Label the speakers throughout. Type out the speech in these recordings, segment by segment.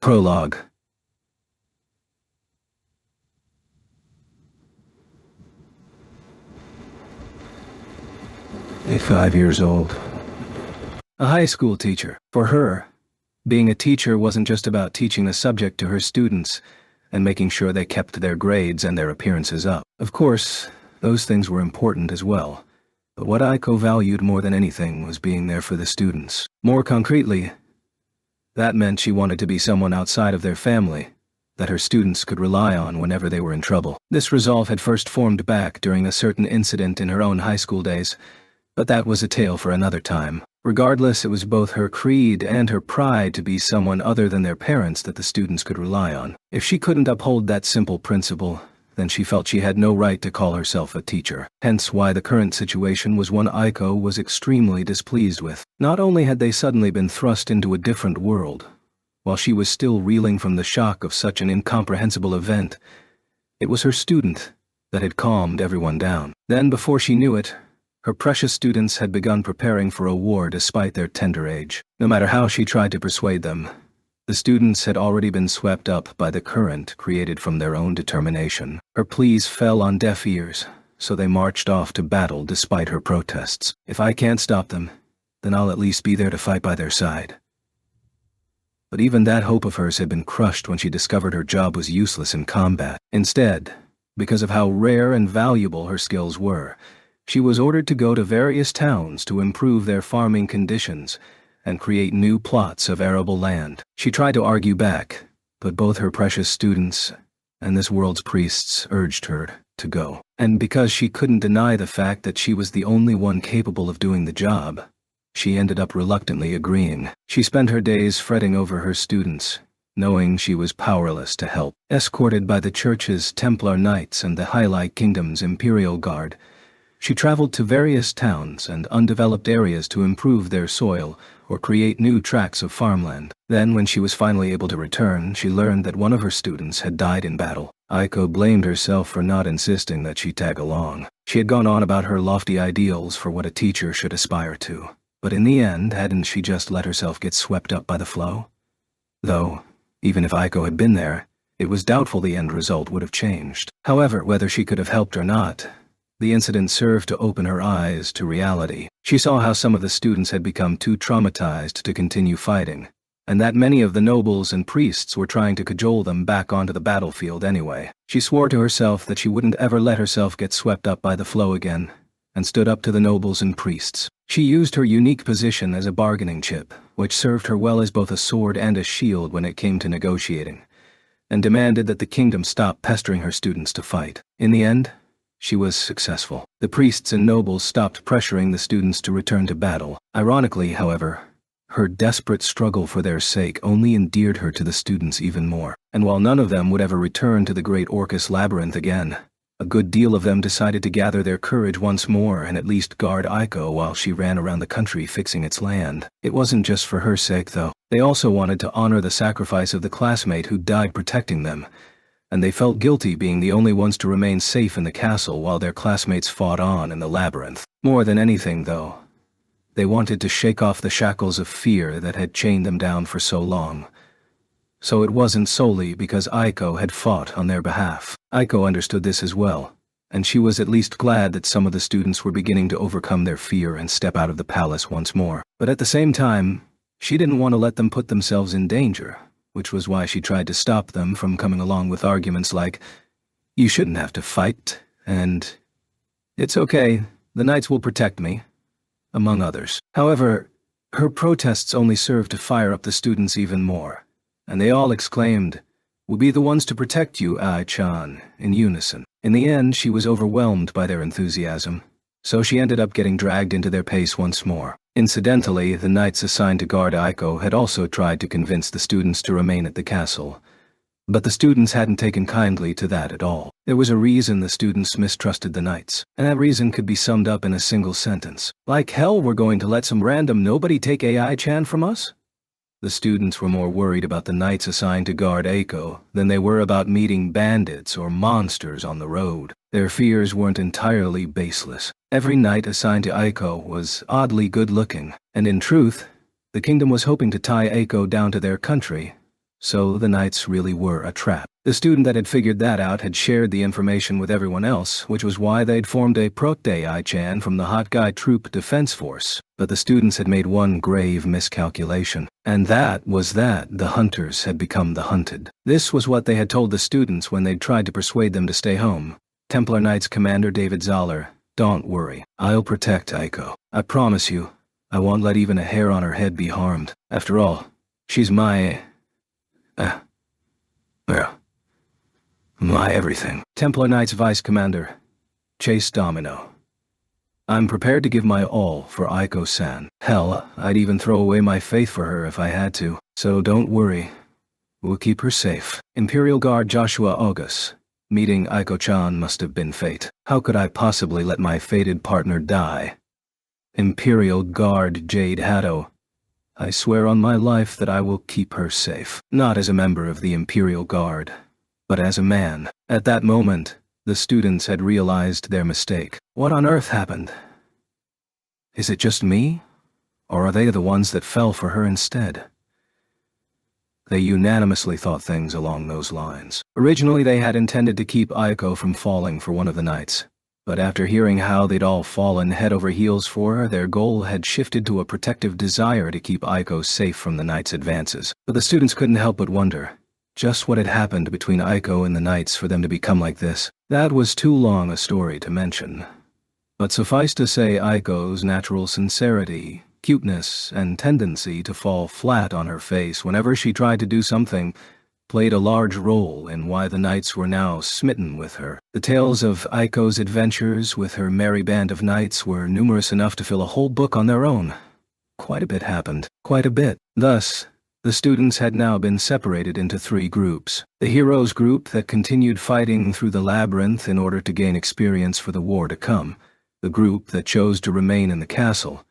Speaker 1: Prologue. At 5 years old. A high school teacher. For her, being a teacher wasn't just about teaching the subject to her students and making sure they kept their grades and their appearances up. Of course, those things were important as well. But what Aiko valued more than anything was being there for the students. More concretely, that meant she wanted to be someone outside of their family that her students could rely on whenever they were in trouble. This resolve had first formed back during a certain incident in her own high school days, but that was a tale for another time. Regardless, it was both her creed and her pride to be someone other than their parents that the students could rely on. If she couldn't uphold that simple principle, then she felt she had no right to call herself a teacher. Hence why the current situation was one Aiko was extremely displeased with. Not only had they suddenly been thrust into a different world, while she was still reeling from the shock of such an incomprehensible event, it was her student that had calmed everyone down. Then, before she knew it, her precious students had begun preparing for a war despite their tender age. No matter how she tried to persuade them, the students had already been swept up by the current created from their own determination. Her pleas fell on deaf ears, so they marched off to battle despite her protests. If I can't stop them, then I'll at least be there to fight by their side. But even that hope of hers had been crushed when she discovered her job was useless in combat. Instead, because of how rare and valuable her skills were, she was ordered to go to various towns to improve their farming conditions and create new plots of arable land. She tried to argue back, but both her precious students and this world's priests urged her to go. And because she couldn't deny the fact that she was the only one capable of doing the job, she ended up reluctantly agreeing. She spent her days fretting over her students, knowing she was powerless to help. Escorted by the church's Templar Knights and the Highlight Kingdom's Imperial Guard, she traveled to various towns and undeveloped areas to improve their soil or create new tracts of farmland. Then, when she was finally able to return, she learned that one of her students had died in battle. Aiko blamed herself for not insisting that she tag along. She had gone on about her lofty ideals for what a teacher should aspire to. But in the end, hadn't she just let herself get swept up by the flow? Though, even if Aiko had been there, it was doubtful the end result would have changed. However, whether she could have helped or not, the incident served to open her eyes to reality. She saw how some of the students had become too traumatized to continue fighting, and that many of the nobles and priests were trying to cajole them back onto the battlefield anyway. She swore to herself that she wouldn't ever let herself get swept up by the flow again, and stood up to the nobles and priests. She used her unique position as a bargaining chip, which served her well as both a sword and a shield when it came to negotiating, and demanded that the kingdom stop pestering her students to fight. In the end, she was successful. The priests and nobles stopped pressuring the students to return to battle. Ironically, however, her desperate struggle for their sake only endeared her to the students even more. And while none of them would ever return to the great Orcus labyrinth again, a good deal of them decided to gather their courage once more and at least guard Aiko while she ran around the country fixing its land. It wasn't just for her sake, though. They also wanted to honor the sacrifice of the classmate who died protecting them, and they felt guilty being the only ones to remain safe in the castle while their classmates fought on in the labyrinth. More than anything, though, they wanted to shake off the shackles of fear that had chained them down for so long. So it wasn't solely because Aiko had fought on their behalf. Aiko understood this as well, and she was at least glad that some of the students were beginning to overcome their fear and step out of the palace once more. But at the same time, she didn't want to let them put themselves in danger, which was why she tried to stop them from coming along with arguments like, "You shouldn't have to fight," and "It's okay, the knights will protect me," among others. However, her protests only served to fire up the students even more, and they all exclaimed, "We'll be the ones to protect you, Ai-chan," in unison. In the end, she was overwhelmed by their enthusiasm, so she ended up getting dragged into their pace once more. Incidentally, the knights assigned to guard Aiko had also tried to convince the students to remain at the castle, but the students hadn't taken kindly to that at all. There was a reason the students mistrusted the knights, and that reason could be summed up in a single sentence. "Like hell we're going to let some random nobody take AI-chan from us?" The students were more worried about the knights assigned to guard Aiko than they were about meeting bandits or monsters on the road. Their fears weren't entirely baseless. Every knight assigned to Aiko was oddly good-looking, and in truth, the kingdom was hoping to tie Aiko down to their country So the knights really were a trap. The student that had figured that out had shared the information with everyone else, which was why they'd formed a Prote-I-Chan from the Hot Guy Troop Defense Force. But the students had made one grave miscalculation, and that was that the hunters had become the hunted. This was what they had told the students when they'd tried to persuade them to stay home. Templar Knights Commander David Zoller, "Don't worry, I'll protect Aiko. I promise you, I won't let even a hair on her head be harmed. After all, she's my everything." Templar Knights Vice Commander Chase Domino, "I'm prepared to give my all for Aiko-san. Hell, I'd even throw away my faith for her if I had to. So don't worry. We'll keep her safe." Imperial Guard Joshua August, "Meeting Aiko-chan must have been fate. How could I possibly let my fated partner die?" Imperial Guard Jade Hatto, "I swear on my life that I will keep her safe. Not as a member of the Imperial Guard, but as a man." At that moment, the students had realized their mistake. What on earth happened? Is it just me? Or are they the ones that fell for her instead? They unanimously thought things along those lines. Originally they had intended to keep Aiko from falling for one of the knights. But after hearing how they'd all fallen head over heels for her, their goal had shifted to a protective desire to keep Aiko safe from the knights' advances. But the students couldn't help but wonder just what had happened between Aiko and the knights for them to become like this. That was too long a story to mention. But suffice to say, Aiko's natural sincerity, cuteness, and tendency to fall flat on her face whenever she tried to do something played a large role in why the knights were now smitten with her. The tales of Aiko's adventures with her merry band of knights were numerous enough to fill a whole book on their own. Quite a bit happened. Quite a bit. Thus, the students had now been separated into 3 groups. The heroes group that continued fighting through the labyrinth in order to gain experience for the war to come, the group that chose to remain in the castle,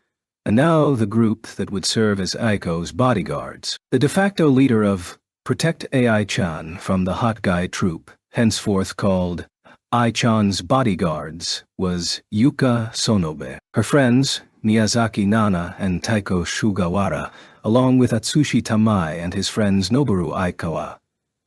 Speaker 1: and now the group that would serve as Aiko's bodyguards. The de facto leader of Protect Ai-chan from the Hot Guy Troop, henceforth called Ai-chan's bodyguards, was Yuka Sonobe. Her friends, Miyazaki Nana and Taiko Shugawara, along with Atsushi Tamai and his friends Noboru Aikawa,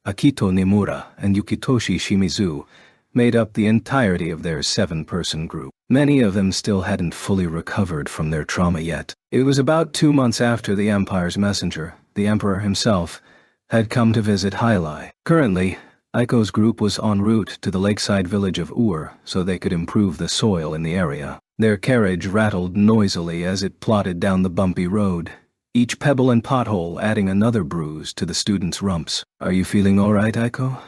Speaker 1: Akito Nimura, and Yukitoshi Shimizu, made up the entirety of their 7-person group. Many of them still hadn't fully recovered from their trauma yet. It was about 2 months after the Empire's messenger, the Emperor himself, had come to visit Hylai. Currently, Aiko's group was en route to the lakeside village of Ur so they could improve the soil in the area. Their carriage rattled noisily as it plodded down the bumpy road, each pebble and pothole adding another bruise to the students' rumps. "Are you feeling all right, Aiko?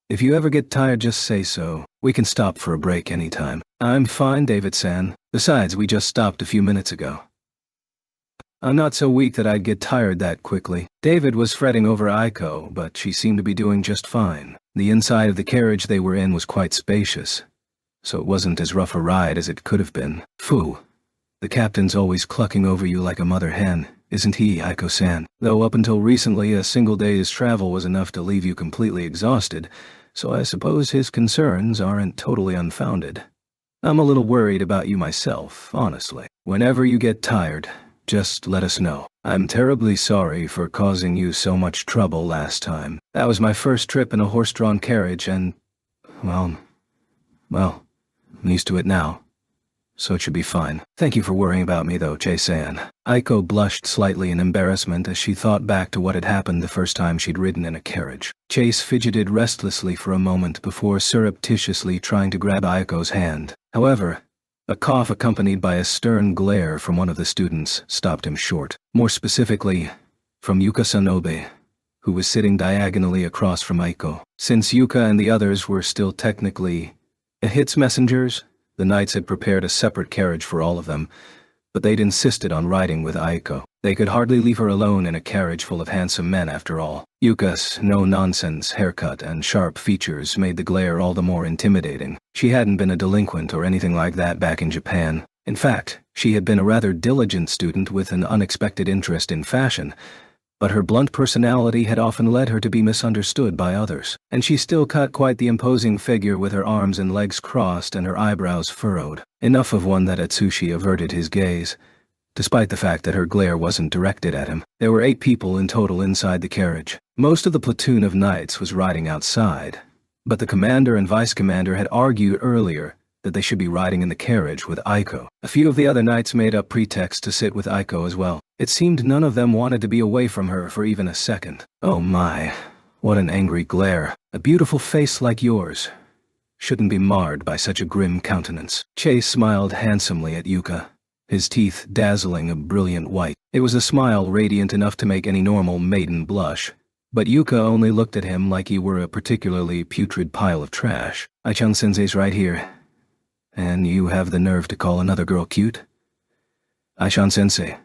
Speaker 1: If you ever get tired, just say so. We can stop for a break anytime." "I'm fine, David-san. Besides, we just stopped a few minutes ago." "I'm not so weak that I'd get tired that quickly." David was fretting over Aiko, but she seemed to be doing just fine. The inside of the carriage they were in was quite spacious, so it wasn't as rough a ride as it could have been. "Phew. The captain's always clucking over you like a mother hen, isn't he, Aiko-san? Though up until recently a single day's travel was enough to leave you completely exhausted, so I suppose his concerns aren't totally unfounded. I'm a little worried about you myself, honestly. Whenever you get tired, just let us know. I'm terribly sorry for causing you so much trouble last time. That was my first trip in a horse-drawn carriage and, well, I'm used to it now. So it should be fine. Thank you for worrying about me though, Jae-san." Aiko blushed slightly in embarrassment as she thought back to what had happened the first time she'd ridden in a carriage. Chase fidgeted restlessly for a moment before surreptitiously trying to grab Aiko's hand. However, a cough accompanied by a stern glare from one of the students stopped him short. More specifically, from Yuka Sonobe, who was sitting diagonally across from Aiko. Since Yuka and the others were still technically Ahit's messengers, the knights had prepared a separate carriage for all of them, but they'd insisted on riding with Aiko. They could hardly leave her alone in a carriage full of handsome men after all. Yuka's no-nonsense haircut and sharp features made the glare all the more intimidating. She hadn't been a delinquent or anything like that back in Japan. In fact, she had been a rather diligent student with an unexpected interest in fashion, but her blunt personality had often led her to be misunderstood by others, and she still cut quite the imposing figure with her arms and legs crossed and her eyebrows furrowed. Enough of one that Atsushi averted his gaze. despite the fact that her glare wasn't directed at him. There were 8 people in total inside the carriage. Most of the platoon of knights was riding outside, but the commander and vice commander had argued earlier that they should be riding in the carriage with Aiko. A few of the other knights made up pretext to sit with Aiko as well. It seemed none of them wanted to be away from her for even a second. Oh my, what an angry glare. A beautiful face like yours shouldn't be marred by such a grim countenance. Chase smiled handsomely at Yuka, his teeth dazzling a brilliant white. It was a smile radiant enough to make any normal maiden blush, but Yuka only looked at him like he were a particularly putrid pile of trash. Ai-chan-sensei's right here, and you have the nerve to call another girl cute? Ai-chan-sensei,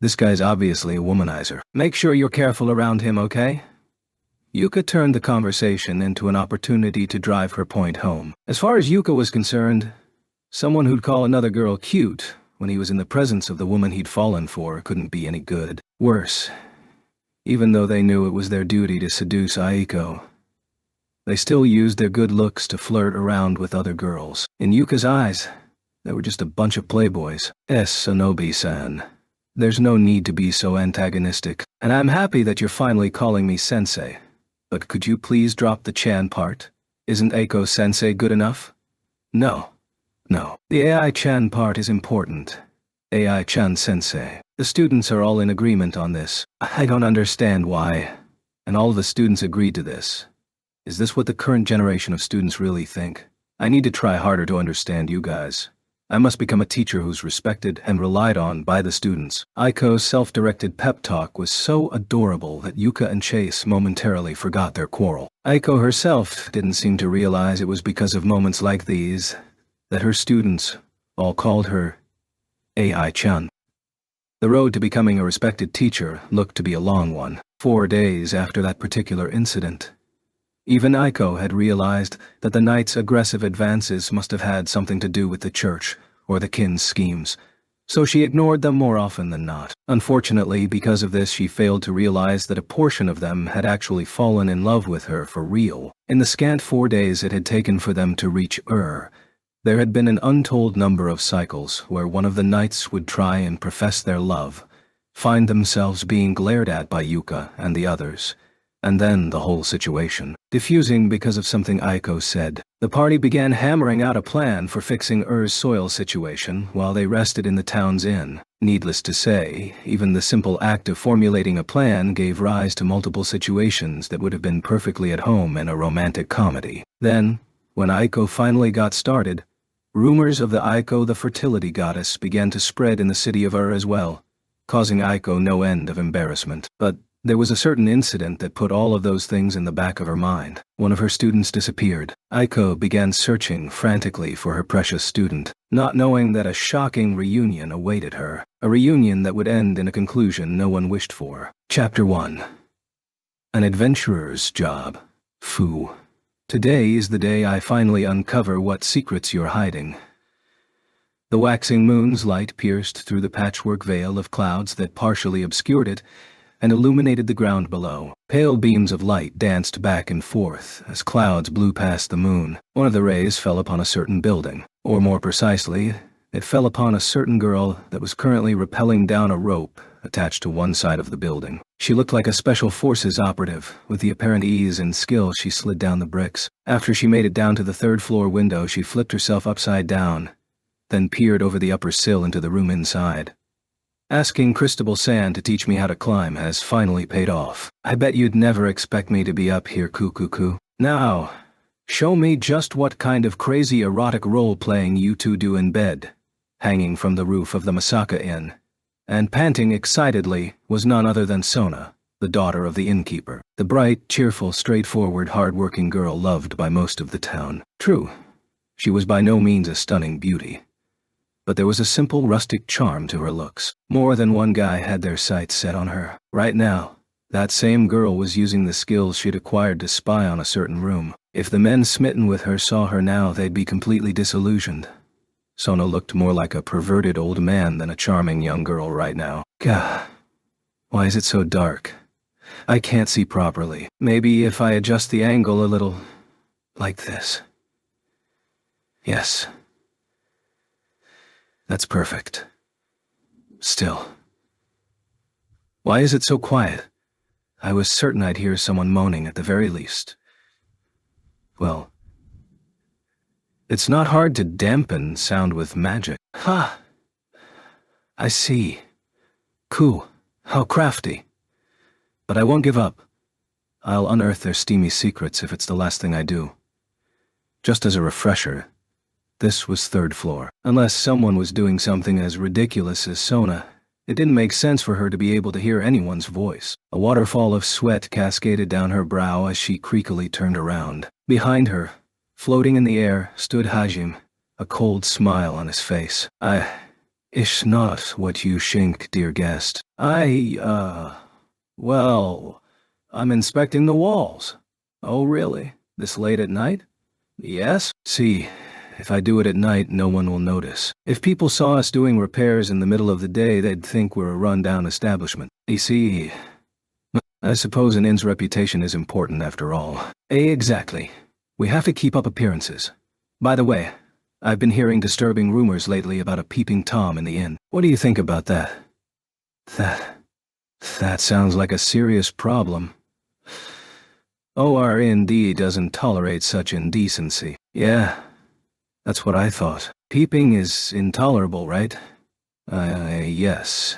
Speaker 1: this guy's obviously a womanizer. Make sure you're careful around him, okay? Yuka turned the conversation into an opportunity to drive her point home. As far as Yuka was concerned, someone who'd call another girl cute when he was in the presence of the woman he'd fallen for couldn't be any good. Worse, even though they knew it was their duty to seduce Aiko, they still used their good looks to flirt around with other girls. In Yuka's eyes, they were just a bunch of playboys. Sonobi-san, there's no need to be so antagonistic, and I'm happy that you're finally calling me sensei. But could you please drop the Chan part? Isn't Aiko-sensei good enough? No. The AI-chan part is important. AI-chan-sensei. The students are all in agreement on this. I don't understand why. And all the students agreed to this. Is this what the current generation of students really think? I need to try harder to understand you guys. I must become a teacher who's respected and relied on by the students. Aiko's self-directed pep talk was so adorable that Yuka and Chase momentarily forgot their quarrel. Aiko herself didn't seem to realize it was because of moments like these that her students all called her AI-chan. The road to becoming a respected teacher looked to be a long one. 4 days after that particular incident, even Aiko had realized that the knight's aggressive advances must have had something to do with the church or the kin's schemes, so she ignored them more often than not. Unfortunately, because of this, she failed to realize that a portion of them had actually fallen in love with her for real. In the scant 4 days it had taken for them to reach there had been an untold number of cycles where one of the knights would try and profess their love, find themselves being glared at by Yuka and the others, and then the whole situation diffusing because of something Aiko said. The party began hammering out a plan for fixing soil situation while they rested in the town's inn. Needless to say, even the simple act of formulating a plan gave rise to multiple situations that would have been perfectly at home in a romantic comedy. Then, when Aiko finally got started, rumors of the Aiko the fertility goddess began to spread in the city of as well, causing Aiko no end of embarrassment. But there was a certain incident that put all of those things in the back of her mind. One of her students disappeared. Aiko began searching frantically for her precious student, not knowing that a shocking reunion awaited her. A reunion that would end in a conclusion no one wished for. Chapter 1. An adventurer's job. Fu. Today is the day I finally uncover what secrets you're hiding. The waxing moon's light pierced through the patchwork veil of clouds that partially obscured it and illuminated the ground below. Pale beams of light danced back and forth as clouds blew past the moon. One of the rays fell upon a certain building, or more precisely, it fell upon a certain girl that was currently rappelling down a rope attached to one side of the building. She looked like a special forces operative. With the apparent ease and skill, she slid down the bricks. After she made it down to the 3rd floor window, she flipped herself upside down, then peered over the upper sill into the room inside. Asking Cristobal-san to teach me how to climb has finally paid off. I bet you'd never expect me to be up here, cuckoo. Now, show me just what kind of crazy erotic role-playing you two do in bed. Hanging from the roof of the Masaka Inn, and panting excitedly, was none other than Sona, the daughter of the innkeeper. The bright, cheerful, straightforward, hard-working girl loved by most of the town. True, she was by no means a stunning beauty, but there was a simple rustic charm to her looks. More than one guy had their sights set on her. Right now, that same girl was using the skills she'd acquired to spy on a certain room. If the men smitten with her saw her now, they'd be completely disillusioned. Sona looked more like a perverted old man than a charming young girl right now. Gah, why is it so dark? I can't see properly. Maybe if I adjust the angle a little, like this. Yes. That's perfect. Still. Why is it so quiet? I was certain I'd hear someone moaning at the very least. Well, it's not hard to dampen sound with magic. Ha! I see. Cool. How crafty. But I won't give up. I'll unearth their steamy secrets if it's the last thing I do. Just as a refresher, this was third floor. Unless someone was doing something as ridiculous as Sona, it didn't make sense for her to be able to hear anyone's voice. A waterfall of sweat cascaded down her brow as she creakily turned around. Behind her, floating in the air, stood Hajime, a cold smile on his face. Ish not what you think, dear guest. Well, I'm inspecting the walls. Oh, really? This late at night? Yes? See, if I do it at night, no one will notice. If people saw us doing repairs in the middle of the day, they'd think we're a run-down establishment. You see, I suppose an inn's reputation is important after all. Exactly. We have to keep up appearances. By the way, I've been hearing disturbing rumors lately about a peeping Tom in the inn. What do you think about that? That sounds like a serious problem. ORND doesn't tolerate such indecency. Yeah, that's what I thought. Peeping is intolerable, right? Yes.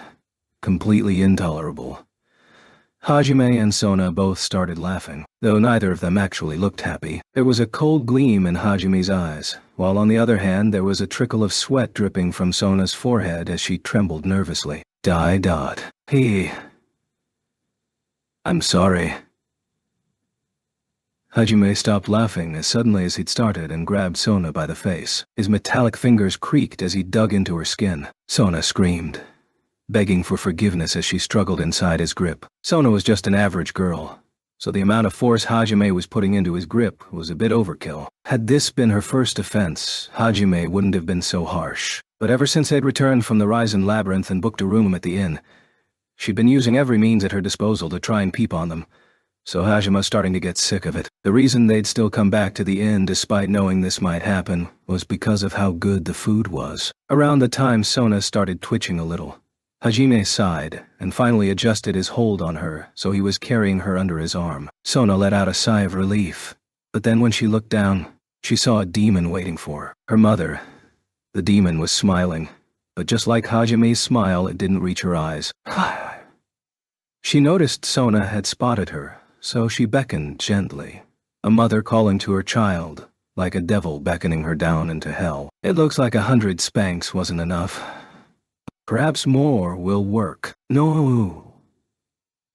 Speaker 1: Completely intolerable. Hajime and Sona both started laughing, though neither of them actually looked happy. There was a cold gleam in Hajime's eyes, while on the other hand there was a trickle of sweat dripping from Sona's forehead as she trembled nervously. I'm sorry. Hajime stopped laughing as suddenly as he'd started and grabbed Sona by the face. His metallic fingers creaked as he dug into her skin. Sona screamed, begging for forgiveness as she struggled inside his grip. Sona was just an average girl, so the amount of force Hajime was putting into his grip was a bit overkill. Had this been her first offense, Hajime wouldn't have been so harsh. But ever since they'd returned from the Risen Labyrinth and booked a room at the inn, she'd been using every means at her disposal to try and peep on them. So Hajime was starting to get sick of it. The reason they'd still come back to the inn despite knowing this might happen was because of how good the food was. Around the time Sona started twitching a little, Hajime sighed and finally adjusted his hold on her so he was carrying her under his arm. Sona let out a sigh of relief, but then when she looked down, she saw a demon waiting for her. Her mother. The demon was smiling, but just like Hajime's smile, it didn't reach her eyes. She noticed Sona had spotted her, so she beckoned gently, a mother calling to her child, like a devil beckoning her down into hell. It looks like 100 spanks wasn't enough. Perhaps more will work. No.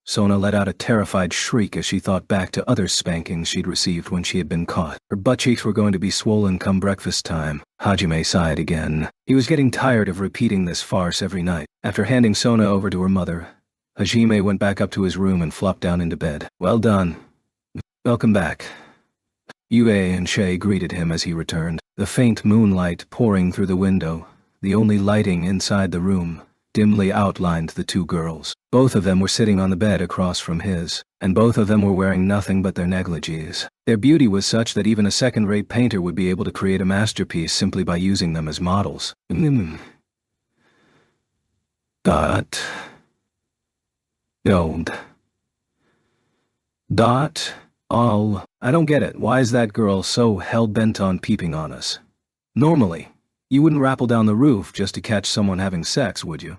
Speaker 1: Sona let out a terrified shriek as she thought back to other spankings she'd received when she had been caught. Her butt cheeks were going to be swollen come breakfast time. Hajime sighed again. He was getting tired of repeating this farce every night. After handing Sona over to her mother, Hajime went back up to his room and flopped down into bed. Well done. Welcome back. Yue and Shay greeted him as he returned. The faint moonlight pouring through the window, the only lighting inside the room, dimly outlined the two girls. Both of them were sitting on the bed across from his, and both of them were wearing nothing but their negligees. Their beauty was such that even a second-rate painter would be able to create a masterpiece simply by using them as models. I don't get it. Why is that girl so hell-bent on peeping on us? Normally, you wouldn't rappel down the roof just to catch someone having sex, would you?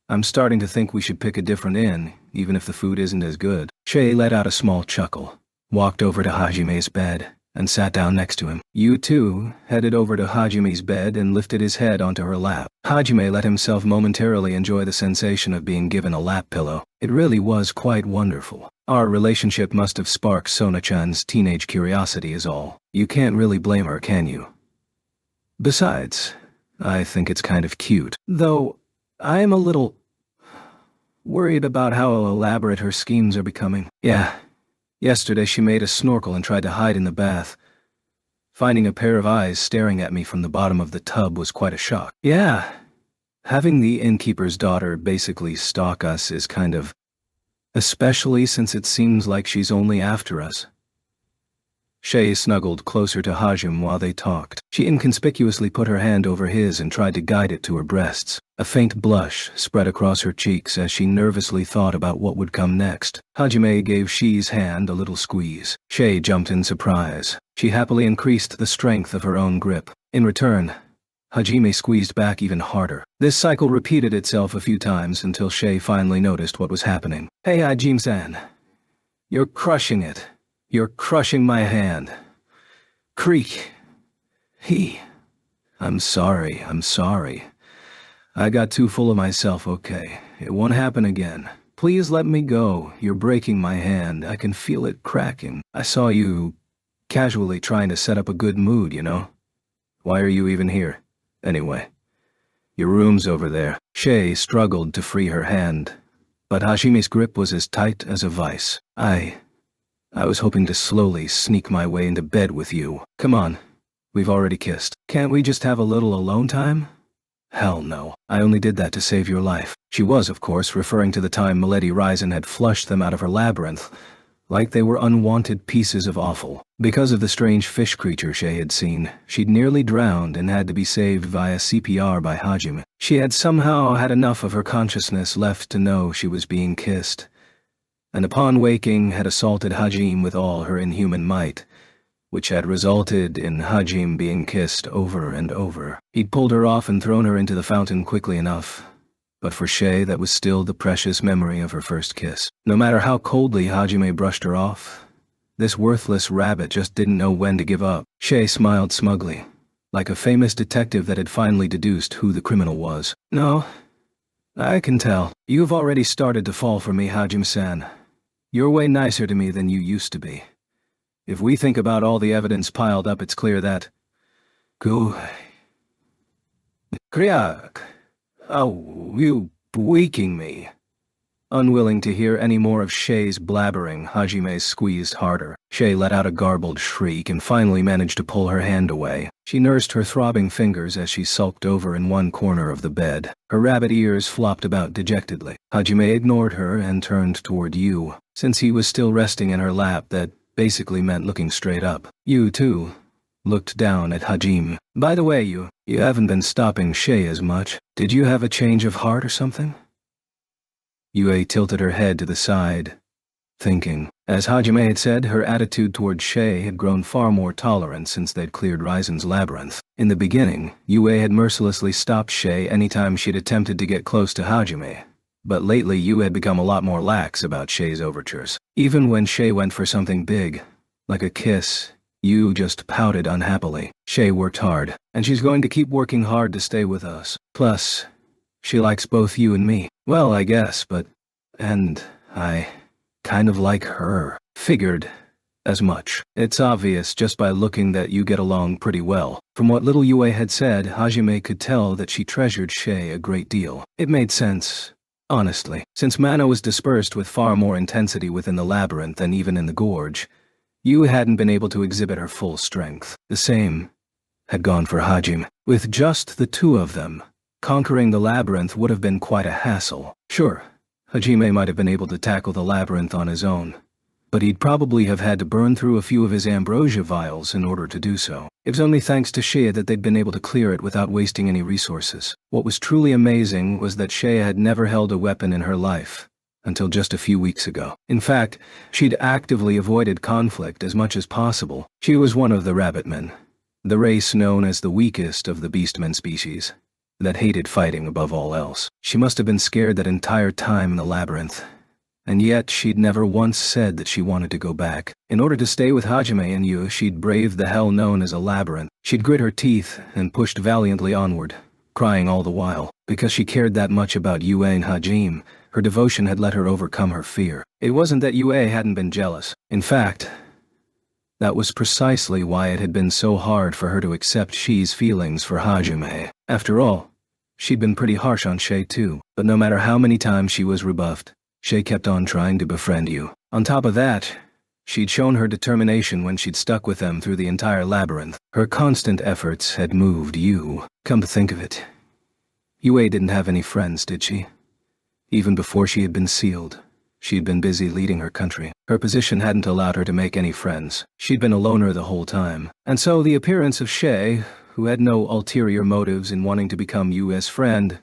Speaker 1: I'm starting to think we should pick a different inn, even if the food isn't as good. Shay let out a small chuckle, walked over to Hajime's bed, and sat down next to him. Yu too headed over to Hajime's bed and lifted his head onto her lap. Hajime let himself momentarily enjoy the sensation of being given a lap pillow. It really was quite wonderful. Our relationship must have sparked Sona-chan's teenage curiosity is all. You can't really blame her, can you? Besides, I think it's kind of cute. Though, I'm a little worried about how elaborate her schemes are becoming. Yeah. Yesterday she made a snorkel and tried to hide in the bath. Finding a pair of eyes staring at me from the bottom of the tub was quite a shock. Yeah. Having the innkeeper's daughter basically stalk us is kind of... especially since it seems like she's only after us. Shay snuggled closer to Hajim while they talked. She inconspicuously put her hand over his and tried to guide it to her breasts. A faint blush spread across her cheeks as she nervously thought about what would come next. Hajime gave Shay's hand a little squeeze. Shay jumped in surprise. She happily increased the strength of her own grip. In return, Hajime squeezed back even harder. This cycle repeated itself a few times until Shay finally noticed what was happening. "Hey, Hajime-san. You're crushing it. You're crushing my hand. Creak. I'm sorry. I got too full of myself, okay? It won't happen again. Please let me go. You're breaking my hand. I can feel it cracking. I saw you casually trying to set up a good mood, you know? Why are you even here? Anyway, your room's over there." Shay struggled to free her hand, but Hajime's grip was as tight as a vice. I was hoping to slowly sneak my way into bed with you. Come on, we've already kissed. Can't we just have a little alone time? Hell no, I only did that to save your life. She was, of course, referring to the time Milady Ryzen had flushed them out of her labyrinth, like they were unwanted pieces of offal. Because of the strange fish creature Shay had seen, she'd nearly drowned and had to be saved via CPR by Hajime. She had somehow had enough of her consciousness left to know she was being kissed, and upon waking had assaulted Hajime with all her inhuman might, which had resulted in Hajime being kissed over and over. He'd pulled her off and thrown her into the fountain quickly enough, but for Shay that was still the precious memory of her first kiss. No matter how coldly Hajime brushed her off, this worthless rabbit just didn't know when to give up. Shay smiled smugly, like a famous detective that had finally deduced who the criminal was. "No, I can tell. You've already started to fall for me, Hajime-san. You're way nicer to me than you used to be. If we think about all the evidence piled up, it's clear that... Kriak. Oh, you waking me." Unwilling to hear any more of Shay's blabbering, Hajime squeezed harder. Shay let out a garbled shriek and finally managed to pull her hand away. She nursed her throbbing fingers as she sulked over in one corner of the bed. Her rabbit ears flopped about dejectedly. Hajime ignored her and turned toward Yu. Since he was still resting in her lap, that basically meant looking straight up. Yu, too, looked down at Hajime. "By the way, you haven't been stopping Shay as much. Did you have a change of heart or something?" Yue tilted her head to the side, thinking. As Hajime had said, her attitude toward Shay had grown far more tolerant since they'd cleared Ryzen's labyrinth. In the beginning, Yue had mercilessly stopped Shay anytime she'd attempted to get close to Hajime, but lately Yue had become a lot more lax about Shay's overtures. Even when Shay went for something big, like a kiss, Yu just pouted unhappily. "Shay worked hard, and she's going to keep working hard to stay with us. Plus, she likes both you and me." "Well, I guess, and I kind of like her." "Figured as much. It's obvious just by looking that you get along pretty well." From what little Yue had said, Hajime could tell that she treasured Shay a great deal. It made sense, honestly. Since mana was dispersed with far more intensity within the labyrinth than even in the gorge, Yu hadn't been able to exhibit her full strength. The same had gone for Hajime. With just the two of them, conquering the labyrinth would have been quite a hassle. Sure, Hajime might have been able to tackle the labyrinth on his own, but he'd probably have had to burn through a few of his ambrosia vials in order to do so. It was only thanks to Shea that they'd been able to clear it without wasting any resources. What was truly amazing was that Shea had never held a weapon in her life, until just a few weeks ago. In fact, she'd actively avoided conflict as much as possible. She was one of the rabbitmen, the race known as the weakest of the beastmen species, that hated fighting above all else. She must have been scared that entire time in the labyrinth, and yet she'd never once said that she wanted to go back. In order to stay with Hajime and Yu, she'd braved the hell known as a labyrinth. She'd grit her teeth and pushed valiantly onward, crying all the while. Because she cared that much about Yue and Hajime, her devotion had let her overcome her fear. It wasn't that Yue hadn't been jealous. In fact, that was precisely why it had been so hard for her to accept Shi's feelings for Hajime. After all, she'd been pretty harsh on Shay too. But no matter how many times she was rebuffed, Shay kept on trying to befriend Yu. On top of that, she'd shown her determination when she'd stuck with them through the entire labyrinth. Her constant efforts had moved Yu. Come to think of it, Yue didn't have any friends, did she? Even before she had been sealed, She'd been busy leading her country. Her position hadn't allowed her to make any friends. She'd been a loner the whole time. And so the appearance of Shay, who had no ulterior motives in wanting to become Yu's friend,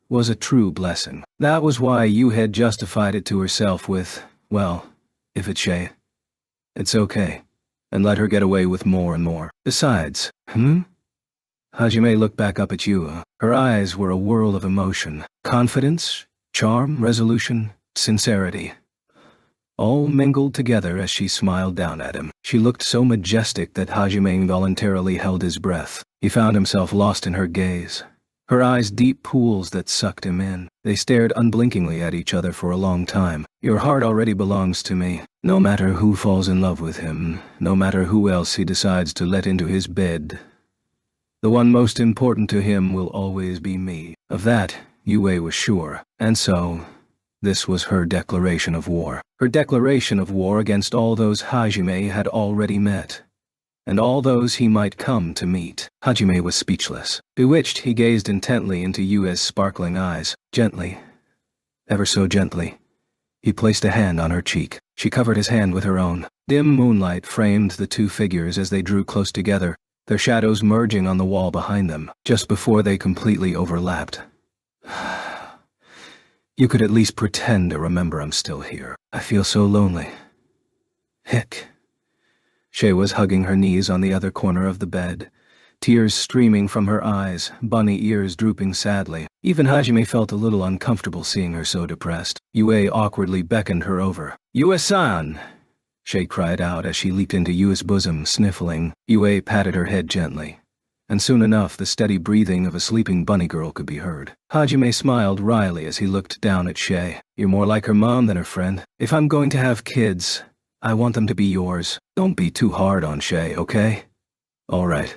Speaker 1: was a true blessing. That was why Yu had justified it to herself with, well, if it's Shay, it's okay, and let her get away with more and more. Besides, Hajime looked back up at Yu. Her eyes were a whirl of emotion. Confidence, charm, resolution, sincerity. All mingled together as she smiled down at him. She looked so majestic that Hajime involuntarily held his breath. He found himself lost in her gaze. Her eyes deep pools that sucked him in. They stared unblinkingly at each other for a long time. Your heart already belongs to me. No matter who falls in love with him, no matter who else he decides to let into his bed, the one most important to him will always be me. Of that, Yue was sure. And so, this was her declaration of war. Her declaration of war against all those Hajime had already met, and all those he might come to meet. Hajime was speechless. Bewitched, he gazed intently into Yue's sparkling eyes. Gently, ever so gently, he placed a hand on her cheek. She covered his hand with her own. Dim moonlight framed the two figures as they drew close together, their shadows merging on the wall behind them, just before they completely overlapped. You could at least pretend to remember I'm still here. I feel so lonely. Hick. Shay was hugging her knees on the other corner of the bed, tears streaming from her eyes, bunny ears drooping sadly. Even Hajime felt a little uncomfortable seeing her so depressed. Yue awkwardly beckoned her over. Yue-san! Shay cried out as she leaped into Yue's bosom, sniffling. Yue patted her head gently, and soon enough the steady breathing of a sleeping bunny girl could be heard. Hajime smiled wryly as he looked down at Shay. You're more like her mom than her friend. If I'm going to have kids, I want them to be yours. Don't be too hard on Shay, okay? All right.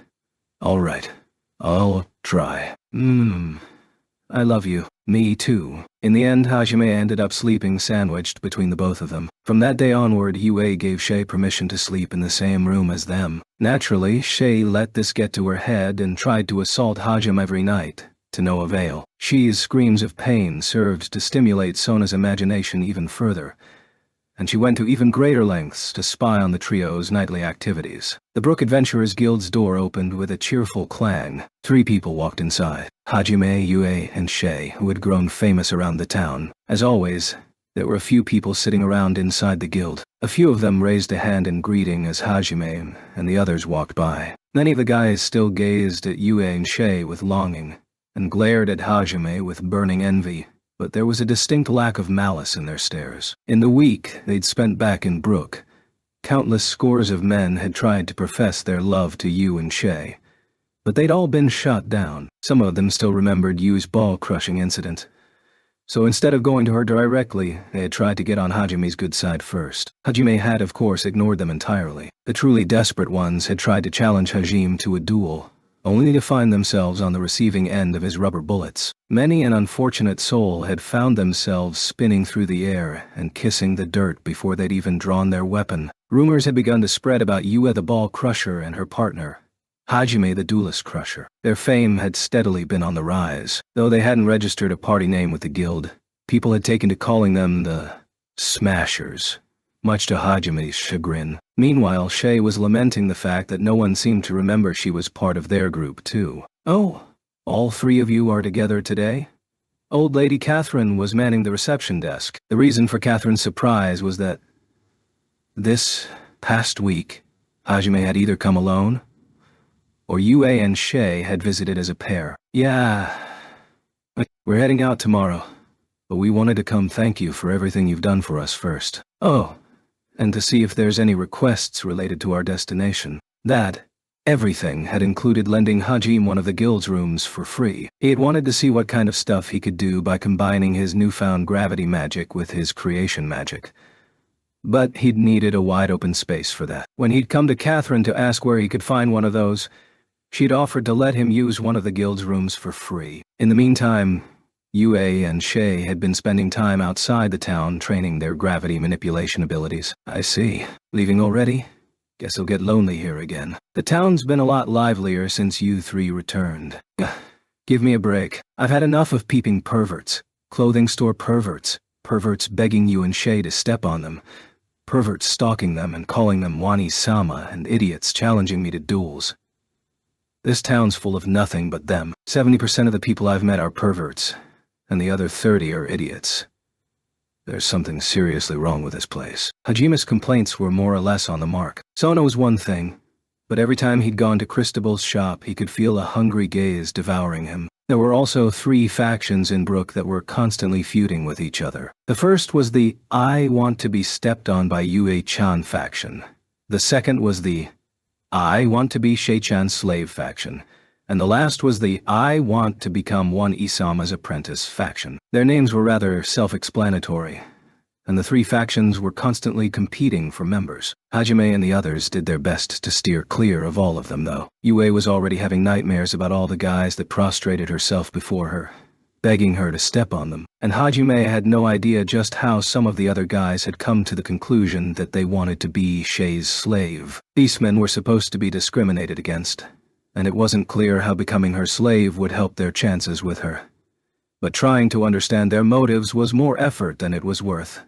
Speaker 1: I'll try. I love you. Me too. In the end, Hajime ended up sleeping sandwiched between the both of them. From that day onward, Yue gave Shay permission to sleep in the same room as them. Naturally, Shay let this get to her head and tried to assault Hajime every night, to no avail. She's screams of pain served to stimulate Sona's imagination even further, and she went to even greater lengths to spy on the trio's nightly activities. The Brook Adventurers Guild's door opened with a cheerful clang. 3 people walked inside. Hajime, Yue, and Shay, who had grown famous around the town. As always, there were a few people sitting around inside the guild. A few of them raised a hand in greeting as Hajime and the others walked by. Many of the guys still gazed at Yue and Shay with longing, and glared at Hajime with burning envy. But there was a distinct lack of malice in their stares. In the week they'd spent back in Brook, countless scores of men had tried to profess their love to Yu and Shay, but they'd all been shot down. Some of them still remembered Yu's ball-crushing incident. So instead of going to her directly, they had tried to get on Hajime's good side first. Hajime had, of course, ignored them entirely. The truly desperate ones had tried to challenge Hajime to a duel, only to find themselves on the receiving end of his rubber bullets. Many an unfortunate soul had found themselves spinning through the air and kissing the dirt before they'd even drawn their weapon. Rumors had begun to spread about Yue the Ball Crusher and her partner, Hajime the Duelist Crusher. Their fame had steadily been on the rise. Though they hadn't registered a party name with the guild, people had taken to calling them the Smashers, much to Hajime's chagrin. Meanwhile, Shay was lamenting the fact that no one seemed to remember she was part of their group too. Oh, all 3 of you are together today? Old Lady Catherine was manning the reception desk. The reason for Catherine's surprise was that this past week, Hajime had either come alone, or Yue and Shay had visited as a pair. Yeah, we're heading out tomorrow, but we wanted to come thank you for everything you've done for us first. Oh, and to see if there's any requests related to our destination. That everything had included lending Hajime one of the guild's rooms for free. He had wanted to see what kind of stuff he could do by combining his newfound gravity magic with his creation magic. But he'd needed a wide-open space for that. When he'd come to Catherine to ask where he could find one of those, she'd offered to let him use one of the guild's rooms for free. In the meantime, Yue and Shay had been spending time outside the town training their gravity manipulation abilities. I see. Leaving already? Guess he'll get lonely here again. The town's been a lot livelier since you 3 returned. Give me a break. I've had enough of peeping perverts, clothing store perverts, perverts begging you and Shay to step on them, perverts stalking them and calling them Wani-sama, and idiots challenging me to duels. This town's full of nothing but them. 70% of the people I've met are perverts, and the other 30 are idiots. There's something seriously wrong with this place. Hajime's complaints were more or less on the mark. Sono was one thing, but every time he'd gone to Cristobal's shop, he could feel a hungry gaze devouring him. There were also 3 factions in Brook that were constantly feuding with each other. The first was the I want to be stepped on by Yue-chan faction. The second was the I want to be Shay-chan's slave faction. And the last was the I want to become one Isama's apprentice faction. Their names were rather self-explanatory, and the 3 factions were constantly competing for members. Hajime and the others did their best to steer clear of all of them, though. Yue was already having nightmares about all the guys that prostrated herself before her, begging her to step on them, and Hajime had no idea just how some of the other guys had come to the conclusion that they wanted to be Shay's slave. Beastmen were supposed to be discriminated against, and it wasn't clear how becoming her slave would help their chances with her. But trying to understand their motives was more effort than it was worth,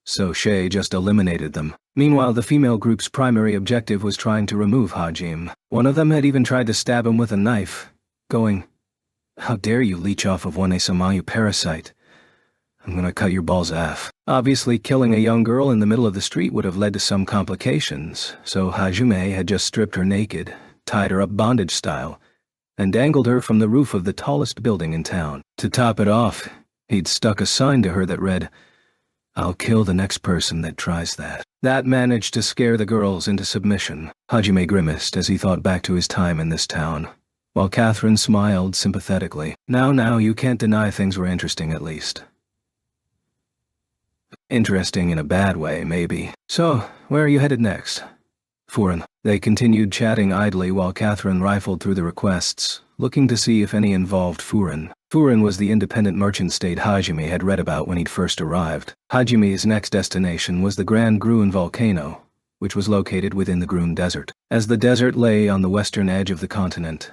Speaker 1: so Shay just eliminated them. Meanwhile, the female group's primary objective was trying to remove Hajime. One of them had even tried to stab him with a knife, going, "How dare you leech off of One-sama, you parasite. I'm gonna cut your balls off." Obviously, killing a young girl in the middle of the street would have led to some complications, so Hajime had just stripped her naked, tied her up bondage style, and dangled her from the roof of the tallest building in town. To top it off, he'd stuck a sign to her that read, "I'll kill the next person that tries that." That managed to scare the girls into submission. Hajime grimaced as he thought back to his time in this town, while Catherine smiled sympathetically. Now, you can't deny things were interesting at least. Interesting in a bad way, maybe. So, where are you headed next? Furen. They continued chatting idly while Catherine rifled through the requests, looking to see if any involved Furen. Furen was the independent merchant state Hajime had read about when he'd first arrived. Hajime's next destination was the Grand Gruen volcano, which was located within the Gruen Desert. As the desert lay on the western edge of the continent,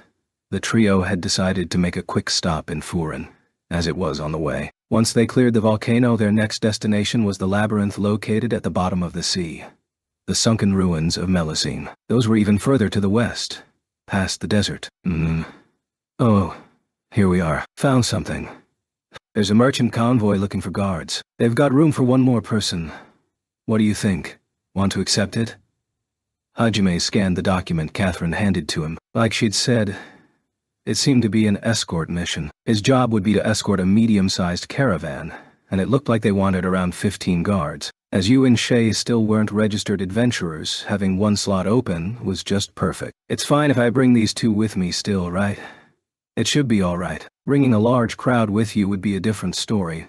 Speaker 1: the trio had decided to make a quick stop in Furen, as it was on the way. Once they cleared the volcano, their next destination was the labyrinth located at the bottom of the sea. The sunken ruins of Melusine. Those were even further to the west, past the desert. Oh, here we are. Found something. There's a merchant convoy looking for guards. They've got room for one more person. What do you think? Want to accept it? Hajime scanned the document Catherine handed to him. Like she'd said, it seemed to be an escort mission. His job would be to escort a medium-sized caravan, and it looked like they wanted around 15 guards. As you and Shay still weren't registered adventurers, having one slot open was just perfect. It's fine if I bring these 2 with me still, right? It should be alright. Bringing a large crowd with you would be a different story.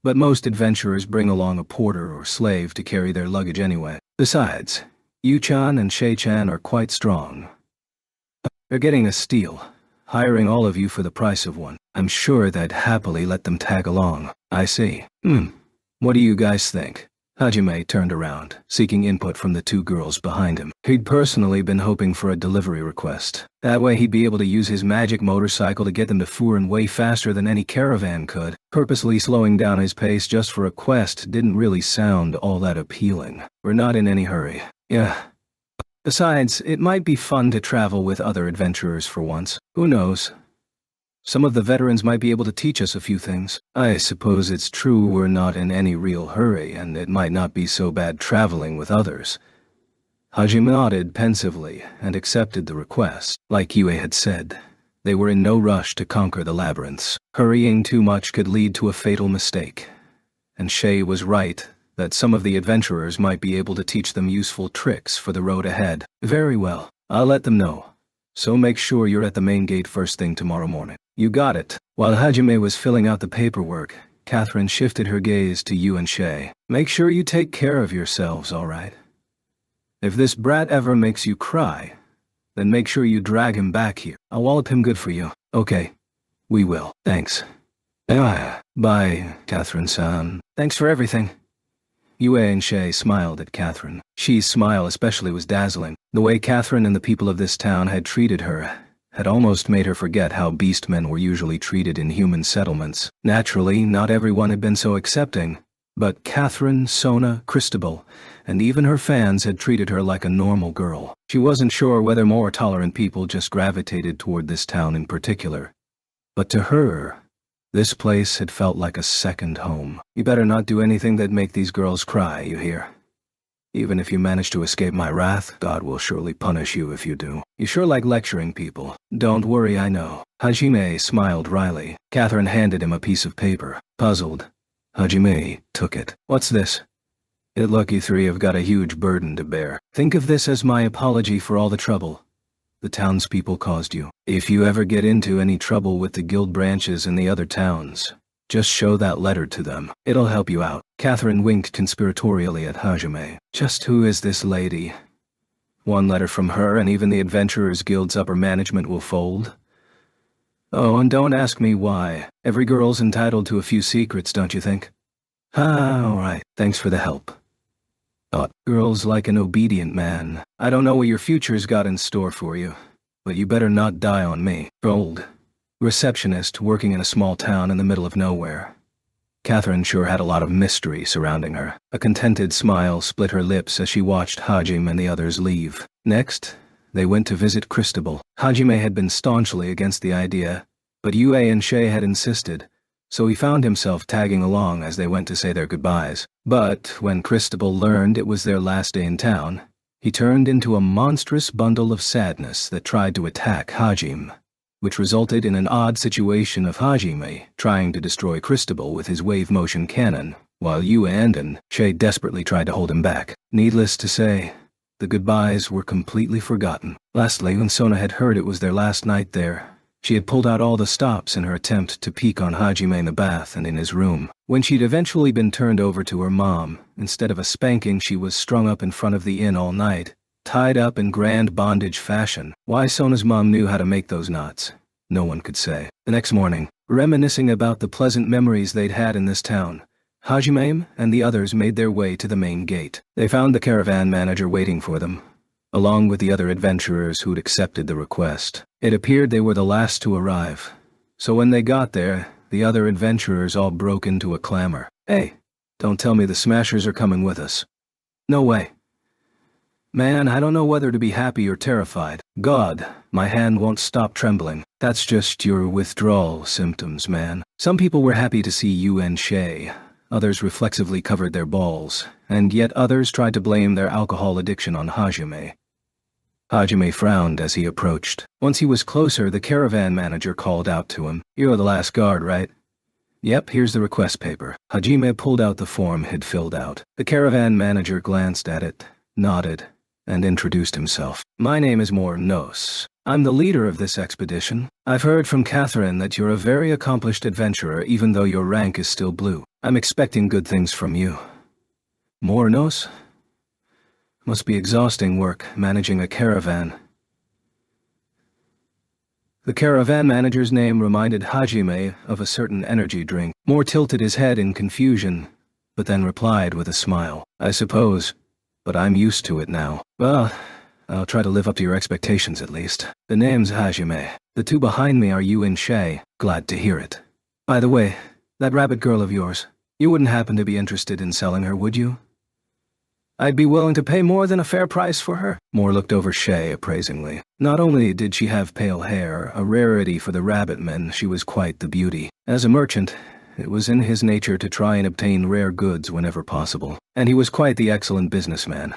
Speaker 1: But most adventurers bring along a porter or slave to carry their luggage anyway. Besides, Yu-chan and Shay-chan are quite strong. They're getting a steal, hiring all of you for the price of one. I'm sure they'd happily let them tag along. I see. What do you guys think? Hajime turned around, seeking input from the 2 girls behind him. He'd personally been hoping for a delivery request. That way he'd be able to use his magic motorcycle to get them to Furen way faster than any caravan could. Purposely slowing down his pace just for a quest didn't really sound all that appealing. We're not in any hurry. Yeah. Besides, it might be fun to travel with other adventurers for once. Who knows? Some of the veterans might be able to teach us a few things. I suppose it's true we're not in any real hurry, and it might not be so bad traveling with others. Hajime nodded pensively and accepted the request. Like Yue had said, they were in no rush to conquer the labyrinths. Hurrying too much could lead to a fatal mistake. And Shay was right that some of the adventurers might be able to teach them useful tricks for the road ahead. Very well, I'll let them know. So make sure you're at the main gate first thing tomorrow morning. You got it. While Hajime was filling out the paperwork, Catherine shifted her gaze to you and Shay. Make sure you take care of yourselves, all right? If this brat ever makes you cry, then make sure you drag him back here. I'll wallop him good for you. Okay. We will. Thanks. Bye, Catherine-san. Thanks for everything. Yue and Shay smiled at Catherine. She's smile especially was dazzling. The way Catherine and the people of this town had treated her had almost made her forget how beastmen were usually treated in human settlements. Naturally, not everyone had been so accepting, But Catherine, Sona, Cristobal, and even her fans had treated her like a normal girl. She wasn't sure whether more tolerant people just gravitated toward this town in particular. But to her, this place had felt like a second home. You better not do anything that'd make these girls cry, you hear? Even if you manage to escape my wrath, God will surely punish you if you do. You sure like lecturing people. Don't worry, I know. Hajime smiled wryly. Catherine handed him a piece of paper. Puzzled, Hajime took it. What's this? It look, you three have got a huge burden to bear. Think of this as my apology for all the trouble the townspeople caused you. If you ever get into any trouble with the guild branches in the other towns, just show that letter to them. It'll help you out. Catherine winked conspiratorially at Hajime. Just who is this lady? One letter from her and even the Adventurers Guild's upper management will fold? Oh, and don't ask me why. Every girl's entitled to a few secrets, don't you think? All right. Thanks for the help. Girls like an obedient man. I don't know what your future's got in store for you, but you better not die on me. Old receptionist working in a small town in the middle of nowhere. Catherine sure had a lot of mystery surrounding her. A contented smile split her lips as she watched Hajime and the others leave. Next, they went to visit Cristobal. Hajime had been staunchly against the idea, but Yue and Shay had insisted, so he found himself tagging along as they went to say their goodbyes. But when Cristobal learned it was their last day in town, he turned into a monstrous bundle of sadness that tried to attack Hajime, which resulted in an odd situation of Hajime trying to destroy Cristobal with his wave-motion cannon, while Yue and Shay desperately tried to hold him back. Needless to say, the goodbyes were completely forgotten. Lastly, when Sona had heard it was their last night there, she had pulled out all the stops in her attempt to peek on Hajime in the bath and in his room. When she'd eventually been turned over to her mom, instead of a spanking she was strung up in front of the inn all night, tied up in grand bondage fashion. Why Sona's mom knew how to make those knots, no one could say. The next morning, reminiscing about the pleasant memories they'd had in this town, Hajime and the others made their way to the main gate. They found the caravan manager waiting for them, along with the other adventurers who'd accepted the request. It appeared they were the last to arrive, so when they got there, the other adventurers all broke into a clamor. Hey, don't tell me the Smashers are coming with us. No way. Man, I don't know whether to be happy or terrified. God, my hand won't stop trembling. That's just your withdrawal symptoms, man. Some people were happy to see you and Shay. Others reflexively covered their balls, and yet others tried to blame their alcohol addiction on Hajime. Hajime frowned as he approached. Once he was closer, the caravan manager called out to him. You're the last guard, right? Yep, here's the request paper. Hajime pulled out the form he'd filled out. The caravan manager glanced at it, nodded, and introduced himself. My name is Nos. I'm the leader of this expedition. I've heard from Catherine that you're a very accomplished adventurer even though your rank is still blue. I'm expecting good things from you. Nos? Must be exhausting work, managing a caravan. The caravan manager's name reminded Hajime of a certain energy drink. Moore tilted his head in confusion, but then replied with a smile. I suppose, but I'm used to it now. Well, I'll try to live up to your expectations at least. The name's Hajime. The two behind me are you and Shay. Glad to hear it. By the way, that rabbit girl of yours, you wouldn't happen to be interested in selling her, would you? I'd be willing to pay more than a fair price for her. Moore looked over Shay appraisingly. Not only did she have pale hair, a rarity for the rabbit men, she was quite the beauty. As a merchant, it was in his nature to try and obtain rare goods whenever possible. And he was quite the excellent businessman,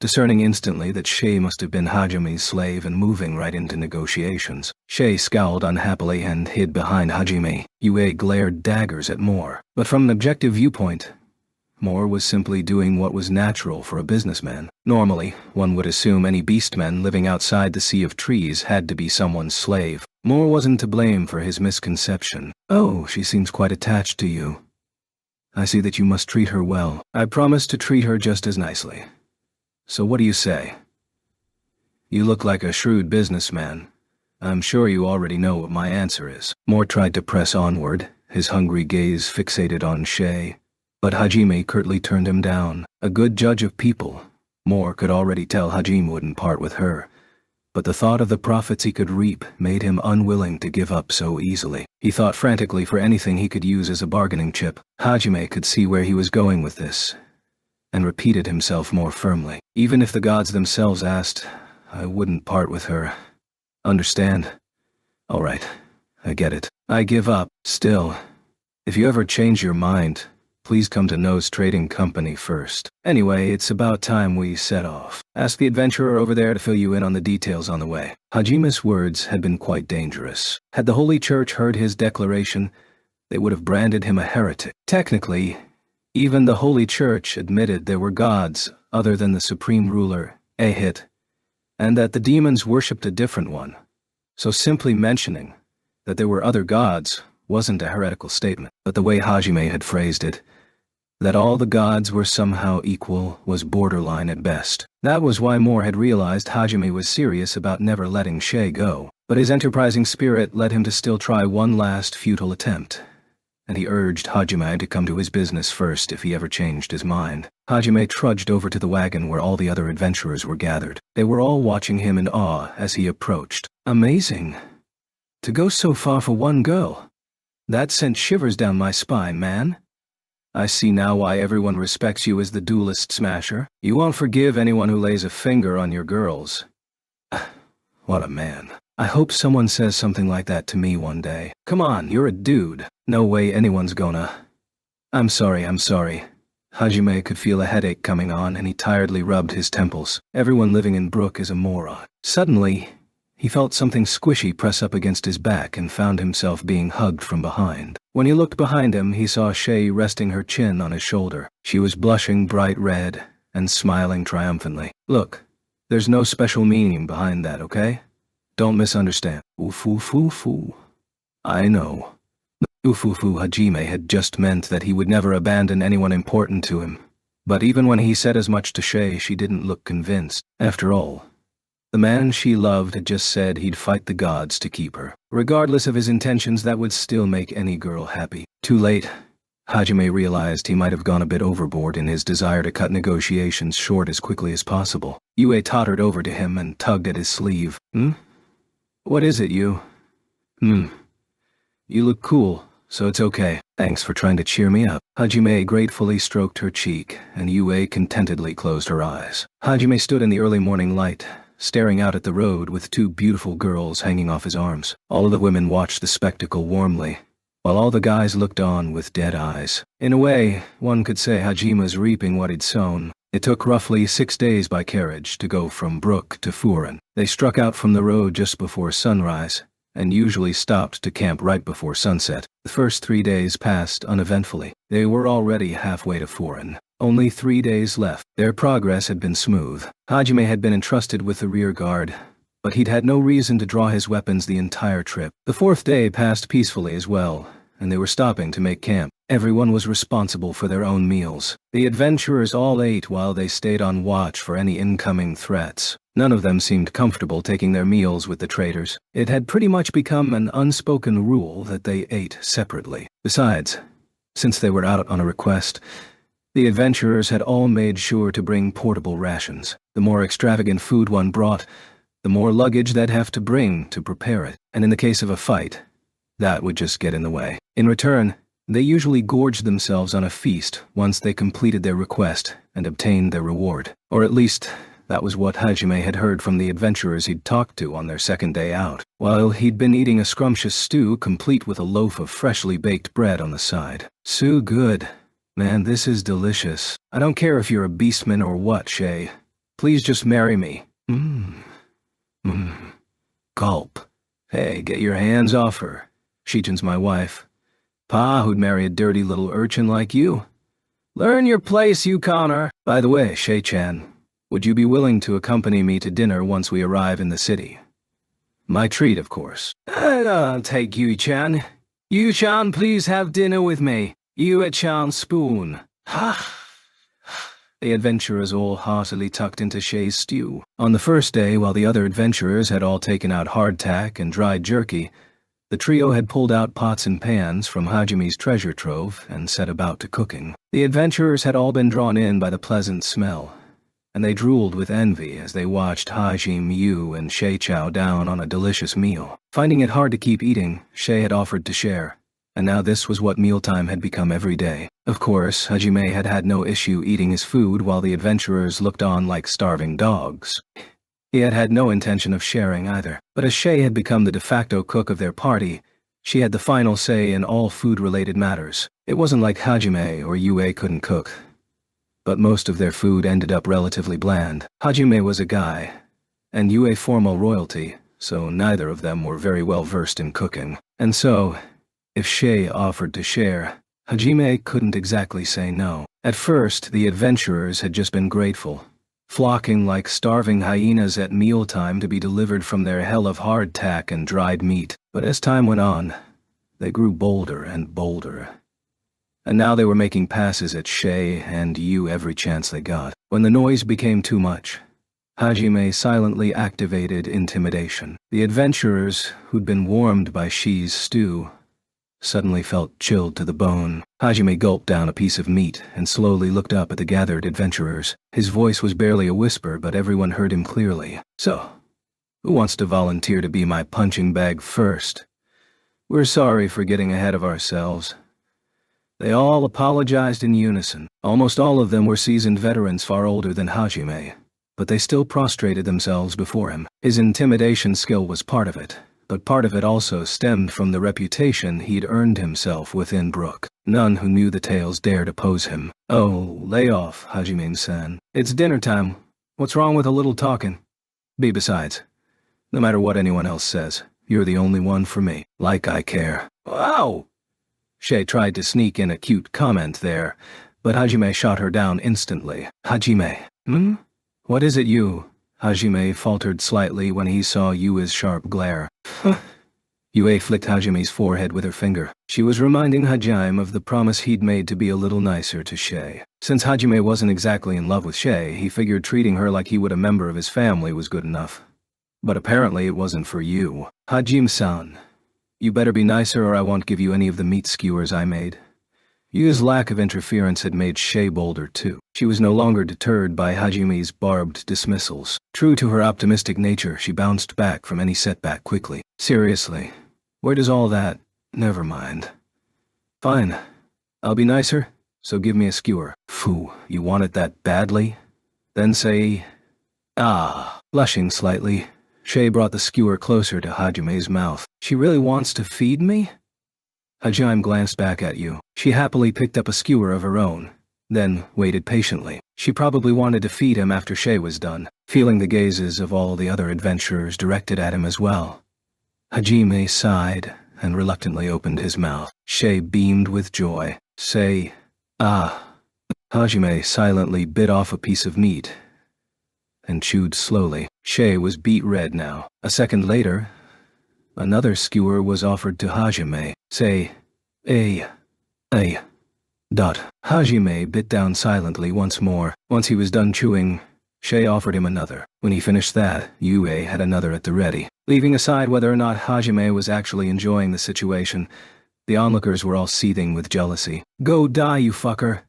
Speaker 1: discerning instantly that Shay must have been Hajime's slave and moving right into negotiations. Shay scowled unhappily and hid behind Hajime. Yue glared daggers at Moore. But from an objective viewpoint, Moore was simply doing what was natural for a businessman. Normally, one would assume any beastman living outside the sea of trees had to be someone's slave. Moore wasn't to blame for his misconception. Oh, she seems quite attached to you. I see that you must treat her well. I promise to treat her just as nicely. So what do you say? You look like a shrewd businessman. I'm sure you already know what my answer is. Moore tried to press onward, his hungry gaze fixated on Shay. But Hajime curtly turned him down. A good judge of people, Moore could already tell Hajime wouldn't part with her. but the thought of the profits he could reap made him unwilling to give up so easily. He thought frantically for anything he could use as a bargaining chip. Hajime could see where he was going with this, and repeated himself more firmly. Even if the gods themselves asked, I wouldn't part with her. Understand? All right, I get it. I give up. Still, if you ever change your mind, please come to Nose Trading Company first. Anyway, it's about time we set off. Ask the adventurer over there to fill you in on the details on the way. Hajime's words had been quite dangerous. Had the Holy Church heard his declaration, they would have branded him a heretic. Technically, even the Holy Church admitted there were gods other than the supreme ruler, Ahit, and that the demons worshipped a different one. So simply mentioning that there were other gods wasn't a heretical statement. But the way Hajime had phrased it, that all the gods were somehow equal, was borderline at best. That was why Moore had realized Hajime was serious about never letting Shay go. But his enterprising spirit led him to still try one last futile attempt, and he urged Hajime to come to his business first if he ever changed his mind. Hajime trudged over to the wagon where all the other adventurers were gathered. They were all watching him in awe as he approached. Amazing. To go so far for one girl. That sent shivers down my spine, man. I see now why everyone respects you as the duelist smasher. You won't forgive anyone who lays a finger on your girls. What a man. I hope someone says something like that to me one day. Come on, you're a dude. No way anyone's gonna. I'm sorry. Hajime could feel a headache coming on, and he tiredly rubbed his temples. Everyone living in Brook is a moron. Suddenly, he felt something squishy press up against his back and found himself being hugged from behind. When he looked behind him, he saw Shay resting her chin on his shoulder. She was blushing bright red and smiling triumphantly. Look, there's no special meaning behind that, okay? Don't misunderstand. Oof. I know. Ufufu Hajime had just meant that he would never abandon anyone important to him. But even when he said as much to Shay, she didn't look convinced. After all, the man she loved had just said he'd fight the gods to keep her. Regardless of his intentions, that would still make any girl happy. Too late. Hajime realized he might have gone a bit overboard in his desire to cut negotiations short as quickly as possible. Yue tottered over to him and tugged at his sleeve. What is it, you? You look cool, so it's okay. Thanks for trying to cheer me up. Hajime gratefully stroked her cheek, and Yue contentedly closed her eyes. Hajime stood in the early morning light, staring out at the road with two beautiful girls hanging off his arms. All of the women watched the spectacle warmly, while all the guys looked on with dead eyes. In a way, one could say Hajime's reaping what he'd sown. It took roughly 6 days by carriage to go from Brook to Furen. They struck out from the road just before sunrise, and usually stopped to camp right before sunset. The first 3 days passed uneventfully. They were already halfway to Furen. Only 3 days left. Their progress had been smooth. Hajime had been entrusted with the rear guard, but he'd had no reason to draw his weapons the entire trip. The 4th day passed peacefully as well, and they were stopping to make camp. Everyone was responsible for their own meals. The adventurers all ate while they stayed on watch for any incoming threats. None of them seemed comfortable taking their meals with the traders. It had pretty much become an unspoken rule that they ate separately. Besides, since they were out on a request, the adventurers had all made sure to bring portable rations. The more extravagant food one brought, the more luggage they'd have to bring to prepare it. And in the case of a fight, that would just get in the way. In return, they usually gorged themselves on a feast once they completed their request and obtained their reward. Or at least, that was what Hajime had heard from the adventurers he'd talked to on their second day out, while he'd been eating a scrumptious stew complete with a loaf of freshly baked bread on the side. So good. Man, this is delicious. I don't care if you're a beastman or what, Shay. Please just marry me. Gulp. Hey, get your hands off her. Shijin's my wife. Pa who'd marry a dirty little urchin like you. Learn your place, you Connor. By the way, Shay-chan, would you be willing to accompany me to dinner once we arrive in the city? My treat, of course. I'll take Yui-chan. Yu-chan, please have dinner with me. Yue-chan spoon. Ha! The adventurers all heartily tucked into Shay's stew. On the first day, while the other adventurers had all taken out hardtack and dried jerky, the trio had pulled out pots and pans from Hajime's treasure trove and set about to cooking. The adventurers had all been drawn in by the pleasant smell, and they drooled with envy as they watched Hajime Yu and Shay chow down on a delicious meal. Finding it hard to keep eating, Shay had offered to share, and now this was what mealtime had become every day. Of course, Hajime had had no issue eating his food while the adventurers looked on like starving dogs. He had had no intention of sharing either, but as Shay had become the de facto cook of their party, she had the final say in all food-related matters. It wasn't like Hajime or Yue couldn't cook, but most of their food ended up relatively bland. Hajime was a guy, and Yue formal royalty, so neither of them were very well versed in cooking. And so, if Shay offered to share, Hajime couldn't exactly say no. At first, the adventurers had just been grateful, flocking like starving hyenas at mealtime to be delivered from their hell of hardtack and dried meat. But as time went on, they grew bolder and bolder. And now they were making passes at Shay and Yu every chance they got. When the noise became too much, Hajime silently activated intimidation. The adventurers, who'd been warmed by Shi's stew, suddenly felt chilled to the bone. Hajime gulped down a piece of meat and slowly looked up at the gathered adventurers. His voice was barely a whisper, but everyone heard him clearly. "So, who wants to volunteer to be my punching bag first? We're sorry for getting ahead of ourselves." They all apologized in unison. Almost all of them were seasoned veterans far older than Hajime, but they still prostrated themselves before him. His intimidation skill was part of it, but part of it also stemmed from the reputation he'd earned himself within Brook. None who knew the tales dared oppose him. "Oh, lay off, Hajime-san. It's dinner time. What's wrong with a little talking? Besides, no matter what anyone else says, you're the only one for me. Like I care." "Wow!" Shay tried to sneak in a cute comment there, but Hajime shot her down instantly. "Hajime, What is it you?" Hajime faltered slightly when he saw Yue's sharp glare. Yue flicked Hajime's forehead with her finger. She was reminding Hajime of the promise he'd made to be a little nicer to Shay. Since Hajime wasn't exactly in love with Shay, he figured treating her like he would a member of his family was good enough. But apparently it wasn't for you. "Hajime-san, you better be nicer or I won't give you any of the meat skewers I made." Yu's lack of interference had made Shay bolder too. She was no longer deterred by Hajime's barbed dismissals. True to her optimistic nature, she bounced back from any setback quickly. "Seriously, where does all that— Never mind. Fine, I'll be nicer, so give me a skewer." "Phew, you want it that badly? Then say— Ah." Blushing slightly, Shay brought the skewer closer to Hajime's mouth. "She really wants to feed me?" Hajime glanced back at you. She happily picked up a skewer of her own, then waited patiently. She probably wanted to feed him after Shay was done, feeling the gazes of all the other adventurers directed at him as well. Hajime sighed and reluctantly opened his mouth. Shay beamed with joy. "Say, ah." Hajime silently bit off a piece of meat and chewed slowly. Shay was beet red now. A second later, another skewer was offered to Hajime. "Say, a. Hajime bit down silently once more. Once he was done chewing, Shay offered him another. When he finished that, Yue had another at the ready. Leaving aside whether or not Hajime was actually enjoying the situation, the onlookers were all seething with jealousy. "Go die, you fucker!"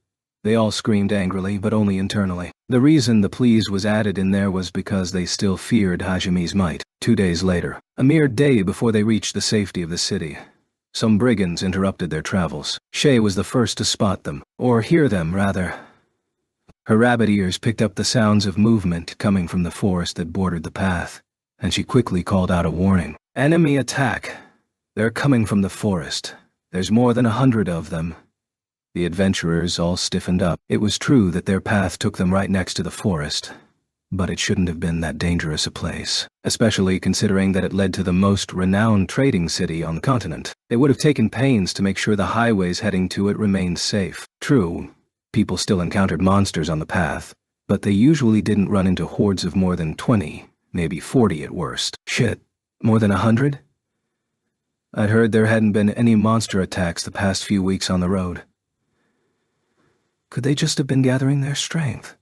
Speaker 1: They all screamed angrily, but only internally. The reason the please was added in there was because they still feared Hajime's might. 2 days later, a mere day before they reached the safety of the city, some brigands interrupted their travels. Shay was the first to spot them, or hear them, rather. Her rabbit ears picked up the sounds of movement coming from the forest that bordered the path, and she quickly called out a warning. "Enemy attack! They're coming from the forest. There's more than 100 of them." The adventurers all stiffened up. It was true that their path took them right next to the forest, but it shouldn't have been that dangerous a place, especially considering that it led to the most renowned trading city on the continent. They would have taken pains to make sure the highways heading to it remained safe. True, people still encountered monsters on the path, but they usually didn't run into hordes of more than 20, maybe 40 at worst. Shit, more than 100? I'd heard there hadn't been any monster attacks the past few weeks on the road. Could they just have been gathering their strength?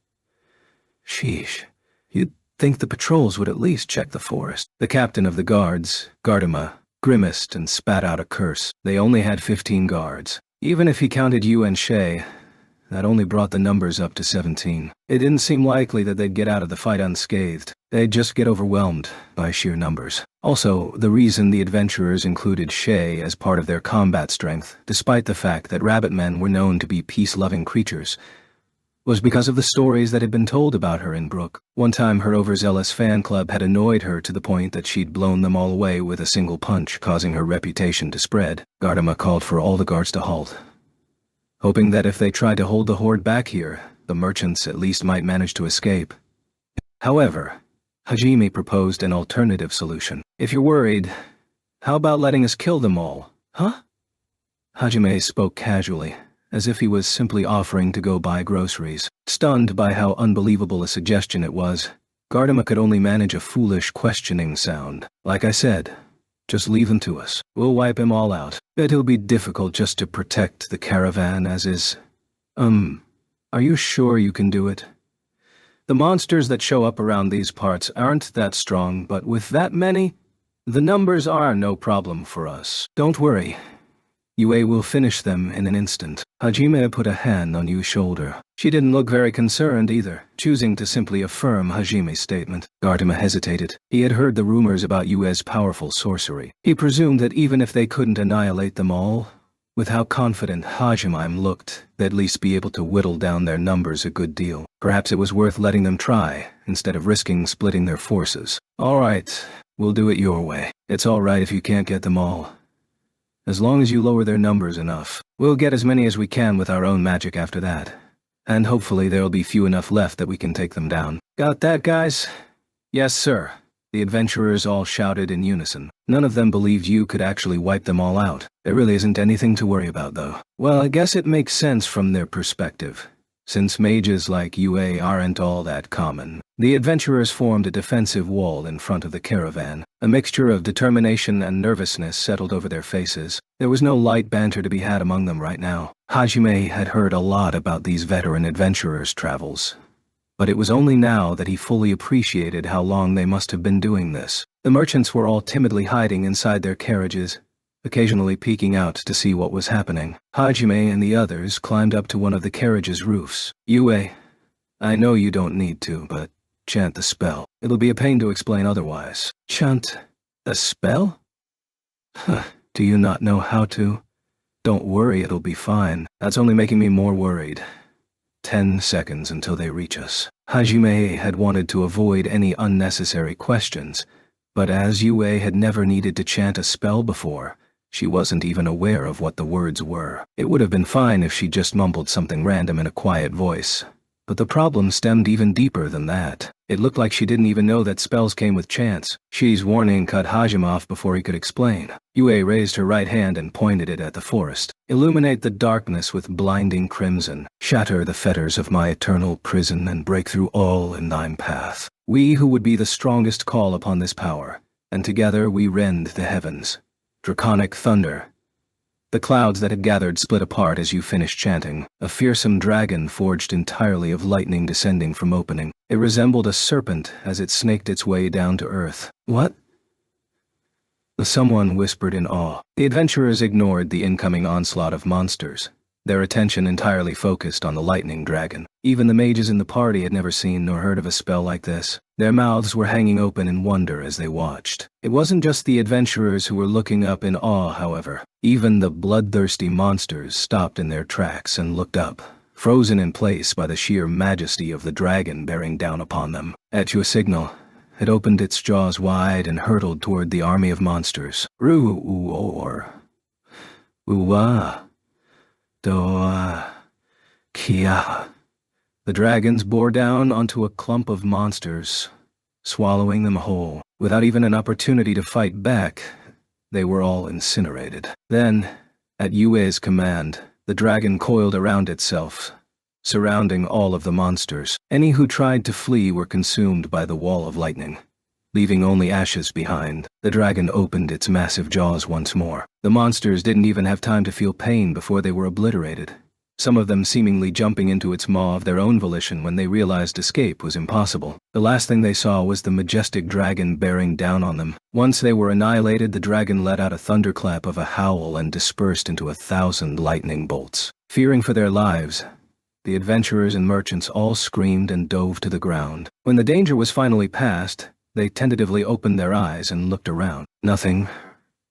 Speaker 1: Sheesh. You'd think the patrols would at least check the forest. The captain of the guards, Gardema, grimaced and spat out a curse. They only had 15 guards. Even if he counted you and Shay, that only brought the numbers up to 17. It didn't seem likely that they'd get out of the fight unscathed. They'd just get overwhelmed by sheer numbers. Also, the reason the adventurers included Shay as part of their combat strength, despite the fact that rabbit men were known to be peace-loving creatures, was because of the stories that had been told about her in Brook. One time her overzealous fan club had annoyed her to the point that she'd blown them all away with a single punch, causing her reputation to spread. Gardama called for all the guards to halt, hoping that if they tried to hold the horde back here, the merchants at least might manage to escape. However, Hajime proposed an alternative solution. "If you're worried, how about letting us kill them all, huh?" Hajime spoke casually, as if he was simply offering to go buy groceries. Stunned by how unbelievable a suggestion it was, Gardama could only manage a foolish questioning sound. "Like I said, just leave them to us. We'll wipe them all out. Bet it'll be difficult just to protect the caravan as is. Are you sure you can do it? The monsters that show up around these parts aren't that strong, but with that many, the numbers are no problem for us. Don't worry. Yue will finish them in an instant." Hajime put a hand on Yu's shoulder. She didn't look very concerned either, choosing to simply affirm Hajime's statement. Gardama hesitated. He had heard the rumors about Yue's powerful sorcery. He presumed that even if they couldn't annihilate them all, with how confident Hajime looked, they'd at least be able to whittle down their numbers a good deal. Perhaps it was worth letting them try, instead of risking splitting their forces. "All right, we'll do it your way. It's all right if you can't get them all. As long as you lower their numbers enough, we'll get as many as we can with our own magic after that. And hopefully there'll be few enough left that we can take them down. Got that, guys?" "Yes, sir," the adventurers all shouted in unison. None of them believed you could actually wipe them all out. There really isn't anything to worry about, though. Well, I guess it makes sense from their perspective, since mages like Yue aren't all that common. The adventurers formed a defensive wall in front of the caravan. A mixture of determination and nervousness settled over their faces. There was no light banter to be had among them right now. Hajime had heard a lot about these veteran adventurers' travels, but it was only now that he fully appreciated how long they must have been doing this. The merchants were all timidly hiding inside their carriages, occasionally peeking out to see what was happening. Hajime and the others climbed up to one of the carriage's roofs. "Yue, I know you don't need to, but chant the spell. It'll be a pain to explain otherwise." "Chant a spell? Huh, do you not know how to? Don't worry, it'll be fine. That's only making me more worried. 10 seconds until they reach us." Hajime had wanted to avoid any unnecessary questions, but as Yue had never needed to chant a spell before, she wasn't even aware of what the words were. It would have been fine if she just mumbled something random in a quiet voice. But the problem stemmed even deeper than that. It looked like she didn't even know that spells came with chants. Shi's warning cut Hajime off before he could explain. Yue raised her right hand and pointed it at the forest. "Illuminate the darkness with blinding crimson. Shatter the fetters of my eternal prison and break through all in thine path. We who would be the strongest call upon this power, and together we rend the heavens." Draconic thunder. The clouds that had gathered split apart as you finished chanting. A fearsome dragon forged entirely of lightning descending from opening. It resembled a serpent as it snaked its way down to earth. "What?" Someone whispered in awe. The adventurers ignored the incoming onslaught of monsters, their attention entirely focused on the lightning dragon. Even the mages in the party had never seen nor heard of a spell like this. Their mouths were hanging open in wonder as they watched. It wasn't just the adventurers who were looking up in awe, however. Even the bloodthirsty monsters stopped in their tracks and looked up, frozen in place by the sheer majesty of the dragon bearing down upon them. At your signal, it opened its jaws wide and hurtled toward the army of monsters. Ru-or. Uwa. Doa. Kia. The dragons bore down onto a clump of monsters, swallowing them whole. Without even an opportunity to fight back, they were all incinerated. Then, at Yue's command, the dragon coiled around itself, surrounding all of the monsters. Any who tried to flee were consumed by the wall of lightning, leaving only ashes behind. The dragon opened its massive jaws once more. The monsters didn't even have time to feel pain before they were obliterated, some of them seemingly jumping into its maw of their own volition when they realized escape was impossible. The last thing they saw was the majestic dragon bearing down on them. Once they were annihilated, the dragon let out a thunderclap of a howl and dispersed into 1,000 lightning bolts. Fearing for their lives, The adventurers and merchants all screamed and dove to the ground. When the danger was finally past, they tentatively opened their eyes and looked around. Nothing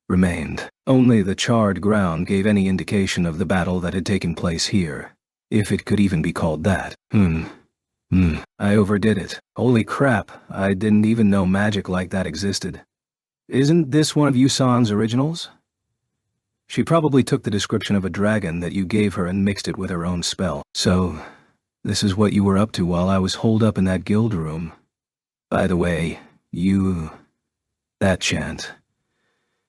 Speaker 1: remained. Only the charred ground gave any indication of the battle that had taken place here, if it could even be called that. I overdid it. Holy crap, I didn't even know magic like that existed. Isn't this one of Yusan's originals? She probably took the description of a dragon that you gave her and mixed it with her own spell. So, this is what you were up to while I was holed up in that guild room. By the way, that chant.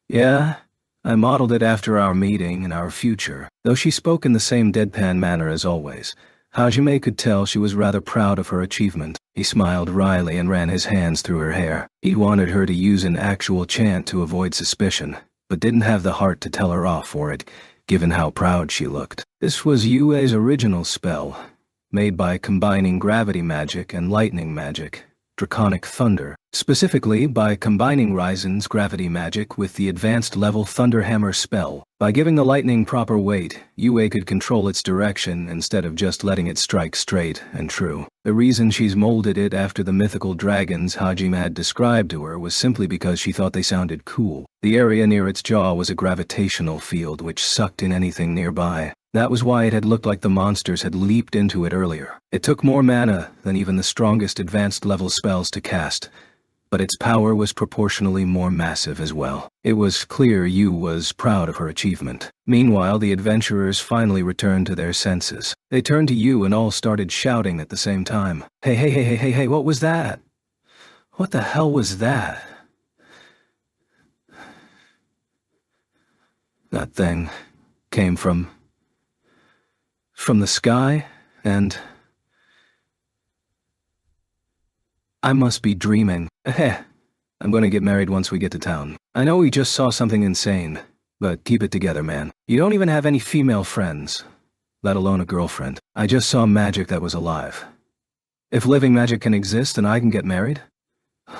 Speaker 1: Yeah, I modeled it after our meeting and our future. Though she spoke in the same deadpan manner as always, Hajime could tell she was rather proud of her achievement. He smiled wryly and ran his hands through her hair. He wanted her to use an actual chant to avoid suspicion, but didn't have the heart to tell her off for it, given how proud she looked. This was Yue's original spell, made by combining gravity magic and lightning magic, draconic thunder, specifically by combining Ryzen's gravity magic with the advanced level Thunderhammer spell. By giving the lightning proper weight, Yue could control its direction instead of just letting it strike straight and true. The reason she's molded it after the mythical dragons Hajime had described to her was simply because she thought they sounded cool. The area near its jaw was a gravitational field which sucked in anything nearby. That was why it had looked like the monsters had leaped into it earlier. It took more mana than even the strongest advanced level spells to cast, but its power was proportionally more massive as well. It was clear Yu was proud of her achievement. Meanwhile, the adventurers finally returned to their senses. They turned to Yu and all started shouting at the same time. Hey, what was that? What the hell was that? That thing came from the sky, and I must be dreaming. I'm gonna get married once we get to town. I know we just saw something insane, but keep it together, man. You don't even have any female friends, let alone a girlfriend. I just saw magic that was alive. If living magic can exist, then I can get married?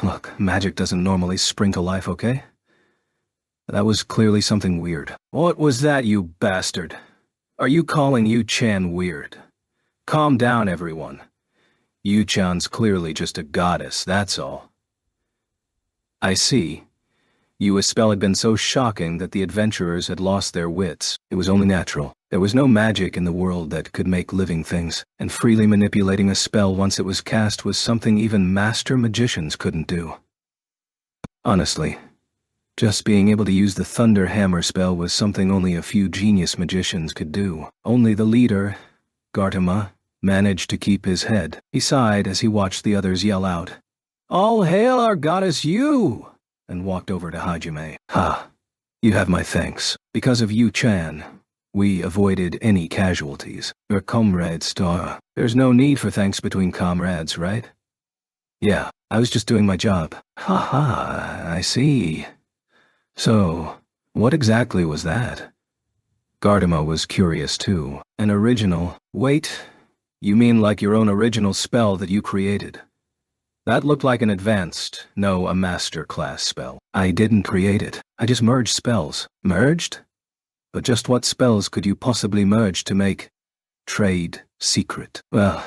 Speaker 1: Look, magic doesn't normally spring to life, okay? That was clearly something weird. What was that, you bastard? Are you calling Yu-chan weird? Calm down, everyone. Yu-chan's clearly just a goddess, that's all. I see. Yu's spell had been so shocking that the adventurers had lost their wits. It was only natural. There was no magic in the world that could make living things, and freely manipulating a spell once it was cast was something even master magicians couldn't do. Honestly, just being able to use the Thunder Hammer spell was something only a few genius magicians could do. Only the leader, Gartama, managed to keep his head. He sighed as he watched the others yell out, "All hail our goddess Yu!" and walked over to Hajime. "Ha, you have my thanks. Because of Yu-chan, we avoided any casualties. We're comrades, Dora. There's no need for thanks between comrades, right?" "Yeah, I was just doing my job." "Ha, I see. So, what exactly was that?" Gartama was curious too. "An original. Wait, you mean like your own original spell that you created?" "That looked like an advanced, no, a master class spell." "I didn't create it. I just merged spells." "Merged? But just what spells could you possibly merge to make trade secret?" "Well,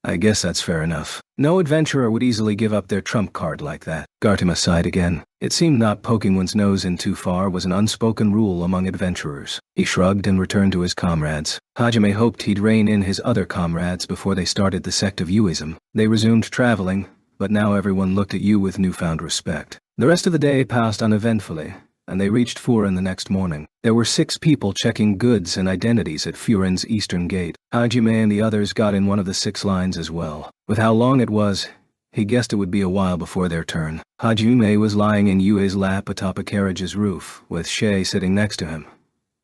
Speaker 1: I guess that's fair enough. No adventurer would easily give up their trump card like that." Gartama sighed again. It seemed not poking one's nose in too far was an unspoken rule among adventurers. He shrugged and returned to his comrades. Hajime hoped he'd rein in his other comrades before they started the sect of Yuism. They resumed traveling, but now everyone looked at Yu with newfound respect. The rest of the day passed uneventfully, and they reached Furin the next morning. There were 6 people checking goods and identities at Furin's eastern gate. Hajime and the others got in one of the 6 lines as well. With how long it was, he guessed it would be a while before their turn. Hajime was lying in Yue's lap atop a carriage's roof, with Shay sitting next to him,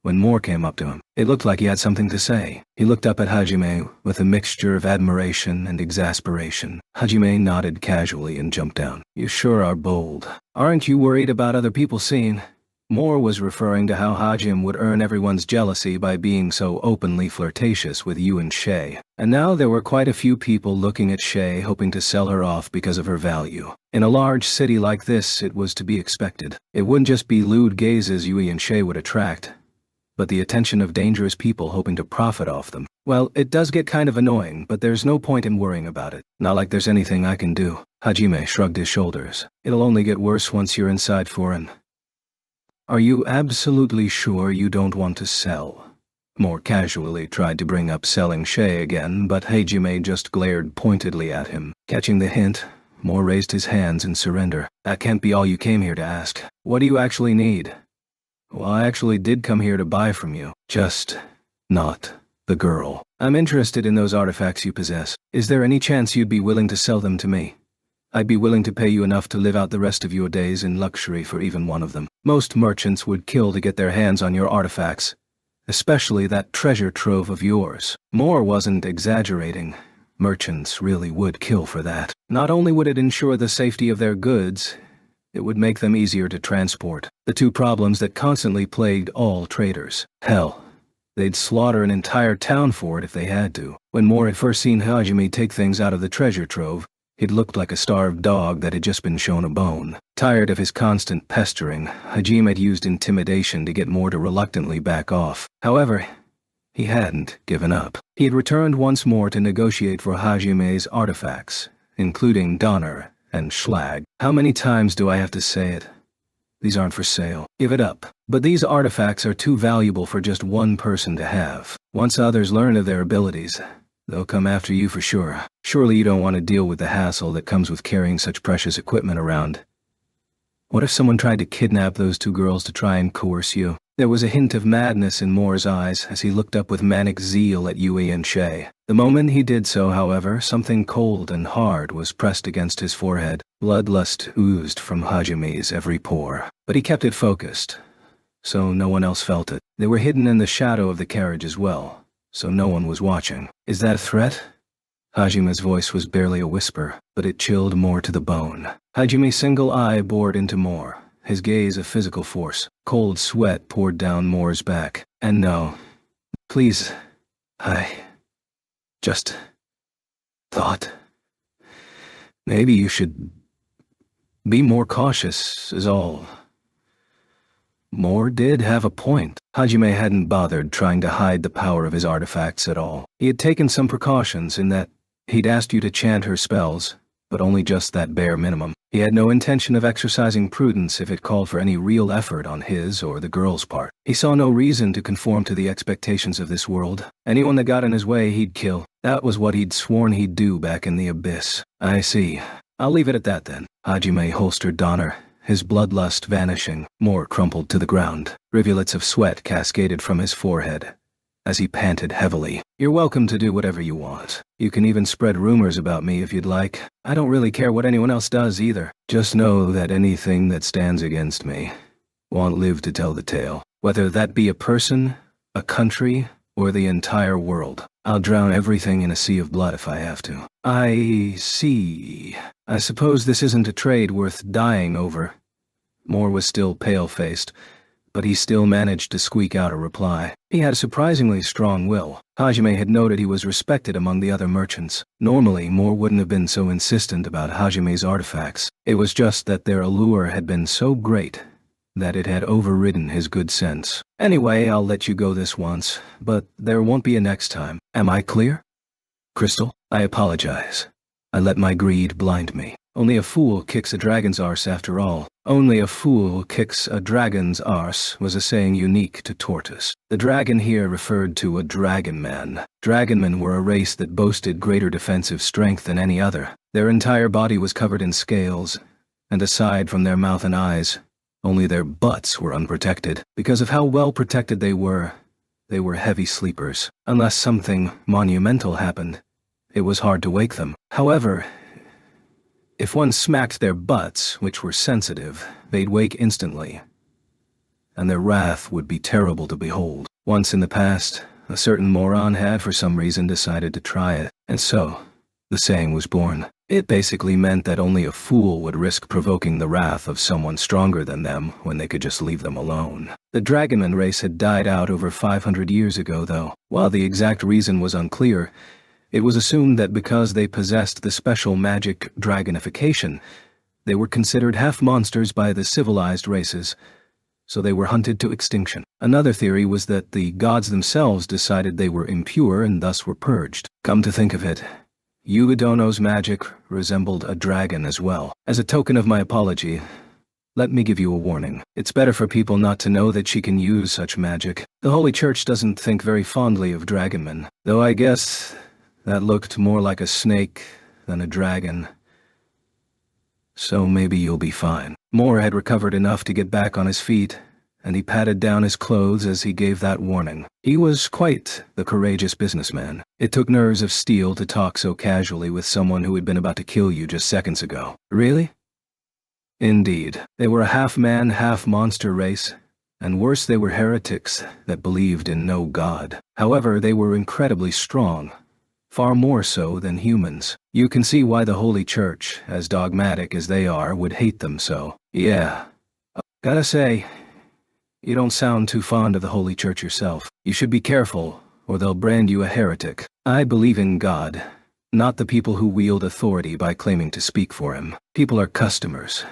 Speaker 1: when Moore came up to him. It looked like he had something to say. He looked up at Hajime with a mixture of admiration and exasperation. Hajime nodded casually and jumped down. "You sure are bold. Aren't you worried about other people seeing?" Moore was referring to how Hajime would earn everyone's jealousy by being so openly flirtatious with Yu and Shay. And now there were quite a few people looking at Shay hoping to sell her off because of her value. In a large city like this, it was to be expected. It wouldn't just be lewd gazes Yui and Shay would attract. but the attention of dangerous people hoping to profit off them. Well, it does get kind of annoying, but there's no point in worrying about it. Not like there's anything I can do. Hajime shrugged his shoulders. It'll only get worse once you're inside foreign. Are you absolutely sure you don't want to sell? Moore casually tried to bring up selling Shay again, but Hajime just glared pointedly at him. Catching the hint, Moore raised his hands in surrender. That can't be all you came here to ask. What do you actually need? Well, I actually did come here to buy from you. Just not the girl. I'm interested in those artifacts you possess. Is there any chance you'd be willing to sell them to me? I'd be willing to pay you enough to live out the rest of your days in luxury for even one of them. Most merchants would kill to get their hands on your artifacts, especially that treasure trove of yours. Moore wasn't exaggerating. Merchants really would kill for that. Not only would it ensure the safety of their goods, it would make them easier to transport. The two problems that constantly plagued all traders. Hell, they'd slaughter an entire town for it if they had to. When Moore had first seen Hajime take things out of the treasure trove, he'd looked like a starved dog that had just been shown a bone. Tired of his constant pestering, Hajime had used intimidation to get Moore to reluctantly back off. However, he hadn't given up. He had returned once more to negotiate for Hajime's artifacts, including Donner and Schlag. How many times do I have to say it? These aren't for sale. Give it up. But these artifacts are too valuable for just one person to have. Once others learn of their abilities, they'll come after you for sure. Surely you don't want to deal with the hassle that comes with carrying such precious equipment around. What if someone tried to kidnap those two girls to try and coerce you? There was a hint of madness in Moore's eyes as he looked up with manic zeal at Yui and Shay. The moment he did so, however, something cold and hard was pressed against his forehead. Bloodlust oozed from Hajime's every pore. But he kept it focused, so no one else felt it. They were hidden in the shadow of the carriage as well, so no one was watching. Is that a threat? Hajime's voice was barely a whisper, but it chilled Moore to the bone. Hajime's single eye bored into Moore, his gaze a physical force. Cold sweat poured down Moore's back. And no, please, I just thought maybe you should be more cautious, is all. Moore did have a point. Hajime hadn't bothered trying to hide the power of his artifacts at all. He had taken some precautions in that he'd asked you to chant her spells, but only just that bare minimum. He had no intention of exercising prudence if it called for any real effort on his or the girl's part. He saw no reason to conform to the expectations of this world. Anyone that got in his way, he'd kill. That was what he'd sworn he'd do back in the abyss. I see. I'll leave it at that then. Hajime holstered Donner, his bloodlust vanishing. Moore crumpled to the ground. Rivulets of sweat cascaded from his forehead as he panted heavily. You're welcome to do whatever you want. You can even spread rumors about me if you'd like. I don't really care what anyone else does either. Just know that anything that stands against me won't live to tell the tale. Whether that be a person, a country, or the entire world. I'll drown everything in a sea of blood if I have to. I see. I suppose this isn't a trade worth dying over. Moore was still pale-faced, but he still managed to squeak out a reply. He had a surprisingly strong will. Hajime had noted he was respected among the other merchants. Normally, Moore wouldn't have been so insistent about Hajime's artifacts. It was just that their allure had been so great that it had overridden his good sense. Anyway, I'll let you go this once, but there won't be a next time. Am I clear? Crystal, I apologize. I let my greed blind me. Only a fool kicks a dragon's arse after all. Only a fool kicks a dragon's arse was a saying unique to Tortoise. The dragon here referred to a dragon man. Dragonmen were a race that boasted greater defensive strength than any other. Their entire body was covered in scales, and aside from their mouth and eyes, only their butts were unprotected. Because of how well protected they were heavy sleepers. Unless something monumental happened, it was hard to wake them. However, if one smacked their butts, which were sensitive, they'd wake instantly, and their wrath would be terrible to behold. Once in the past, a certain moron had for some reason decided to try it, and so the saying was born. It basically meant that only a fool would risk provoking the wrath of someone stronger than them when they could just leave them alone. The dragonman race had died out over 500 years ago, though. While the exact reason was unclear, it was assumed that because they possessed the special magic dragonification, they were considered half monsters by the civilized races, so they were hunted to extinction. Another theory was that the gods themselves decided they were impure and thus were purged. Come to think of it, Yuidono's magic resembled a dragon as well. As a token of my apology, let me give you a warning. It's better for people not to know that she can use such magic. The Holy Church doesn't think very fondly of dragonmen, though I guess that looked more like a snake than a dragon. So maybe you'll be fine. Moore had recovered enough to get back on his feet, and he patted down his clothes as he gave that warning. He was quite the courageous businessman. It took nerves of steel to talk so casually with someone who had been about to kill you just seconds ago. Really? Indeed. They were a half-man, half-monster race, and worse, they were heretics that believed in no god. However, they were incredibly strong, far more so than humans. You can see why the Holy Church, as dogmatic as they are, would hate them so. Yeah. Gotta say, you don't sound too fond of the Holy Church yourself. You should be careful, or they'll brand you a heretic. I believe in God, not the people who wield authority by claiming to speak for him. People are customers,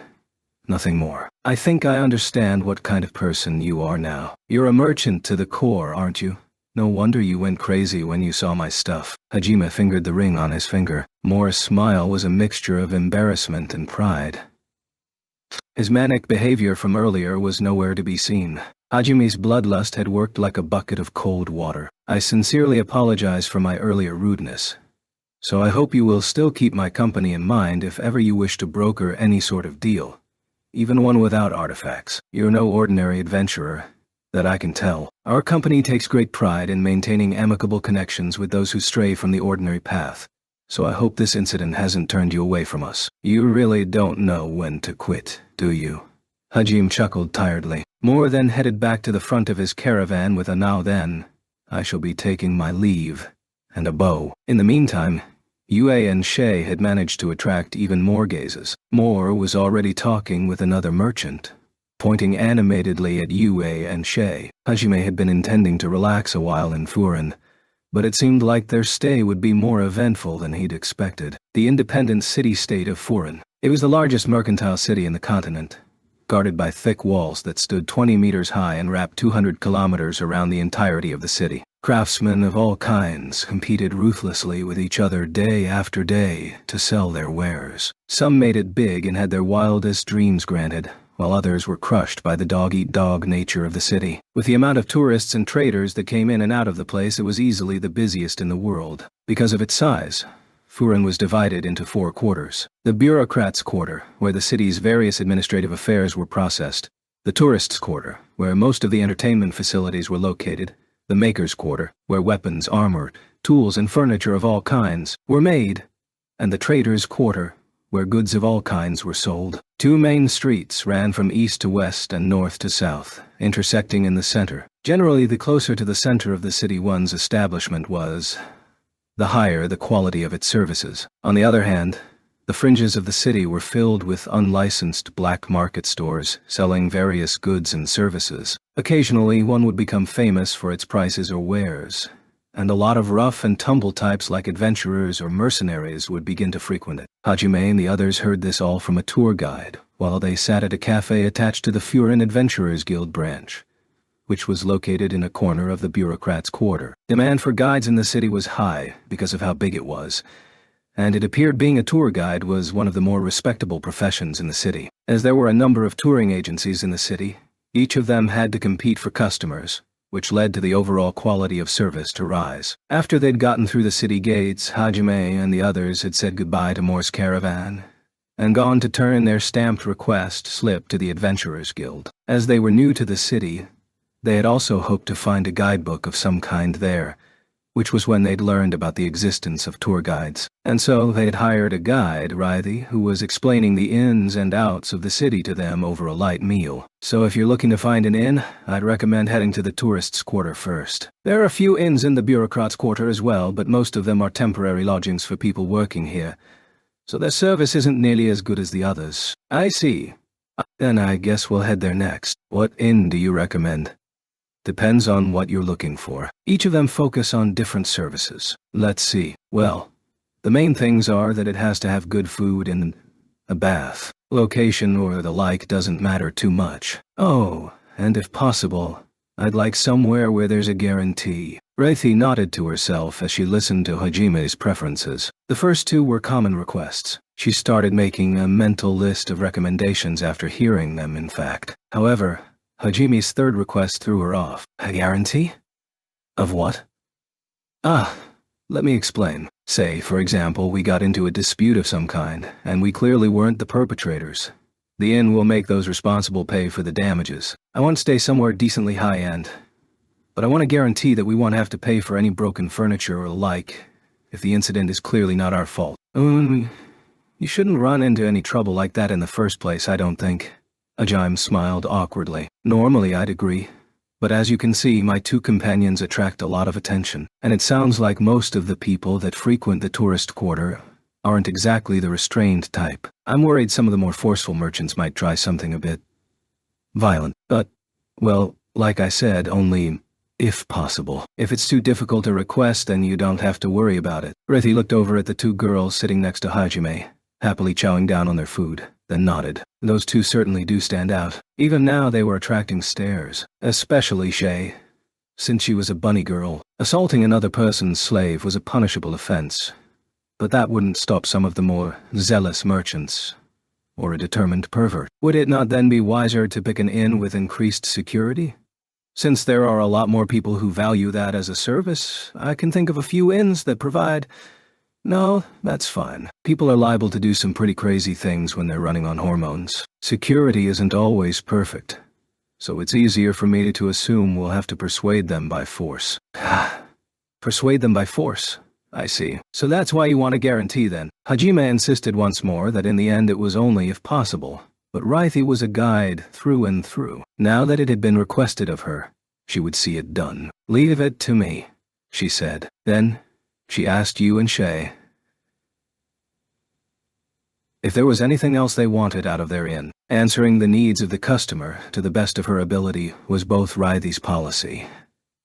Speaker 1: nothing more. I think I understand what kind of person you are now. You're a merchant to the core, aren't you? No wonder you went crazy when you saw my stuff. Hajime fingered the ring on his finger. Moore's smile was a mixture of embarrassment and pride. His manic behavior from earlier was nowhere to be seen. Hajime's bloodlust had worked like a bucket of cold water. I sincerely apologize for my earlier rudeness, so I hope you will still keep my company in mind if ever you wish to broker any sort of deal, even one without artifacts. You're no ordinary adventurer, that I can tell. Our company takes great pride in maintaining amicable connections with those who stray from the ordinary path, so I hope this incident hasn't turned you away from us. You really don't know when to quit, do you? Hajime chuckled tiredly. Moore then headed back to the front of his caravan with a "now then, I shall be taking my leave," and a bow. In the meantime, Yue and Shay had managed to attract even more gazes. Moore was already talking with another merchant, pointing animatedly at Yue and Shay. Hajime had been intending to relax a while in Furin, but it seemed like their stay would be more eventful than he'd expected. The independent city-state of Furin. It was the largest mercantile city in the continent, guarded by thick walls that stood 20 meters high and wrapped 200 kilometers around the entirety of the city. Craftsmen of all kinds competed ruthlessly with each other day after day to sell their wares. Some made it big and had their wildest dreams granted, while others were crushed by the dog-eat-dog nature of the city. With the amount of tourists and traders that came in and out of the place, it was easily the busiest in the world. Because of its size, Furin was divided into 4 quarters. The bureaucrats' quarter, where the city's various administrative affairs were processed. The tourists' quarter, where most of the entertainment facilities were located. The makers' quarter, where weapons, armor, tools, and furniture of all kinds were made. And the traders' quarter, where goods of all kinds were sold. 2 main streets ran from east to west and north to south, intersecting in the center. Generally, the closer to the center of the city one's establishment was, the higher the quality of its services. On the other hand, the fringes of the city were filled with unlicensed black market stores selling various goods and services. Occasionally, one would become famous for its prices or wares, and a lot of rough and tumble types like adventurers or mercenaries would begin to frequent it. Hajime and the others heard this all from a tour guide, while they sat at a cafe attached to the Furin Adventurers Guild branch, which was located in a corner of the bureaucrats' quarter. Demand for guides in the city was high because of how big it was, and it appeared being a tour guide was one of the more respectable professions in the city. As there were a number of touring agencies in the city, each of them had to compete for customers, which led to the overall quality of service to rise. After they'd gotten through the city gates, Hajime and the others had said goodbye to Moore's caravan and gone to turn their stamped request slip to the Adventurers Guild. As they were new to the city, they had also hoped to find a guidebook of some kind there, which was when they'd learned about the existence of tour guides. And so they had hired a guide, Rythy, who was explaining the ins and outs of the city to them over a light meal. So if you're looking to find an inn, I'd recommend heading to the tourists' quarter first. There are a few inns in the bureaucrats' quarter as well, but most of them are temporary lodgings for people working here, so their service isn't nearly as good as the others. I see. Then I guess we'll head there next. What inn do you recommend? Depends on what you're looking for. Each of them focus on different services. Let's see. Well, the main things are that it has to have good food and a bath. Location or the like doesn't matter too much. Oh, and if possible, I'd like somewhere where there's a guarantee. Raithi nodded to herself as she listened to Hajime's preferences. The first two were common requests. She started making a mental list of recommendations after hearing them, in fact. However, Hajime's third request threw her off. A guarantee? Of what? Let me explain. Say, for example, we got into a dispute of some kind, and we clearly weren't the perpetrators. The inn will make those responsible pay for the damages. I want to stay somewhere decently high-end, but I want to guarantee that we won't have to pay for any broken furniture or the like if the incident is clearly not our fault. You shouldn't run into any trouble like that in the first place, I don't think. Ajime smiled awkwardly. Normally I'd agree, but as you can see, my two companions attract a lot of attention, and it sounds like most of the people that frequent the tourist quarter aren't exactly the restrained type. I'm worried some of the more forceful merchants might try something a bit violent, but, well, like I said, only if possible. If it's too difficult a request, then you don't have to worry about it. Raithi looked over at the two girls sitting next to Hajime, happily chowing down on their food, then nodded. Those two certainly do stand out. Even now they were attracting stares, especially Shay. Since she was a bunny girl, assaulting another person's slave was a punishable offense. But that wouldn't stop some of the more zealous merchants, or a determined pervert. Would it not then be wiser to pick an inn with increased security? Since there are a lot more people who value that as a service, I can think of a few inns that provide... No, that's fine. People are liable to do some pretty crazy things when they're running on hormones. Security isn't always perfect, so it's easier for me to assume we'll have to persuade them by force. Persuade them by force? I see. So that's why you want a guarantee then. Hajime insisted once more that in the end it was only if possible. But Raithi was a guide through and through. Now that it had been requested of her, she would see it done. Leave it to me, she said. Then, she asked you and Shay if there was anything else they wanted out of their inn. Answering the needs of the customer to the best of her ability was both Raithi's policy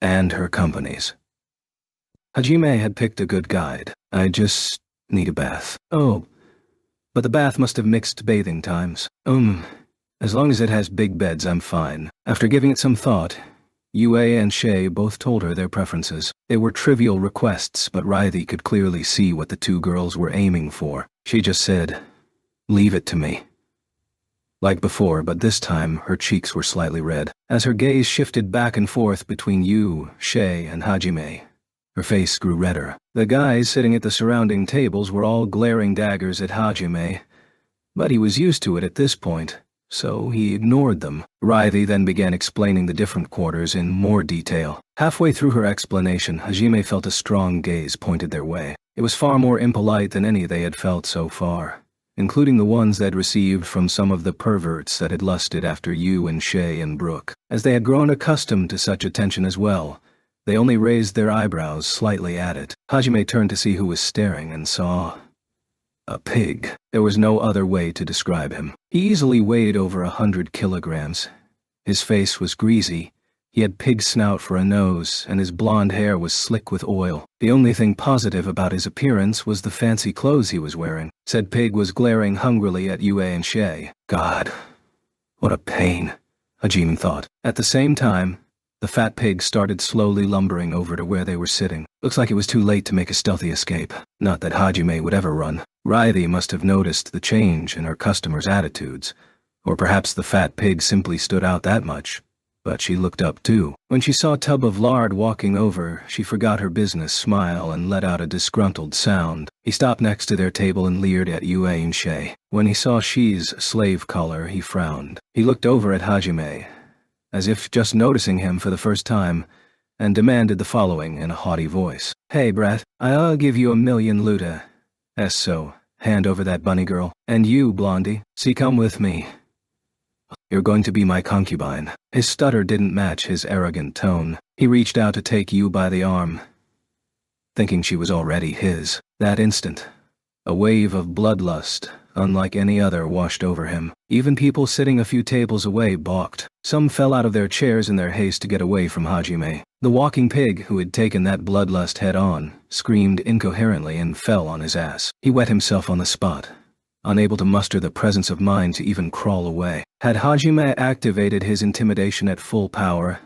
Speaker 1: and her company's. Hajime had picked a good guide. I just need a bath. Oh, but the bath must have mixed bathing times. As long as it has big beds, I'm fine. After giving it some thought, Yue and Shay both told her their preferences. They were trivial requests, but Raithi could clearly see what the two girls were aiming for. She just said, "Leave it to me." Like before, but this time her cheeks were slightly red. As her gaze shifted back and forth between Yu, Shay, and Hajime, her face grew redder. The guys sitting at the surrounding tables were all glaring daggers at Hajime, but he was used to it at this point, so he ignored them. Raithi then began explaining the different quarters in more detail. Halfway through her explanation, Hajime felt a strong gaze pointed their way. It was far more impolite than any they had felt so far, including the ones they'd received from some of the perverts that had lusted after Yu and Shay and Brooke. As they had grown accustomed to such attention as well, they only raised their eyebrows slightly at it. Hajime turned to see who was staring and saw a pig. There was no other way to describe him. He easily weighed over 100 kilograms. His face was greasy. He had pig snout for a nose, and his blonde hair was slick with oil. The only thing positive about his appearance was the fancy clothes he was wearing. Said pig was glaring hungrily at Yue and Shay. God, what a pain, Hajime thought. At the same time, the fat pig started slowly lumbering over to where they were sitting. Looks like it was too late to make a stealthy escape. Not that Hajime would ever run. Raithi must have noticed the change in her customers' attitudes, or perhaps the fat pig simply stood out that much. But she looked up too. When she saw Tub of Lard walking over, she forgot her business smile and let out a disgruntled sound. He stopped next to their table and leered at Yue and Shay. When he saw Shi's slave collar, he frowned. He looked over at Hajime, as if just noticing him for the first time, and demanded the following in a haughty voice. Hey, brat, I'll give you 1,000,000 luta. So, hand over that bunny girl. And you, blondie, see, come with me. You're going to be my concubine. His stutter didn't match his arrogant tone. He reached out to take Yu by the arm, thinking she was already his. That instant, a wave of bloodlust, unlike any other, washed over him. Even people sitting a few tables away balked. Some fell out of their chairs in their haste to get away from Hajime. The walking pig, who had taken that bloodlust head-on, screamed incoherently and fell on his ass. He wet himself on the spot, unable to muster the presence of mind to even crawl away. Had Hajime activated his intimidation at full power,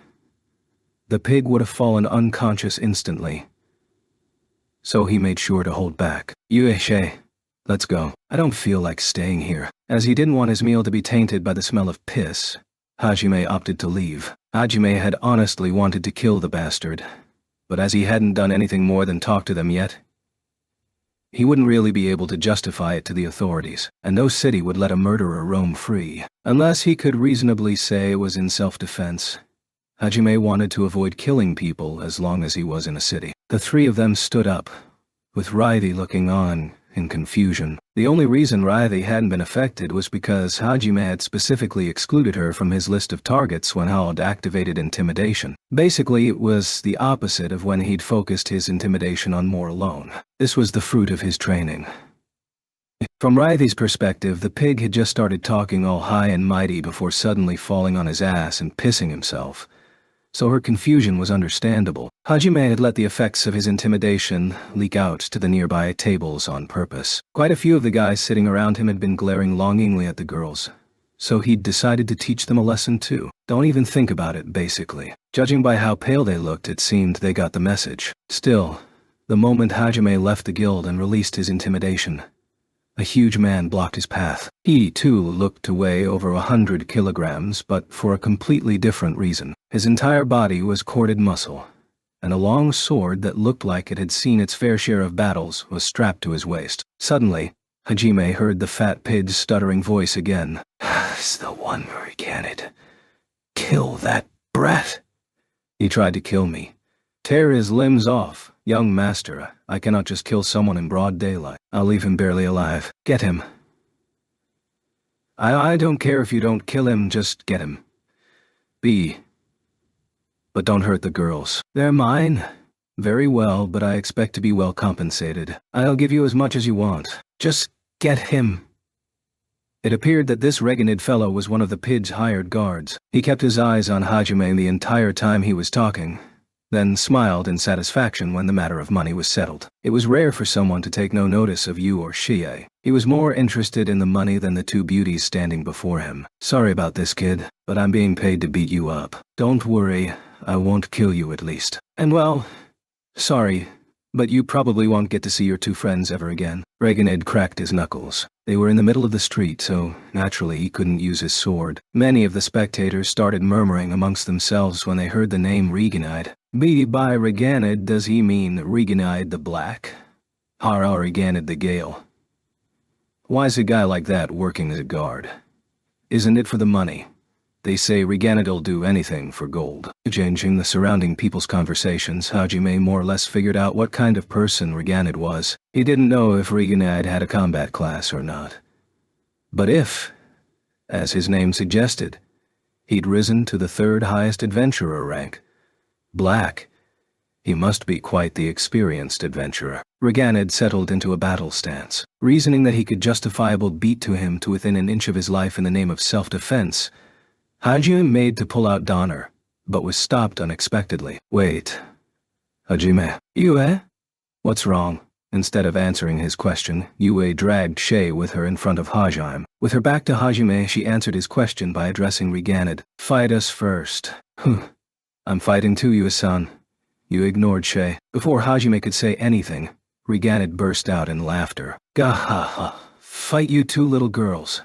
Speaker 1: the pig would have fallen unconscious instantly. So he made sure to hold back. Yueshe, let's go. I don't feel like staying here. As he didn't want his meal to be tainted by the smell of piss, Hajime opted to leave. Hajime had honestly wanted to kill the bastard, but as he hadn't done anything more than talk to them yet, he wouldn't really be able to justify it to the authorities, and no city would let a murderer roam free, unless he could reasonably say it was in self-defense. Hajime wanted to avoid killing people as long as he was in a city. The three of them stood up, with Raithi looking on in confusion. The only reason Raithi hadn't been affected was because Hajime had specifically excluded her from his list of targets when Hald activated intimidation. Basically, it was the opposite of when he'd focused his intimidation on more alone. This was the fruit of his training. From Raithi's perspective, the pig had just started talking all high and mighty before suddenly falling on his ass and pissing himself, so her confusion was understandable. Hajime had let the effects of his intimidation leak out to the nearby tables on purpose. Quite a few of the guys sitting around him had been glaring longingly at the girls, so he'd decided to teach them a lesson too. Don't even think about it, basically. Judging by how pale they looked, it seemed they got the message. Still, the moment Hajime left the guild and released his intimidation, a huge man blocked his path. He, too, looked to weigh over 100 kilograms, but for a completely different reason. His entire body was corded muscle, and a long sword that looked like it had seen its fair share of battles was strapped to his waist. Suddenly, Hajime heard the fat pig's stuttering voice again. "It's the one where he can't. Kill that brat. He tried to kill me. Tear his limbs off. Young master, I cannot just kill someone in broad daylight. I'll leave him barely alive. Get him. I don't care if you don't kill him, just get him. But don't hurt the girls. They're mine. Very well, but I expect to be well compensated. I'll give you as much as you want. Just get him." It appeared that this Reganid fellow was one of the pig's hired guards. He kept his eyes on Hajime the entire time he was talking, then smiled in satisfaction when the matter of money was settled. It was rare for someone to take no notice of you or Shie. He was more interested in the money than the two beauties standing before him. "Sorry about this, kid, but I'm being paid to beat you up. Don't worry, I won't kill you at least. And well, sorry, but you probably won't get to see your two friends ever again." Reganid cracked his knuckles. They were in the middle of the street, so naturally he couldn't use his sword. Many of the spectators started murmuring amongst themselves when they heard the name Reganid. By Reganid, does he mean Reganid the Black? Hara Reganid the Gale? Why's a guy like that working as a guard? Isn't it for the money? They say Reganid'll do anything for gold. Changing the surrounding people's conversations, Hajime more or less figured out what kind of person Reganid was. He didn't know if Reganid had a combat class or not. But if, as his name suggested, he'd risen to the third highest adventurer rank, Black, he must be quite the experienced adventurer. Reganid settled into a battle stance, reasoning that he could justifiably beat to him to within an inch of his life in the name of self-defense. Hajime made to pull out Donner, but was stopped unexpectedly. "Wait. Hajime. Yue? What's wrong?" Instead of answering his question, Yue dragged Shay with her in front of Hajime. With her back to Hajime, she answered his question by addressing Reganid. "Fight us first." "I'm fighting too, Yue-san." You ignored Shay. Before Hajime could say anything, Reganid burst out in laughter. "Gahaha. Fight you two little girls.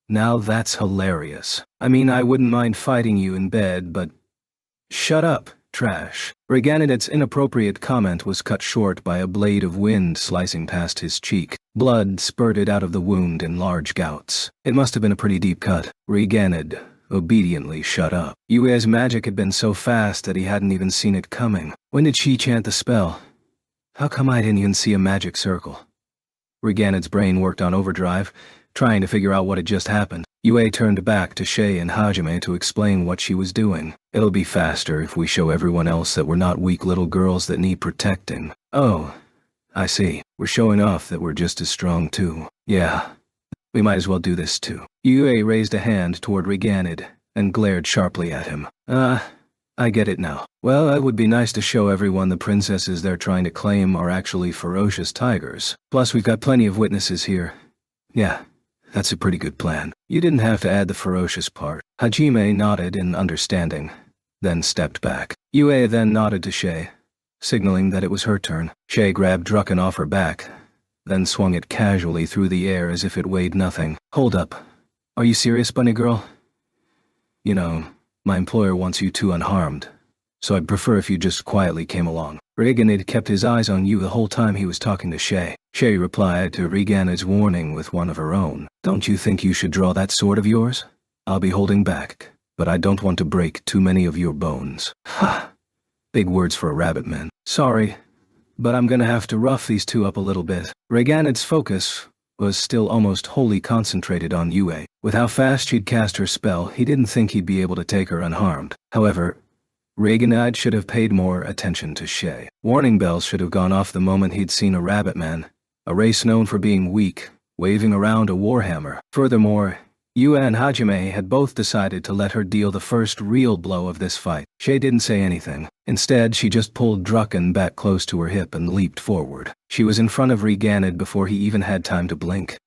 Speaker 1: Now that's hilarious. I mean, I wouldn't mind fighting you in bed, but..." "Shut up, trash." Reganid's inappropriate comment was cut short by a blade of wind slicing past his cheek. Blood spurted out of the wound in large gouts. It must have been a pretty deep cut. Reganid obediently shut up. Yue's magic had been so fast that he hadn't even seen it coming. When did she chant the spell? How come I didn't even see a magic circle? Reganid's brain worked on overdrive, trying to figure out what had just happened. Yue turned back to Shay and Hajime to explain what she was doing. "It'll be faster if we show everyone else that we're not weak little girls that need protecting." "Oh, I see. We're showing off that we're just as strong too." "Yeah, we might as well do this too." Yue raised a hand toward Reganid and glared sharply at him. I get it now. Well, it would be nice to show everyone the princesses they're trying to claim are actually ferocious tigers. Plus, we've got plenty of witnesses here. Yeah, That's a pretty good plan. You didn't have to add the ferocious part. Hajime nodded in understanding, then stepped back. Yue then nodded to Shay, signaling that it was her turn. Shay grabbed Drucken off her back, then swung it casually through the air as if it weighed nothing. Hold up. Are you serious, bunny girl? You know, my employer wants you two unharmed, so I'd prefer if you just quietly came along. Regan had kept his eyes on you the whole time he was talking to Shay. Shay replied to Regan's warning with one of her own. Don't you think you should draw that sword of yours? I'll be holding back, but I don't want to break too many of your bones. Ha! Big words for a rabbit man. Sorry, but I'm gonna have to rough these two up a little bit. Regan's focus was still almost wholly concentrated on Yue. With how fast she'd cast her spell, he didn't think he'd be able to take her unharmed. However, Reganide should have paid more attention to Shay. Warning bells should have gone off the moment he'd seen a rabbit man, a race known for being weak, waving around a warhammer. Furthermore, Yue and Hajime had both decided to let her deal the first real blow of this fight. Shay didn't say anything. Instead, she just pulled Drucken back close to her hip and leaped forward. She was in front of Reganid before he even had time to blink.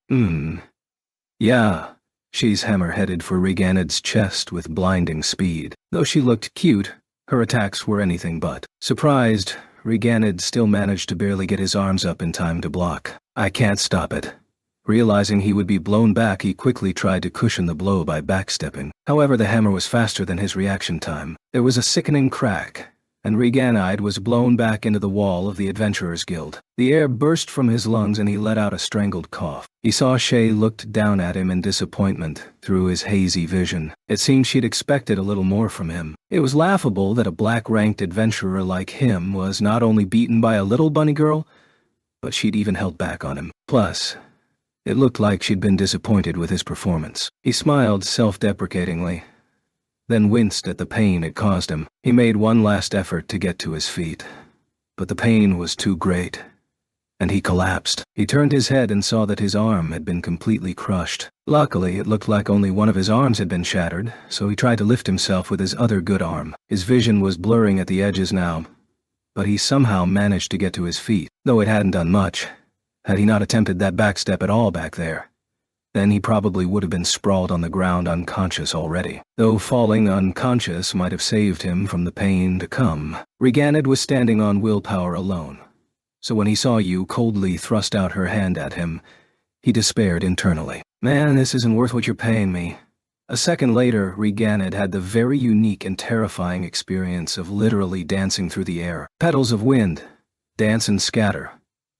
Speaker 1: Yeah. She's hammer-headed for Reganid's chest with blinding speed. Though she looked cute, her attacks were anything but. Surprised, Reganid still managed to barely get his arms up in time to block. I can't stop it. Realizing he would be blown back, he quickly tried to cushion the blow by backstepping. However, the hammer was faster than his reaction time. There was a sickening crack, and Reganide was blown back into the wall of the Adventurers Guild. The air burst from his lungs and he let out a strangled cough. He saw Shay looked down at him in disappointment through his hazy vision. It seemed she'd expected a little more from him. It was laughable that a black-ranked adventurer like him was not only beaten by a little bunny girl, but she'd even held back on him. Plus, it looked like she'd been disappointed with his performance. He smiled self-deprecatingly, then winced at the pain it caused him. He made one last effort to get to his feet, but the pain was too great, and he collapsed. He turned his head and saw that his arm had been completely crushed. Luckily, it looked like only one of his arms had been shattered, so he tried to lift himself with his other good arm. His vision was blurring at the edges now, but he somehow managed to get to his feet, though it hadn't done much. Had he not attempted that backstep at all back there, then he probably would have been sprawled on the ground unconscious already. Though falling unconscious might have saved him from the pain to come, Reganid was standing on willpower alone. So when he saw you coldly thrust out her hand at him, he despaired internally. Man, this isn't worth what you're paying me. A second later, Reganid had the very unique and terrifying experience of literally dancing through the air. Petals of wind, dance and scatter.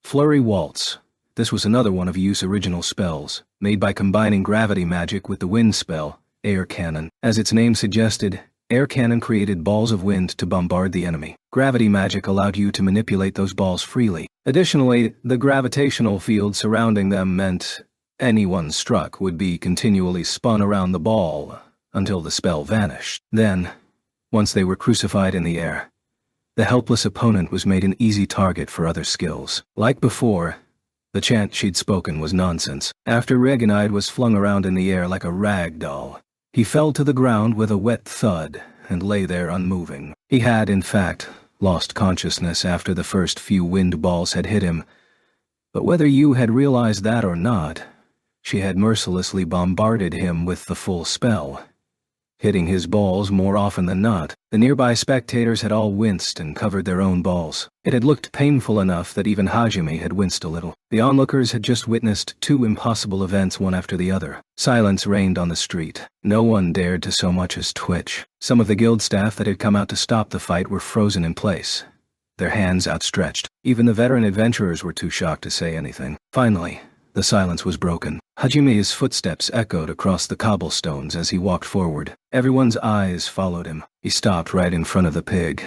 Speaker 1: Flurry Waltz. This was another one of Yu's original spells, made by combining gravity magic with the wind spell, Air Cannon. As its name suggested, Air Cannon created balls of wind to bombard the enemy. Gravity magic allowed you to manipulate those balls freely. Additionally, the gravitational field surrounding them meant anyone struck would be continually spun around the ball until the spell vanished. Then, once they were crucified in the air, the helpless opponent was made an easy target for other skills. Like before, the chant she'd spoken was nonsense. After Reganide was flung around in the air like a rag doll, he fell to the ground with a wet thud and lay there unmoving. He had, in fact, lost consciousness after the first few wind balls had hit him, but whether Yu had realized that or not, she had mercilessly bombarded him with the full spell, hitting his balls more often than not. The nearby spectators had all winced and covered their own balls. It had looked painful enough that even Hajime had winced a little. The onlookers had just witnessed two impossible events one after the other. Silence reigned on the street. No one dared to so much as twitch. Some of the guild staff that had come out to stop the fight were frozen in place, their hands outstretched. Even the veteran adventurers were too shocked to say anything. Finally, the silence was broken. Hajime's footsteps echoed across the cobblestones as he walked forward. Everyone's eyes followed him. He stopped right in front of the pig.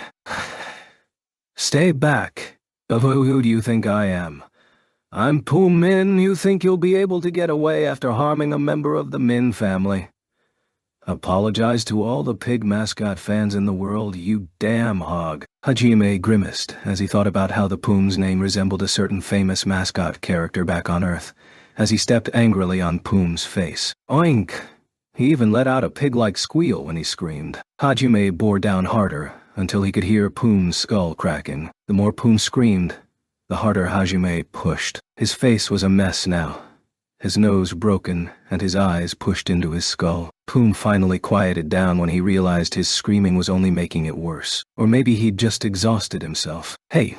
Speaker 1: Stay back. Who do you think I am? I'm Poom Min. You think you'll be able to get away after harming a member of the Min family? Apologize to all the pig mascot fans in the world, you damn hog. Hajime grimaced as he thought about how the Poom's name resembled a certain famous mascot character back on Earth, as he stepped angrily on Poom's face. Oink! He even let out a pig-like squeal when he screamed. Hajime bore down harder until he could hear Poom's skull cracking. The more Poom screamed, the harder Hajime pushed. His face was a mess now, his nose broken and his eyes pushed into his skull. Poom finally quieted down when he realized his screaming was only making it worse. Or maybe he'd just exhausted himself. "Hey,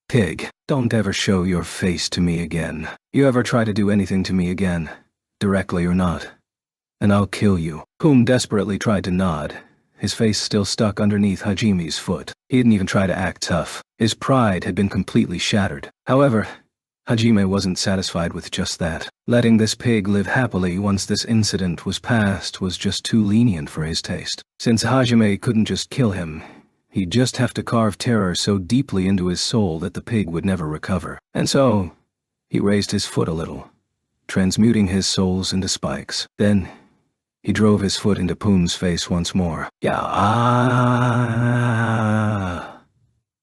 Speaker 1: pig, don't ever show your face to me again. You ever try to do anything to me again, directly or not, and I'll kill you." Poom desperately tried to nod, his face still stuck underneath Hajime's foot. He didn't even try to act tough. His pride had been completely shattered. However, Hajime wasn't satisfied with just that. Letting this pig live happily once this incident was past was just too lenient for his taste. Since Hajime couldn't just kill him, he'd just have to carve terror so deeply into his soul that the pig would never recover. And so, he raised his foot a little, transmuting his souls into spikes. Then, he drove his foot into Poom's face once more.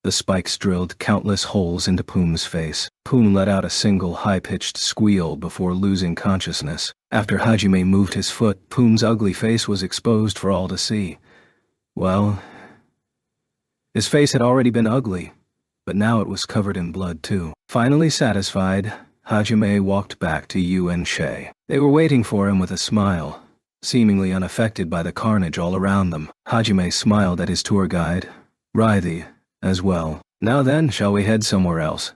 Speaker 1: The spikes drilled countless holes into Poom's face. Poom let out a single high-pitched squeal before losing consciousness. After Hajime moved his foot, Poom's ugly face was exposed for all to see. Well, his face had already been ugly, but now it was covered in blood too. Finally satisfied, Hajime walked back to Yu and Shay. They were waiting for him with a smile, seemingly unaffected by the carnage all around them. Hajime smiled at his tour guide, Rythy, as well. "Now then, shall we head somewhere else?"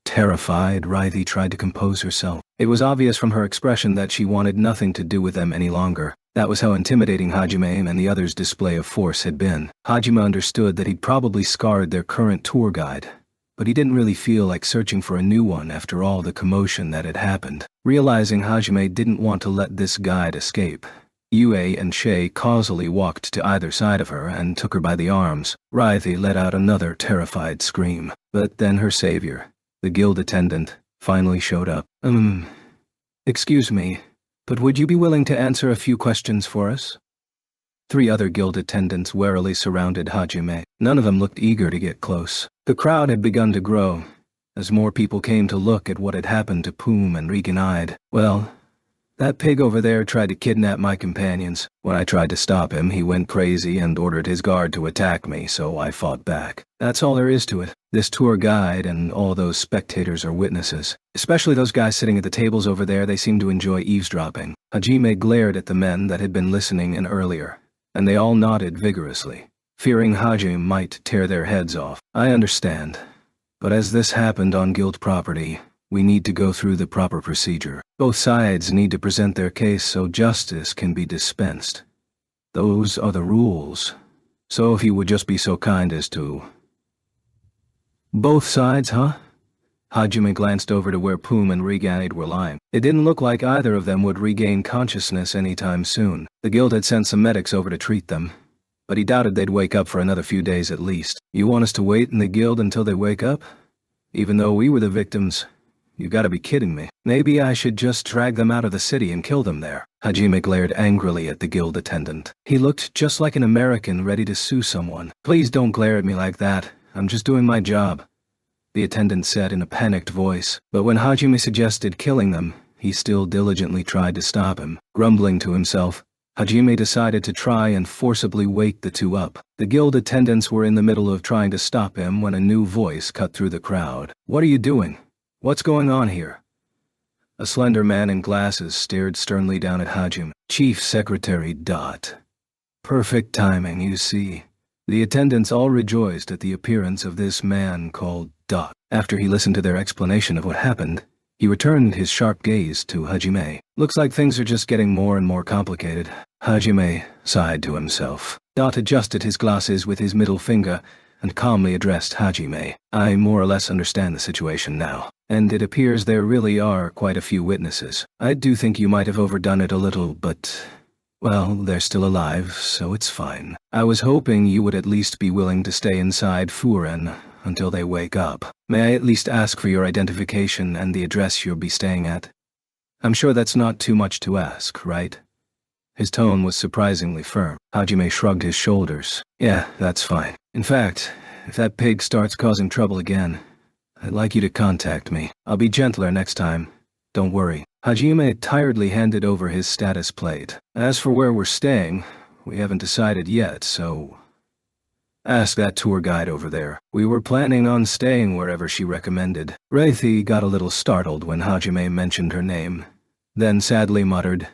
Speaker 1: Terrified, Rythy tried to compose herself. It was obvious from her expression that she wanted nothing to do with them any longer. That was how intimidating Hajime and the others' display of force had been. Hajime understood that he'd probably scarred their current tour guide, but he didn't really feel like searching for a new one after all the commotion that had happened. Realizing Hajime didn't want to let this guide escape, Yue and Shay causally walked to either side of her and took her by the arms. Rythy let out another terrified scream. But then her savior, the guild attendant, finally showed up. Excuse me, but would you be willing to answer a few questions for us?" 3 other guild attendants warily surrounded Hajime. None of them looked eager to get close. The crowd had begun to grow, as more people came to look at what had happened to Poom and Regan-eyed. "Well, that pig over there tried to kidnap my companions. When I tried to stop him, he went crazy and ordered his guard to attack me, so I fought back. That's all there is to it. This tour guide and all those spectators are witnesses. Especially those guys sitting at the tables over there, they seem to enjoy eavesdropping." Hajime glared at the men that had been listening in earlier, and they all nodded vigorously, fearing Hajime might tear their heads off. "I understand, but as this happened on guild property, we need to go through the proper procedure. Both sides need to present their case so justice can be dispensed. Those are the rules. So if you would just be so kind as to..." "Both sides, huh?" Hajime glanced over to where Poom and Regan were lying. It didn't look like either of them would regain consciousness anytime soon. The guild had sent some medics over to treat them, but he doubted they'd wake up for another few days at least. "You want us to wait in the guild until they wake up? Even though we were the victims? You gotta be kidding me. Maybe I should just drag them out of the city and kill them there." Hajime glared angrily at the guild attendant. He looked just like an American ready to sue someone. "Please don't glare at me like that. I'm just doing my job," the attendant said in a panicked voice. But when Hajime suggested killing them, he still diligently tried to stop him. Grumbling to himself, Hajime decided to try and forcibly wake the two up. The guild attendants were in the middle of trying to stop him when a new voice cut through the crowd. "What are you doing? What's going on here?" A slender man in glasses stared sternly down at Hajime. "Chief Secretary Dot. Perfect timing, you see." The attendants all rejoiced at the appearance of this man called Dot. After he listened to their explanation of what happened, he returned his sharp gaze to Hajime. "Looks like things are just getting more and more complicated." Hajime sighed to himself. Dot adjusted his glasses with his middle finger and calmly addressed Hajime. "I more or less understand the situation now, and it appears there really are quite a few witnesses. I do think you might have overdone it a little, but, well, they're still alive, so it's fine. I was hoping you would at least be willing to stay inside Furen until they wake up. May I at least ask for your identification and the address you'll be staying at? I'm sure that's not too much to ask, right?" His tone was surprisingly firm. Hajime shrugged his shoulders. "Yeah, that's fine. In fact, if that pig starts causing trouble again, I'd like you to contact me. I'll be gentler next time. Don't worry." Hajime tiredly handed over his status plate. "As for where we're staying, we haven't decided yet, so..." Ask that tour guide over there. We were planning on staying wherever she recommended. Raithi got a little startled when Hajime mentioned her name, then sadly muttered,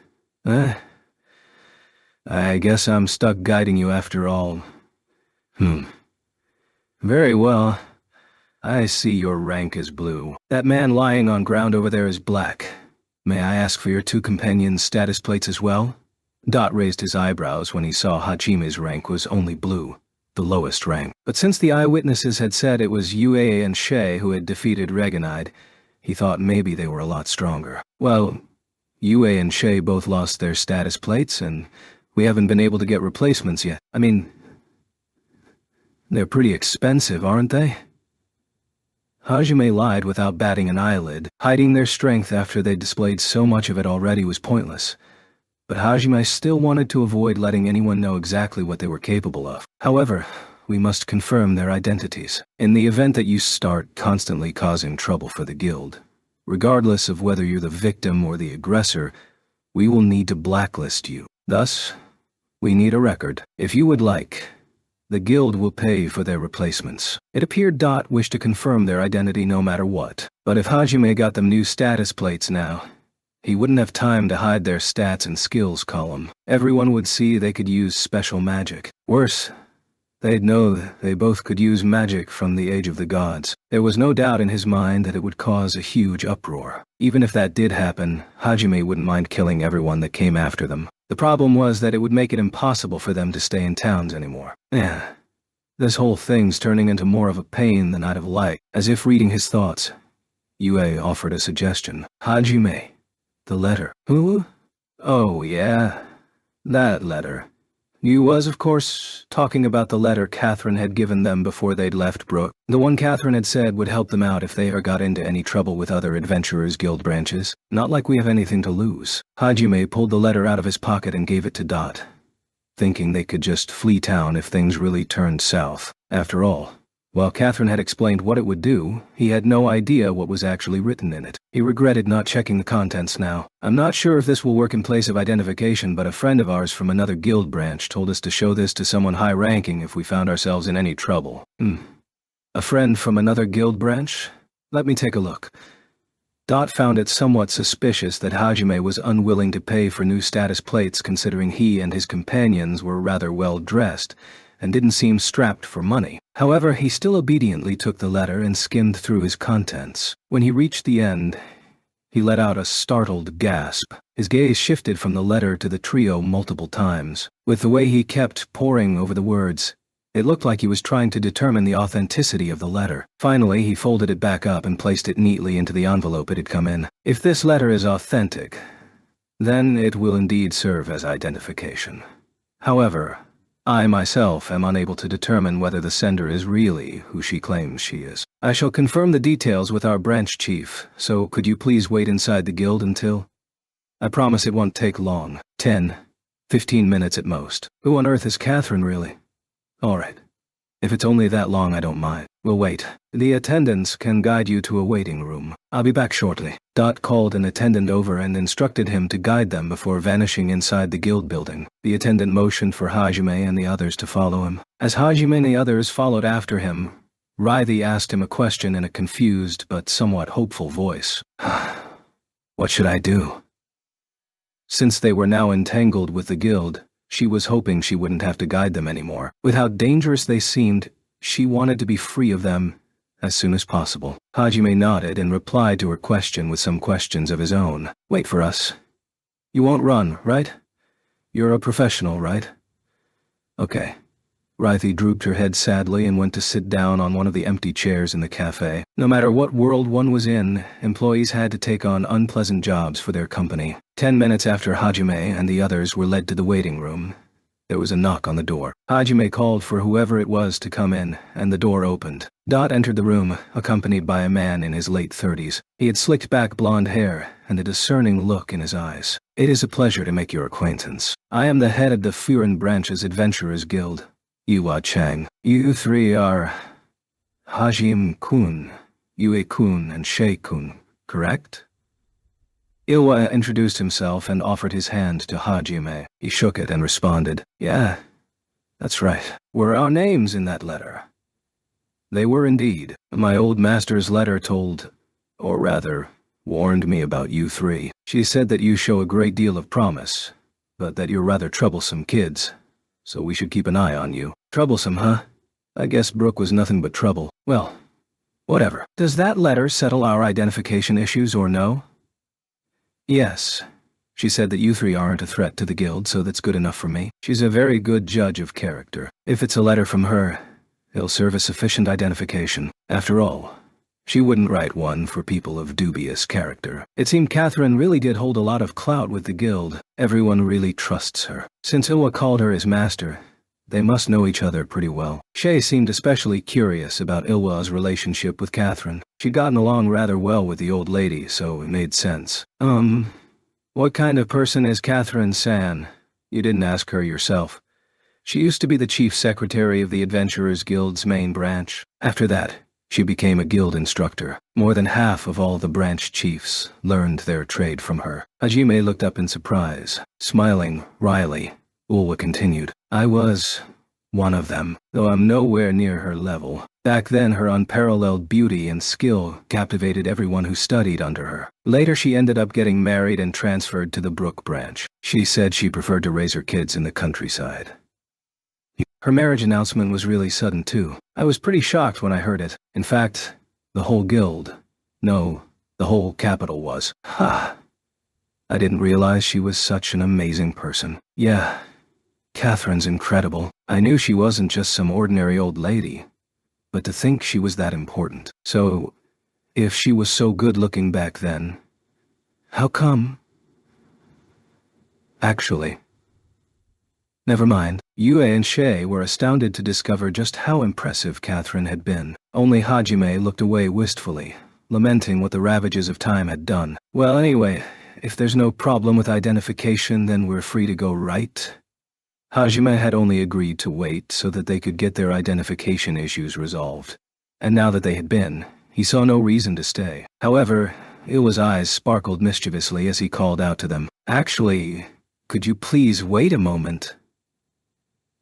Speaker 1: I guess I'm stuck guiding you after all. Very well. I see your rank is blue. That man lying on ground over there is black. May I ask for your two companions' status plates as well? Dot raised his eyebrows when he saw Hajime's rank was only blue, the lowest rank. But since the eyewitnesses had said it was Yue and Shay who had defeated Reganide, he thought maybe they were a lot stronger. Well, Yue and Shay both lost their status plates, and we haven't been able to get replacements yet. I mean, they're pretty expensive, aren't they? Hajime lied without batting an eyelid. Hiding their strength after they displayed so much of it already was pointless. But Hajime still wanted to avoid letting anyone know exactly what they were capable of. However, we must confirm their identities. In the event that you start constantly causing trouble for the guild, regardless of whether you're the victim or the aggressor, we will need to blacklist you. Thus, we need a record. If you would like, the guild will pay for their replacements. It appeared Dot wished to confirm their identity no matter what. But if Hajime got them new status plates now, he wouldn't have time to hide their stats and skills column. Everyone would see they could use special magic. Worse, they'd know they both could use magic from the Age of the Gods. There was no doubt in his mind that it would cause a huge uproar. Even if that did happen, Hajime wouldn't mind killing everyone that came after them. The problem was that it would make it impossible for them to stay in towns anymore. This whole thing's turning into more of a pain than I'd have liked. As if reading his thoughts, Yue offered a suggestion. Hajime, the letter. Who? Oh, yeah, that letter. Yu was, of course, talking about the letter Catherine had given them before they'd left Brook. The one Catherine had said would help them out if they ever got into any trouble with other adventurers' guild branches. Not like we have anything to lose. Hajime pulled the letter out of his pocket and gave it to Dot, thinking they could just flee town if things really turned south. After all, while Catherine had explained what it would do, he had no idea what was actually written in it. He regretted not checking the contents now. I'm not sure if this will work in place of identification, but a friend of ours from another guild branch told us to show this to someone high-ranking if we found ourselves in any trouble. A friend from another guild branch? Let me take a look. Dot found it somewhat suspicious that Hajime was unwilling to pay for new status plates considering he and his companions were rather well-dressed and didn't seem strapped for money. However, he still obediently took the letter and skimmed through his contents. When he reached the end, he let out a startled gasp. His gaze shifted from the letter to the trio multiple times. With the way he kept poring over the words, it looked like he was trying to determine the authenticity of the letter. Finally, he folded it back up and placed it neatly into the envelope it had come in. If this letter is authentic, then it will indeed serve as identification. However, I myself am unable to determine whether the sender is really who she claims she is. I shall confirm the details with our branch chief, so could you please wait inside the guild until? I promise it won't take long. 10, 15 minutes at most. Who on earth is Catherine, really? All right. If it's only that long, I don't mind. We'll wait. The attendants can guide you to a waiting room. I'll be back shortly. Dot called an attendant over and instructed him to guide them before vanishing inside the guild building. The attendant motioned for Hajime and the others to follow him. As Hajime and the others followed after him, Raithi asked him a question in a confused but somewhat hopeful voice. What should I do? Since they were now entangled with the guild, she was hoping she wouldn't have to guide them anymore. With how dangerous they seemed, she wanted to be free of them as soon as possible. Hajime nodded and replied to her question with some questions of his own. Wait for us. You won't run, right? You're a professional, right? Okay. Raithi drooped her head sadly and went to sit down on one of the empty chairs in the cafe. No matter what world one was in, employees had to take on unpleasant jobs for their company. 10 minutes after Hajime and the others were led to the waiting room, there was a knock on the door. Hajime called for whoever it was to come in, and the door opened. Dot entered the room, accompanied by a man in his late 30s. He had slicked back blonde hair and a discerning look in his eyes. It is a pleasure to make your acquaintance. I am the head of the Furin Branch's Adventurers Guild, Yua Chang. You three are Hajime-kun, Yue-kun, and Shay-kun, correct? Iwa introduced himself and offered his hand to Hajime. He shook it and responded, Yeah, That's right. Were our names in that letter? They were indeed. My old master's letter told, or rather, warned me about you three. She said that you show a great deal of promise, but that you're rather troublesome kids, so we should keep an eye on you. Troublesome, huh? I guess Brooke was nothing but trouble. Well, whatever. Does that letter settle our identification issues or no? Yes. She said that you three aren't a threat to the guild, so that's good enough for me. She's a very good judge of character. If it's a letter from her, it'll serve as sufficient identification. After all, she wouldn't write one for people of dubious character. It seemed Catherine really did hold a lot of clout with the guild. Everyone really trusts her. Since Ilwa called her his master, they must know each other pretty well. Shay seemed especially curious about Ilwa's relationship with Catherine. She'd gotten along rather well with the old lady, so it made sense. What kind of person is Catherine San? You didn't ask her yourself. She used to be the chief secretary of the Adventurers Guild's main branch. After that, she became a guild instructor. More than half of all the branch chiefs learned their trade from her. Hajime looked up in surprise. Smiling wryly, Ulwa continued, I was one of them, though I'm nowhere near her level. Back then, her unparalleled beauty and skill captivated everyone who studied under her. Later, she ended up getting married and transferred to the Brook branch. She said she preferred to raise her kids in the countryside. Her marriage announcement was really sudden, too. I was pretty shocked when I heard it. In fact, the whole guild, no, the whole capital was. Ha! I didn't realize she was such an amazing person. Yeah, Catherine's incredible. I knew she wasn't just some ordinary old lady, but to think she was that important. So, if she was so good-looking back then, how come? Actually, never mind. Yue and Shay were astounded to discover just how impressive Catherine had been. Only Hajime looked away wistfully, lamenting what the ravages of time had done. Well, anyway, if there's no problem with identification, then we're free to go, right? Hajime had only agreed to wait so that they could get their identification issues resolved. And now that they had been, he saw no reason to stay. However, Ilwa's eyes sparkled mischievously as he called out to them, Actually, could you please wait a moment?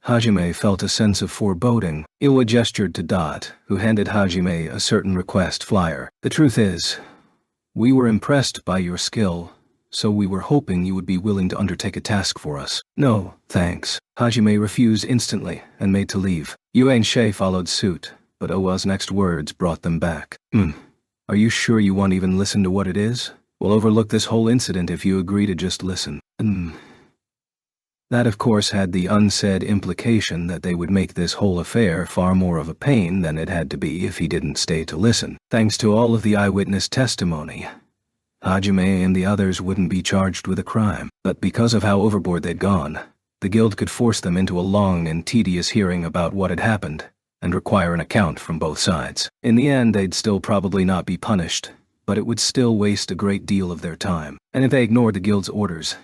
Speaker 1: Hajime felt a sense of foreboding. Ilwa gestured to Dot, who handed Hajime a certain request flyer. The truth is, we were impressed by your skill, so we were hoping you would be willing to undertake a task for us. No, thanks. Hajime refused instantly and made to leave. Yue and Shay followed suit, but Owa's next words brought them back. Are you sure you won't even listen to what it is? We'll overlook this whole incident if you agree to just listen. That of course had the unsaid implication that they would make this whole affair far more of a pain than it had to be if he didn't stay to listen. Thanks to all of the eyewitness testimony, Hajime and the others wouldn't be charged with a crime. But because of how overboard they'd gone, the guild could force them into a long and tedious hearing about what had happened, and require an account from both sides. In the end, they'd still probably not be punished, but it would still waste a great deal of their time. And if they ignored the guild's orders,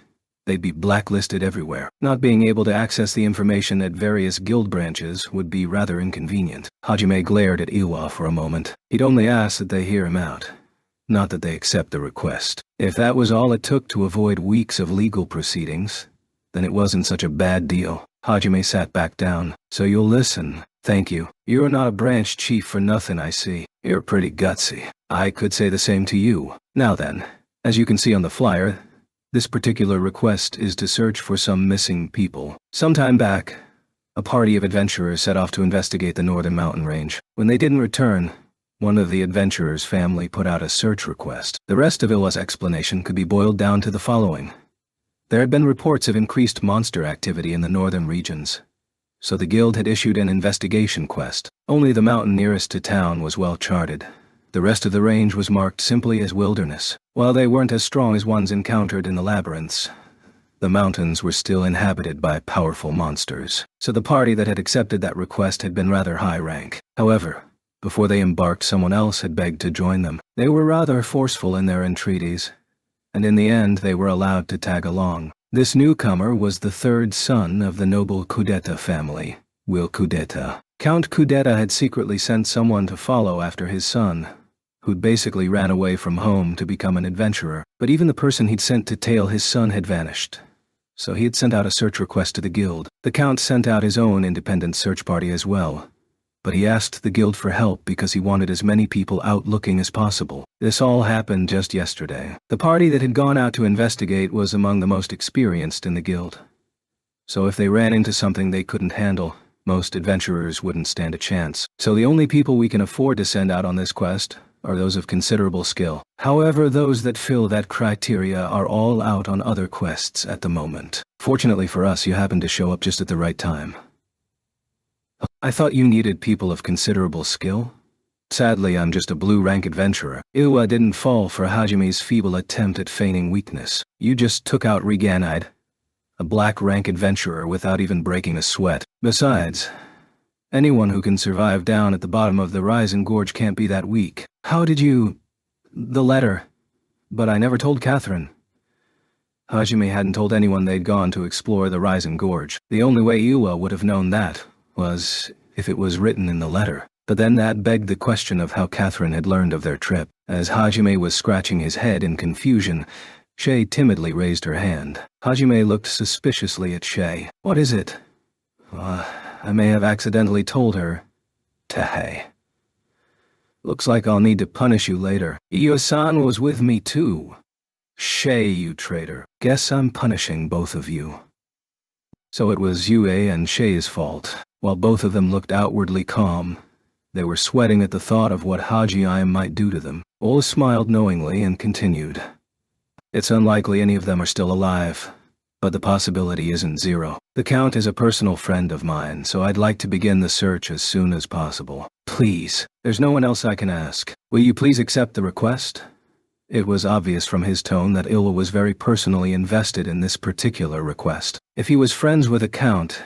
Speaker 1: they'd be blacklisted everywhere. Not being able to access the information at various guild branches would be rather inconvenient. Hajime glared at Iwa for a moment. He'd only asked that they hear him out, not that they accept the request. If that was all it took to avoid weeks of legal proceedings, then it wasn't such a bad deal. Hajime sat back down. So you'll listen. Thank you. You're not a branch chief for nothing, I see. You're pretty gutsy. I could say the same to you. Now then, as you can see on the flyer, this particular request is to search for some missing people. Some time back, a party of adventurers set off to investigate the northern mountain range. When they didn't return, one of the adventurers' family put out a search request. The rest of Illa's explanation could be boiled down to the following. There had been reports of increased monster activity in the northern regions, so the guild had issued an investigation quest. Only the mountain nearest to town was well charted. The rest of the range was marked simply as wilderness. While they weren't as strong as ones encountered in the labyrinths, the mountains were still inhabited by powerful monsters, so the party that had accepted that request had been rather high rank. However, before they embarked, someone else had begged to join them. They were rather forceful in their entreaties, and in the end they were allowed to tag along. This newcomer was the third son of the noble Kudeta family, Will Kudeta. Count Kudeta had secretly sent someone to follow after his son, who'd basically ran away from home to become an adventurer. But even the person he'd sent to tail his son had vanished. so he had sent out a search request to the guild. The Count sent out his own independent search party as well, but he asked the guild for help because he wanted as many people out looking as possible. This all happened just yesterday. The party that had gone out to investigate was among the most experienced in the guild, so if they ran into something they couldn't handle, most adventurers wouldn't stand a chance. So the only people we can afford to send out on this quest are those of considerable skill. However, those that fill that criteria are all out on other quests at the moment. Fortunately for us, you happened to show up just at the right time. I thought you needed people of considerable skill. Sadly, I'm just a blue-rank adventurer. Iwa didn't fall for Hajime's feeble attempt at feigning weakness. You just took out Reganide, a black-rank adventurer, without even breaking a sweat. Besides, anyone who can survive down at the bottom of the Rising Gorge can't be that weak. How did you... The letter. But I never told Catherine. Hajime hadn't told anyone they'd gone to explore the Rising Gorge. The only way Iwa would have known that was if it was written in the letter. But then that begged the question of how Catherine had learned of their trip. As Hajime was scratching his head in confusion, Shay timidly raised her hand. Hajime looked suspiciously at Shay. What is it? I may have accidentally told her. Tehei. Looks like I'll need to punish you later. Iyo-san was with me too. Shay, you traitor. Guess I'm punishing both of you. So it was Yue and Shay's fault. While both of them looked outwardly calm, they were sweating at the thought of what Haji-I might do to them. Ola smiled knowingly and continued. It's unlikely any of them are still alive, but the possibility isn't zero. The Count is a personal friend of mine, so I'd like to begin the search as soon as possible. Please, there's no one else I can ask. Will you please accept the request? It was obvious from his tone that Ilwa was very personally invested in this particular request. If he was friends with the Count,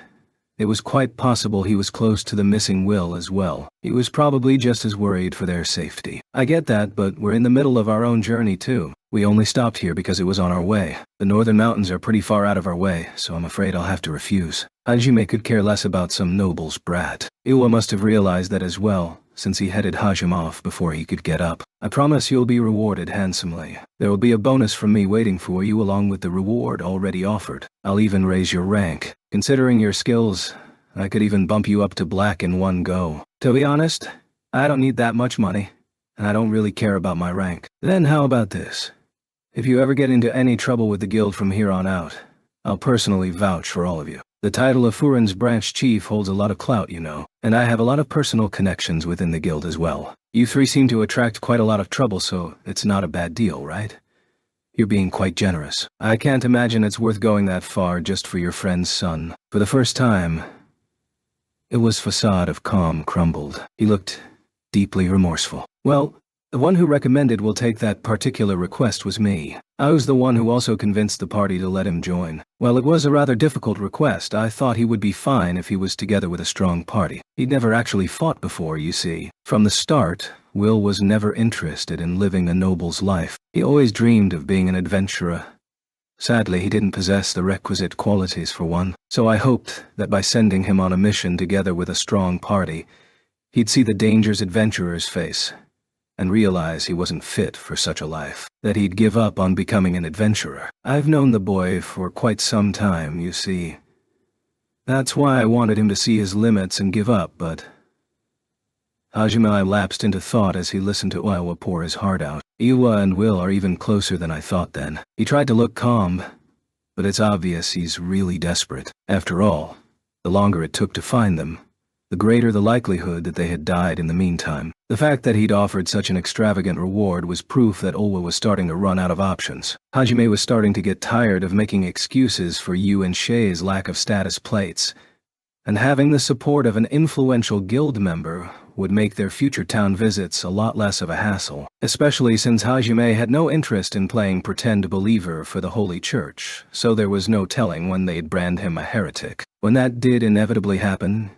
Speaker 1: it was quite possible he was close to the missing Will as well. He was probably just as worried for their safety. I get that, but we're in the middle of our own journey too. We only stopped here because it was on our way. The northern mountains are pretty far out of our way, so I'm afraid I'll have to refuse. Hajime could care less about some noble's brat. Iwa must have realized that as well, since he headed Hajime off before he could get up. I promise you'll be rewarded handsomely. There will be a bonus from me waiting for you along with the reward already offered. I'll even raise your rank. Considering your skills, I could even bump you up to black in one go. To be honest, I don't need that much money, and I don't really care about my rank. Then how about this? If you ever get into any trouble with the guild from here on out, I'll personally vouch for all of you. The title of Furin's branch chief holds a lot of clout, you know, and I have a lot of personal connections within the guild as well. You three seem to attract quite a lot of trouble, so it's not a bad deal, right? You're being quite generous. I can't imagine it's worth going that far just for your friend's son. For the first time, Ilwa's facade of calm crumbled. He looked deeply remorseful. Well, the one who recommended we'll take that particular request was me. I was the one who also convinced the party to let him join. While it was a rather difficult request, I thought he would be fine if he was together with a strong party. He'd never actually fought before, you see. From the start, Will was never interested in living a noble's life. He always dreamed of being an adventurer. Sadly, he didn't possess the requisite qualities for one, so I hoped that by sending him on a mission together with a strong party, he'd see the dangers adventurers face, and realize he wasn't fit for such a life, that he'd give up on becoming an adventurer. I've known the boy for quite some time, you see. That's why I wanted him to see his limits and give up, but... Hajime lapsed into thought as he listened to Iwa pour his heart out. Iwa and Will are even closer than I thought then. He tried to look calm, but it's obvious he's really desperate. After all, the longer it took to find them, the greater the likelihood that they had died in the meantime. The fact that he'd offered such an extravagant reward was proof that Olwa was starting to run out of options. Hajime was starting to get tired of making excuses for Yu and Shay's lack of status plates, and having the support of an influential guild member would make their future town visits a lot less of a hassle, especially since Hajime had no interest in playing pretend believer for the Holy Church, so there was no telling when they'd brand him a heretic. When that did inevitably happen,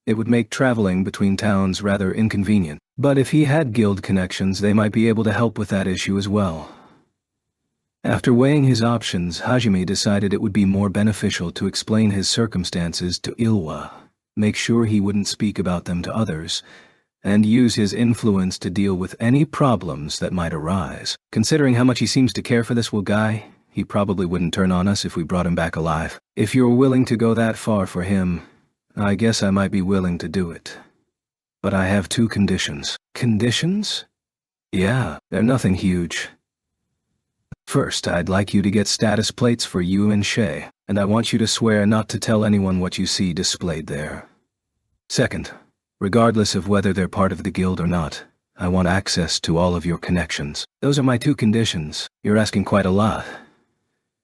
Speaker 1: it would make traveling between towns rather inconvenient. But if he had guild connections, they might be able to help with that issue as well. After weighing his options, Hajime decided it would be more beneficial to explain his circumstances to Ilwa, make sure he wouldn't speak about them to others, and use his influence to deal with any problems that might arise. Considering how much he seems to care for this guy, he probably wouldn't turn on us if we brought him back alive. If you're willing to go that far for him, I guess I might be willing to do it. But I have 2 conditions. Conditions? Yeah, they're nothing huge. First, I'd like you to get status plates for you and Shay, and I want you to swear not to tell anyone what you see displayed there. Second, regardless of whether they're part of the guild or not, I want access to all of your connections. Those are my 2 conditions. You're asking quite a lot.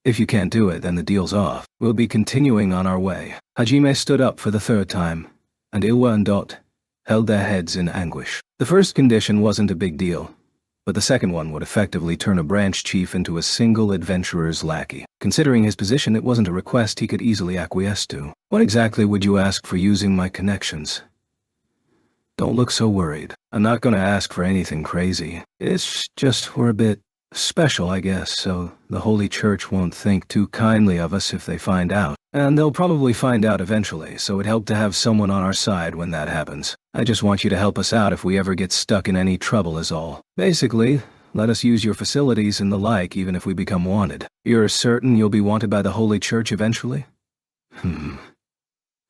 Speaker 1: If you can't do it, then the deal's off. We'll be continuing on our way. Hajime stood up for the 3rd time, and Ilwa and Dot held their heads in anguish. The first condition wasn't a big deal, but the second one would effectively turn a branch chief into a single adventurer's lackey. Considering his position, it wasn't a request he could easily acquiesce to. What exactly would you ask for using my connections? Don't look so worried. I'm not gonna ask for anything crazy. It's just we're a bit special, I guess, so the Holy Church won't think too kindly of us if they find out. And they'll probably find out eventually, so it'd help to have someone on our side when that happens. I just want you to help us out if we ever get stuck in any trouble is all. Basically, let us use your facilities and the like even if we become wanted. You're certain you'll be wanted by the Holy Church eventually?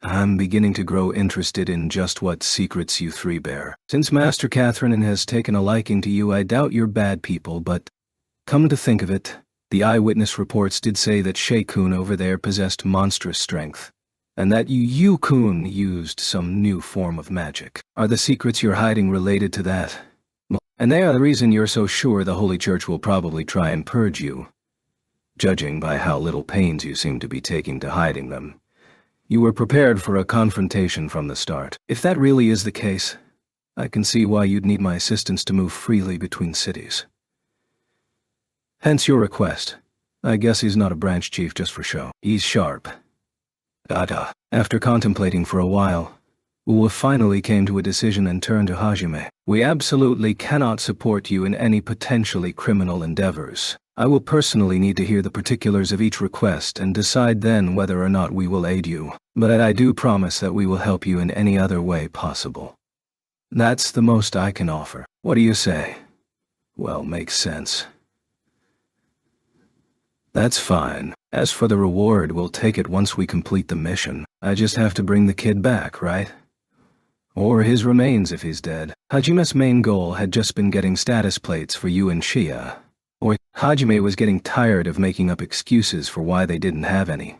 Speaker 1: I'm beginning to grow interested in just what secrets you 3 bear. Since Master Catherine has taken a liking to you, I doubt you're bad people, but come to think of it, the eyewitness reports did say that Shay-kun over there possessed monstrous strength, and that Yu-kun used some new form of magic. Are the secrets you're hiding related to that? And they are the reason you're so sure the Holy Church will probably try and purge you, judging by how little pains you seem to be taking to hiding them. You were prepared for a confrontation from the start. If that really is the case, I can see why you'd need my assistance to move freely between cities. Hence your request. I guess he's not a branch chief just for show. He's sharp. Dada. After contemplating for a while, Uwa finally came to a decision and turned to Hajime. We absolutely cannot support you in any potentially criminal endeavors. I will personally need to hear the particulars of each request and decide then whether or not we will aid you. But I do promise that we will help you in any other way possible. That's the most I can offer. What do you say? Well, makes sense. That's fine. As for the reward, we'll take it once we complete the mission. I just have to bring the kid back, right? Or his remains if he's dead. Hajime's main goal had just been getting status plates for you and Shia. Or Hajime was getting tired of making up excuses for why they didn't have any.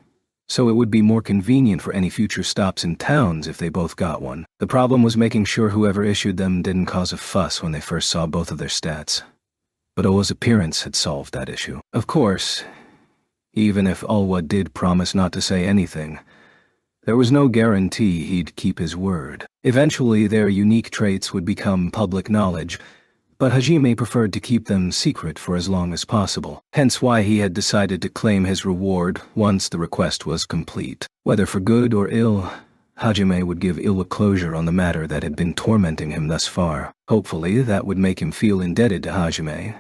Speaker 1: So it would be more convenient for any future stops in towns if they both got one. The problem was making sure whoever issued them didn't cause a fuss when they first saw both of their stats. But Owa's appearance had solved that issue. Of course, even if Ulwa did promise not to say anything, there was no guarantee he'd keep his word. Eventually, their unique traits would become public knowledge, but Hajime preferred to keep them secret for as long as possible, hence why he had decided to claim his reward once the request was complete. Whether for good or ill, Hajime would give Ilwa closure on the matter that had been tormenting him thus far. Hopefully, that would make him feel indebted to Hajime,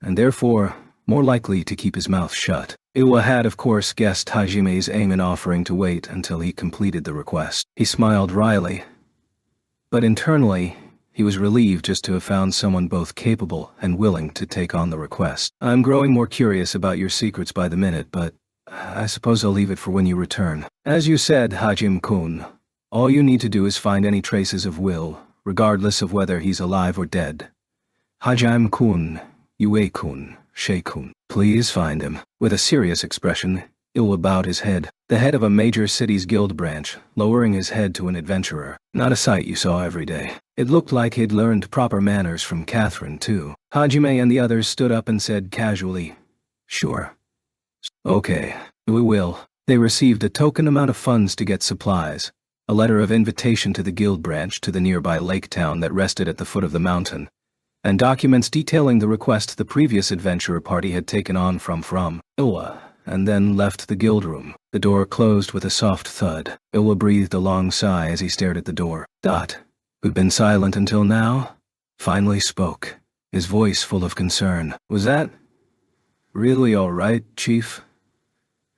Speaker 1: and therefore more likely to keep his mouth shut. Ilwa had, of course, guessed Hajime's aim in offering to wait until he completed the request. He smiled wryly, but internally, he was relieved just to have found someone both capable and willing to take on the request. I'm growing more curious about your secrets by the minute, but I suppose I'll leave it for when you return. As you said, Hajime-kun, all you need to do is find any traces of Will, regardless of whether he's alive or dead. Hajime-kun, Yue-kun, Shay-kun. Please find him. With a serious expression, Ilwa bowed his head, the head of a major city's guild branch, lowering his head to an adventurer. Not a sight you saw every day. It looked like he'd learned proper manners from Catherine, too. Hajime and the others stood up and said casually, "Sure. Okay, we will." They received a token amount of funds to get supplies, a letter of invitation to the guild branch to the nearby lake town that rested at the foot of the mountain, and documents detailing the request the previous adventurer party had taken on from Ilwa, and then left the guild room. The door closed with a soft thud. Ilwa breathed a long sigh as he stared at the door. Dot, who'd been silent until now, finally spoke, his voice full of concern. "Was that really all right, Chief?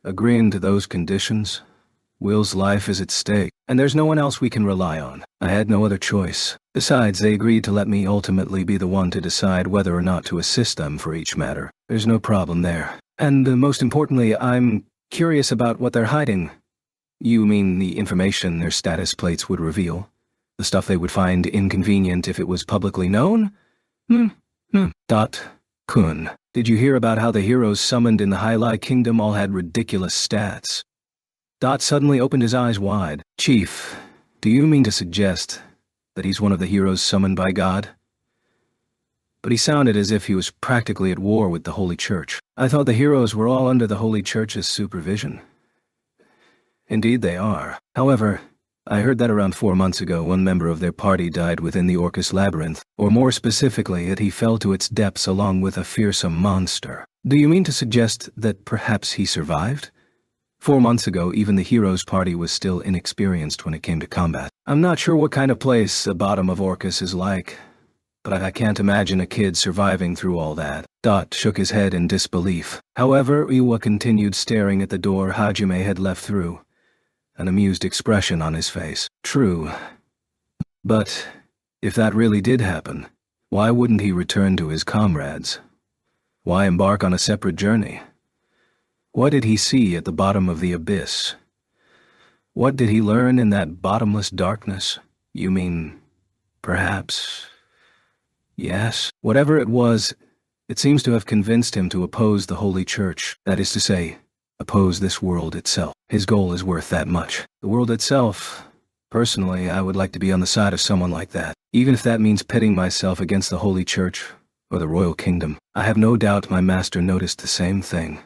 Speaker 1: Agreeing to those conditions? Will's life is at stake, and there's no one else we can rely on. I had no other choice. Besides, they agreed to let me ultimately be the one to decide whether or not to assist them for each matter. There's no problem there. And most importantly, I'm curious about what they're hiding. You mean the information their status plates would reveal? The stuff they would find inconvenient if it was publicly known? Kun, did you hear about how the heroes summoned in the Highlight Kingdom all had ridiculous stats? Dot suddenly opened his eyes wide. Chief, do you mean to suggest that he's one of the heroes summoned by God? But he sounded as if he was practically at war with the Holy Church. I thought the heroes were all under the Holy Church's supervision. Indeed they are. However, I heard that around 4 months ago one member of their party died within the Orcus Labyrinth, or more specifically that he fell to its depths along with a fearsome monster. Do you mean to suggest that perhaps he survived? 4 months ago, even the heroes' party was still inexperienced when it came to combat. I'm not sure what kind of place the bottom of Orcus is like, but I can't imagine a kid surviving through all that. Dot shook his head in disbelief. However, Iwa continued staring at the door Hajime had left through, an amused expression on his face. True. But if that really did happen, why wouldn't he return to his comrades? Why embark on a separate journey? What did he see at the bottom of the abyss? What did he learn in that bottomless darkness? You mean, perhaps... Yes, whatever it was, it seems to have convinced him to oppose the Holy Church. That is to say, oppose this world itself. His goal is worth that much. The world itself, personally, I would like to be on the side of someone like that, even if that means pitting myself against the Holy Church or the Royal Kingdom. I have no doubt my master noticed the same thing,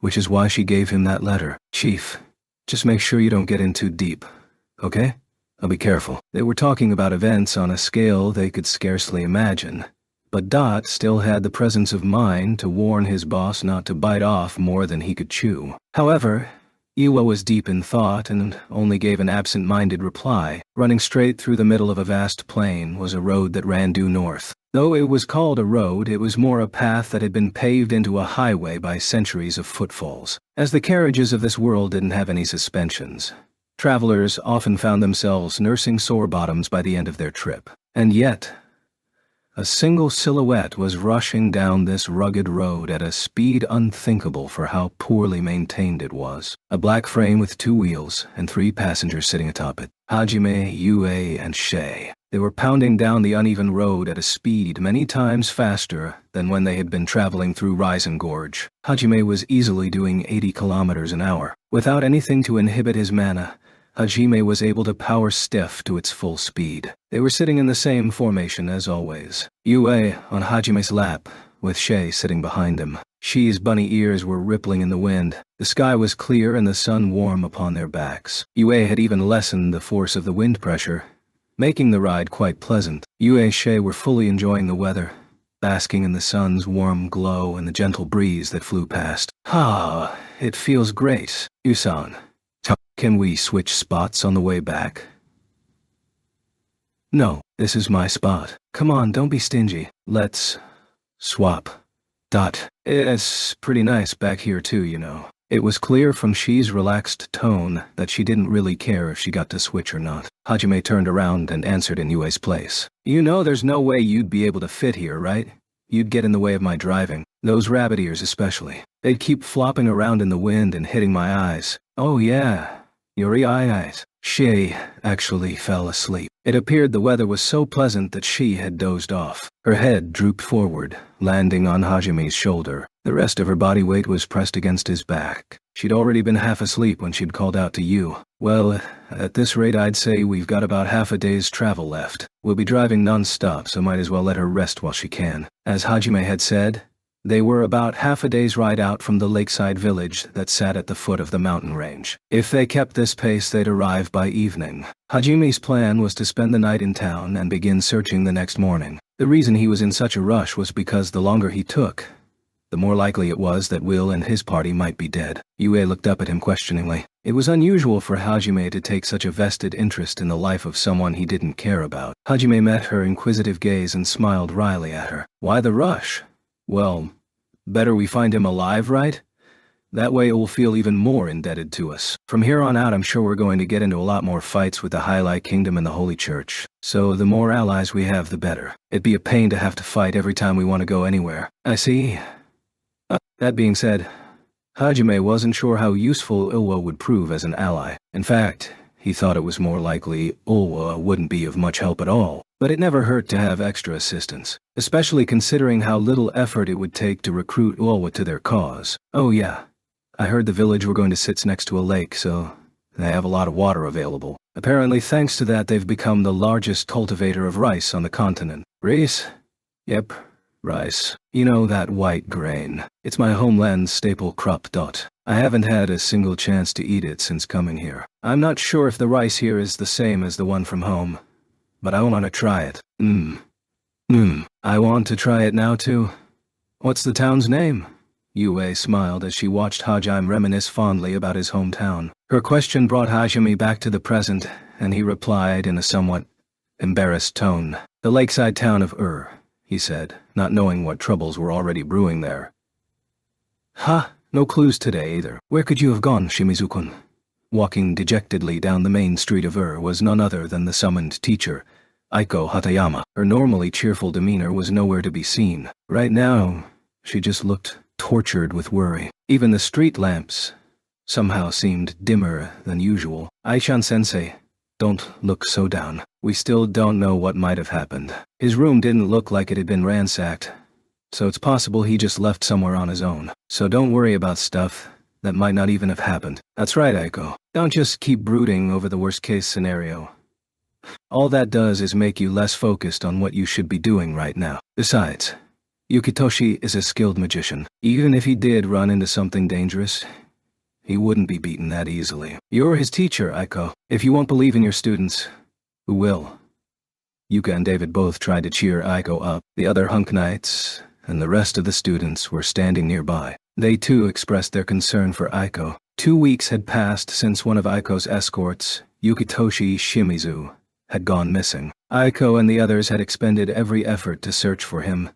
Speaker 1: which is why she gave him that letter. Chief, just make sure you don't get in too deep, okay? I'll be careful. They were talking about events on a scale they could scarcely imagine, but Dot still had the presence of mind to warn his boss not to bite off more than he could chew. However, Iwa was deep in thought and only gave an absent-minded reply. Running straight through the middle of a vast plain was a road that ran due north. Though it was called a road, it was more a path that had been paved into a highway by centuries of footfalls. As the carriages of this world didn't have any suspensions, travelers often found themselves nursing sore bottoms by the end of their trip. And yet, a single silhouette was rushing down this rugged road at a speed unthinkable for how poorly maintained it was. A black frame with 2 wheels and 3 passengers sitting atop it. Hajime, Yue, and Shay. They were pounding down the uneven road at a speed many times faster than when they had been traveling through Risen Gorge. Hajime was easily doing 80 kilometers an hour. Without anything to inhibit his mana, Hajime was able to power stiff to its full speed. They were sitting in the same formation as always. Yue on Hajime's lap, with Shay sitting behind him. Shi's bunny ears were rippling in the wind. The sky was clear and the sun warm upon their backs. Yue had even lessened the force of the wind pressure, making the ride quite pleasant. Yue and Shay were fully enjoying the weather, basking in the sun's warm glow and the gentle breeze that flew past. Ah, it feels great. Usan, can we switch spots on the way back? No, this is my spot. Come on, don't be stingy. Let's swap. Dot. It's pretty nice back here too, you know. It was clear from Shi's relaxed tone that she didn't really care if she got to switch or not. Hajime turned around and answered in Yue's place. You know there's no way you'd be able to fit here, right? You'd get in the way of my driving. Those rabbit ears especially. They'd keep flopping around in the wind and hitting my eyes. Oh yeah, your eyes. She actually fell asleep. It appeared the weather was so pleasant that she had dozed off. Her head drooped forward, landing on Hajime's shoulder. The rest of her body weight was pressed against his back. She'd already been half asleep when she'd called out to you. Well, at this rate I'd say we've got about half a day's travel left. We'll be driving non-stop, so might as well let her rest while she can. As Hajime had said, they were about half a day's ride out from the lakeside village that sat at the foot of the mountain range. If they kept this pace, they'd arrive by evening. Hajime's plan was to spend the night in town and begin searching the next morning. The reason he was in such a rush was because the longer he took, the more likely it was that Will and his party might be dead. Yue looked up at him questioningly. It was unusual for Hajime to take such a vested interest in the life of someone he didn't care about. Hajime met her inquisitive gaze and smiled wryly at her. Why the rush? Well, better we find him alive, right? That way it will feel even more indebted to us. From here on out, I'm sure we're going to get into a lot more fights with the Highlight Kingdom and the Holy Church. So the more allies we have, the better. It'd be a pain to have to fight every time we want to go anywhere. I see. That being said, Hajime wasn't sure how useful Ulwa would prove as an ally. In fact, he thought it was more likely Ulwa wouldn't be of much help at all. But it never hurt to have extra assistance, especially considering how little effort it would take to recruit Ulwa to their cause. Oh yeah, I heard the village we're going to sits next to a lake, so they have a lot of water available. Apparently thanks to that they've become the largest cultivator of rice on the continent. Rice? Yep, rice. You know, that white grain. It's my homeland's staple crop. I haven't had a single chance to eat it since coming here. I'm not sure if the rice here is the same as the one from home, but I want to try it. I want to try it now too. What's the town's name? Yue smiled as she watched Hajime reminisce fondly about his hometown. Her question brought Hajime back to the present, and he replied in a somewhat embarrassed tone. The lakeside town of he said, not knowing what troubles were already brewing there. No clues today either. Where could you have gone, Shimizu-kun? Walking dejectedly down the main street of was none other than the summoned teacher, Aiko Hatayama. Her normally cheerful demeanor was nowhere to be seen. Right now, she just looked tortured with worry. Even the street lamps somehow seemed dimmer than usual. Aishan-sensei, don't look so down. We still don't know what might have happened. His room didn't look like it had been ransacked, so it's possible he just left somewhere on his own. So don't worry about stuff that might not even have happened. That's right, Aiko. Don't just keep brooding over the worst-case scenario. All that does is make you less focused on what you should be doing right now. Besides, Yukitoshi is a skilled magician. Even if he did run into something dangerous, he wouldn't be beaten that easily. You're his teacher, Aiko. If you won't believe in your students, who will? Yuka and David both tried to cheer Aiko up. The other hunk knights and the rest of the students were standing nearby. They too expressed their concern for Aiko. 2 weeks had passed since one of Aiko's escorts, Yukitoshi Shimizu, had gone missing. Aiko and the others had expended every effort to search for him,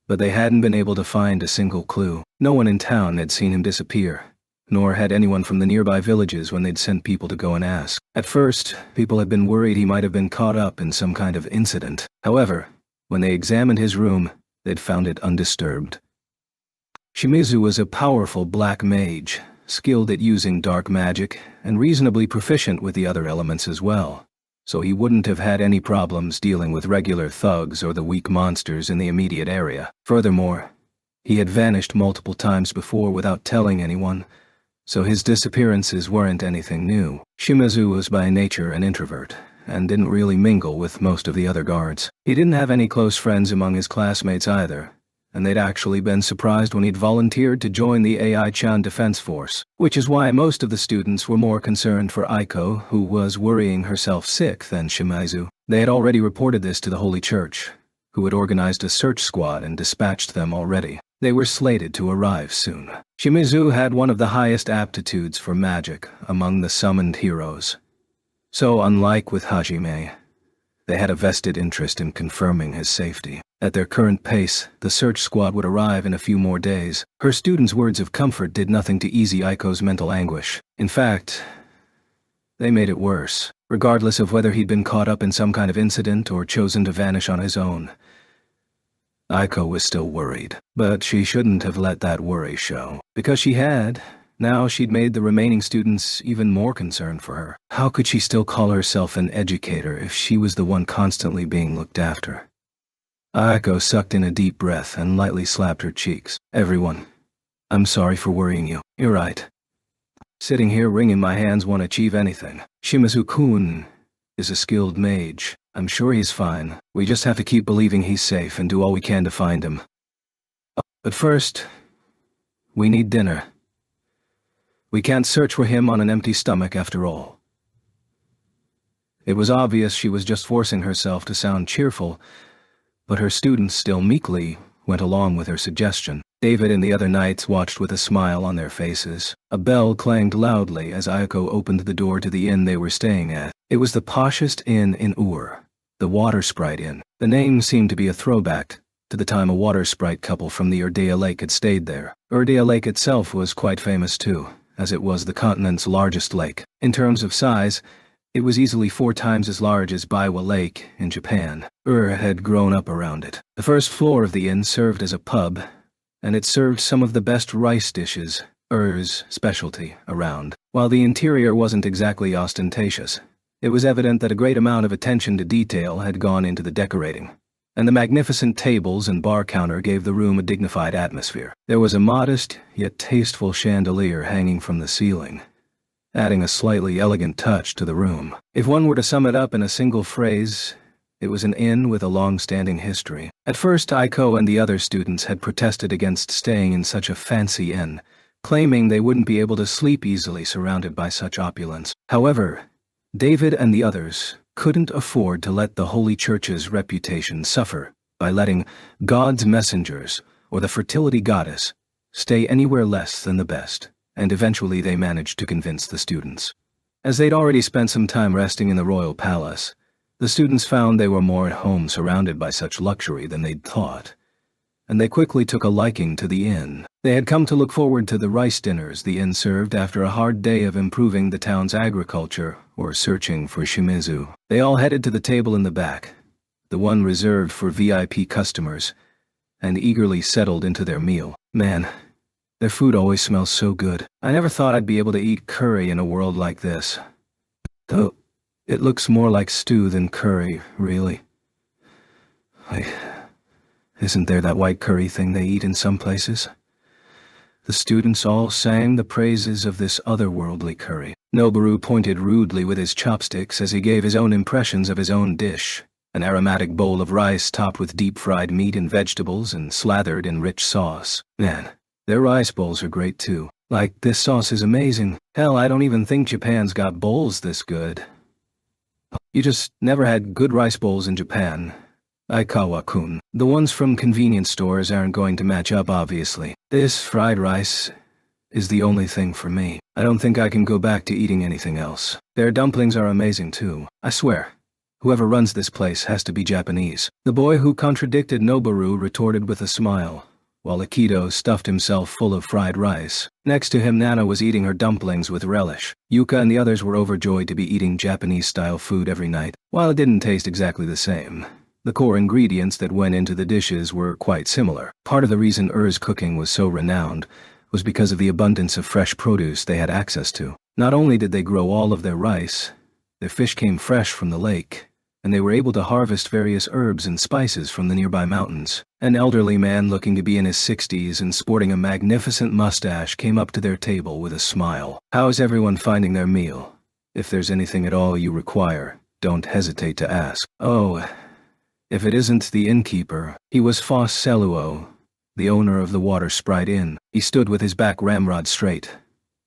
Speaker 1: but they hadn't been able to find a single clue. No one in town had seen him disappear, nor had anyone from the nearby villages when they'd sent people to go and ask. At first, people had been worried he might have been caught up in some kind of incident. However, when they examined his room, they'd found it undisturbed. Shimizu was a powerful black mage, skilled at using dark magic, and reasonably proficient with the other elements as well, so he wouldn't have had any problems dealing with regular thugs or the weak monsters in the immediate area. Furthermore, he had vanished multiple times before without telling anyone, so his disappearances weren't anything new. Shimizu was by nature an introvert, and didn't really mingle with most of the other guards. He didn't have any close friends among his classmates either, and they'd actually been surprised when he'd volunteered to join the AI-chan Defense Force, which is why most of the students were more concerned for Aiko, who was worrying herself sick, than Shimizu. They had already reported this to the Holy Church, who had organized a search squad and dispatched them already. They were slated to arrive soon. Shimizu had one of the highest aptitudes for magic among the summoned heroes. So unlike with Hajime, they had a vested interest in confirming his safety. At their current pace, the search squad would arrive in a few more days. Her students' words of comfort did nothing to ease Aiko's mental anguish. In fact, they made it worse. Regardless of whether he'd been caught up in some kind of incident or chosen to vanish on his own, Aiko was still worried. But she shouldn't have let that worry show. Because she had, now she'd made the remaining students even more concerned for her. How could she still call herself an educator if she was the one constantly being looked after? Aiko sucked in a deep breath and lightly slapped her cheeks. Everyone, I'm sorry for worrying you. You're right. Sitting here wringing my hands won't achieve anything. Shimizu-kun is a skilled mage. I'm sure he's fine. We just have to keep believing he's safe and do all we can to find him. But first, we need dinner. We can't search for him on an empty stomach after all. It was obvious she was just forcing herself to sound cheerful, but her students still meekly went along with her suggestion. David and the other knights watched with a smile on their faces. A bell clanged loudly as Aiko opened the door to the inn they were staying at. It was the poshest inn in the Water Sprite Inn. The name seemed to be a throwback to the time a water sprite couple from the Erdea Lake had stayed there. Erdea Lake itself was quite famous too, as it was the continent's largest lake. In terms of size, it was easily 4 times as large as Biwa Lake in Japan. Had grown up around it. The first floor of the inn served as a pub, and it served some of the best rice dishes, specialty, around. While the interior wasn't exactly ostentatious, it was evident that a great amount of attention to detail had gone into the decorating, and the magnificent tables and bar counter gave the room a dignified atmosphere. There was a modest, yet tasteful chandelier hanging from the ceiling, adding a slightly elegant touch to the room. If one were to sum it up in a single phrase, it was an inn with a long-standing history. At first, Aiko and the other students had protested against staying in such a fancy inn, claiming they wouldn't be able to sleep easily surrounded by such opulence. However, David and the others couldn't afford to let the Holy Church's reputation suffer by letting God's messengers, or the fertility goddess, stay anywhere less than the best, and eventually they managed to convince the students. As they'd already spent some time resting in the royal palace, the students found they were more at home surrounded by such luxury than they'd thought, and they quickly took a liking to the inn. They had come to look forward to the rice dinners the inn served after a hard day of improving the town's agriculture or searching for shimizu. They all headed to the table in the back, the one reserved for VIP customers, and eagerly settled into their meal. Man, their food always smells so good. I never thought I'd be able to eat curry in a world like this. Though, it looks more like stew than curry, really. Isn't there that white curry thing they eat in some places? The students all sang the praises of this otherworldly curry. Noboru pointed rudely with his chopsticks as he gave his own impressions of his own dish, an aromatic bowl of rice topped with deep-fried meat and vegetables and slathered in rich sauce. Man, their rice bowls are great too. Like, this sauce is amazing. Hell, I don't even think Japan's got bowls this good. You just never had good rice bowls in Japan. Aikawa-kun. The ones from convenience stores aren't going to match up, obviously. This fried rice is the only thing for me. I don't think I can go back to eating anything else. Their dumplings are amazing too. I swear, whoever runs this place has to be Japanese. The boy who contradicted Noboru retorted with a smile, while Aikido stuffed himself full of fried rice. Next to him, Nana was eating her dumplings with relish. Yuka and the others were overjoyed to be eating Japanese-style food every night. While it didn't taste exactly the same, the core ingredients that went into the dishes were quite similar. Part of the reason cooking was so renowned was because of the abundance of fresh produce they had access to. Not only did they grow all of their rice, their fish came fresh from the lake, and they were able to harvest various herbs and spices from the nearby mountains. An elderly man looking to be in his 60s and sporting a magnificent mustache came up to their table with a smile. "How's everyone finding their meal? If there's anything at all you require, don't hesitate to ask." "Oh, if it isn't the innkeeper." He was Foss Seluo, the owner of the Water Sprite Inn. He stood with his back ramrod straight,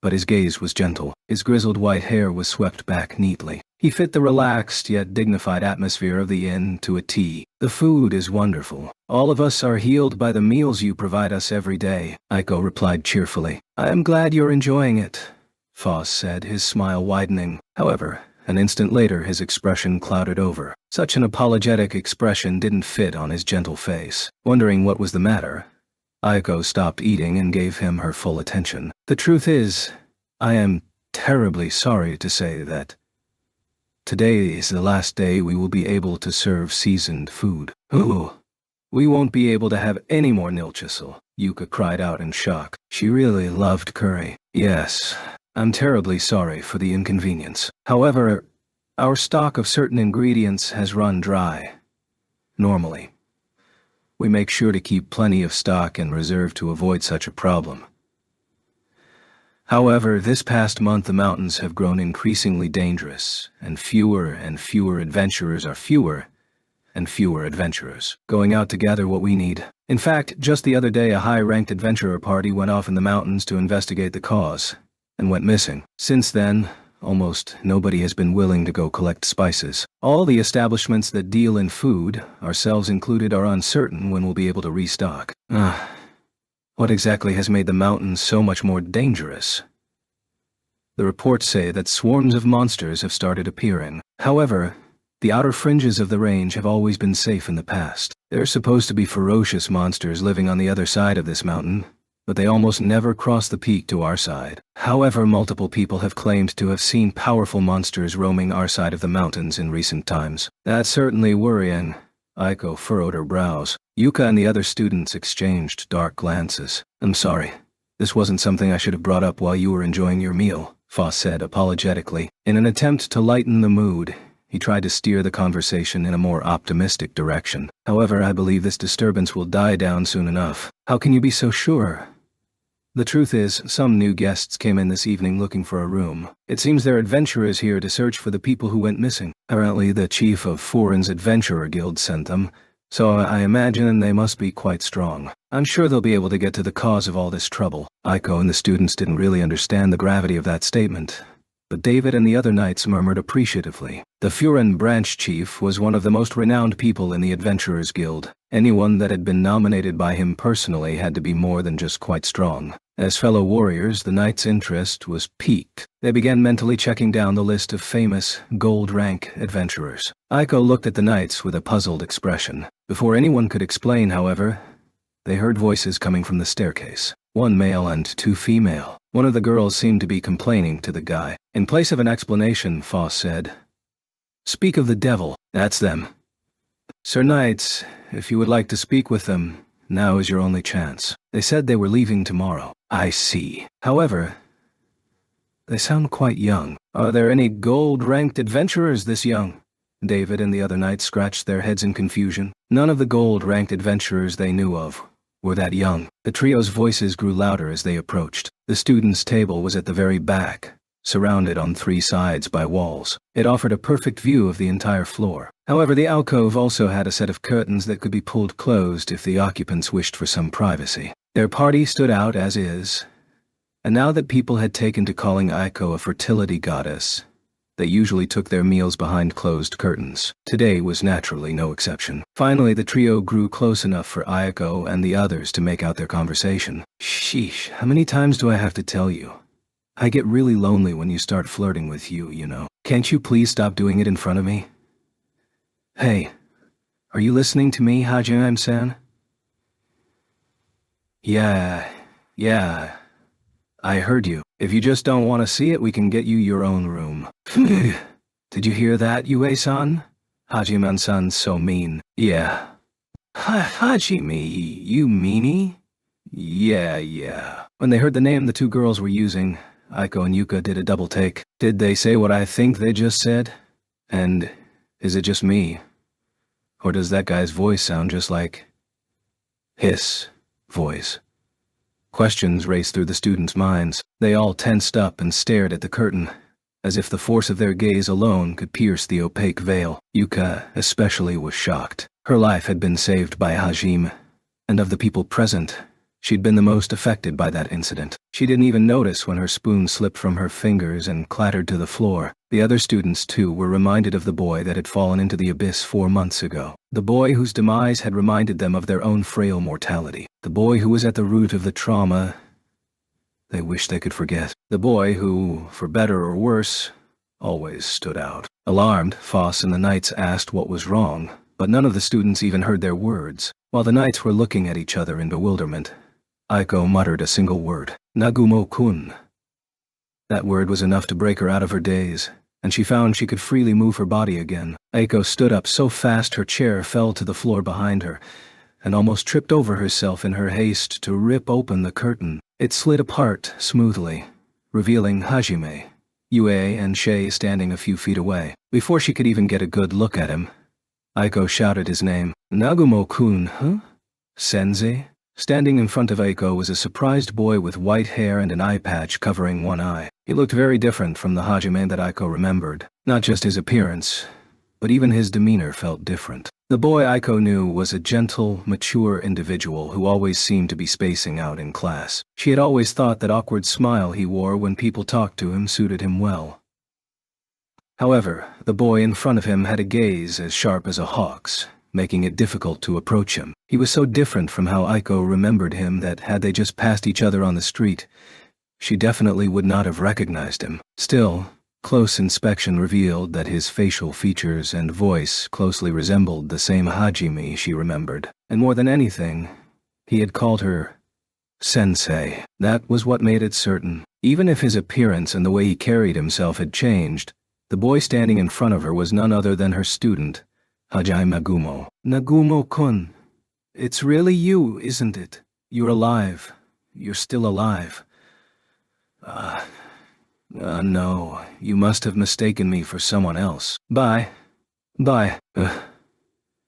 Speaker 1: but his gaze was gentle. His grizzled white hair was swept back neatly. He fit the relaxed yet dignified atmosphere of the inn to a T. "The food is wonderful. All of us are healed by the meals you provide us every day," Aiko replied cheerfully. "I am glad you're enjoying it," Foss said, his smile widening. However, an instant later his expression clouded over. Such an apologetic expression didn't fit on his gentle face. Wondering what was the matter, Aiko stopped eating and gave him her full attention. "The truth is, I am terribly sorry to say that today is the last day we will be able to serve seasoned food." "Ooh, we won't be able to have any more nilchisel," Yuka cried out in shock. She really loved curry. "Yes, I'm terribly sorry for the inconvenience. However, our stock of certain ingredients has run dry. Normally, we make sure to keep plenty of stock in reserve to avoid such a problem. However, this past month the mountains have grown increasingly dangerous, and fewer adventurers are fewer and fewer adventurers going out to gather what we need. In fact, just the other day a high-ranked adventurer party went off in the mountains to investigate the cause, and went missing. Since then, almost nobody has been willing to go collect spices. All the establishments that deal in food, ourselves included, are uncertain when we'll be able to restock. What exactly has made the mountains so much more dangerous? The reports say that swarms of monsters have started appearing. However, The outer fringes of the range have always been safe in the past. There are supposed to be ferocious monsters living on the other side of this mountain, but they almost never cross the peak to our side. However, multiple people have claimed to have seen powerful monsters roaming our side of the mountains in recent times. That's certainly worrying. Aiko furrowed her brows. Yuka and the other students exchanged dark glances. I'm sorry. This wasn't something I should have brought up while you were enjoying your meal, Foss said apologetically. In an attempt to lighten the mood, he tried to steer the conversation in a more optimistic direction. However, I believe this disturbance will die down soon enough. How can you be so sure? The truth is, some new guests came in this evening looking for a room. It seems they're adventurers here to search for the people who went missing. Apparently the chief of Foreign's Adventurer Guild sent them, so I imagine they must be quite strong. I'm sure they'll be able to get to the cause of all this trouble. Aiko and the students didn't really understand the gravity of that statement, but David and the other knights murmured appreciatively. The Furen branch chief was one of the most renowned people in the Adventurers Guild. Anyone that had been nominated by him personally had to be more than just quite strong. As fellow warriors, the knights' interest was piqued. They began mentally checking down the list of famous, gold-rank adventurers. Aiko looked at the knights with a puzzled expression. Before anyone could explain, however, they heard voices coming from the staircase. One male and two female. One of the girls seemed to be complaining to the guy. In place of an explanation, Foss said, "Speak of the devil, that's them. Sir Knights, if you would like to speak with them, now is your only chance. They said they were leaving tomorrow." I see. However, they sound quite young. Are there any gold-ranked adventurers this young? David and the other knights scratched their heads in confusion. None of the gold-ranked adventurers they knew of were that young. The trio's voices grew louder as they approached. The students' table was at the very back, surrounded on three sides by walls. It offered a perfect view of the entire floor. However, the alcove also had a set of curtains that could be pulled closed if the occupants wished for some privacy. Their party stood out as is, and now that people had taken to calling Aiko a fertility goddess, they usually took their meals behind closed curtains. Today was naturally no exception. Finally, the trio grew close enough for Aiko and the others to make out their conversation. Sheesh, how many times do I have to tell you? I get really lonely when you start flirting with you know. Can't you please stop doing it in front of me? Hey, are you listening to me, Hajime-san? Yeah, I heard you. If you just don't want to see it, we can get you your own room. Did you hear that, Yue-san? Hajime-san's so mean. Yeah. Hajime, you meanie? Yeah. When they heard the name the two girls were using, Aiko and Yuka did a double take. Did they say what I think they just said? And is it just me? Or does that guy's voice sound just like his voice? Questions raced through the students' minds. They all tensed up and stared at the curtain, as if the force of their gaze alone could pierce the opaque veil. Yuka especially was shocked. Her life had been saved by Hajime, and of the people present, she'd been the most affected by that incident. She didn't even notice when her spoon slipped from her fingers and clattered to the floor. The other students, too, were reminded of the boy that had fallen into the abyss 4 months ago. The boy whose demise had reminded them of their own frail mortality. The boy who was at the root of the trauma they wished they could forget. The boy who, for better or worse, always stood out. Alarmed, Foss and the knights asked what was wrong, but none of the students even heard their words. While the knights were looking at each other in bewilderment, Aiko muttered a single word, Nagumo-kun. That word was enough to break her out of her daze, and she found she could freely move her body again. Aiko stood up so fast her chair fell to the floor behind her, and almost tripped over herself in her haste to rip open the curtain. It slid apart smoothly, revealing Hajime, Yue, and Shay standing a few feet away. Before she could even get a good look at him, Aiko shouted his name. Nagumo-kun, huh? Sensei? Standing in front of Aiko was a surprised boy with white hair and an eye patch covering one eye. He looked very different from the Hajime that Aiko remembered. Not just his appearance, but even his demeanor felt different. The boy Aiko knew was a gentle, mature individual who always seemed to be spacing out in class. She had always thought that awkward smile he wore when people talked to him suited him well. However, the boy in front of him had a gaze as sharp as a hawk's, making it difficult to approach him. He was so different from how Aiko remembered him that had they just passed each other on the street, she definitely would not have recognized him. Still, Close inspection revealed that his facial features and voice closely resembled the same Hajime she remembered. And more than anything, he had called her Sensei. That was what made it certain. Even if his appearance and the way he carried himself had changed, the boy standing in front of her was none other than her student, Hajime Nagumo. Nagumo-kun, it's really you, isn't it? You're alive. You're still alive. No, you must have mistaken me for someone else. Bye. Bye.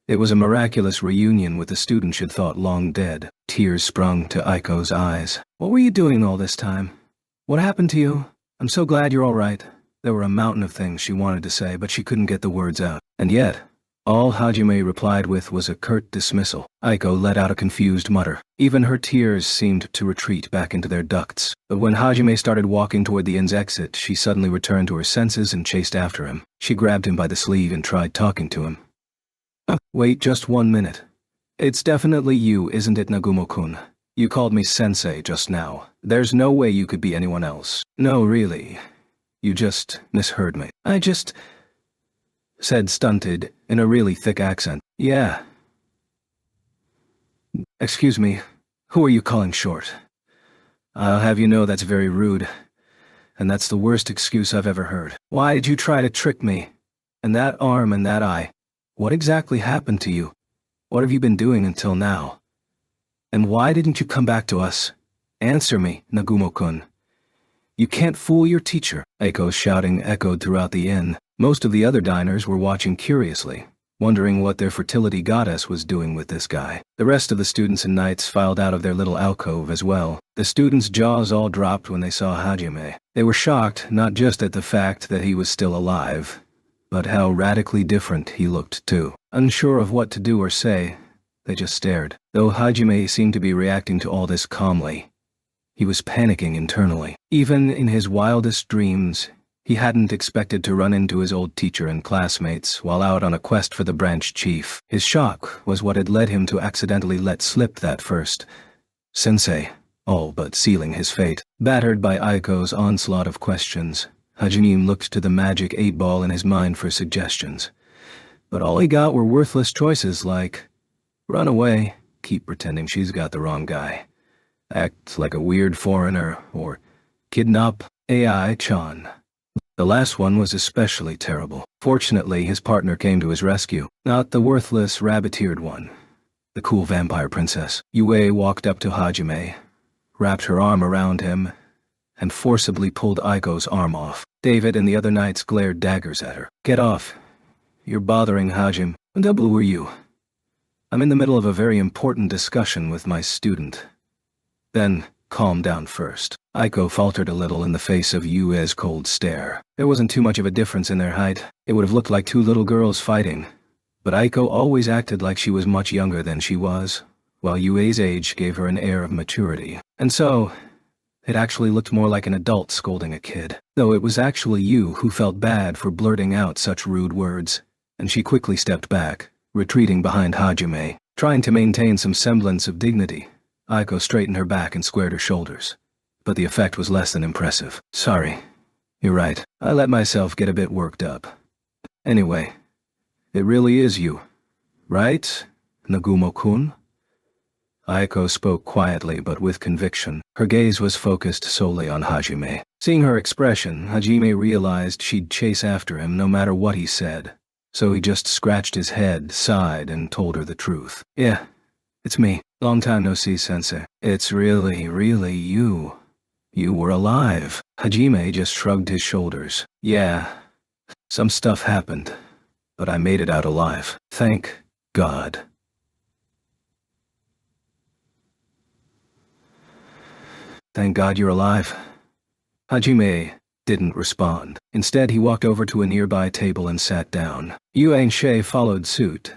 Speaker 1: It was a miraculous reunion with the student she'd thought long dead. Tears sprung to Aiko's eyes. What were you doing all this time? What happened to you? I'm so glad you're all right. There were a mountain of things she wanted to say, but she couldn't get the words out. And yet, all Hajime replied with was a curt dismissal. Aiko let out a confused mutter. Even her tears seemed to retreat back into their ducts. But when Hajime started walking toward the inn's exit, she suddenly returned to her senses and chased after him. She grabbed him by the sleeve and tried talking to him. Wait just 1 minute. It's definitely you, isn't it, Nagumo-kun? You called me sensei just now. There's no way you could be anyone else. No, really. You just misheard me. I just... said stunted, in a really thick accent. Yeah. Excuse me, who are you calling short? I'll have you know that's very rude, and that's the worst excuse I've ever heard. Why did you try to trick me? And that arm and that eye. What exactly happened to you? What have you been doing until now? And why didn't you come back to us? Answer me, Nagumo-kun. You can't fool your teacher. Aiko's shouting echoed throughout the inn. Most of the other diners were watching curiously, wondering what their fertility goddess was doing with this guy. The rest of the students and knights filed out of their little alcove as well. The students' jaws all dropped when they saw Hajime. They were shocked not just at the fact that he was still alive, but how radically different he looked too. Unsure of what to do or say, they just stared. Though Hajime seemed to be reacting to all this calmly, he was panicking internally. Even in his wildest dreams, he hadn't expected to run into his old teacher and classmates while out on a quest for the branch chief. His shock was what had led him to accidentally let slip that first sensei, all but sealing his fate. Battered by Aiko's onslaught of questions, Hajime looked to the magic 8-ball in his mind for suggestions. But all he got were worthless choices like, run away, keep pretending she's got the wrong guy, act like a weird foreigner, or kidnap AI-chan. The last one was especially terrible. Fortunately, his partner came to his rescue. Not the worthless, rabbit-eared one. The cool vampire princess. Yue walked up to Hajime, wrapped her arm around him, and forcibly pulled Aiko's arm off. David and the other knights glared daggers at her. Get off. You're bothering Hajime. Double were you? I'm in the middle of a very important discussion with my student. Then, calm down first. Aiko faltered a little in the face of Yue's cold stare. There wasn't too much of a difference in their height. It would have looked like two little girls fighting. But Aiko always acted like she was much younger than she was, while Yue's age gave her an air of maturity. And so, it actually looked more like an adult scolding a kid. Though it was actually Yu who felt bad for blurting out such rude words, and she quickly stepped back, retreating behind Hajime. Trying to maintain some semblance of dignity, Aiko straightened her back and squared her shoulders. But the effect was less than impressive. Sorry. You're right. I let myself get a bit worked up. Anyway, it really is you, right, Nagumo-kun? Aiko spoke quietly but with conviction. Her gaze was focused solely on Hajime. Seeing her expression, Hajime realized she'd chase after him no matter what he said. So he just scratched his head, sighed, and told her the truth. Yeah, it's me. Long time no see, sensei. It's really you. You were alive. Hajime just shrugged his shoulders. Yeah, some stuff happened, but I made it out alive. Thank God. Thank God you're alive. Hajime didn't respond. Instead, he walked over to a nearby table and sat down. Yue and Shay followed suit,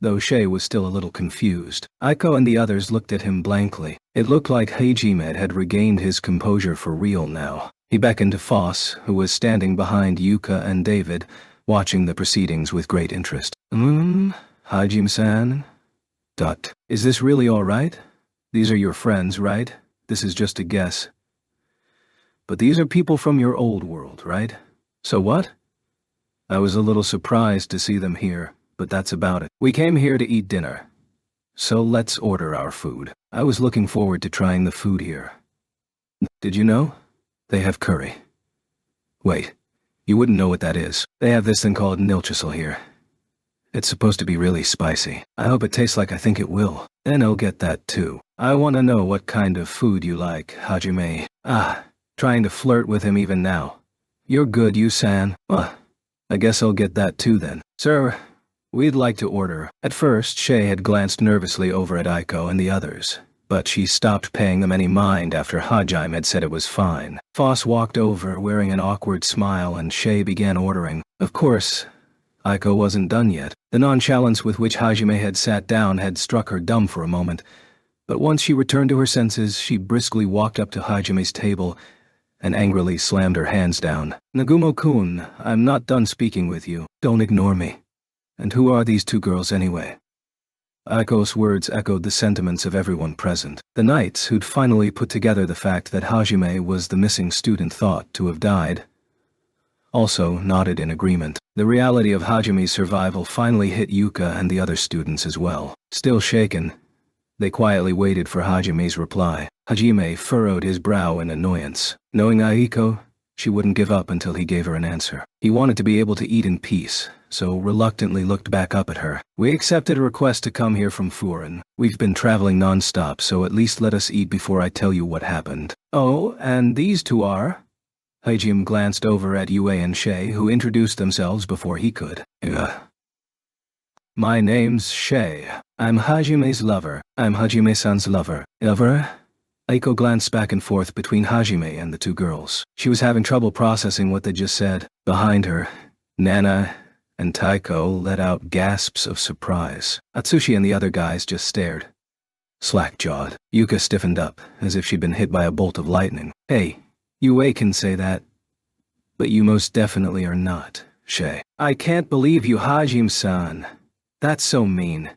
Speaker 1: though Shay was still a little confused. Aiko and the others looked at him blankly. It looked like Hajime had regained his composure for real now. He beckoned to Foss, who was standing behind Yuka and David, watching the proceedings with great interest. Hajime-san? Is this really all right? These are your friends, right? This is just a guess. But these are people from your old world, right? So what? I was a little surprised to see them here, but that's about it. We came here to eat dinner. So let's order our food. I was looking forward to trying the food here. Did you know? They have curry. Wait, you wouldn't know what that is. They have this thing called nilchisel here. It's supposed to be really spicy. I hope it tastes like I think it will. Then I'll get that too. I want to know what kind of food you like, Hajime. Trying to flirt with him even now. You're good, you-san. I guess I'll get that too then. Sir, we'd like to order. At first, Shay had glanced nervously over at Aiko and the others, but she stopped paying them any mind after Hajime had said it was fine. Foss walked over wearing an awkward smile and Shay began ordering. Of course, Aiko wasn't done yet. The nonchalance with which Hajime had sat down had struck her dumb for a moment, but once she returned to her senses, she briskly walked up to Hajime's table and angrily slammed her hands down. Nagumo-kun, I'm not done speaking with you. Don't ignore me. And who are these two girls anyway? Aiko's words echoed the sentiments of everyone present. The knights, who'd finally put together the fact that Hajime was the missing student thought to have died, also nodded in agreement. The reality of Hajime's survival finally hit Yuka and the other students as well. Still shaken, they quietly waited for Hajime's reply. Hajime furrowed his brow in annoyance. Knowing Aiko, she wouldn't give up until he gave her an answer. He wanted to be able to eat in peace, so reluctantly looked back up at her. We accepted a request to come here from Furin. We've been traveling non-stop, so at least let us eat before I tell you what happened. Oh, and these two are? Hajime glanced over at Yue and Shay, who introduced themselves before he could. My name's Shay. I'm Hajime's lover. I'm Hajime-san's lover. Lover? Aiko glanced back and forth between Hajime and the two girls. She was having trouble processing what they just said. Behind her, Nana and Taiko let out gasps of surprise. Atsushi and the other guys just stared, slack-jawed. Yuka stiffened up, as if she'd been hit by a bolt of lightning. Hey, Yue can say that, but you most definitely are not, Shay. I can't believe you, Hajime-san. That's so mean.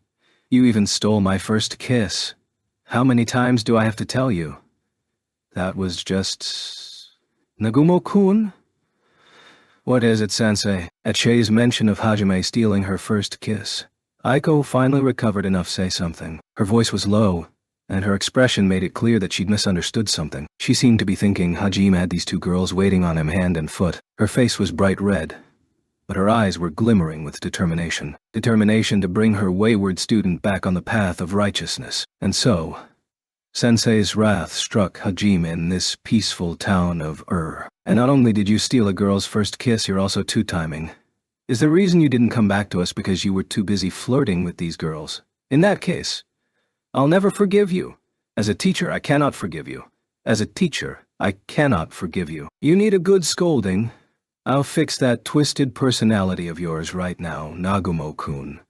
Speaker 1: You even stole my first kiss. How many times do I have to tell you? That was just... Nagumo-kun? What is it, sensei? At Shay's mention of Hajime stealing her first kiss, Aiko finally recovered enough to say something. Her voice was low, and her expression made it clear that she'd misunderstood something. She seemed to be thinking Hajime had these two girls waiting on him hand and foot. Her face was bright red, but her eyes were glimmering with determination. Determination to bring her wayward student back on the path of righteousness. And so, Sensei's wrath struck Hajime in this peaceful town of And not only did you steal a girl's first kiss, you're also two-timing. Is the reason you didn't come back to us because you were too busy flirting with these girls? In that case, I'll never forgive you. As a teacher, I cannot forgive you. As a teacher, I cannot forgive you. You need a good scolding. I'll fix that twisted personality of yours right now, Nagumo-kun.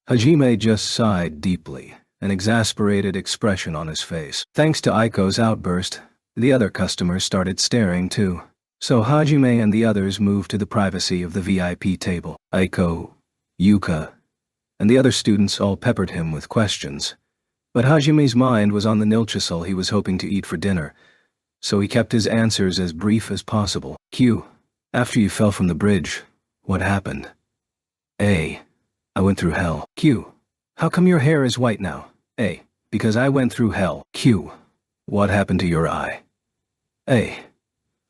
Speaker 1: Hajime just sighed deeply, an exasperated expression on his face. Thanks to Aiko's outburst, the other customers started staring too. So Hajime and the others moved to the privacy of the VIP table. Aiko, Yuka, and the other students all peppered him with questions. But Hajime's mind was on the nilchisel he was hoping to eat for dinner, so he kept his answers as brief as possible. Q. After you fell from the bridge, what happened? A. I went through hell. Q. How come your hair is white now? A. Because I went through hell. Q. What happened to your eye? A.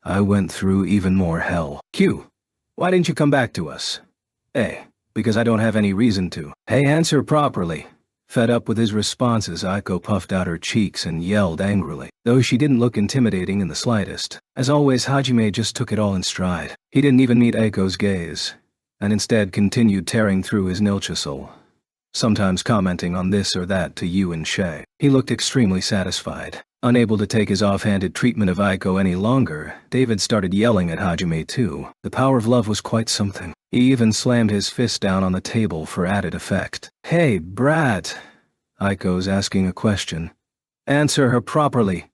Speaker 1: I went through even more hell. Q. Why didn't you come back to us? A. Because I don't have any reason to. Hey, answer properly. Fed up with his responses, Aiko puffed out her cheeks and yelled angrily, though she didn't look intimidating in the slightest. As always, Hajime just took it all in stride. He didn't even meet Aiko's gaze, and instead continued tearing through his nilchisel, sometimes commenting on this or that to Yu and Shay. He looked extremely satisfied. Unable to take his offhanded treatment of Aiko any longer, David started yelling at Hajime too. The power of love was quite something. He even slammed his fist down on the table for added effect. Hey, brat! Aiko's asking a question. Answer her properly.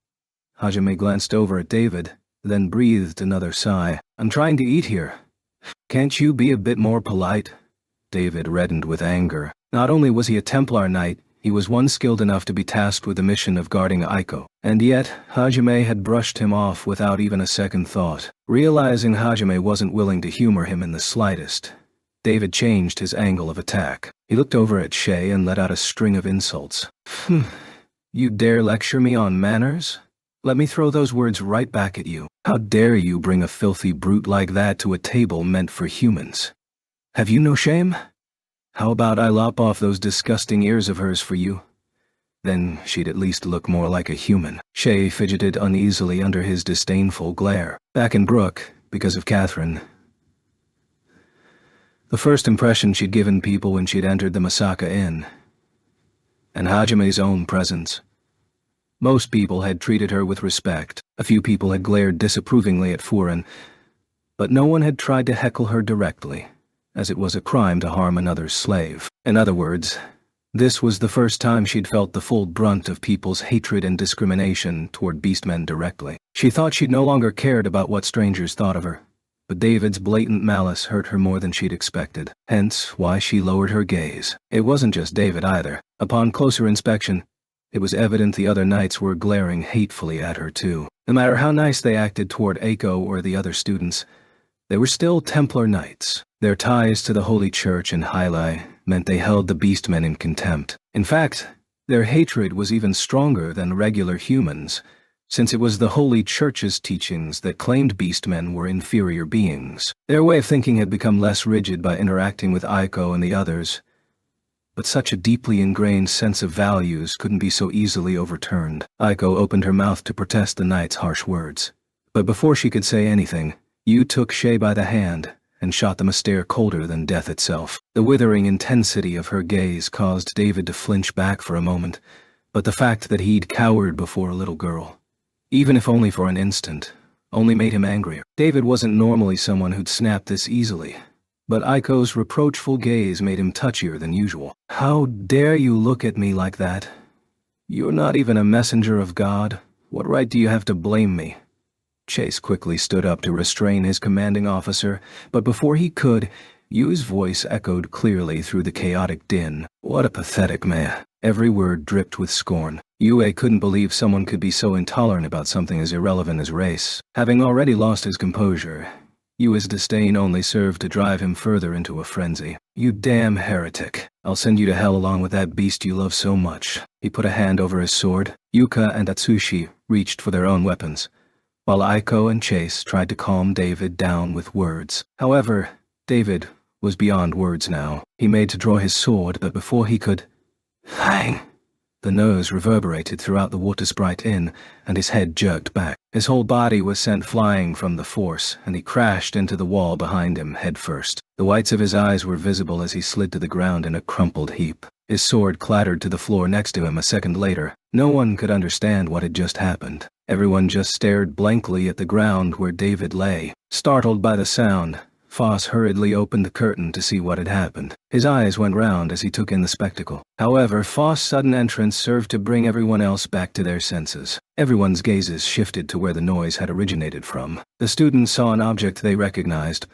Speaker 1: Hajime glanced over at David, then breathed another sigh. I'm trying to eat here. Can't you be a bit more polite? David reddened with anger. Not only was he a Templar knight, He was one skilled enough to be tasked with the mission of guarding Aiko, and yet Hajime had brushed him off without even a second thought. Realizing Hajime wasn't willing to humor him in the slightest, David changed his angle of attack. He looked over at Shay and let out a string of insults. You dare lecture me on manners? Let me throw those words right back at you. How dare you bring a filthy brute like that to a table meant for humans? Have you no shame? How about I lop off those disgusting ears of hers for you? Then she'd at least look more like a human. Shay fidgeted uneasily under his disdainful glare. Back in Brook, because of Catherine, the first impression she'd given people when she'd entered the Masaka Inn, and Hajime's own presence. Most people had treated her with respect. A few people had glared disapprovingly at Furin, but no one had tried to heckle her directly, as it was a crime to harm another's slave. In other words, this was the first time she'd felt the full brunt of people's hatred and discrimination toward beastmen directly. She thought she'd no longer cared about what strangers thought of her, but David's blatant malice hurt her more than she'd expected, hence why she lowered her gaze. It wasn't just David either. Upon closer inspection, it was evident the other knights were glaring hatefully at her too. No matter how nice they acted toward Aiko or the other students, they were still Templar knights. Their ties to the Holy Church and Hylae meant they held the beastmen in contempt. In fact, their hatred was even stronger than regular humans, since it was the Holy Church's teachings that claimed beastmen were inferior beings. Their way of thinking had become less rigid by interacting with Aiko and the others, but such a deeply ingrained sense of values couldn't be so easily overturned. Aiko opened her mouth to protest the knight's harsh words, but before she could say anything, Yu took Shay by the hand and shot them a stare colder than death itself. The withering intensity of her gaze caused David to flinch back for a moment, but the fact that he'd cowered before a little girl, even if only for an instant, only made him angrier. David wasn't normally someone who'd snap this easily, but Aiko's reproachful gaze made him touchier than usual. How dare you look at me like that? You're not even a messenger of God. What right do you have to blame me? Chase quickly stood up to restrain his commanding officer, but before he could, Yu's voice echoed clearly through the chaotic din. What a pathetic man. Every word dripped with scorn. Yue couldn't believe someone could be so intolerant about something as irrelevant as race. Having already lost his composure, Yu's disdain only served to drive him further into a frenzy. You damn heretic. I'll send you to hell along with that beast you love so much. He put a hand over his sword. Yuka and Atsushi reached for their own weapons, while Aiko and Chase tried to calm David down with words. However, David was beyond words now. He made to draw his sword, but before he could... Hang! The nose reverberated throughout the Water Sprite Inn, and his head jerked back. His whole body was sent flying from the force, and he crashed into the wall behind him headfirst. The whites of his eyes were visible as he slid to the ground in a crumpled heap. His sword clattered to the floor next to him a second later. No one could understand what had just happened. Everyone just stared blankly at the ground where David lay. Startled by the sound, Foss hurriedly opened the curtain to see what had happened. His eyes went round as he took in the spectacle. However, Foss' sudden entrance served to bring everyone else back to their senses. Everyone's gazes shifted to where the noise had originated from. The students saw an object they recognized,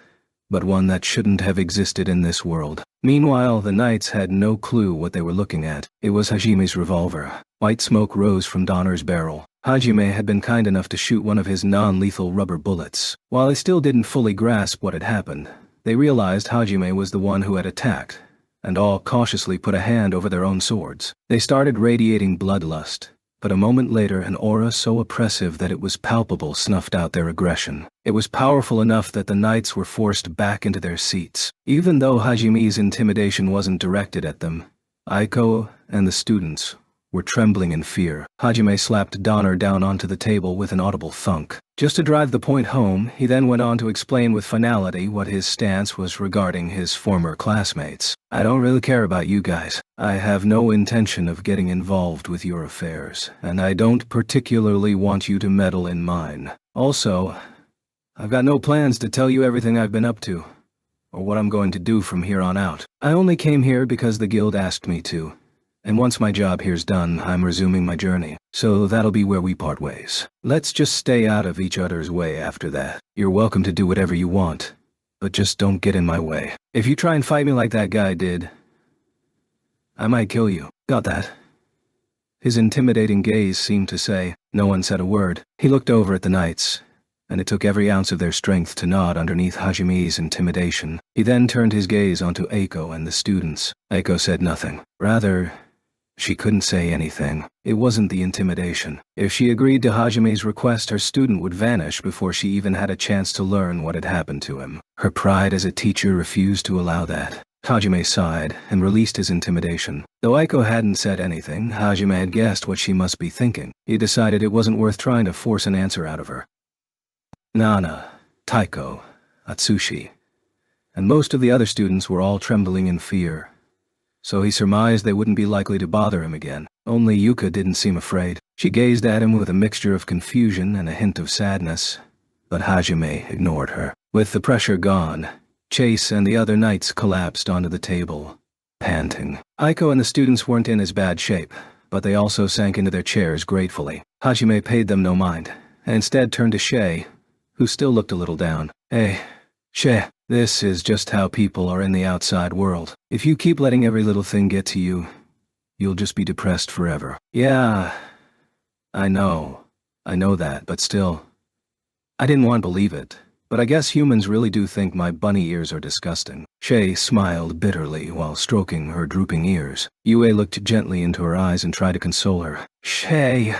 Speaker 1: but one that shouldn't have existed in this world. Meanwhile, the knights had no clue what they were looking at. It was Hajime's revolver. White smoke rose from Donner's barrel. Hajime had been kind enough to shoot one of his non-lethal rubber bullets. While they still didn't fully grasp what had happened, they realized Hajime was the one who had attacked, and all cautiously put a hand over their own swords. They started radiating bloodlust, but a moment later an aura so oppressive that it was palpable snuffed out their aggression. It was powerful enough that the knights were forced back into their seats. Even though Hajime's intimidation wasn't directed at them, Aiko and the students were trembling in fear. Hajime slapped Donner down onto the table with an audible thunk. Just to drive the point home, he then went on to explain with finality what his stance was regarding his former classmates. I don't really care about you guys. I have no intention of getting involved with your affairs, and I don't particularly want you to meddle in mine. Also, I've got no plans to tell you everything I've been up to, or what I'm going to do from here on out. I only came here because the guild asked me to. And once my job here's done, I'm resuming my journey. So that'll be where we part ways. Let's just stay out of each other's way after that. You're welcome to do whatever you want, but just don't get in my way. If you try and fight me like that guy did, I might kill you. Got that? His intimidating gaze seemed to say. No one said a word. He looked over at the knights, and it took every ounce of their strength to nod underneath Hajime's intimidation. He then turned his gaze onto Eiko and the students. Eiko said nothing. Rather, she couldn't say anything. It wasn't the intimidation. If she agreed to Hajime's request, her student would vanish before she even had a chance to learn what had happened to him. Her pride as a teacher refused to allow that. Hajime sighed and released his intimidation. Though Eiko hadn't said anything, Hajime had guessed what she must be thinking. He decided it wasn't worth trying to force an answer out of her. Nana, Taiko, Atsushi, and most of the other students were all trembling in fear, so he surmised they wouldn't be likely to bother him again. Only Yuka didn't seem afraid. She gazed at him with a mixture of confusion and a hint of sadness, but Hajime ignored her. With the pressure gone, Chase and the other knights collapsed onto the table, panting. Eiko and the students weren't in as bad shape, but they also sank into their chairs gratefully. Hajime paid them no mind, and instead turned to Shay, who still looked a little down. Hey, Shay, this is just how people are in the outside world. If you keep letting every little thing get to you, you'll just be depressed forever. Yeah, I know that, but still. I didn't want to believe it, but I guess humans really do think my bunny ears are disgusting. Shay smiled bitterly while stroking her drooping ears. Yue looked gently into her eyes and tried to console her. Shay,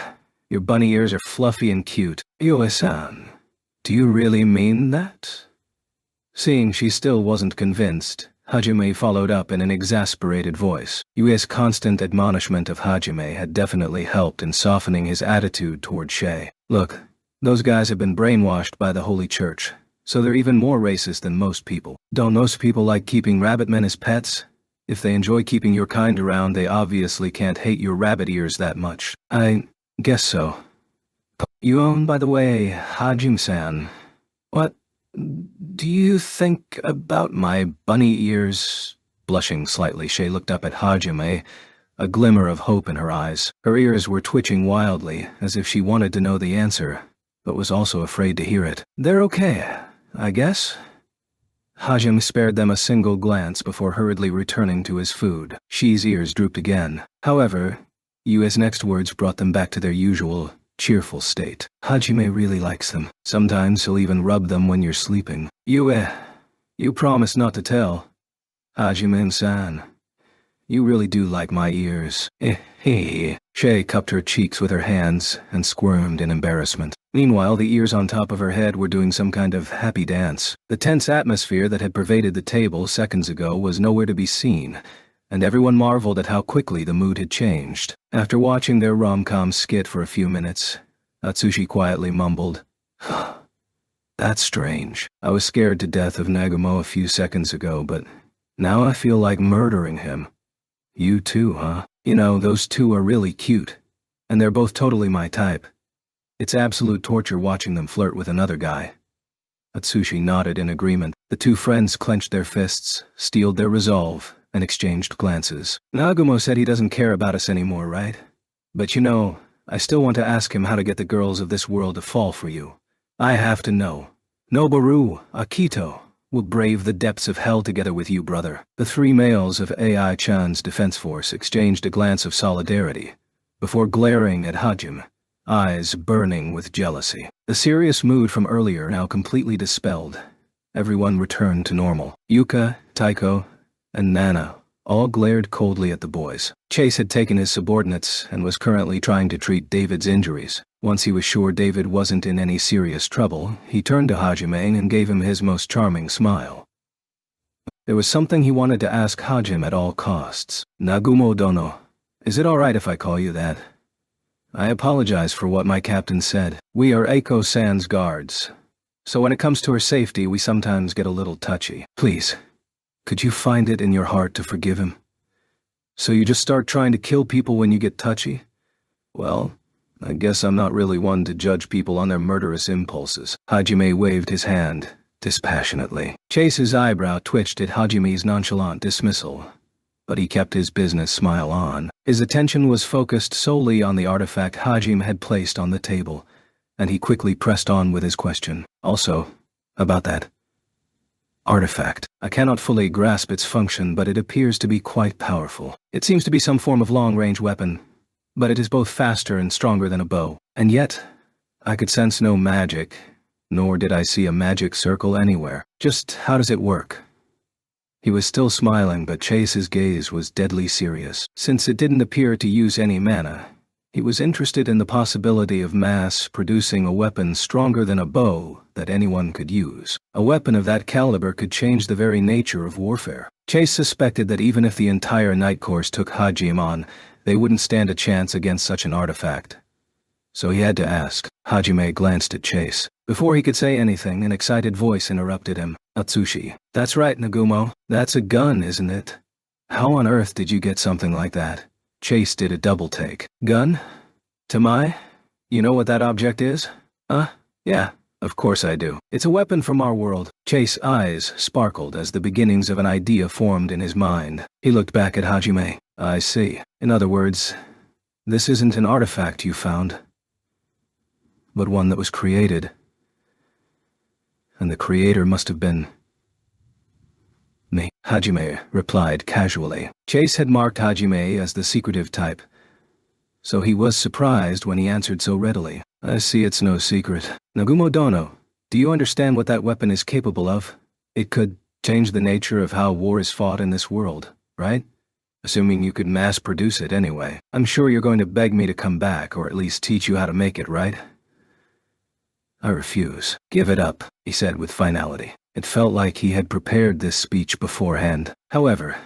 Speaker 1: your bunny ears are fluffy and cute. Yue-san, do you really mean that? Seeing she still wasn't convinced, Hajime followed up in an exasperated voice. Yue's constant admonishment of Hajime had definitely helped in softening his attitude toward Shay. Look, those guys have been brainwashed by the Holy Church, so they're even more racist than most people. Don't most people like keeping rabbitmen as pets? If they enjoy keeping your kind around, they obviously can't hate your rabbit ears that much. I guess so. You own, by the way, Hajime-san. What do you think about my bunny ears? Blushing slightly, Shay looked up at Hajime, a glimmer of hope in her eyes. Her ears were twitching wildly, as if she wanted to know the answer, but was also afraid to hear it. They're okay, I guess. Hajime spared them a single glance before hurriedly returning to his food. Shi's ears drooped again. However, Yue's next words brought them back to their usual, cheerful state. Hajime really likes them. Sometimes he'll even rub them when you're sleeping. Yue, you promised not to tell. Hajime-san, you really do like my ears. Shay cupped her cheeks with her hands and squirmed in embarrassment. Meanwhile, the ears on top of her head were doing some kind of happy dance. The tense atmosphere that had pervaded the table seconds ago was nowhere to be seen, and everyone marveled at how quickly the mood had changed. After watching their rom-com skit for a few minutes, Atsushi quietly mumbled, That's strange. I was scared to death of Nagumo a few seconds ago, but now I feel like murdering him. You too, huh? You know, those two are really cute, and they're both totally my type. It's absolute torture watching them flirt with another guy. Atsushi nodded in agreement. The two friends clenched their fists, steeled their resolve, and exchanged glances. Nagumo said he doesn't care about us anymore, right? But you know, I still want to ask him how to get the girls of this world to fall for you. I have to know. Noboru, Akito, will brave the depths of hell together with you, brother. The three males of AI-chan's defense force exchanged a glance of solidarity, before glaring at Hajime, eyes burning with jealousy. The serious mood from earlier now completely dispelled. Everyone returned to normal. Yuka, Taiko, and Nana all glared coldly at the boys. Chase had taken his subordinates and was currently trying to treat David's injuries. Once he was sure David wasn't in any serious trouble, he turned to Hajime and gave him his most charming smile. There was something he wanted to ask Hajime at all costs. Nagumo Dono, is it alright if I call you that? I apologize for what my captain said. We are Eiko-san's guards, so when it comes to her safety, we sometimes get a little touchy. Please, could you find it in your heart to forgive him? So you just start trying to kill people when you get touchy? Well, I guess I'm not really one to judge people on their murderous impulses. Hajime waved his hand, dispassionately. Chase's eyebrow twitched at Hajime's nonchalant dismissal, but he kept his business smile on. His attention was focused solely on the artifact Hajime had placed on the table, and he quickly pressed on with his question. Also, about that. Artifact. I cannot fully grasp its function, but it appears to be quite powerful. It seems to be some form of long-range weapon, but it is both faster and stronger than a bow. And yet, I could sense no magic, nor did I see a magic circle anywhere. Just how does it work? He was still smiling, but Chase's gaze was deadly serious. Since it didn't appear to use any mana, he was interested in the possibility of mass-producing a weapon stronger than a bow that anyone could use. A weapon of that caliber could change the very nature of warfare. Chase suspected that even if the entire Night Course took Hajime on, they wouldn't stand a chance against such an artifact. So he had to ask. Hajime glanced at Chase. Before he could say anything, an excited voice interrupted him. Atsushi. That's right, Nagumo. That's a gun, isn't it? How on earth did you get something like that? Chase did a double take. Gun? Tamai? You know what that object is? Yeah, of course I do. It's a weapon from our world. Chase's eyes sparkled as the beginnings of an idea formed in his mind. He looked back at Hajime. I see. In other words, this isn't an artifact you found, but one that was created. And the creator must have been me. Hajime replied casually. Chase had marked Hajime as the secretive type, so he was surprised when he answered so readily. I see it's no secret. Nagumo Dono, do you understand what that weapon is capable of? It could change the nature of how war is fought in this world, right? Assuming you could mass produce it anyway. I'm sure you're going to beg me to come back, or at least teach you how to make it, right? I refuse. Give it up, he said with finality. It felt like he had prepared this speech beforehand. However,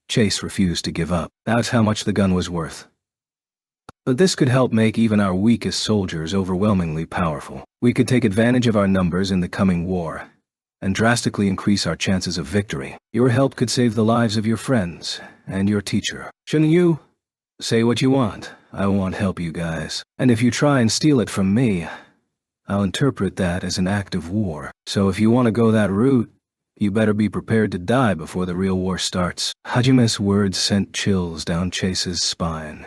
Speaker 1: Chase refused to give up. That's how much the gun was worth. But this could help make even our weakest soldiers overwhelmingly powerful. We could take advantage of our numbers in the coming war, and drastically increase our chances of victory. Your help could save the lives of your friends, and your teacher. Shouldn't you? Say what you want. I won't help you guys. And if you try and steal it from me, I'll interpret that as an act of war. So if you want to go that route, you better be prepared to die before the real war starts. Hajime's words sent chills down Chase's spine,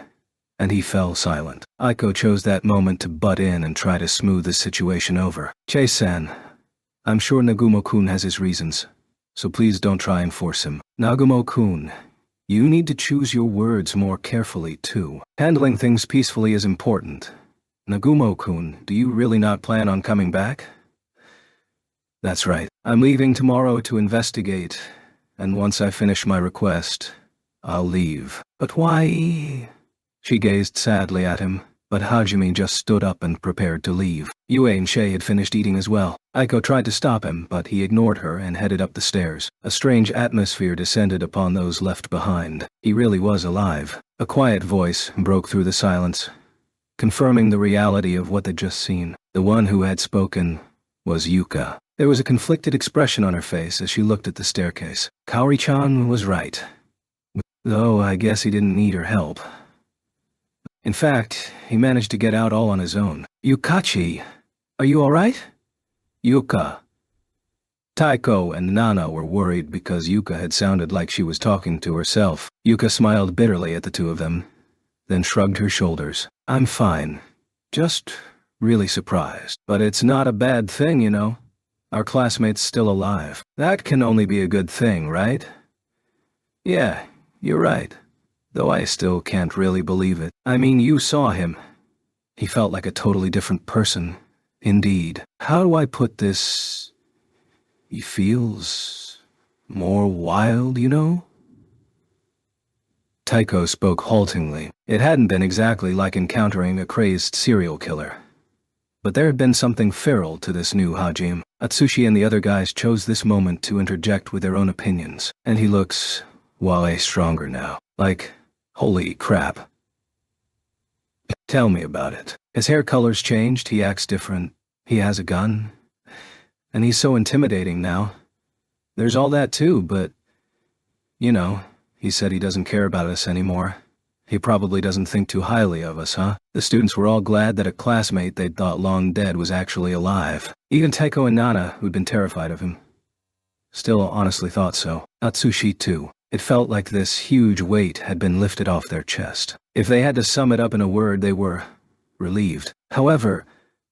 Speaker 1: and he fell silent. Aiko chose that moment to butt in and try to smooth the situation over. Chase-san, I'm sure Nagumo-kun has his reasons, so please don't try and force him. Nagumo-kun, you need to choose your words more carefully too. Handling things peacefully is important. Nagumo-kun, do you really not plan on coming back? That's right. I'm leaving tomorrow to investigate, and once I finish my request, I'll leave. But why? She gazed sadly at him, but Hajime just stood up and prepared to leave. Yue and Shay had finished eating as well. Aiko tried to stop him, but he ignored her and headed up the stairs. A strange atmosphere descended upon those left behind. He really was alive. A quiet voice broke through the silence, confirming the reality of what they'd just seen. The one who had spoken was Yuka. There was a conflicted expression on her face as she looked at the staircase. Kaori-chan was right, though I guess he didn't need her help. In fact, he managed to get out all on his own. Yukachi, are you alright? Yuka. Taiko and Nana were worried because Yuka had sounded like she was talking to herself. Yuka smiled bitterly at the two of them, then shrugged her shoulders. I'm fine. Just really surprised. But it's not a bad thing, you know. Our classmate's still alive. That can only be a good thing, right? Yeah, you're right. Though I still can't really believe it. I mean, you saw him. He felt like a totally different person. Indeed. How do I put this? He feels more wild, you know? Taiko spoke haltingly. It hadn't been exactly like encountering a crazed serial killer, but there had been something feral to this new Hajime. Atsushi and the other guys chose this moment to interject with their own opinions. And he looks way stronger now. Like, holy crap. Tell me about it. His hair color's changed, he acts different, he has a gun, and he's so intimidating now. There's all that too, but, you know, he said he doesn't care about us anymore. He probably doesn't think too highly of us, huh? The students were all glad that a classmate they'd thought long dead was actually alive. Even Taiko and Nana, who'd been terrified of him, still honestly thought so. Atsushi too. It felt like this huge weight had been lifted off their chest. If they had to sum it up in a word, they were relieved. However,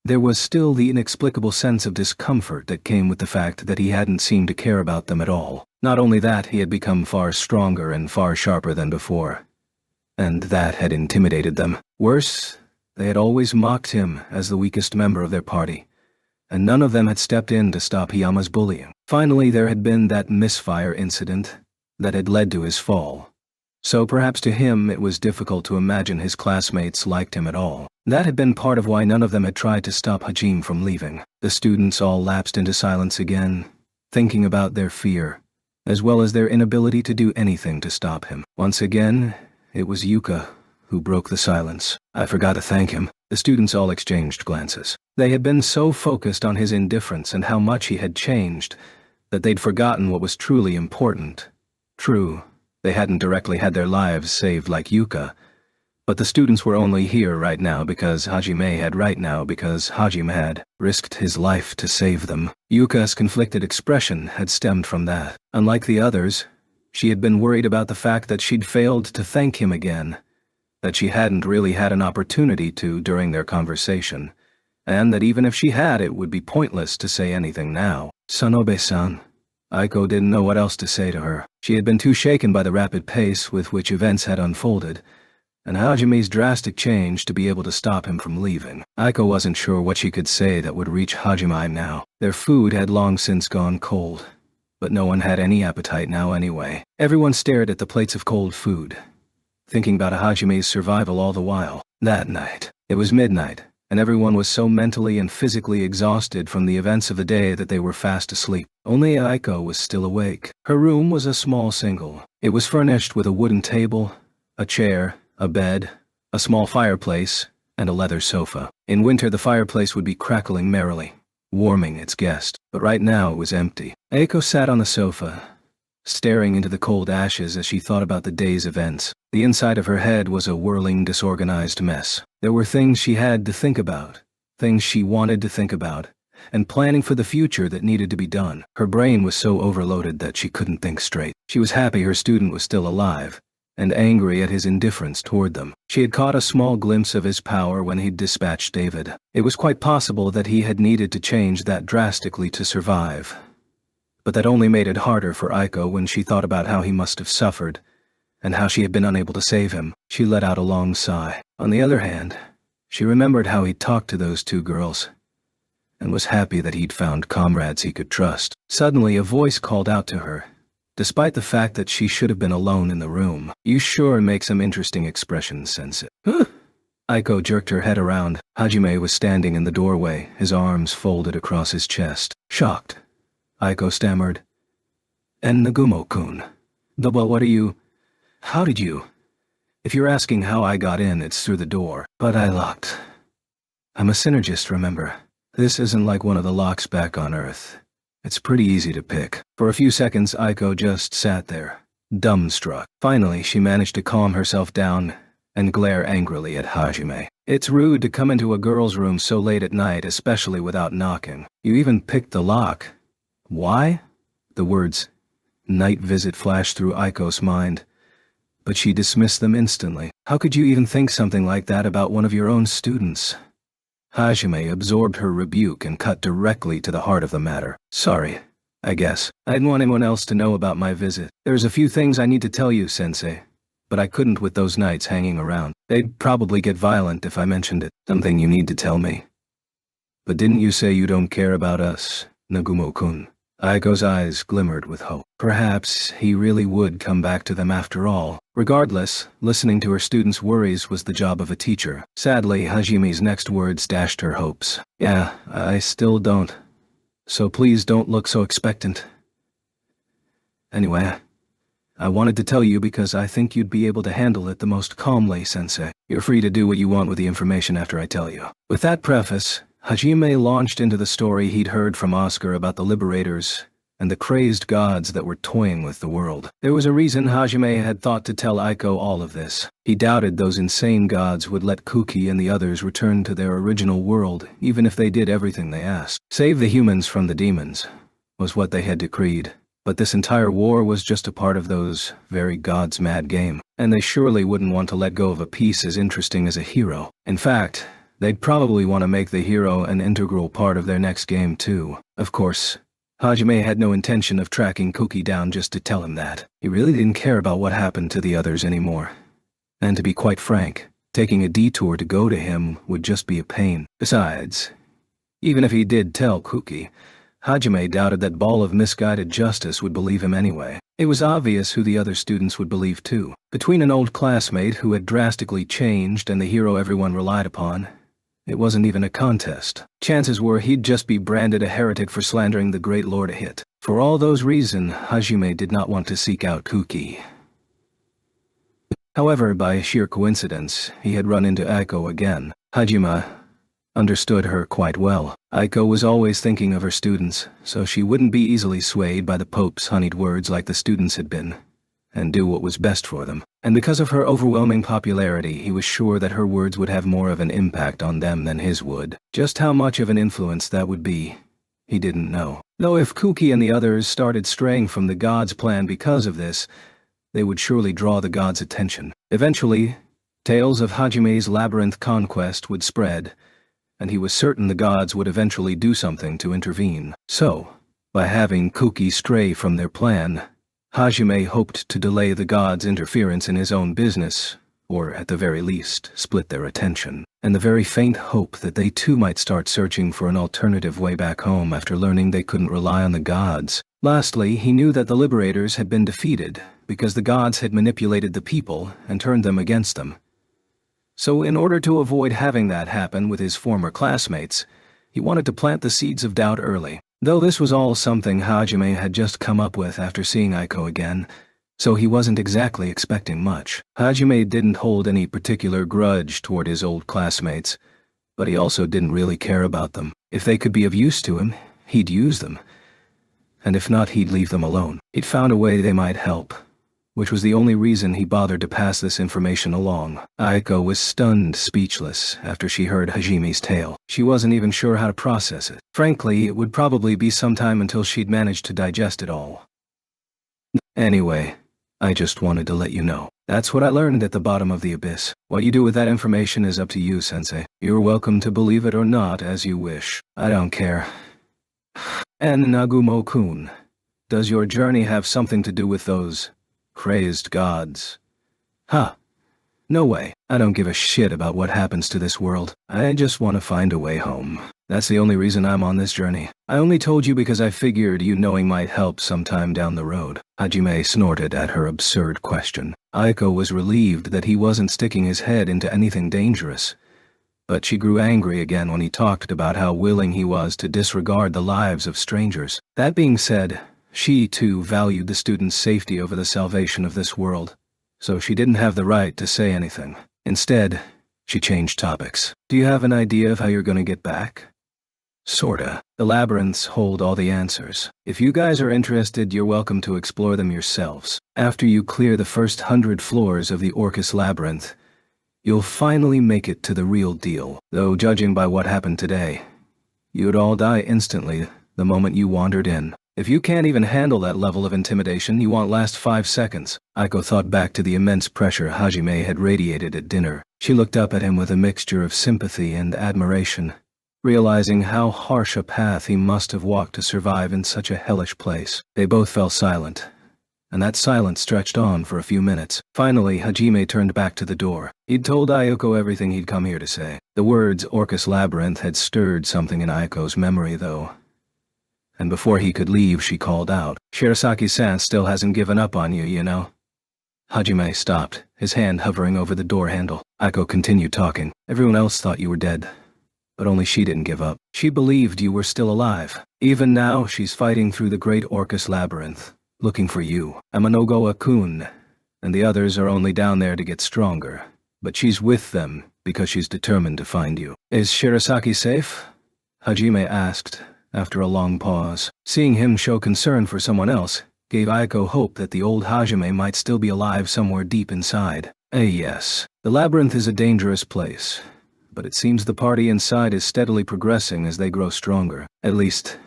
Speaker 1: There was still the inexplicable sense of discomfort that came with the fact that he hadn't seemed to care about them at all. Not only that, he had become far stronger and far sharper than before. And that had intimidated them. Worse, they had always mocked him as the weakest member of their party, and none of them had stepped in to stop Hiyama's bullying. Finally, there had been that misfire incident that had led to his fall. So perhaps to him it was difficult to imagine his classmates liked him at all. That had been part of why none of them had tried to stop Hajime from leaving. The students all lapsed into silence again, thinking about their fear, as well as their inability to do anything to stop him. Once again, it was Yuka who broke the silence. "I forgot to thank him." The students all exchanged glances. They had been so focused on his indifference and how much he had changed that they'd forgotten what was truly important. True, they hadn't directly had their lives saved like Yuka, but the students were only here right now because Hajime had risked his life to save them. Yuka's conflicted expression had stemmed from that. Unlike the others, she had been worried about the fact that she'd failed to thank him again, that she hadn't really had an opportunity to during their conversation, and that even if she had, it would be pointless to say anything now. "Sanobe-san." Aiko didn't know what else to say to her. She had been too shaken by the rapid pace with which events had unfolded, and Hajime's drastic change to be able to stop him from leaving. Aiko wasn't sure what she could say that would reach Hajime now. Their food had long since gone cold, but no one had any appetite now anyway. Everyone stared at the plates of cold food, thinking about Hajime's survival all the while. That night, it was midnight, and everyone was so mentally and physically exhausted from the events of the day that they were fast asleep. Only Aiko was still awake. Her room was a small single. It was furnished with a wooden table, a chair, a bed, a small fireplace, and a leather sofa. In winter, the fireplace would be crackling merrily, warming its guest, but right now it was empty. Aiko sat on the sofa, staring into the cold ashes as she thought about the day's events. The inside of her head was a whirling, disorganized mess. There were things she had to think about, things she wanted to think about, and planning for the future that needed to be done. Her brain was so overloaded that she couldn't think straight. She was happy her student was still alive, and angry at his indifference toward them. She had caught a small glimpse of his power when he'd dispatched David. It was quite possible that he had needed to change that drastically to survive. But that only made it harder for Aiko when she thought about how he must have suffered, and how she had been unable to save him. She let out a long sigh. On the other hand, she remembered how he'd talked to those two girls, and was happy that he'd found comrades he could trust. Suddenly, a voice called out to her, despite the fact that she should have been alone in the room. "You sure make some interesting expressions, Sensei." "Huh?" Aiko jerked her head around. Hajime was standing in the doorway, his arms folded across his chest. Shocked, Aiko stammered. "And Nagumo-kun. Well, what are you... How did you... If you're asking how I got in, it's through the door. But I locked. I'm a synergist, remember? This isn't like one of the locks back on Earth. It's pretty easy to pick." For a few seconds, Aiko just sat there, dumbstruck. Finally, she managed to calm herself down and glare angrily at Hajime. "It's rude to come into a girl's room so late at night, especially without knocking. You even picked the lock. Why?" The words "night visit" flashed through Aiko's mind, but she dismissed them instantly. How could you even think something like that about one of your own students? Hajime absorbed her rebuke and cut directly to the heart of the matter. "Sorry, I guess. I didn't want anyone else to know about my visit. There's a few things I need to tell you, Sensei, but I couldn't with those knights hanging around. They'd probably get violent if I mentioned it." "Something you need to tell me. But didn't you say you don't care about us, Nagumo-kun?" Aiko's eyes glimmered with hope. Perhaps he really would come back to them after all. Regardless, listening to her students' worries was the job of a teacher. Sadly, Hajime's next words dashed her hopes. "Yeah, I still don't. So please don't look so expectant. Anyway, I wanted to tell you because I think you'd be able to handle it the most calmly, Sensei. You're free to do what you want with the information after I tell you." With that preface, Hajime launched into the story he'd heard from Oscar about the Liberators and the crazed gods that were toying with the world. There was a reason Hajime had thought to tell Aiko all of this. He doubted those insane gods would let Kuki and the others return to their original world, even if they did everything they asked. Save the humans from the demons was what they had decreed. But this entire war was just a part of those very gods' mad game, and they surely wouldn't want to let go of a piece as interesting as a hero. In fact, They'd probably want to make the hero an integral part of their next game too. Of course, Hajime had no intention of tracking Kuki down just to tell him that. He really didn't care about what happened to the others anymore. And to be quite frank, taking a detour to go to him would just be a pain. Besides, even if he did tell Kuki, Hajime doubted that ball of misguided justice would believe him anyway. It was obvious who the other students would believe too. Between an old classmate who had drastically changed and the hero everyone relied upon, it wasn't even a contest. Chances were he'd just be branded a heretic for slandering the great lord a hit. For all those reasons, Hajime did not want to seek out Kuki. However, by sheer coincidence, he had run into Aiko again. Hajime understood her quite well. Aiko was always thinking of her students, so she wouldn't be easily swayed by the Pope's honeyed words like the students had been, and do what was best for them. And because of her overwhelming popularity, he was sure that her words would have more of an impact on them than his would. Just how much of an influence that would be, he didn't know. Though if Kuki and the others started straying from the gods' plan because of this, they would surely draw the gods' attention. Eventually, tales of Hajime's labyrinth conquest would spread, and he was certain the gods would eventually do something to intervene. So, by having Kuki stray from their plan, Hajime hoped to delay the gods' interference in his own business, or at the very least, split their attention, and the very faint hope that they too might start searching for an alternative way back home after learning they couldn't rely on the gods. Lastly, he knew that the liberators had been defeated because the gods had manipulated the people and turned them against them. So in order to avoid having that happen with his former classmates, he wanted to plant the seeds of doubt early. Though this was all something Hajime had just come up with after seeing Aiko again, so he wasn't exactly expecting much. Hajime didn't hold any particular grudge toward his old classmates, but he also didn't really care about them. If they could be of use to him, he'd use them. And if not, he'd leave them alone. He'd found a way they might help, which was the only reason he bothered to pass this information along. Aiko was stunned speechless after she heard Hajime's tale. She wasn't even sure how to process it. Frankly, it would probably be some time until she'd managed to digest it all. Anyway, I just wanted to let you know. That's what I learned at the bottom of the abyss. What you do with that information is up to you, Sensei. You're welcome to believe it or not as you wish. I don't care. And Nagumo-kun, does your journey have something to do with those crazed gods? Huh. No way. I don't give a shit about what happens to this world. I just want to find a way home. That's the only reason I'm on this journey. I only told you because I figured you knowing might help sometime down the road. Hajime snorted at her absurd question. Aiko was relieved that he wasn't sticking his head into anything dangerous. But she grew angry again when he talked about how willing he was to disregard the lives of strangers. That being said, she too valued the students' safety over the salvation of this world, so she didn't have the right to say anything. Instead, she changed topics. Do you have an idea of how you're going to get back? Sorta. The labyrinths hold all the answers. If you guys are interested, you're welcome to explore them yourselves. After you clear the first 100 floors of the Orcus Labyrinth, you'll finally make it to the real deal. Though judging by what happened today, you'd all die instantly the moment you wandered in. If you can't even handle that level of intimidation, you won't last 5 seconds. Aiko thought back to the immense pressure Hajime had radiated at dinner. She looked up at him with a mixture of sympathy and admiration, realizing how harsh a path he must have walked to survive in such a hellish place. They both fell silent, and that silence stretched on for a few minutes. Finally, Hajime turned back to the door. He'd told Aiko everything he'd come here to say. The words Orcus Labyrinth had stirred something in Aiko's memory, though. And before he could leave, she called out, "Shirasaki-san still hasn't given up on you, you know?" Hajime stopped, his hand hovering over the door handle. Aiko continued talking. "Everyone else thought you were dead, but only she didn't give up. She believed you were still alive. Even now, she's fighting through the great Orcus Labyrinth, looking for you. Amanogoa-kun and the others are only down there to get stronger, but she's with them because she's determined to find you." "Is Shirasaki safe?" Hajime asked, after a long pause. Seeing him show concern for someone else gave Aiko hope that the old Hajime might still be alive somewhere deep inside. Yes. The labyrinth is a dangerous place, but it seems the party inside is steadily progressing as they grow stronger. At least,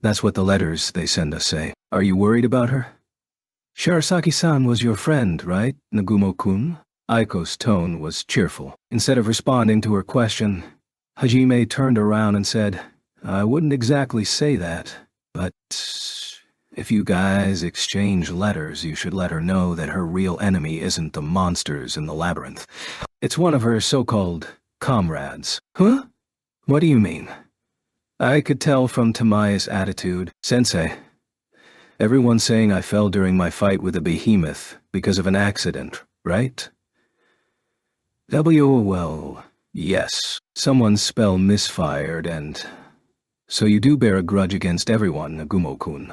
Speaker 1: that's what the letters they send us say. Are you worried about her?" "Shirasaki-san was your friend, right, Nagumo-kun?" Aiko's tone was cheerful. Instead of responding to her question, Hajime turned around and said, "I wouldn't exactly say that, but if you guys exchange letters, you should let her know that her real enemy isn't the monsters in the labyrinth. It's one of her so-called comrades." "Huh? What do you mean?" I could tell from Tamaya's attitude. "Sensei, everyone's saying I fell during my fight with the behemoth because of an accident, right?" Well, yes. Someone's spell misfired and... So you do bear a grudge against everyone, Nagumo-kun.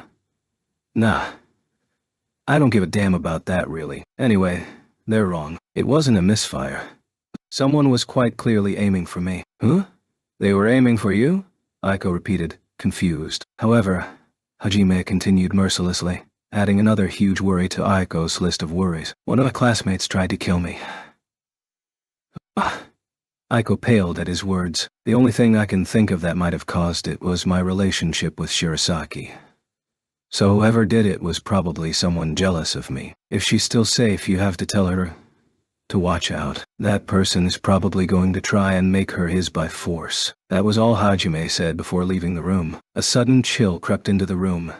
Speaker 1: Nah. I don't give a damn about that, really. Anyway, they're wrong. It wasn't a misfire. Someone was quite clearly aiming for me. Huh? They were aiming for you? Aiko repeated, confused. However, Hajime continued mercilessly, adding another huge worry to Aiko's list of worries. One of my classmates tried to kill me. Aiko paled at his words. The only thing I can think of that might have caused it was my relationship with Shirasaki. So whoever did it was probably someone jealous of me. If she's still safe, you have to tell her to watch out. That person is probably going to try and make her his by force. That was all Hajime said before leaving the room. A sudden chill crept into the room,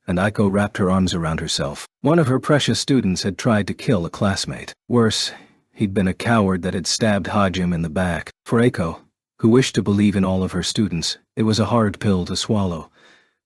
Speaker 1: and Aiko wrapped her arms around herself. One of her precious students had tried to kill a classmate. Worse, he'd been a coward that had stabbed Hajime in the back. For Aiko, who wished to believe in all of her students, it was a hard pill to swallow.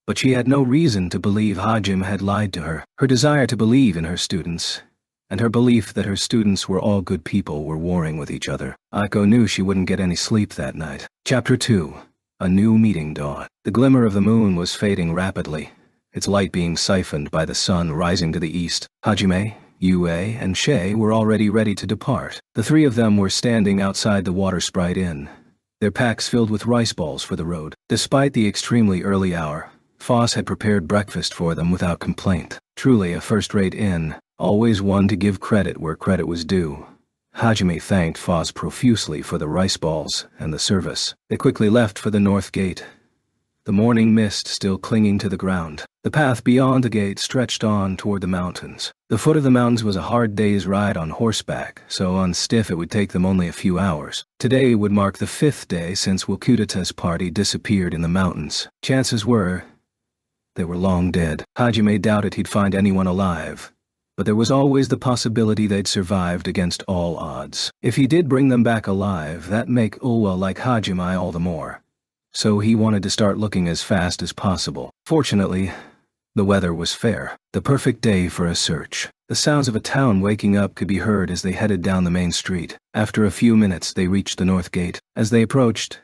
Speaker 1: But she had no reason to believe Hajime had lied to her. Her desire to believe in her students, and her belief that her students were all good people, were warring with each other. Aiko knew she wouldn't get any sleep that night. Chapter 2. A new meeting dawned. The glimmer of the moon was fading rapidly, its light being siphoned by the sun rising to the east. Hajime, Yue, and Shay were already ready to depart. The three of them were standing outside the Water Sprite Inn, their packs filled with rice balls for the road. Despite the extremely early hour, Foss had prepared breakfast for them without complaint. Truly a first-rate inn, always one to give credit where credit was due. Hajime thanked Foss profusely for the rice balls and the service. They quickly left for the north gate, the morning mist still clinging to the ground. The path beyond the gate stretched on toward the mountains. The foot of the mountains was a hard day's ride on horseback, so on stiff it would take them only a few hours. Today would mark the 5th day since Wakudata's party disappeared in the mountains. Chances were they were long dead. Hajime doubted he'd find anyone alive, but there was always the possibility they'd survived against all odds. If he did bring them back alive, that'd make Ulwa like Hajime all the more. So he wanted to start looking as fast as possible. Fortunately, the weather was fair, the perfect day for a search. The sounds of a town waking up could be heard as they headed down the main street. After a few minutes, they reached the north gate. As they approached,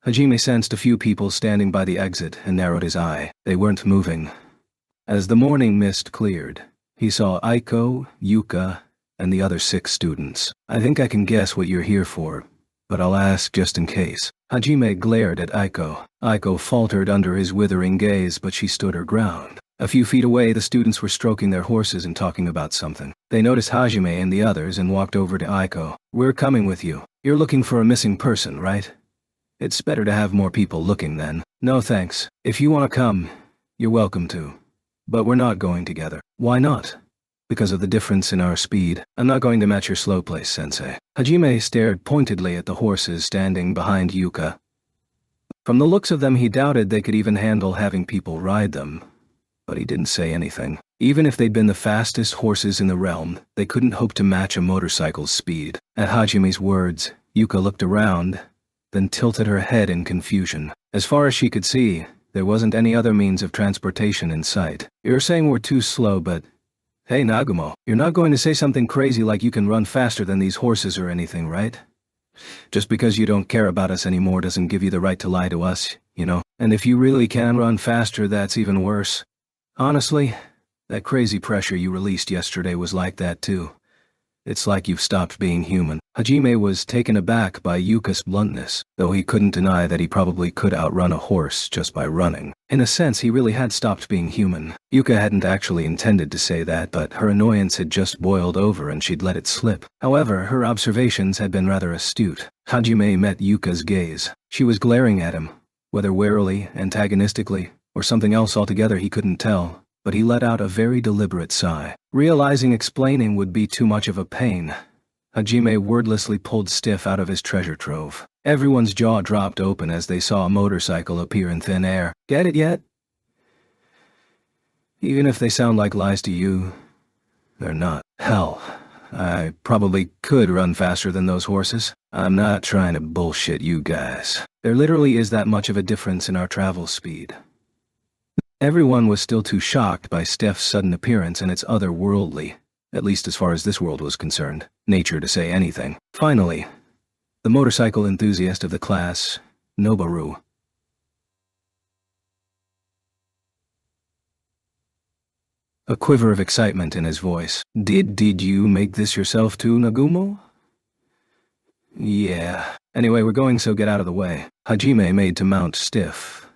Speaker 1: Hajime sensed a few people standing by the exit and narrowed his eye. They weren't moving. As the morning mist cleared, he saw Aiko, Yuka, and the other 6 students. "I think I can guess what you're here for, but I'll ask just in case." Hajime glared at Aiko. Aiko faltered under his withering gaze, but she stood her ground. A few feet away, the students were stroking their horses and talking about something. They noticed Hajime and the others and walked over to Aiko. "We're coming with you. You're looking for a missing person, right? It's better to have more people looking then." "No thanks. If you want to come, you're welcome to. But we're not going together." "Why not?" "Because of the difference in our speed. I'm not going to match your slow pace, Sensei." Hajime stared pointedly at the horses standing behind Yuka. From the looks of them, he doubted they could even handle having people ride them. But he didn't say anything. Even if they'd been the fastest horses in the realm, they couldn't hope to match a motorcycle's speed. At Hajime's words, Yuka looked around, then tilted her head in confusion. As far as she could see, there wasn't any other means of transportation in sight. "You're saying we're too slow, but... Hey Nagumo, you're not going to say something crazy like you can run faster than these horses or anything, right? Just because you don't care about us anymore doesn't give you the right to lie to us, you know? And if you really can run faster, that's even worse. Honestly, that crazy pressure you released yesterday was like that too. It's like you've stopped being human." Hajime was taken aback by Yuka's bluntness, though he couldn't deny that he probably could outrun a horse just by running. In a sense, he really had stopped being human. Yuka hadn't actually intended to say that, but her annoyance had just boiled over and she'd let it slip. However, her observations had been rather astute. Hajime met Yuka's gaze. She was glaring at him, whether warily, antagonistically, or something else altogether he couldn't tell, but he let out a very deliberate sigh. Realizing explaining would be too much of a pain, Hajime wordlessly pulled Stiff out of his treasure trove. Everyone's jaw dropped open as they saw a motorcycle appear in thin air. Get it yet? Even if they sound like lies to you, they're not. Hell, I probably could run faster than those horses. I'm not trying to bullshit you guys. There literally is that much of a difference in our travel speed. Everyone was still too shocked by Steph's sudden appearance and its otherworldly, at least as far as this world was concerned, nature to say anything. Finally, the motorcycle enthusiast of the class, Noboru, a quiver of excitement in his voice. Did you make this yourself too, Nagumo? Yeah. Anyway, we're going, so get out of the way. Hajime made to mount Stiff,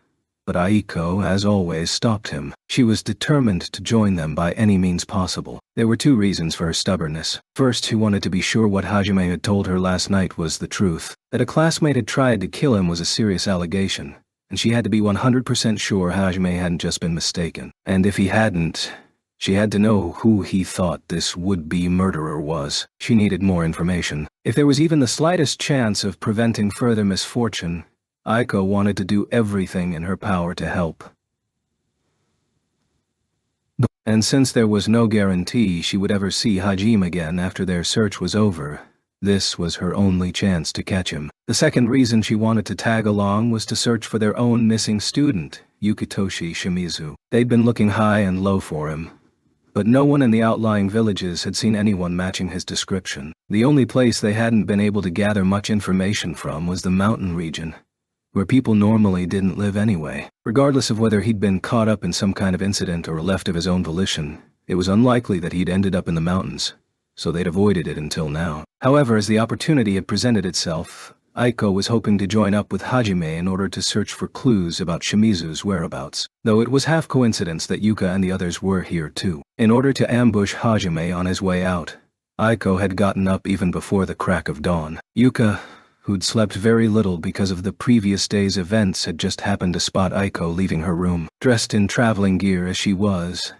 Speaker 1: but Aiko, as always, stopped him. She was determined to join them by any means possible. There were two reasons for her stubbornness. First, she wanted to be sure what Hajime had told her last night was the truth. That a classmate had tried to kill him was a serious allegation, and she had to be 100% sure Hajime hadn't just been mistaken. And if he hadn't, she had to know who he thought this would-be murderer was. She needed more information. If there was even the slightest chance of preventing further misfortune, Aiko wanted to do everything in her power to help. And since there was no guarantee she would ever see Hajime again after their search was over, this was her only chance to catch him. The second reason she wanted to tag along was to search for their own missing student, Yukitoshi Shimizu. They'd been looking high and low for him, but no one in the outlying villages had seen anyone matching his description. The only place they hadn't been able to gather much information from was the mountain region, where people normally didn't live anyway. Regardless of whether he'd been caught up in some kind of incident or left of his own volition, it was unlikely that he'd ended up in the mountains, so they'd avoided it until now. However, as the opportunity had presented itself, Aiko was hoping to join up with Hajime in order to search for clues about Shimizu's whereabouts, though it was half coincidence that Yuka and the others were here too. In order to ambush Hajime on his way out, Aiko had gotten up even before the crack of dawn. Yuka, who'd slept very little because of the previous day's events, had just happened to spot Aiko leaving her room. Dressed in traveling gear as she was,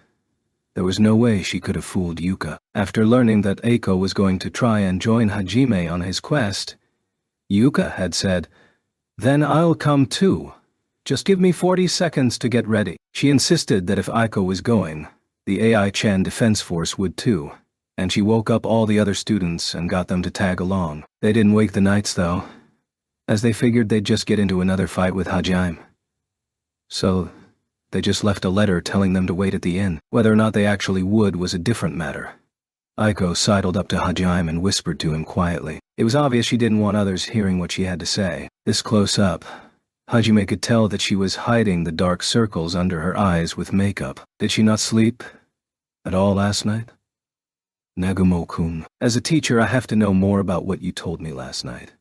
Speaker 1: there was no way she could have fooled Yuka. After learning that Aiko was going to try and join Hajime on his quest, Yuka had said, "Then I'll come too. Just give me 40 seconds to get ready." She insisted that if Aiko was going, the AI-Chan Defense Force would too, and she woke up all the other students and got them to tag along. They didn't wake the Knights though, as they figured they'd just get into another fight with Hajime. So they just left a letter telling them to wait at the inn. Whether or not they actually would was a different matter. Aiko sidled up to Hajime and whispered to him quietly. It was obvious she didn't want others hearing what she had to say. This close up, Hajime could tell that she was hiding the dark circles under her eyes with makeup. Did she not sleep at all last night? Nagumo-kun, as a teacher I have to know more about what you told me last night.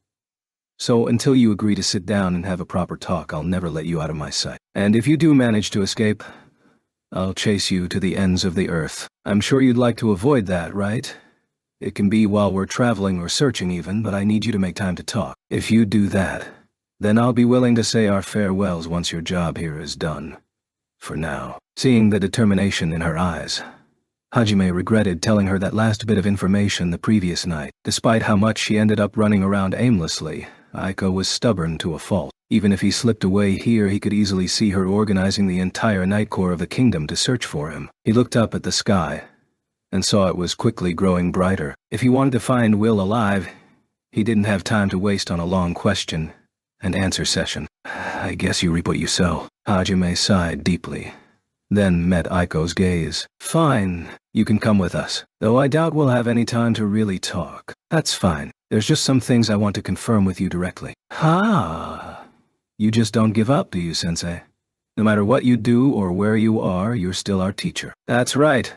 Speaker 1: So until you agree to sit down and have a proper talk, I'll never let you out of my sight. And if you do manage to escape, I'll chase you to the ends of the earth. I'm sure you'd like to avoid that, right? It can be while we're traveling or searching even, but I need you to make time to talk. If you do that, then I'll be willing to say our farewells once your job here is done. For now. Seeing the determination in her eyes, Hajime regretted telling her that last bit of information the previous night. Despite how much she ended up running around aimlessly, Aiko was stubborn to a fault. Even if he slipped away here, he could easily see her organizing the entire Night Corps of the kingdom to search for him. He looked up at the sky and saw it was quickly growing brighter. If he wanted to find Will alive, he didn't have time to waste on a long question and answer session. I guess you reap what you sow. Hajime sighed deeply, then met Aiko's gaze. Fine, you can come with us, though I doubt we'll have any time to really talk. That's fine. There's just some things I want to confirm with you directly. You just don't give up, do you, Sensei? No matter what you do or where you are, you're still our teacher. That's right.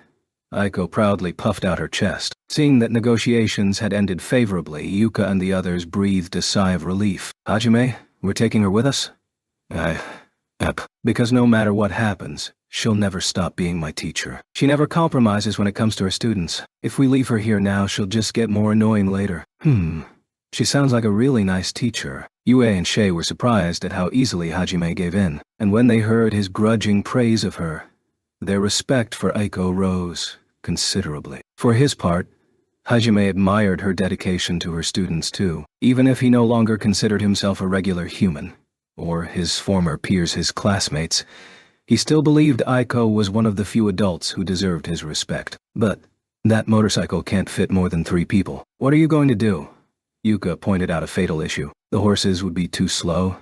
Speaker 1: Aiko proudly puffed out her chest. Seeing that negotiations had ended favorably, Yuka and the others breathed a sigh of relief. Hajime, we're taking her with us? Because no matter what happens, she'll never stop being my teacher. She never compromises when it comes to her students. If we leave her here now, she'll just get more annoying later. She sounds like a really nice teacher. Yue and Shay were surprised at how easily Hajime gave in, and when they heard his grudging praise of her, their respect for Aiko rose considerably. For his part, Hajime admired her dedication to her students too, even if he no longer considered himself a regular human, or his former peers his classmates. He still believed Aiko was one of the few adults who deserved his respect. But that motorcycle can't fit more than 3 people. What are you going to do? Yuka pointed out a fatal issue. The horses would be too slow,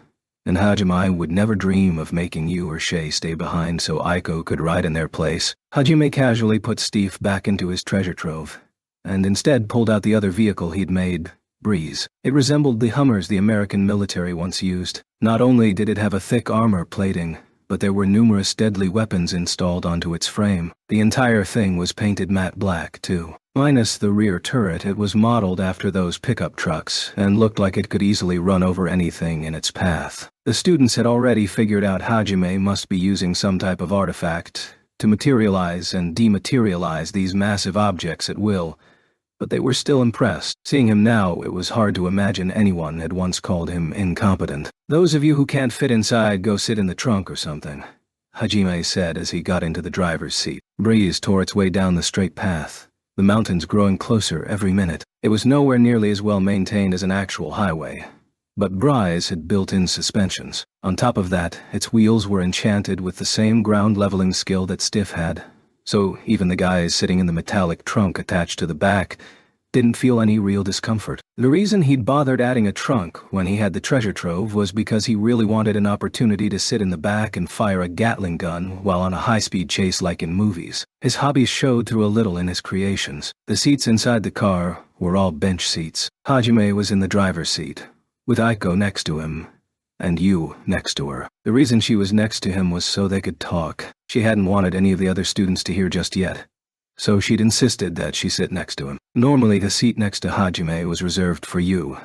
Speaker 1: and Hajime would never dream of making you or Shay stay behind so Aiko could ride in their place. Hajime casually put Steve back into his treasure trove, and instead pulled out the other vehicle he'd made, Breeze. It resembled the Hummers the American military once used. Not only did it have a thick armor plating, but there were numerous deadly weapons installed onto its frame. The entire thing was painted matte black, too. Minus the rear turret, it was modeled after those pickup trucks and looked like it could easily run over anything in its path. The students had already figured out Hajime must be using some type of artifact to materialize and dematerialize these massive objects at will, but they were still impressed. Seeing him now, it was hard to imagine anyone had once called him incompetent. "Those of you who can't fit inside, go sit in the trunk or something," Hajime said as he got into the driver's seat. Breeze tore its way down the straight path, the mountains growing closer every minute. It was nowhere nearly as well maintained as an actual highway, but Breeze had built-in suspensions. On top of that, its wheels were enchanted with the same ground-leveling skill that Stiff had, so even the guys sitting in the metallic trunk attached to the back didn't feel any real discomfort. The reason he'd bothered adding a trunk when he had the treasure trove was because he really wanted an opportunity to sit in the back and fire a Gatling gun while on a high-speed chase like in movies. His hobbies showed through a little in his creations. The seats inside the car were all bench seats. Hajime was in the driver's seat, with Aiko next to him, and you next to her. The reason she was next to him was so they could talk. She hadn't wanted any of the other students to hear just yet, so she'd insisted that she sit next to him. Normally the seat next to Hajime was reserved for you,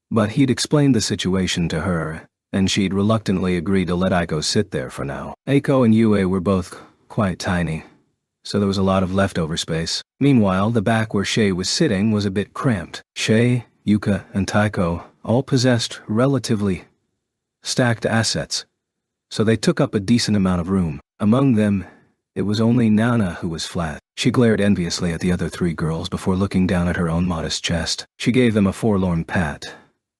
Speaker 1: but he'd explained the situation to her, and she'd reluctantly agreed to let Aiko sit there for now. Aiko and Yue were both quite tiny, so there was a lot of leftover space. Meanwhile, the back where Shay was sitting was a bit cramped. Shay, Yuka, and Taiko all possessed relatively stacked assets, so they took up a decent amount of room. Among them, it was only Nana who was flat. She glared enviously at the other 3 girls before looking down at her own modest chest. She gave them a forlorn pat,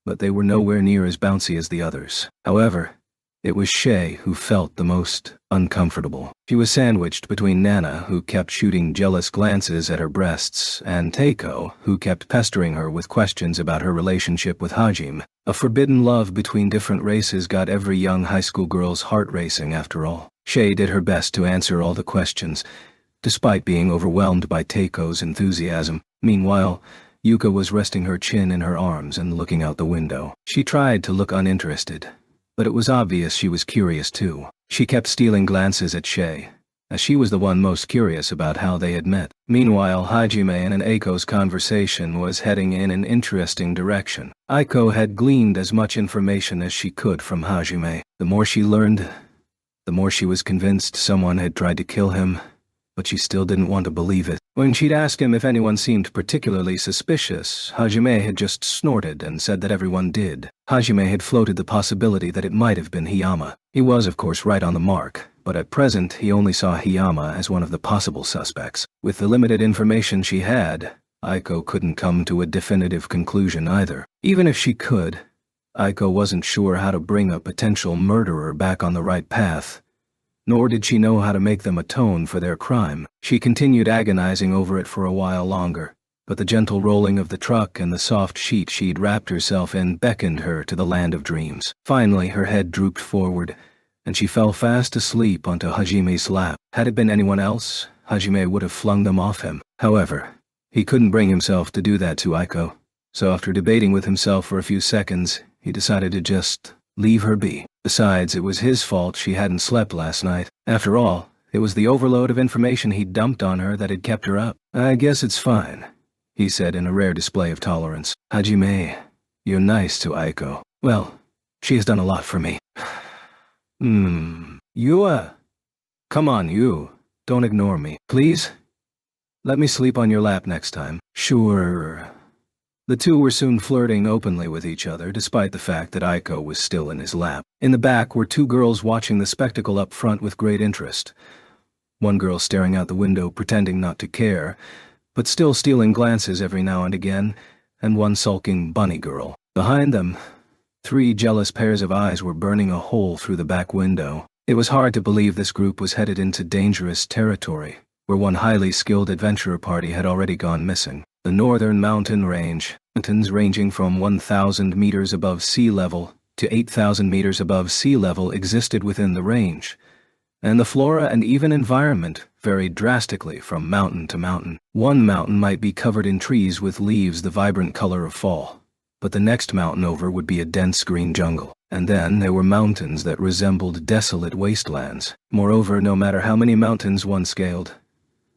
Speaker 1: but they were nowhere near as bouncy as the others. However, it was Shay who felt the most uncomfortable. She was sandwiched between Nana, who kept shooting jealous glances at her breasts, and Taiko, who kept pestering her with questions about her relationship with Hajime. A forbidden love between different races got every young high school girl's heart racing after all. Shay did her best to answer all the questions, despite being overwhelmed by Taiko's enthusiasm. Meanwhile, Yuka was resting her chin in her arms and looking out the window. She tried to look uninterested, but it was obvious she was curious too. She kept stealing glances at Shay, as she was the one most curious about how they had met. Meanwhile, Hajime and Aiko's conversation was heading in an interesting direction. Aiko had gleaned as much information as she could from Hajime. The more she learned, the more she was convinced someone had tried to kill him, but she still didn't want to believe it. When she'd asked him if anyone seemed particularly suspicious, Hajime had just snorted and said that everyone did. Hajime had floated the possibility that it might have been Hiyama. He was, of course, right on the mark, but at present he only saw Hiyama as one of the possible suspects. With the limited information she had, Aiko couldn't come to a definitive conclusion either. Even if she could, Aiko wasn't sure how to bring a potential murderer back on the right path, nor did she know how to make them atone for their crime. She continued agonizing over it for a while longer, but the gentle rolling of the truck and the soft sheet she'd wrapped herself in beckoned her to the land of dreams. Finally, her head drooped forward, and she fell fast asleep onto Hajime's lap. Had it been anyone else, Hajime would have flung them off him. However, he couldn't bring himself to do that to Aiko, so after debating with himself for a few seconds, he decided to just leave her be. Besides, it was his fault she hadn't slept last night. After all, it was the overload of information he'd dumped on her that had kept her up. "I guess it's fine," he said in a rare display of tolerance. "Hajime, you're nice to Aiko. Well, she has done a lot for me." Yua. Come on, you. Don't ignore me, please? Let me sleep on your lap next time. Sure. The two were soon flirting openly with each other, despite the fact that Aiko was still in his lap. In the back were 2 girls watching the spectacle up front with great interest. One girl staring out the window, pretending not to care, but still stealing glances every now and again, and one sulking bunny girl. Behind them, 3 jealous pairs of eyes were burning a hole through the back window. It was hard to believe this group was headed into dangerous territory, where one highly skilled adventurer party had already gone missing. The northern mountain range, mountains ranging from 1,000 meters above sea level to 8,000 meters above sea level, existed within the range, and the flora and even environment varied drastically from mountain to mountain. One mountain might be covered in trees with leaves the vibrant color of fall, but the next mountain over would be a dense green jungle. And then there were mountains that resembled desolate wastelands. Moreover, no matter how many mountains one scaled,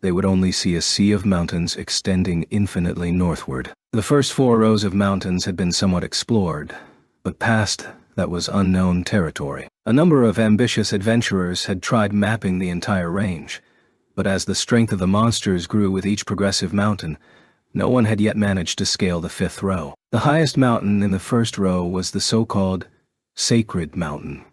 Speaker 1: they would only see a sea of mountains extending infinitely northward. The first 4 rows of mountains had been somewhat explored, but past that was unknown territory. A number of ambitious adventurers had tried mapping the entire range, but as the strength of the monsters grew with each progressive mountain, no one had yet managed to scale the 5th row. The highest mountain in the first row was the so-called Sacred Mountain,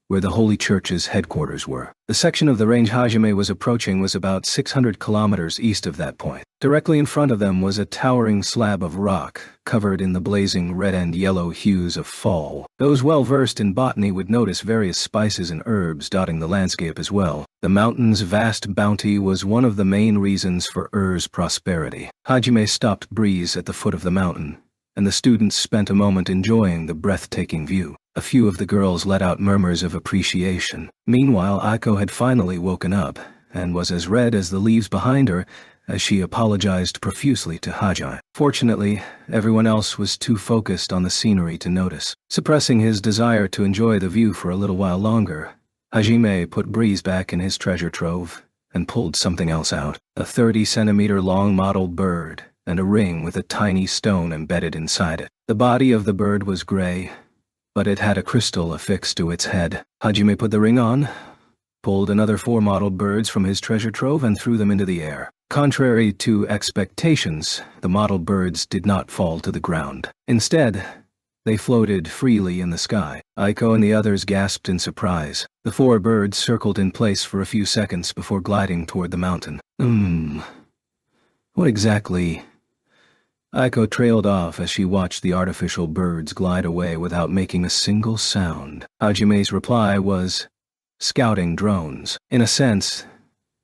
Speaker 1: where the Holy Church's headquarters were. The section of the range Hajime was approaching was about 600 kilometers east of that point. Directly in front of them was a towering slab of rock, covered in the blazing red and yellow hues of fall. Those well-versed in botany would notice various spices and herbs dotting the landscape as well. The mountain's vast bounty was one of the main reasons for prosperity. Hajime stopped Breeze at the foot of the mountain, and the students spent a moment enjoying the breathtaking view. A few of the girls let out murmurs of appreciation. Meanwhile, Aiko had finally woken up, and was as red as the leaves behind her as she apologized profusely to Hajime. Fortunately, everyone else was too focused on the scenery to notice. Suppressing his desire to enjoy the view for a little while longer, Hajime put Breeze back in his treasure trove and pulled something else out. A 30-centimeter long model bird, and a ring with a tiny stone embedded inside it. The body of the bird was gray, but it had a crystal affixed to its head. Hajime put the ring on, pulled another 4 model birds from his treasure trove and threw them into the air. Contrary to expectations, the model birds did not fall to the ground. Instead, they floated freely in the sky. Aiko and the others gasped in surprise. The 4 birds circled in place for a few seconds before gliding toward the mountain. What exactly? Aiko trailed off as she watched the artificial birds glide away without making a single sound. Hajime's reply was, scouting drones. In a sense,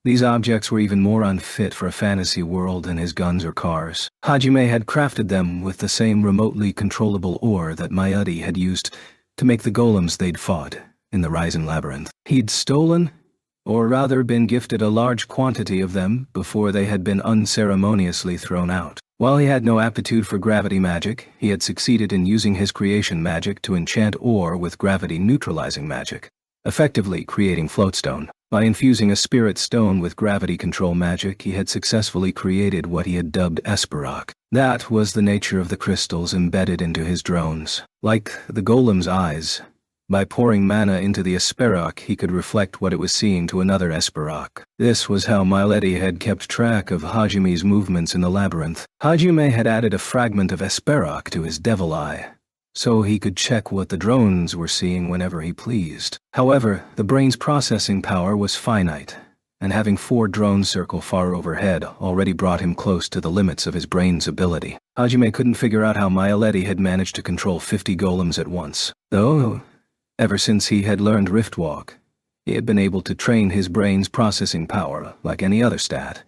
Speaker 1: these objects were even more unfit for a fantasy world than his guns or cars. Hajime had crafted them with the same remotely controllable ore that Mayuri had used to make the golems they'd fought in the Ryzen Labyrinth. He'd stolen, or rather been gifted, a large quantity of them before they had been unceremoniously thrown out. While he had no aptitude for gravity magic, he had succeeded in using his creation magic to enchant ore with gravity-neutralizing magic, effectively creating floatstone. By infusing a spirit stone with gravity control magic, he had successfully created what he had dubbed Esperok. That was the nature of the crystals embedded into his drones. Like the golem's eyes, by pouring mana into the Esperok, he could reflect what it was seeing to another Esperok. This was how Mayuri had kept track of Hajime's movements in the labyrinth. Hajime had added a fragment of Esperok to his devil eye, so he could check what the drones were seeing whenever he pleased. However, the brain's processing power was finite, and having 4 drones circle far overhead already brought him close to the limits of his brain's ability. Hajime couldn't figure out how Mayuri had managed to control 50 golems at once, though ever since he had learned Riftwalk, he had been able to train his brain's processing power like any other stat,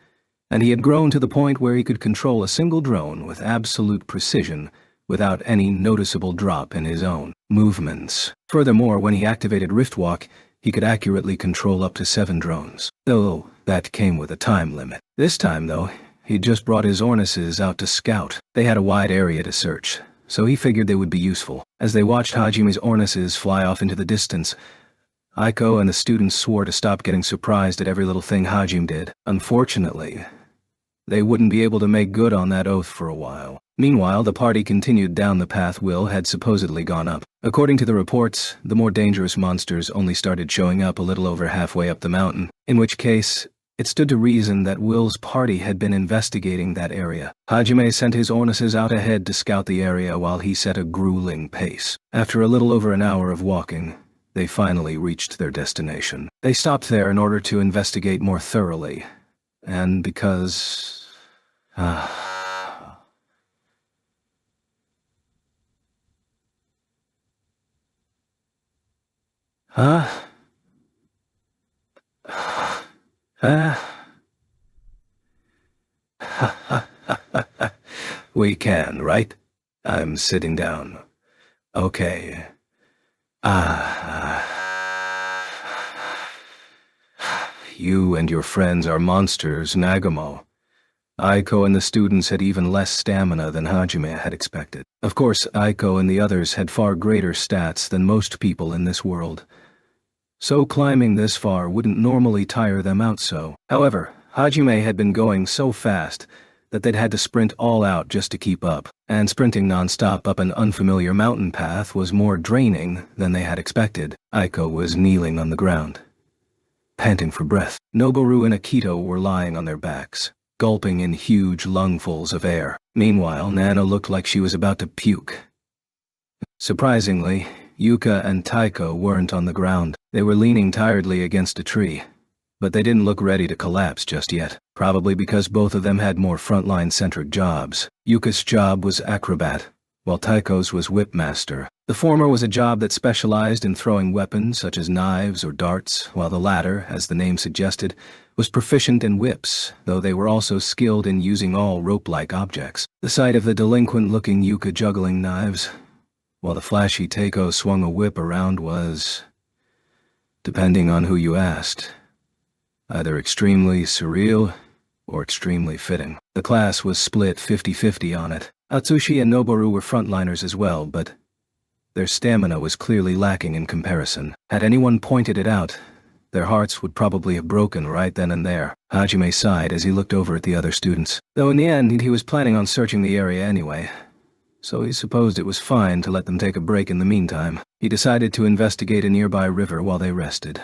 Speaker 1: and he had grown to the point where he could control a single drone with absolute precision without any noticeable drop in his own movements. Furthermore, when he activated Riftwalk, he could accurately control up to 7 drones, though that came with a time limit. This time, though, he'd just brought his Ornises out to scout. They had a wide area to search, so he figured they would be useful. As they watched Hajime's Ornises fly off into the distance, Aiko and the students swore to stop getting surprised at every little thing Hajime did. Unfortunately, they wouldn't be able to make good on that oath for a while. Meanwhile, the party continued down the path Will had supposedly gone up. According to the reports, the more dangerous monsters only started showing up a little over halfway up the mountain, in which case, it stood to reason that Will's party had been investigating that area. Hajime sent his Ornises out ahead to scout the area while he set a grueling pace. After a little over an hour of walking, they finally reached their destination. They stopped there in order to investigate more thoroughly, and because Ah. Huh? Ah. We can, right? I'm sitting down. Okay. Ah. You and your friends are monsters, Nagamo. Aiko and the students had even less stamina than Hajime had expected. Of course, Aiko and the others had far greater stats than most people in this world. So climbing this far wouldn't normally tire them out so. However, Hajime had been going so fast that they'd had to sprint all out just to keep up, and sprinting nonstop up an unfamiliar mountain path was more draining than they had expected. Aiko was kneeling on the ground, panting for breath. Noboru and Akito were lying on their backs, gulping in huge lungfuls of air. Meanwhile, Nana looked like she was about to puke. Surprisingly, Yuka and Taiko weren't on the ground. They were leaning tiredly against a tree, but they didn't look ready to collapse just yet, probably because both of them had more frontline-centric jobs. Yuka's job was acrobat, while Taiko's was whipmaster. The former was a job that specialized in throwing weapons such as knives or darts, while the latter, as the name suggested, was proficient in whips, though they were also skilled in using all rope-like objects. The sight of the delinquent-looking Yuka juggling knives, while the flashy Taiko swung a whip around was, depending on who you asked, either extremely surreal or extremely fitting. The class was split 50-50 on it. Atsushi and Noboru were frontliners as well, but their stamina was clearly lacking in comparison. Had anyone pointed it out, their hearts would probably have broken right then and there. Hajime sighed as he looked over at the other students. Though in the end, he was planning on searching the area anyway, so he supposed it was fine to let them take a break in the meantime. He decided to investigate a nearby river while they rested.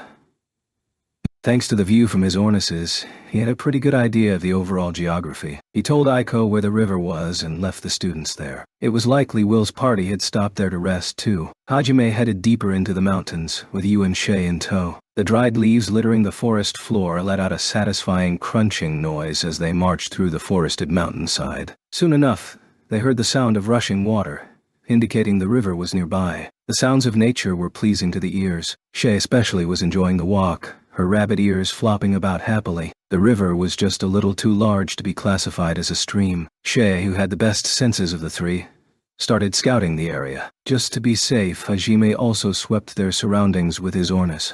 Speaker 1: Thanks to the view from his ornices, he had a pretty good idea of the overall geography. He told Aiko where the river was and left the students there. It was likely Will's party had stopped there to rest too. Hajime headed deeper into the mountains, with Yu and Shay in tow. The dried leaves littering the forest floor let out a satisfying crunching noise as they marched through the forested mountainside. Soon enough, they heard the sound of rushing water, indicating the river was nearby. The sounds of nature were pleasing to the ears. Shay especially was enjoying the walk, her rabbit ears flopping about happily. The river was just a little too large to be classified as a stream. Shay, who had the best senses of the three, started scouting the area. Just to be safe, Hajime also swept their surroundings with his ornis.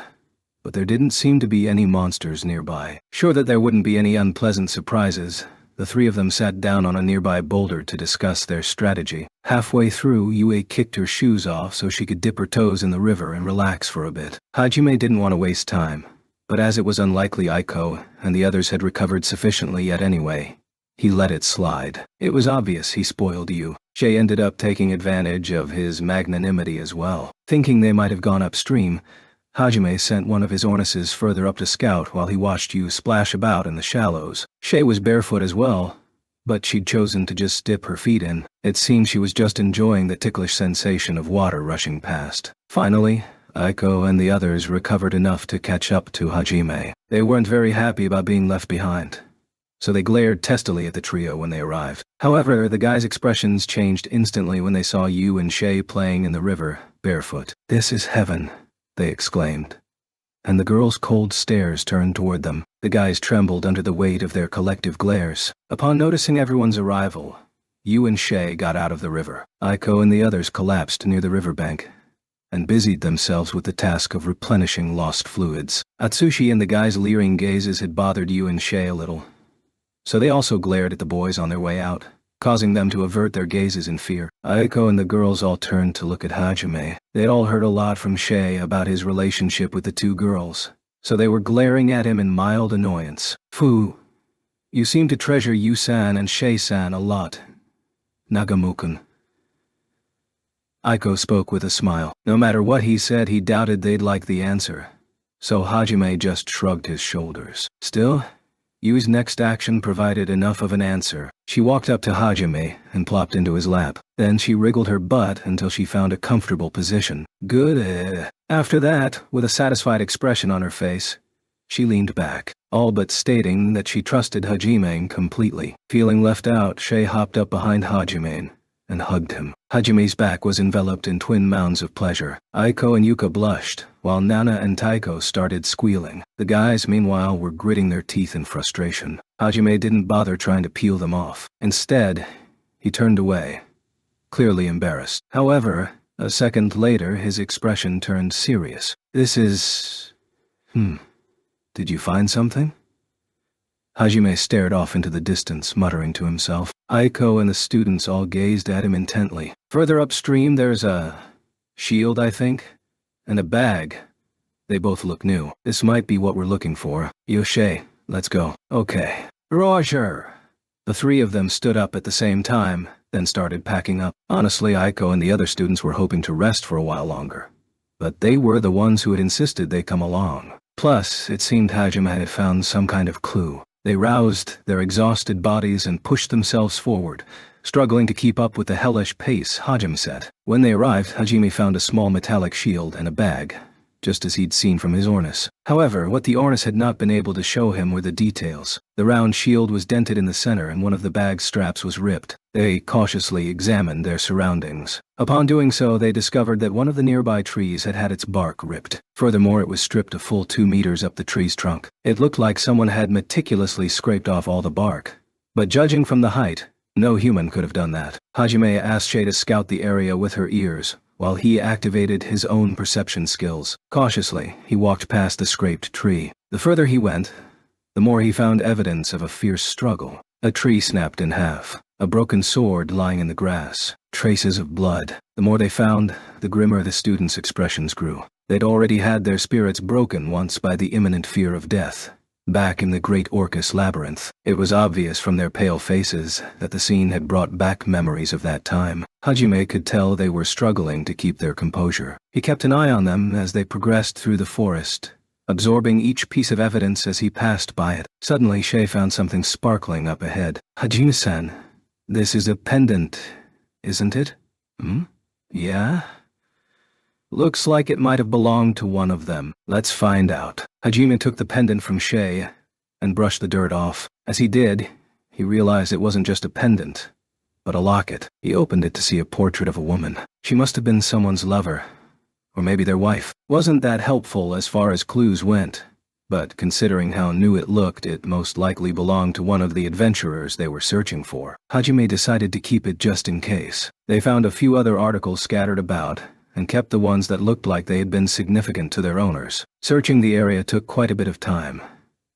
Speaker 1: But there didn't seem to be any monsters nearby. Sure that there wouldn't be any unpleasant surprises, the three of them sat down on a nearby boulder to discuss their strategy. Halfway through, Yue kicked her shoes off so she could dip her toes in the river and relax for a bit. Hajime didn't want to waste time, but as it was unlikely Aiko and the others had recovered sufficiently yet anyway, he let it slide. It was obvious he spoiled Yu. Shay ended up taking advantage of his magnanimity as well. Thinking they might have gone upstream, Hajime sent one of his ornices further up to scout while he watched Yu splash about in the shallows. Shay was barefoot as well, but she'd chosen to just dip her feet in. It seemed she was just enjoying the ticklish sensation of water rushing past. Finally, Aiko and the others recovered enough to catch up to Hajime. They weren't very happy about being left behind, so they glared testily at the trio when they arrived. However, the guys' expressions changed instantly when they saw Yu and Shay playing in the river, barefoot. "This is heaven," they exclaimed, and the girls' cold stares turned toward them. The guys trembled under the weight of their collective glares. Upon noticing everyone's arrival, Yu and Shay got out of the river. Aiko and the others collapsed near the riverbank and busied themselves with the task of replenishing lost fluids. Atsushi and the guys' leering gazes had bothered Yu and Shay a little, so they also glared at the boys on their way out, causing them to avert their gazes in fear. Aiko and the girls all turned to look at Hajime. They'd all heard a lot from Shay about his relationship with the two girls, so they were glaring at him in mild annoyance. "Fu, you seem to treasure Yu-san and Shay-san a lot, Nagamu-kun." Aiko spoke with a smile. No matter what he said, he doubted they'd like the answer, so Hajime just shrugged his shoulders. Still, Yu's next action provided enough of an answer. She walked up to Hajime and plopped into his lap. Then she wriggled her butt until she found a comfortable position. "Good." After that, with a satisfied expression on her face, She leaned back, all but stating that she trusted Hajime completely. Feeling left out, Shay hopped up behind Hajime and hugged him. Hajime's back was enveloped in twin mounds of pleasure. Aiko and Yuka blushed, while Nana and Taiko started squealing. The guys, meanwhile, were gritting their teeth in frustration. Hajime didn't bother trying to peel them off. Instead, he turned away, clearly embarrassed. However, a second later, his expression turned serious. This is... Did you find something? Hajime stared off into the distance, muttering to himself. Aiko and the students all gazed at him intently. Further upstream, there's a shield, I think, and a bag. They both look new. This might be what we're looking for. Yoshe, let's go. Okay. Roger! The three of them stood up at the same time, then started packing up. Honestly, Aiko and the other students were hoping to rest for a while longer. But they were the ones who had insisted they come along. Plus, it seemed Hajime had found some kind of clue. They roused their exhausted bodies and pushed themselves forward, struggling to keep up with the hellish pace Hajime set. When they arrived, Hajime found a small metallic shield and a bag, just as he'd seen from his Ornis. However, what the Ornis had not been able to show him were the details. The round shield was dented in the center and one of the bag's straps was ripped. They cautiously examined their surroundings. Upon doing so, they discovered that one of the nearby trees had had its bark ripped. Furthermore, it was stripped a full 2 meters up the tree's trunk. It looked like someone had meticulously scraped off all the bark. But judging from the height, no human could have done that. Hajime asked Shay to scout the area with her ears, while he activated his own perception skills. Cautiously, he walked past the scraped tree. The further he went, the more he found evidence of a fierce struggle. A tree snapped in half, a broken sword lying in the grass, traces of blood. The more they found, the grimmer the students' expressions grew. They'd already had their spirits broken once by the imminent fear of death. Back in the Great Orcus Labyrinth, it was obvious from their pale faces that the scene had brought back memories of that time. Hajime could tell they were struggling to keep their composure. He kept an eye on them as they progressed through the forest, absorbing each piece of evidence as he passed by it. Suddenly, Shay found something sparkling up ahead. Hajime-san, this is a pendant, isn't it? Yeah? Looks like it might have belonged to one of them. Let's find out. Hajime took the pendant from Shay and brushed the dirt off. As he did, he realized it wasn't just a pendant, but a locket. He opened it to see a portrait of a woman. She must have been someone's lover, or maybe their wife. Wasn't that helpful as far as clues went, but considering how new it looked, it most likely belonged to one of the adventurers they were searching for. Hajime decided to keep it just in case. They found a few other articles scattered about, and kept the ones that looked like they had been significant to their owners. Searching the area took quite a bit of time,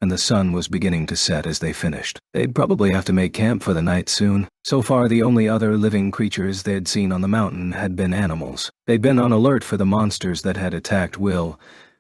Speaker 1: and the sun was beginning to set as they finished. They'd probably have to make camp for the night soon. So far, the only other living creatures they'd seen on the mountain had been animals. They'd been on alert for the monsters that had attacked Will,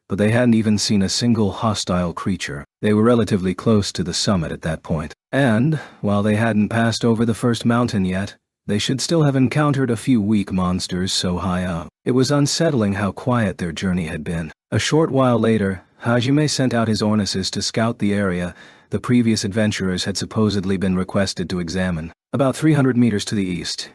Speaker 1: but they hadn't even seen a single hostile creature. They were relatively close to the summit at that point. And, while they hadn't passed over the first mountain yet, they should still have encountered a few weak monsters so high up. It was unsettling how quiet their journey had been. A short while later, Hajime sent out his Ornises to scout the area the previous adventurers had supposedly been requested to examine. About 300 meters to the east,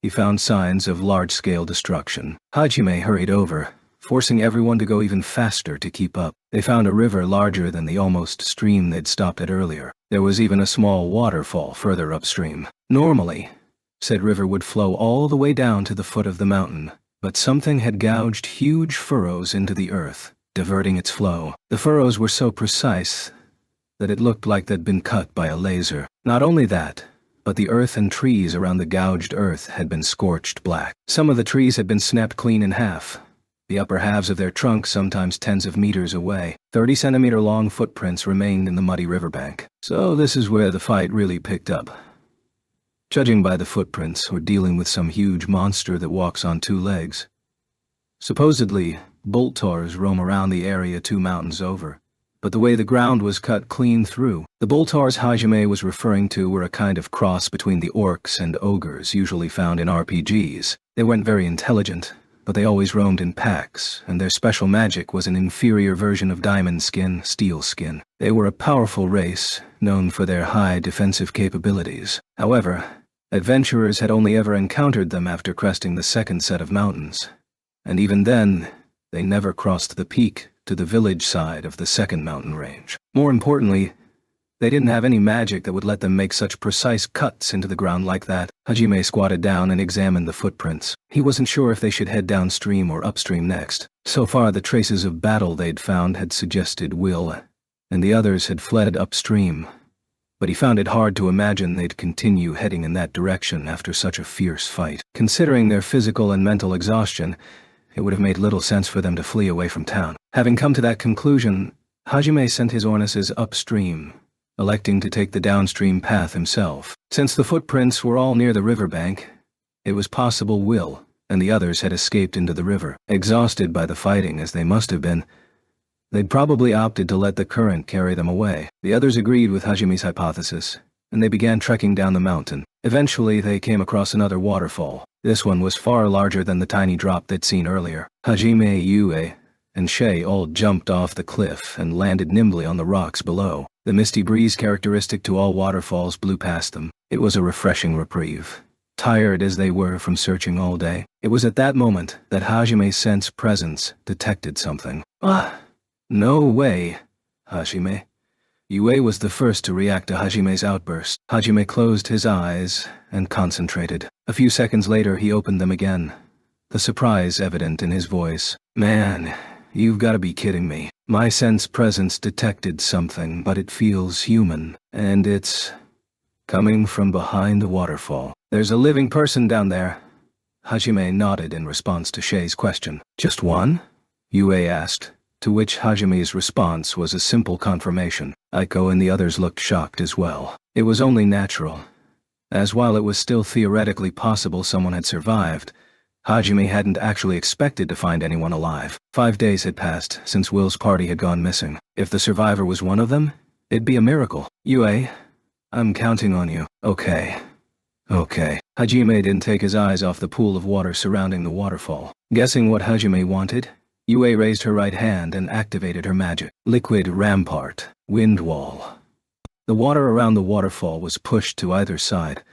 Speaker 1: he found signs of large-scale destruction. Hajime hurried over, forcing everyone to go even faster to keep up. They found a river larger than the almost stream they'd stopped at earlier. There was even a small waterfall further upstream. Normally, said river would flow all the way down to the foot of the mountain, but something had gouged huge furrows into the earth, diverting its flow. The furrows were so precise that it looked like they'd been cut by a laser. Not only that, but the earth and trees around the gouged earth had been scorched black. Some of the trees had been snapped clean in half, the upper halves of their trunks sometimes tens of meters away. 30-centimeter-long footprints remained in the muddy riverbank. So this is where the fight really picked up. Judging by the footprints, we're dealing with some huge monster that walks on 2 legs. Supposedly, Boltors roam around the area 2 mountains over, but the way the ground was cut clean through. The Boltors Hajime was referring to were a kind of cross between the orcs and ogres usually found in RPGs. They weren't very intelligent, but they always roamed in packs, and their special magic was an inferior version of diamond skin, steel skin. They were a powerful race, known for their high defensive capabilities. However, adventurers had only ever encountered them after cresting the second set of mountains, and even then, they never crossed the peak to the village side of the second mountain range. More importantly, they didn't have any magic that would let them make such precise cuts into the ground like that. Hajime squatted down and examined the footprints. He wasn't sure if they should head downstream or upstream next. So far, the traces of battle they'd found had suggested Will, and the others had fled upstream. But he found it hard to imagine they'd continue heading in that direction after such a fierce fight. Considering their physical and mental exhaustion, it would have made little sense for them to flee away from town. Having come to that conclusion, Hajime sent his Ornises upstream, electing to take the downstream path himself. Since the footprints were all near the riverbank, it was possible Will and the others had escaped into the river. Exhausted by the fighting as they must have been, they'd probably opted to let the current carry them away. The others agreed with Hajime's hypothesis, and they began trekking down the mountain. Eventually, they came across another waterfall. This one was far larger than the tiny drop they'd seen earlier. Hajime, Yue, and Shay all jumped off the cliff and landed nimbly on the rocks below. The misty breeze characteristic to all waterfalls blew past them. It was a refreshing reprieve. Tired as they were from searching all day, it was at that moment that Hajime sensed presence detected something. Ah! No way, Hajime. Yue was the first to react to Hajime's outburst. Hajime closed his eyes and concentrated. A few seconds later, he opened them again, the surprise evident in his voice. Man, you've got to be kidding me. My sense presence detected something, but it feels human, and it's coming from behind the waterfall. There's a living person down there. Hajime nodded in response to Shay's question. Just one? Yue asked, to which Hajime's response was a simple confirmation. Aiko and the others looked shocked as well. It was only natural, as while it was still theoretically possible someone had survived, Hajime hadn't actually expected to find anyone alive. 5 days had passed since Will's party had gone missing. If the survivor was one of them, it'd be a miracle. Yue, I'm counting on you. Okay. Hajime didn't take his eyes off the pool of water surrounding the waterfall. Guessing what Hajime wanted, Yue raised her right hand and activated her magic. Liquid rampart, wind wall. The water around the waterfall was pushed to either side,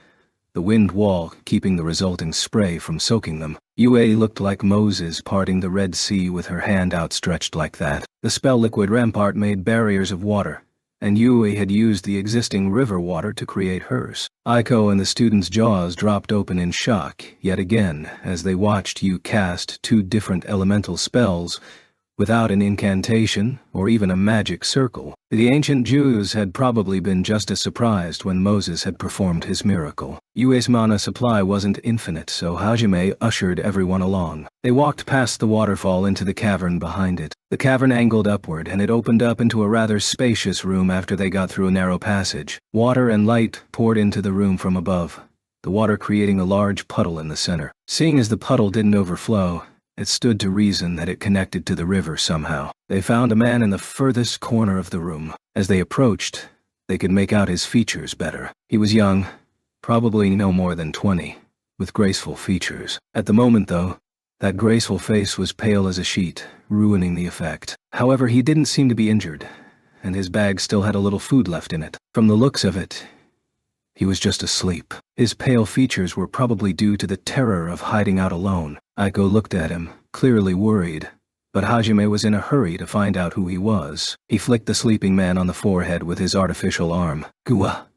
Speaker 1: the wind wall keeping the resulting spray from soaking them. Yue looked like Moses parting the Red Sea with her hand outstretched like that. The spell liquid rampart made barriers of water, and Yue had used the existing river water to create hers. Aiko and the students' jaws dropped open in shock yet again as they watched Yue cast 2 different elemental spells without an incantation or even a magic circle. The ancient Jews had probably been just as surprised when Moses had performed his miracle. Yue's mana supply wasn't infinite, so Hajime ushered everyone along. They walked past the waterfall into the cavern behind it. The cavern angled upward, and it opened up into a rather spacious room after they got through a narrow passage. Water and light poured into the room from above, the water creating a large puddle in the center. Seeing as the puddle didn't overflow, it stood to reason that it connected to the river somehow. They found a man in the furthest corner of the room. As they approached, they could make out his features better. He was young, probably no more than 20, with graceful features. At the moment, though, that graceful face was pale as a sheet, ruining the effect. However, he didn't seem to be injured, and his bag still had a little food left in it. From the looks of it, he was just asleep. His pale features were probably due to the terror of hiding out alone. Aiko looked at him, clearly worried, but Hajime was in a hurry to find out who he was. He flicked the sleeping man on the forehead with his artificial arm. Gua!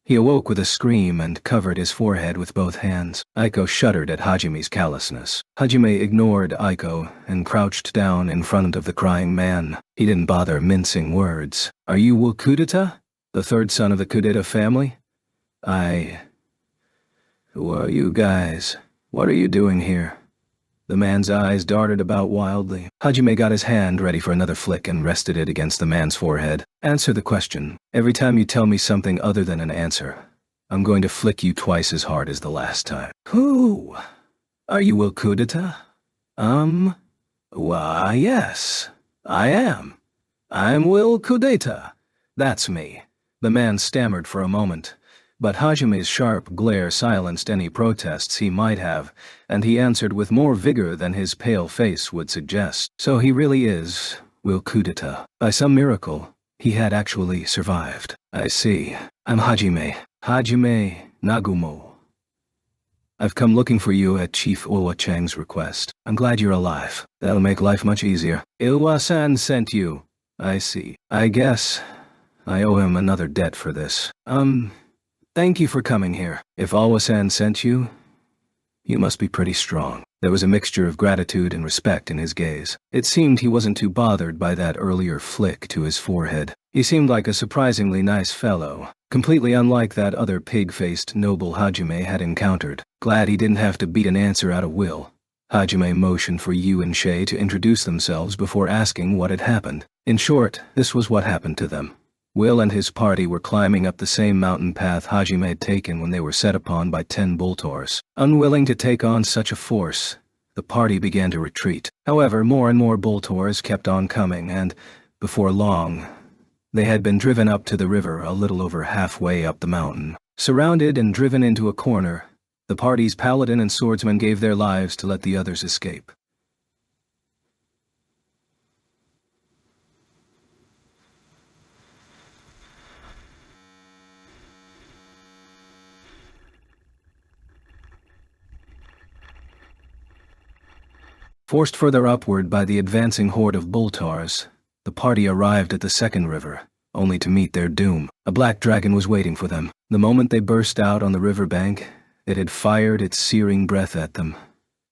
Speaker 1: He awoke with a scream and covered his forehead with both hands. Aiko shuddered at Hajime's callousness. Hajime ignored Aiko and crouched down in front of the crying man. He didn't bother mincing words. Are you Will Kudeta, the third son of the Kudeta family? Who are you guys? What are you doing here? The man's eyes darted about wildly. Hajime got his hand ready for another flick and rested it against the man's forehead. Answer the question. Every time you tell me something other than an answer, I'm going to flick you twice as hard as the last time. Who? Are you Will Kudeta? Why, yes, I am. I'm Will Kudeta. That's me. The man stammered for a moment, but Hajime's sharp glare silenced any protests he might have, and he answered with more vigor than his pale face would suggest. So he really is Will Kudeta. By some miracle, he had actually survived. I see. I'm Hajime. Hajime Nagumo. I've come looking for you at Chief Owa Chang's request. I'm glad you're alive. That'll make life much easier. Ilwa-san sent you. I see. I guess I owe him another debt for this. Thank you for coming here. If Alwa-san sent you, you must be pretty strong. There was a mixture of gratitude and respect in his gaze. It seemed he wasn't too bothered by that earlier flick to his forehead. He seemed like a surprisingly nice fellow, completely unlike that other pig-faced noble Hajime had encountered. Glad he didn't have to beat an answer out of Will. Hajime motioned for Yu and Shay to introduce themselves before asking what had happened. In short, this was what happened to them. Will and his party were climbing up the same mountain path Hajime had taken when they were set upon by 10 Boltors. Unwilling to take on such a force, the party began to retreat. However, more and more Boltors kept on coming, and, before long, they had been driven up to the river a little over halfway up the mountain. Surrounded and driven into a corner, the party's paladin and swordsman gave their lives to let the others escape. Forced further upward by the advancing horde of Boltars, the party arrived at the second river, only to meet their doom. A black dragon was waiting for them. The moment they burst out on the riverbank, it had fired its searing breath at them,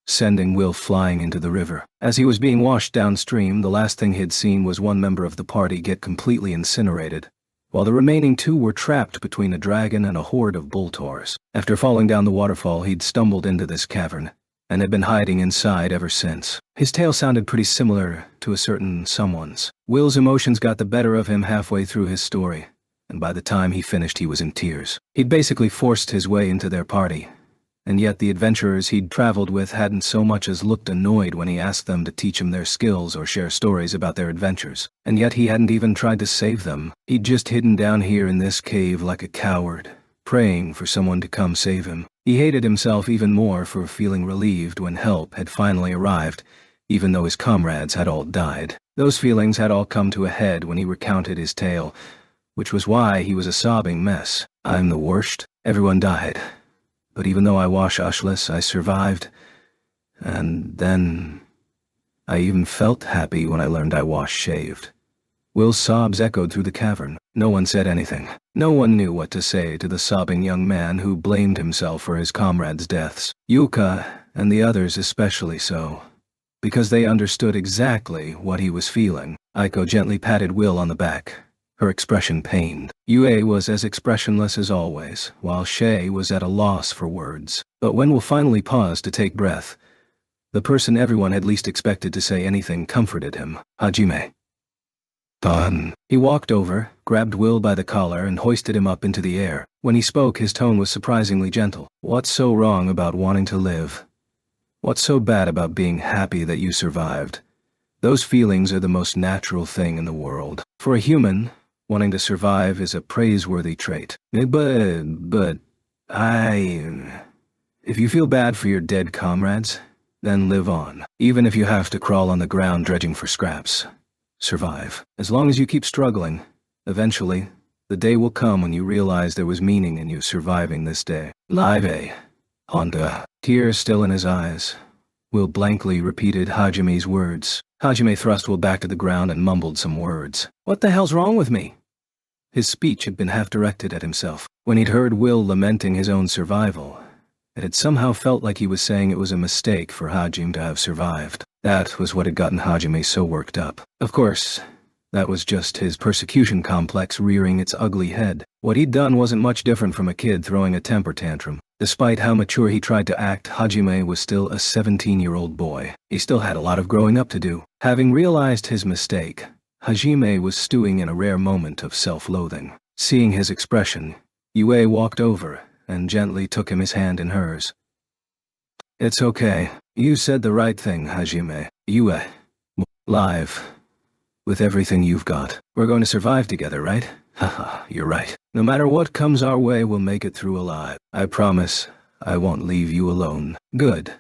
Speaker 1: sending Will flying into the river. As he was being washed downstream, the last thing he'd seen was one member of the party get completely incinerated, while the remaining 2 were trapped between a dragon and a horde of Boltors. After falling down the waterfall, he'd stumbled into this cavern, and had been hiding inside ever since. His tale sounded pretty similar to a certain someone's. Will's emotions got the better of him halfway through his story, and by the time he finished he was in tears. He'd basically forced his way into their party, and yet the adventurers he'd traveled with hadn't so much as looked annoyed when he asked them to teach him their skills or share stories about their adventures. And yet he hadn't even tried to save them. He'd just hidden down here in this cave like a coward, praying for someone to come save him. He hated himself even more for feeling relieved when help had finally arrived, even though his comrades had all died. Those feelings had all come to a head when he recounted his tale, which was why he was a sobbing mess. I'm the worst. Everyone died. But even though I wash ushless, I survived. And then I even felt happy when I learned I wash shaved. Will's sobs echoed through the cavern. No one said anything. No one knew what to say to the sobbing young man who blamed himself for his comrades' deaths. Yuka, and the others especially so, because they understood exactly what he was feeling. Aiko gently patted Will on the back, her expression pained. Yue was as expressionless as always, while Shay was at a loss for words. But when Will finally paused to take breath, the person everyone had least expected to say anything comforted him. Hajime. Done. He walked over, grabbed Will by the collar and hoisted him up into the air. When he spoke, his tone was surprisingly gentle. What's so wrong about wanting to live? What's so bad about being happy that you survived? Those feelings are the most natural thing in the world. For a human, wanting to survive is a praiseworthy trait. But if you feel bad for your dead comrades, then live on. Even if you have to crawl on the ground dredging for scraps. Survive. As long as you keep struggling, eventually, the day will come when you realize there was meaning in you surviving this day. Live Honda. Tears still in his eyes, Will blankly repeated Hajime's words. Hajime thrust Will back to the ground and mumbled some words. What the hell's wrong with me? His speech had been half directed at himself. When he'd heard Will lamenting his own survival, it had somehow felt like he was saying it was a mistake for Hajime to have survived. That was what had gotten Hajime so worked up. Of course, that was just his persecution complex rearing its ugly head. What he'd done wasn't much different from a kid throwing a temper tantrum. Despite how mature he tried to act, Hajime was still a 17-year-old boy. He still had a lot of growing up to do. Having realized his mistake, Hajime was stewing in a rare moment of self-loathing. Seeing his expression, Yue walked over and gently took him his hand in hers. It's okay. You said the right thing, Hajime. Yue. Live. With everything you've got. We're going to survive together, right? Haha, you're right. No matter what comes our way, we'll make it through alive. I promise I won't leave you alone. Good.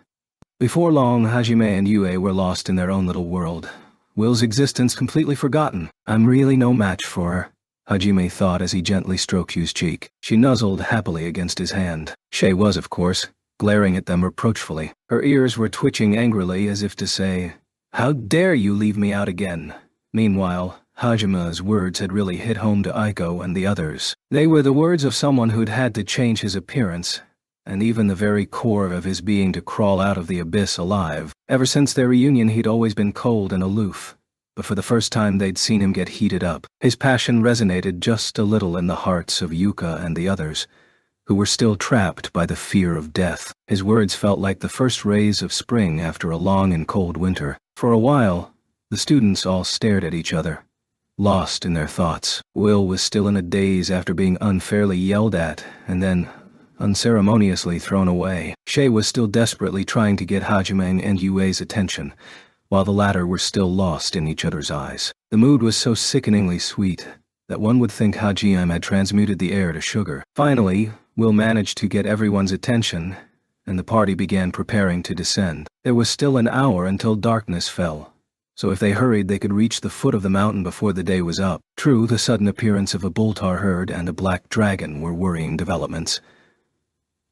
Speaker 1: Before long, Hajime and Yue were lost in their own little world. Will's existence completely forgotten. I'm really no match for her, Hajime thought as he gently stroked Yu's cheek. She nuzzled happily against his hand. Shay was, of course. glaring at them reproachfully. Her ears were twitching angrily as if to say, "How dare you leave me out again?" Meanwhile, Hajime's words had really hit home to Aiko and the others. They were the words of someone who'd had to change his appearance, and even the very core of his being to crawl out of the abyss alive. Ever since their reunion he'd always been cold and aloof, but for the first time they'd seen him get heated up. His passion resonated just a little in the hearts of Yuka and the others, who were still trapped by the fear of death. His words felt like the first rays of spring after a long and cold winter. For a while, the students all stared at each other, lost in their thoughts. Will was still in a daze after being unfairly yelled at, and then unceremoniously thrown away. Shay was still desperately trying to get Hajime and Yue's attention, while the latter were still lost in each other's eyes. The mood was so sickeningly sweet that one would think Hajime had transmuted the air to sugar. Finally, Will managed to get everyone's attention, and the party began preparing to descend. There was still an hour until darkness fell, so if they hurried they could reach the foot of the mountain before the day was up. True, the sudden appearance of a Boltar herd and a black dragon were worrying developments,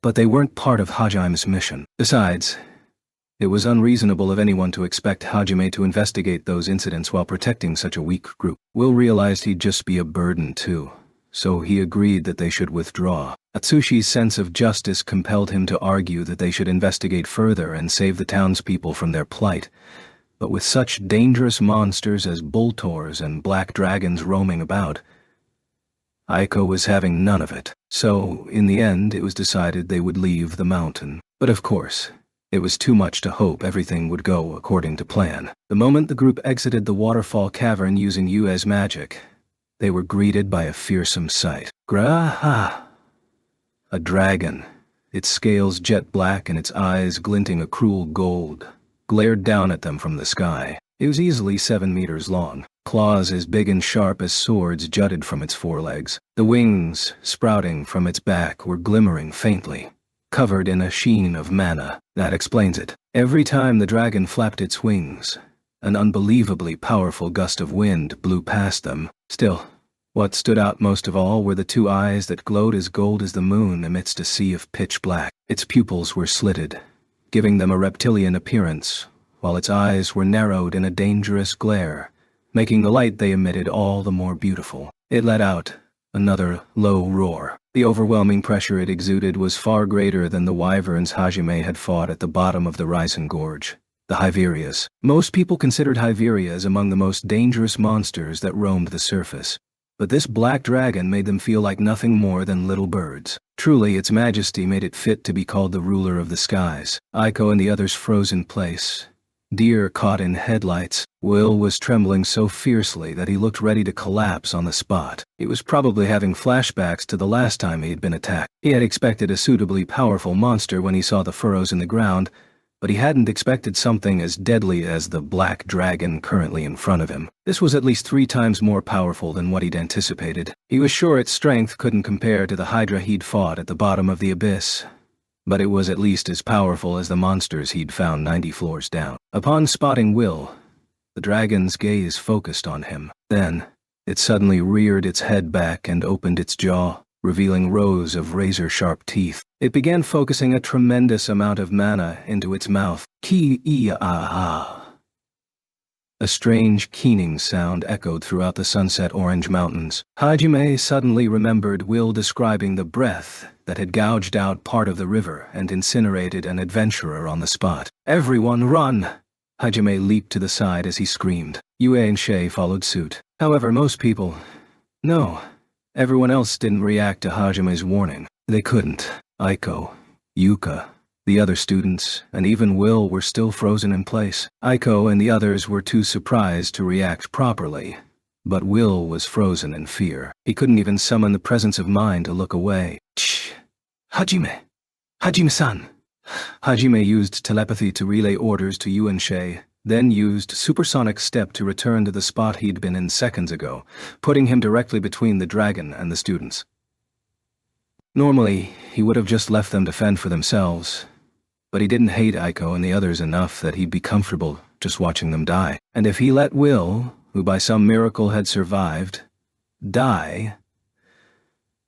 Speaker 1: but they weren't part of Hajime's mission. Besides, it was unreasonable of anyone to expect Hajime to investigate those incidents while protecting such a weak group. Will realized he'd just be a burden too, so he agreed that they should withdraw. Atsushi's sense of justice compelled him to argue that they should investigate further and save the townspeople from their plight. But with such dangerous monsters as Boltors and black dragons roaming about, Aiko was having none of it. So, in the end, it was decided they would leave the mountain. But of course, it was too much to hope everything would go according to plan. The moment the group exited the waterfall cavern using Yue's magic, they were greeted by a fearsome sight. Graha! A dragon, its scales jet black and its eyes glinting a cruel gold, glared down at them from the sky. It was easily 7 meters long. Claws as big and sharp as swords jutted from its forelegs. The wings, sprouting from its back, were glimmering faintly, covered in a sheen of mana. That explains it. Every time the dragon flapped its wings, an unbelievably powerful gust of wind blew past them. Still, what stood out most of all were the 2 eyes that glowed as gold as the moon amidst a sea of pitch black. Its pupils were slitted, giving them a reptilian appearance, while its eyes were narrowed in a dangerous glare, making the light they emitted all the more beautiful. It let out another low roar. The overwhelming pressure it exuded was far greater than the wyverns Hajime had fought at the bottom of the Risen Gorge, the Hyverias. Most people considered Hyverias among the most dangerous monsters that roamed the surface, but this black dragon made them feel like nothing more than little birds. Truly, its majesty made it fit to be called the ruler of the skies. Aiko and the others froze in place, deer caught in headlights. Will was trembling so fiercely that he looked ready to collapse on the spot. He was probably having flashbacks to the last time he had been attacked. He had expected a suitably powerful monster when he saw the furrows in the ground, but he hadn't expected something as deadly as the black dragon currently in front of him. This was at least 3 times more powerful than what he'd anticipated. He was sure its strength couldn't compare to the Hydra he'd fought at the bottom of the abyss, but it was at least as powerful as the monsters he'd found 90 floors down. Upon spotting Will, the dragon's gaze focused on him. Then, it suddenly reared its head back and opened its jaw, revealing rows of razor-sharp teeth. It began focusing a tremendous amount of mana into its mouth. Ki-ee-ah-ah. A strange keening sound echoed throughout the sunset orange mountains. Hajime suddenly remembered Will describing the breath that had gouged out part of the river and incinerated an adventurer on the spot. "Everyone run!" Hajime leaped to the side as he screamed. Yue and Shay followed suit. However, most people... No, everyone else didn't react to Hajime's warning. They couldn't. Aiko, Yuka, the other students, and even Will were still frozen in place. Aiko and the others were too surprised to react properly, but Will was frozen in fear. He couldn't even summon the presence of mind to look away. Shh! Hajime! Hajime-san! Hajime used telepathy to relay orders to Yu and Shay, then used supersonic step to return to the spot he'd been in seconds ago, putting him directly between the dragon and the students. Normally, he would have just left them to fend for themselves, but he didn't hate Aiko and the others enough that he'd be comfortable just watching them die. And if he let Will, who by some miracle had survived, die,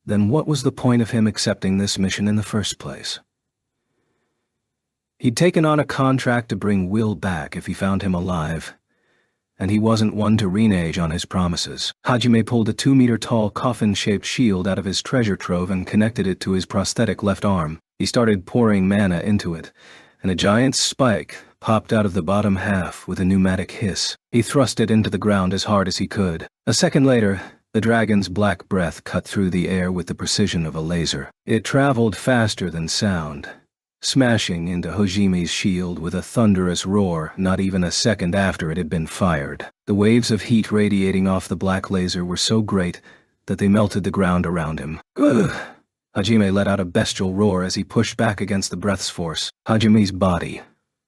Speaker 1: then what was the point of him accepting this mission in the first place? He'd taken on a contract to bring Will back if he found him alive, and he wasn't one to renege on his promises. Hajime pulled a 2-meter-tall coffin-shaped shield out of his treasure trove and connected it to his prosthetic left arm. He started pouring mana into it, and a giant spike popped out of the bottom half with a pneumatic hiss. He thrust it into the ground as hard as he could. A second later, the dragon's black breath cut through the air with the precision of a laser. It traveled faster than sound, smashing into Hajime's shield with a thunderous roar not even a second after it had been fired. The waves of heat radiating off the black laser were so great that they melted the ground around him. Ugh! Hajime let out a bestial roar as he pushed back against the breath's force. Hajime's body,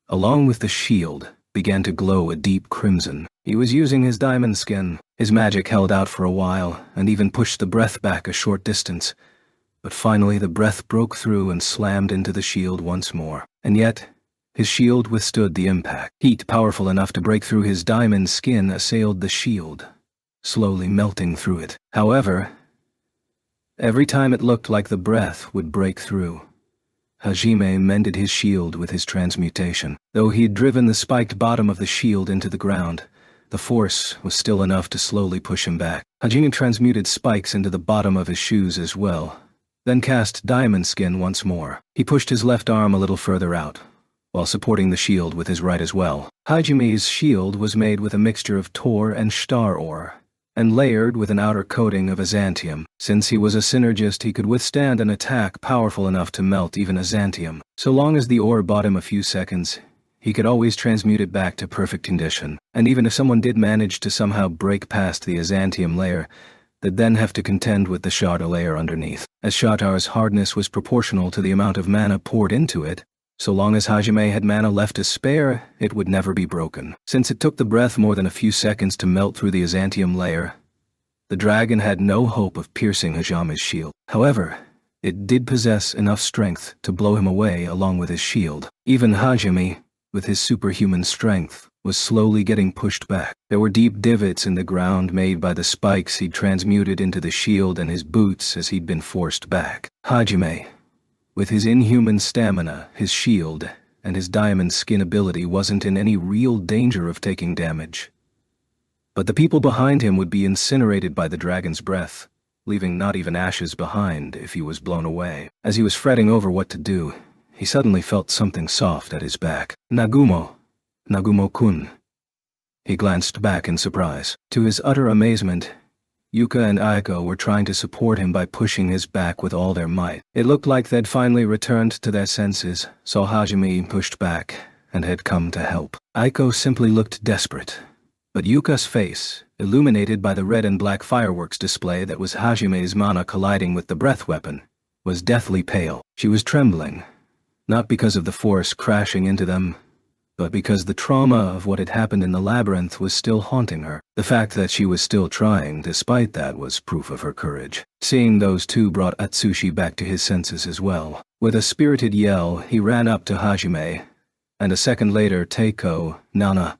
Speaker 1: along with the shield, began to glow a deep crimson. He was using his diamond skin. His magic held out for a while, and even pushed the breath back a short distance. But finally the breath broke through and slammed into the shield once more. And yet, his shield withstood the impact. Heat powerful enough to break through his diamond skin assailed the shield, slowly melting through it. However, every time it looked like the breath would break through, Hajime mended his shield with his transmutation. Though he had driven the spiked bottom of the shield into the ground, the force was still enough to slowly push him back. Hajime transmuted spikes into the bottom of his shoes as well, then cast diamond skin once more. He pushed his left arm a little further out, while supporting the shield with his right as well. Hajime's shield was made with a mixture of tor and star ore, and layered with an outer coating of azantium. Since he was a synergist, he could withstand an attack powerful enough to melt even azantium. So long as the ore bought him a few seconds, he could always transmute it back to perfect condition. And even if someone did manage to somehow break past the azantium layer, they'd then have to contend with the Sharda layer underneath. As Shatar's hardness was proportional to the amount of mana poured into it, so long as Hajime had mana left to spare, it would never be broken. Since it took the breath more than a few seconds to melt through the azantium layer, the dragon had no hope of piercing Hajime's shield. However, it did possess enough strength to blow him away along with his shield. Even Hajime, with his superhuman strength, was slowly getting pushed back. There were deep divots in the ground made by the spikes he'd transmuted into the shield and his boots as he'd been forced back. Hajime, with his inhuman stamina, his shield, and his diamond skin ability, wasn't in any real danger of taking damage. But the people behind him would be incinerated by the dragon's breath, leaving not even ashes behind if he was blown away. As he was fretting over what to do, he suddenly felt something soft at his back. Nagumo-kun. He glanced back in surprise. To his utter amazement, Yuka and Aiko were trying to support him by pushing his back with all their might. It looked like they'd finally returned to their senses, saw Hajime pushed back, and had come to help. Aiko simply looked desperate, but Yuka's face, illuminated by the red and black fireworks display that was Hajime's mana colliding with the breath weapon, was deathly pale. She was trembling, not because of the force crashing into them, but because the trauma of what had happened in the labyrinth was still haunting her. The fact that she was still trying, despite that, was proof of her courage. Seeing those two brought Atsushi back to his senses as well. With a spirited yell, he ran up to Hajime, and a second later Teiko, Nana,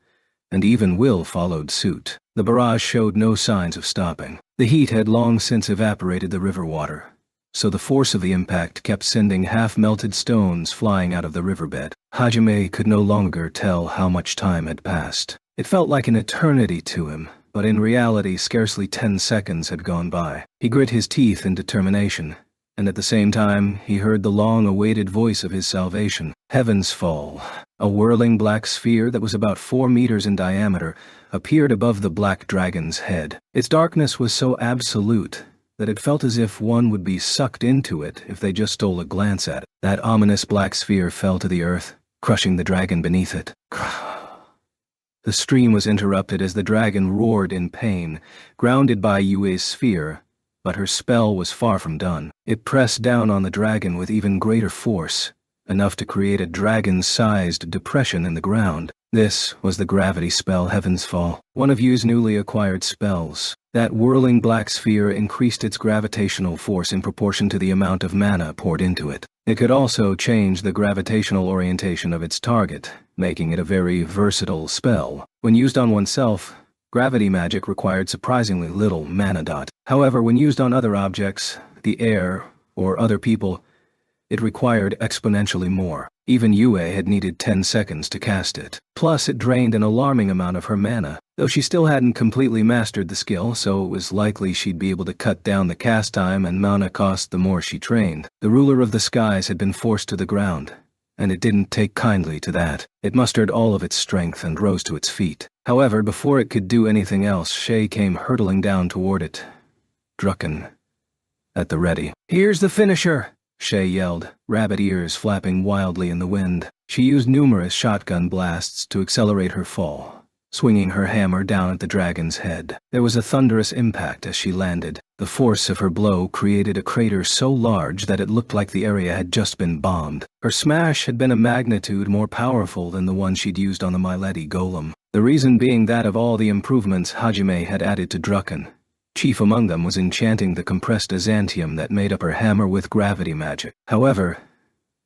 Speaker 1: and even Will followed suit. The barrage showed no signs of stopping. The heat had long since evaporated the river water, so the force of the impact kept sending half-melted stones flying out of the riverbed. Hajime could no longer tell how much time had passed. It felt like an eternity to him, but in reality scarcely 10 seconds had gone by. He grit his teeth in determination, and at the same time he heard the long-awaited voice of his salvation. Heaven's Fall. A whirling black sphere that was about 4 meters in diameter appeared above the black dragon's head. Its darkness was so absolute that it felt as if one would be sucked into it if they just stole a glance at it. That ominous black sphere fell to the earth, crushing the dragon beneath it. The stream was interrupted as the dragon roared in pain, grounded by Yue's sphere, but her spell was far from done. It pressed down on the dragon with even greater force, enough to create a dragon-sized depression in the ground. This was the gravity spell Heaven's Fall, one of Yu's newly acquired spells. That whirling black sphere increased its gravitational force in proportion to the amount of mana poured into it. It could also change the gravitational orientation of its target, making it a very versatile spell. When used on oneself, gravity magic required surprisingly little mana dot. However, when used on other objects, the air, or other people, It required exponentially more. Even Yue had needed 10 seconds to cast it. Plus, it drained an alarming amount of her mana, though she still hadn't completely mastered the skill, so it was likely she'd be able to cut down the cast time and mana cost the more she trained. The ruler of the skies had been forced to the ground, and it didn't take kindly to that. It mustered all of its strength and rose to its feet. However, before it could do anything else, Shay came hurtling down toward it. Drucken, at the ready. "Here's the finisher!" Shay yelled, rabbit ears flapping wildly in the wind. She used numerous shotgun blasts to accelerate her fall, swinging her hammer down at the dragon's head. There was a thunderous impact as she landed. The force of her blow created a crater so large that it looked like the area had just been bombed. Her smash had been a magnitude more powerful than the one she'd used on the Mileti golem. The reason being that of all the improvements Hajime had added to Drucken, chief among them was enchanting the compressed Azantium that made up her hammer with gravity magic. However,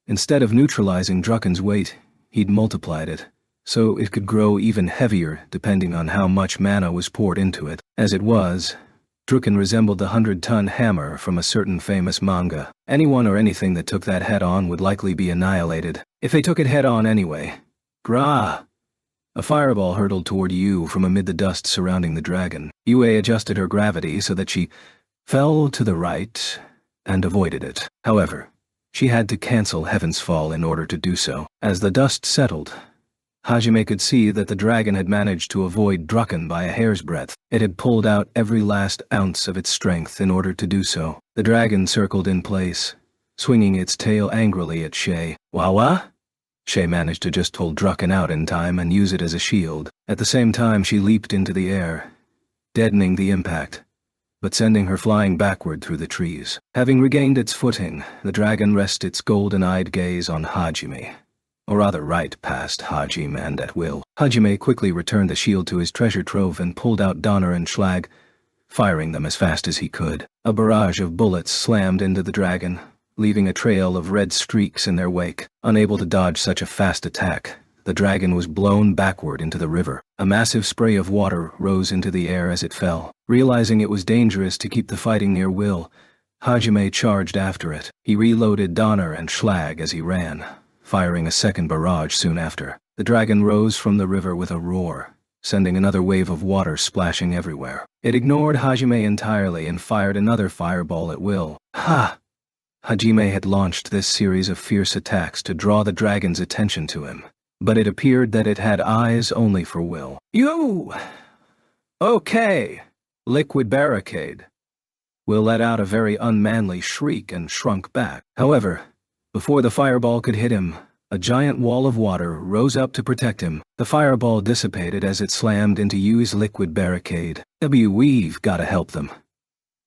Speaker 1: instead of neutralizing Drucken's weight, he'd multiplied it, so it could grow even heavier depending on how much mana was poured into it. As it was, Drucken resembled the 100-ton hammer from a certain famous manga. Anyone or anything that took that head-on would likely be annihilated. If they took it head-on anyway. Grah! A fireball hurtled toward Yu from amid the dust surrounding the dragon. Yue adjusted her gravity so that she fell to the right and avoided it. However, she had to cancel Heaven's Fall in order to do so. As the dust settled, Hajime could see that the dragon had managed to avoid Drucken by a hair's breadth. It had pulled out every last ounce of its strength in order to do so. The dragon circled in place, swinging its tail angrily at Shay. Wawa? Shay managed to just hold Drucken out in time and use it as a shield. At the same time, she leaped into the air, deadening the impact, but sending her flying backward through the trees. Having regained its footing, the dragon rested its golden-eyed gaze on Hajime, or rather right past Hajime and at will. Hajime quickly returned the shield to his treasure trove and pulled out Donner and Schlag, firing them as fast as he could. A barrage of bullets slammed into the dragon, leaving a trail of red streaks in their wake. Unable to dodge such a fast attack, the dragon was blown backward into the river. A massive spray of water rose into the air as it fell. Realizing it was dangerous to keep the fighting near will, Hajime charged after it. He reloaded Donner and Schlag as he ran, firing a second barrage soon after. The dragon rose from the river with a roar, sending another wave of water splashing everywhere. It ignored Hajime entirely and fired another fireball at will. Ha! Hajime had launched this series of fierce attacks to draw the dragon's attention to him, but it appeared that it had eyes only for Will. "You! Okay! Liquid barricade." Will let out a very unmanly shriek and shrunk back. However, before the fireball could hit him, a giant wall of water rose up to protect him. The fireball dissipated as it slammed into Yu's liquid barricade. We've gotta help them.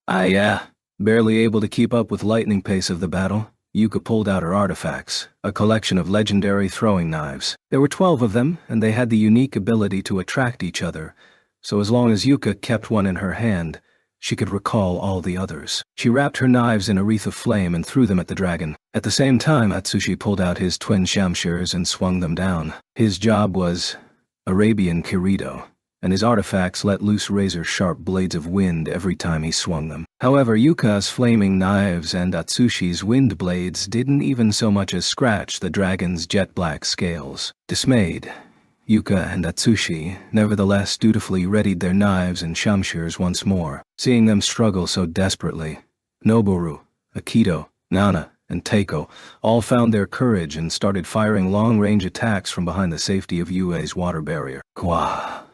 Speaker 1: Yeah. Barely able to keep up with lightning pace of the battle, Yuka pulled out her artifacts, a collection of legendary throwing knives. There were 12 of them, and they had the unique ability to attract each other, so as long as Yuka kept one in her hand, she could recall all the others. She wrapped her knives in a wreath of flame and threw them at the dragon. At the same time, Atsushi pulled out his twin shamshers and swung them down. His job was Arabian Kirito, and his artifacts let loose razor-sharp blades of wind every time he swung them. However, Yuka's flaming knives and Atsushi's wind blades didn't even so much as scratch the dragon's jet-black scales. Dismayed, Yuka and Atsushi nevertheless dutifully readied their knives and shamshers once more. Seeing them struggle so desperately, Noboru, Akito, Nana, and Teiko all found their courage and started firing long-range attacks from behind the safety of Yue's water barrier. Kwa!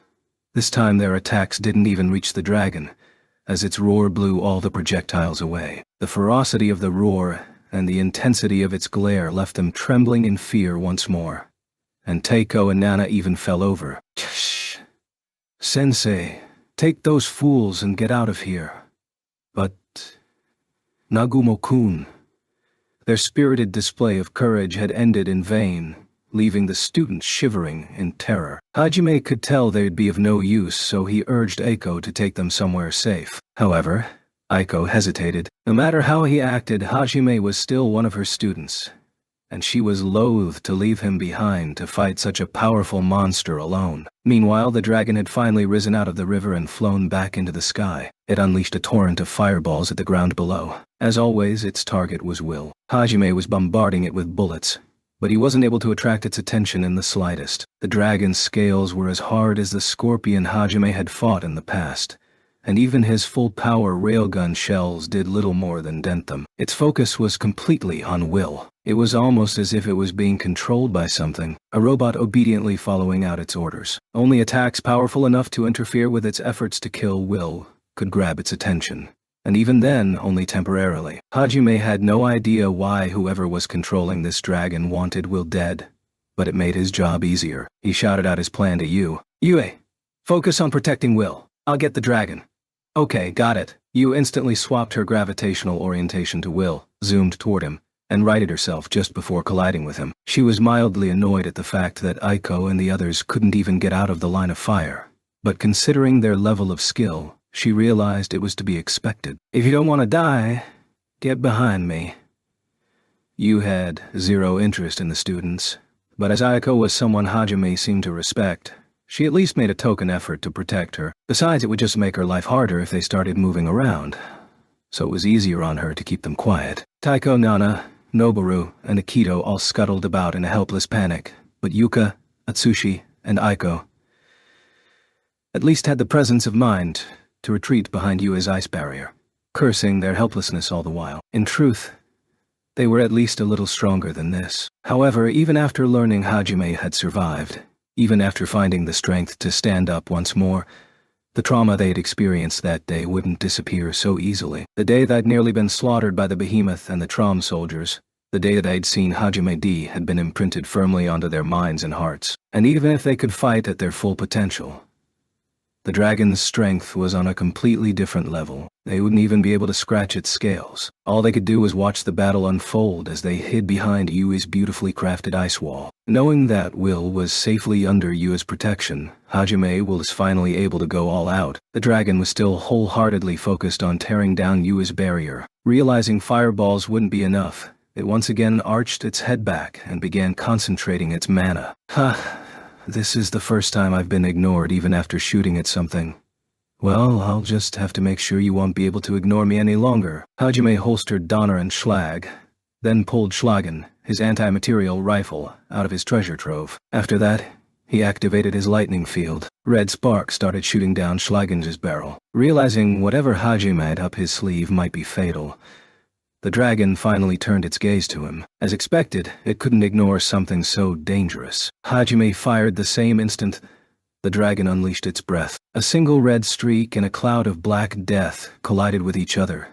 Speaker 1: This time their attacks didn't even reach the dragon, as its roar blew all the projectiles away. The ferocity of the roar and the intensity of its glare left them trembling in fear once more, and Teiko and Nana even fell over. Shh. Sensei, take those fools and get out of here. But Nagumo-kun. Their spirited display of courage had ended in vain, leaving the students shivering in terror. Hajime could tell they'd be of no use, so he urged Eiko to take them somewhere safe. However, Eiko hesitated. No matter how he acted, Hajime was still one of her students, and she was loath to leave him behind to fight such a powerful monster alone. Meanwhile, the dragon had finally risen out of the river and flown back into the sky. It unleashed a torrent of fireballs at the ground below. As always, its target was Will. Hajime was bombarding it with bullets, but he wasn't able to attract its attention in the slightest. The dragon's scales were as hard as the scorpion Hajime had fought in the past, and even his full-power railgun shells did little more than dent them. Its focus was completely on Will. It was almost as if it was being controlled by something, a robot obediently following out its orders. Only attacks powerful enough to interfere with its efforts to kill Will could grab its attention, and even then only temporarily. Hajime had no idea why whoever was controlling this dragon wanted Will dead, but it made his job easier. He shouted out his plan to Yue. "Yue, focus on protecting Will. I'll get the dragon." "Okay, got it." Yue instantly swapped her gravitational orientation to Will, zoomed toward him, and righted herself just before colliding with him. She was mildly annoyed at the fact that Aiko and the others couldn't even get out of the line of fire, but considering their level of skill, she realized it was to be expected. "If you don't want to die, get behind me." Yue had zero interest in the students, but as Aiko was someone Hajime seemed to respect, she at least made a token effort to protect her. Besides, it would just make her life harder if they started moving around, so it was easier on her to keep them quiet. Taiko, Nana, Noboru, and Akito all scuttled about in a helpless panic, but Yuka, Atsushi, and Aiko at least had the presence of mind to retreat behind Yue's ice barrier, cursing their helplessness all the while. In truth, they were at least a little stronger than this. However, even after learning Hajime had survived, even after finding the strength to stand up once more, the trauma they'd experienced that day wouldn't disappear so easily. The day they'd nearly been slaughtered by the behemoth and the Trom soldiers, the day that they'd seen Hajime D had been imprinted firmly onto their minds and hearts. And even if they could fight at their full potential, the dragon's strength was on a completely different level. They wouldn't even be able to scratch its scales. All they could do was watch the battle unfold as they hid behind Yue's beautifully crafted ice wall. Knowing that Will was safely under Yue's protection, Hajime was finally able to go all out. The dragon was still wholeheartedly focused on tearing down Yue's barrier. Realizing fireballs wouldn't be enough, it once again arched its head back and began concentrating its mana. This is the first time I've been ignored even after shooting at something. Well, I'll just have to make sure you won't be able to ignore me any longer." Hajime holstered Donner and Schlag, then pulled Schlagen, his anti-material rifle, out of his treasure trove. After that, he activated his lightning field. Red sparks started shooting down Schlagen's barrel. Realizing whatever Hajime had up his sleeve might be fatal, the dragon finally turned its gaze to him. As expected, it couldn't ignore something so dangerous. Hajime fired the same instant the dragon unleashed its breath. A single red streak and a cloud of black death collided with each other,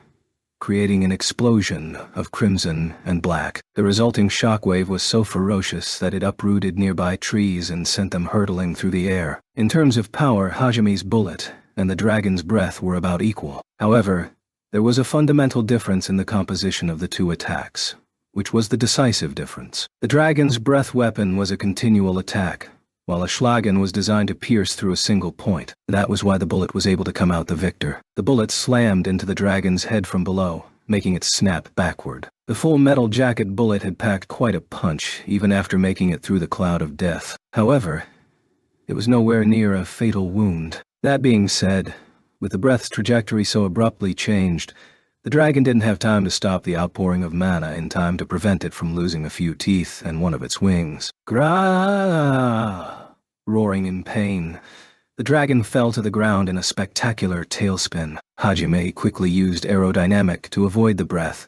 Speaker 1: creating an explosion of crimson and black. The resulting shockwave was so ferocious that it uprooted nearby trees and sent them hurtling through the air. In terms of power, Hajime's bullet and the dragon's breath were about equal. However, there was a fundamental difference in the composition of the two attacks, which was the decisive difference. The dragon's breath weapon was a continual attack, while a Schlagen was designed to pierce through a single point. That was why the bullet was able to come out the victor. The bullet slammed into the dragon's head from below, making it snap backward. The full metal jacket bullet had packed quite a punch, even after making it through the cloud of death. However, it was nowhere near a fatal wound. That being said, with the breath's trajectory so abruptly changed, the dragon didn't have time to stop the outpouring of mana in time to prevent it from losing a few teeth and one of its wings. Gra! Roaring in pain, the dragon fell to the ground in a spectacular tailspin. Hajime quickly used aerodynamic to avoid the breath,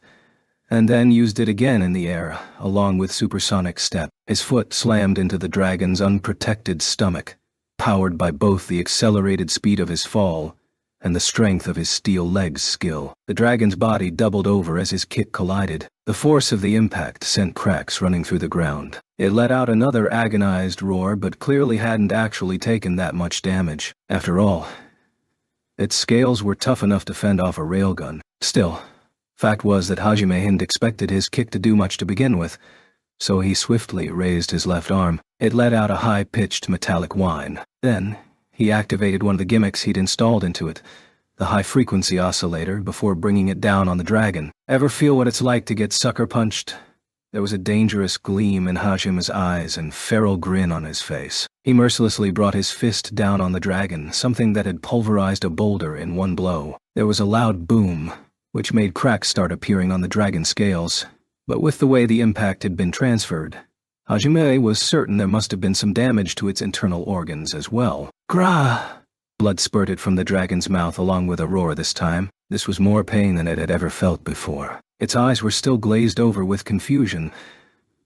Speaker 1: and then used it again in the air, along with supersonic step. His foot slammed into the dragon's unprotected stomach, powered by both the accelerated speed of his fall and the strength of his steel legs skill. The dragon's body doubled over as his kick collided. The force of the impact sent cracks running through the ground. It let out another agonized roar, but clearly hadn't actually taken that much damage. After all, its scales were tough enough to fend off a railgun. Still, fact was that Hajime hadn't expected his kick to do much to begin with, so he swiftly raised his left arm. It let out a high-pitched metallic whine. Then, he activated one of the gimmicks he'd installed into it, the high-frequency oscillator, before bringing it down on the dragon. Ever feel what it's like to get sucker-punched? There was a dangerous gleam in Hajime's eyes and feral grin on his face. He mercilessly brought his fist down on the dragon, something that had pulverized a boulder in one blow. There was a loud boom, which made cracks start appearing on the dragon's scales, but with the way the impact had been transferred, Hajime was certain there must have been some damage to its internal organs as well. Grah! Blood spurted from the dragon's mouth along with a roar this time. This was more pain than it had ever felt before. Its eyes were still glazed over with confusion,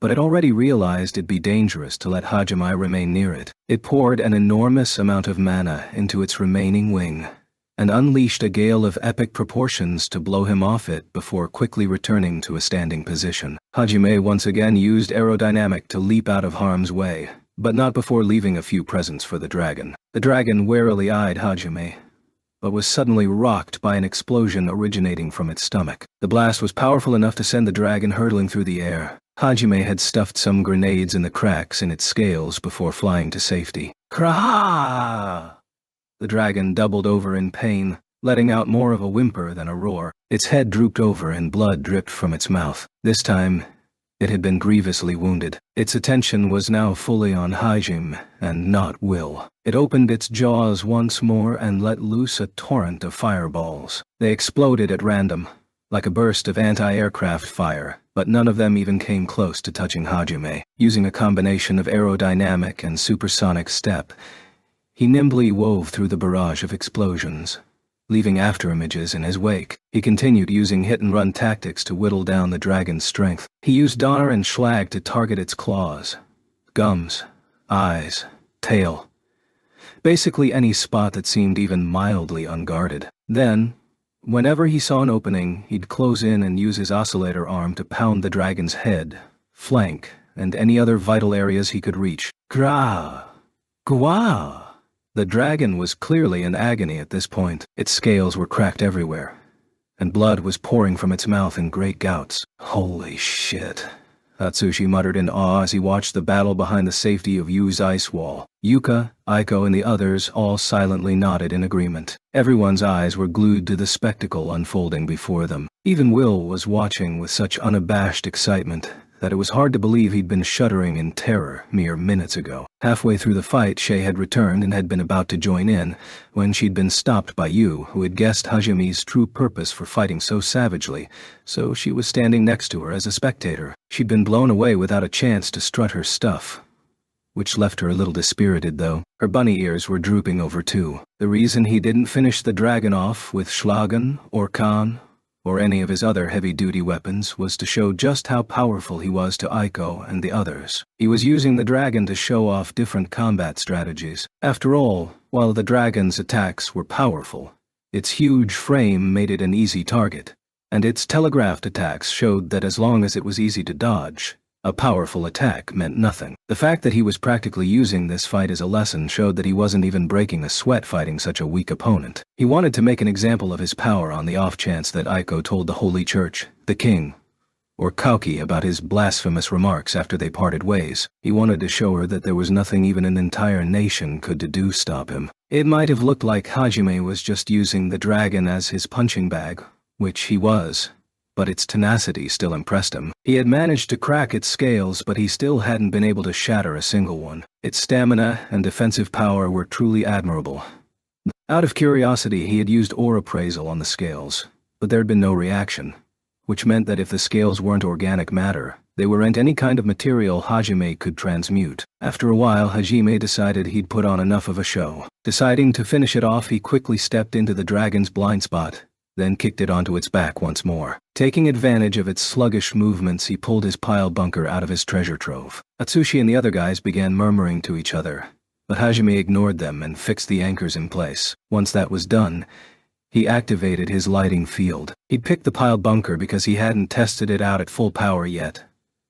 Speaker 1: but it already realized it'd be dangerous to let Hajime remain near it. It poured an enormous amount of mana into its remaining wing, and unleashed a gale of epic proportions to blow him off it before quickly returning to a standing position. Hajime once again used aerodynamic to leap out of harm's way, but not before leaving a few presents for the dragon. The dragon warily eyed Hajime, but was suddenly rocked by an explosion originating from its stomach. The blast was powerful enough to send the dragon hurtling through the air. Hajime had stuffed some grenades in the cracks in its scales before flying to safety. Krah! The dragon doubled over in pain, letting out more of a whimper than a roar. Its head drooped over and blood dripped from its mouth. This time, it had been grievously wounded. Its attention was now fully on Hajime and not Will. It opened its jaws once more and let loose a torrent of fireballs. They exploded at random, like a burst of anti-aircraft fire, but none of them even came close to touching Hajime. Using a combination of aerodynamic and supersonic step, he nimbly wove through the barrage of explosions, leaving afterimages in his wake. He continued using hit-and-run tactics to whittle down the dragon's strength. He used Donner and Schlag to target its claws, gums, eyes, tail. Basically any spot that seemed even mildly unguarded. Then, whenever he saw an opening, he'd close in and use his oscillator arm to pound the dragon's head, flank, and any other vital areas he could reach. Grah! Gwah! The dragon was clearly in agony at this point. Its scales were cracked everywhere, and blood was pouring from its mouth in great gouts. Holy shit, Atsushi muttered in awe as he watched the battle behind the safety of Yu's ice wall. Yuka, Aiko, and the others all silently nodded in agreement. Everyone's eyes were glued to the spectacle unfolding before them. Even Will was watching with such unabashed excitement that it was hard to believe he'd been shuddering in terror mere minutes ago. Halfway through the fight, Shay had returned and had been about to join in, when she'd been stopped by Yu, who had guessed Hajime's true purpose for fighting so savagely, so she was standing next to her as a spectator. She'd been blown away without a chance to strut her stuff, which left her a little dispirited though. Her bunny ears were drooping over too. The reason he didn't finish the dragon off with Schlagen or Khan, or any of his other heavy-duty weapons, was to show just how powerful he was to Aiko and the others. He was using the dragon to show off different combat strategies. After all, while the dragon's attacks were powerful, its huge frame made it an easy target, and its telegraphed attacks showed that as long as it was easy to dodge, a powerful attack meant nothing. The fact that he was practically using this fight as a lesson showed that he wasn't even breaking a sweat fighting such a weak opponent. He wanted to make an example of his power on the off chance that Aiko told the Holy Church, the king, or Kauki about his blasphemous remarks after they parted ways. He wanted to show her that there was nothing even an entire nation could do stop him. It might have looked like Hajime was just using the dragon as his punching bag, which he was, but its tenacity still impressed him. He had managed to crack its scales, but he still hadn't been able to shatter a single one. Its stamina and defensive power were truly admirable. Out of curiosity, he had used ore appraisal on the scales, but there had been no reaction, which meant that if the scales weren't organic matter, they weren't any kind of material Hajime could transmute. After a while, Hajime decided he'd put on enough of a show. Deciding to finish it off, he quickly stepped into the dragon's blind spot, then kicked it onto its back once more. Taking advantage of its sluggish movements, he pulled his pile bunker out of his treasure trove. Atsushi and the other guys began murmuring to each other, but Hajime ignored them and fixed the anchors in place. Once that was done, he activated his lighting field. He'd picked the pile bunker because he hadn't tested it out at full power yet,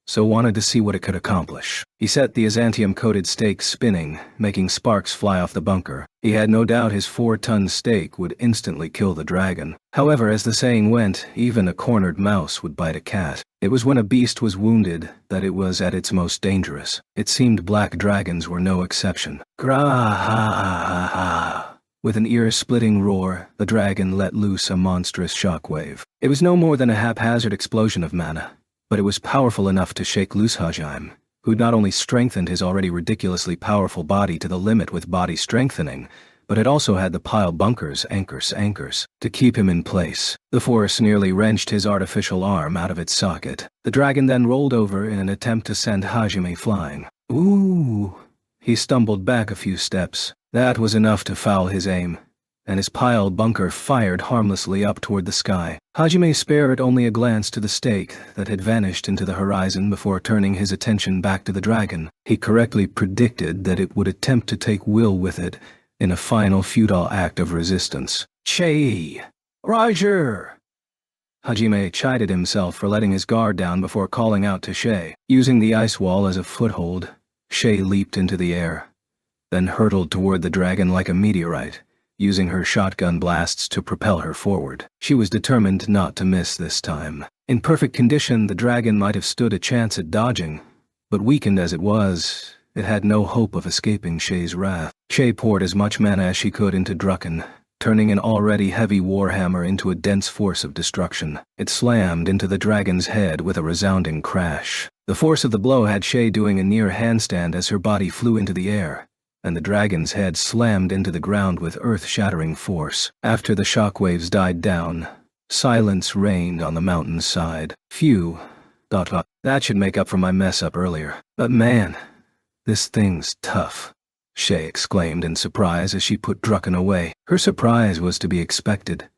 Speaker 1: so wanted to see what it could accomplish. He set the Azantium-coated stake spinning, making sparks fly off the bunker. He had no doubt his 4-ton stake would instantly kill the dragon. However, as the saying went, even a cornered mouse would bite a cat. It was when a beast was wounded that it was at its most dangerous. It seemed black dragons were no exception. Grah-ha-ha-ha. With an ear-splitting roar, the dragon let loose a monstrous shockwave. It was no more than a haphazard explosion of mana, but it was powerful enough to shake loose Hajime, who'd not only strengthened his already ridiculously powerful body to the limit with body strengthening, but it also had the pile bunkers anchors to keep him in place. The force nearly wrenched his artificial arm out of its socket. The dragon then rolled over in an attempt to send Hajime flying. Ooh! He stumbled back a few steps. That was enough to foul his aim, and his pile bunker fired harmlessly up toward the sky. Hajime spared only a glance to the stake that had vanished into the horizon before turning his attention back to the dragon. He correctly predicted that it would attempt to take Will with it in a final futile act of resistance. Che! Roger! Hajime chided himself for letting his guard down before calling out to Shay. Using the ice wall as a foothold, Shay leaped into the air, then hurtled toward the dragon like a meteorite, using her shotgun blasts to propel her forward. She was determined not to miss this time. In perfect condition, the dragon might have stood a chance at dodging, but weakened as it was, it had no hope of escaping Shay's wrath. Shay poured as much mana as she could into Drucken, turning an already heavy warhammer into a dense force of destruction. It slammed into the dragon's head with a resounding crash. The force of the blow had Shay doing a near handstand as her body flew into the air, and the dragon's head slammed into the ground with earth-shattering force. After the shockwaves died down, silence reigned on the mountain's side. Phew, thought, that should make up for my mess-up earlier. But man, this thing's tough, Shay exclaimed in surprise as she put Drucken away. Her surprise was to be expected,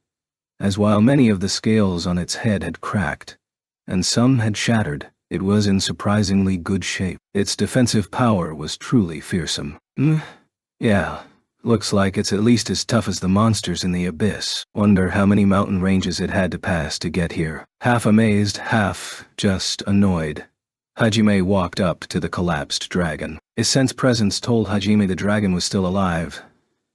Speaker 1: as while many of the scales on its head had cracked, and some had shattered, it was in surprisingly good shape. Its defensive power was truly fearsome. Yeah, looks like it's at least as tough as the monsters in the abyss. Wonder how many mountain ranges it had to pass to get here. Half amazed, half just annoyed, Hajime walked up to the collapsed dragon. His sense presence told Hajime the dragon was still alive,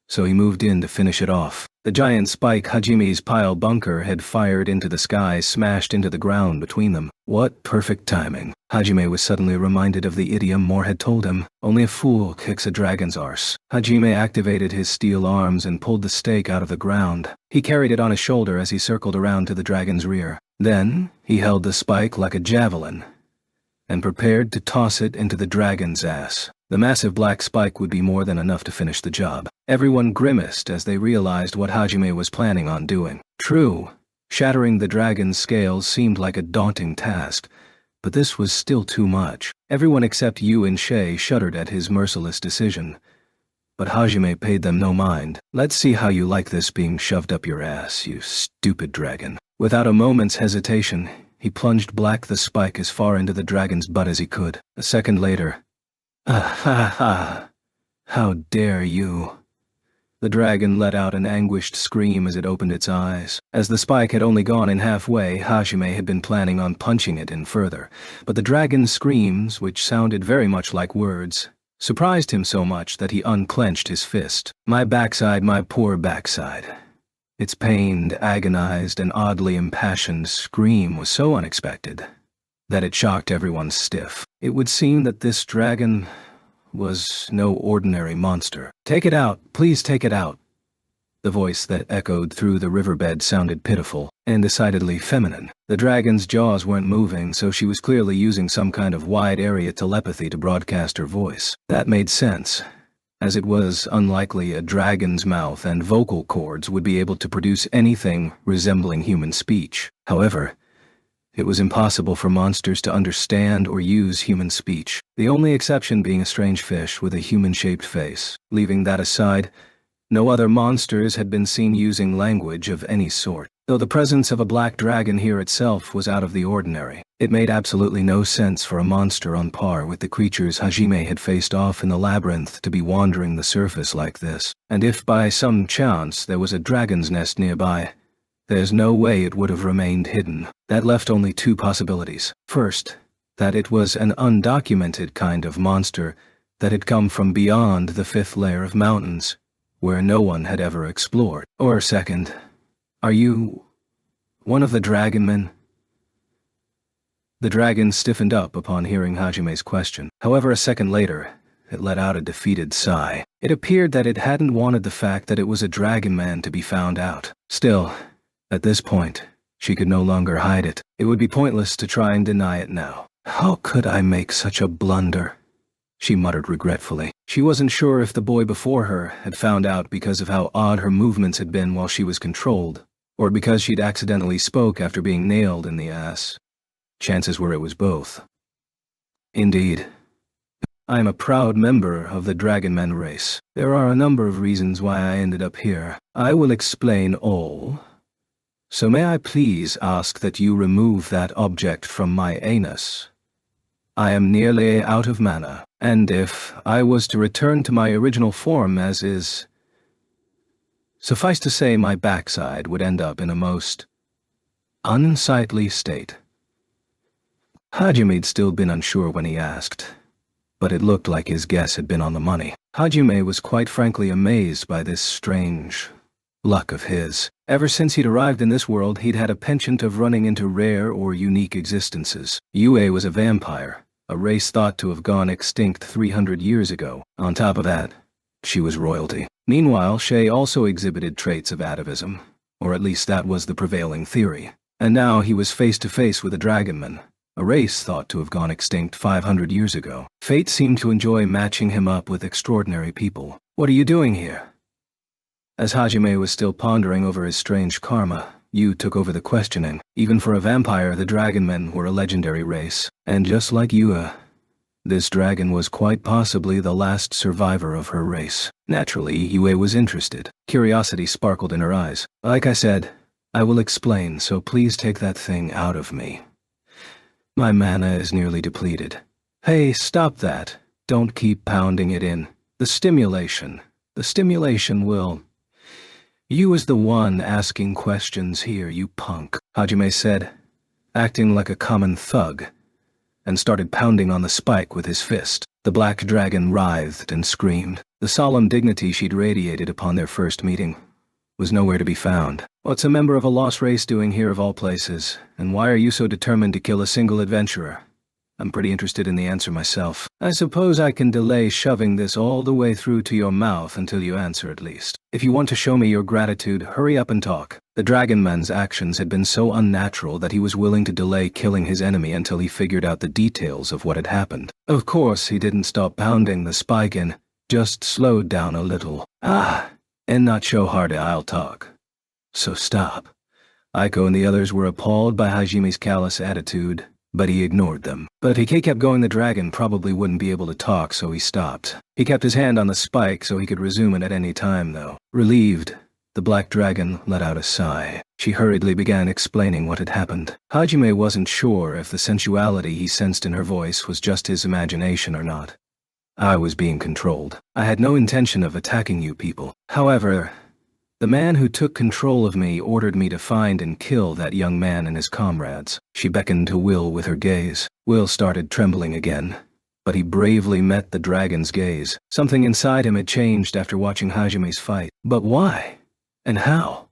Speaker 1: so he moved in to finish it off. The giant spike Hajime's pile bunker had fired into the sky smashed into the ground between them. What perfect timing. Hajime was suddenly reminded of the idiom Moore had told him, only a fool kicks a dragon's arse. Hajime activated his steel arms and pulled the stake out of the ground. He carried it on his shoulder as he circled around to the dragon's rear. Then, he held the spike like a javelin and prepared to toss it into the dragon's ass. The massive black spike would be more than enough to finish the job. Everyone grimaced as they realized what Hajime was planning on doing. True, shattering the dragon's scales seemed like a daunting task, but this was still too much. Everyone except Yu and Shay shuddered at his merciless decision, but Hajime paid them no mind. Let's see how you like this being shoved up your ass, you stupid dragon. Without a moment's hesitation, he plunged the spike as far into the dragon's butt as he could. A second later, ah ha ha, how dare you. The dragon let out an anguished scream as it opened its eyes. As the spike had only gone in halfway, Hajime had been planning on punching it in further, but the dragon's screams, which sounded very much like words, surprised him so much that he unclenched his fist. My backside, my poor backside. Its pained, agonized, and oddly impassioned scream was so unexpected that it shocked everyone stiff. It would seem that this dragon was no ordinary monster. Take it out, please take it out. The voice that echoed through the riverbed sounded pitiful and decidedly feminine. The dragon's jaws weren't moving, so she was clearly using some kind of wide-area telepathy to broadcast her voice. That made sense, as it was unlikely a dragon's mouth and vocal cords would be able to produce anything resembling human speech. However, it was impossible for monsters to understand or use human speech, the only exception being a strange fish with a human-shaped face. Leaving that aside, no other monsters had been seen using language of any sort, though the presence of a black dragon here itself was out of the ordinary. It made absolutely no sense for a monster on par with the creatures Hajime had faced off in the labyrinth to be wandering the surface like this. And if by some chance there was a dragon's nest nearby, there's no way it would have remained hidden. That left only two possibilities. First, that it was an undocumented kind of monster that had come from beyond the fifth layer of mountains, where no one had ever explored. Or second, are you one of the dragon men? The dragon stiffened up upon hearing Hajime's question. However, a second later, it let out a defeated sigh. It appeared that it hadn't wanted the fact that it was a dragon man to be found out. Still, at this point, She could no longer hide it. It would be pointless to try and deny it now. How could I make such a blunder? She muttered regretfully. She wasn't sure if the boy before her had found out because of how odd her movements had been while she was controlled, or because she'd accidentally spoke after being nailed in the ass. Chances were it was both. Indeed. I am a proud member of the Dragonman race. There are a number of reasons why I ended up here. I will explain all. So may I please ask that you remove that object from my anus? I am nearly out of mana, and if I was to return to my original form as is, suffice to say my backside would end up in a most unsightly state. Hajime'd still been unsure when he asked, but it looked like his guess had been on the money. Hajime was quite frankly amazed by this strange luck of his. Ever since he'd arrived in this world, he'd had a penchant of running into rare or unique existences. Yue was a vampire, a race thought to have gone extinct 300 years ago. On top of that, she was royalty. Meanwhile, Shay also exhibited traits of atavism, or at least that was the prevailing theory. And now he was face to face with a dragonman, a race thought to have gone extinct 500 years ago. Fate seemed to enjoy matching him up with extraordinary people. What are you doing here? As Hajime was still pondering over his strange karma, Yu took over the questioning. Even for a vampire, the dragonmen were a legendary race, and just like Yue, this dragon was quite possibly the last survivor of her race. Naturally, Yue was interested. Curiosity sparkled in her eyes. Like I said, I will explain, so please take that thing out of me. My mana is nearly depleted. Hey, stop that. Don't keep pounding it in. The stimulation will... You is the one asking questions here, you punk, Hajime said, acting like a common thug, and started pounding on the spike with his fist. The black dragon writhed and screamed. The solemn dignity she'd radiated upon their first meeting was nowhere to be found. What's a member of a lost race doing here of all places, and why are you so determined to kill a single adventurer? I'm pretty interested in the answer myself. I suppose I can delay shoving this all the way through to your mouth until you answer at least. If you want to show me your gratitude, hurry up and talk. The dragonman's actions had been so unnatural that he was willing to delay killing his enemy until he figured out the details of what had happened. Of course, he didn't stop pounding the spike in, just slowed down a little. And not show hard I'll talk. So stop. Aiko and the others were appalled by Hajime's callous attitude, but he ignored them. But if he kept going, the dragon probably wouldn't be able to talk, so he stopped. He kept his hand on the spike so he could resume it at any time, though. Relieved, the black dragon let out a sigh. She hurriedly began explaining what had happened. Hajime wasn't sure if the sensuality he sensed in her voice was just his imagination or not. I was being controlled. I had no intention of attacking you people. However, the man who took control of me ordered me to find and kill that young man and his comrades. She beckoned to Will with her gaze. Will started trembling again, but he bravely met the dragon's gaze. Something inside him had changed after watching Hajime's fight. But why? And how?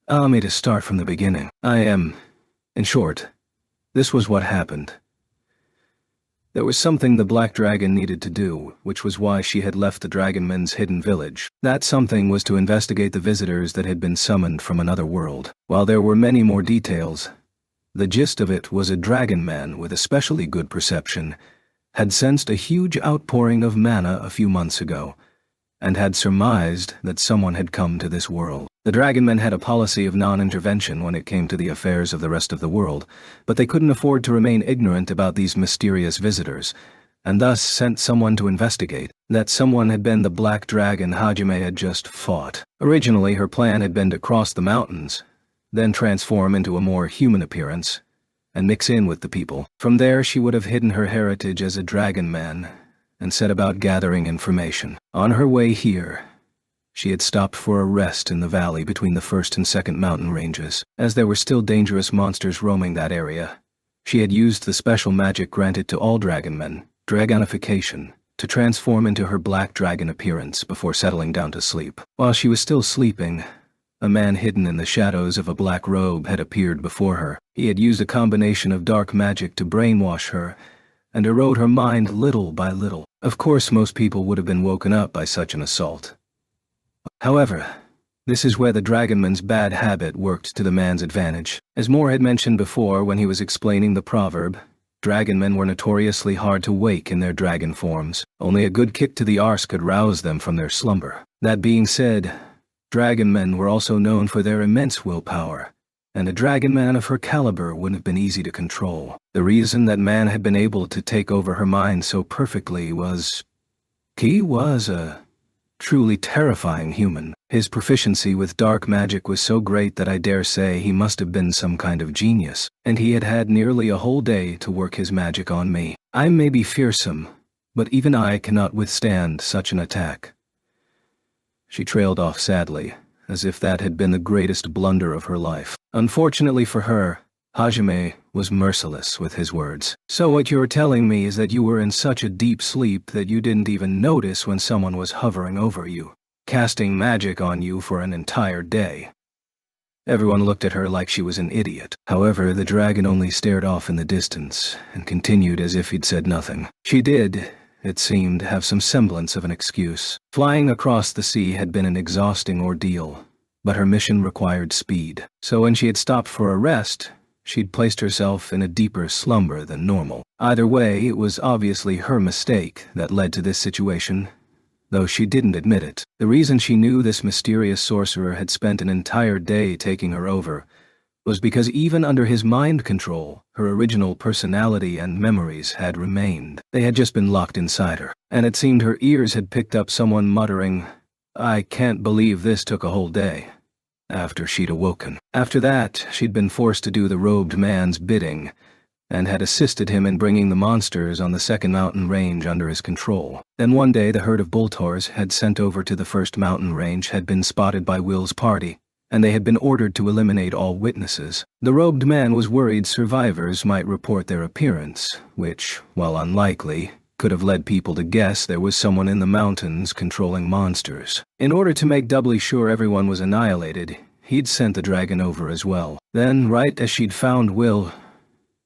Speaker 1: Allow me to start from the beginning. In short, this was what happened. There was something the black dragon needed to do, which was why she had left the dragonmen's hidden village. That something was to investigate the visitors that had been summoned from another world. While there were many more details, the gist of it was a dragonman with especially good perception had sensed a huge outpouring of mana a few months ago, and had surmised that someone had come to this world. The dragonmen had a policy of non-intervention when it came to the affairs of the rest of the world, but they couldn't afford to remain ignorant about these mysterious visitors, and thus sent someone to investigate. That someone had been the black dragon Hajime had just fought. Originally, her plan had been to cross the mountains, then transform into a more human appearance, and mix in with the people. From there, she would have hidden her heritage as a dragonman, and set about gathering information. On her way here, she had stopped for a rest in the valley between the first and second mountain ranges. As there were still dangerous monsters roaming that area, she had used the special magic granted to all dragonmen, dragonification, to transform into her black dragon appearance before settling down to sleep. While she was still sleeping, a man hidden in the shadows of a black robe had appeared before her. He had used a combination of dark magic to brainwash her and erode her mind little by little. Of course, most people would have been woken up by such an assault. However, This is where the dragonman's bad habit worked to the man's advantage. As Moore had mentioned before when he was explaining the proverb, dragonmen were notoriously hard to wake in their dragon forms. Only a good kick to the arse could rouse them from their slumber. That being said, dragonmen were also known for their immense willpower, and a dragonman of her caliber wouldn't have been easy to control. The reason that man had been able to take over her mind so perfectly was he was a truly terrifying human. His proficiency with dark magic was so great that I dare say he must have been some kind of genius, and he had had nearly a whole day to work his magic on me. I may be fearsome, but even I cannot withstand such an attack. She trailed off sadly, as if that had been the greatest blunder of her life. Unfortunately for her, Hajime was merciless with his words. So what you're telling me is that you were in such a deep sleep that you didn't even notice when someone was hovering over you, casting magic on you for an entire day. Everyone looked at her like she was an idiot. However, the dragon only stared off in the distance and continued as if he'd said nothing. She did, it seemed, have some semblance of an excuse. Flying across the sea had been an exhausting ordeal, but her mission required speed. So when she had stopped for a rest, she'd placed herself in a deeper slumber than normal. Either way, it was obviously her mistake that led to this situation, though she didn't admit it. The reason she knew this mysterious sorcerer had spent an entire day taking her over was because even under his mind control, her original personality and memories had remained. They had just been locked inside her, and it seemed her ears had picked up someone muttering, "I can't believe this took a whole day," after she'd awoken. After that, she'd been forced to do the robed man's bidding, and had assisted him in bringing the monsters on the second mountain range under his control. Then one day the herd of Bultors had sent over to the first mountain range had been spotted by Will's party, and they had been ordered to eliminate all witnesses. The robed man was worried survivors might report their appearance, which, while unlikely, could have led people to guess there was someone in the mountains controlling monsters. In order to make doubly sure everyone was annihilated, he'd sent the dragon over as well. Then, right as she'd found Will,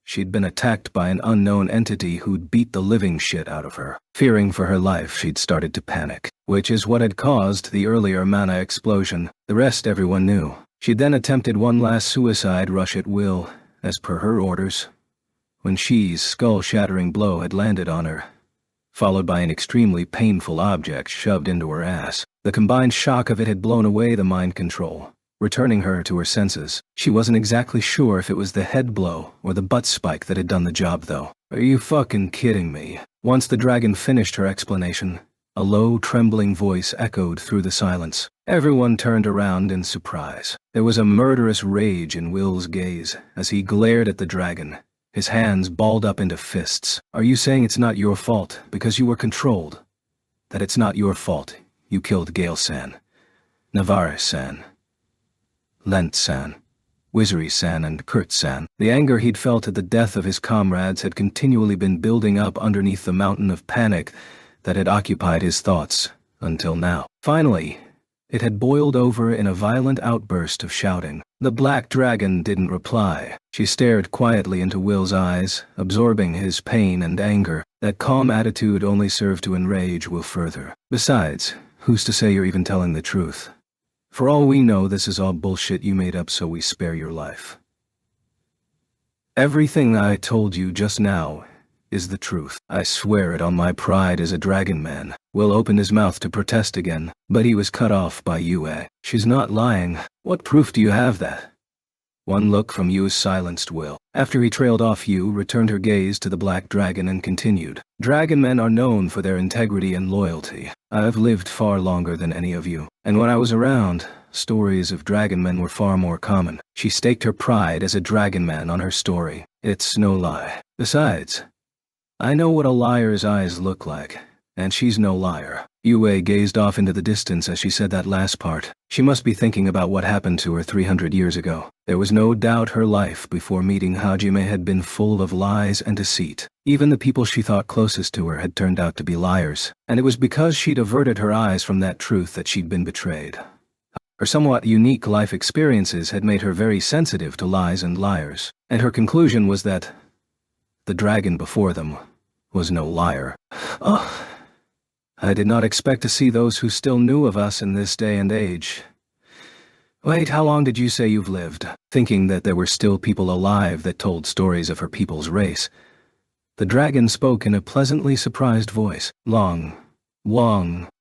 Speaker 1: she'd been attacked by an unknown entity who'd beat the living shit out of her. Fearing for her life, she'd started to panic, which is what had caused the earlier mana explosion. The rest everyone knew. She'd then attempted one last suicide rush at Will, as per her orders, when She's skull-shattering blow had landed on her, followed by an extremely painful object shoved into her ass. The combined shock of it had blown away the mind control, returning her to her senses. She wasn't exactly sure if it was the head blow or the butt spike that had done the job, though. "Are you fucking kidding me?" Once the dragon finished her explanation, a low, trembling voice echoed through the silence. Everyone turned around in surprise. There was a murderous rage in Will's gaze as he glared at the dragon, his hands balled up into fists. "Are you saying it's not your fault because you were controlled? That it's not your fault you killed Gale-san, Navarre-san, Lent-san, Wizzery-san, and Kurt-san?" The anger he'd felt at the death of his comrades had continually been building up underneath the mountain of panic that had occupied his thoughts until now. Finally, it had boiled over in a violent outburst of shouting. The black dragon didn't reply. She stared quietly into Will's eyes, absorbing his pain and anger. That calm attitude only served to enrage Will further. Besides, who's to say you're even telling the truth? For all we know, this is all bullshit you made up so we spare your life. Everything I told you just now is the truth. I swear it on my pride as a dragon man. Will opened his mouth to protest again, but he was cut off by Yue. "She's not lying. What proof do you have that?" One look from Yu silenced Will. After he trailed off, Yu returned her gaze to the black dragon and continued. "Dragon men are known for their integrity and loyalty. I've lived far longer than any of you, and when I was around, stories of dragon men were far more common." She staked her pride as a dragon man on her story. "It's no lie. Besides, I know what a liar's eyes look like, and she's no liar." Yue gazed off into the distance as she said that last part. She must be thinking about what happened to her 300 years ago. There was no doubt her life before meeting Hajime had been full of lies and deceit. Even the people she thought closest to her had turned out to be liars, and it was because she'd averted her eyes from that truth that she'd been betrayed. Her somewhat unique life experiences had made her very sensitive to lies and liars, and her conclusion was that the dragon before them was no liar. "Oh, I did not expect to see those who still knew of us in this day and age. Wait, how long did you say you've lived? Thinking that there were still people alive that told stories of her people's race. The dragon spoke in a pleasantly surprised voice. Long.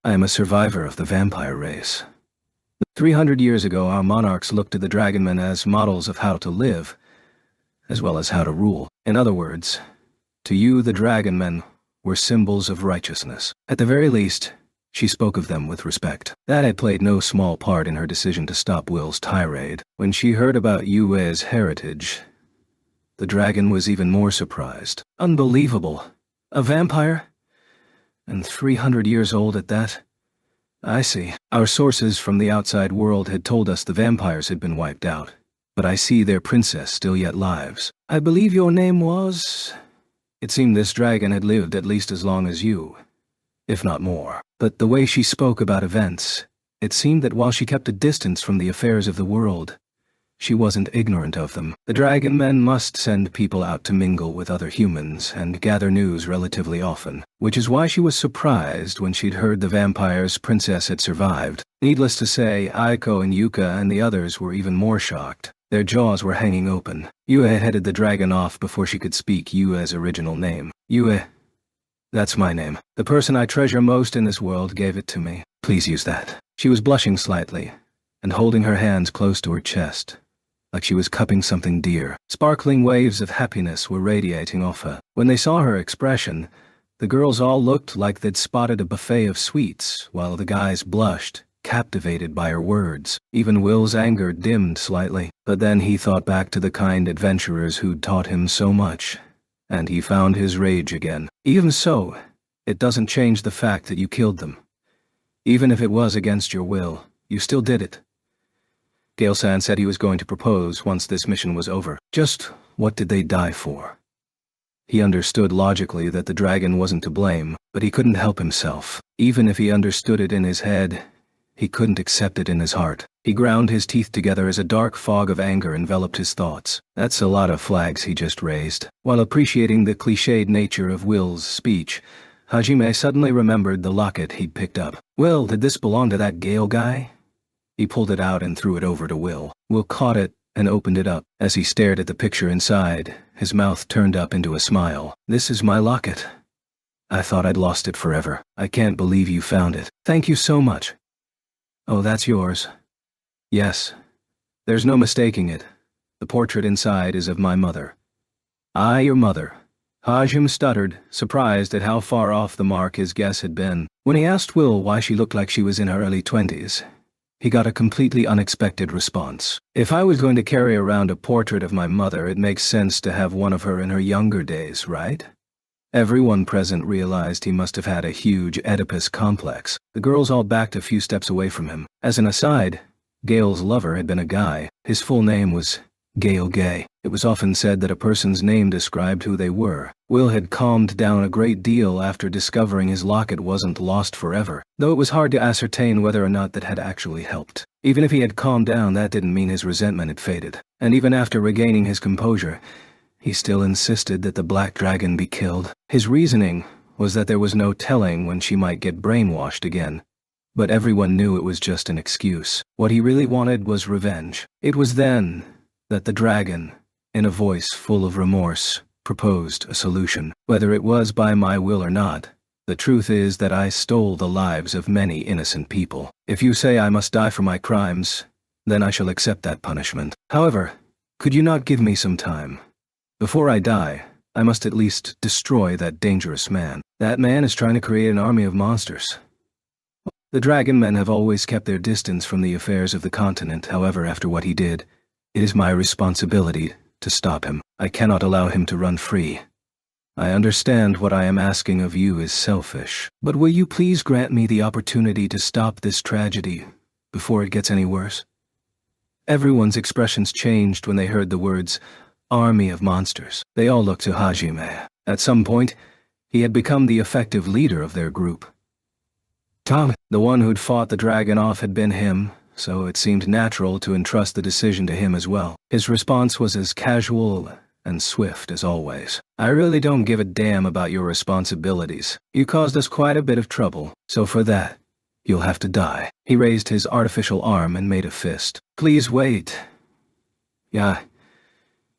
Speaker 1: I am a survivor of the vampire race. 300 years ago, our monarchs looked to the dragonmen as models of how to live, as well as how to rule. In other words, to you the dragonmen were symbols of righteousness. At the very least, she spoke of them with respect. That had played no small part in her decision to stop Will's tirade. When she heard about Yue's heritage, the dragon was even more surprised. Unbelievable. A vampire? And 300 years old at that? I see. Our sources from the outside world had told us the vampires had been wiped out. But I see their princess still yet lives. I believe your name was... It seemed this dragon had lived at least as long as you, if not more. But the way she spoke about events, it seemed that while she kept a distance from the affairs of the world, she wasn't ignorant of them. The dragon men must send people out to mingle with other humans and gather news relatively often, which is why she was surprised when she'd heard the vampire's princess had survived. Needless to say, Aiko and Yuka and the others were even more shocked. Their jaws were hanging open. Yue had headed the dragon off before she could speak Yue's original name. Yue. That's my name. The person I treasure most in this world gave it to me. Please use that. She was blushing slightly, and holding her hands close to her chest, like she was cupping something dear. Sparkling waves of happiness were radiating off her. When they saw her expression, the girls all looked like they'd spotted a buffet of sweets, while the guys blushed, captivated by her words. Even Will's anger dimmed slightly, but then he thought back to the kind adventurers who'd taught him so much, and he found his rage again. Even so, it doesn't change the fact that you killed them. Even if it was against your will, you still did it. Gale-san said he was going to propose once this mission was over. Just what did they die for? He understood logically that the dragon wasn't to blame, but he couldn't help himself. Even if he understood it in his head, he couldn't accept it in his heart. He ground his teeth together as a dark fog of anger enveloped his thoughts. That's a lot of flags he just raised. While appreciating the cliched nature of Will's speech, Hajime suddenly remembered the locket he'd picked up. Will, did this belong to that Gale guy? He pulled it out and threw it over to Will. Will caught it and opened it up. As he stared at the picture inside, his mouth turned up into a smile. This is my locket. I thought I'd lost it forever. I can't believe you found it. Thank you so much. Oh, that's yours. Yes. There's no mistaking it. The portrait inside is of my mother. I, your mother. Hajime stuttered, surprised at how far off the mark his guess had been. When he asked Will why she looked like she was in her early 20s, he got a completely unexpected response. If I was going to carry around a portrait of my mother, it makes sense to have one of her in her younger days, right? Everyone present realized he must have had a huge Oedipus complex. The girls all backed a few steps away from him. As an aside, Gale's lover had been a guy. His full name was Gale Gay. It was often said that a person's name described who they were. Will had calmed down a great deal after discovering his locket wasn't lost forever, though it was hard to ascertain whether or not that had actually helped. Even if he had calmed down, that didn't mean his resentment had faded. And even after regaining his composure, he still insisted that the black dragon be killed. His reasoning was that there was no telling when she might get brainwashed again. But everyone knew it was just an excuse. What he really wanted was revenge. It was then that the dragon, in a voice full of remorse, proposed a solution. Whether it was by my will or not, the truth is that I stole the lives of many innocent people. If you say I must die for my crimes, then I shall accept that punishment. However, could you not give me some time? Before I die, I must at least destroy that dangerous man. That man is trying to create an army of monsters. The dragon men have always kept their distance from the affairs of the continent. However, after what he did, it is my responsibility to stop him. I cannot allow him to run free. I understand what I am asking of you is selfish, but will you please grant me the opportunity to stop this tragedy before it gets any worse? Everyone's expressions changed when they heard the words, army of monsters. They all looked to Hajime. At some point, he had become the effective leader of their group. Tom, the one who'd fought the dragon off, had been him, so it seemed natural to entrust the decision to him as well. His response was as casual and swift as always. I really don't give a damn about your responsibilities. You caused us quite a bit of trouble, so for that, You'll have to die. He raised his artificial arm and made a fist. Please wait. Yeah,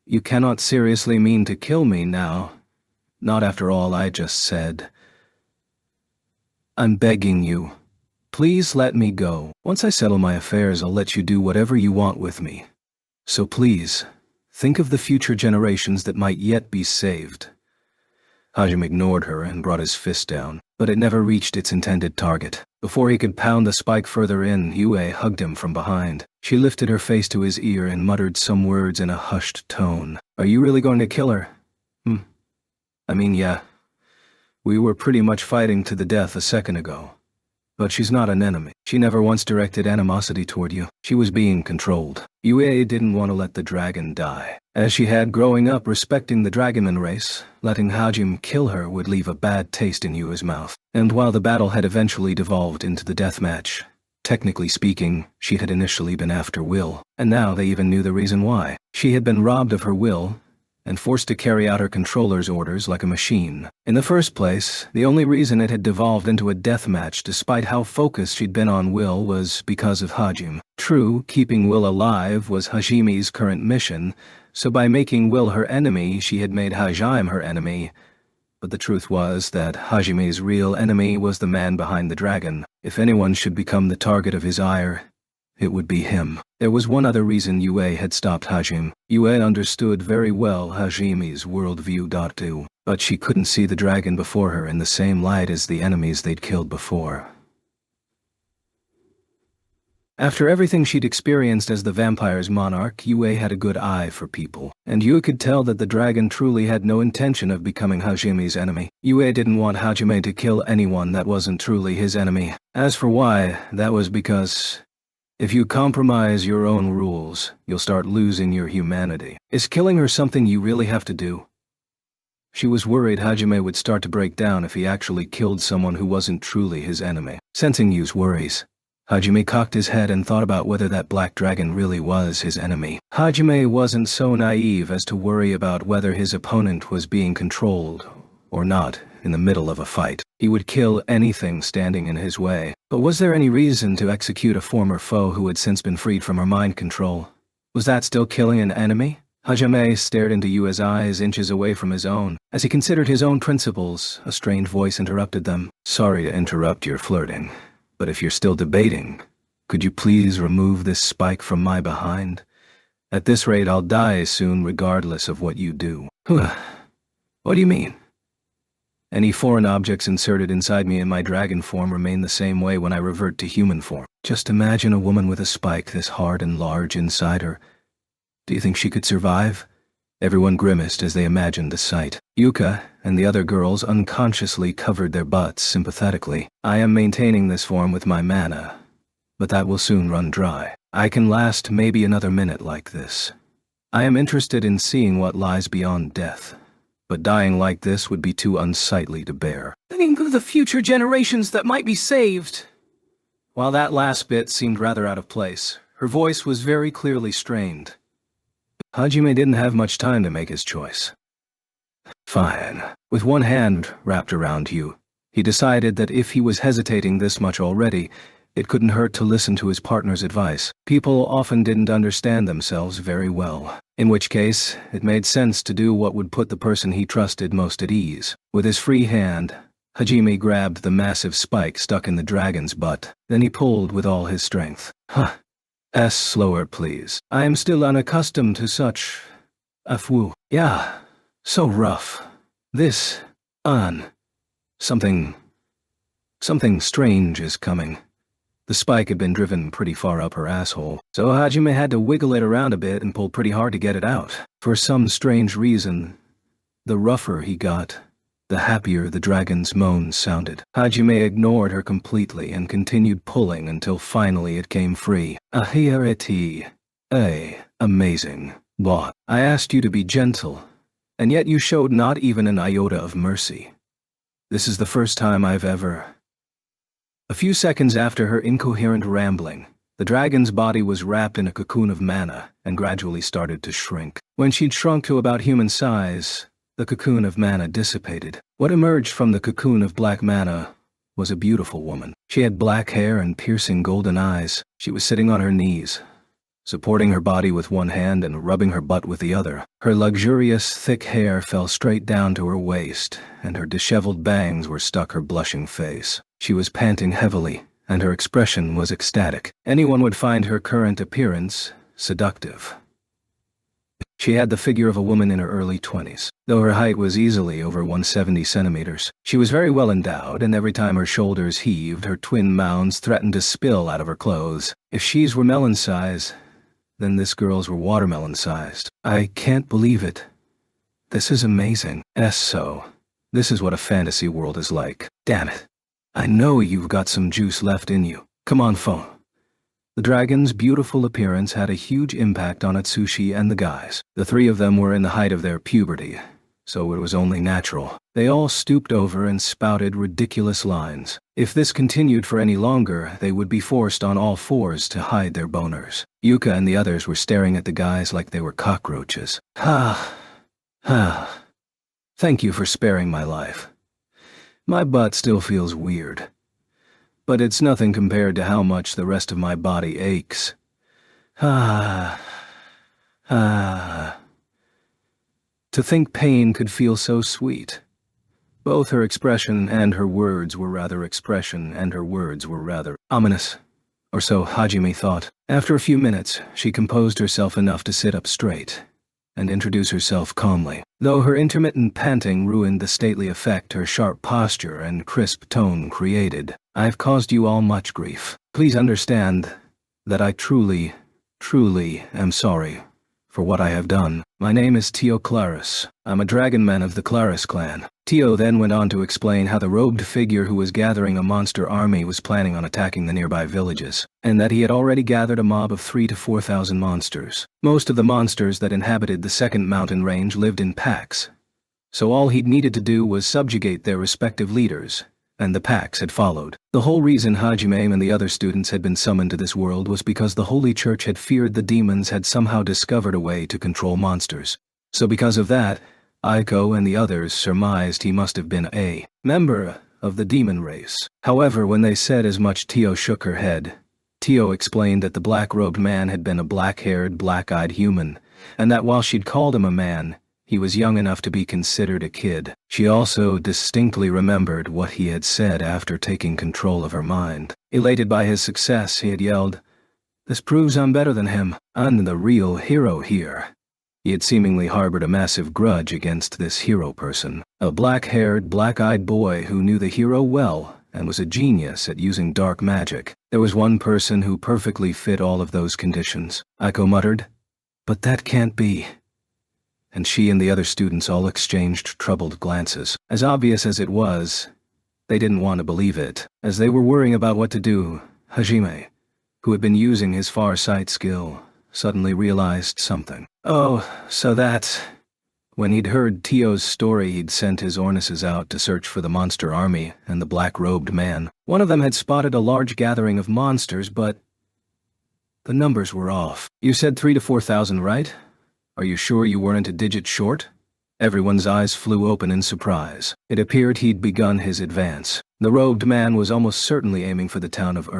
Speaker 1: you cannot seriously mean to kill me now. Not after all I just said. I'm begging you. Please let me go. Once I settle my affairs, I'll let you do whatever you want with me. So please, think of the future generations that might yet be saved. Hajime ignored her and brought his fist down, but it never reached its intended target. Before he could pound the spike further in, Yue hugged him from behind. She lifted her face to his ear and muttered some words in a hushed tone. Are you really going to kill her? I mean, yeah. We were pretty much fighting to the death a second ago. But she's not an enemy. She never once directed animosity toward you. She was being controlled. Yue didn't want to let the dragon die. As she had growing up respecting the dragonman race, letting Hajime kill her would leave a bad taste in Yue's mouth. And while the battle had eventually devolved into the deathmatch, technically speaking, she had initially been after Will. And now they even knew the reason why. She had been robbed of her will, and forced to carry out her controller's orders like a machine. In the first place, the only reason it had devolved into a death match despite how focused she'd been on Will was because of Hajime. True, keeping Will alive was Hajime's current mission, so by making Will her enemy, she had made Hajime her enemy. But the truth was that Hajime's real enemy was the man behind the dragon. If anyone should become the target of his ire, it would be him. There was one other reason Yue had stopped Hajime. Yue understood very well Hajime's worldview too, but she couldn't see the dragon before her in the same light as the enemies they'd killed before. After everything she'd experienced as the vampire's monarch, Yue had a good eye for people, and Yue could tell that the dragon truly had no intention of becoming Hajime's enemy. Yue didn't want Hajime to kill anyone that wasn't truly his enemy. As for why, that was because if you compromise your own rules, you'll start losing your humanity. Is killing her something you really have to do? She was worried Hajime would start to break down if he actually killed someone who wasn't truly his enemy. Sensing Yu's worries, Hajime cocked his head and thought about whether that black dragon really was his enemy. Hajime wasn't so naive as to worry about whether his opponent was being controlled or not in the middle of a fight. He would kill anything standing in his way. But was there any reason to execute a former foe who had since been freed from her mind control? Was that still killing an enemy? Hajime stared into Yue's eyes inches away from his own. As he considered his own principles, a strained voice interrupted them. Sorry to interrupt your flirting, but if you're still debating, could you please remove this spike from my behind? At this rate, I'll die soon regardless of what you do. What do you mean? Any foreign objects inserted inside me in my dragon form remain the same way when I revert to human form. Just imagine a woman with a spike this hard and large inside her. Do you think she could survive? Everyone grimaced as they imagined the sight. Yuka and the other girls unconsciously covered their butts sympathetically. I am maintaining this form with my mana, but that will soon run dry. I can last maybe another minute like this. I am interested in seeing what lies beyond death. But dying like this would be too unsightly to bear. Thinking of the future generations that might be saved. While that last bit seemed rather out of place, her voice was very clearly strained. Hajime didn't have much time to make his choice. Fine. With one hand wrapped around you, he decided that if he was hesitating this much already, it couldn't hurt to listen to his partner's advice. People often didn't understand themselves very well, in which case it made sense to do what would put the person he trusted most at ease. With his free hand, Hajime grabbed the massive spike stuck in the dragon's butt. Then he pulled with all his strength. Slower, please. I am still unaccustomed to such afu. Yeah, so rough. Something strange is coming. The spike had been driven pretty far up her asshole, so Hajime had to wiggle it around a bit and pull pretty hard to get it out. For some strange reason, the rougher he got, the happier the dragon's moans sounded. Hajime ignored her completely and continued pulling until finally it came free. Arifureta. Amazing. But I asked you to be gentle, and yet you showed not even an iota of mercy. This is the first time I've ever... A few seconds after her incoherent rambling, the dragon's body was wrapped in a cocoon of mana and gradually started to shrink. When she'd shrunk to about human size, the cocoon of mana dissipated. What emerged from the cocoon of black mana was a beautiful woman. She had black hair and piercing golden eyes. She was sitting on her knees, supporting her body with one hand and rubbing her butt with the other. Her luxurious, thick hair fell straight down to her waist, and her disheveled bangs were stuck her blushing face. She was panting heavily, and her expression was ecstatic. Anyone would find her current appearance seductive. She had the figure of a woman in her early 20s, though her height was easily over 170 centimeters. She was very well endowed, and every time her shoulders heaved, her twin mounds threatened to spill out of her clothes. If she's were melon size, then this girl's were watermelon sized. I can't believe it. This is amazing. So, this is what a fantasy world is like. Damn it. I know you've got some juice left in you. Come on, phone. The dragon's beautiful appearance had a huge impact on Atsushi and the guys. The three of them were in the height of their puberty, so it was only natural. They all stooped over and spouted ridiculous lines. If this continued for any longer, they would be forced on all fours to hide their boners. Yuka and the others were staring at the guys like they were cockroaches. Thank you for sparing my life. My butt still feels weird, but it's nothing compared to how much the rest of my body aches. To think pain could feel so sweet. Both her expression and her words were rather ominous. Or so Hajime thought. After a few minutes, she composed herself enough to sit up straight and introduce herself calmly. Though her intermittent panting ruined the stately effect her sharp posture and crisp tone created, I've caused you all much grief. Please understand that I truly am sorry for what I have done. My name is Tio Claris. I'm a dragonman of the Claris clan. Tio then went on to explain how the robed figure who was gathering a monster army was planning on attacking the nearby villages, and that he had already gathered a mob of 3,000 to 4,000 monsters. Most of the monsters that inhabited the second mountain range lived in packs, so all he'd needed to do was subjugate their respective leaders, and the packs had followed. The whole reason Hajime and the other students had been summoned to this world was because the Holy Church had feared the demons had somehow discovered a way to control monsters. So because of that, Aiko and the others surmised he must have been a member of the demon race. However, when they said as much, Tio shook her head. Tio explained that the black-robed man had been a black-haired, black-eyed human, and that while she'd called him a man, he was young enough to be considered a kid. She also distinctly remembered what he had said after taking control of her mind. Elated by his success, he had yelled, "This proves I'm better than him. I'm the real hero here." He had seemingly harbored a massive grudge against this hero person, a black-haired, black-eyed boy who knew the hero well and was a genius at using dark magic. There was one person who perfectly fit all of those conditions. Aiko muttered, "But that can't be." And she and the other students all exchanged troubled glances. As obvious as it was, they didn't want to believe it. As they were worrying about what to do, Hajime, who had been using his far sight skill, suddenly realized something. Oh, so that's... When he'd heard Tio's story, he'd sent his Ornises out to search for the monster army and the black-robed man. One of them had spotted a large gathering of monsters, but the numbers were off. You said 3,000 to 4,000, right? Are you sure you weren't a digit short? Everyone's eyes flew open in surprise. It appeared he'd begun his advance. The robed man was almost certainly aiming for the town of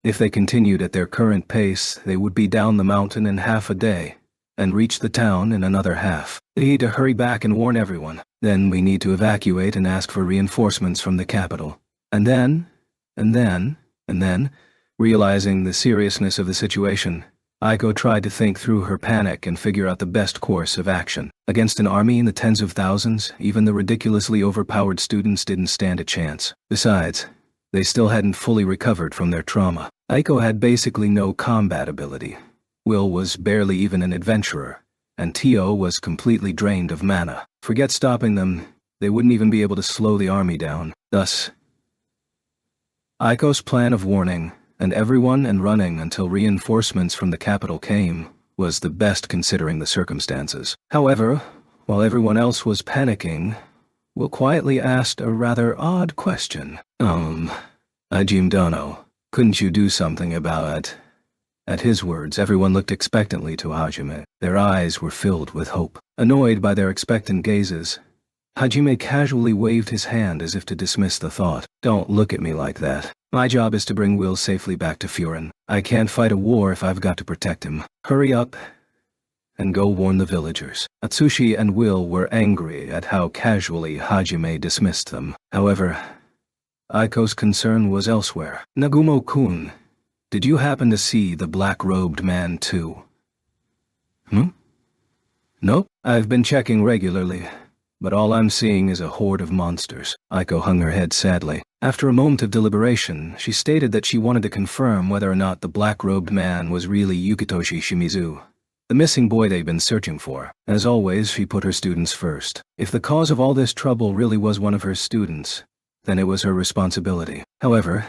Speaker 1: If they continued at their current pace, they would be down the mountain in half a day, and reach the town in another half. They need to hurry back and warn everyone. Then we need to evacuate and ask for reinforcements from the capital. And then, realizing the seriousness of the situation, Aiko tried to think through her panic and figure out the best course of action. Against an army in the tens of thousands, even the ridiculously overpowered students didn't stand a chance. Besides, they still hadn't fully recovered from their trauma. Aiko had basically no combat ability. Will was barely even an adventurer, and Tio was completely drained of mana. Forget stopping them, they wouldn't even be able to slow the army down. Thus, Aiko's plan of warning and everyone and running until reinforcements from the capital came was the best considering the circumstances. However, while everyone else was panicking, Will quietly asked a rather odd question. Ajim Dono, couldn't you do something about it? At his words, everyone looked expectantly to Hajime. Their eyes were filled with hope. Annoyed by their expectant gazes, Hajime casually waved his hand as if to dismiss the thought. Don't look at me like that. My job is to bring Will safely back to Furin. I can't fight a war if I've got to protect him. Hurry up and go warn the villagers. Atsushi and Will were angry at how casually Hajime dismissed them. However, Aiko's concern was elsewhere. Nagumo-kun, did you happen to see the black-robed man too? Nope, I've been checking regularly, but all I'm seeing is a horde of monsters. Aiko hung her head sadly. After a moment of deliberation, she stated that she wanted to confirm whether or not the black-robed man was really Yukitoshi Shimizu, the missing boy they've been searching for. As always, she put her students first. If the cause of all this trouble really was one of her students, then it was her responsibility. However,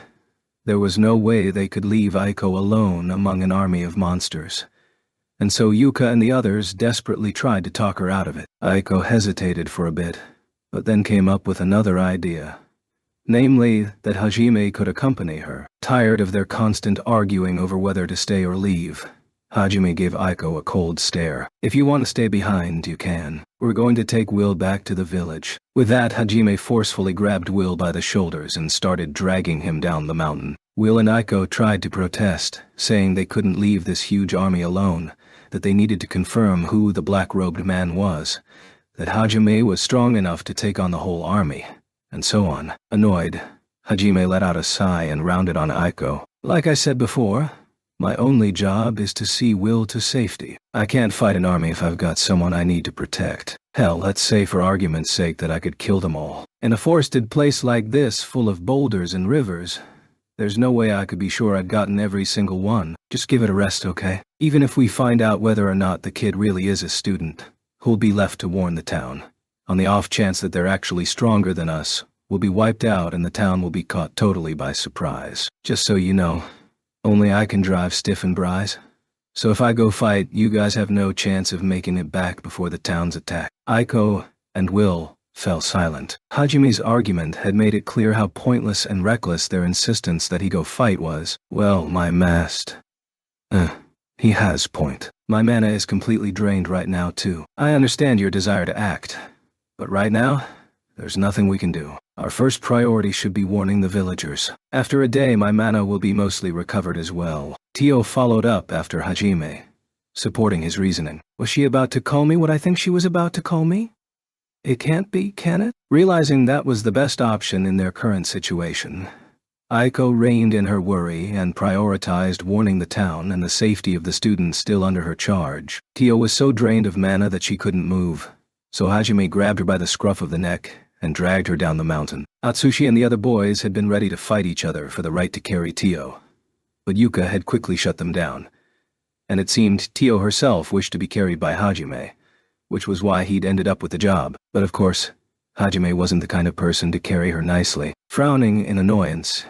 Speaker 1: there was no way they could leave Aiko alone among an army of monsters, and so Yuka and the others desperately tried to talk her out of it. Aiko hesitated for a bit, but then came up with another idea. Namely, that Hajime could accompany her. Tired of their constant arguing over whether to stay or leave, Hajime gave Aiko a cold stare. If you want to stay behind, you can. We're going to take Will back to the village. With that, Hajime forcefully grabbed Will by the shoulders and started dragging him down the mountain. Will and Aiko tried to protest, saying they couldn't leave this huge army alone, that they needed to confirm who the black-robed man was, that Hajime was strong enough to take on the whole army, and so on. Annoyed, Hajime let out a sigh and rounded on Aiko. Like I said before, my only job is to see Will to safety. I can't fight an army if I've got someone I need to protect. Hell, let's say for argument's sake that I could kill them all. In a forested place like this, full of boulders and rivers, there's no way I could be sure I'd gotten every single one. Just give it a rest, okay? Even if we find out whether or not the kid really is a student, who'll be left to warn the town? On the off chance that they're actually stronger than us, we'll be wiped out and the town will be caught totally by surprise. Just so you know, only I can drive Stiff and Bryce. So if I go fight, you guys have no chance of making it back before the town's attack. Aiko and Will fell silent. Hajime's argument had made it clear how pointless and reckless their insistence that he go fight was. Well, my mast. He has point. My mana is completely drained right now too. I understand your desire to act, but right now, there's nothing we can do. Our first priority should be warning the villagers. After a day, my mana will be mostly recovered as well. Tio followed up after Hajime, supporting his reasoning. Was she about to call me what I think she was about to call me? It can't be, can it? Realizing that was the best option in their current situation, Aiko reined in her worry and prioritized warning the town and the safety of the students still under her charge. Tio was so drained of mana that she couldn't move, so Hajime grabbed her by the scruff of the neck and dragged her down the mountain. Atsushi and the other boys had been ready to fight each other for the right to carry Tio, but Yuka had quickly shut them down, and it seemed Tio herself wished to be carried by Hajime, which was why he'd ended up with the job. But of course, Hajime wasn't the kind of person to carry her nicely. Frowning in annoyance,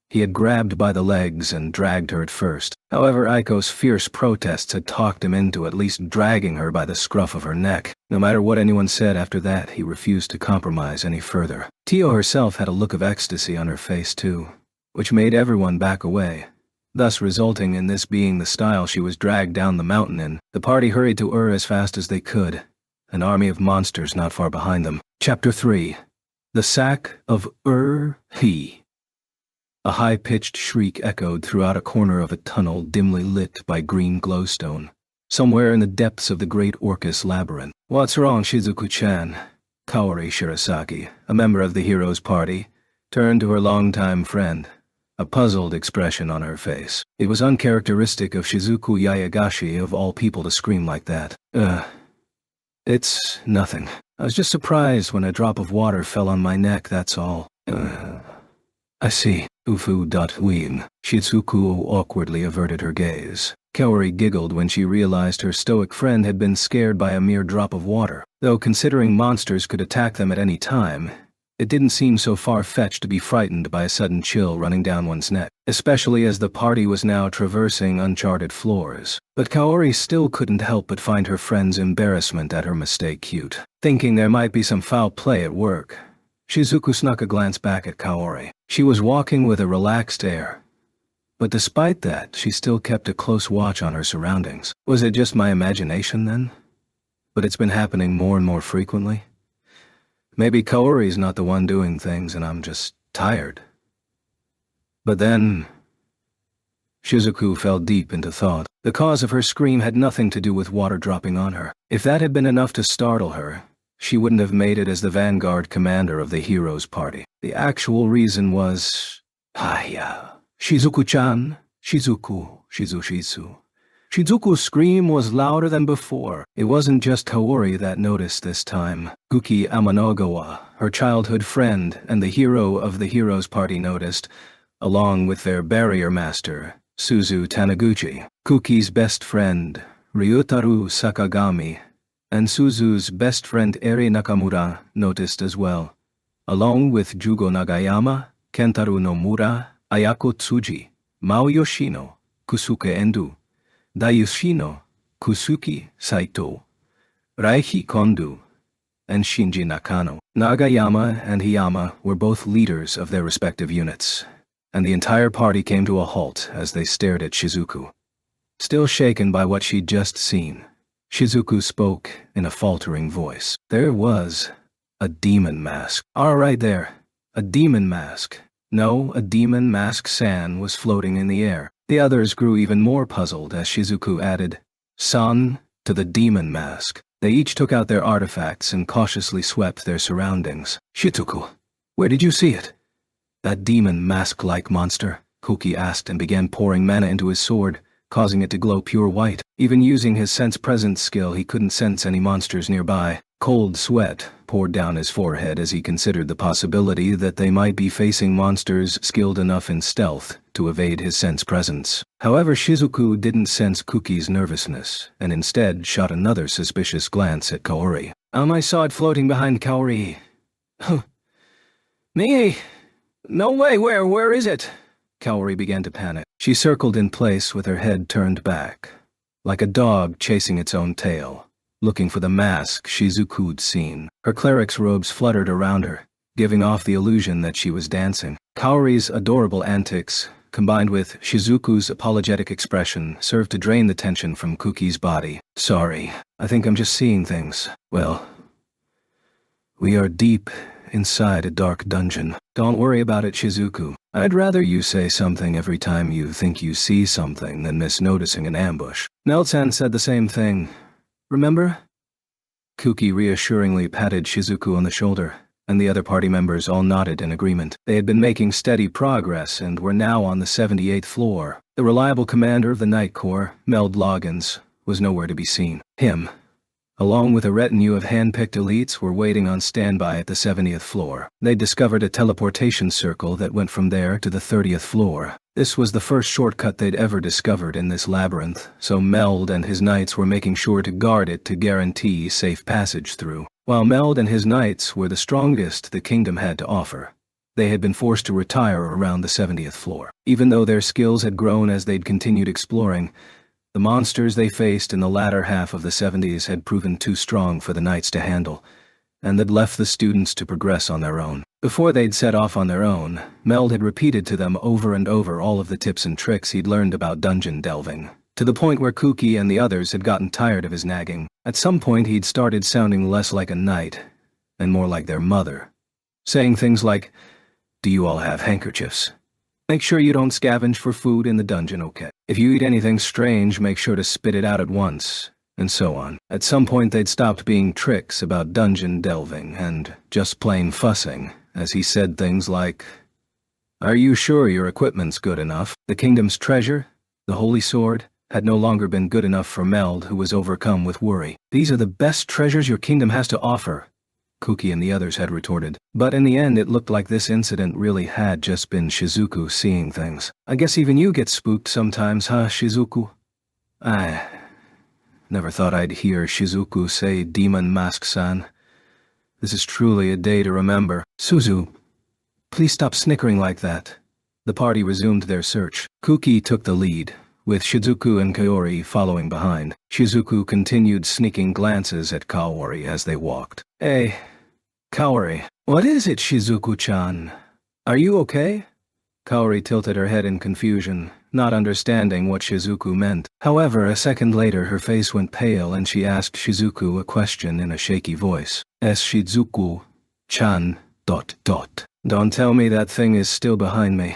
Speaker 1: he had grabbed by the legs and dragged her at first. However, Aiko's fierce protests had talked him into at least dragging her by the scruff of her neck. No matter what anyone said after that, he refused to compromise any further. Tio herself had a look of ecstasy on her face too, which made everyone back away, thus resulting in this being the style she was dragged down the mountain in. The party hurried to as fast as they could, an army of monsters not far behind them. Chapter 3. The Sack of He. A high-pitched shriek echoed throughout a corner of a tunnel dimly lit by green glowstone, somewhere in the depths of the great Orcus labyrinth. What's wrong, Shizuku-chan? Kaori Shirasaki, a member of the hero's party, turned to her longtime friend, a puzzled expression on her face. It was uncharacteristic of Shizuku Yayagashi of all people to scream like that. It's nothing. I was just surprised when a drop of water fell on my neck, that's all. I see. Ufu.ween. Shizuku awkwardly averted her gaze. Kaori giggled when she realized her stoic friend had been scared by a mere drop of water. Though considering monsters could attack them at any time, it didn't seem so far-fetched to be frightened by a sudden chill running down one's neck, especially as the party was now traversing uncharted floors. But Kaori still couldn't help but find her friend's embarrassment at her mistake cute. Thinking there might be some foul play at work, Shizuku snuck a glance back at Kaori. She was walking with a relaxed air, but despite that, she still kept a close watch on her surroundings. Was it just my imagination then? But it's been happening more and more frequently. Maybe Kaori's not the one doing things and I'm just tired. But then Shizuku fell deep into thought. The cause of her scream had nothing to do with water dropping on her. If that had been enough to startle her, she wouldn't have made it as the vanguard commander of the heroes' party. The actual reason was... Shizuku-chan, Shizuku, Shizushizu. Shizuku's scream was louder than before. It wasn't just Kaori that noticed this time. Kuki Amanagawa, her childhood friend and the hero of the heroes' party, noticed, along with their barrier master, Suzu Taniguchi. Kuki's best friend, Ryutaru Sakagami, and Suzu's best friend Eri Nakamura noticed as well, along with Jugo Nagayama, Kentaro Nomura, Ayako Tsuji, Mao Yoshino, Kusuke Endo, Daiushino, Kusuki Saito, Raihi Kondo, and Shinji Nakano. Nagayama and Hiyama were both leaders of their respective units, and the entire party came to a halt as they stared at Shizuku. Still shaken by what she'd just seen, Shizuku spoke in a faltering voice. There was a demon mask. All right there, a demon mask. No, a demon mask-san was floating in the air. The others grew even more puzzled as Shizuku added, "San," to the demon mask. They each took out their artifacts and cautiously swept their surroundings. "Shizuku, where did you see it?" "That demon mask-like monster?" Kuki asked and began pouring mana into his sword, causing it to glow pure white. Even using his sense-presence skill, he couldn't sense any monsters nearby. Cold sweat poured down his forehead as he considered the possibility that they might be facing monsters skilled enough in stealth to evade his sense-presence. However, Shizuku didn't sense Kuki's nervousness, and instead shot another suspicious glance at Kaori. I saw it floating behind Kaori." "Me? No way, where is it?" Kaori began to panic. She circled in place with her head turned back, like a dog chasing its own tail, looking for the mask Shizuku'd seen. Her cleric's robes fluttered around her, giving off the illusion that she was dancing. Kaori's adorable antics, combined with Shizuku's apologetic expression, served to drain the tension from Kuki's body. "Sorry, I think I'm just seeing things. Well, we are deep inside a dark dungeon. Don't worry about it, Shizuku. I'd rather you say something every time you think you see something than miss noticing an ambush." Nelsan said the same thing. "Remember?" Kuki reassuringly patted Shizuku on the shoulder, and the other party members all nodded in agreement. They had been making steady progress and were now on the 78th floor. The reliable commander of the Night Corps, Meld Loggins, was nowhere to be seen. Him, along with a retinue of hand-picked elites, were waiting on standby at the 70th floor. They discovered a teleportation circle that went from there to the 30th floor. This was the first shortcut they'd ever discovered in this labyrinth, so Meld and his knights were making sure to guard it to guarantee safe passage through. While Meld and his knights were the strongest the kingdom had to offer, they had been forced to retire around the 70th floor. Even though their skills had grown as they'd continued exploring, the monsters they faced in the latter half of the 70s had proven too strong for the knights to handle, and they'd left the students to progress on their own. Before they'd set off on their own, Meld had repeated to them over and over all of the tips and tricks he'd learned about dungeon delving, to the point where Kuki and the others had gotten tired of his nagging. At some point he'd started sounding less like a knight, and more like their mother, saying things like, "Do you all have handkerchiefs? Make sure you don't scavenge for food in the dungeon, okay? If you eat anything strange, make sure to spit it out at once," and so on. At some point they'd stopped being tricks about dungeon delving and just plain fussing, as he said things like, "Are you sure your equipment's good enough?" The kingdom's treasure, the holy sword, had no longer been good enough for Meld, who was overcome with worry. "These are the best treasures your kingdom has to offer," Kuki and the others had retorted. But in the end it looked like this incident really had just been Shizuku seeing things. "I guess even you get spooked sometimes, huh, Shizuku?" I never thought I'd hear Shizuku say Demon Mask-san. This is truly a day to remember. "Suzu, please stop snickering like that." The party resumed their search. Kuki took the lead, with Shizuku and Kaori following behind. Shizuku continued sneaking glances at Kaori as they walked. "Hey, Kaori, what is it, Shizuku-chan? Are you okay?" Kaori tilted her head in confusion, not understanding what Shizuku meant. However, a second later her face went pale and she asked Shizuku a question in a shaky voice. "Es Shizuku, Chan, ... Don't tell me that thing is still behind me.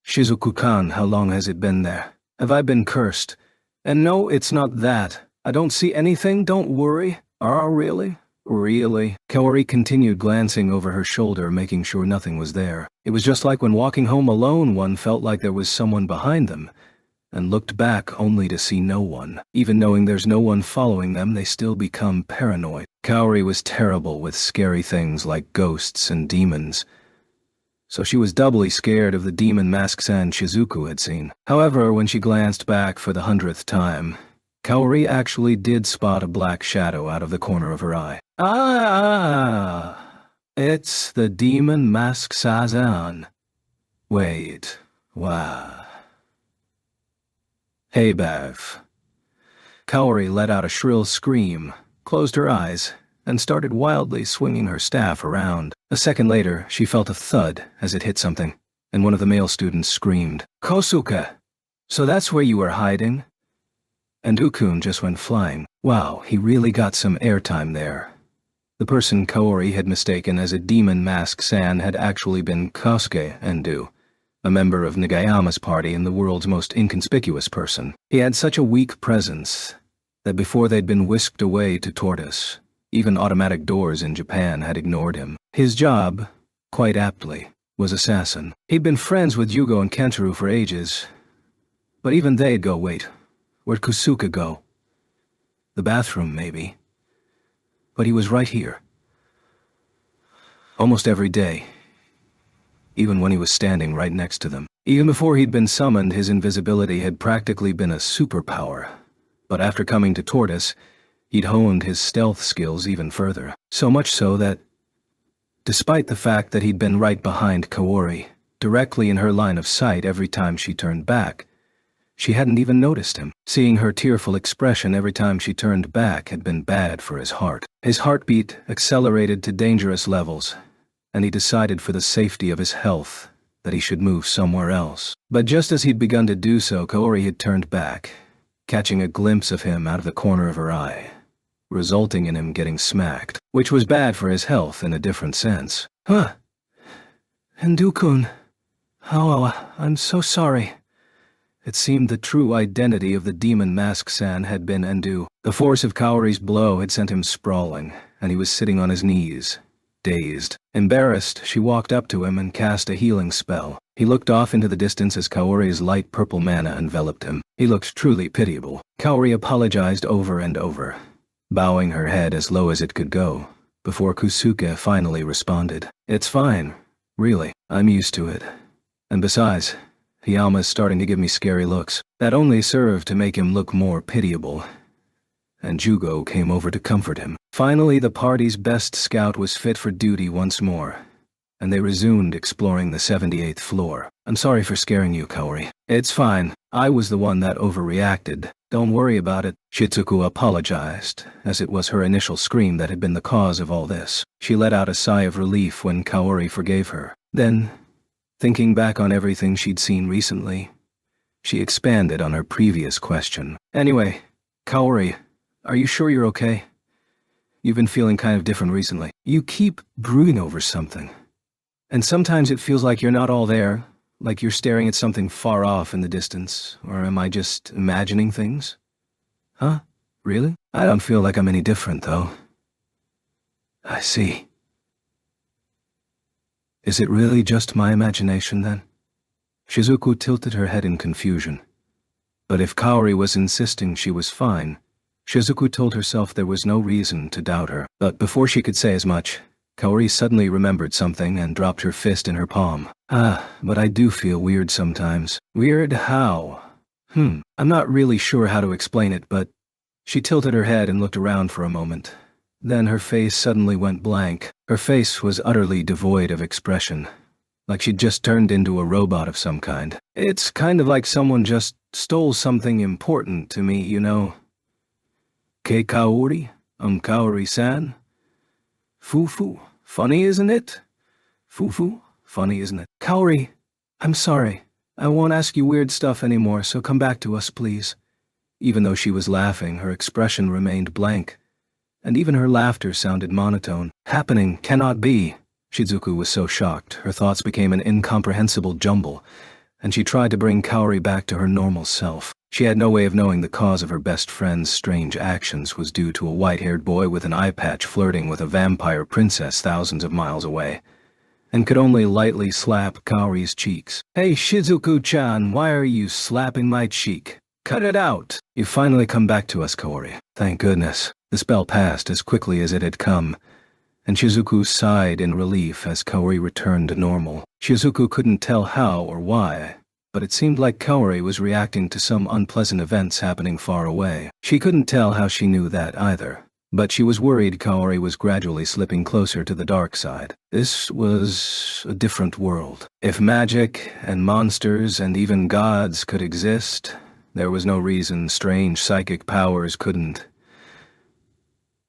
Speaker 1: Shizuku-kan, how long has it been there? Have I been cursed? And no, it's not that. I don't see anything, don't worry. Really? Really? Kaori continued glancing over her shoulder, making sure nothing was there. It was just like when walking home alone, one felt like there was someone behind them, and looked back only to see no one. Even knowing there's no one following them, they still become paranoid. Kaori was terrible with scary things like ghosts and demons, so she was doubly scared of the demon mask-san Shizuku had seen. However, when she glanced back for the 100th time, Kaori actually did spot a black shadow out of the corner of her eye. It's the demon mask-san. Wait, wow. Hey, Bev. Kaori let out a shrill scream, closed her eyes, and started wildly swinging her staff around. A second later, she felt a thud as it hit something, and one of the male students screamed, "Kosuke! So that's where you were hiding?" And Ukun just went flying. Wow, he really got some airtime there. The person Kaori had mistaken as a demon mask-san had actually been Kosuke Endu, a member of Nagayama's party and the world's most inconspicuous person. He had such a weak presence that before they'd been whisked away to Tortoise, even automatic doors in Japan had ignored him. His job, quite aptly, was assassin. He'd been friends with Yugo and Kentaro for ages, but even they'd go, wait, where'd Kusuke go? The bathroom, maybe. But he was right here. Almost every day, even when he was standing right next to them. Even before he'd been summoned, his invisibility had practically been a superpower. But after coming to Tortoise, he'd honed his stealth skills even further. So much so that, despite the fact that he'd been right behind Kaori, directly in her line of sight every time she turned back, she hadn't even noticed him. Seeing her tearful expression every time she turned back had been bad for his heart. His heartbeat accelerated to dangerous levels, and he decided for the safety of his health that he should move somewhere else. But just as he'd begun to do so, Kaori had turned back, catching a glimpse of him out of the corner of her eye, resulting in him getting smacked, which was bad for his health in a different sense. Huh. Endu-kun. I'm so sorry. It seemed the true identity of the demon mask-san had been Endu. The force of Kaori's blow had sent him sprawling, and he was sitting on his knees, dazed. Embarrassed, she walked up to him and cast a healing spell. He looked off into the distance as Kaori's light purple mana enveloped him. He looked truly pitiable. Kaori apologized over and over, bowing her head as low as it could go, before Kusuke finally responded. "It's fine, really. I'm used to it. And besides, Hiyama's starting to give me scary looks." That only served to make him look more pitiable, and Jugo came over to comfort him. Finally, the party's best scout was fit for duty once more, and they resumed exploring the 78th floor. "I'm sorry for scaring you, Kaori." "It's fine. I was the one that overreacted. Don't worry about it." Shitsuku apologized, as it was her initial scream that had been the cause of all this. She let out a sigh of relief when Kaori forgave her. Then, thinking back on everything she'd seen recently, she expanded on her previous question. "Anyway, Kaori, are you sure you're okay? You've been feeling kind of different recently. You keep brooding over something, and sometimes it feels like you're not all there, like you're staring at something far off in the distance, or am I just imagining things?" "Huh? Really? I don't feel like I'm any different, though." "I see. Is it really just my imagination, then?" Shizuku tilted her head in confusion. But if Kaori was insisting she was fine, Shizuku told herself there was no reason to doubt her. But before she could say as much, Kaori suddenly remembered something and dropped her fist in her palm. But I do feel weird sometimes." "Weird how?" I'm not really sure how to explain it, but..." She tilted her head and looked around for a moment. Then her face suddenly went blank. Her face was utterly devoid of expression, like she'd just turned into a robot of some kind. "It's kind of like someone just stole something important to me, you know." "Kei Kaori? Kaori-san? Fufu, funny, isn't it? Fufu, funny, isn't it?" "Kaori, I'm sorry. I won't ask you weird stuff anymore, so come back to us, please." Even though she was laughing, her expression remained blank, and even her laughter sounded monotone. Happening, cannot be. Shizuku was so shocked, her thoughts became an incomprehensible jumble, and she tried to bring Kaori back to her normal self. She had no way of knowing the cause of her best friend's strange actions was due to a white-haired boy with an eye patch flirting with a vampire princess thousands of miles away, and could only lightly slap Kaori's cheeks. "Hey Shizuku-chan, why are you slapping my cheek? Cut it out! You've finally come back to us, Kaori." Thank goodness. The spell passed as quickly as it had come, and Shizuku sighed in relief as Kaori returned to normal. Shizuku couldn't tell how or why, but it seemed like Kaori was reacting to some unpleasant events happening far away. She couldn't tell how she knew that either, but she was worried Kaori was gradually slipping closer to the dark side. This was a different world. If magic and monsters and even gods could exist, there was no reason strange psychic powers couldn't.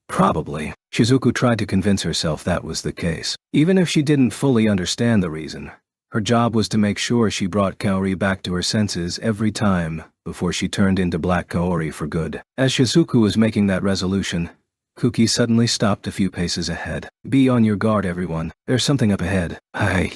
Speaker 1: Probably. Shizuku tried to convince herself that was the case. Even if she didn't fully understand the reason, her job was to make sure she brought Kaori back to her senses every time before she turned into Black Kaori for good. As Shizuku was making that resolution, Kuki suddenly stopped a few paces ahead. "Be on your guard, everyone. There's something up ahead." I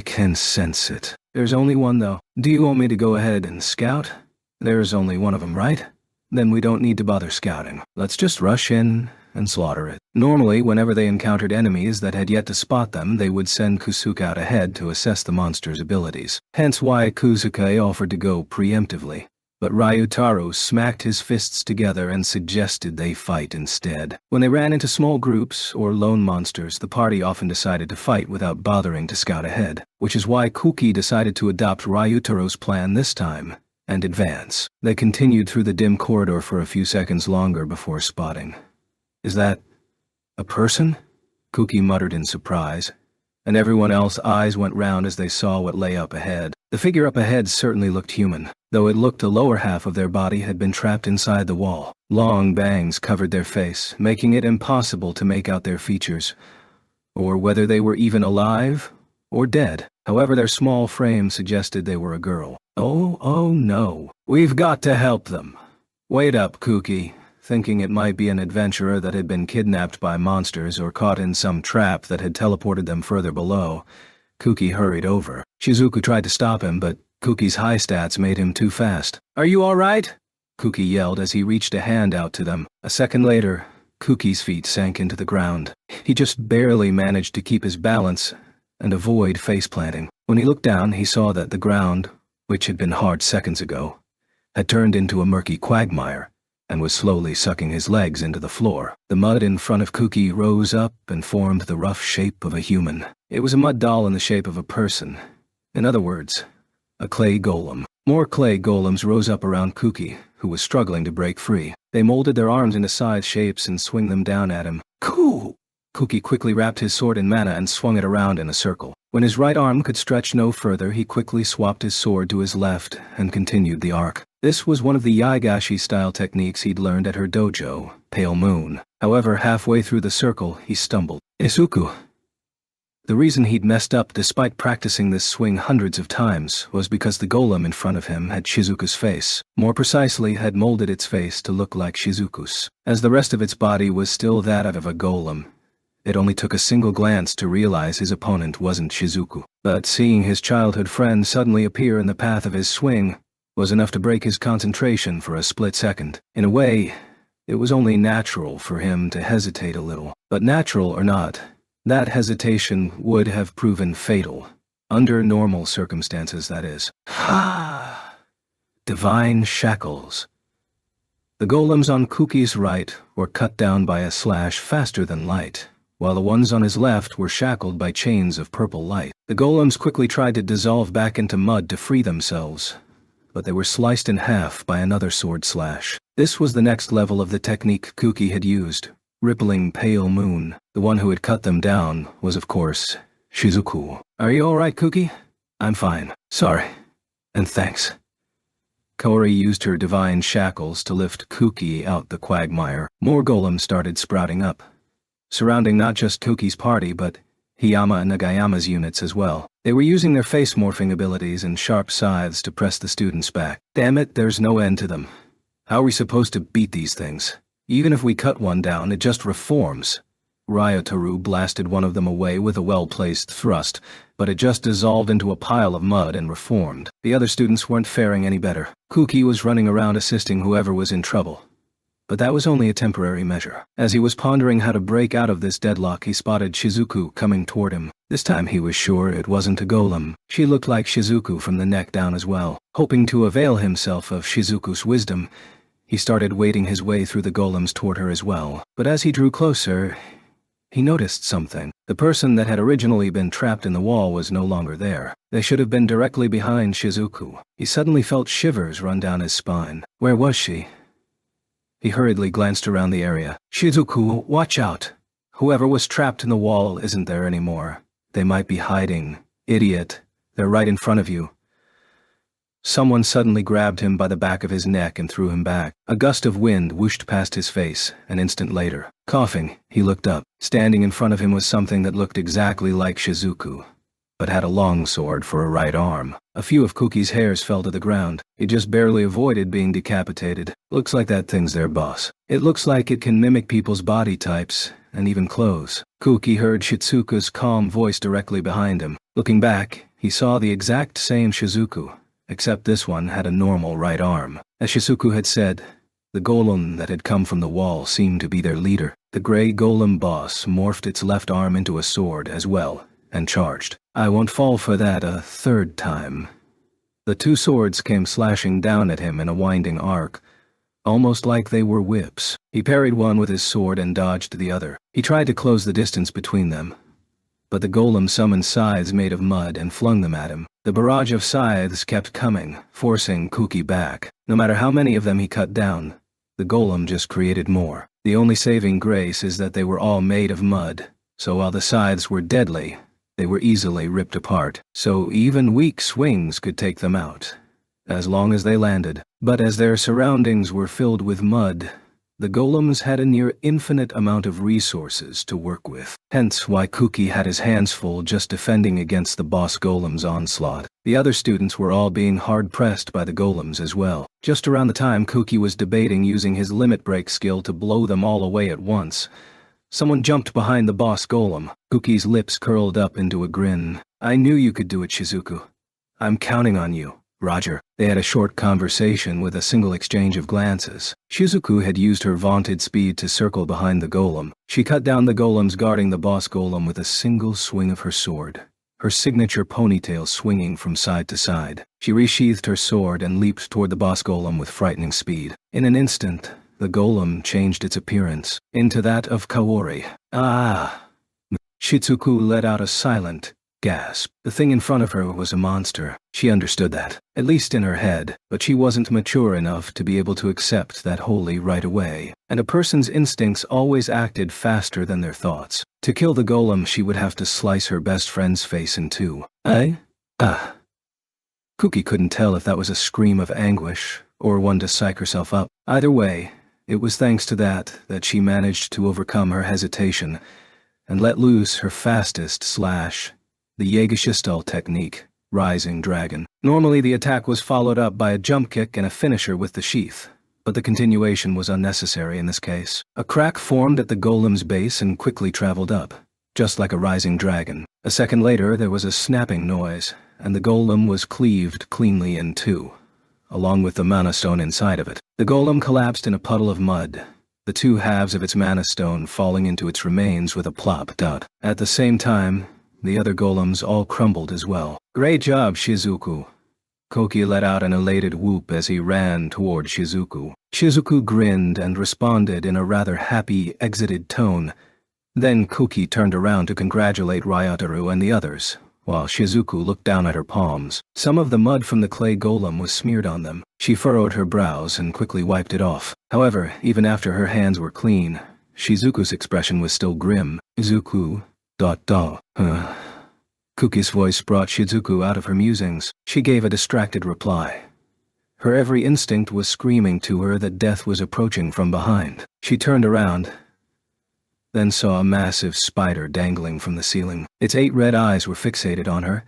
Speaker 1: can sense it. There's only one though. Do you want me to go ahead and scout? There's only one of them, right? Then we don't need to bother scouting. Let's just rush in and slaughter it. Normally, whenever they encountered enemies that had yet to spot them, they would send Kusuke out ahead to assess the monster's abilities. Hence why Kusuke offered to go preemptively. But Ryutaro smacked his fists together and suggested they fight instead. When they ran into small groups or lone monsters, the party often decided to fight without bothering to scout ahead, which is why Kuki decided to adopt Ryutaro's plan this time and advance. They continued through the dim corridor for a few seconds longer before spotting. "Is that a person?" Kuki muttered in surprise, and everyone else's eyes went round as they saw what lay up ahead. The figure up ahead certainly looked human, though it looked the lower half of their body had been trapped inside the wall. Long bangs covered their face, making it impossible to make out their features, or whether they were even alive or dead. However, their small frame suggested they were a girl. Oh no. We've got to help them. Wait up, Kuki. Thinking it might be an adventurer that had been kidnapped by monsters or caught in some trap that had teleported them further below, Kuki hurried over. Shizuku tried to stop him, but Kuki's high stats made him too fast. "Are you all right?" Kuki yelled as he reached a hand out to them. A second later, Kuki's feet sank into the ground. He just barely managed to keep his balance and avoid face-planting. When he looked down, he saw that the ground, which had been hard seconds ago, had turned into a murky quagmire and was slowly sucking his legs into the floor. The mud in front of Kuki rose up and formed the rough shape of a human. It was a mud doll in the shape of a person. In other words, a clay golem. More clay golems rose up around Kuki, who was struggling to break free. They molded their arms into scythe shapes and swung them down at him. Cool! Kuki quickly wrapped his sword in mana and swung it around in a circle. When his right arm could stretch no further, he quickly swapped his sword to his left and continued the arc. This was one of the Yaigashi-style techniques he'd learned at her dojo, Pale Moon. However, halfway through the circle, he stumbled. Isuku. The reason he'd messed up despite practicing this swing hundreds of times was because the golem in front of him had Shizuku's face. More precisely, had molded its face to look like Shizuku's. As the rest of its body was still that of a golem, it only took a single glance to realize his opponent wasn't Shizuku. But seeing his childhood friend suddenly appear in the path of his swing was enough to break his concentration for a split second. In a way, it was only natural for him to hesitate a little. But natural or not, that hesitation would have proven fatal. Under normal circumstances, that is. Ha! Divine shackles. The golems on Kuki's right were cut down by a slash faster than light, while the ones on his left were shackled by chains of purple light. The golems quickly tried to dissolve back into mud to free themselves, but they were sliced in half by another sword slash. This was the next level of the technique Kuki had used, Rippling Pale Moon. The one who had cut them down was, of course, Shizuku. "Are you all right, Kuki?" "I'm fine. Sorry. And thanks." Kaori used her divine shackles to lift Kuki out the quagmire. More golems started sprouting up, surrounding not just Kuki's party but Hiyama and Nagayama's units as well. They were using their face-morphing abilities and sharp scythes to press the students back. Damn it, there's no end to them. How are we supposed to beat these things? Even if we cut one down, it just reforms. Ryotaro blasted one of them away with a well-placed thrust, but it just dissolved into a pile of mud and reformed. The other students weren't faring any better. Kuki was running around assisting whoever was in trouble. But that was only a temporary measure. As he was pondering how to break out of this deadlock, he spotted Shizuku coming toward him. This time he was sure it wasn't a golem. She looked like Shizuku from the neck down as well. Hoping to avail himself of Shizuku's wisdom, he started wading his way through the golems toward her as well. But as he drew closer, he noticed something. The person that had originally been trapped in the wall was no longer there. They should have been directly behind Shizuku. He suddenly felt shivers run down his spine. Where was she? He hurriedly glanced around the area. Shizuku, watch out! Whoever was trapped in the wall isn't there anymore. They might be hiding. Idiot. They're right in front of you. Someone suddenly grabbed him by the back of his neck and threw him back. A gust of wind whooshed past his face. An instant later, coughing, he looked up. Standing in front of him was something that looked exactly like Shizuku, but had a long sword for a right arm. A few of Kuki's hairs fell to the ground. He just barely avoided being decapitated. Looks like that thing's their boss. It looks like it can mimic people's body types, and even clothes. Kuki heard Shizuku's calm voice directly behind him. Looking back, he saw the exact same Shizuku, except this one had a normal right arm. As Shizuku had said, the golem that had come from the wall seemed to be their leader. The gray golem boss morphed its left arm into a sword as well, and charged. I won't fall for that a third time. The two swords came slashing down at him in a winding arc, almost like they were whips. He parried one with his sword and dodged the other. He tried to close the distance between them, but the golem summoned scythes made of mud and flung them at him. The barrage of scythes kept coming, forcing Kuki back. No matter how many of them he cut down, the golem just created more. The only saving grace is that they were all made of mud, so while the scythes were deadly, they were easily ripped apart, so even weak swings could take them out, as long as they landed. But as their surroundings were filled with mud, the golems had a near infinite amount of resources to work with. Hence why Kuki had his hands full just defending against the boss golem's onslaught. The other students were all being hard-pressed by the golems as well. Just around the time Kuki was debating using his limit break skill to blow them all away at once, someone jumped behind the boss golem. Kuki's lips curled up into a grin. I knew you could do it, Shizuku. I'm counting on you. Roger. They had a short conversation with a single exchange of glances. Shizuku had used her vaunted speed to circle behind the golem. She cut down the golems guarding the boss golem with a single swing of her sword, her signature ponytail swinging from side to side. She resheathed her sword and leaped toward the boss golem with frightening speed. In an instant, the golem changed its appearance into that of Kaori. Ah! Shizuku let out a silent gasp. The thing in front of her was a monster. She understood that, at least in her head, but she wasn't mature enough to be able to accept that wholly right away. And a person's instincts always acted faster than their thoughts. To kill the golem, she would have to slice her best friend's face in two. Kuki couldn't tell if that was a scream of anguish, or one to psych herself up. Either way, it was thanks to that she managed to overcome her hesitation and let loose her fastest slash, the Jägerschistal technique, Rising Dragon. Normally the attack was followed up by a jump kick and a finisher with the sheath, but the continuation was unnecessary in this case. A crack formed at the golem's base and quickly traveled up, just like a rising dragon. A second later there was a snapping noise, and the golem was cleaved cleanly in two, along with the mana stone inside of it. The golem collapsed in a puddle of mud, the two halves of its mana stone falling into its remains with a plop dot. At the same time, the other golems all crumbled as well. Great job, Shizuku. Koki let out an elated whoop as he ran toward Shizuku. Shizuku grinned and responded in a rather happy, exited tone. Then Koki turned around to congratulate Ryotaro and the others, while Shizuku looked down at her palms. Some of the mud from the clay golem was smeared on them. She furrowed her brows and quickly wiped it off. However, even after her hands were clean, Shizuku's expression was still grim. Izuku... Kuki's voice brought Shizuku out of her musings. She gave a distracted reply. Her every instinct was screaming to her that death was approaching from behind. She turned around, then saw a massive spider dangling from the ceiling. Its 8 red eyes were fixated on her,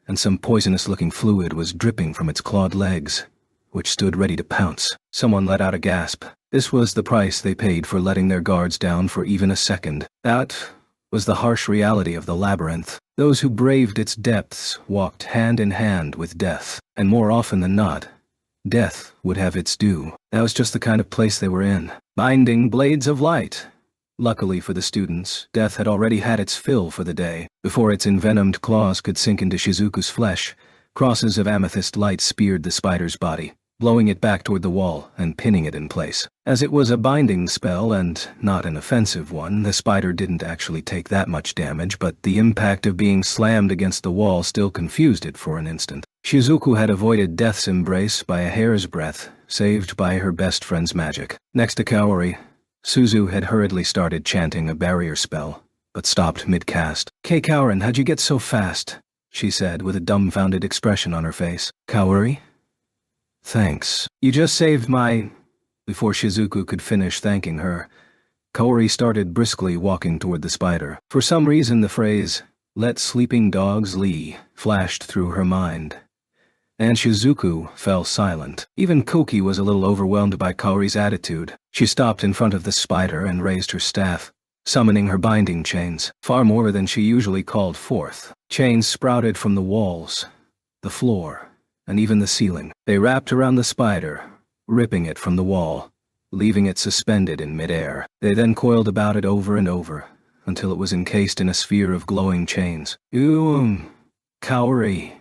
Speaker 1: and some poisonous-looking fluid was dripping from its clawed legs, which stood ready to pounce. Someone let out a gasp. This was the price they paid for letting their guards down for even a second. That was the harsh reality of the labyrinth. Those who braved its depths walked hand in hand with death, and more often than not, death would have its due. That was just the kind of place they were in. Binding blades of light. Luckily for the students, death had already had its fill for the day. Before its envenomed claws could sink into Shizuku's flesh, crosses of amethyst light speared the spider's body, blowing it back toward the wall and pinning it in place. As it was a binding spell and not an offensive one, the spider didn't actually take that much damage, but the impact of being slammed against the wall still confused it for an instant. Shizuku had avoided death's embrace by a hair's breadth, saved by her best friend's magic. Next to Kaori, Suzu had hurriedly started chanting a barrier spell, but stopped mid-cast. "Kaorin, how'd you get so fast?" she said with a dumbfounded expression on her face. "Kaori? Thanks. You just saved my—" Before Shizuku could finish thanking her, Kaori started briskly walking toward the spider. For some reason the phrase, "Let sleeping dogs lee," flashed through her mind, and Shizuku fell silent. Even Koki was a little overwhelmed by Kaori's attitude. She stopped in front of the spider and raised her staff, summoning her binding chains, far more than she usually called forth. Chains sprouted from the walls, the floor, and even the ceiling. They wrapped around the spider, ripping it from the wall, leaving it suspended in midair. They then coiled about it over and over, until it was encased in a sphere of glowing chains. Kaori,"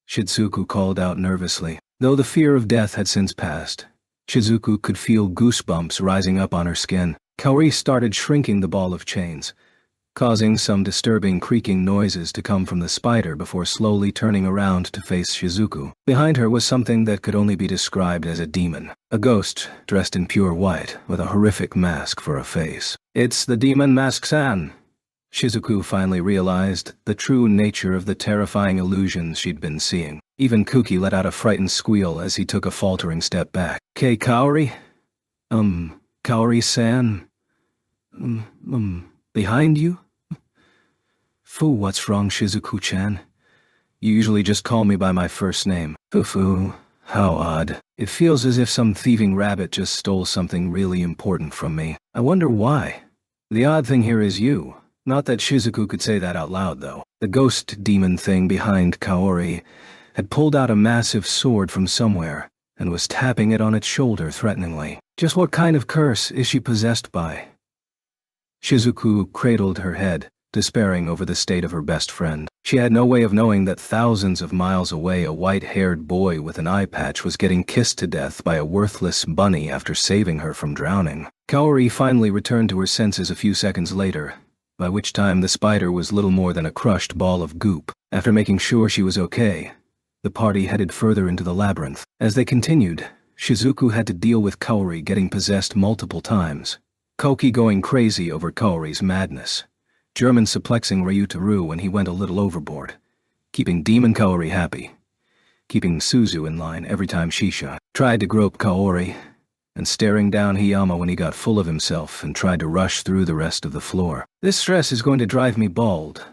Speaker 1: Shizuku called out nervously. Though the fear of death had since passed, Shizuku could feel goosebumps rising up on her skin. Kaori started shrinking the ball of chains, causing some disturbing creaking noises to come from the spider before slowly turning around to face Shizuku. Behind her was something that could only be described as a demon. A ghost dressed in pure white, with a horrific mask for a face. "It's the demon Mask-san." Shizuku finally realized the true nature of the terrifying illusions she'd been seeing. Even Kuki let out a frightened squeal as he took a faltering step back. Kaori? Kaori-san? Behind you?" "Fu, what's wrong, Shizuku-chan? You usually just call me by my first name." "Fu, how odd. It feels as if some thieving rabbit just stole something really important from me. I wonder why. The odd thing here is you." Not that Shizuku could say that out loud, though. The ghost demon thing behind Kaori had pulled out a massive sword from somewhere and was tapping it on its shoulder threateningly. Just what kind of curse is she possessed by? Shizuku cradled her head, despairing over the state of her best friend. She had no way of knowing that thousands of miles away a white-haired boy with an eye patch was getting kissed to death by a worthless bunny after saving her from drowning. Kaori finally returned to her senses a few seconds later, by which time the spider was little more than a crushed ball of goop. After making sure she was okay, the party headed further into the labyrinth. As they continued, Shizuku had to deal with Kaori getting possessed multiple times, Koki going crazy over Kaori's madness, German suplexing Ryutaru when he went a little overboard, keeping Demon Kaori happy, keeping Suzu in line every time Shisha tried to grope Kaori, and staring down Hiyama when he got full of himself and tried to rush through the rest of the floor. "This stress is going to drive me bald."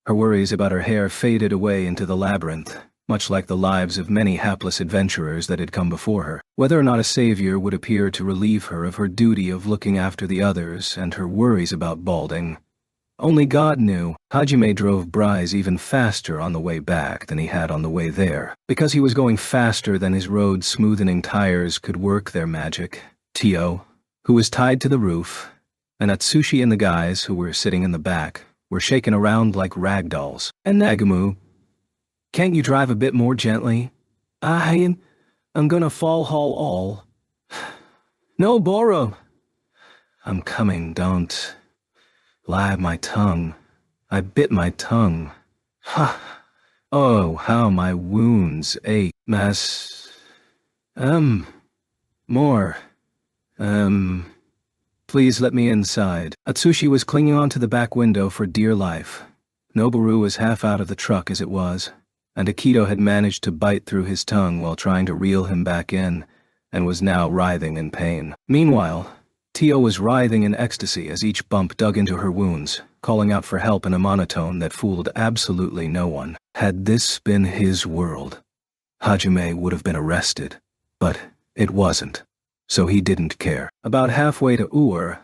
Speaker 1: Her worries about her hair faded away into the labyrinth, much like the lives of many hapless adventurers that had come before her. Whether or not a savior would appear to relieve her of her duty of looking after the others and her worries about balding, only God knew. Hajime drove Bryce even faster on the way back than he had on the way there. Because he was going faster than his road-smoothening tires could work their magic, Tio, who was tied to the roof, and Atsushi and the guys who were sitting in the back were shaken around like rag dolls. "And Nagumu, can't you drive a bit more gently? I'm gonna fall haul all." "No, Boro." "I'm coming, don't. Lie my tongue. I bit my tongue. Ha! Oh, how my wounds ache. More. Please let me inside." Atsushi was clinging onto the back window for dear life. Noboru was half out of the truck as it was, and Akito had managed to bite through his tongue while trying to reel him back in, and was now writhing in pain. Meanwhile, Tio was writhing in ecstasy as each bump dug into her wounds, calling out for help in a monotone that fooled absolutely no one. Had this been his world, Hajime would have been arrested, but it wasn't. so he didn't care. About halfway to Ur,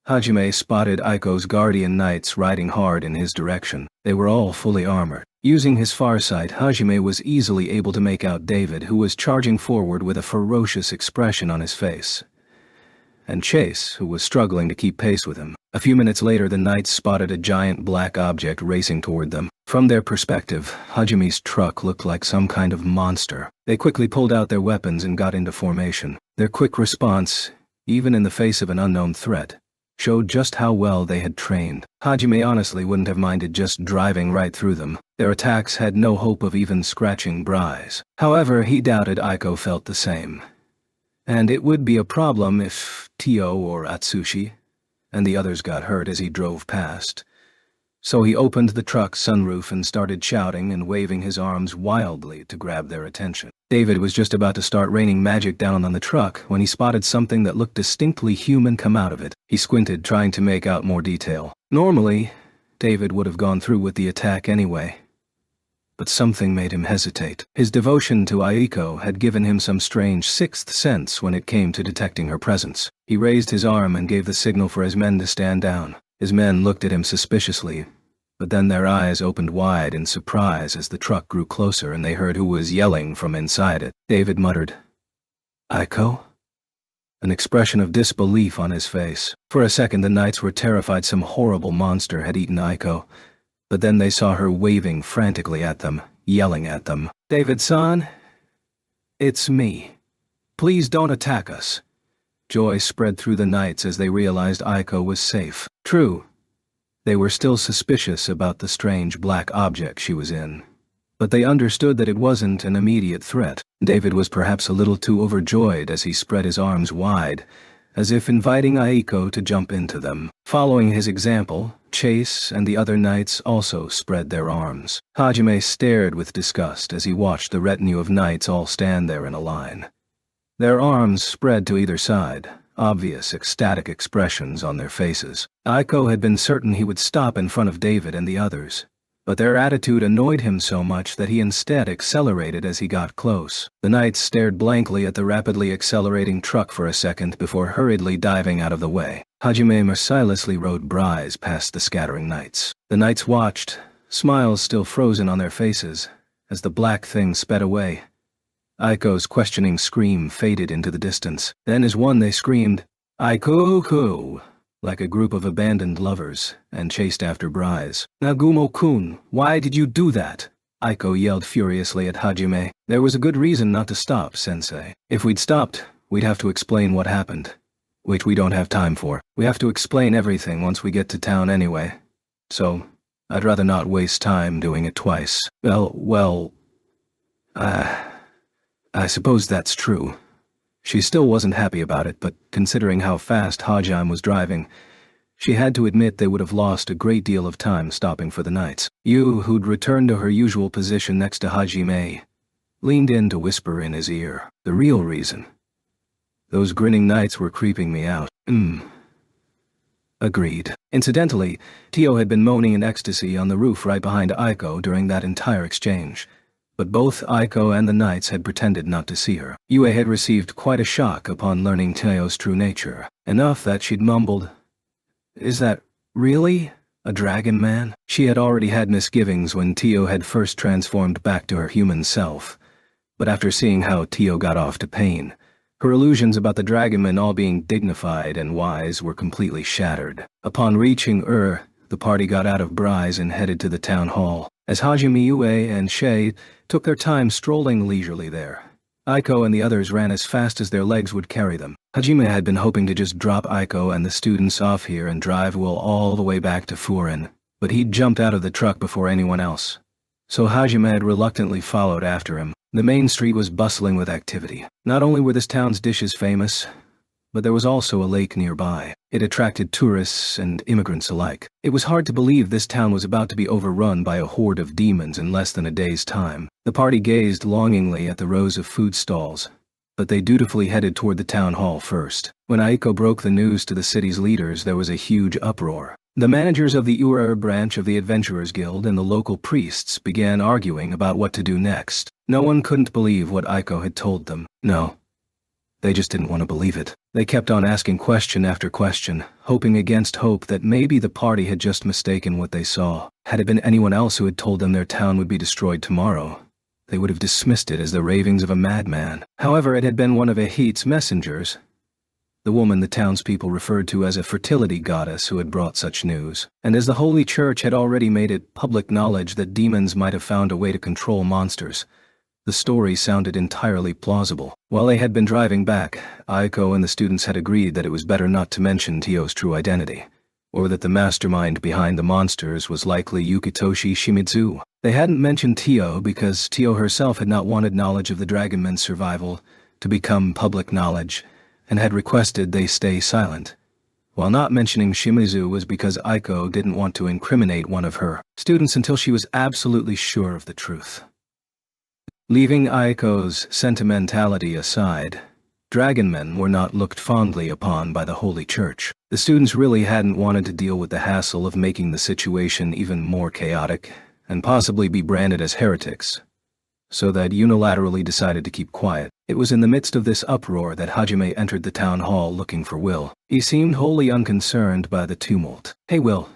Speaker 1: Hajime spotted Aiko's guardian knights riding hard in his direction. They were all fully armored. Using his farsight, Hajime was easily able to make out David, who was charging forward with a ferocious expression on his face, and Chase, who was struggling to keep pace with him. A few minutes later, the knights spotted a giant black object racing toward them. From their perspective, Hajime's truck looked like some kind of monster. They quickly pulled out their weapons and got into formation. Their quick response, even in the face of an unknown threat, showed just how well they had trained. Hajime honestly wouldn't have minded just driving right through them. Their attacks had no hope of even scratching Bryce. However, he doubted Aiko felt the same. And it would be a problem if Tio or Atsushi and the others got hurt as he drove past. So he opened the truck's sunroof and started shouting and waving his arms wildly to grab their attention. David was just about to start raining magic down on the truck when he spotted something that looked distinctly human come out of it. He squinted, trying to make out more detail. Normally, David would have gone through with the attack anyway, but something made him hesitate. His devotion to Aiko had given him some strange sixth sense when it came to detecting her presence. He raised his arm and gave the signal for his men to stand down. His men looked at him suspiciously, but then their eyes opened wide in surprise as the truck grew closer and they heard who was yelling from inside it. David muttered, "Aiko?" An expression of disbelief on his face. For a second, the knights were terrified some horrible monster had eaten Aiko, but then they saw her waving frantically at them, yelling at them. "David-san, it's me. Please don't attack us." Joy spread through the knights as they realized Aiko was safe. True, they were still suspicious about the strange black object she was in, but they understood that it wasn't an immediate threat. David was perhaps a little too overjoyed as he spread his arms wide, as if inviting Aiko to jump into them. Following his example, Chase and the other knights also spread their arms. Hajime stared with disgust as he watched the retinue of knights all stand there in a line, their arms spread to either side, obvious ecstatic expressions on their faces. Aiko had been certain he would stop in front of David and the others, but their attitude annoyed him so much that he instead accelerated as he got close. The knights stared blankly at the rapidly accelerating truck for a second before hurriedly diving out of the way. Hajime mercilessly rode Bryce past the scattering knights. The knights watched, smiles still frozen on their faces, as the black thing sped away. Aiko's questioning scream faded into the distance. Then as one they screamed, "Aiko-ku!" like a group of abandoned lovers, and chased after Bryce. "Nagumo-kun, why did you do that?" Aiko yelled furiously at Hajime. "There was a good reason not to stop, sensei. If we'd stopped, we'd have to explain what happened, which we don't have time for. We have to explain everything once we get to town anyway. So, I'd rather not waste time doing it twice." I suppose that's true. She still wasn't happy about it, but considering how fast Hajime was driving, she had to admit they would have lost a great deal of time stopping for the knights. Yu, who'd returned to her usual position next to Hajime, leaned in to whisper in his ear, "The real reason. Those grinning knights were creeping me out." Agreed. Incidentally, Tio had been moaning in ecstasy on the roof right behind Aiko during that entire exchange, but both Aiko and the knights had pretended not to see her. Yue had received quite a shock upon learning Tio's true nature, enough that she'd mumbled, "Is that really a dragon man?" She had already had misgivings when Tio had first transformed back to her human self, but after seeing how Tio got off to pain, her illusions about the dragonman all being dignified and wise were completely shattered. Upon reaching the party got out of Bryce and headed to the town hall. As Hajime, Yue, and Shay took their time strolling leisurely there, Aiko and the others ran as fast as their legs would carry them. Hajime had been hoping to just drop Aiko and the students off here and drive Will all the way back to Furin, but he'd jumped out of the truck before anyone else, so Hajime had reluctantly followed after him. The main street was bustling with activity. Not only were this town's dishes famous, but there was also a lake nearby. It attracted tourists and immigrants alike. It was hard to believe this town was about to be overrun by a horde of demons in less than a day's time. The party gazed longingly at the rows of food stalls, but they dutifully headed toward the town hall first. When Aiko broke the news to the city's leaders, there was a huge uproar. The managers of the Ura branch of the Adventurers Guild and the local priests began arguing about what to do next. No one couldn't believe what Aiko had told them. No, They just didn't want to believe it. They kept on asking question after question, hoping against hope that maybe the party had just mistaken what they saw. Had it been anyone else who had told them their town would be destroyed tomorrow, they would have dismissed it as the ravings of a madman. However, it had been one of Ahit's messengers, the woman the townspeople referred to as a fertility goddess, who had brought such news. And as the Holy Church had already made it public knowledge that demons might have found a way to control monsters, the story sounded entirely plausible. While they had been driving back, Aiko and the students had agreed that it was better not to mention Tio's true identity, or that the mastermind behind the monsters was likely Yukitoshi Shimizu. They hadn't mentioned Tio because Tio herself had not wanted knowledge of the Dragonmen's survival to become public knowledge, and had requested they stay silent. While not mentioning Shimizu was because Aiko didn't want to incriminate one of her students until she was absolutely sure of the truth. Leaving Aiko's sentimentality aside, Dragonmen were not looked fondly upon by the Holy Church. The students really hadn't wanted to deal with the hassle of making the situation even more chaotic, and possibly be branded as heretics, so they unilaterally decided to keep quiet. It was in the midst of this uproar that Hajime entered the town hall looking for Will. He seemed wholly unconcerned by the tumult. "Hey Will,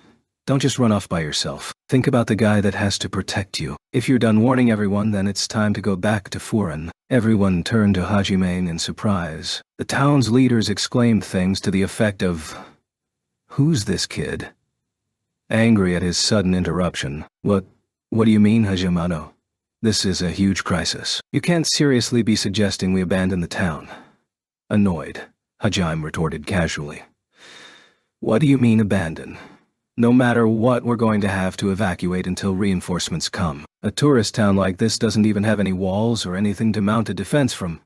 Speaker 1: don't just run off by yourself. Think about the guy that has to protect you. If you're done warning everyone, then it's time to go back to Furen." Everyone turned to Hajime in surprise. The town's leaders exclaimed things to the effect of, "Who's this kid?" Angry at his sudden interruption. What do you mean, Hajimano? This is a huge crisis. You can't seriously be suggesting we abandon the town." Annoyed, Hajime retorted casually. "What do you mean abandon? No matter what, we're going to have to evacuate until reinforcements come. A tourist town like this doesn't even have any walls or anything to mount a defense from.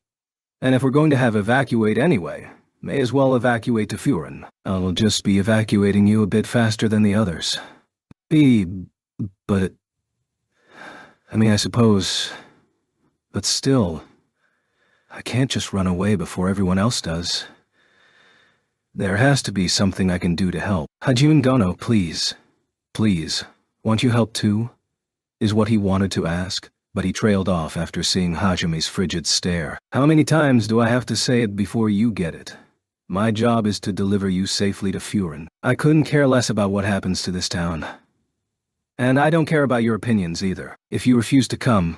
Speaker 1: And if we're going to have evacuate anyway, may as well evacuate to Furen. I'll just be evacuating you a bit faster than the others." But... I suppose... But still, I can't just run away before everyone else does. There has to be something I can do to help. "Hajime Gono, please. Please, won't you help too?" is what he wanted to ask, but he trailed off after seeing Hajime's frigid stare. "How many times do I have to say it before you get it? My job is to deliver you safely to Furen. I couldn't care less about what happens to this town. And I don't care about your opinions either. If you refuse to come,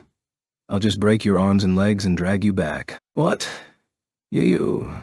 Speaker 1: I'll just break your arms and legs and drag you back." "What? You...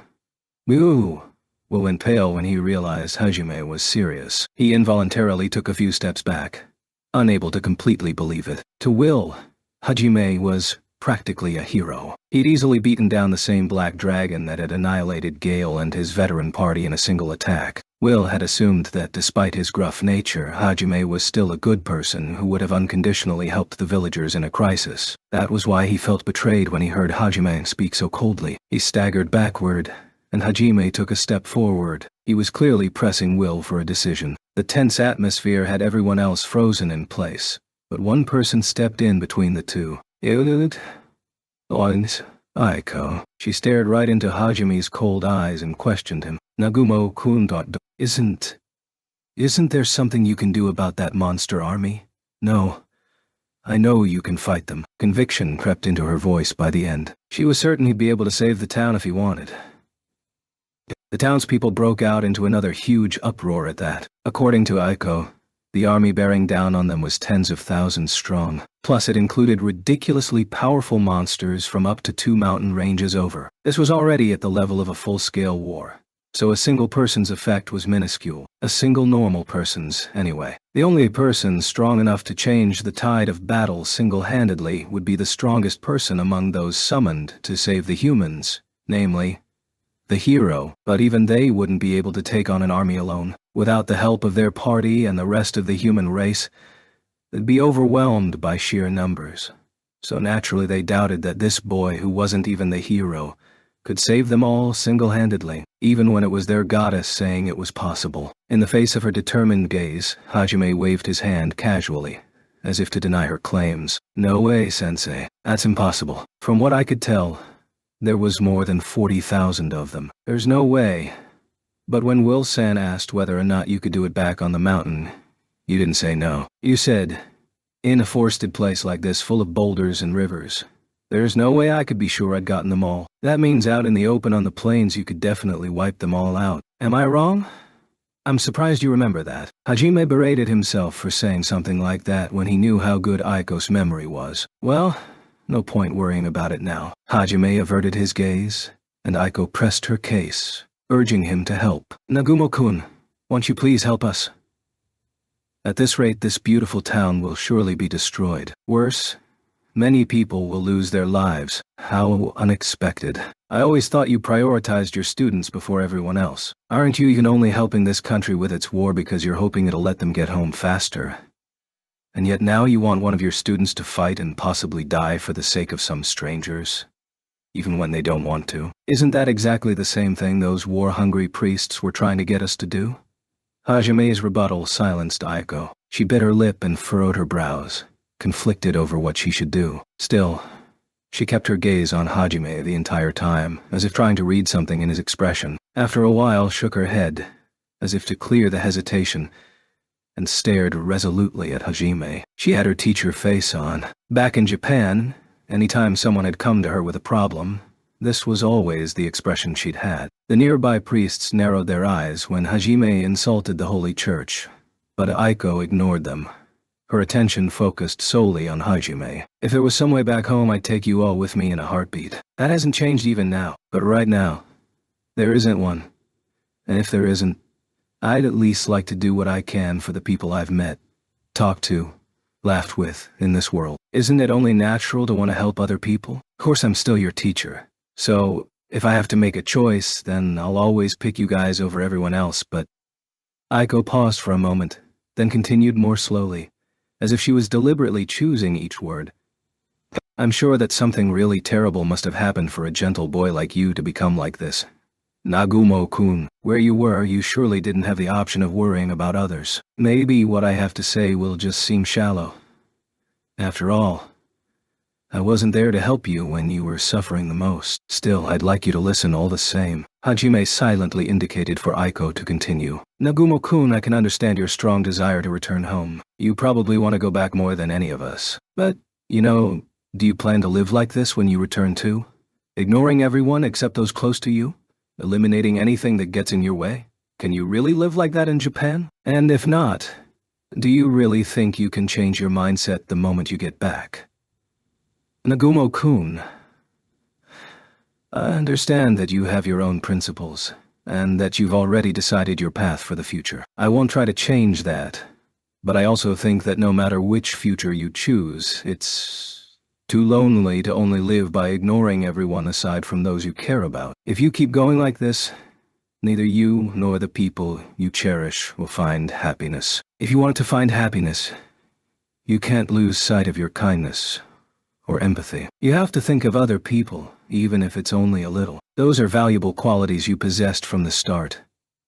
Speaker 1: Will went pale when he realized Hajime was serious. He involuntarily took a few steps back, unable to completely believe it. To Will, Hajime was practically a hero. He'd easily beaten down the same black dragon that had annihilated Gale and his veteran party in a single attack. Will had assumed that despite his gruff nature, Hajime was still a good person who would have unconditionally helped the villagers in a crisis. That was why he felt betrayed when he heard Hajime speak so coldly. He staggered backward, and Hajime took a step forward. He was clearly pressing Will for a decision. The tense atmosphere had everyone else frozen in place, but one person stepped in between the two. Aiko. She stared right into Hajime's cold eyes and questioned him. "Nagumo-kun. Isn't there something you can do about that monster army?" "No. I know you can fight them." Conviction crept into her voice by the end. She was certain he'd be able to save the town if he wanted. The townspeople broke out into another huge uproar at that. According to Aiko, the army bearing down on them was tens of thousands strong. Plus it included ridiculously powerful monsters from up to 2 mountain ranges over. This was already at the level of a full-scale war, so a single person's effect was minuscule. A single normal person's, anyway. The only person strong enough to change the tide of battle single-handedly would be the strongest person among those summoned to save the humans, namely, the hero. But even they wouldn't be able to take on an army alone. Without the help of their party and the rest of the human race, they'd be overwhelmed by sheer numbers. So naturally they doubted that this boy, who wasn't even the hero, could save them all single-handedly, even when it was their goddess saying it was possible. In the face of her determined gaze, Hajime waved his hand casually, as if to deny her claims. "No way, sensei. That's impossible. From what I could tell, there was more than 40,000 of them. There's no way. But when Will-san asked whether or not you could do it back on the mountain, you didn't say no. You said, in a forested place like this full of boulders and rivers, there's no way I could be sure I'd gotten them all. That means out in the open on the plains you could definitely wipe them all out. Am I wrong? I'm surprised you remember that. Hajime berated himself for saying something like that when he knew how good Aiko's memory was. Well, no point worrying about it now. Hajime averted his gaze, and Aiko pressed her case, urging him to help. Nagumo-kun, won't you please help us? At this rate, this beautiful town will surely be destroyed. Worse, many people will lose their lives. How unexpected. I always thought you prioritized your students before everyone else. Aren't you even only helping this country with its war because you're hoping it'll let them get home faster? And yet now you want one of your students to fight and possibly die for the sake of some strangers, even when they don't want to. Isn't that exactly the same thing those war-hungry priests were trying to get us to do? Hajime's rebuttal silenced Aiko. She bit her lip and furrowed her brows, conflicted over what she should do. Still, she kept her gaze on Hajime the entire time, as if trying to read something in his expression. After a while, shook her head, as if to clear the hesitation, and stared resolutely at Hajime. She had her teacher face on. Back in Japan, anytime someone had come to her with a problem, this was always the expression she'd had. The nearby priests narrowed their eyes when Hajime insulted the Holy Church, but Aiko ignored them. Her attention focused solely on Hajime. If there was some way back home, I'd take you all with me in a heartbeat. That hasn't changed even now. But right now, there isn't one. And if there isn't, I'd at least like to do what I can for the people I've met, talked to, laughed with in this world. Isn't it only natural to want to help other people? Of course, I'm still your teacher. So, if I have to make a choice, then I'll always pick you guys over everyone else, but... Aiko paused for a moment, then continued more slowly, as if she was deliberately choosing each word. I'm sure that something really terrible must have happened for a gentle boy like you to become like this. Nagumo-kun, where you were, you surely didn't have the option of worrying about others. Maybe what I have to say will just seem shallow. After all, I wasn't there to help you when you were suffering the most. Still, I'd like you to listen all the same. Hajime silently indicated for Aiko to continue. Nagumo-kun, I can understand your strong desire to return home. You probably want to go back more than any of us. But, do you plan to live like this when you return too? Ignoring everyone except those close to you? Eliminating anything that gets in your way? Can you really live like that in Japan? And if not, do you really think you can change your mindset the moment you get back? Nagumo-kun, I understand that you have your own principles, and that you've already decided your path for the future. I won't try to change that, but I also think that no matter which future you choose, it's too lonely to only live by ignoring everyone aside from those you care about. If you keep going like this, neither you nor the people you cherish will find happiness. If you want to find happiness, you can't lose sight of your kindness or empathy. You have to think of other people, even if it's only a little. Those are valuable qualities you possessed from the start.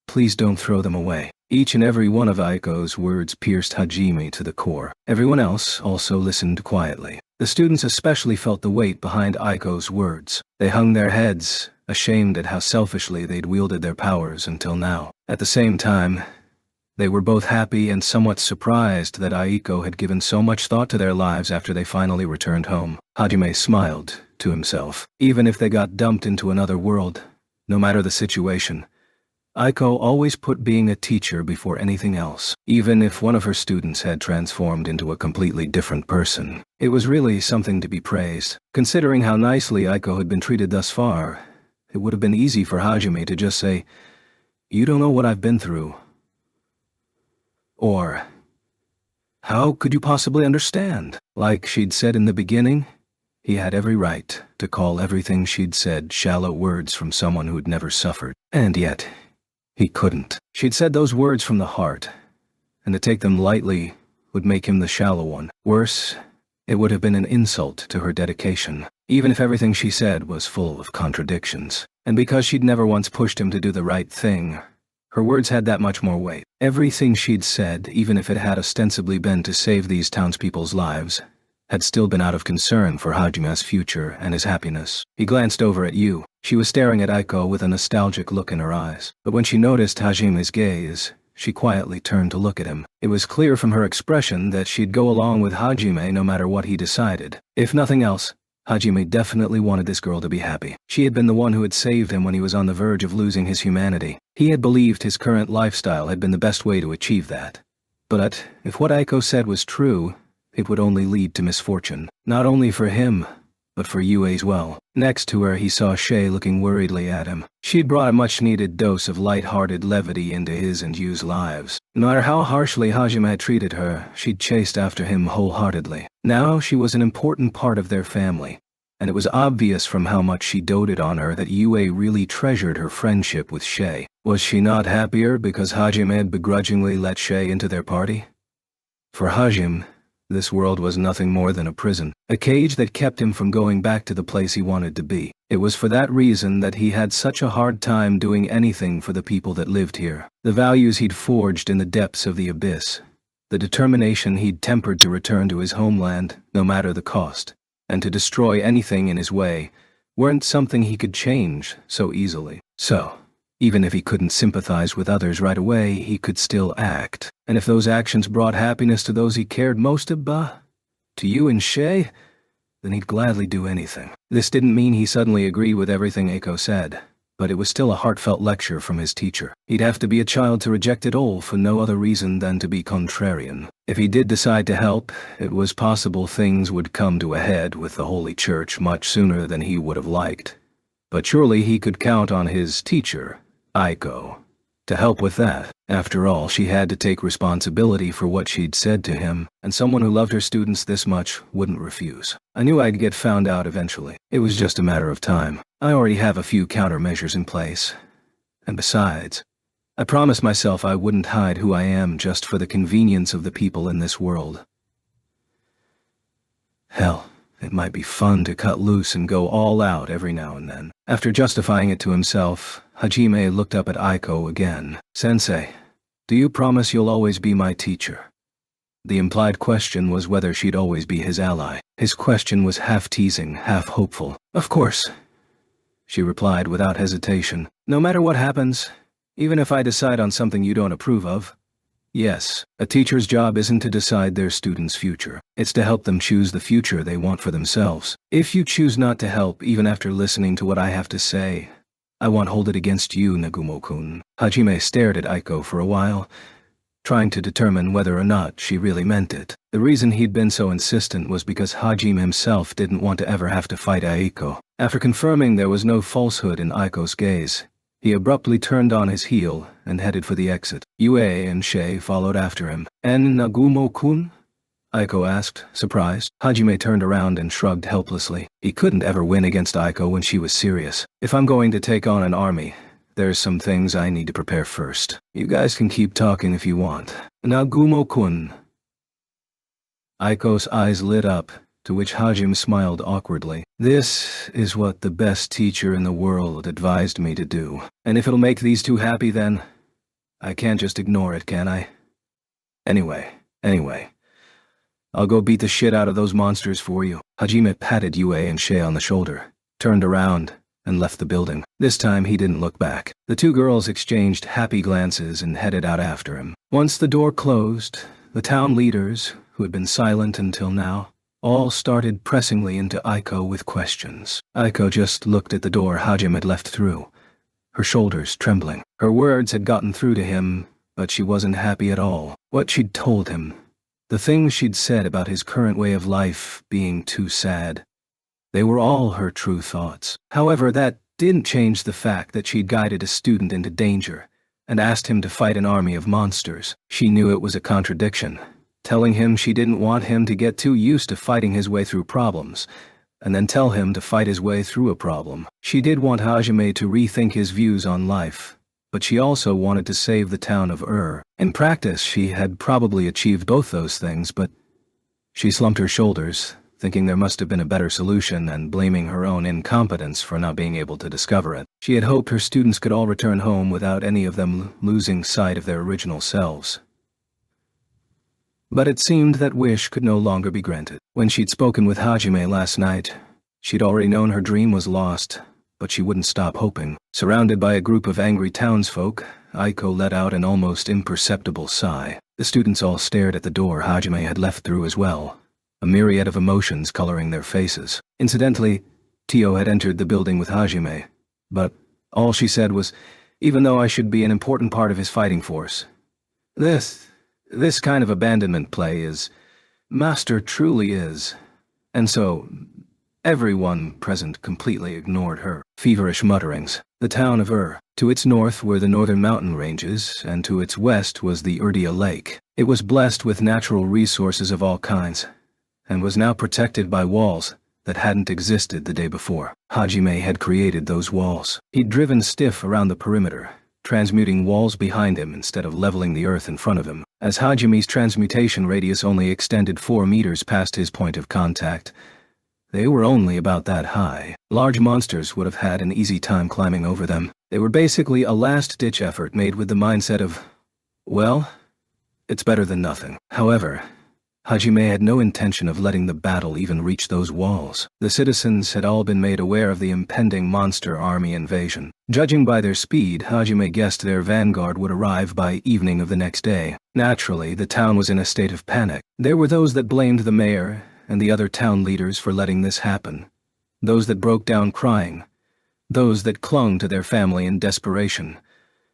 Speaker 1: Please don't throw them away. Each and every one of Aiko's words pierced Hajime to the core. Everyone else also listened quietly. The students especially felt the weight behind Aiko's words. They hung their heads, ashamed at how selfishly they'd wielded their powers until now. At the same time, they were both happy and somewhat surprised that Aiko had given so much thought to their lives after they finally returned home. Hajime smiled to himself. Even if they got dumped into another world, no matter the situation, Aiko always put being a teacher before anything else. Even if one of her students had transformed into a completely different person, it was really something to be praised. Considering how nicely Aiko had been treated thus far, it would have been easy for Hajime to just say, "You don't know what I've been through." Or, "How could you possibly understand?" Like she'd said in the beginning, he had every right to call everything she'd said shallow words from someone who'd never suffered. And yet, he couldn't. She'd said those words from the heart, and to take them lightly would make him the shallow one. Worse, it would have been an insult to her dedication, even if everything she said was full of contradictions. And because she'd never once pushed him to do the right thing, her words had that much more weight. Everything she'd said, even if it had ostensibly been to save these townspeople's lives, had still been out of concern for Hajime's future and his happiness. He glanced over at Yu. She was staring at Aiko with a nostalgic look in her eyes. But when she noticed Hajime's gaze, she quietly turned to look at him. It was clear from her expression that she'd go along with Hajime no matter what he decided. If nothing else, Hajime definitely wanted this girl to be happy. She had been the one who had saved him when he was on the verge of losing his humanity. He had believed his current lifestyle had been the best way to achieve that. But if what Aiko said was true, it would only lead to misfortune. Not only for him, but for Yue as well. Next to her, he saw Shay looking worriedly at him. She'd brought a much-needed dose of light-hearted levity into his and Yu's lives. No matter how harshly Hajime had treated her, she'd chased after him wholeheartedly. Now she was an important part of their family, and it was obvious from how much she doted on her that Yue really treasured her friendship with Shay. Was she not happier because Hajime had begrudgingly let Shay into their party? For Hajime, this world was nothing more than a prison, a cage that kept him from going back to the place he wanted to be. It was for that reason that he had such a hard time doing anything for the people that lived here. The values he'd forged in the depths of the abyss, the determination he'd tempered to return to his homeland, no matter the cost, and to destroy anything in his way, weren't something he could change so easily. So, even if he couldn't sympathize with others right away, he could still act. And if those actions brought happiness to those he cared most about, to you and Shay, then he'd gladly do anything. This didn't mean he suddenly agreed with everything Aiko said, but it was still a heartfelt lecture from his teacher. He'd have to be a child to reject it all for no other reason than to be contrarian. If he did decide to help, it was possible things would come to a head with the Holy Church much sooner than he would have liked. But surely he could count on his teacher, Aiko, to help with that. After all, she had to take responsibility for what she'd said to him, and someone who loved her students this much wouldn't refuse. I knew I'd get found out eventually. It was just a matter of time. I already have a few countermeasures in place. And besides, I promised myself I wouldn't hide who I am just for the convenience of the people in this world. Hell, it might be fun to cut loose and go all out every now and then. After justifying it to himself, Hajime looked up at Aiko again. Sensei, do you promise you'll always be my teacher? The implied question was whether she'd always be his ally. His question was half teasing, half hopeful. Of course, she replied without hesitation. No matter what happens, even if I decide on something you don't approve of. Yes, a teacher's job isn't to decide their students' future. It's to help them choose the future they want for themselves. If you choose not to help even after listening to what I have to say, I won't hold it against you, Nagumo-kun. Hajime stared at Aiko for a while, trying to determine whether or not she really meant it. The reason he'd been so insistent was because Hajime himself didn't want to ever have to fight Aiko. After confirming there was no falsehood in Aiko's gaze, he abruptly turned on his heel and headed for the exit. Yue and Shay followed after him. And Nagumo-kun? Aiko asked, surprised. Hajime turned around and shrugged helplessly. He couldn't ever win against Aiko when she was serious. If I'm going to take on an army, there's some things I need to prepare first. You guys can keep talking if you want. Nagumo-kun. Aiko's eyes lit up, to which Hajime smiled awkwardly. This is what the best teacher in the world advised me to do. And if it'll make these two happy, then I can't just ignore it, can I? Anyway. I'll go beat the shit out of those monsters for you. Hajime patted Yue and Shay on the shoulder, turned around, and left the building. This time he didn't look back. The two girls exchanged happy glances and headed out after him. Once the door closed, the town leaders, who had been silent until now, all started pressingly into Aiko with questions. Aiko just looked at the door Hajime had left through, her shoulders trembling. Her words had gotten through to him, but she wasn't happy at all. What she'd told him, the things she'd said about his current way of life being too sad, they were all her true thoughts. However, that didn't change the fact that she'd guided a student into danger and asked him to fight an army of monsters. She knew it was a contradiction, telling him she didn't want him to get too used to fighting his way through problems, and then tell him to fight his way through a problem. She did want Hajime to rethink his views on life, but she also wanted to save the town of In practice, she had probably achieved both those things, but she slumped her shoulders, thinking there must have been a better solution and blaming her own incompetence for not being able to discover it. She had hoped her students could all return home without any of them losing sight of their original selves. But it seemed that wish could no longer be granted. When she'd spoken with Hajime last night, she'd already known her dream was lost, but she wouldn't stop hoping. Surrounded by a group of angry townsfolk, Aiko let out an almost imperceptible sigh. The students all stared at the door Hajime had left through as well, a myriad of emotions coloring their faces. Incidentally, Tio had entered the building with Hajime, but all she said was, "Even though I should be an important part of his fighting force, this kind of abandonment play is, Master truly is." And so, everyone present completely ignored her feverish mutterings. The town of to its north were the northern mountain ranges, and to its west was the Urdia Lake. It was blessed with natural resources of all kinds, and was now protected by walls that hadn't existed the day before. Hajime had created those walls. He'd driven stiff around the perimeter, transmuting walls behind him instead of leveling the earth in front of him. As Hajime's transmutation radius only extended 4 meters past his point of contact, they were only about that high. Large monsters would have had an easy time climbing over them. They were basically a last-ditch effort made with the mindset of, well, it's better than nothing. However, Hajime had no intention of letting the battle even reach those walls. The citizens had all been made aware of the impending monster army invasion. Judging by their speed, Hajime guessed their vanguard would arrive by evening of the next day. Naturally, the town was in a state of panic. There were those that blamed the mayor and the other town leaders for letting this happen. Those that broke down crying. Those that clung to their family in desperation.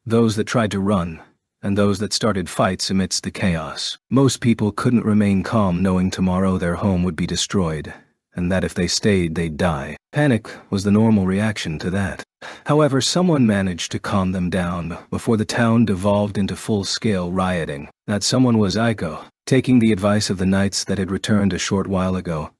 Speaker 1: Those that tried to run. And those that started fights amidst the chaos. Most people couldn't remain calm knowing tomorrow their home would be destroyed, and that if they stayed they'd die. Panic was the normal reaction to that. However, someone managed to calm them down before the town devolved into full-scale rioting. That someone was Aiko. Taking the advice of the knights that had returned a short while ago,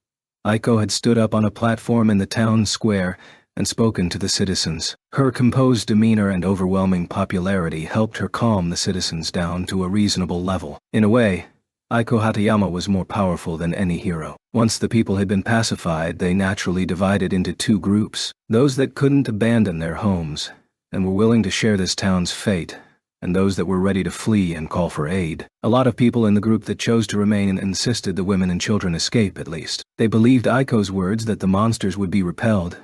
Speaker 1: Aiko had stood up on a platform in the town square and spoken to the citizens. Her composed demeanor and overwhelming popularity helped her calm the citizens down to a reasonable level. In a way, Aiko Hatayama was more powerful than any hero. Once the people had been pacified, they naturally divided into 2 groups. Those that couldn't abandon their homes and were willing to share this town's fate, and those that were ready to flee and call for aid. A lot of people in the group that chose to remain insisted the women and children escape at least. They believed Aiko's words that the monsters would be repelled,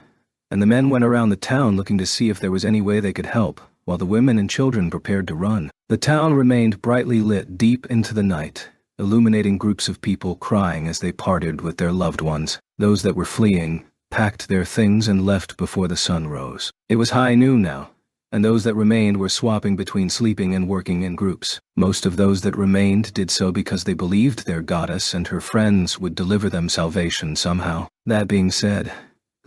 Speaker 1: and the men went around the town looking to see if there was any way they could help, while the women and children prepared to run. The town remained brightly lit deep into the night, illuminating groups of people crying as they parted with their loved ones. Those that were fleeing packed their things and left before the sun rose. It was high noon now, and those that remained were swapping between sleeping and working in groups. Most of those that remained did so because they believed their goddess and her friends would deliver them salvation somehow. That being said,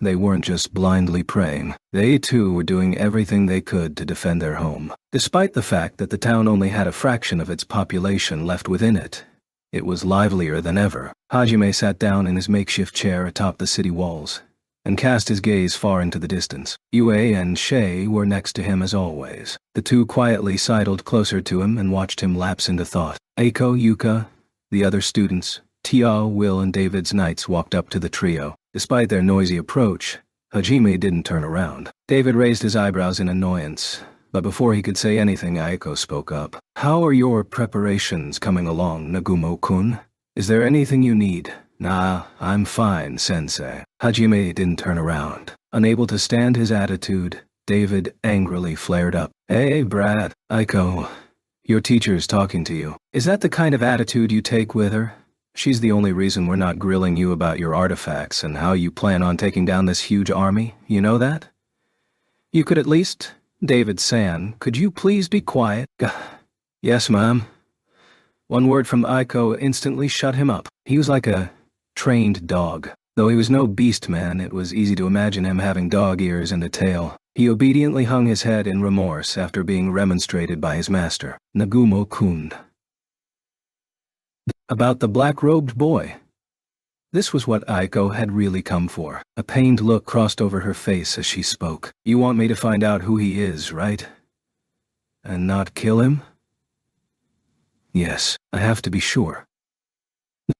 Speaker 1: they weren't just blindly praying. They too were doing everything they could to defend their home. Despite the fact that the town only had a fraction of its population left within it, it was livelier than ever. Hajime sat down in his makeshift chair atop the city walls and cast his gaze far into the distance. Yue and Shay were next to him as always. The 2 quietly sidled closer to him and watched him lapse into thought. Eiko, Yuka, the other students, Tia, Will, and David's knights walked up to the trio. Despite their noisy approach, Hajime didn't turn around. David raised his eyebrows in annoyance, but before he could say anything, Aiko spoke up. "How are your preparations coming along, Nagumo-kun? Is there anything you need?" "Nah, I'm fine, sensei." Hajime didn't turn around. Unable to stand his attitude, David angrily flared up. "Hey, brat, Aiko, your teacher's talking to you. Is that the kind of attitude you take with her? She's the only reason we're not grilling you about your artifacts and how you plan on taking down this huge army, you know that? You could at least... David-san, could you please be quiet?" "Yes, ma'am." One word from Aiko instantly shut him up. He was like a trained dog. Though he was no beast man, it was easy to imagine him having dog ears and a tail. He obediently hung his head in remorse after being remonstrated by his master. "Nagumo-kun. About the black-robed boy." This was what Aiko had really come for. A pained look crossed over her face as she spoke. "You want me to find out who he is, right? And not kill him?" "Yes, I have to be sure."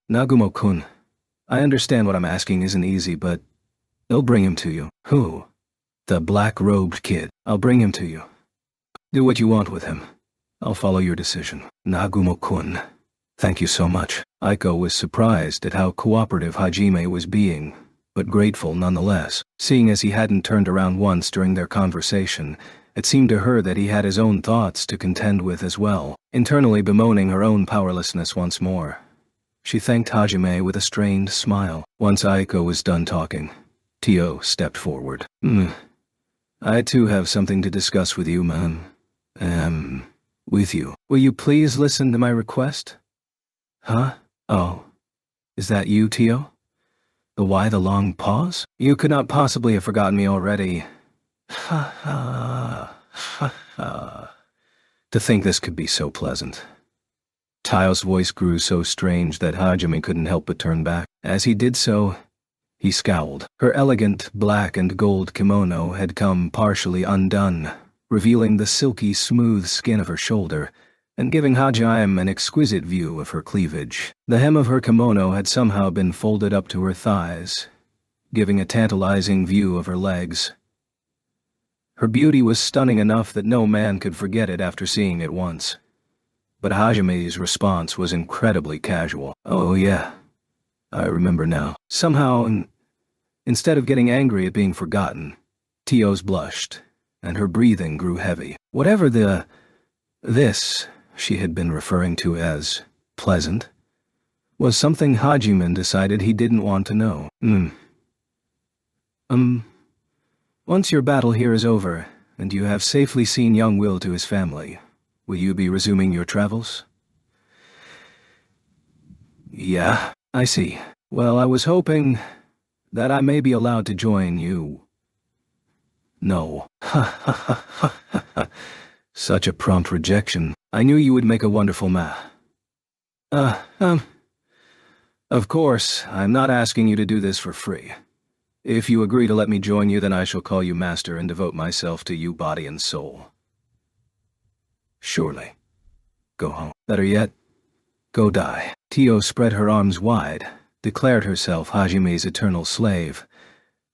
Speaker 1: "Nagumo-kun, I understand what I'm asking isn't easy, but they'll bring him to you." "Who?" "The black-robed kid. I'll bring him to you. Do what you want with him. I'll follow your decision." "Nagumo-kun, thank you so much." Aiko was surprised at how cooperative Hajime was being, but grateful nonetheless. Seeing as he hadn't turned around once during their conversation, it seemed to her that he had his own thoughts to contend with as well. Internally bemoaning her own powerlessness once more, She thanked Hajime with a strained smile. Once Aiko was done talking, Tio stepped forward. I too have something to discuss with you, ma'am. With you. Will you please listen to my request? Huh? Oh. Is that you, Tio? Why the long pause? You could not possibly have forgotten me already. Ha ha. Ha ha. To think this could be so pleasant. Tio's voice grew so strange that Hajime couldn't help but turn back. As he did so, he scowled. Her elegant black and gold kimono had come partially undone, revealing the silky smooth skin of her shoulder, and giving Hajime an exquisite view of her cleavage. The hem of her kimono had somehow been folded up to her thighs, giving a tantalizing view of her legs. Her beauty was stunning enough that no man could forget it after seeing it once. But Hajime's response was incredibly casual. Oh yeah, I remember now. Somehow, instead of getting angry at being forgotten, Tio's blushed, and her breathing grew heavy. Whatever this she had been referring to as pleasant was something Hajime decided he didn't want to know. Once your battle here is over, and you have safely seen young Will to his family, will you be resuming your travels? Yeah, I see. Well, I was hoping that I may be allowed to join you. No. Ha ha ha ha ha. Such a prompt rejection. I knew you would make a wonderful Of course, I'm not asking you to do this for free. If you agree to let me join you, then I shall call you master and devote myself to you body and soul. Surely. Go home. Better yet, go die. Tio spread her arms wide, declared herself Hajime's eternal slave,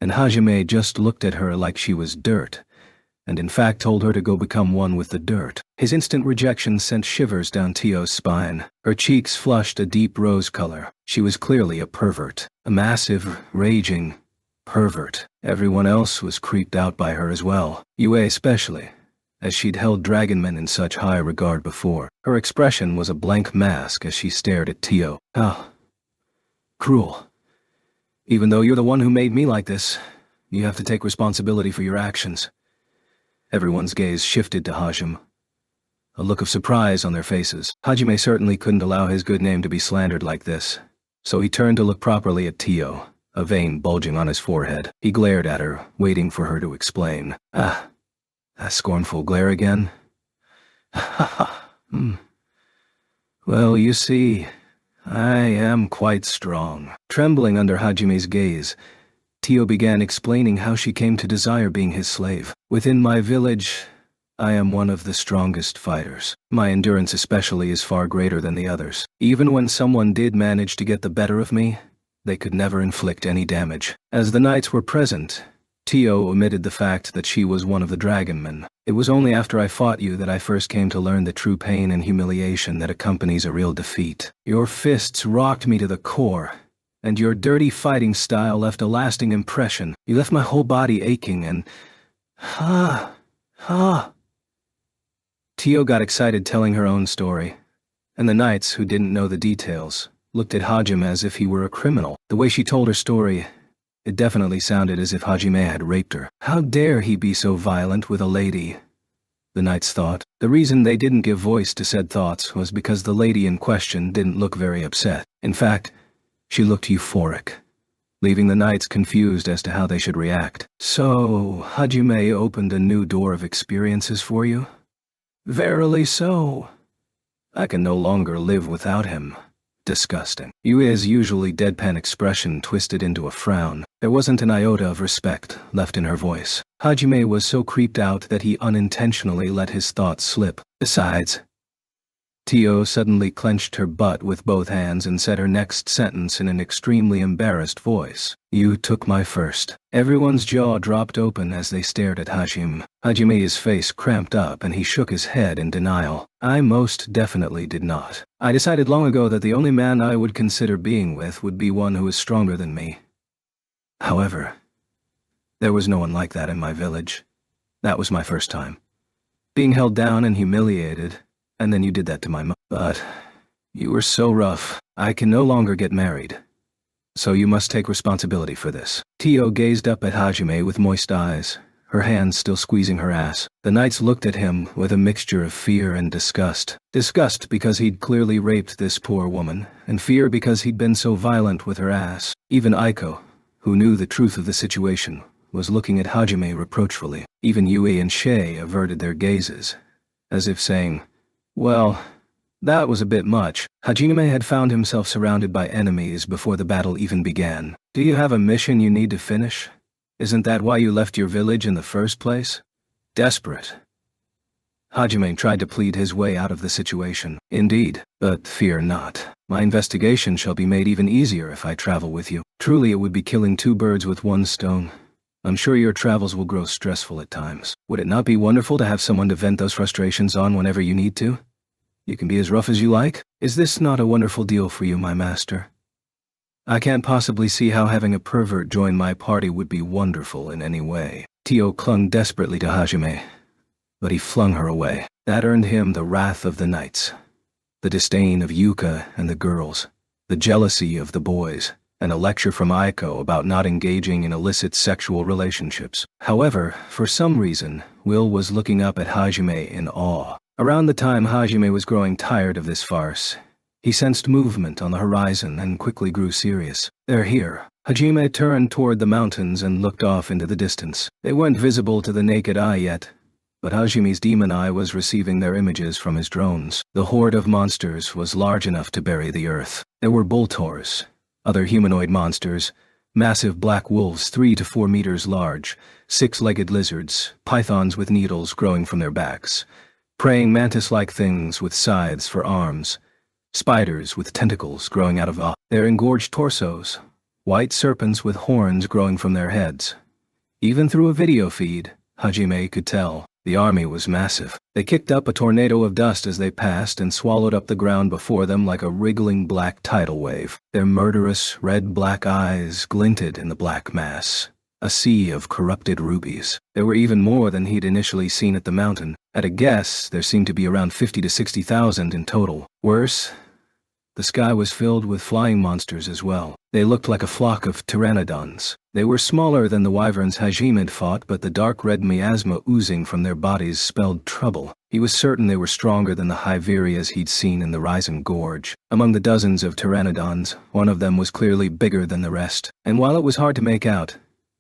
Speaker 1: and Hajime just looked at her like she was dirt, and in fact told her to go become one with the dirt. His instant rejection sent shivers down Tio's spine. Her cheeks flushed a deep rose color. She was clearly a pervert, a massive, raging pervert. Everyone else was creeped out by her as well, Yue especially, as she'd held dragonmen in such high regard before. Her expression was a blank mask as she stared at Tio. How cruel. Even though you're the one who made me like this, you have to take responsibility for your actions. Everyone's gaze shifted to Hajime, a look of surprise on their faces. Hajime certainly couldn't allow his good name to be slandered like this, so he turned to look properly at Tio, a vein bulging on his forehead. He glared at her, waiting for her to explain. A scornful glare again? Well, you see, I am quite strong. Trembling under Hajime's gaze, Tio began explaining how she came to desire being his slave. Within my village, I am one of the strongest fighters. My endurance especially is far greater than the others. Even when someone did manage to get the better of me, they could never inflict any damage. As the knights were present, Tio omitted the fact that she was one of the dragonmen. It was only after I fought you that I first came to learn the true pain and humiliation that accompanies a real defeat. Your fists rocked me to the core, and your dirty fighting style left a lasting impression. You left my whole body aching and... Tio got excited telling her own story, and the knights, who didn't know the details, looked at Hajime as if he were a criminal. The way she told her story, it definitely sounded as if Hajime had raped her. How dare he be so violent with a lady? The knights thought. The reason they didn't give voice to said thoughts was because the lady in question didn't look very upset. In fact, she looked euphoric, leaving the knights confused as to how they should react. So, Hajime opened a new door of experiences for you? Verily so. I can no longer live without him. Disgusting. Yue's usually deadpan expression twisted into a frown. There wasn't an iota of respect left in her voice. Hajime was so creeped out that he unintentionally let his thoughts slip. Besides, Tio suddenly clenched her butt with both hands and said her next sentence in an extremely embarrassed voice. You took my first. Everyone's jaw dropped open as they stared at Hajime. Hajime's face cramped up and he shook his head in denial. I most definitely did not. I decided long ago that the only man I would consider being with would be one who is stronger than me. However, there was no one like that in my village. That was my first time. Being held down and humiliated, and then you did that to my mother. But You were so rough. I can no longer get married. So you must take responsibility for this. Tio gazed up at Hajime with moist eyes, her hands still squeezing her ass. The knights looked at him with a mixture of fear and disgust. Disgust because he'd clearly raped this poor woman, and fear because he'd been so violent with her ass. Even Aiko, who knew the truth of the situation, was looking at Hajime reproachfully. Even Yui and Shay averted their gazes, as if saying, well, that was a bit much. Hajime had found himself surrounded by enemies before the battle even began. Do you have a mission you need to finish? Isn't that why you left your village in the first place? Desperate. Hajime tried to plead his way out of the situation. Indeed, but fear not. My investigation shall be made even easier if I travel with you. Truly it would be killing two birds with one stone. I'm sure your travels will grow stressful at times. Would it not be wonderful to have someone to vent those frustrations on whenever you need to? You can be as rough as you like. Is this not a wonderful deal for you, my master? I can't possibly see how having a pervert join my party would be wonderful in any way. Tio clung desperately to Hajime, but he flung her away. That earned him the wrath of the knights, the disdain of Yuka and the girls, the jealousy of the boys, and a lecture from Aiko about not engaging in illicit sexual relationships. However, for some reason, Will was looking up at Hajime in awe. Around the time Hajime was growing tired of this farce, he sensed movement on the horizon and quickly grew serious. They're here. Hajime turned toward the mountains and looked off into the distance. They weren't visible to the naked eye yet, but Hajime's demon eye was receiving their images from his drones. The horde of monsters was large enough to bury the earth. There were Boltors, other humanoid monsters, massive black wolves 3 to 4 meters large, 6-legged lizards, pythons with needles growing from their backs, praying mantis-like things with scythes for arms, spiders with tentacles growing out of their engorged torsos, white serpents with horns growing from their heads. Even through a video feed, Hajime could tell the army was massive. They kicked up a tornado of dust as they passed and swallowed up the ground before them like a wriggling black tidal wave. Their murderous, red-black eyes glinted in the black mass, a sea of corrupted rubies. There were even more than he'd initially seen at the mountain. At a guess, there seemed to be around 50 to 60,000 in total. Worse, the sky was filled with flying monsters as well. They looked like a flock of pteranodons. They were smaller than the wyverns Hajime had fought, but the dark red miasma oozing from their bodies spelled trouble. He was certain they were stronger than the Hyverias he'd seen in the Risen Gorge. Among the dozens of pteranodons, one of them was clearly bigger than the rest, and while it was hard to make out,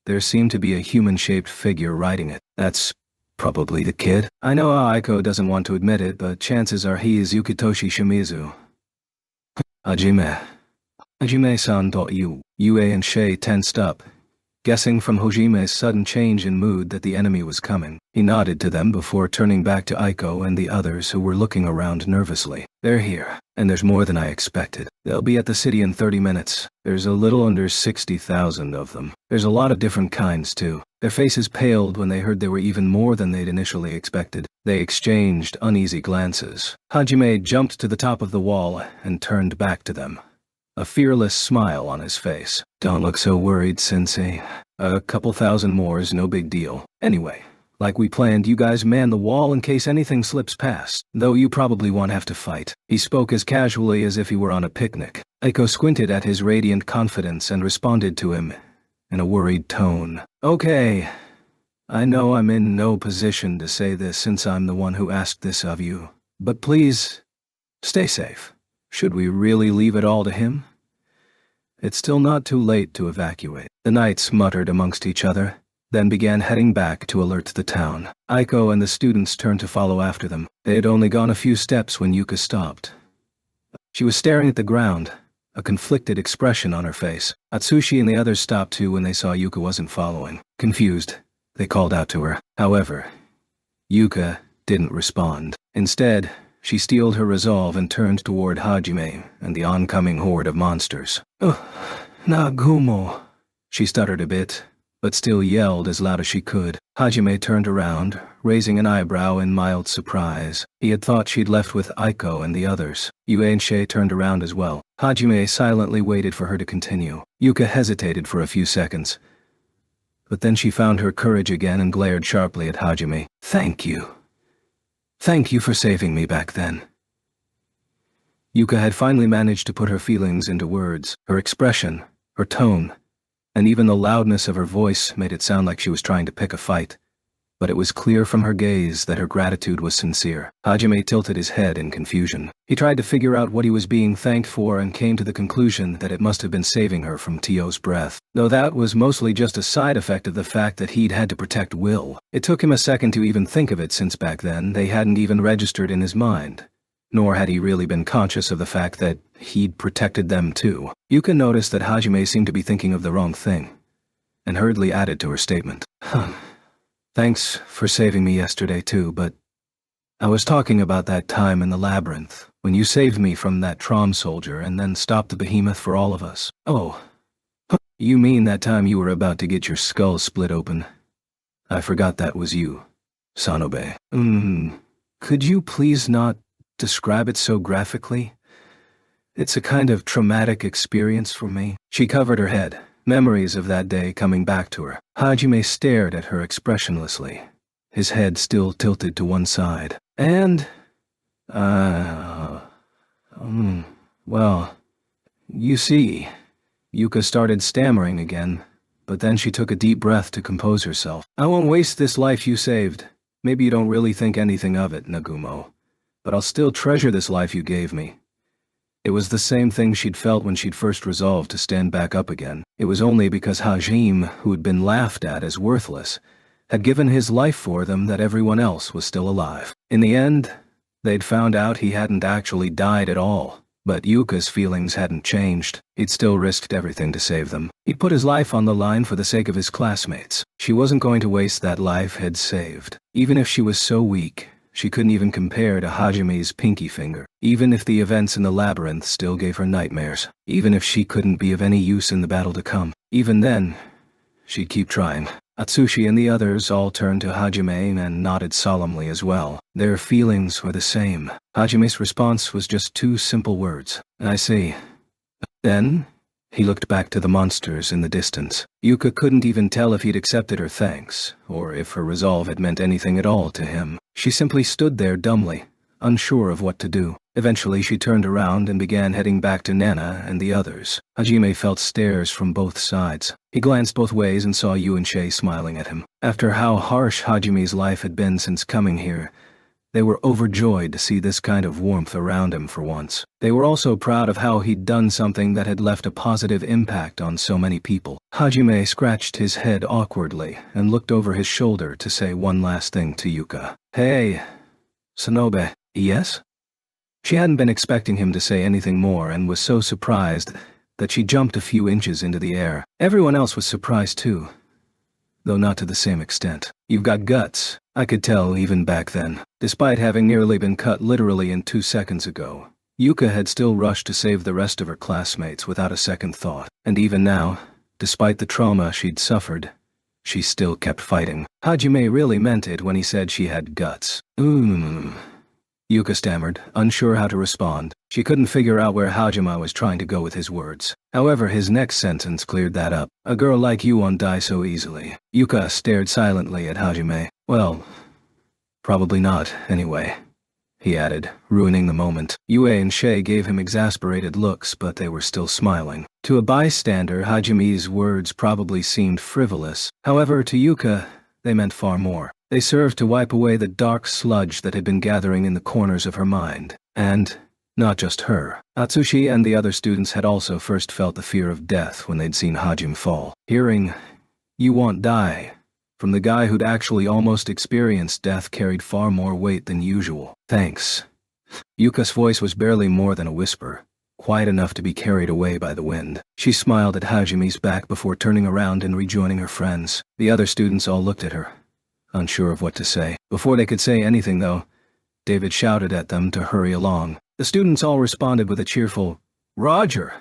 Speaker 1: there seemed to be a human-shaped figure riding it. That's probably the kid. I know Aiko doesn't want to admit it, but chances are he is Yukitoshi Shimizu. Hajime-san thought Yue and Shay tensed up, guessing from Hajime's sudden change in mood that the enemy was coming. He nodded to them before turning back to Aiko and the others who were looking around nervously. They're here, and there's more than I expected. They'll be at the city in 30 minutes. There's a little under 60,000 of them. There's a lot of different kinds, too. Their faces paled when they heard there were even more than they'd initially expected. They exchanged uneasy glances. Hajime jumped to the top of the wall and turned back to them, a fearless smile on his face. Don't look so worried, Sensei. A couple thousand more is no big deal. Anyway, like we planned, you guys man the wall in case anything slips past, though you probably won't have to fight. He spoke as casually as if he were on a picnic. Aiko squinted at his radiant confidence and responded to him in a worried tone. Okay, I know I'm in no position to say this since I'm the one who asked this of you, but please, stay safe. Should we really leave it all to him? It's still not too late to evacuate. The knights muttered amongst each other, then began heading back to alert the town. Aiko and the students turned to follow after them. They had only gone a few steps when Yuka stopped. She was staring at the ground, a conflicted expression on her face. Atsushi and the others stopped too when they saw Yuka wasn't following. Confused, they called out to her. However, Yuka didn't respond. Instead, she steeled her resolve and turned toward Hajime and the oncoming horde of monsters. Nagumo. She stuttered a bit, but still yelled as loud as she could. Hajime turned around, raising an eyebrow in mild surprise. He had thought she'd left with Aiko and the others. Yue and Shay turned around as well. Hajime silently waited for her to continue. Yuka hesitated for a few seconds, but then she found her courage again and glared sharply at Hajime. Thank you. Thank you for saving me back then. Yuka had finally managed to put her feelings into words. Her expression, her tone, and even the loudness of her voice made it sound like she was trying to pick a fight. But it was clear from her gaze that her gratitude was sincere. Hajime tilted his head in confusion. He tried to figure out what he was being thanked for and came to the conclusion that it must have been saving her from Tio's breath. Though that was mostly just a side effect of the fact that he'd had to protect Will. It took him a second to even think of it, since back then they hadn't even registered in his mind. Nor had he really been conscious of the fact that he'd protected them too. Yuka noticed that Hajime seemed to be thinking of the wrong thing, and hurriedly added to her statement. Thanks for saving me yesterday too, but I was talking about that time in the labyrinth, when you saved me from that Trom soldier and then stopped the behemoth for all of us. Oh, you mean that time you were about to get your skull split open? I forgot that was you, Sanobe. Could you please not describe it so graphically? It's a kind of traumatic experience for me. She covered her head, memories of that day coming back to her. Hajime stared at her expressionlessly, his head still tilted to one side. And, well, you see, Yuka started stammering again, but then she took a deep breath to compose herself. I won't waste this life you saved. Maybe you don't really think anything of it, Nagumo, but I'll still treasure this life you gave me. It was the same thing she'd felt when she'd first resolved to stand back up again. It was only because Hajime, who had been laughed at as worthless, had given his life for them that everyone else was still alive. In the end, they'd found out he hadn't actually died at all, but Yuka's feelings hadn't changed. He'd still risked everything to save them. He'd put his life on the line for the sake of his classmates. She wasn't going to waste that life he'd saved. Even if she was so weak, she couldn't even compare to Hajime's pinky finger. Even if the events in the labyrinth still gave her nightmares. Even if she couldn't be of any use in the battle to come. Even then, she'd keep trying. Atsushi and the others all turned to Hajime and nodded solemnly as well. Their feelings were the same. Hajime's response was just two simple words. I see. Then, he looked back to the monsters in the distance. Yuka couldn't even tell if he'd accepted her thanks, or if her resolve had meant anything at all to him. She simply stood there dumbly, unsure of what to do. Eventually she turned around and began heading back to Nana and the others. Hajime felt stares from both sides. He glanced both ways and saw Yunsei smiling at him. After how harsh Hajime's life had been since coming here, they were overjoyed to see this kind of warmth around him for once. They were also proud of how he'd done something that had left a positive impact on so many people. Hajime scratched his head awkwardly and looked over his shoulder to say one last thing to Yuka. Hey, Sanobe. Yes? She hadn't been expecting him to say anything more and was so surprised that she jumped a few inches into the air. Everyone else was surprised too, though not to the same extent. You've got guts. I could tell even back then. Despite having nearly been cut literally in 2 seconds ago, Yuka had still rushed to save the rest of her classmates without a second thought. And even now, despite the trauma she'd suffered, she still kept fighting. Hajime really meant it when he said she had guts. Yuka stammered, unsure how to respond. She couldn't figure out where Hajime was trying to go with his words. However, his next sentence cleared that up. A girl like you won't die so easily. Yuka stared silently at Hajime. Well, probably not, anyway, he added, ruining the moment. Yue and Shay gave him exasperated looks, but they were still smiling. To a bystander, Hajime's words probably seemed frivolous. However, to Yuka, they meant far more. They served to wipe away the dark sludge that had been gathering in the corners of her mind. And not just her. Atsushi and the other students had also first felt the fear of death when they'd seen Hajime fall. Hearing, "You won't die," from the guy who'd actually almost experienced death carried far more weight than usual. Thanks. Yuka's voice was barely more than a whisper, quiet enough to be carried away by the wind. She smiled at Hajime's back before turning around and rejoining her friends. The other students all looked at her, unsure of what to say. Before they could say anything, though, David shouted at them to hurry along. The students all responded with a cheerful, "Roger!"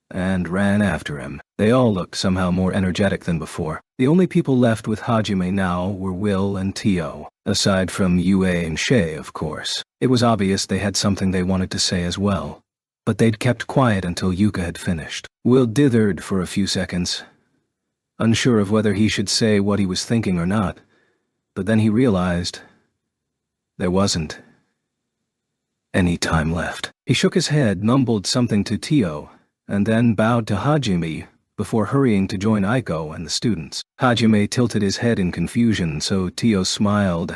Speaker 1: and ran after him. They all looked somehow more energetic than before. The only people left with Hajime now were Will and Tio, aside from Yue and Shay, of course. It was obvious they had something they wanted to say as well, but they'd kept quiet until Yuka had finished. Will dithered for a few seconds, unsure of whether he should say what he was thinking or not, but then he realized there wasn't any time left. He shook his head, mumbled something to Tio, and then bowed to Hajime before hurrying to join Aiko and the students. Hajime tilted his head in confusion, so Tio smiled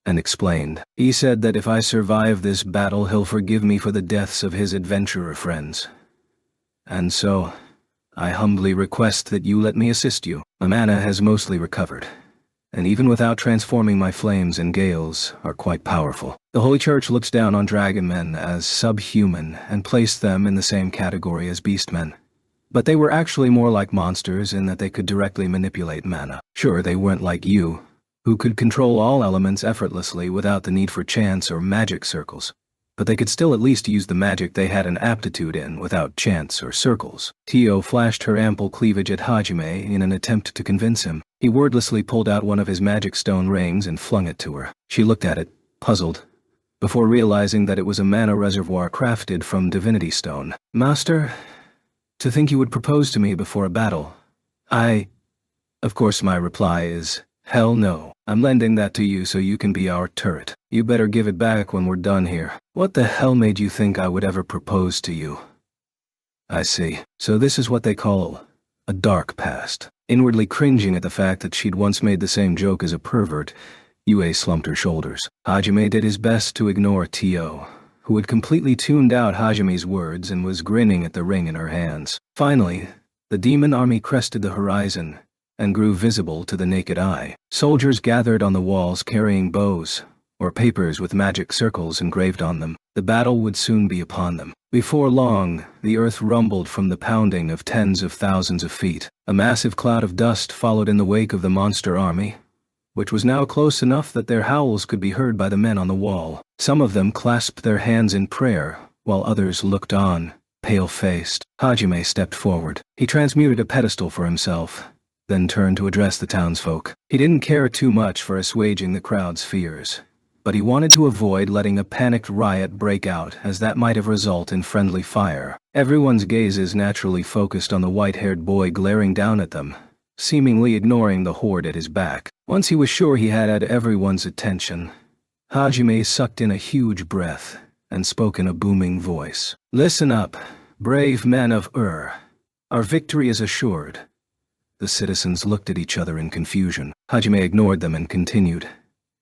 Speaker 1: and explained. He said that if I survive this battle, he'll forgive me for the deaths of his adventurer friends. And so, I humbly request that you let me assist you. My mana has mostly recovered, and even without transforming my flames and gales are quite powerful. The Holy Church looks down on dragon men as subhuman and placed them in the same category as beastmen. But they were actually more like monsters in that they could directly manipulate mana. Sure, they weren't like you, who could control all elements effortlessly without the need for chance or magic circles. But they could still at least use the magic they had an aptitude in without chance or circles. Tio flashed her ample cleavage at Hajime in an attempt to convince him. He wordlessly pulled out one of his magic stone rings and flung it to her. She looked at it, puzzled, before realizing that it was a mana reservoir crafted from divinity stone. Master, to think you would propose to me before a battle. Of course my reply is, hell no. I'm lending that to you so you can be our turret. You better give it back when we're done here. What the hell made you think I would ever propose to you? I see. So this is what they call a dark past. Inwardly cringing at the fact that she'd once made the same joke as a pervert, Yue slumped her shoulders. Hajime did his best to ignore Tio, who had completely tuned out Hajime's words and was grinning at the ring in her hands. Finally, the demon army crested the horizon and grew visible to the naked eye. Soldiers gathered on the walls carrying bows, or papers with magic circles engraved on them. The battle would soon be upon them. Before long, the earth rumbled from the pounding of tens of thousands of feet. A massive cloud of dust followed in the wake of the monster army, which was now close enough that their howls could be heard by the men on the wall. Some of them clasped their hands in prayer, while others looked on, pale-faced. Hajime stepped forward. He transmuted a pedestal for himself, then turned to address the townsfolk. He didn't care too much for assuaging the crowd's fears, but he wanted to avoid letting a panicked riot break out, as that might have resulted in friendly fire. Everyone's gazes naturally focused on the white-haired boy glaring down at them, seemingly ignoring the horde at his back. Once he was sure he had everyone's attention, Hajime sucked in a huge breath and spoke in a booming voice. Listen up, brave men of Ur. Our victory is assured. The citizens looked at each other in confusion. Hajime ignored them and continued,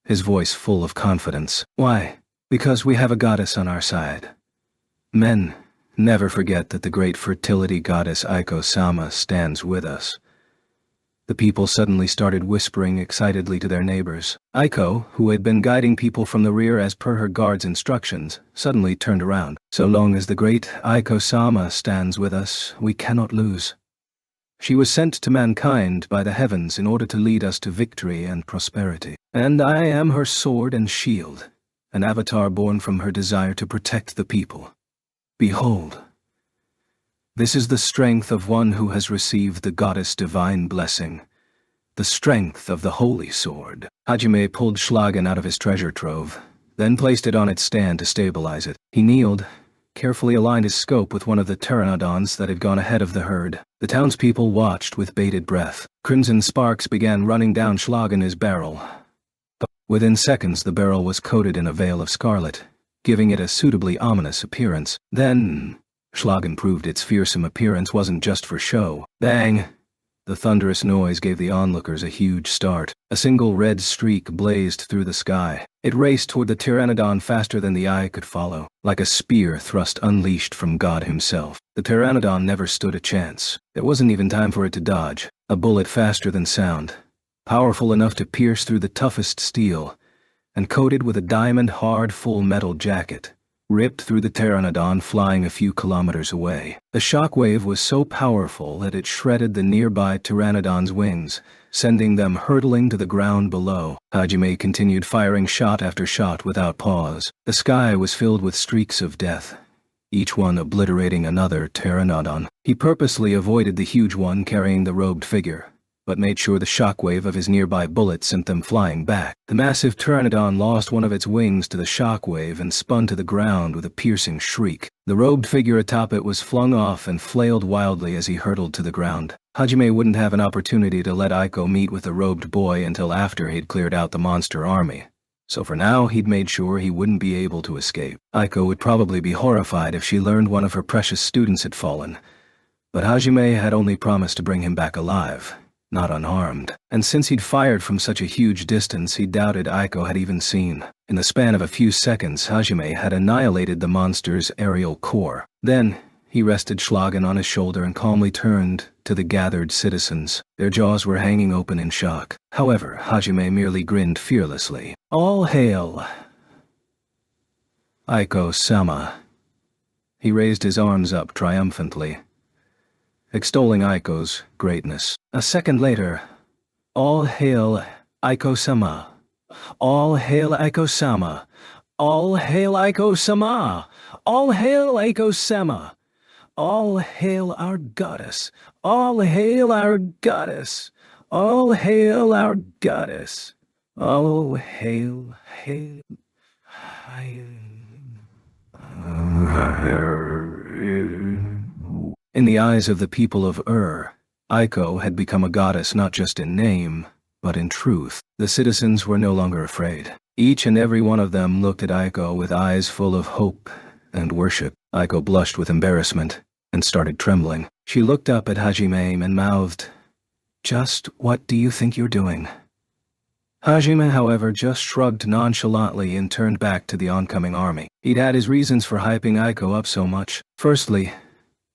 Speaker 1: his voice full of confidence. Why? Because we have a goddess on our side. Men, never forget that the great fertility goddess Aiko-sama stands with us. The people suddenly started whispering excitedly to their neighbors. Aiko, who had been guiding people from the rear as per her guard's instructions, suddenly turned around. So long as the great Aiko-sama stands with us, we cannot lose. She was sent to mankind by the heavens in order to lead us to victory and prosperity. And I am her sword and shield, an avatar born from her desire to protect the people. Behold, this is the strength of one who has received the goddess' divine blessing, the strength of the holy sword. Hajime pulled Schlagen out of his treasure trove, then placed it on its stand to stabilize it. He kneeled, carefully aligned his scope with one of the pteranodons that had gone ahead of the herd. The townspeople watched with bated breath. Crimson sparks began running down Schlagen's barrel. Within seconds the barrel was coated in a veil of scarlet, giving it a suitably ominous appearance. Then, Schlagen proved its fearsome appearance wasn't just for show. Bang! The thunderous noise gave the onlookers a huge start. A single red streak blazed through the sky. It raced toward the pteranodon faster than the eye could follow, like a spear thrust unleashed from God himself. The pteranodon never stood a chance. There wasn't even time for it to dodge. A bullet faster than sound, powerful enough to pierce through the toughest steel, and coated with a diamond-hard full metal jacket, ripped through the pteranodon flying a few kilometers away. The shockwave was so powerful that it shredded the nearby pteranodon's wings, sending them hurtling to the ground below. Hajime continued firing shot after shot without pause. The sky was filled with streaks of death, each one obliterating another pteranodon. He purposely avoided the huge one carrying the robed figure, but made sure the shockwave of his nearby bullet sent them flying back. The massive pteranodon lost one of its wings to the shockwave and spun to the ground with a piercing shriek. The robed figure atop it was flung off and flailed wildly as he hurtled to the ground. Hajime wouldn't have an opportunity to let Aiko meet with the robed boy until after he'd cleared out the monster army. So for now, he'd made sure he wouldn't be able to escape. Aiko would probably be horrified if she learned one of her precious students had fallen. But Hajime had only promised to bring him back alive, not unharmed. And since he'd fired from such a huge distance, he doubted Aiko had even seen. In the span of a few seconds, Hajime had annihilated the monster's aerial core. Then, he rested Schlagen on his shoulder and calmly turned to the gathered citizens. Their jaws were hanging open in shock. However, Hajime merely grinned fearlessly. All hail, Aiko-sama. He raised his arms up triumphantly, extolling Aiko's greatness. A second later, all hail, Aiko-sama. All hail, Aiko-sama. All hail, Aiko-sama. All hail, Aiko-sama. All hail our goddess. All hail our goddess. All hail our goddess. All hail, hail, In the eyes of the people of Aiko had become a goddess not just in name, but in truth. The citizens were no longer afraid. Each and every one of them looked at Aiko with eyes full of hope and worship. Aiko blushed with embarrassment and started trembling. She looked up at Hajime and mouthed, "Just what do you think you're doing?" Hajime, however, just shrugged nonchalantly and turned back to the oncoming army. He'd had his reasons for hyping Aiko up so much. Firstly,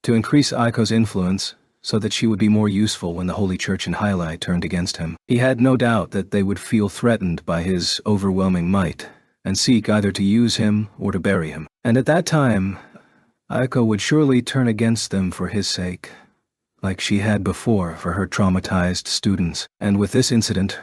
Speaker 1: to increase Aiko's influence so that she would be more useful when the Holy Church in Hyli turned against him. He had no doubt that they would feel threatened by his overwhelming might and seek either to use him or to bury him. And at that time, Aiko would surely turn against them for his sake, like she had before for her traumatized students. And with this incident,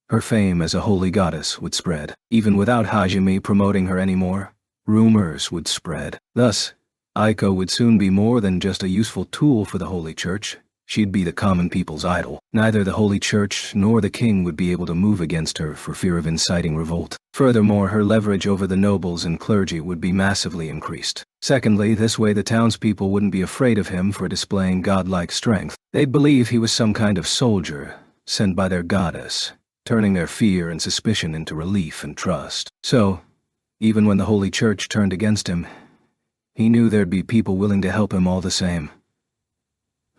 Speaker 1: her fame as a holy goddess would spread. Even without Hajime promoting her anymore, rumors would spread. Thus, Aiko would soon be more than just a useful tool for the Holy Church. She'd be the common people's idol. Neither the Holy Church nor the king would be able to move against her for fear of inciting revolt. Furthermore, her leverage over the nobles and clergy would be massively increased. Secondly, this way the townspeople wouldn't be afraid of him for displaying godlike strength. They'd believe he was some kind of soldier sent by their goddess, turning their fear and suspicion into relief and trust. So, even when the Holy Church turned against him, he knew there'd be people willing to help him all the same.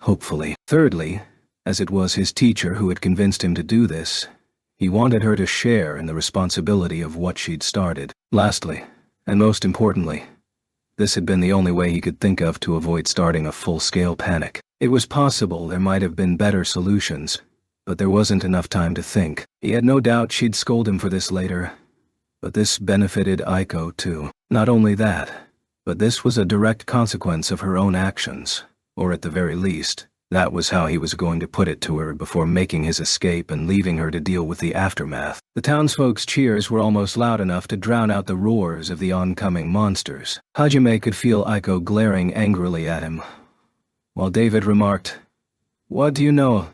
Speaker 1: Hopefully. Thirdly, as it was his teacher who had convinced him to do this, he wanted her to share in the responsibility of what she'd started. Lastly, and most importantly, this had been the only way he could think of to avoid starting a full-scale panic. It was possible there might have been better solutions, but there wasn't enough time to think. He had no doubt she'd scold him for this later, but this benefited Aiko too. Not only that, but this was a direct consequence of her own actions. Or at the very least, that was how he was going to put it to her before making his escape and leaving her to deal with the aftermath. The townsfolk's cheers were almost loud enough to drown out the roars of the oncoming monsters. Hajime could feel Aiko glaring angrily at him, while David remarked, "What do you know?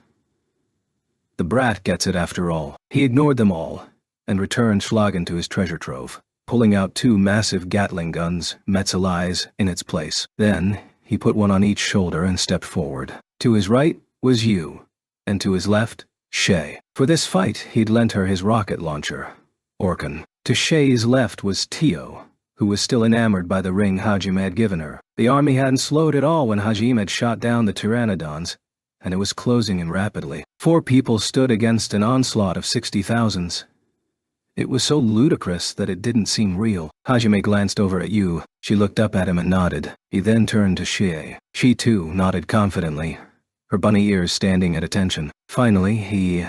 Speaker 1: The brat gets it after all." He ignored them all and returned Schlagen to his treasure trove, pulling out 2 massive Gatling guns, Metzelais, in its place. Then, he put one on each shoulder and stepped forward. To his right was Yu, and to his left, Shay. For this fight, he'd lent her his rocket launcher, Orkan. To Shay's left was Tio, who was still enamored by the ring Hajime had given her. The army hadn't slowed at all when Hajime had shot down the Pteranodons, and it was closing in rapidly. 4 people stood against an onslaught of 60,000s. It was so ludicrous that it didn't seem real. Hajime glanced over at Yu. She looked up at him and nodded. He then turned to Shay. She too nodded confidently, her bunny ears standing at attention. Finally, he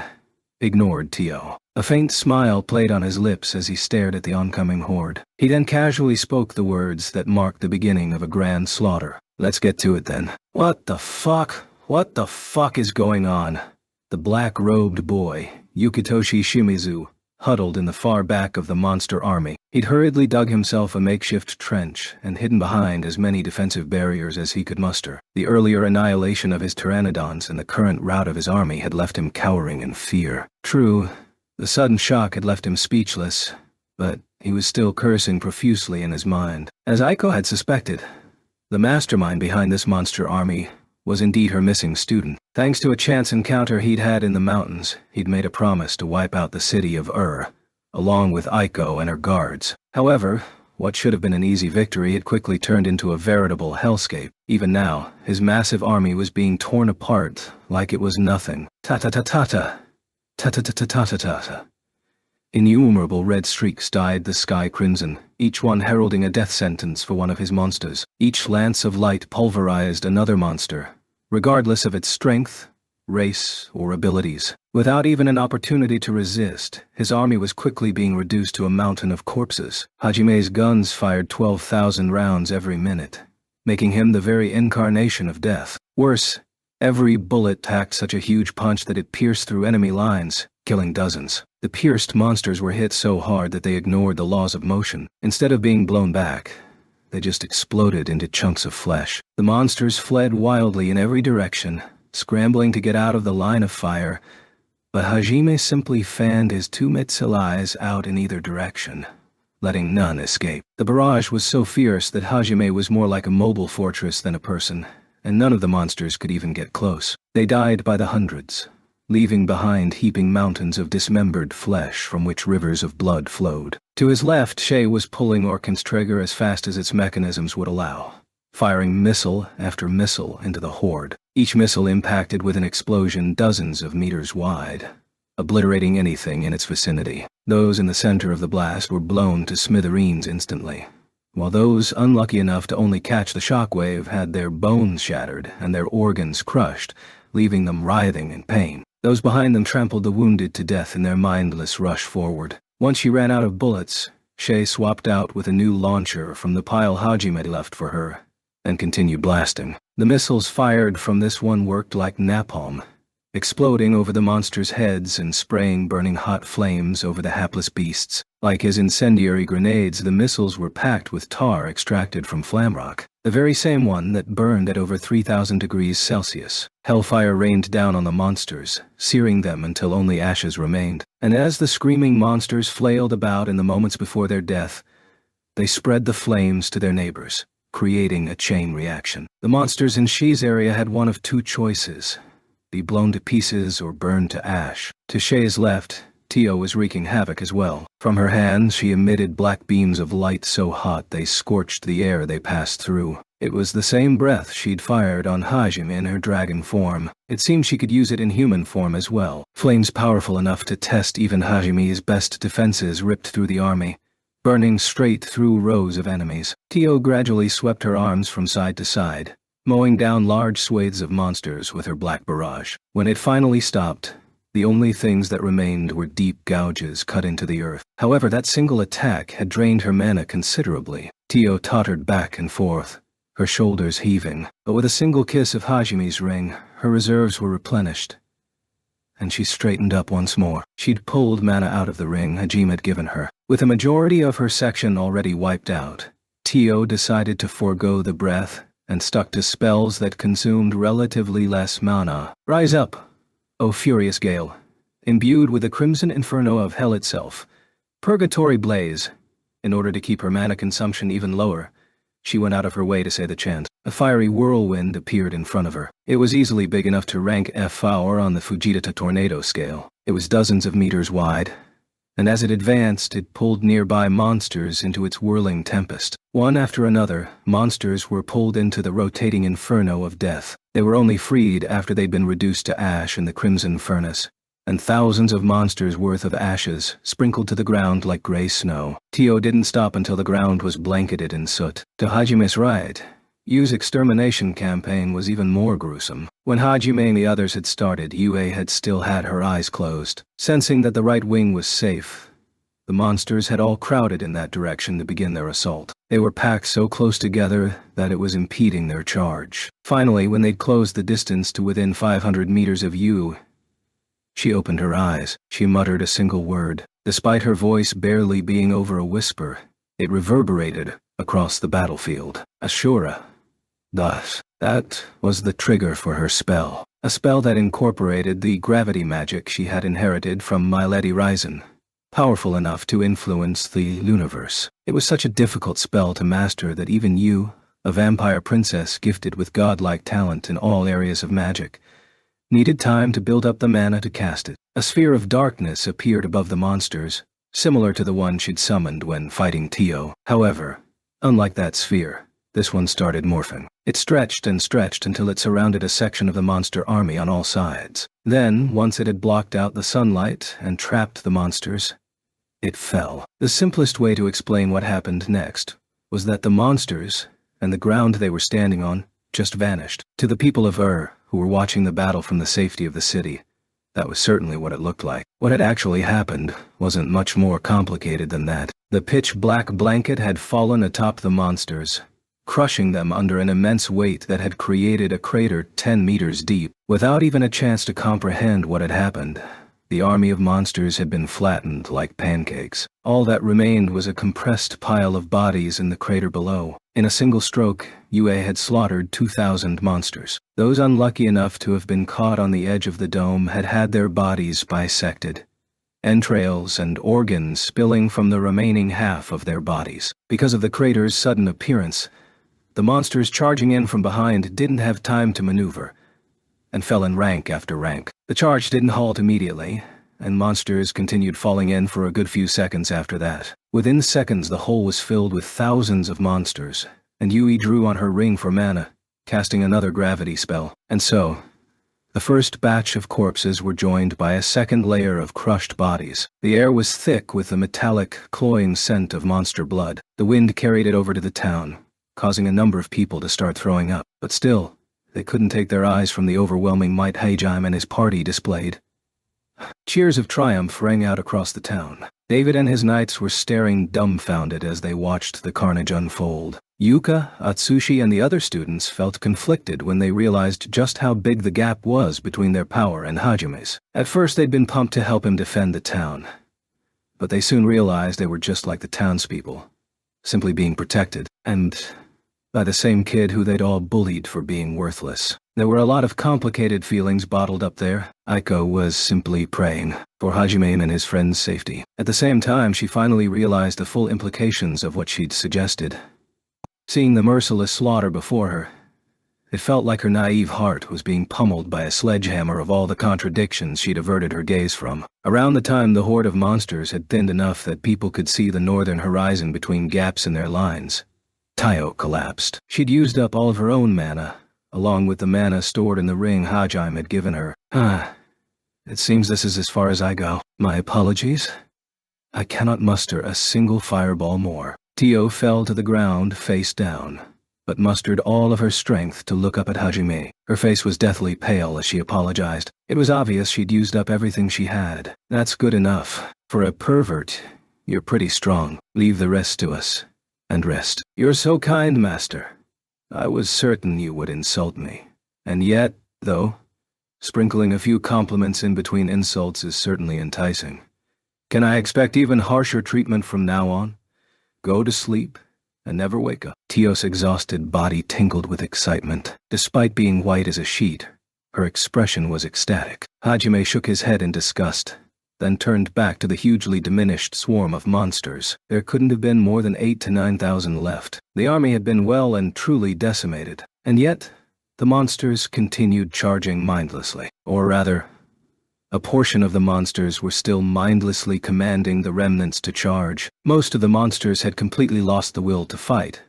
Speaker 1: ignored Tio. A faint smile played on his lips as he stared at the oncoming horde. He then casually spoke the words that marked the beginning of a grand slaughter. "Let's get to it then." What the fuck? What the fuck is going on? The black-robed boy, Yukitoshi Shimizu, huddled in the far back of the monster army. He'd hurriedly dug himself a makeshift trench and hidden behind as many defensive barriers as he could muster. The earlier annihilation of his pteranodons and the current rout of his army had left him cowering in fear. True, the sudden shock had left him speechless, but he was still cursing profusely in his mind. As Aiko had suspected, the mastermind behind this monster army was indeed her missing student. Thanks to a chance encounter he'd had in the mountains, he'd made a promise to wipe out the city of along with Aiko and her guards. However, what should have been an easy victory had quickly turned into a veritable hellscape. Even now, his massive army was being torn apart like it was nothing. Ta-ta-ta-ta-ta. Ta-ta-ta-ta-ta-ta-ta. Innumerable red streaks dyed the sky crimson, each one heralding a death sentence for one of his monsters. Each lance of light pulverized another monster, regardless of its strength, race, or abilities. Without even an opportunity to resist, his army was quickly being reduced to a mountain of corpses. Hajime's guns fired 12,000 rounds every minute, making him the very incarnation of death. Worse, every bullet packed such a huge punch that it pierced through enemy lines, killing dozens. The pierced monsters were hit so hard that they ignored the laws of motion. Instead of being blown back, they just exploded into chunks of flesh. The monsters fled wildly in every direction, scrambling to get out of the line of fire, but Hajime simply fanned his two missile eyes out in either direction, letting none escape. The barrage was so fierce that Hajime was more like a mobile fortress than a person, and none of the monsters could even get close. They died by the hundreds, leaving behind heaping mountains of dismembered flesh from which rivers of blood flowed. To his left, Shay was pulling Orkan's trigger as fast as its mechanisms would allow, firing missile after missile into the horde. Each missile impacted with an explosion dozens of meters wide, obliterating anything in its vicinity. Those in the center of the blast were blown to smithereens instantly, while those unlucky enough to only catch the shockwave had their bones shattered and their organs crushed, leaving them writhing in pain. Those behind them trampled the wounded to death in their mindless rush forward. Once she ran out of bullets, Shay swapped out with a new launcher from the pile Hajime left for her, and continued blasting. The missiles fired from this one worked like napalm, exploding over the monsters' heads and spraying burning hot flames over the hapless beasts. Like his incendiary grenades, the missiles were packed with tar extracted from flamrock, the very same one that burned at over 3,000 degrees Celsius. Hellfire rained down on the monsters, searing them until only ashes remained. And as the screaming monsters flailed about in the moments before their death, they spread the flames to their neighbors, creating a chain reaction. The monsters in Shay's area had one of two choices: be blown to pieces or burned to ash. To Shay's left, Tio was wreaking havoc as well. From her hands, she emitted black beams of light so hot they scorched the air they passed through. It was the same breath she'd fired on Hajime in her dragon form. It seemed she could use it in human form as well. Flames powerful enough to test even Hajime's best defenses ripped through the army, burning straight through rows of enemies. Tio gradually swept her arms from side to side, mowing down large swathes of monsters with her black barrage. When it finally stopped, the only things that remained were deep gouges cut into the earth. However, that single attack had drained her mana considerably. Tio tottered back and forth, her shoulders heaving, but with a single kiss of Hajime's ring, her reserves were replenished, and she straightened up once more. She'd pulled mana out of the ring Hajime had given her. With a majority of her section already wiped out, Tio decided to forego the breath and stuck to spells that consumed relatively less mana. Rise up, O furious gale, imbued with the crimson inferno of hell itself. Purgatory blaze. In order to keep her mana consumption even lower, she went out of her way to say the chant. A fiery whirlwind appeared in front of her. It was easily big enough to rank F4 on the Fujita tornado scale. It was dozens of meters wide, and as it advanced, it pulled nearby monsters into its whirling tempest. One after another, monsters were pulled into the rotating inferno of death. They were only freed after they'd been reduced to ash in the crimson furnace, and thousands of monsters' worth of ashes sprinkled to the ground like gray snow. Tio didn't stop until the ground was blanketed in soot. To Hajime's right, Yu's extermination campaign was even more gruesome. When Hajime and the others had started, Yue had still had her eyes closed. Sensing that the right wing was safe, the monsters had all crowded in that direction to begin their assault. They were packed so close together that it was impeding their charge. Finally, when they'd closed the distance to within 500 meters of Yu, she opened her eyes. She muttered a single word. Despite her voice barely being over a whisper, it reverberated across the battlefield. Ashura. Thus, that was the trigger for her spell. A spell that incorporated the gravity magic she had inherited from Milady Ryzen, powerful enough to influence the universe. It was such a difficult spell to master that even Yu, a vampire princess gifted with godlike talent in all areas of magic, needed time to build up the mana to cast it. A sphere of darkness appeared above the monsters, similar to the one she'd summoned when fighting Tio. However, unlike that sphere, this one started morphing. It stretched and stretched until it surrounded a section of the monster army on all sides. Then, once it had blocked out the sunlight and trapped the monsters, it fell. The simplest way to explain what happened next was that the monsters and the ground they were standing on just vanished. To the people of who were watching the battle from the safety of the city, that was certainly what it looked like. What had actually happened wasn't much more complicated than that. The pitch-black blanket had fallen atop the monsters, crushing them under an immense weight that had created a crater 10 meters deep. Without even a chance to comprehend what had happened, the army of monsters had been flattened like pancakes. All that remained was a compressed pile of bodies in the crater below. In a single stroke, UA had slaughtered 2,000 monsters. Those unlucky enough to have been caught on the edge of the dome had had their bodies bisected, entrails and organs spilling from the remaining half of their bodies. Because of the crater's sudden appearance, the monsters charging in from behind didn't have time to maneuver, and fell in rank after rank. The charge didn't halt immediately, and monsters continued falling in for a good few seconds after that. Within seconds, the hole was filled with thousands of monsters, and Yui drew on her ring for mana, casting another gravity spell. And so, the first batch of corpses were joined by a second layer of crushed bodies. The air was thick with the metallic, cloying scent of monster blood. The wind carried it over to the town, causing a number of people to start throwing up. But still, they couldn't take their eyes from the overwhelming might Hajime and his party displayed. Cheers of triumph rang out across the town. David and his knights were staring dumbfounded as they watched the carnage unfold. Yuka, Atsushi, and the other students felt conflicted when they realized just how big the gap was between their power and Hajime's. At first they'd been pumped to help him defend the town, but they soon realized they were just like the townspeople, simply being protected, and by the same kid who they'd all bullied for being worthless. There were a lot of complicated feelings bottled up there. Aiko was simply praying for Hajime and his friend's safety. At the same time, she finally realized the full implications of what she'd suggested. Seeing the merciless slaughter before her, it felt like her naive heart was being pummeled by a sledgehammer of all the contradictions she'd averted her gaze from. Around the time the horde of monsters had thinned enough that people could see the northern horizon between gaps in their lines, Tayo collapsed. She'd used up all of her own mana, along with the mana stored in the ring Hajime had given her. It seems this is as far as I go. My apologies. I cannot muster a single fireball more. Tio fell to the ground face down, but mustered all of her strength to look up at Hajime. Her face was deathly pale as she apologized. It was obvious she'd used up everything she had. That's good enough. For a pervert, you're pretty strong. Leave the rest to us. And rest. You're so kind, master. I was certain you would insult me. And yet, though, sprinkling a few compliments in between insults is certainly enticing. Can I expect even harsher treatment from now on? Go to sleep and never wake up. Tio's exhausted body tingled with excitement. Despite being white as a sheet, her expression was ecstatic. Hajime shook his head in disgust, then turned back to the hugely diminished swarm of monsters. There couldn't have been more than 8,000 to 9,000 left. The army had been well and truly decimated, and yet the monsters continued charging mindlessly. Or rather, a portion of the monsters were still mindlessly commanding the remnants to charge. Most of the monsters had completely lost the will to fight,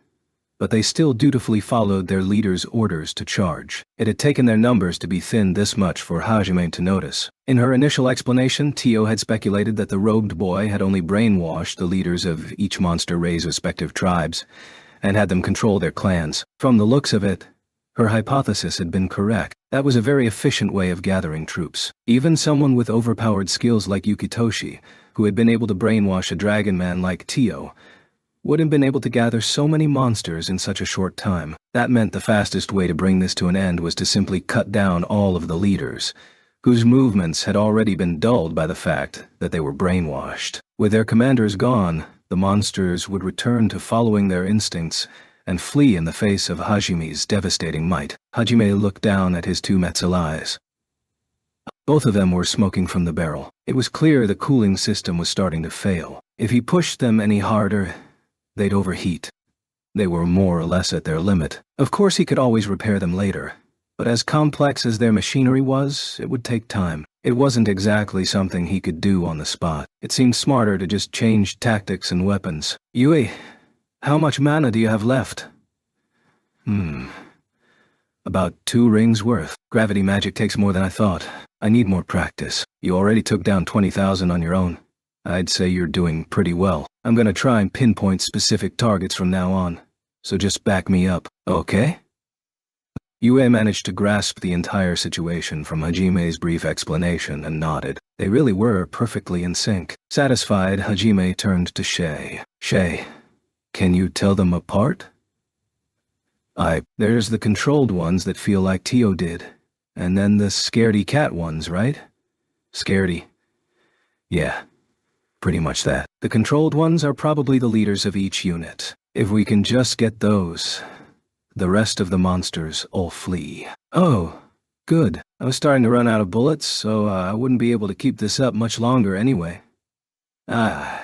Speaker 1: but they still dutifully followed their leader's orders to charge. It had taken their numbers to be thinned this much for Hajime to notice. In her initial explanation, Tio had speculated that the robed boy had only brainwashed the leaders of each monster race's respective tribes, and had them control their clans. From the looks of it, her hypothesis had been correct. That was a very efficient way of gathering troops. Even someone with overpowered skills like Yukitoshi, who had been able to brainwash a dragon man like Tio, would have been able to gather so many monsters in such a short time. That meant the fastest way to bring this to an end was to simply cut down all of the leaders, whose movements had already been dulled by the fact that they were brainwashed. With their commanders gone, the monsters would return to following their instincts and flee in the face of Hajime's devastating might. Hajime looked down at his two Metzelais. Both of them were smoking from the barrel. It was clear the cooling system was starting to fail. If he pushed them any harder, they'd overheat. They were more or less at their limit. Of course he could always repair them later, but as complex as their machinery was, it would take time. It wasn't exactly something he could do on the spot. It seemed smarter to just change tactics and weapons. Yue, how much mana do you have left? About 2 rings worth. Gravity magic takes more than I thought. I need more practice. You already took down 20,000 on your own. I'd say you're doing pretty well. I'm gonna try and pinpoint specific targets from now on. So just back me up, okay? Yue managed to grasp the entire situation from Hajime's brief explanation and nodded. They really were perfectly in sync. Satisfied, Hajime turned to Shay. Shay, can you tell them apart? There's the controlled ones that feel like Tio did. And then the scaredy cat ones, right? Scaredy. Yeah, pretty much that. The controlled ones are probably the leaders of each unit. If we can just get those, the rest of the monsters all flee. Oh, good. I was starting to run out of bullets, so I wouldn't be able to keep this up much longer anyway. Yeah.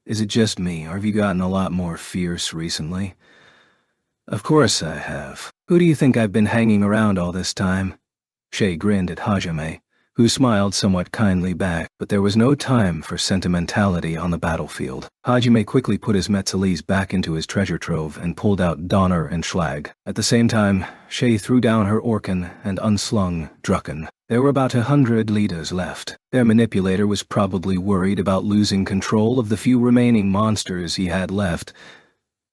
Speaker 1: Is it just me, or have you gotten a lot more fierce recently? Of course I have. Who do you think I've been hanging around all this time? Shay grinned at Hajime, who smiled somewhat kindly back, but there was no time for sentimentality on the battlefield. Hajime quickly put his Metzelese back into his treasure trove and pulled out Donner and Schlag. At the same time, Shay threw down her Orkan and unslung Drucken. There were about 100 leaders left. Their manipulator was probably worried about losing control of the few remaining monsters he had left,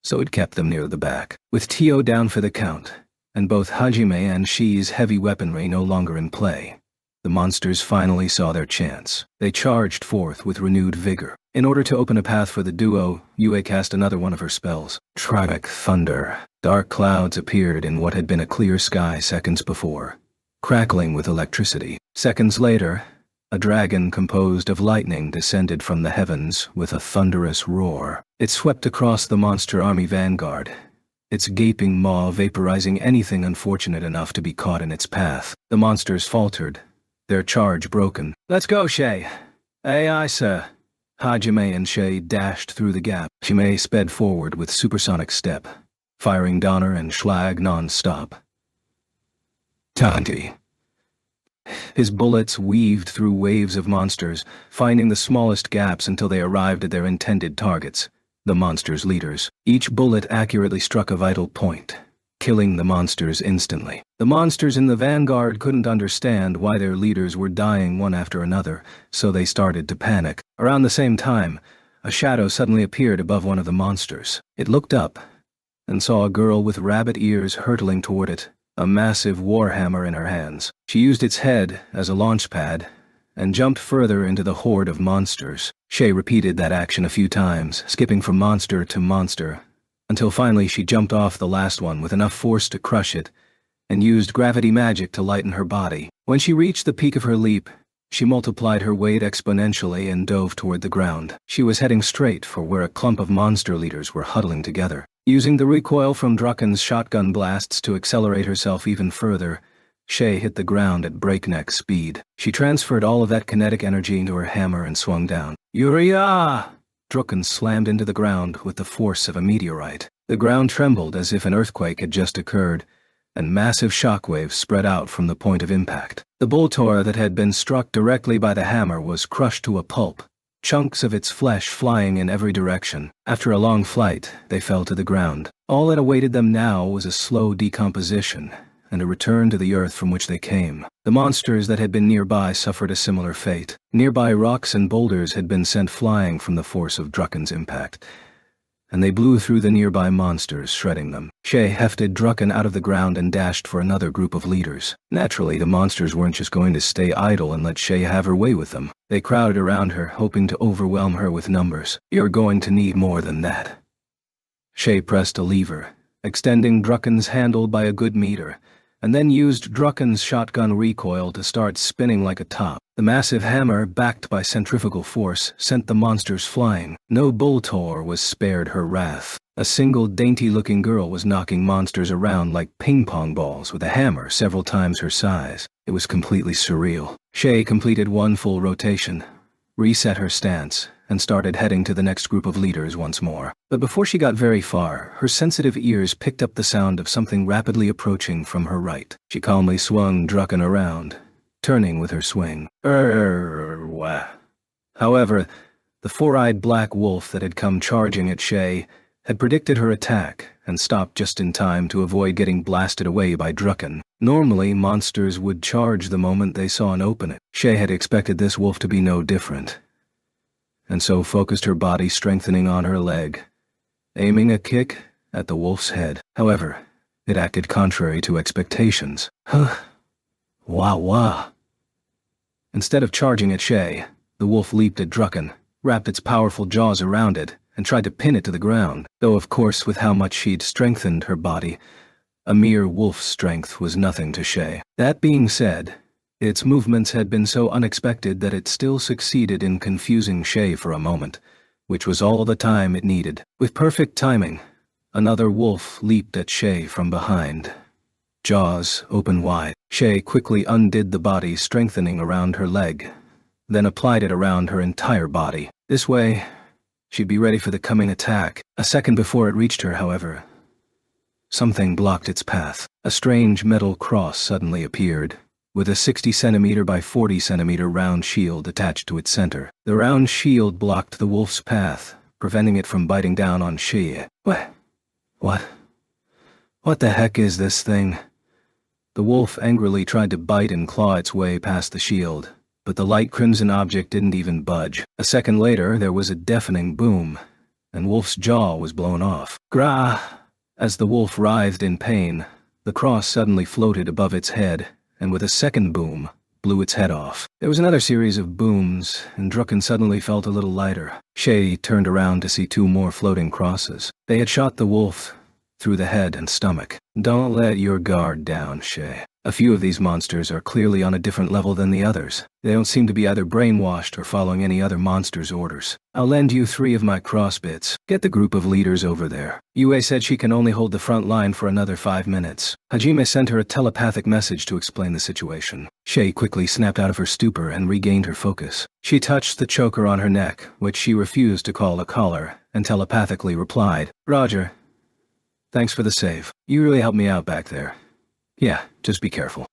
Speaker 1: so it kept them near the back. With Tio down for the count, and both Hajime and Shi's heavy weaponry no longer in play, the monsters finally saw their chance. They charged forth with renewed vigor. In order to open a path for the duo, Yue cast another one of her spells. Tragic thunder. Dark clouds appeared in what had been a clear sky seconds before, crackling with electricity. Seconds later, a dragon composed of lightning descended from the heavens with a thunderous roar. It swept across the monster army vanguard, its gaping maw vaporizing anything unfortunate enough to be caught in its path. The monsters faltered, their charge broken. Let's go, Shay. Aye, sir. Hajime and Shay dashed through the gap. Hajime sped forward with supersonic step, firing Donner and Schlag non-stop. Tanti. His bullets weaved through waves of monsters, finding the smallest gaps until they arrived at their intended targets, the monsters' leaders. Each bullet accurately struck a vital point, killing the monsters instantly. The monsters in the vanguard couldn't understand why their leaders were dying one after another, so they started to panic. Around the same time, a shadow suddenly appeared above one of the monsters. It looked up and saw a girl with rabbit ears hurtling toward it, a massive warhammer in her hands. She used its head as a launch pad and jumped further into the horde of monsters. Shay repeated that action a few times, skipping from monster to monster, until finally she jumped off the last one with enough force to crush it, and used gravity magic to lighten her body. When she reached the peak of her leap, she multiplied her weight exponentially and dove toward the ground. She was heading straight for where a clump of monster leaders were huddling together. Using the recoil from Drucken's shotgun blasts to accelerate herself even further, Shay hit the ground at breakneck speed. She transferred all of that kinetic energy into her hammer and swung down. Uriah! Drucken slammed into the ground with the force of a meteorite. The ground trembled as if an earthquake had just occurred, and massive shockwaves spread out from the point of impact. The Boltor that had been struck directly by the hammer was crushed to a pulp, chunks of its flesh flying in every direction. After a long flight, they fell to the ground. All that awaited them now was a slow decomposition, and a return to the earth from which they came. The monsters that had been nearby suffered a similar fate. Nearby rocks and boulders had been sent flying from the force of Drucken's impact, and they blew through the nearby monsters, shredding them. Shay hefted Drucken out of the ground and dashed for another group of leaders. Naturally, the monsters weren't just going to stay idle and let Shay have her way with them. They crowded around her, hoping to overwhelm her with numbers. You're going to need more than that. Shay pressed a lever, extending Drucken's handle by a good meter, and then used Drucken's shotgun recoil to start spinning like a top. The massive hammer, backed by centrifugal force, sent the monsters flying. No Boltor was spared her wrath. A single dainty-looking girl was knocking monsters around like ping-pong balls with a hammer several times her size. It was completely surreal. Shay completed one full rotation, reset her stance, and started heading to the next group of leaders once more. But before she got very far, her sensitive ears picked up the sound of something rapidly approaching from her right. She calmly swung Drucken around, turning with her swing. Wah. However, the four-eyed black wolf that had come charging at Shay had predicted her attack and stopped just in time to avoid getting blasted away by Drucken. Normally, monsters would charge the moment they saw an opening. Shay had expected this wolf to be no different, and so focused her body strengthening on her leg, aiming a kick at the wolf's head. However, it acted contrary to expectations. Wah wah. Instead of charging at Shay, the wolf leaped at Drucken, wrapped its powerful jaws around it, and tried to pin it to the ground, though of course with how much she'd strengthened her body, a mere wolf's strength was nothing to Shay. That being said, its movements had been so unexpected that it still succeeded in confusing Shay for a moment, which was all the time it needed. With perfect timing, another wolf leaped at Shay from behind, jaws open wide. Shay quickly undid the body strengthening around her leg, then applied it around her entire body. This way, she'd be ready for the coming attack. A second before it reached her, however, something blocked its path. A strange metal cross suddenly appeared, with a 60 centimeter by 40 centimeter round shield attached to its center. The round shield blocked the wolf's path, preventing it from biting down on Shay. What the heck is this thing? The wolf angrily tried to bite and claw its way past the shield, but the light crimson object didn't even budge. A second later, there was a deafening boom, and Wolf's jaw was blown off. Grah! As the wolf writhed in pain, the cross suddenly floated above its head, and with a second boom, blew its head off. There was another series of booms, and Drucken suddenly felt a little lighter. Shay turned around to see two more floating crosses. They had shot the wolf through the head and stomach. Don't let your guard down, Shay. A few of these monsters are clearly on a different level than the others. They don't seem to be either brainwashed or following any other monster's orders. I'll lend you 3 of my crossbits. Get the group of leaders over there. Yue said she can only hold the front line for another 5 minutes. Hajime sent her a telepathic message to explain the situation. Shay quickly snapped out of her stupor and regained her focus. She touched the choker on her neck, which she refused to call a collar, and telepathically replied, "Roger. Thanks for the save. You really helped me out back there. Yeah, just be careful."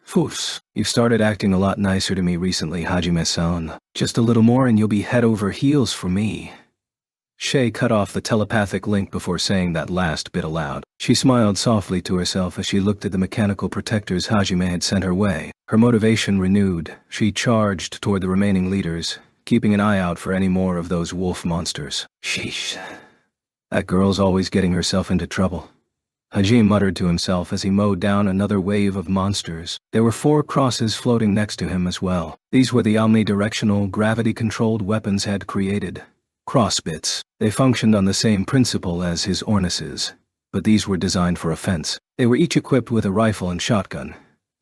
Speaker 1: Foofs. You've started acting a lot nicer to me recently, Hajime-san. Just a little more and you'll be head over heels for me. Shay cut off the telepathic link before saying that last bit aloud. She smiled softly to herself as she looked at the mechanical protectors Hajime had sent her way. Her motivation renewed, she charged toward the remaining leaders, keeping an eye out for any more of those wolf monsters. Sheesh. That girl's always getting herself into trouble. Hajime muttered to himself as he mowed down another wave of monsters. There were 4 crosses floating next to him as well. These were the omnidirectional, gravity-controlled weapons had created. Crossbits. They functioned on the same principle as his Ornises, but these were designed for offense. They were each equipped with a rifle and shotgun,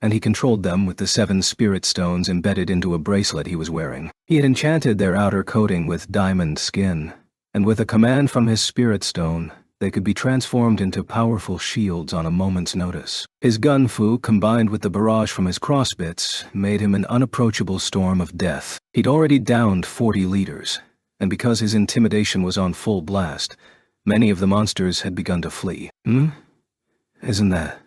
Speaker 1: and he controlled them with the 7 spirit stones embedded into a bracelet he was wearing. He had enchanted their outer coating with diamond skin, and with a command from his spirit stone, they could be transformed into powerful shields on a moment's notice. His gun-fu, combined with the barrage from his crossbits, made him an unapproachable storm of death. He'd already downed 40 leaders, and because his intimidation was on full blast, many of the monsters had begun to flee. Isn't that?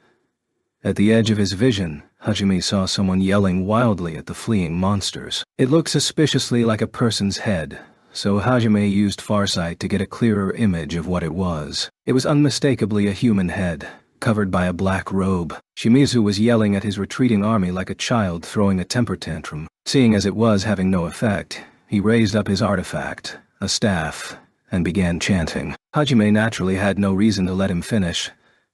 Speaker 1: At the edge of his vision, Hajime saw someone yelling wildly at the fleeing monsters. It looked suspiciously like a person's head, so Hajime used Farsight to get a clearer image of what it was. It was unmistakably a human head, covered by a black robe. Shimizu was yelling at his retreating army like a child throwing a temper tantrum. Seeing as it was having no effect, he raised up his artifact, a staff, and began chanting. Hajime naturally had no reason to let him finish,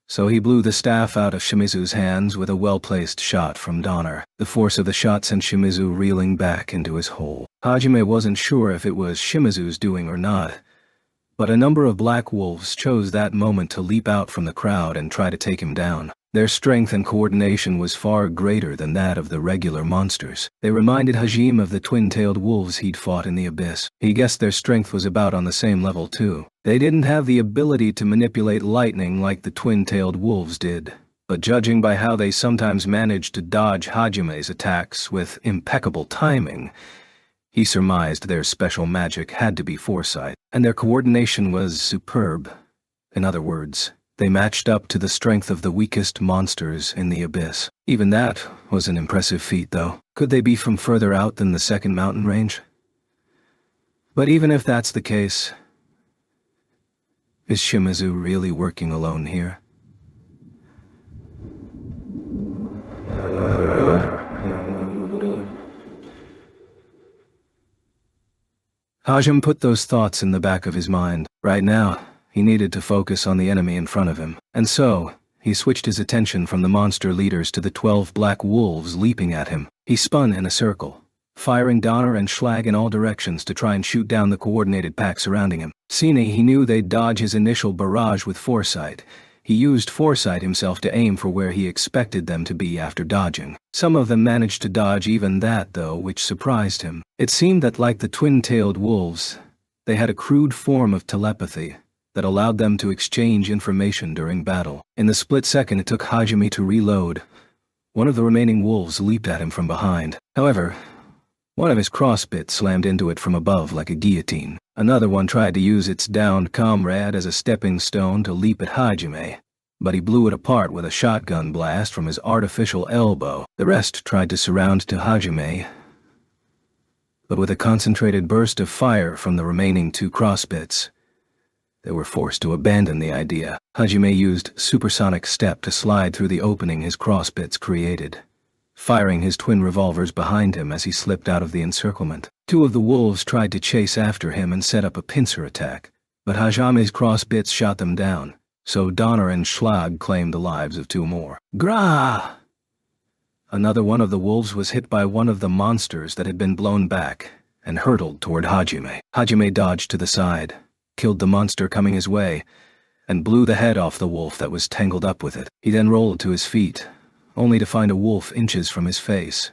Speaker 1: so he blew the staff out of Shimizu's hands with a well-placed shot from Donner. The force of the shot sent Shimizu reeling back into his hole. Hajime wasn't sure if it was Shimizu's doing or not, but a number of black wolves chose that moment to leap out from the crowd and try to take him down. Their strength and coordination was far greater than that of the regular monsters. They reminded Hajime of the twin-tailed wolves he'd fought in the abyss. He guessed their strength was about on the same level too. They didn't have the ability to manipulate lightning like the twin-tailed wolves did, but judging by how they sometimes managed to dodge Hajime's attacks with impeccable timing, He surmised their special magic had to be foresight, and their coordination was superb. In other words, they matched up to the strength of the weakest monsters in the abyss. Even that was an impressive feat, though. Could they be from further out than the second mountain range? But even if that's the case, is Shimizu really working alone here? Hajime put those thoughts in the back of his mind. Right now, he needed to focus on the enemy in front of him, and so he switched his attention from the monster leaders to the 12 black wolves leaping at him. He spun in a circle, firing Donner and Schlag in all directions to try and shoot down the coordinated pack surrounding him. Seeing he knew they'd dodge his initial barrage with foresight, he used foresight himself to aim for where he expected them to be after dodging. Some of them managed to dodge even that, though, which surprised him. It seemed that, like the twin-tailed wolves, they had a crude form of telepathy that allowed them to exchange information during battle. In the split second it took Hajime to reload, one of the remaining wolves leaped at him from behind. However, one of his crossbits slammed into it from above like a guillotine. Another one tried to use its downed comrade as a stepping stone to leap at Hajime, but he blew it apart with a shotgun blast from his artificial elbow. The rest tried to surround to Hajime, but with a concentrated burst of fire from the remaining two crossbits, they were forced to abandon the idea. Hajime used supersonic step to slide through the opening his crossbits created, firing his twin revolvers behind him as he slipped out of the encirclement. Two of the wolves tried to chase after him and set up a pincer attack, but Hajime's crossbits shot them down, so Donner and Schlag claimed the lives of two more. Grah! Another one of the wolves was hit by one of the monsters that had been blown back and hurtled toward Hajime. Hajime dodged to the side, killed the monster coming his way, and blew the head off the wolf that was tangled up with it. He then rolled to his feet, only to find a wolf inches from his face,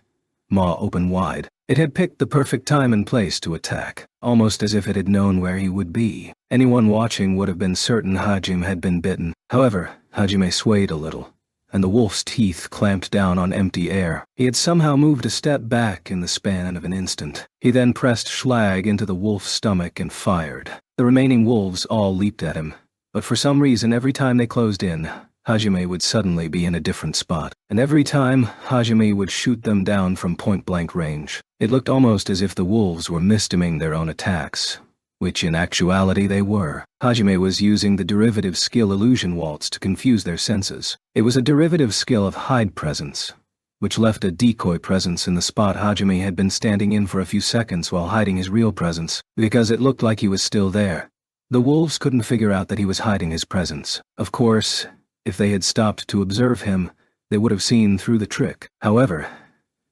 Speaker 1: maw open wide. It had picked the perfect time and place to attack, almost as if it had known where he would be. Anyone watching would have been certain Hajime had been bitten. However, Hajime swayed a little, and the wolf's teeth clamped down on empty air. He had somehow moved a step back in the span of an instant. He then pressed Schlag into the wolf's stomach and fired. The remaining wolves all leaped at him, but for some reason every time they closed in, Hajime would suddenly be in a different spot, and every time Hajime would shoot them down from point-blank range. It looked almost as if the wolves were mistiming their own attacks, which in actuality they were. Hajime was using the derivative skill Illusion Waltz to confuse their senses. It was a derivative skill of hide presence, which left a decoy presence in the spot Hajime had been standing in for a few seconds while hiding his real presence, because it looked like he was still there. The wolves couldn't figure out that he was hiding his presence. Of course, if they had stopped to observe him, they would have seen through the trick. However,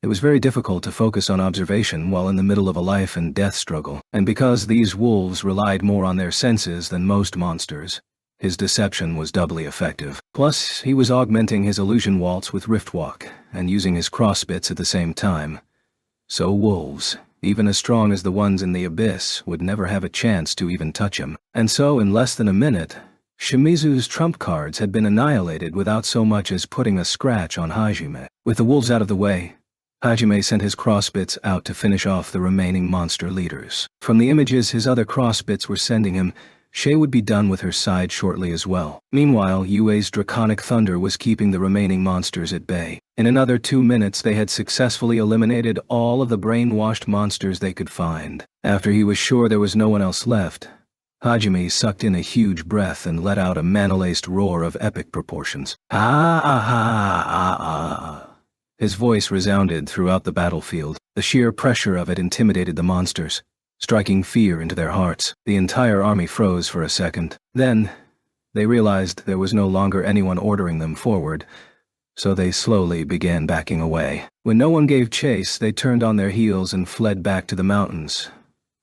Speaker 1: it was very difficult to focus on observation while in the middle of a life and death struggle, and because these wolves relied more on their senses than most monsters, his deception was doubly effective. Plus, he was augmenting his illusion waltz with Riftwalk and using his crossbits at the same time. So wolves, even as strong as the ones in the abyss, would never have a chance to even touch him. And so, in less than a minute, Shimizu's trump cards had been annihilated without so much as putting a scratch on Hajime. With the wolves out of the way, Hajime sent his crossbits out to finish off the remaining monster leaders. From the images his other crossbits were sending him, Shay would be done with her side shortly as well. Meanwhile, Yue's Draconic Thunder was keeping the remaining monsters at bay. In another 2 minutes they had successfully eliminated all of the brainwashed monsters they could find. After he was sure there was no one else left, Hajime sucked in a huge breath and let out a mana-laced roar of epic proportions. Ah. His voice resounded throughout the battlefield. The sheer pressure of it intimidated the monsters, striking fear into their hearts. The entire army froze for a second. Then, they realized there was no longer anyone ordering them forward, so they slowly began backing away. When no one gave chase, they turned on their heels and fled back to the mountains,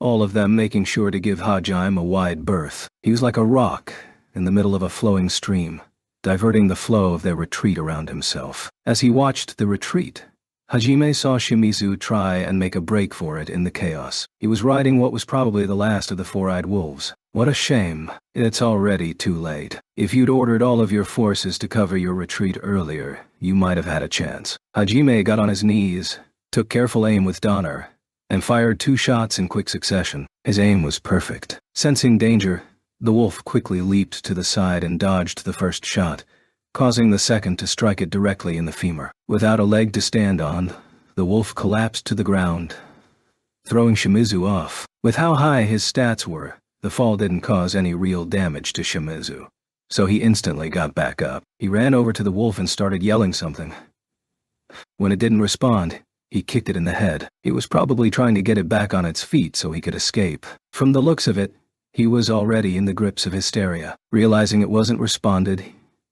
Speaker 1: all of them making sure to give Hajime a wide berth. He was like a rock in the middle of a flowing stream, diverting the flow of their retreat around himself. As he watched the retreat, Hajime saw Shimizu try and make a break for it in the chaos. He was riding what was probably the last of the four-eyed wolves. What a shame. It's already too late. If you'd ordered all of your forces to cover your retreat earlier, you might have had a chance. Hajime got on his knees, took careful aim with Donner, and fired 2 shots in quick succession. His aim was perfect. Sensing danger, the wolf quickly leaped to the side and dodged the first shot, causing the second to strike it directly in the femur. Without a leg to stand on, the wolf collapsed to the ground, throwing Shimizu off. With how high his stats were, the fall didn't cause any real damage to Shimizu, so he instantly got back up. He ran over to the wolf and started yelling something. When it didn't respond, he kicked it in the head. He was probably trying to get it back on its feet so he could escape. From the looks of it, he was already in the grips of hysteria. Realizing it wasn't responded,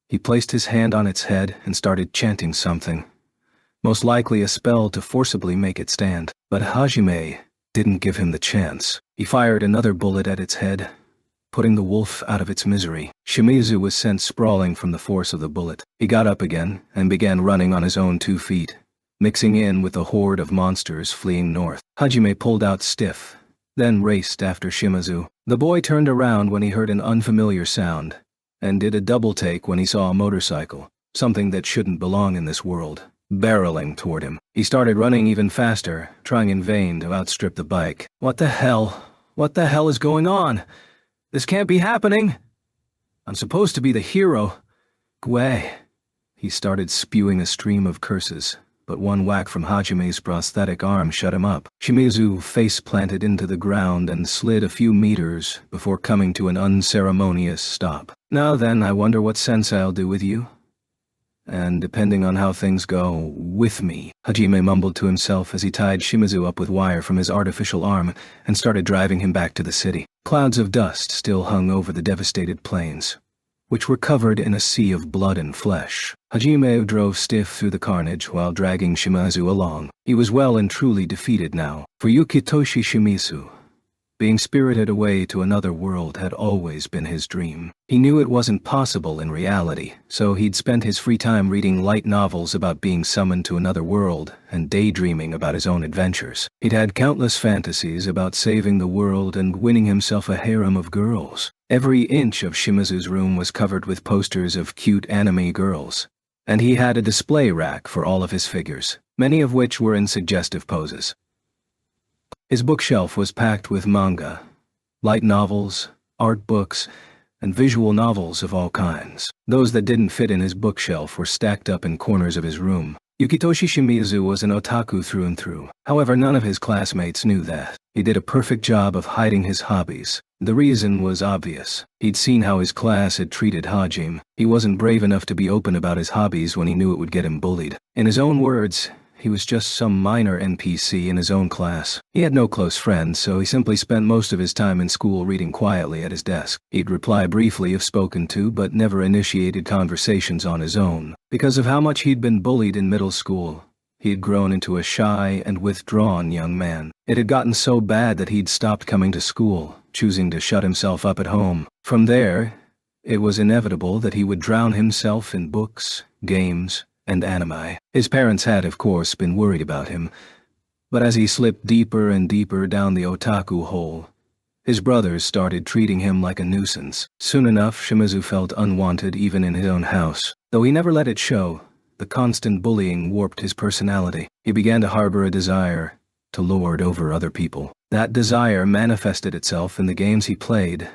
Speaker 1: he placed his hand on its head and started chanting something, most likely a spell to forcibly make it stand. But Hajime didn't give him the chance. He fired another bullet at its head, putting the wolf out of its misery. Shimizu was sent sprawling from the force of the bullet. He got up again and began running on his own 2 feet, mixing in with the horde of monsters fleeing north. Hajime pulled out stiff, then raced after Shimizu. The boy turned around when he heard an unfamiliar sound, and did a double take when he saw a motorcycle, something that shouldn't belong in this world, barreling toward him. He started running even faster, trying in vain to outstrip the bike. What the hell? What the hell is going on? This can't be happening! I'm supposed to be the hero. Gwei. He started spewing a stream of curses, but one whack from Hajime's prosthetic arm shut him up. Shimizu face-planted into the ground and slid a few meters before coming to an unceremonious stop. Now then, I wonder what sense I'll do with you. And depending on how things go, with me, Hajime mumbled to himself as he tied Shimizu up with wire from his artificial arm and started driving him back to the city. Clouds of dust still hung over the devastated plains, which were covered in a sea of blood and flesh. Hajime drove stiff through the carnage while dragging Shimizu along. He was well and truly defeated now. For Yukitoshi Shimizu, being spirited away to another world had always been his dream. He knew it wasn't possible in reality, so he'd spent his free time reading light novels about being summoned to another world and daydreaming about his own adventures. He'd had countless fantasies about saving the world and winning himself a harem of girls. Every inch of Shimizu's room was covered with posters of cute anime girls, and he had a display rack for all of his figures, many of which were in suggestive poses. His bookshelf was packed with manga, light novels, art books, and visual novels of all kinds. Those that didn't fit in his bookshelf were stacked up in corners of his room. Yukitoshi Shimizu was an otaku through and through. However, none of his classmates knew that. He did a perfect job of hiding his hobbies. The reason was obvious. He'd seen how his class had treated Hajime. He wasn't brave enough to be open about his hobbies when he knew it would get him bullied. In his own words, he was just some minor NPC in his own class. He had no close friends, so he simply spent most of his time in school reading quietly at his desk. He'd reply briefly if spoken to, but never initiated conversations on his own. Because of how much he'd been bullied in middle school, he'd grown into a shy and withdrawn young man. It had gotten so bad that he'd stopped coming to school, choosing to shut himself up at home. From there, it was inevitable that he would drown himself in books, games, and anime. His parents had, of course, been worried about him, but as he slipped deeper and deeper down the otaku hole, his brothers started treating him like a nuisance. Soon enough, Shimizu felt unwanted even in his own house. Though he never let it show, the constant bullying warped his personality. He began to harbor a desire to lord over other people. That desire manifested itself in the games he played,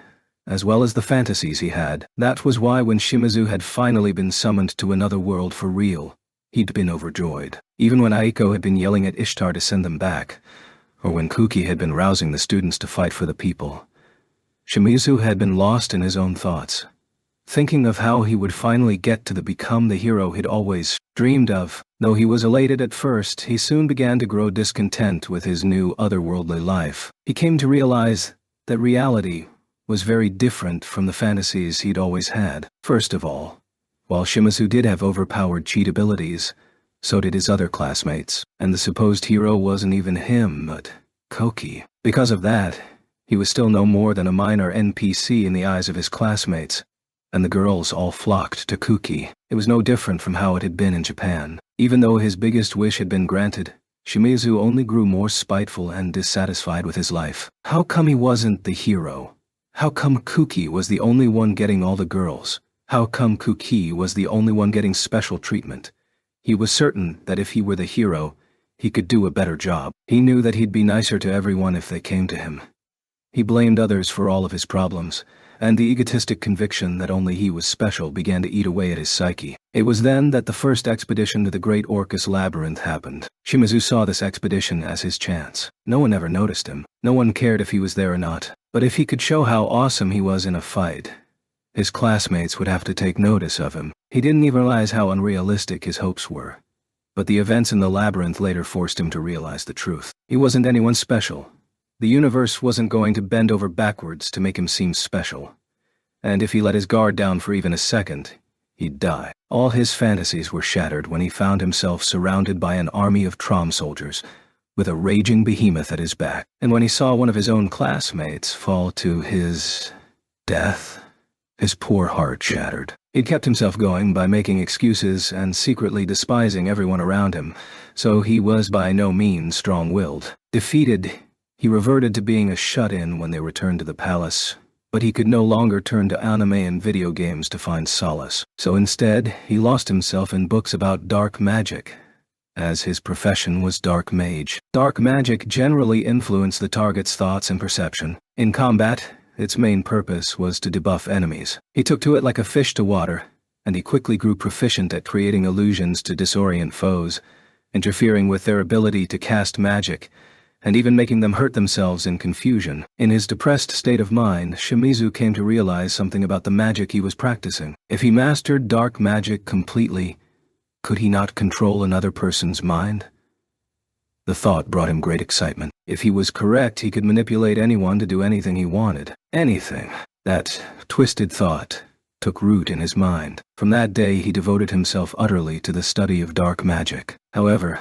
Speaker 1: as well as the fantasies he had. That was why when Shimizu had finally been summoned to another world for real, he'd been overjoyed. Even when Aiko had been yelling at Ishtar to send them back, or when Kuki had been rousing the students to fight for the people, Shimizu had been lost in his own thoughts, thinking of how he would finally get to become the hero he'd always dreamed of. Though he was elated at first, he soon began to grow discontent with his new otherworldly life. He came to realize that reality was very different from the fantasies he'd always had. First of all, while Shimizu did have overpowered cheat abilities, so did his other classmates, and the supposed hero wasn't even him, but Koki. Because of that, he was still no more than a minor NPC in the eyes of his classmates, and the girls all flocked to Kuki. It was no different from how it had been in Japan. Even though his biggest wish had been granted, Shimizu only grew more spiteful and dissatisfied with his life. How come he wasn't the hero? How come Kuki was the only one getting all the girls? How come Kuki was the only one getting special treatment? He was certain that if he were the hero, he could do a better job. He knew that he'd be nicer to everyone if they came to him. He blamed others for all of his problems, and the egotistic conviction that only he was special began to eat away at his psyche. It was then that the first expedition to the Great Orcus Labyrinth happened. Shimizu saw this expedition as his chance. No one ever noticed him. No one cared if he was there or not. But if he could show how awesome he was in a fight, his classmates would have to take notice of him. He didn't even realize how unrealistic his hopes were. But the events in the labyrinth later forced him to realize the truth. He wasn't anyone special. The universe wasn't going to bend over backwards to make him seem special. And if he let his guard down for even a second, he'd die. All his fantasies were shattered when he found himself surrounded by an army of Trom soldiers, with a raging behemoth at his back. And when he saw one of his own classmates fall to his death, his poor heart shattered. He'd kept himself going by making excuses and secretly despising everyone around him, so he was by no means strong-willed. Defeated, he reverted to being a shut-in when they returned to the palace, but he could no longer turn to anime and video games to find solace. So instead, he lost himself in books about dark magic, as his profession was dark mage. Dark magic generally influenced the target's thoughts and perception. In combat, its main purpose was to debuff enemies. He took to it like a fish to water, and he quickly grew proficient at creating illusions to disorient foes, interfering with their ability to cast magic, and even making them hurt themselves in confusion. In his depressed state of mind, Shimizu came to realize something about the magic he was practicing. If he mastered dark magic completely, could he not control another person's mind? The thought brought him great excitement. If he was correct, he could manipulate anyone to do anything he wanted. Anything. That twisted thought took root in his mind. From that day, he devoted himself utterly to the study of dark magic. However,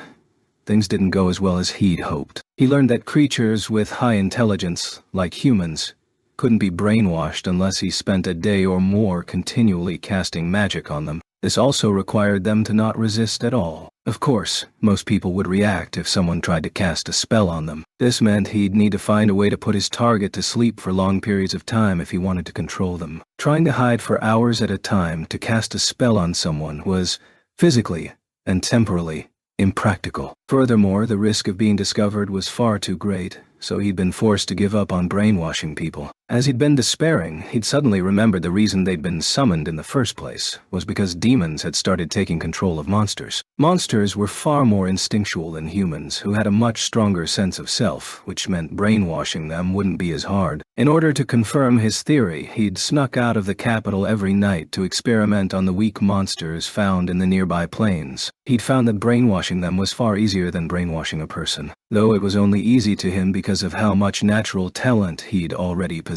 Speaker 1: things didn't go as well as he'd hoped. He learned that creatures with high intelligence, like humans, couldn't be brainwashed unless he spent a day or more continually casting magic on them. This also required them to not resist at all. Of course, most people would react if someone tried to cast a spell on them. This meant he'd need to find a way to put his target to sleep for long periods of time if he wanted to control them. Trying to hide for hours at a time to cast a spell on someone was, physically and temporally, impractical. Furthermore, the risk of being discovered was far too great, so he'd been forced to give up on brainwashing people. As he'd been despairing, he'd suddenly remembered the reason they'd been summoned in the first place was because demons had started taking control of monsters. Monsters were far more instinctual than humans, who had a much stronger sense of self, which meant brainwashing them wouldn't be as hard. In order to confirm his theory, he'd snuck out of the capital every night to experiment on the weak monsters found in the nearby plains. He'd found that brainwashing them was far easier than brainwashing a person, though it was only easy to him because of how much natural talent he'd already possessed.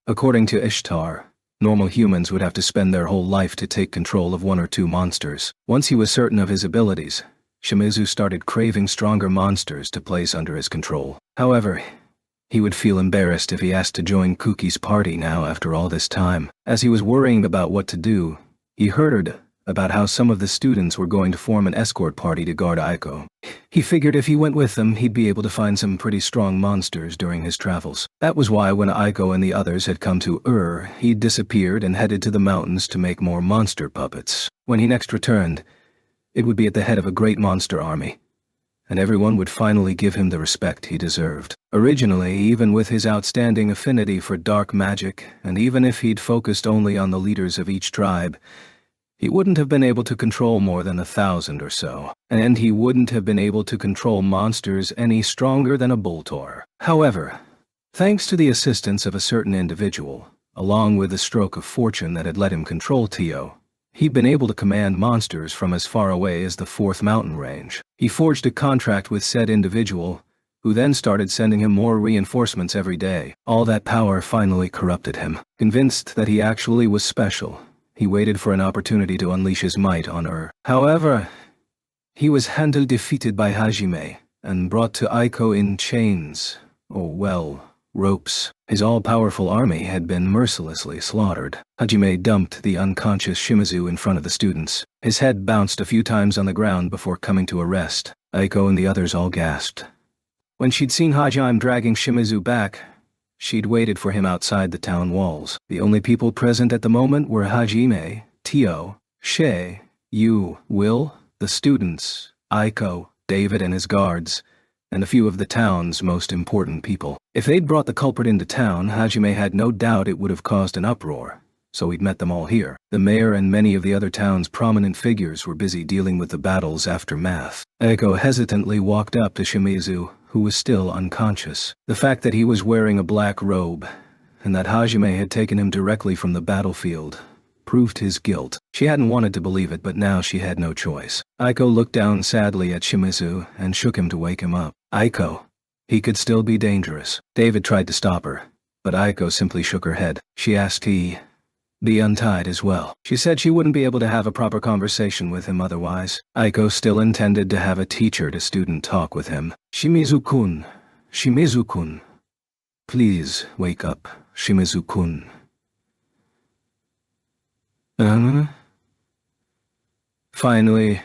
Speaker 1: According to Ishtar, normal humans would have to spend their whole life to take control of one or two monsters. Once he was certain of his abilities, Shimizu started craving stronger monsters to place under his control. However, he would feel embarrassed if he asked to join Kuki's party now after all this time. As he was worrying about what to do, he heard about how some of the students were going to form an escort party to guard Aiko. He figured if he went with them, he'd be able to find some pretty strong monsters during his travels. That was why when Aiko and the others had come to he'd disappeared and headed to the mountains to make more monster puppets. When he next returned, it would be at the head of a great monster army, and everyone would finally give him the respect he deserved. Originally, even with his outstanding affinity for dark magic, and even if he'd focused only on the leaders of each tribe, he wouldn't have been able to control more than 1,000 or so, and he wouldn't have been able to control monsters any stronger than a Boltor. However, thanks to the assistance of a certain individual, along with the stroke of fortune that had let him control Tio, he'd been able to command monsters from as far away as the 4th mountain range. He forged a contract with said individual, who then started sending him more reinforcements every day. All that power finally corrupted him. Convinced that he actually was special, he waited for an opportunity to unleash his might on However, he was handily defeated by Hajime and brought to Aiko in chains, ropes. His all-powerful army had been mercilessly slaughtered. Hajime dumped the unconscious Shimizu in front of the students. His head bounced a few times on the ground before coming to a rest. Aiko and the others all gasped. When she'd seen Hajime dragging Shimizu back, she'd waited for him outside the town walls. The only people present at the moment were Hajime, Tio, Shay, Yu, Will, the students, Aiko, David and his guards, and a few of the town's most important people. If they'd brought the culprit into town, Hajime had no doubt it would have caused an uproar, so he'd met them all here. The mayor and many of the other town's prominent figures were busy dealing with the battle's aftermath. Eiko hesitantly walked up to Shimizu, who was still unconscious. The fact that he was wearing a black robe, and that Hajime had taken him directly from the battlefield, proved his guilt. She hadn't wanted to believe it, but now she had no choice. Eiko looked down sadly at Shimizu and shook him to wake him up. Eiko. He could still be dangerous. David tried to stop her, but Eiko simply shook her head. She asked he be untied as well. She said she wouldn't be able to have a proper conversation with him otherwise. Eiko still intended to have a teacher-to-student talk with him. Shimizu-kun. Shimizu-kun. Please wake up, Shimizu-kun. Finally,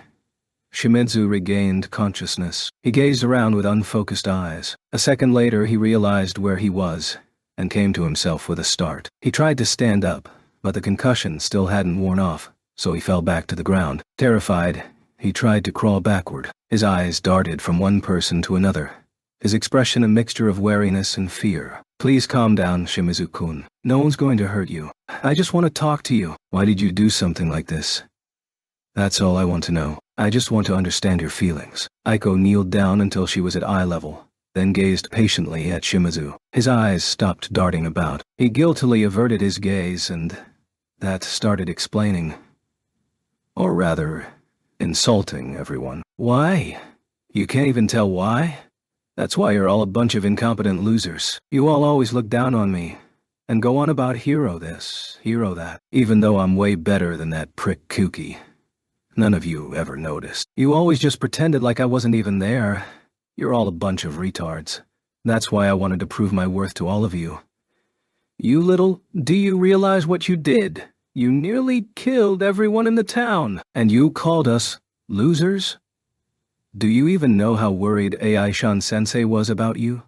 Speaker 1: Shimizu regained consciousness. He gazed around with unfocused eyes. A second later, he realized where he was and came to himself with a start. He tried to stand up, but the concussion still hadn't worn off, so he fell back to the ground. Terrified, he tried to crawl backward. His eyes darted from one person to another, his expression a mixture of wariness and fear. Please calm down, Shimizu-kun. No one's going to hurt you. I just want to talk to you. Why did you do something like this? That's all I want to know. I just want to understand your feelings. Eiko kneeled down until she was at eye level, then gazed patiently at Shimizu. His eyes stopped darting about. He guiltily averted his gaze and that started explaining, or rather, insulting everyone. Why? You can't even tell why? That's why you're all a bunch of incompetent losers. You all always look down on me, and go on about hero this, hero that, even though I'm way better than that prick Kuki. None of you ever noticed. You always just pretended like I wasn't even there. You're all a bunch of retards. That's why I wanted to prove my worth to all of you. Do you realize what you did? You nearly killed everyone in the town, and you called us losers? Do you even know how worried Ai-shan-sensei was about you?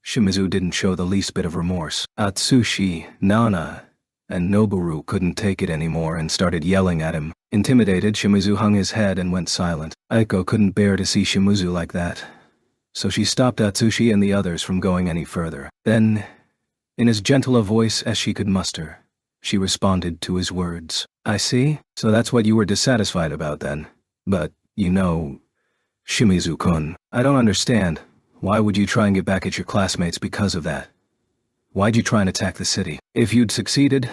Speaker 1: Shimizu didn't show the least bit of remorse. Atsushi, Nana, and Noboru couldn't take it anymore and started yelling at him. Intimidated, Shimizu hung his head and went silent. Eiko couldn't bear to see Shimizu like that, so she stopped Atsushi and the others from going any further. Then, in as gentle a voice as she could muster, she responded to his words. I see. So that's what you were dissatisfied about then. But, you know, Shimizu-kun, I don't understand. Why would you try and get back at your classmates because of that? Why'd you try and attack the city? If you'd succeeded,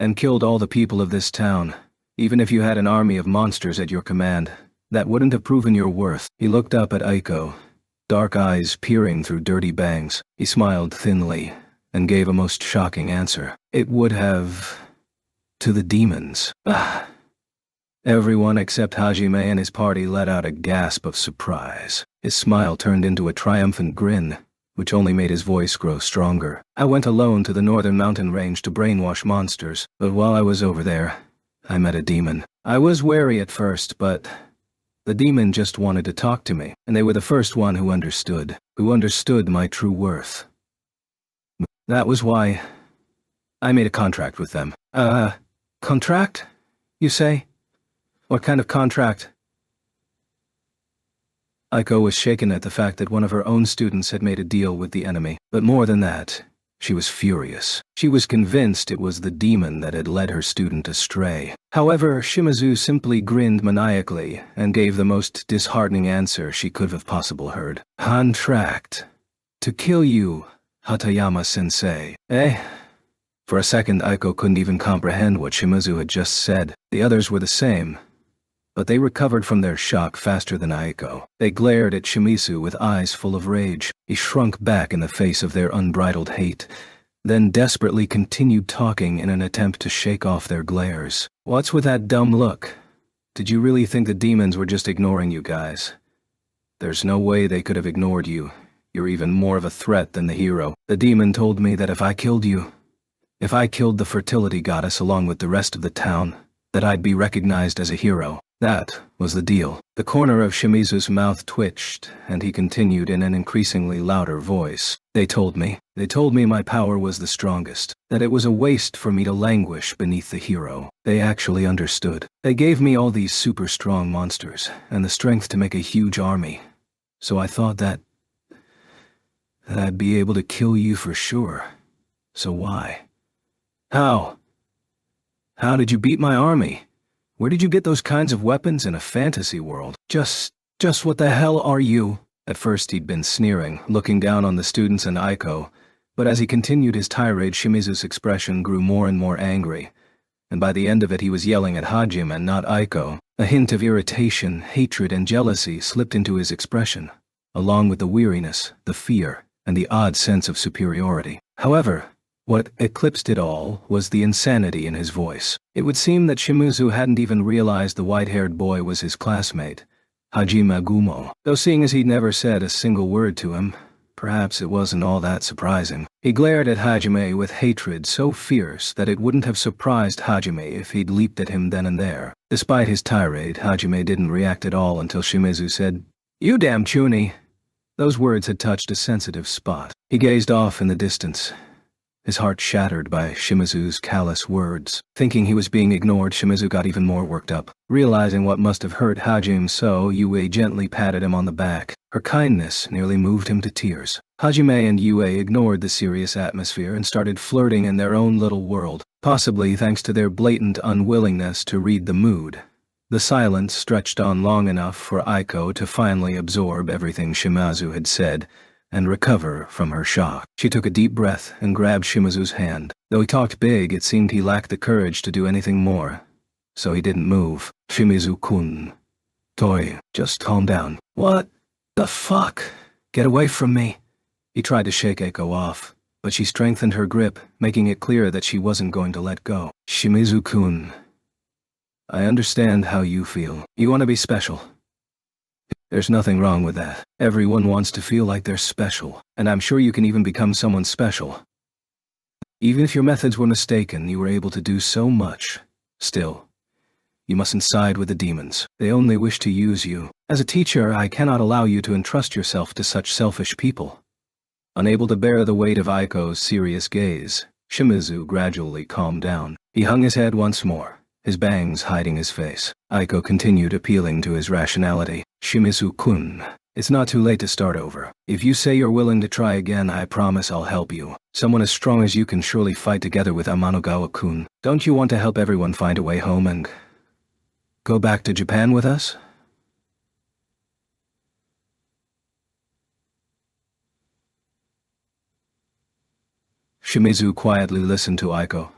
Speaker 1: and killed all the people of this town, even if you had an army of monsters at your command, that wouldn't have proven your worth. He looked up at Eiko, dark eyes peering through dirty bangs. He smiled thinly, and gave a most shocking answer. It would have... to the demons. Everyone except Hajime and his party let out a gasp of surprise. His smile turned into a triumphant grin, which only made his voice grow stronger. I went alone to the northern mountain range to brainwash monsters, but while I was over there, I met a demon. I was wary at first, but the demon just wanted to talk to me, and they were the first one who understood my true worth. That was why I made a contract with them. Contract? You say? What kind of contract? Eiko was shaken at the fact that one of her own students had made a deal with the enemy. But more than that, she was furious. She was convinced it was the demon that had led her student astray. However, Shimizu simply grinned maniacally and gave the most disheartening answer she could have possibly heard. Contract. To kill you, Hatayama-sensei. For a second, Eiko couldn't even comprehend what Shimizu had just said. The others were the same, but they recovered from their shock faster than Eiko. They glared at Shimizu with eyes full of rage. He shrunk back in the face of their unbridled hate, then desperately continued talking in an attempt to shake off their glares. What's with that dumb look? Did you really think the demons were just ignoring you guys? There's no way they could have ignored you. You're even more of a threat than the hero. The demon told me that if I killed the fertility goddess along with the rest of the town, that I'd be recognized as a hero. That was the deal. The corner of Shimizu's mouth twitched, and he continued in an increasingly louder voice. They told me my power was the strongest, that it was a waste for me to languish beneath the hero. They actually understood. They gave me all these super strong monsters, and the strength to make a huge army. So I thought that I'd be able to kill you for sure. So why? How? How did you beat my army? Where did you get those kinds of weapons in a fantasy world? Just what the hell are you? At first he'd been sneering, looking down on the students and Aiko, but as he continued his tirade, Shimizu's expression grew more and more angry, and by the end of it he was yelling at Hajime and not Aiko. A hint of irritation, hatred, and jealousy slipped into his expression, along with the weariness, the fear, and the odd sense of superiority. However, what eclipsed it all was the insanity in his voice. It would seem that Shimizu hadn't even realized the white-haired boy was his classmate, Hajime Gumo. Though seeing as he'd never said a single word to him, perhaps it wasn't all that surprising. He glared at Hajime with hatred so fierce that it wouldn't have surprised Hajime if he'd leaped at him then and there. Despite his tirade, Hajime didn't react at all until Shimizu said, "You damn chuny." Those words had touched a sensitive spot. He gazed off in the distance, his heart shattered by Shimizu's callous words. Thinking he was being ignored, Shimizu got even more worked up. Realizing what must have hurt Hajime so, Yue gently patted him on the back. Her kindness nearly moved him to tears. Hajime and Yue ignored the serious atmosphere and started flirting in their own little world, possibly thanks to their blatant unwillingness to read the mood. The silence stretched on long enough for Aiko to finally absorb everything Shimizu had said and recover from her shock. She took a deep breath and grabbed Shimizu's hand. Though he talked big, it seemed he lacked the courage to do anything more, so he didn't move. "Shimizu-kun. Toi, just calm down." "What the fuck? Get away from me." He tried to shake Aiko off, but she strengthened her grip, making it clear that she wasn't going to let go. "Shimizu-kun, I understand how you feel. You want to be special. There's nothing wrong with that. Everyone wants to feel like they're special, and I'm sure you can even become someone special. Even if your methods were mistaken, you were able to do so much. Still, you mustn't side with the demons. They only wish to use you. As a teacher, I cannot allow you to entrust yourself to such selfish people." Unable to bear the weight of Aiko's serious gaze, Shimizu gradually calmed down. He hung his head once more, his bangs hiding his face. Aiko continued appealing to his rationality. "Shimizu-kun, it's not too late to start over. If you say you're willing to try again, I promise I'll help you. Someone as strong as you can surely fight together with Amanogawa-kun. Don't you want to help everyone find a way home and go back to Japan with us?" Shimizu quietly listened to Aiko,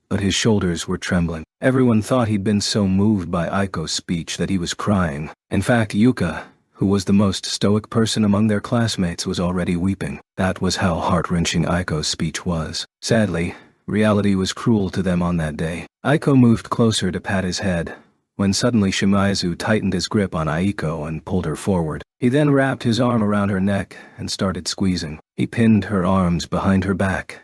Speaker 1: but his shoulders were trembling. Everyone thought he'd been so moved by Aiko's speech that he was crying. In fact, Yuka, who was the most stoic person among their classmates, was already weeping. That was how heart-wrenching Aiko's speech was. Sadly, reality was cruel to them on that day. Aiko moved closer to pat his head, when suddenly Shimizu tightened his grip on Aiko and pulled her forward. He then wrapped his arm around her neck and started squeezing. He pinned her arms behind her back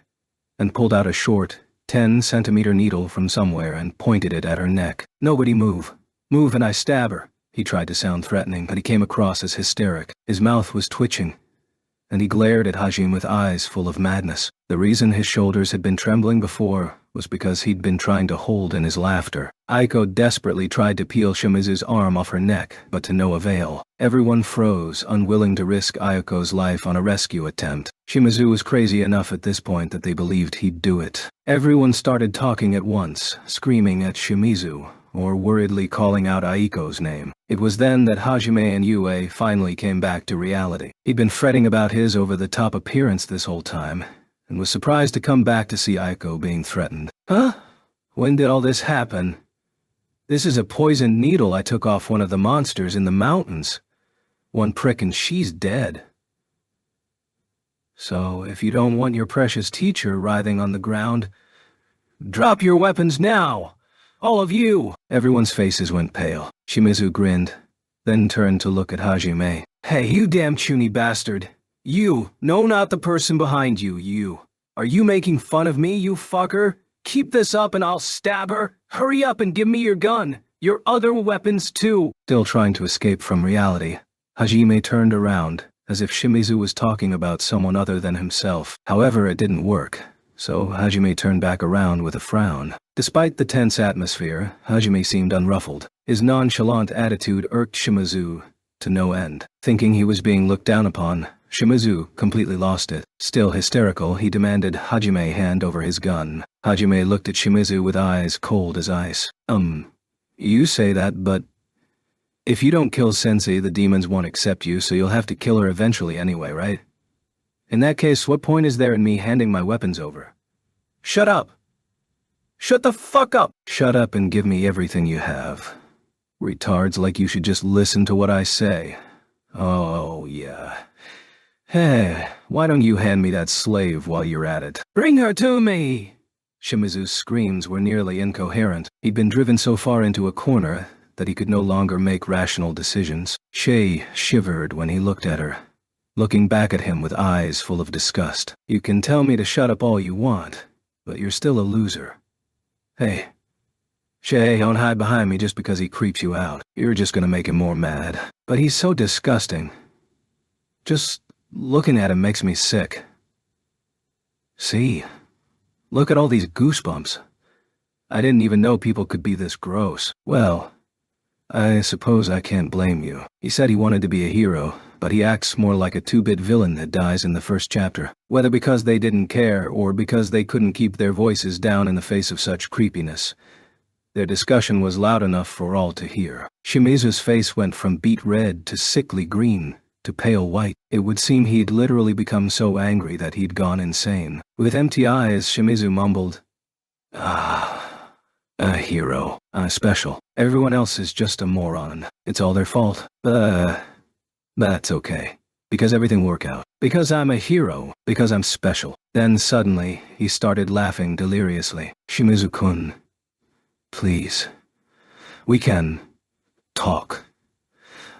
Speaker 1: and pulled out a short, 10-centimeter needle from somewhere and pointed it at her neck. "Nobody move. Move and I stab her." He tried to sound threatening, but he came across as hysteric. His mouth was twitching, and he glared at Hajime with eyes full of madness. The reason his shoulders had been trembling before was because he'd been trying to hold in his laughter. Aiko desperately tried to peel Shimizu's arm off her neck, but to no avail. Everyone froze, unwilling to risk Aiko's life on a rescue attempt. Shimizu was crazy enough at this point that they believed he'd do it. Everyone started talking at once, screaming at Shimizu, or worriedly calling out Aiko's name. It was then that Hajime and Yue finally came back to reality. He'd been fretting about his over-the-top appearance this whole time, and was surprised to come back to see Aiko being threatened. "Huh? When did all this happen? This is a poisoned needle I took off one of the monsters in the mountains. One prick and she's dead. So, if you don't want your precious teacher writhing on the ground, drop your weapons now! All of you!" Everyone's faces went pale. Shimizu grinned, then turned to look at Hajime. "Hey, you damn chuny bastard. You, no, not the person behind you, you. Are you making fun of me, you fucker? Keep this up and I'll stab her. Hurry up and give me your gun. Your other weapons too! Still trying to escape from reality, Hajime turned around, as if Shimizu was talking about someone other than himself. However, it didn't work, so Hajime turned back around with a frown. Despite the tense atmosphere, Hajime seemed unruffled. His nonchalant attitude irked Shimizu to no end. Thinking he was being looked down upon, Shimizu completely lost it. Still hysterical, he demanded Hajime hand over his gun. Hajime looked at Shimizu with eyes cold as ice. You say that, but if you don't kill Sensei, the demons won't accept you, so you'll have to kill her eventually anyway, right? In that case, what point is there in me handing my weapons over? Shut up! Shut the fuck up! Shut up and give me everything you have. Retards like you should just listen to what I say. Oh, yeah. Hey, why don't you hand me that slave while you're at it? Bring her to me! Shimizu's screams were nearly incoherent. He'd been driven so far into a corner that he could no longer make rational decisions. Shay shivered when he looked at her, looking back at him with eyes full of disgust. You can tell me to shut up all you want, but you're still a loser. Hey, Shay, don't hide behind me just because he creeps you out. You're just gonna make him more mad. But he's so disgusting. Just looking at him makes me sick. See? Look at all these goosebumps. I didn't even know people could be this gross. Well, I suppose I can't blame you. He said he wanted to be a hero, but he acts more like a two-bit villain that dies in the first chapter. Whether because they didn't care or because they couldn't keep their voices down in the face of such creepiness, their discussion was loud enough for all to hear. Shimizu's face went from beet red to sickly green to pale white. It would seem he'd literally become so angry that he'd gone insane. With empty eyes, Shimizu mumbled, a hero. Special. Everyone else is just a moron. It's all their fault. That's okay. Because everything worked out. Because I'm a hero. Because I'm special. Then suddenly, he started laughing deliriously. Shimizu-kun, please. We can talk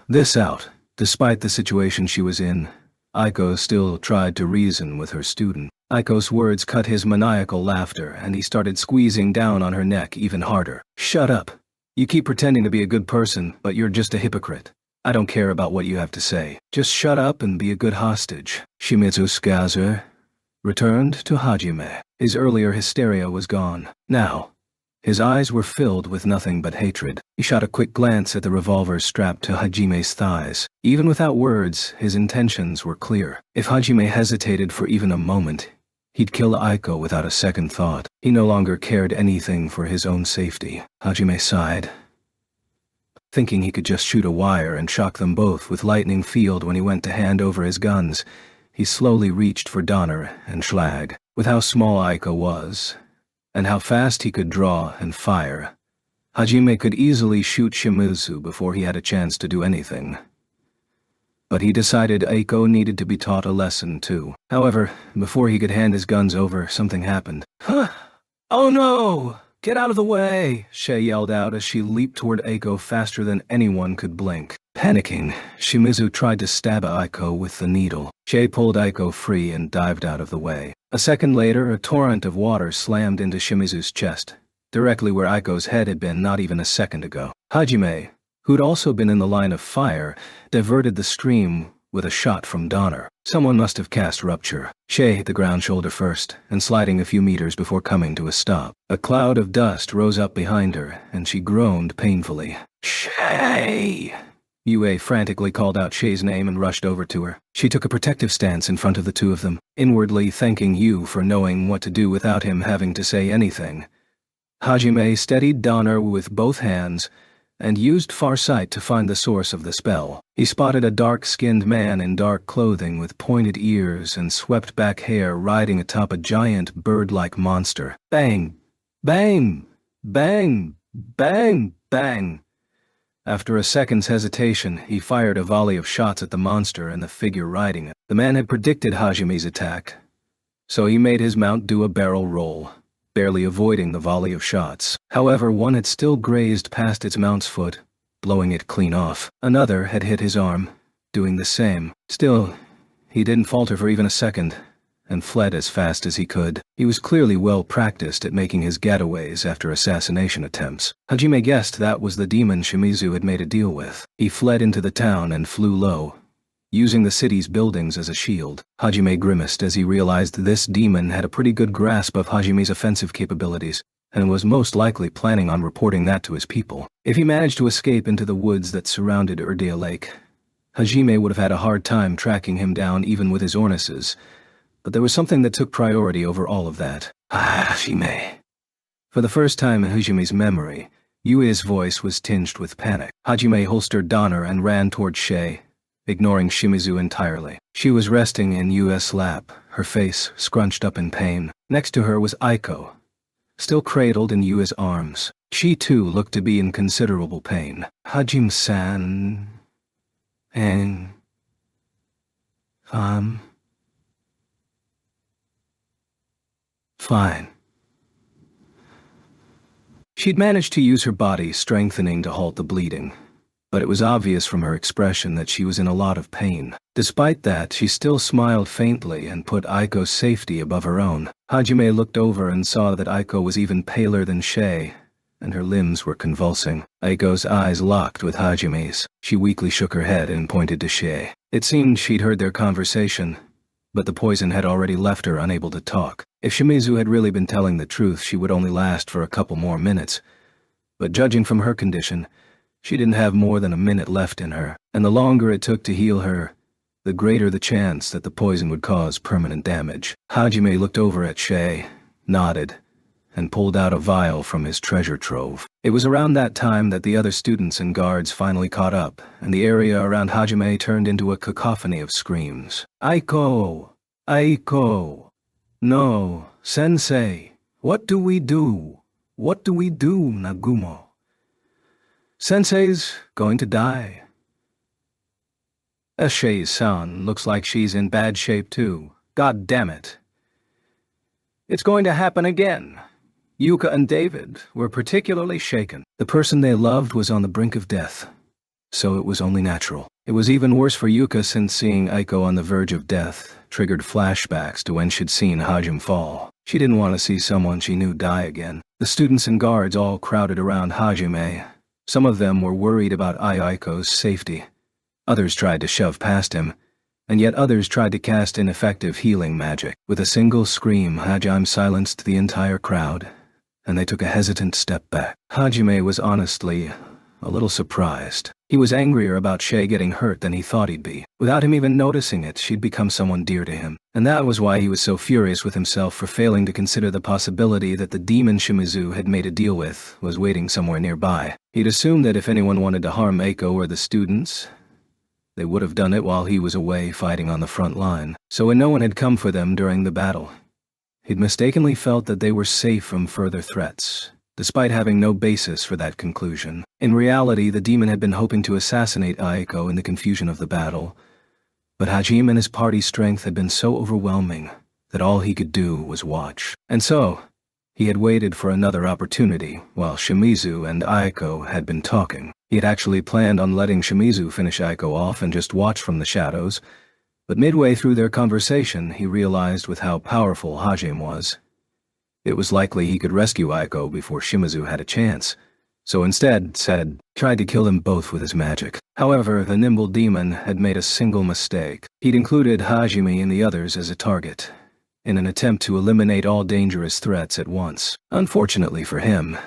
Speaker 1: this out. Despite the situation she was in, Aiko still tried to reason with her student. Aiko's words cut his maniacal laughter, and he started squeezing down on her neck even harder. Shut up. You keep pretending to be a good person, but you're just a hypocrite. I don't care about what you have to say. Just shut up and be a good hostage. Shimizu's gaze returned to Hajime. His earlier hysteria was gone. Now, his eyes were filled with nothing but hatred. He shot a quick glance at the revolver strapped to Hajime's thighs. Even without words, his intentions were clear. If Hajime hesitated for even a moment, he'd kill Aiko without a second thought. He no longer cared anything for his own safety. Hajime sighed, thinking he could just shoot a wire and shock them both with lightning field when he went to hand over his guns. He slowly reached for Donner and Schlag. With how small Aiko was, and how fast he could draw and fire, Hajime could easily shoot Shimizu before he had a chance to do anything. But he decided Aiko needed to be taught a lesson too. However, before he could hand his guns over, something happened. Huh! Oh no! Get out of the way! Shay yelled out as she leaped toward Aiko faster than anyone could blink. Panicking, Shimizu tried to stab Aiko with the needle. Shay pulled Aiko free and dived out of the way. A second later, a torrent of water slammed into Shimizu's chest, directly where Aiko's head had been not even a second ago. Hajime, who'd also been in the line of fire, diverted the stream with a shot from Donner. Someone must have cast Rupture. Shay hit the ground shoulder first, and sliding a few meters before coming to a stop. A cloud of dust rose up behind her, and she groaned painfully. Shay! Yue frantically called out Shay's name and rushed over to her. She took a protective stance in front of the two of them, inwardly thanking Yu for knowing what to do without him having to say anything. Hajime steadied Donner with both hands and used farsight to find the source of the spell. He spotted a dark-skinned man in dark clothing with pointed ears and swept-back hair riding atop a giant bird-like monster. Bang! Bang! Bang! Bang! Bang! After a second's hesitation, he fired a volley of shots at the monster and the figure riding it. The man had predicted Hajime's attack, so he made his mount do a barrel roll, barely avoiding the volley of shots. However, one had still grazed past its mount's foot, blowing it clean off. Another had hit his arm, doing the same. Still, he didn't falter for even a second, and fled as fast as he could. He was clearly well practiced at making his getaways after assassination attempts. Hajime guessed that was the demon Shimizu had made a deal with. He fled into the town and flew low, using the city's buildings as a shield. Hajime grimaced as he realized this demon had a pretty good grasp of Hajime's offensive capabilities, and was most likely planning on reporting that to his people. If he managed to escape into the woods that surrounded Urdea Lake, Hajime would have had a hard time tracking him down even with his ornises, but there was something that took priority over all of that. Hajime. For the first time in Hajime's memory, Yue's voice was tinged with panic. Hajime holstered Donner and ran toward Shay, ignoring Shimizu entirely. She was resting in Yue's lap, her face scrunched up in pain. Next to her was Aiko, still cradled in Yue's arms. She too looked to be in considerable pain. Hajime-san... Fine. She'd managed to use her body strengthening to halt the bleeding, but it was obvious from her expression that she was in a lot of pain. Despite that, she still smiled faintly and put Aiko's safety above her own. Hajime looked over and saw that Aiko was even paler than Shay, and her limbs were convulsing. Aiko's eyes locked with Hajime's. She weakly shook her head and pointed to Shay. It seemed she'd heard their conversation, but the poison had already left her unable to talk. If Shimizu had really been telling the truth, she would only last for a couple more minutes. But judging from her condition, she didn't have more than a minute left in her, and the longer it took to heal her, the greater the chance that the poison would cause permanent damage. Hajime looked over at Shay, nodded, and pulled out a vial from his treasure trove. It was around that time that the other students and guards finally caught up, and the area around Hajime turned into a cacophony of screams. Aiko! Aiko! No, sensei! What do we do? What do we do, Nagumo? Sensei's going to die. Shay's son looks like she's in bad shape too. God damn it. It's going to happen again. Yuka and David were particularly shaken. The person they loved was on the brink of death, so it was only natural. It was even worse for Yuka since seeing Aiko on the verge of death triggered flashbacks to when she'd seen Hajime fall. She didn't want to see someone she knew die again. The students and guards all crowded around Hajime. Some of them were worried about Aiko's safety. Others tried to shove past him, and yet others tried to cast ineffective healing magic. With a single scream, Hajime silenced the entire crowd, and they took a hesitant step back. Hajime was honestly a little surprised. He was angrier about Shay getting hurt than he thought he'd be. Without him even noticing it, she'd become someone dear to him. And that was why he was so furious with himself for failing to consider the possibility that the demon Shimizu had made a deal with was waiting somewhere nearby. He'd assumed that if anyone wanted to harm Aiko or the students, they would have done it while he was away fighting on the front line. So when no one had come for them during the battle, he'd mistakenly felt that they were safe from further threats, despite having no basis for that conclusion. In reality, the demon had been hoping to assassinate Aiko in the confusion of the battle, but Hajime and his party's strength had been so overwhelming that all he could do was watch. And so, he had waited for another opportunity while Shimizu and Aiko had been talking. He had actually planned on letting Shimizu finish Aiko off and just watch from the shadows, but midway through their conversation, he realized with how powerful Hajime was, it was likely he could rescue Aiko before Shimizu had a chance, so instead tried to kill them both with his magic. However, the nimble demon had made a single mistake. He'd included Hajime and the others as a target, in an attempt to eliminate all dangerous threats at once. Unfortunately for him,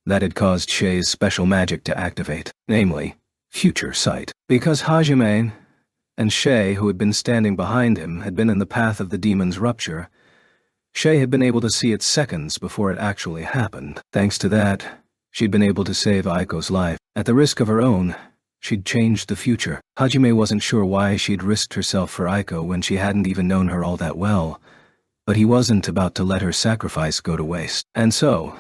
Speaker 1: that had caused Shay's special magic to activate, namely, Future Sight. Because Hajime and Shay, who had been standing behind him, had been in the path of the demon's rupture, Shay had been able to see it seconds before it actually happened. Thanks to that, she'd been able to save Aiko's life. At the risk of her own, she'd changed the future. Hajime wasn't sure why she'd risked herself for Aiko when she hadn't even known her all that well, but he wasn't about to let her sacrifice go to waste. And so,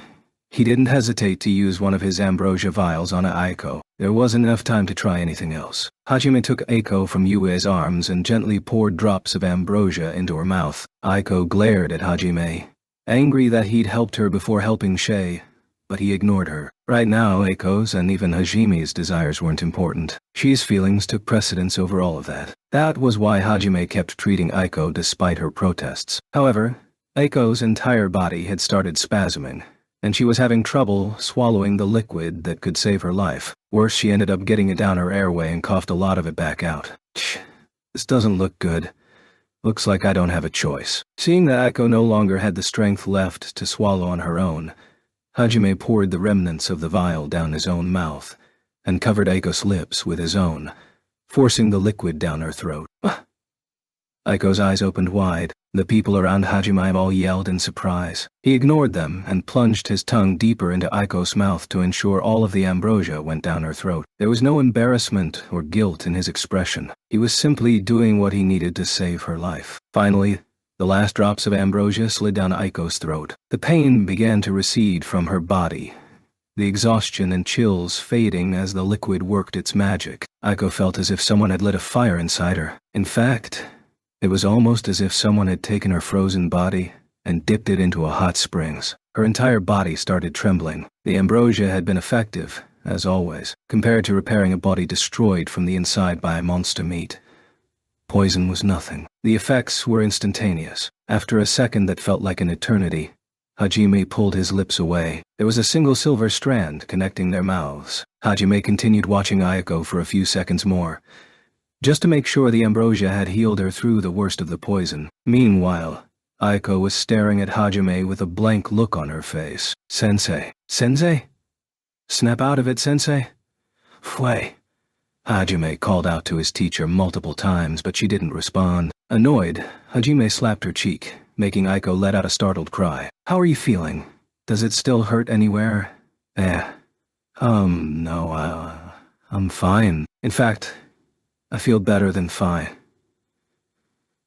Speaker 1: he didn't hesitate to use one of his ambrosia vials on Aiko. There wasn't enough time to try anything else. Hajime took Aiko from Yue's arms and gently poured drops of ambrosia into her mouth. Aiko glared at Hajime, angry that he'd helped her before helping Shay, but he ignored her. Right now, Aiko's and even Hajime's desires weren't important. Shi's feelings took precedence over all of that. That was why Hajime kept treating Aiko despite her protests. However, Aiko's entire body had started spasming, and she was having trouble swallowing the liquid that could save her life. Worse, she ended up getting it down her airway and coughed a lot of it back out. This doesn't look good. Looks like I don't have a choice. Seeing that Aiko no longer had the strength left to swallow on her own, Hajime poured the remnants of the vial down his own mouth and covered Aiko's lips with his own, forcing the liquid down her throat. Aiko's eyes opened wide. The people around Hajime all yelled in surprise. He ignored them and plunged his tongue deeper into Aiko's mouth to ensure all of the ambrosia went down her throat. There was no embarrassment or guilt in his expression. He was simply doing what he needed to save her life. Finally, the last drops of ambrosia slid down Aiko's throat. The pain began to recede from her body, the exhaustion and chills fading as the liquid worked its magic. Aiko felt as if someone had lit a fire inside her. In fact, it was almost as if someone had taken her frozen body and dipped it into a hot springs. Her entire body started trembling. The ambrosia had been effective, as always, compared to repairing a body destroyed from the inside by monster meat. Poison was nothing. The effects were instantaneous. After a second that felt like an eternity, Hajime pulled his lips away. There was a single silver strand connecting their mouths. Hajime continued watching Aiko for a few seconds more, just to make sure the ambrosia had healed her through the worst of the poison. Meanwhile, Aiko was staring at Hajime with a blank look on her face. Sensei? Sensei? Snap out of it, Sensei? Fway. Hajime called out to his teacher multiple times, but she didn't respond. Annoyed, Hajime slapped her cheek, making Aiko let out a startled cry. How are you feeling? Does it still hurt anywhere? No, I'm fine. In fact, I feel better than fine.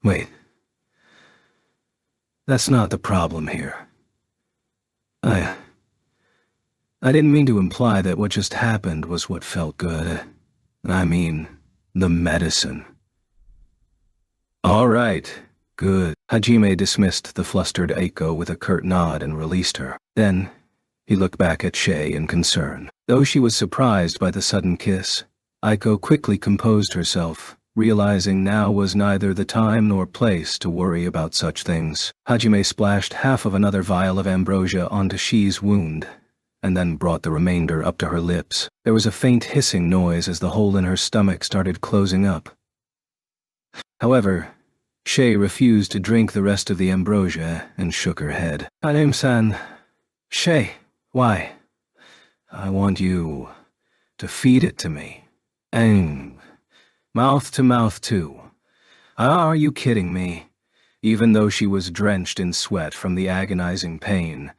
Speaker 1: Wait. That's not the problem here. I didn't mean to imply that what just happened was what felt good. I mean, the medicine. All right, good. Hajime dismissed the flustered Aiko with a curt nod and released her. Then, he looked back at Shay in concern. Though she was surprised by the sudden kiss, Aiko quickly composed herself, realizing now was neither the time nor place to worry about such things. Hajime splashed half of another vial of ambrosia onto Shi's wound, and then brought the remainder up to her lips. There was a faint hissing noise as the hole in her stomach started closing up. However, Shay refused to drink the rest of the ambrosia and shook her head. Hanim-san. Shay, why? I want you to feed it to me. And mouth to mouth, too. Are you kidding me? Even though she was drenched in sweat from the agonizing pain,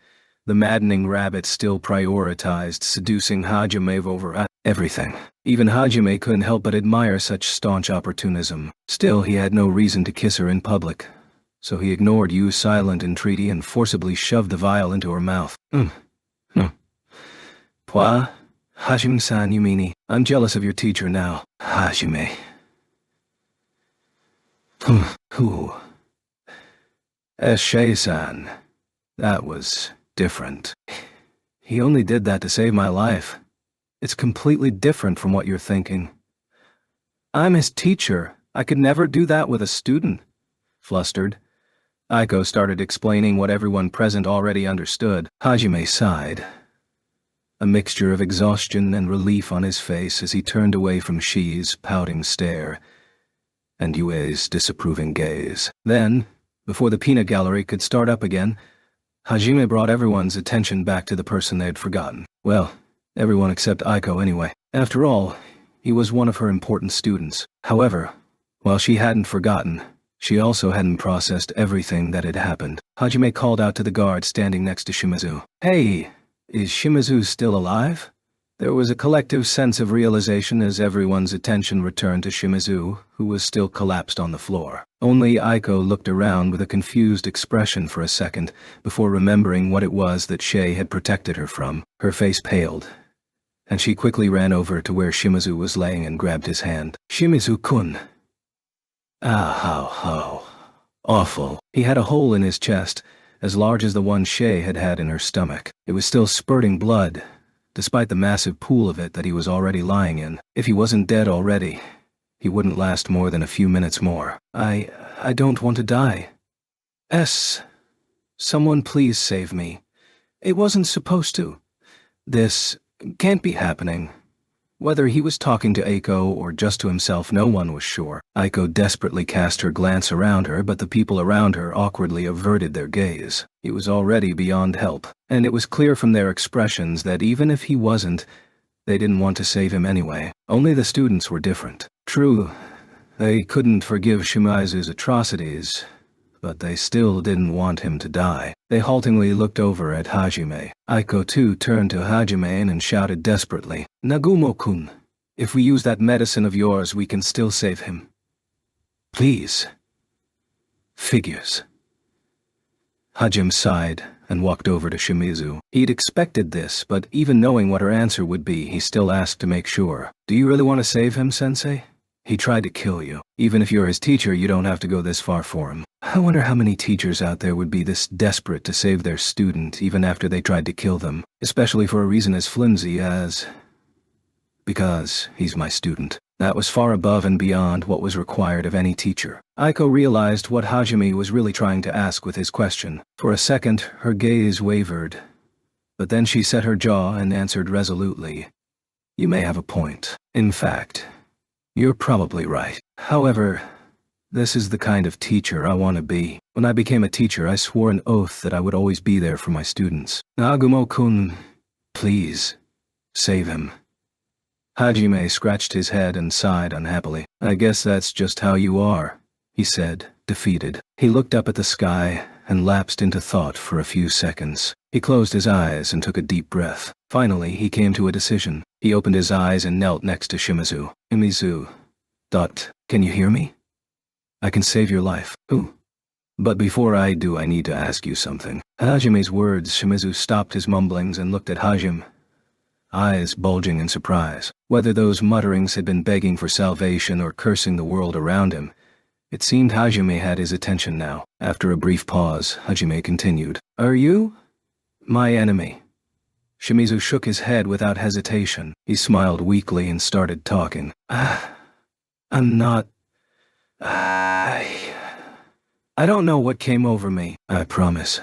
Speaker 1: the maddening rabbit still prioritized seducing Hajime over everything. Even Hajime couldn't help but admire such staunch opportunism. Still, he had no reason to kiss her in public, so he ignored Yu's silent entreaty and forcibly shoved the vial into her mouth. Pwa? Hajime-san, you meanie. I'm jealous of your teacher now. Hajime. Who? Shay-san. That was different. He only did that to save my life. It's completely different from what you're thinking. I'm his teacher. I could never do that with a student. Flustered, Aiko started explaining what everyone present already understood. Hajime sighed, a mixture of exhaustion and relief on his face as he turned away from Shi's pouting stare and Yue's disapproving gaze. Then, before the peanut gallery could start up again, Hajime brought everyone's attention back to the person they had forgotten. Well, everyone except Aiko anyway. After all, he was one of her important students. However, while she hadn't forgotten, she also hadn't processed everything that had happened. Hajime called out to the guard standing next to Shimizu. Hey! Is Shimizu still alive? There was a collective sense of realization as everyone's attention returned to Shimizu, who was still collapsed on the floor. Only Aiko looked around with a confused expression for a second before remembering what it was that Shay had protected her from. Her face paled, and she quickly ran over to where Shimizu was laying and grabbed his hand. Shimizu-kun. How awful. He had a hole in his chest, as large as the one Shay had had in her stomach. It was still spurting blood, despite the massive pool of it that he was already lying in. If he wasn't dead already, he wouldn't last more than a few minutes more. I don't want to die. Someone please save me. It wasn't supposed to. This can't be happening. Whether he was talking to Aiko or just to himself, no one was sure. Aiko desperately cast her glance around her, but the people around her awkwardly averted their gaze. He was already beyond help, and it was clear from their expressions that even if he wasn't, they didn't want to save him anyway. Only the students were different. True, they couldn't forgive Shimizu's atrocities, but they still didn't want him to die. They haltingly looked over at Hajime. Aiko too turned to Hajime and shouted desperately, "Nagumo-kun, if we use that medicine of yours, we can still save him. Please." Figures. Hajime sighed and walked over to Shimizu. He'd expected this, but even knowing what her answer would be, he still asked to make sure. "Do you really want to save him, sensei? He tried to kill you. Even if you're his teacher, you don't have to go this far for him." I wonder how many teachers out there would be this desperate to save their student even after they tried to kill them, especially for a reason as flimsy as, "Because he's my student." That was far above and beyond what was required of any teacher. Aiko realized what Hajime was really trying to ask with his question. For a second, her gaze wavered, but then she set her jaw and answered resolutely, "You may have a point. In fact, you're probably right. However, this is the kind of teacher I want to be. When I became a teacher, I swore an oath that I would always be there for my students. Nagumo-kun, please, save him." Hajime scratched his head and sighed unhappily. "I guess that's just how you are," he said, defeated. He looked up at the sky and lapsed into thought for a few seconds. He closed his eyes and took a deep breath. Finally, he came to a decision. He opened his eyes and knelt next to Shimizu. "Shimizu, can you hear me? I can save your life." "Who? But before I do, I need to ask you something." At Hajime's words, Shimizu stopped his mumblings and looked at Hajime, eyes bulging in surprise. Whether those mutterings had been begging for salvation or cursing the world around him, it seemed Hajime had his attention now. After a brief pause, Hajime continued, "Are you my enemy?" Shimizu shook his head without hesitation. He smiled weakly and started talking. I'm not... I don't know what came over me. I promise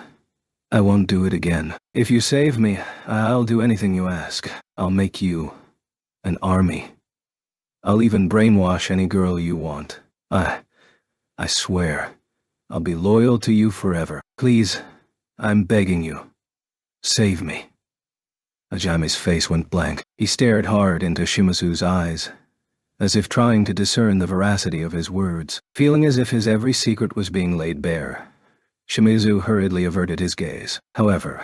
Speaker 1: I won't do it again. If you save me, I'll do anything you ask. I'll make you an army. I'll even brainwash any girl you want. I swear, I'll be loyal to you forever. Please, I'm begging you. Save me." Hajime's face went blank. He stared hard into Shimizu's eyes, as if trying to discern the veracity of his words. Feeling as if his every secret was being laid bare, Shimizu hurriedly averted his gaze. However,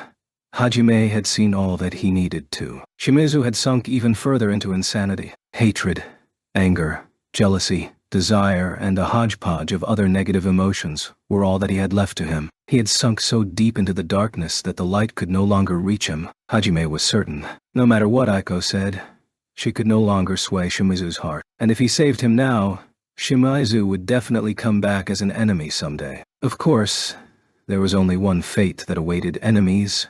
Speaker 1: Hajime had seen all that he needed to. Shimizu had sunk even further into insanity. Hatred, anger, jealousy, desire, and a hodgepodge of other negative emotions were all that he had left to him. He had sunk so deep into the darkness that the light could no longer reach him. Hajime was certain. No matter what Aiko said, she could no longer sway Shimizu's heart. And if he saved him now, Shimizu would definitely come back as an enemy someday. Of course, there was only one fate that awaited enemies.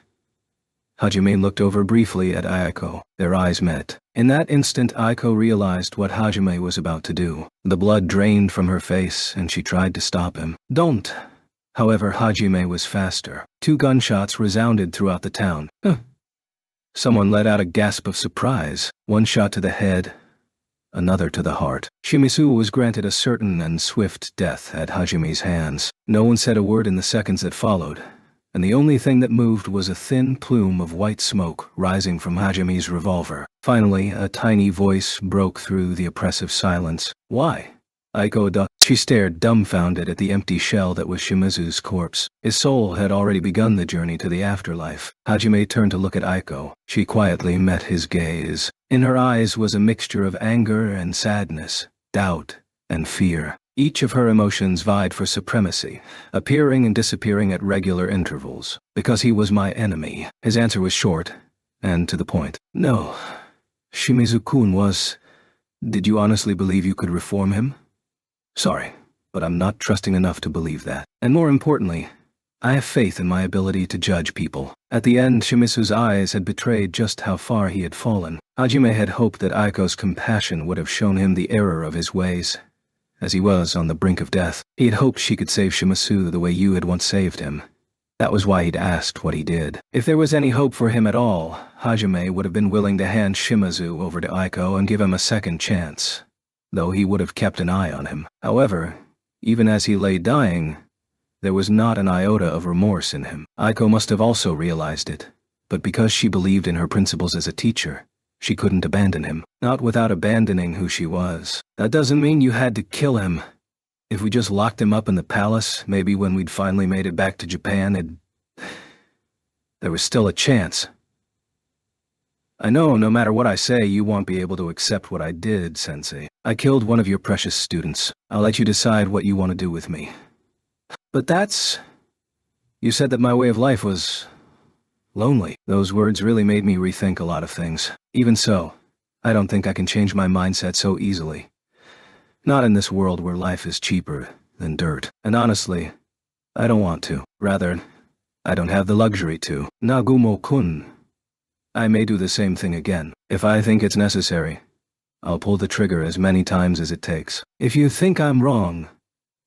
Speaker 1: Hajime looked over briefly at Aiko. Their eyes met. In that instant, Aiko realized what Hajime was about to do. The blood drained from her face, and she tried to stop him. "Don't." However, Hajime was faster. 2 gunshots resounded throughout the town. Someone let out a gasp of surprise. One shot to the head, another to the heart. Shimizu was granted a certain and swift death at Hajime's hands. No one said a word in the seconds that followed, and the only thing that moved was a thin plume of white smoke rising from Hajime's revolver. Finally, a tiny voice broke through the oppressive silence. "Why?" Aiko ducked. She stared dumbfounded at the empty shell that was Shimizu's corpse. His soul had already begun the journey to the afterlife. Hajime turned to look at Aiko. She quietly met his gaze. In her eyes was a mixture of anger and sadness, doubt and fear. Each of her emotions vied for supremacy, appearing and disappearing at regular intervals. "Because he was my enemy." His answer was short and to the point. "No. Shimizu-kun was... Did you honestly believe you could reform him? Sorry, but I'm not trusting enough to believe that. And more importantly, I have faith in my ability to judge people. At the end, Shimizu's eyes had betrayed just how far he had fallen. Hajime had hoped that Aiko's compassion would have shown him the error of his ways. As he was on the brink of death, he had hoped she could save Shimizu the way you had once saved him. That was why he'd asked what he did. If there was any hope for him at all, Hajime would have been willing to hand Shimizu over to Aiko and give him a second chance, though he would have kept an eye on him. However, even as he lay dying, there was not an iota of remorse in him. Aiko must have also realized it, but because she believed in her principles as a teacher, she couldn't abandon him, not without abandoning who she was. That doesn't mean you had to kill him. If we just locked him up in the palace, maybe when we'd finally made it back to Japan, there was still a chance. I know no matter what I say, you won't be able to accept what I did, Sensei. I killed one of your precious students. I'll let you decide what you want to do with me. But you said that my way of life was lonely. Those words really made me rethink a lot of things. Even so, I don't think I can change my mindset so easily. Not in this world where life is cheaper than dirt. And honestly, I don't want to. Rather, I don't have the luxury to. Nagumo-kun. I may do the same thing again. If I think it's necessary, I'll pull the trigger as many times as it takes. If you think I'm wrong,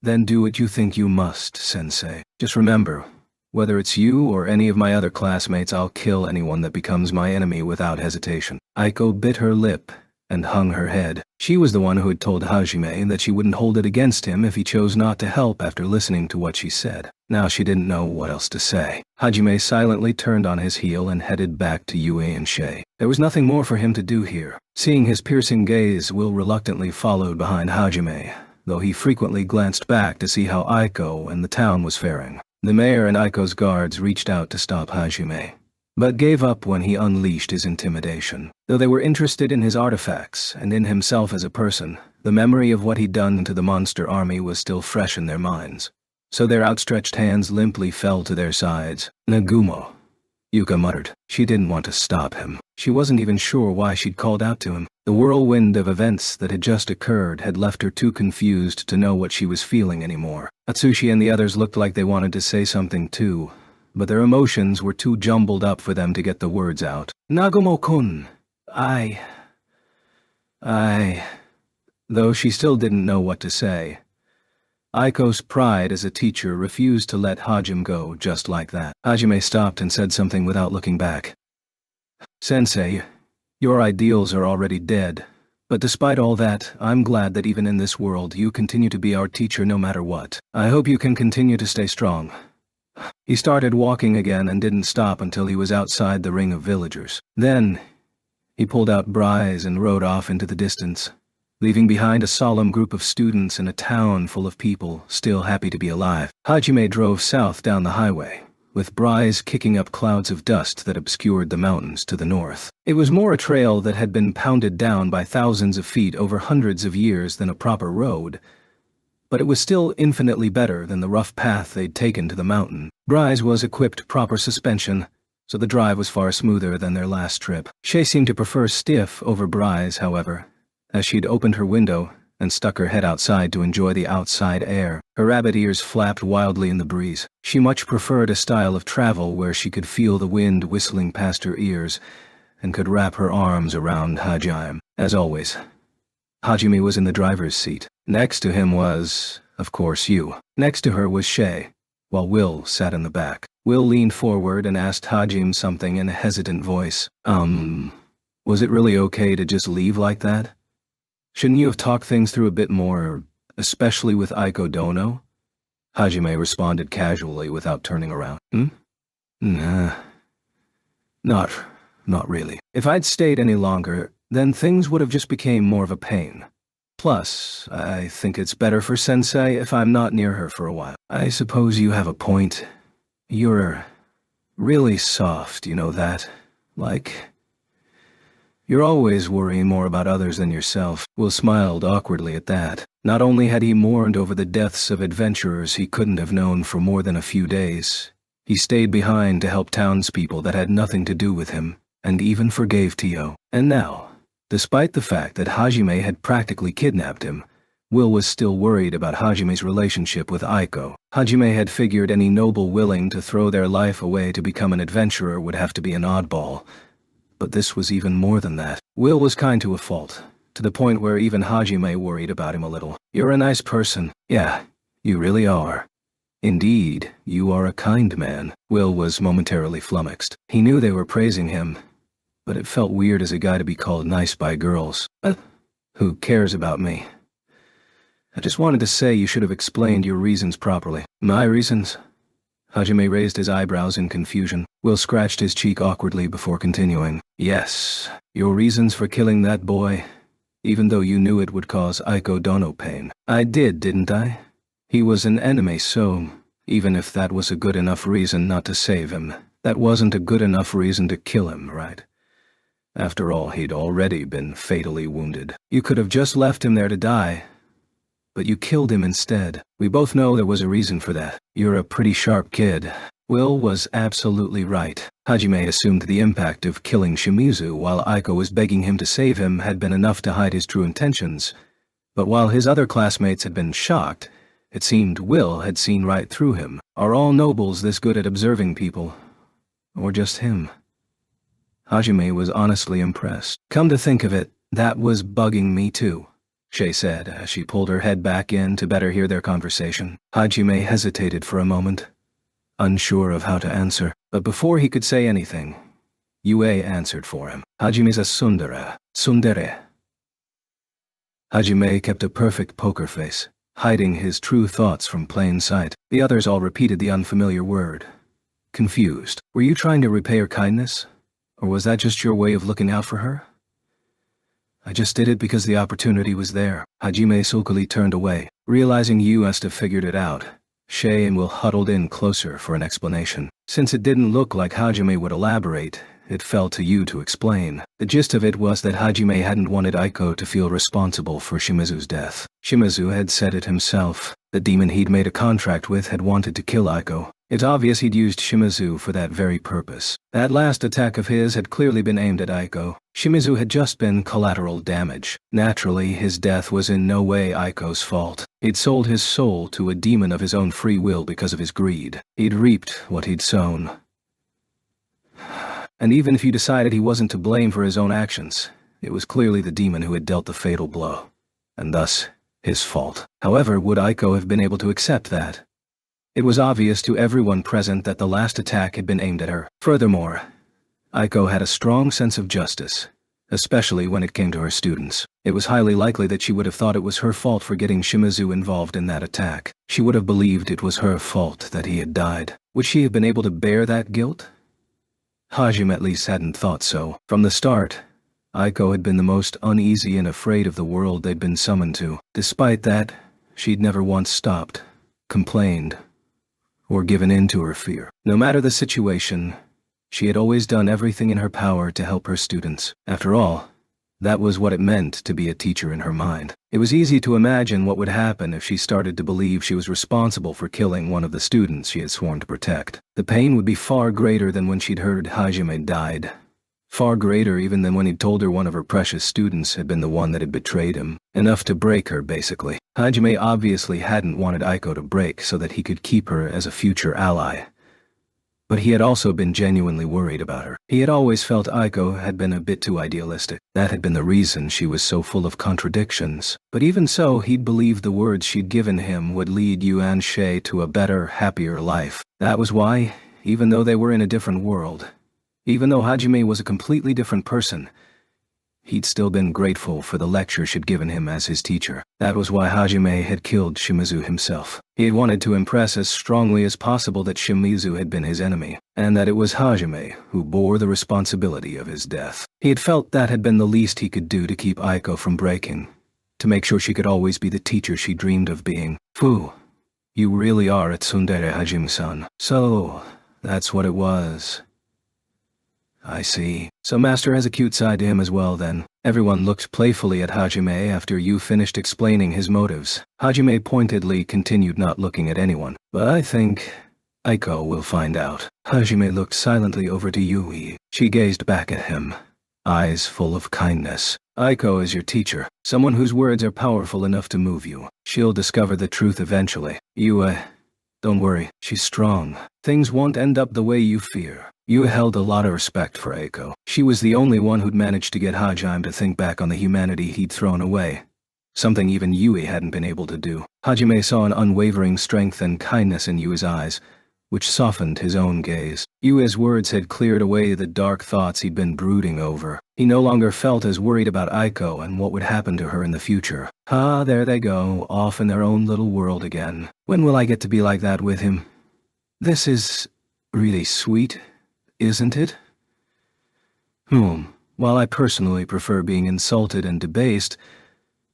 Speaker 1: then do what you think you must, Sensei. Just remember, whether it's you or any of my other classmates, I'll kill anyone that becomes my enemy without hesitation. Aiko bit her lip and hung her head. She was the one who had told Hajime that she wouldn't hold it against him if he chose not to help after listening to what she said. Now she didn't know what else to say. Hajime silently turned on his heel and headed back to Yue and Shay. There was nothing more for him to do here. Seeing his piercing gaze, Will reluctantly followed behind Hajime, though he frequently glanced back to see how Aiko and the town was faring. The mayor and Aiko's guards reached out to stop Hajime, but gave up when he unleashed his intimidation. Though they were interested in his artifacts and in himself as a person, the memory of what he'd done to the monster army was still fresh in their minds. So their outstretched hands limply fell to their sides. Nagumo, Yuka muttered. She didn't want to stop him. She wasn't even sure why she'd called out to him. The whirlwind of events that had just occurred had left her too confused to know what she was feeling anymore. Atsushi and the others looked like they wanted to say something too, but their emotions were too jumbled up for them to get the words out. Nagumo-kun, Though she still didn't know what to say, Aiko's pride as a teacher refused to let Hajime go just like that. Hajime stopped and said something without looking back. Sensei, your ideals are already dead, but despite all that, I'm glad that even in this world you continue to be our teacher no matter what. I hope you can continue to stay strong. He started walking again and didn't stop until he was outside the ring of villagers. Then, he pulled out Bryce and rode off into the distance, leaving behind a solemn group of students in a town full of people still happy to be alive. Hajime drove south down the highway, with Bryce kicking up clouds of dust that obscured the mountains to the north. It was more a trail that had been pounded down by thousands of feet over hundreds of years than a proper road, but it was still infinitely better than the rough path they'd taken to the mountain. Bryce was equipped proper suspension, so the drive was far smoother than their last trip. Shay seemed to prefer stiff over Bryce, however, as she'd opened her window and stuck her head outside to enjoy the outside air. Her rabbit ears flapped wildly in the breeze. She much preferred a style of travel where she could feel the wind whistling past her ears and could wrap her arms around Hajime. As always, Hajime was in the driver's seat. Next to him was, of course, you. Next to her was Shay, while Will sat in the back. Will leaned forward and asked Hajime something in a hesitant voice. Was it really okay to just leave like that? Shouldn't you have talked things through a bit more, especially with Aiko Dono? Hajime responded casually without turning around. Nah. Not really. If I'd stayed any longer, then things would have just became more of a pain. Plus, I think it's better for Sensei if I'm not near her for a while. I suppose you have a point. You're really soft, you know that? You're always worrying more about others than yourself. Will smiled awkwardly at that. Not only had he mourned over the deaths of adventurers he couldn't have known for more than a few days, he stayed behind to help townspeople that had nothing to do with him, and even forgave Tio. And now, despite the fact that Hajime had practically kidnapped him, Will was still worried about Hajime's relationship with Aiko. Hajime had figured any noble willing to throw their life away to become an adventurer would have to be an oddball. But this was even more than that. Will was kind to a fault, to the point where even Hajime worried about him a little. "You're a nice person. Yeah, you really are. Indeed, you are a kind man." Will was momentarily flummoxed. He knew they were praising him, but it felt weird as a guy to be called nice by girls. Who cares about me? I just wanted to say you should have explained your reasons properly." "My reasons?" Hajime raised his eyebrows in confusion. Will scratched his cheek awkwardly before continuing. "Yes, your reasons for killing that boy, even though you knew it would cause Aiko Dono pain." "I did, didn't I? He was an enemy, so even if that was a good enough reason not to save him, that wasn't a good enough reason to kill him, right? After all, he'd already been fatally wounded. You could have just left him there to die, but you killed him instead. We both know there was a reason for that. You're a pretty sharp kid." Will was absolutely right. Hajime assumed the impact of killing Shimizu while Aiko was begging him to save him had been enough to hide his true intentions. But while his other classmates had been shocked, it seemed Will had seen right through him. Are all nobles this good at observing people? Or just him? Hajime was honestly impressed. "Come to think of it, that was bugging me too," Shay said as she pulled her head back in to better hear their conversation. Hajime hesitated for a moment, unsure of how to answer. But before he could say anything, Yue answered for him. "Hajime's a tsundere." Hajime kept a perfect poker face, hiding his true thoughts from plain sight. The others all repeated the unfamiliar word, confused. "Were you trying to repay her kindness? Or was that just your way of looking out for her?" "I just did it because the opportunity was there." Hajime sulkily turned away. Realizing Yu must have figured it out, Shay and Will huddled in closer for an explanation. Since it didn't look like Hajime would elaborate, it fell to Yu to explain. The gist of it was that Hajime hadn't wanted Aiko to feel responsible for Shimizu's death. Shimizu had said it himself. The demon he'd made a contract with had wanted to kill Aiko. It's obvious he'd used Shimizu for that very purpose. That last attack of his had clearly been aimed at Aiko. Shimizu had just been collateral damage. Naturally, his death was in no way Aiko's fault. He'd sold his soul to a demon of his own free will because of his greed. He'd reaped what he'd sown. And even if you decided he wasn't to blame for his own actions, it was clearly the demon who had dealt the fatal blow, and thus his fault. However, would Aiko have been able to accept that? It was obvious to everyone present that the last attack had been aimed at her. Furthermore, Aiko had a strong sense of justice, especially when it came to her students. It was highly likely that she would have thought it was her fault for getting Shimizu involved in that attack. She would have believed it was her fault that he had died. Would she have been able to bear that guilt? Hajime at least hadn't thought so. From the start, Aiko had been the most uneasy and afraid of the world they'd been summoned to. Despite that, she'd never once stopped, complained, or given in to her fear. No matter the situation, she had always done everything in her power to help her students. After all, that was what it meant to be a teacher in her mind. It was easy to imagine what would happen if she started to believe she was responsible for killing one of the students she had sworn to protect. The pain would be far greater than when she'd heard Hajime died. Far greater even than when he'd told her one of her precious students had been the one that had betrayed him. Enough to break her, basically. Hajime obviously hadn't wanted Aiko to break so that he could keep her as a future ally. But he had also been genuinely worried about her. He had always felt Aiko had been a bit too idealistic. That had been the reason she was so full of contradictions. But even so, he'd believed the words she'd given him would lead Yuan Shay to a better, happier life. That was why, even though they were in a different world, even though Hajime was a completely different person, he'd still been grateful for the lecture she'd given him as his teacher. That was why Hajime had killed Shimizu himself. He had wanted to impress as strongly as possible that Shimizu had been his enemy, and that it was Hajime who bore the responsibility of his death. He had felt that had been the least he could do to keep Aiko from breaking, to make sure she could always be the teacher she dreamed of being. Phew, you really are a tsundere, Hajime-san. So, that's what it was. I see. So Master has a cute side to him as well then. Everyone looked playfully at Hajime after Yu finished explaining his motives. Hajime pointedly continued not looking at anyone. But I think Aiko will find out. Hajime looked silently over to Yui. She gazed back at him, eyes full of kindness. Aiko is your teacher, someone whose words are powerful enough to move you. She'll discover the truth eventually. Don't worry, she's strong. Things won't end up the way you fear. You held a lot of respect for Aiko. She was the only one who'd managed to get Hajime to think back on the humanity he'd thrown away. Something even Yui hadn't been able to do. Hajime saw an unwavering strength and kindness in Yui's eyes, which softened his own gaze. Yui's words had cleared away the dark thoughts he'd been brooding over. He no longer felt as worried about Aiko and what would happen to her in the future. There they go, off in their own little world again. When will I get to be like that with him? This is really sweet, isn't it? While I personally prefer being insulted and debased,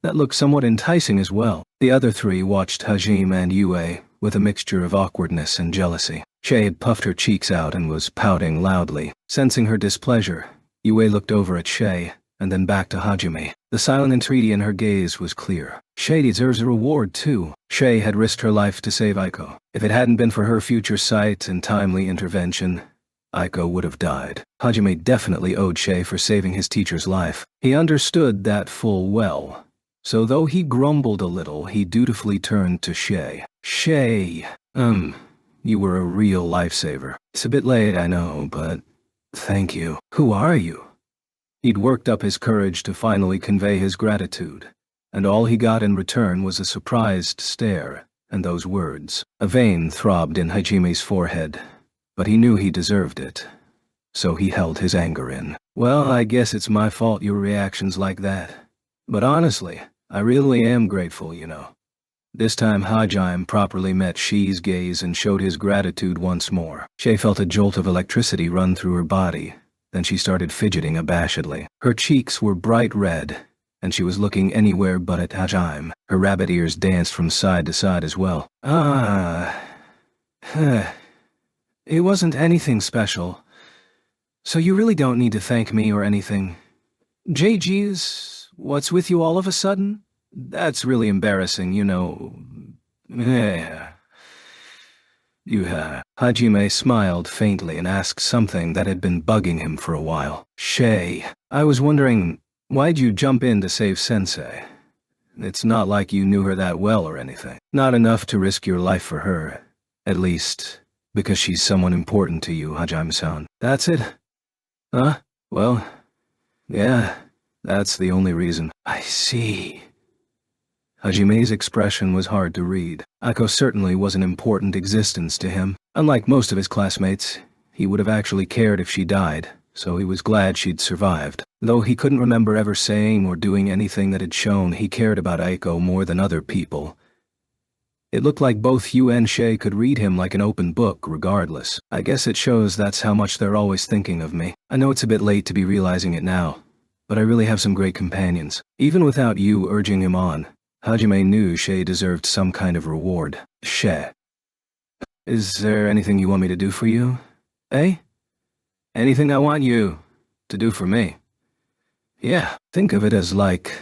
Speaker 1: that looked somewhat enticing as well. The other three watched Hajime and Yui with a mixture of awkwardness and jealousy. Shay had puffed her cheeks out and was pouting loudly. Sensing her displeasure, Yui looked over at Shay and then back to Hajime. The silent entreaty in her gaze was clear. Shay deserves a reward too. Shay had risked her life to save Aiko. If it hadn't been for her future sight and timely intervention, Aiko would have died. Hajime definitely owed Shay for saving his teacher's life. He understood that full well. So though he grumbled a little, he dutifully turned to Shay. Shay, you were a real lifesaver. It's a bit late, I know, but thank you. Who are you? He'd worked up his courage to finally convey his gratitude, and all he got in return was a surprised stare and those words. A vein throbbed in Hajime's forehead, but he knew he deserved it, so he held his anger in. Well, I guess it's my fault your reaction's like that. But honestly, I really am grateful, you know. This time Hajime properly met Shi's gaze and showed his gratitude once more. Shay felt a jolt of electricity run through her body, then she started fidgeting abashedly. Her cheeks were bright red, and she was looking anywhere but at Hajime. Her rabbit ears danced from side to side as well. It wasn't anything special, so you really don't need to thank me or anything. JG's... What's with you all of a sudden? That's really embarrassing, you know. Hajime smiled faintly and asked something that had been bugging him for a while. Shay, I was wondering, why'd you jump in to save Sensei? It's not like you knew her that well or anything. Not enough to risk your life for her. At least, because she's someone important to you, Hajime-san. That's it? Huh? Well, yeah. That's the only reason. I see. Hajime's expression was hard to read. Aiko certainly was an important existence to him. Unlike most of his classmates, he would have actually cared if she died, so he was glad she'd survived. Though he couldn't remember ever saying or doing anything that had shown he cared about Aiko more than other people. It looked like both Yu and Shay could read him like an open book regardless. I guess it shows that's how much they're always thinking of me. I know it's a bit late to be realizing it now, but I really have some great companions. Even without you urging him on, Hajime knew Shay deserved some kind of reward. Shay. Is there anything you want me to do for you? Eh? Anything I want you to do for me? Yeah, think of it as like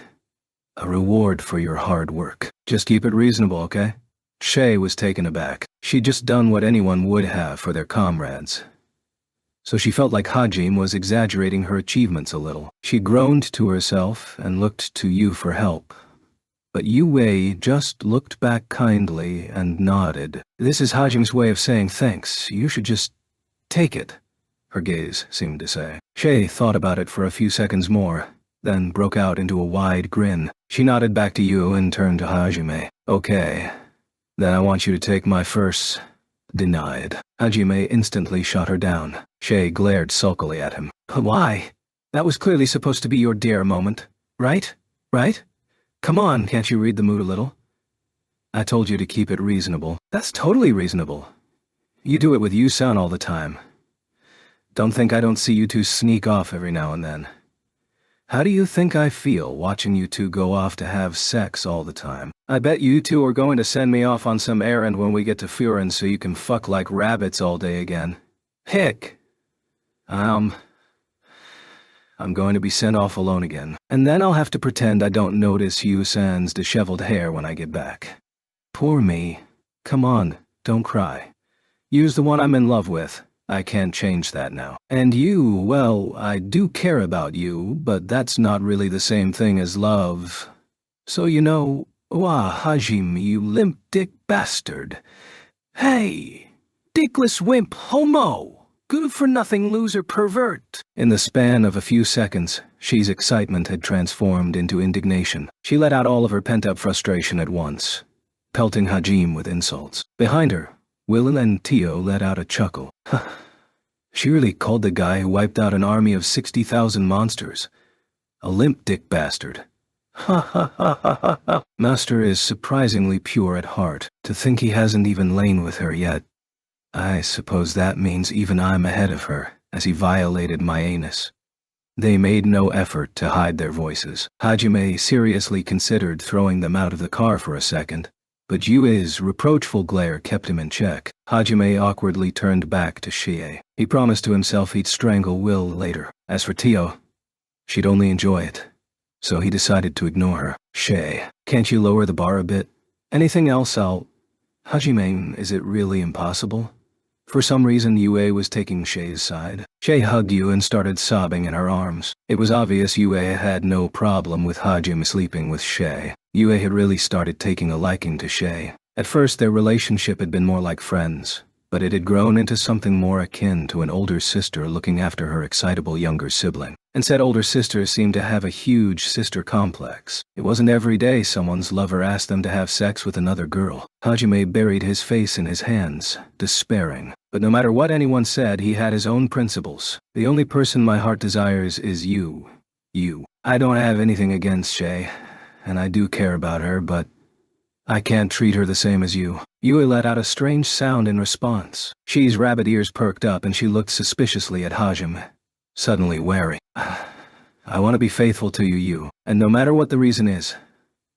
Speaker 1: a reward for your hard work. Just keep it reasonable, okay? Shay was taken aback. She'd just done what anyone would have for their comrades. So she felt like Hajime was exaggerating her achievements a little. She groaned to herself and looked to Yu for help. But Yue just looked back kindly and nodded. This is Hajime's way of saying thanks. You should just take it, her gaze seemed to say. Shay thought about it for a few seconds more, then broke out into a wide grin. She nodded back to Yu and turned to Hajime. Okay, then I want you to take my first... Denied. Hajime instantly shot her down. Shay glared sulkily at him. Why? That was clearly supposed to be your dare moment, right? Right? Come on, can't you read the mood a little? I told you to keep it reasonable. That's totally reasonable. You do it with Yu-san all the time. Don't think I don't see you two sneak off every now and then. How do you think I feel watching you two go off to have sex all the time? I bet you two are going to send me off on some errand when we get to Furin so you can fuck like rabbits all day again. Heck. I'm going to be sent off alone again. And then I'll have to pretend I don't notice Yu-san's disheveled hair when I get back. Poor me. Come on, don't cry. Yu's the one I'm in love with. I can't change that now. And you, well, I do care about you, but that's not really the same thing as love. So you know, wah, Hajim, you limp dick bastard. Hey, dickless wimp homo! Good-for-nothing loser pervert! In the span of a few seconds, She's excitement had transformed into indignation. She let out all of her pent-up frustration at once, pelting Hajim with insults. Behind her, Will and Tio let out a chuckle. She really called the guy who wiped out an army of 60,000 monsters a limp dick bastard. Ha ha ha ha ha ha. Master is surprisingly pure at heart. To think he hasn't even lain with her yet. I suppose that means even I'm ahead of her, as he violated my anus. They made no effort to hide their voices. Hajime seriously considered throwing them out of the car for a second, but Yue's reproachful glare kept him in check. Hajime awkwardly turned back to Shie. He promised to himself he'd strangle Will later. As for Tio, she'd only enjoy it, so he decided to ignore her. Shie, can't you lower the bar a bit? Anything else Hajime, is it really impossible? For some reason, Yue was taking Shie's side. Shie hugged Yue and started sobbing in her arms. It was obvious Yue had no problem with Hajime sleeping with Shie. Yue had really started taking a liking to Shie. At first, their relationship had been more like friends, but it had grown into something more akin to an older sister looking after her excitable younger sibling. And said older sisters seemed to have a huge sister complex. It wasn't every day someone's lover asked them to have sex with another girl. Hajime buried his face in his hands, despairing. But no matter what anyone said, he had his own principles. The only person my heart desires is you. You. I don't have anything against Shie, and I do care about her, but I can't treat her the same as you. Yue let out a strange sound in response. She's rabbit ears perked up and she looked suspiciously at Hajime, suddenly wary. I want to be faithful to you, and no matter what the reason is,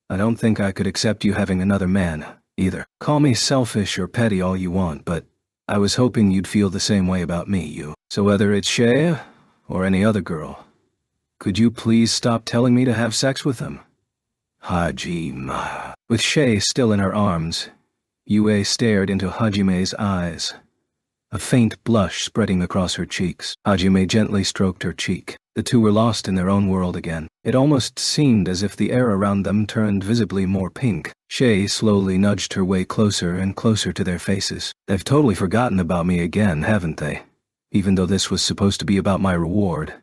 Speaker 1: I don't think I could accept you having another man, either. Call me selfish or petty all you want, but I was hoping you'd feel the same way about me, you. So whether it's Shie or any other girl, could you please stop telling me to have sex with them? Hajime. With Shie still in her arms, Yue stared into Hajime's eyes, a faint blush spreading across her cheeks. Hajime gently stroked her cheek. The two were lost in their own world again. It almost seemed as if the air around them turned visibly more pink. Shie slowly nudged her way closer and closer to their faces. They've totally forgotten about me again, haven't they? Even though this was supposed to be about my reward.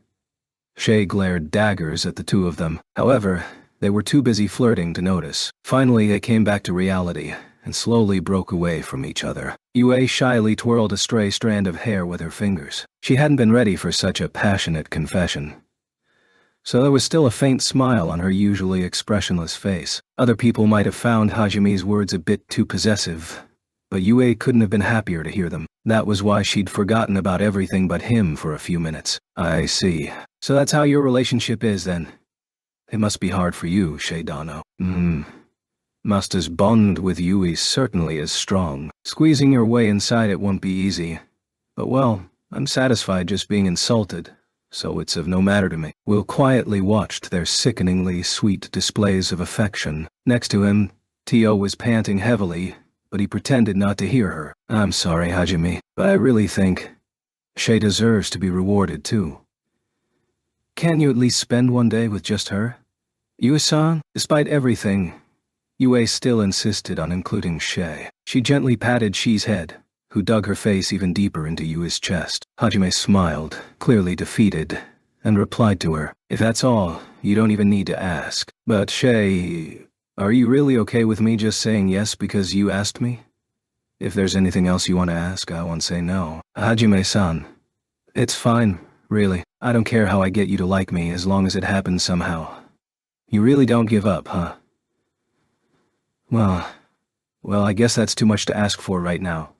Speaker 1: Shie glared daggers at the two of them. However, they were too busy flirting to notice. Finally, they came back to reality and slowly broke away from each other. Yue shyly twirled a stray strand of hair with her fingers. She hadn't been ready for such a passionate confession, so there was still a faint smile on her usually expressionless face. Other people might have found Hajime's words a bit too possessive, but Yue couldn't have been happier to hear them. That was why she'd forgotten about everything but him for a few minutes. I see. So that's how your relationship is, then? It must be hard for you, Shaidano. Master's bond with Yui certainly is strong. Squeezing your way inside it won't be easy. But well, I'm satisfied just being insulted, so it's of no matter to me. Will quietly watched their sickeningly sweet displays of affection. Next to him, Tio was panting heavily, but he pretended not to hear her. I'm sorry, Hajime, but I really think Shie deserves to be rewarded too. Can't you at least spend one day with just her? Yue-san, despite everything, Yue still insisted on including Shie. She gently patted Shie's head, who dug her face even deeper into Yue's chest. Hajime smiled, clearly defeated, and replied to her, if that's all, you don't even need to ask. But Shie, are you really okay with me just saying yes because you asked me? If there's anything else you want to ask, I won't say no. Hajime-san, it's fine, really. I don't care how I get you to like me as long as it happens somehow. You really don't give up, huh? Well, I guess that's too much to ask for right now.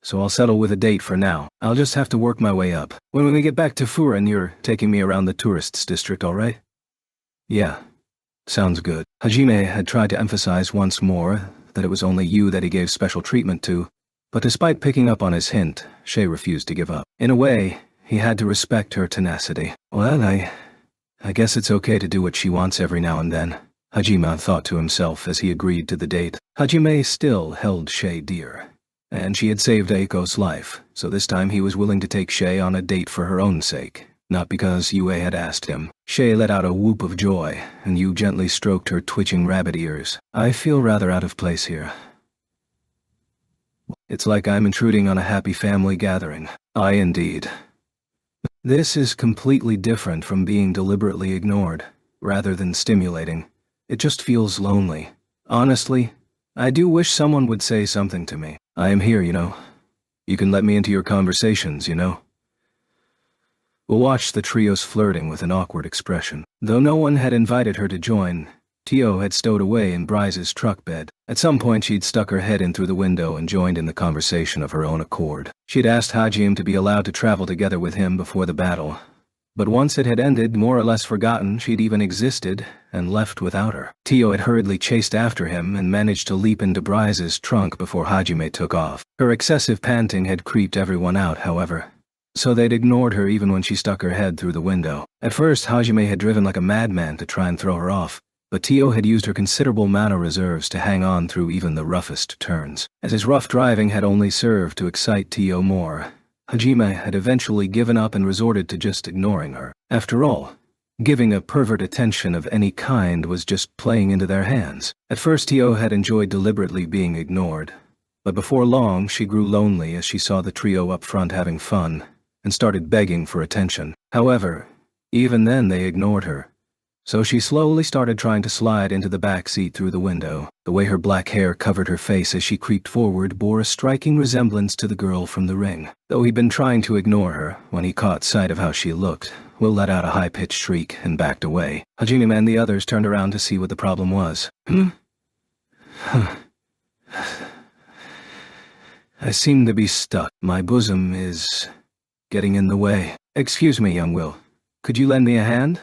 Speaker 1: So I'll settle with a date for now. I'll just have to work my way up. When we get back to Furen, you're taking me around the tourists district, alright? Yeah, sounds good. Hajime had tried to emphasize once more that it was only you that he gave special treatment to, but despite picking up on his hint, Shie refused to give up. In a way, he had to respect her tenacity. Well, I guess it's okay to do what she wants every now and then, Hajime thought to himself as he agreed to the date. Hajime still held Shie dear, and she had saved Aiko's life, so this time he was willing to take Shay on a date for her own sake, not because Yue had asked him. Shay let out a whoop of joy, and Yue gently stroked her twitching rabbit ears. I feel rather out of place here. It's like I'm intruding on a happy family gathering. Indeed. This is completely different from being deliberately ignored, rather than stimulating. It just feels lonely. Honestly, I do wish someone would say something to me. I am here, you know. You can let me into your conversations, you know. We'll watch the trio's flirting with an awkward expression. Though no one had invited her to join, Tio had stowed away in Bryce's truck bed. At some point she'd stuck her head in through the window and joined in the conversation of her own accord. She'd asked Hajime to be allowed to travel together with him before the battle, but once it had ended, more or less forgotten she'd even existed, and left without her. Tio had hurriedly chased after him and managed to leap into Bryce's trunk before Hajime took off. Her excessive panting had creeped everyone out, however, so they'd ignored her even when she stuck her head through the window. At first, Hajime had driven like a madman to try and throw her off, but Tio had used her considerable mana reserves to hang on through even the roughest turns. As his rough driving had only served to excite Tio more, Hajime had eventually given up and resorted to just ignoring her. After all, giving a pervert attention of any kind was just playing into their hands. At first Tio had enjoyed deliberately being ignored, but before long she grew lonely as she saw the trio up front having fun, and started begging for attention. However, even then they ignored her, so she slowly started trying to slide into the back seat through the window. The way her black hair covered her face as she creeped forward bore a striking resemblance to the girl from the ring. Though he'd been trying to ignore her, when he caught sight of how she looked, Will let out a high-pitched shriek and backed away. Hajime and the others turned around to see what the problem was. I seem to be stuck. My bosom is getting in the way. Excuse me, young Will. Could you lend me a hand?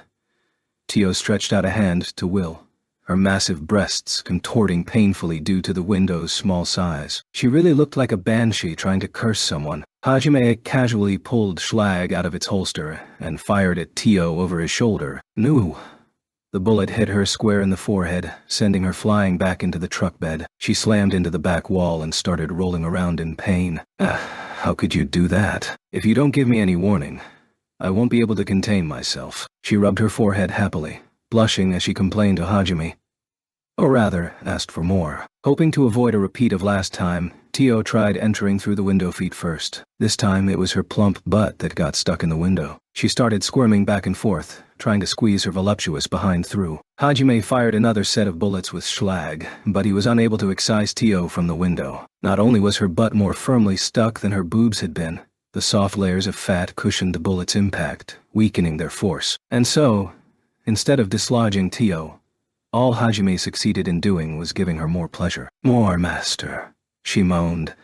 Speaker 1: Tio stretched out a hand to Will, her massive breasts contorting painfully due to the window's small size. She really looked like a banshee trying to curse someone. Hajime casually pulled Schlag out of its holster and fired at Tio over his shoulder. No. The bullet hit her square in the forehead, sending her flying back into the truck bed. She slammed into the back wall and started rolling around in pain. How could you do that? If you don't give me any warning, I won't be able to contain myself. She rubbed her forehead happily, blushing as she complained to Hajime. Or rather, asked for more. Hoping to avoid a repeat of last time, Tio tried entering through the window feet first. This time it was her plump butt that got stuck in the window. She started squirming back and forth, trying to squeeze her voluptuous behind through. Hajime fired another set of bullets with Schlag, but he was unable to excise Tio from the window. Not only was her butt more firmly stuck than her boobs had been, the soft layers of fat cushioned the bullet's impact, weakening their force. And so, instead of dislodging Tio, all Hajime succeeded in doing was giving her more pleasure. More, master, she moaned,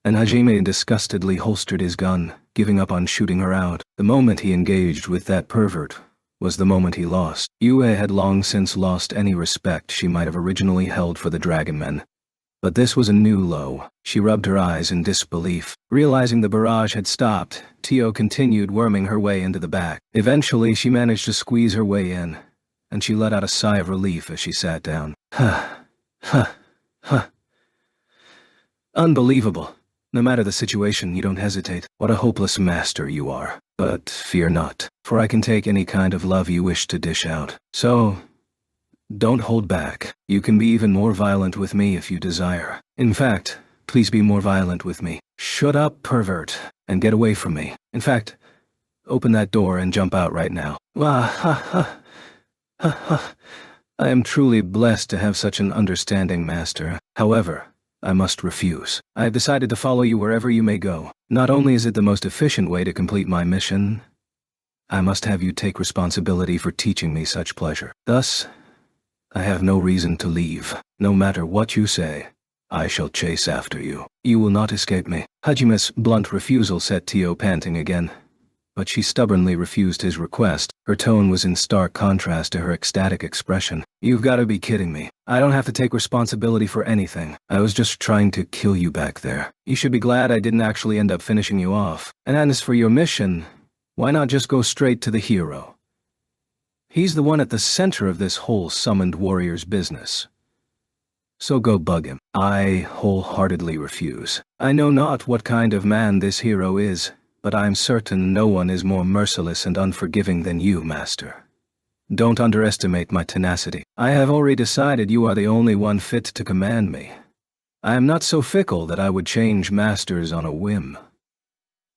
Speaker 1: and Hajime disgustedly holstered his gun, giving up on shooting her out. The moment he engaged with that pervert was the moment he lost. Yue had long since lost any respect she might have originally held for the Dragon Men. But this was a new low. She rubbed her eyes in disbelief. Realizing the barrage had stopped, Tio continued worming her way into the back. Eventually, she managed to squeeze her way in, and she let out a sigh of relief as she sat down. Unbelievable. No matter the situation, you don't hesitate. What a hopeless master you are. But fear not, for I can take any kind of love you wish to dish out. So, don't hold back. You can be even more violent with me if you desire. In fact, please be more violent with me. Shut up, pervert, and get away from me. In fact, open that door and jump out right now. I am truly blessed to have such an understanding master. However, I must refuse. I have decided to follow you wherever you may go. Not only is it the most efficient way to complete my mission, I must have you take responsibility for teaching me such pleasure. Thus, I have no reason to leave. No matter what you say, I shall chase after you. You will not escape me. Hajime's blunt refusal set Tio panting again, but she stubbornly refused his request. Her tone was in stark contrast to her ecstatic expression. You've got to be kidding me. I don't have to take responsibility for anything. I was just trying to kill you back there. You should be glad I didn't actually end up finishing you off. And as for your mission, why not just go straight to the hero? He's the one at the center of this whole summoned warrior's business. So go bug him. I wholeheartedly refuse. I know not what kind of man this hero is, but I am certain no one is more merciless and unforgiving than you, Master. Don't underestimate my tenacity. I have already decided you are the only one fit to command me. I am not so fickle that I would change masters on a whim.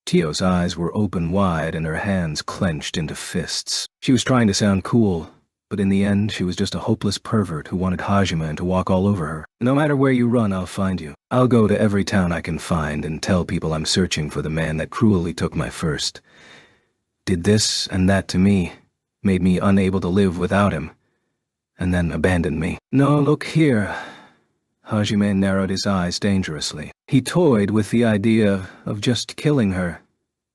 Speaker 1: Tio's eyes were open wide and her hands clenched into fists. She was trying to sound cool, but in the end she was just a hopeless pervert who wanted Hajime to walk all over her. No matter where you run, I'll find you. I'll go to every town I can find and tell people I'm searching for the man that cruelly took my first. Did this and that to me, made me unable to live without him, and then abandoned me. No, look here. Hajime narrowed his eyes dangerously. He toyed with the idea of just killing her,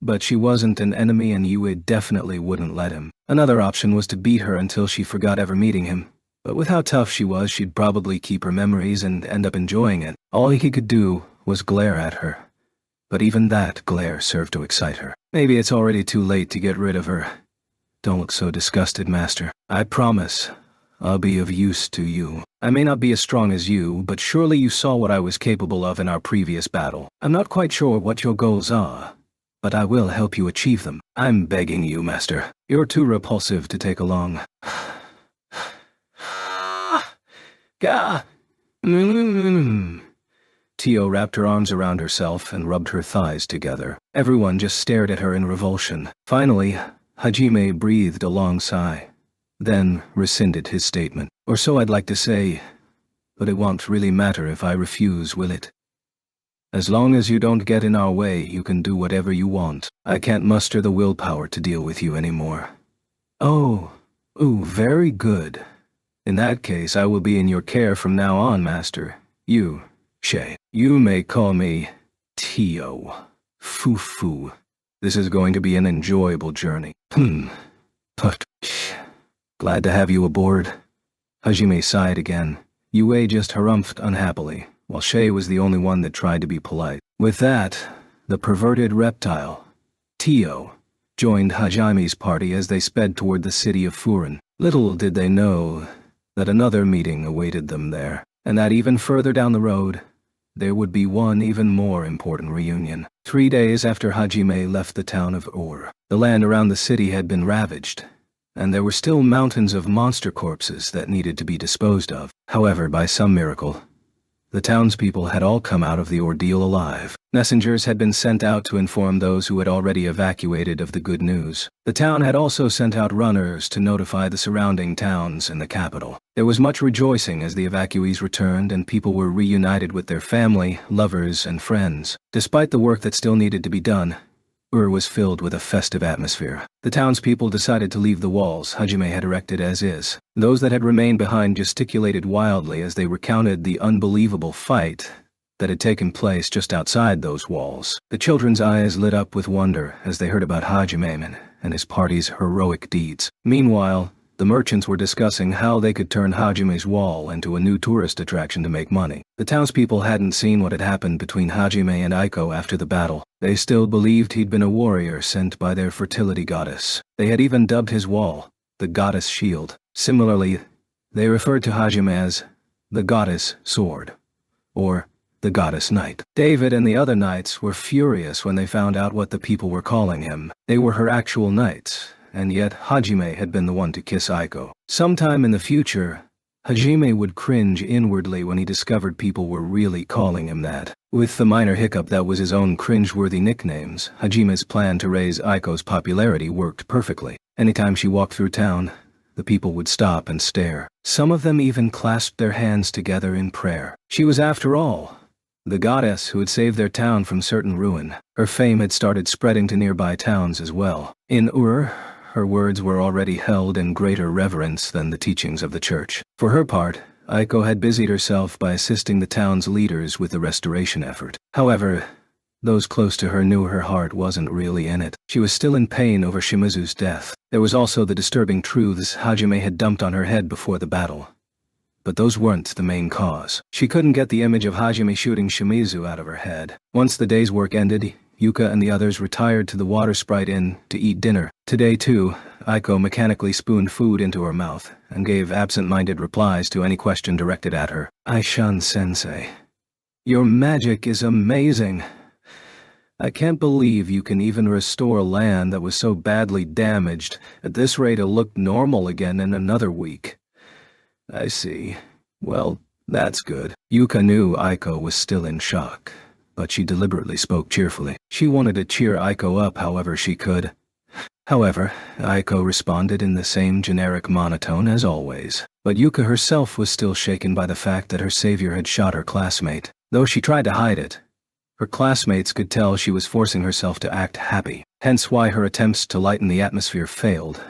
Speaker 1: but she wasn't an enemy and Yue definitely wouldn't let him. Another option was to beat her until she forgot ever meeting him, but with how tough she was, she'd probably keep her memories and end up enjoying it. All he could do was glare at her, but even that glare served to excite her. Maybe it's already too late to get rid of her. Don't look so disgusted, Master. I promise I'll be of use to you. I may not be as strong as you, but surely you saw what I was capable of in our previous battle. I'm not quite sure what your goals are, but I will help you achieve them. I'm begging you, Master. You're too repulsive to take along. Gah! Tio wrapped her arms around herself and rubbed her thighs together. Everyone just stared at her in revulsion. Finally, Hajime breathed a long sigh, then rescinded his statement. Or so I'd like to say, but it won't really matter if I refuse, will it? As long as you don't get in our way, you can do whatever you want. I can't muster the willpower to deal with you anymore. Oh, very good. In that case, I will be in your care from now on, Master. You, Shay. You may call me Tio. Fufu. This is going to be an enjoyable journey. But glad to have you aboard. Hajime sighed again. Yue just harumphed unhappily, while Shay was the only one that tried to be polite. With that, the perverted reptile, Tio, joined Hajime's party as they sped toward the city of Furin. Little did they know that another meeting awaited them there, and that even further down the road, there would be one even more important reunion. 3 days after Hajime left the town of Ur, the land around the city had been ravaged, and there were still mountains of monster corpses that needed to be disposed of. However, by some miracle, the townspeople had all come out of the ordeal alive. Messengers had been sent out to inform those who had already evacuated of the good news. The town had also sent out runners to notify the surrounding towns and the capital. There was much rejoicing as the evacuees returned and people were reunited with their family, lovers, and friends. Despite the work that still needed to be done, Ur was filled with a festive atmosphere. The townspeople decided to leave the walls Hajime had erected as is. Those that had remained behind gesticulated wildly as they recounted the unbelievable fight that had taken place just outside those walls. The children's eyes lit up with wonder as they heard about Hajime and his party's heroic deeds. Meanwhile, the merchants were discussing how they could turn Hajime's wall into a new tourist attraction to make money. The townspeople hadn't seen what had happened between Hajime and Aiko after the battle. They still believed he'd been a warrior sent by their fertility goddess. They had even dubbed his wall the Goddess Shield. Similarly, they referred to Hajime as the Goddess Sword, or the Goddess Knight. David and the other knights were furious when they found out what the people were calling him. They were her actual knights, and yet Hajime had been the one to kiss Aiko. Sometime in the future, Hajime would cringe inwardly when he discovered people were really calling him that. With the minor hiccup that was his own cringe-worthy nicknames, Hajime's plan to raise Aiko's popularity worked perfectly. Anytime she walked through town, the people would stop and stare. Some of them even clasped their hands together in prayer. She was, after all, the goddess who had saved their town from certain ruin. Her fame had started spreading to nearby towns as well. In Ur, her words were already held in greater reverence than the teachings of the church. For her part, Aiko had busied herself by assisting the town's leaders with the restoration effort. However, those close to her knew her heart wasn't really in it. She was still in pain over Shimizu's death. There was also the disturbing truths Hajime had dumped on her head before the battle. But those weren't the main cause. She couldn't get the image of Hajime shooting Shimizu out of her head. Once the day's work ended, Yuka and the others retired to the Water Sprite Inn to eat dinner. Today, too, Aiko mechanically spooned food into her mouth and gave absent-minded replies to any question directed at her. Aishan-sensei, Your magic is amazing. I can't believe you can even restore land that was so badly damaged. At this rate, it'll look normal again in another week. I see. Well, that's good. Yuka knew Aiko was still in shock, but she deliberately spoke cheerfully. She wanted to cheer Aiko up however she could. However, Aiko responded in the same generic monotone as always. But Yuka herself was still shaken by the fact that her savior had shot her classmate. Though she tried to hide it, her classmates could tell she was forcing herself to act happy, hence why her attempts to lighten the atmosphere failed,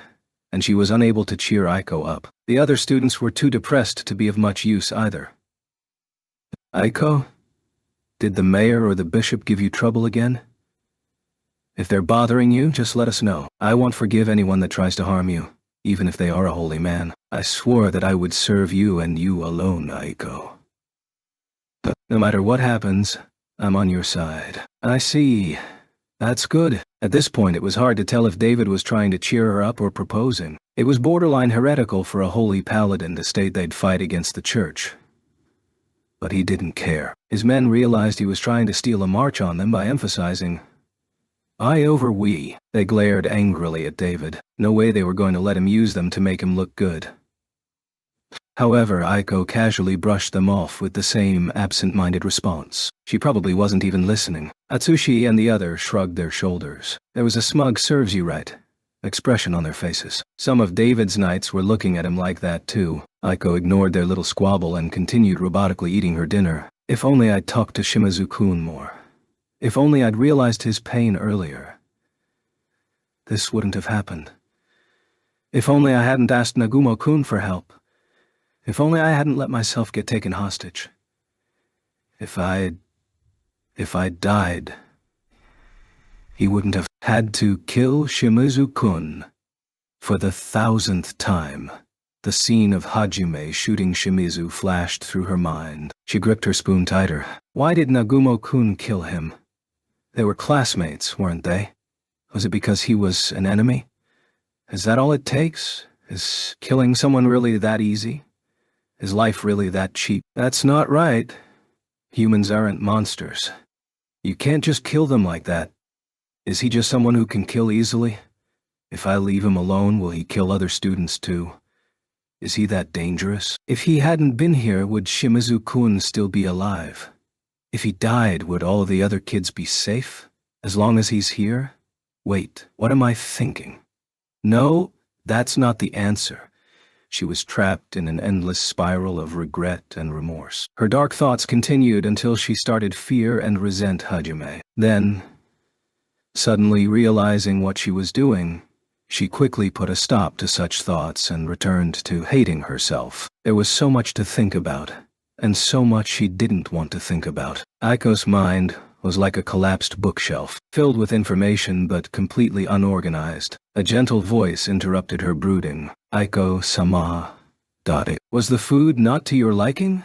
Speaker 1: and she was unable to cheer Aiko up. The other students were too depressed to be of much use either. Aiko? Did the mayor or the bishop give you trouble again? If they're bothering you, just let us know. I won't forgive anyone that tries to harm you, even if they are a holy man. I swore that I would serve you and you alone, Aiko. No matter what happens, I'm on your side. I see. That's good. At this point, it was hard to tell if David was trying to cheer her up or proposing. It was borderline heretical for a holy paladin to state they'd fight against the church. But he didn't care. His men realized he was trying to steal a march on them by emphasizing, I over we. They glared angrily at David. No way they were going to let him use them to make him look good. However, Aiko casually brushed them off with the same absent-minded response. She probably wasn't even listening. Atsushi and the other shrugged their shoulders. There was a smug serves-you-right expression on their faces. Some of David's knights were looking at him like that too. Aiko ignored their little squabble and continued robotically eating her dinner. If only I'd talked to Shimizu-kun more. If only I'd realized his pain earlier. This wouldn't have happened. If only I hadn't asked Nagumo-kun for help. If only I hadn't let myself get taken hostage. If I'd died, he wouldn't have had to kill Shimizu-kun. For the 1,000th time, the scene of Hajime shooting Shimizu flashed through her mind. She gripped her spoon tighter. Why did Nagumo-kun kill him? They were classmates, weren't they? Was it because he was an enemy? Is that all it takes? Is killing someone really that easy? Is life really that cheap? That's not right. Humans aren't monsters. You can't just kill them like that. Is he just someone who can kill easily? If I leave him alone, will he kill other students too? Is he that dangerous? If he hadn't been here, would Shimizu-kun still be alive? If he died, would all of the other kids be safe? As long as he's here? Wait, what am I thinking? No, that's not the answer. She was trapped in an endless spiral of regret and remorse. Her dark thoughts continued until she started fear and resent Hajime. Then, suddenly realizing what she was doing, she quickly put a stop to such thoughts and returned to hating herself. There was so much to think about, and so much she didn't want to think about. Aiko's mind was like a collapsed bookshelf, filled with information but completely unorganized. A gentle voice interrupted her brooding. Aiko-sama. Was the food not to your liking?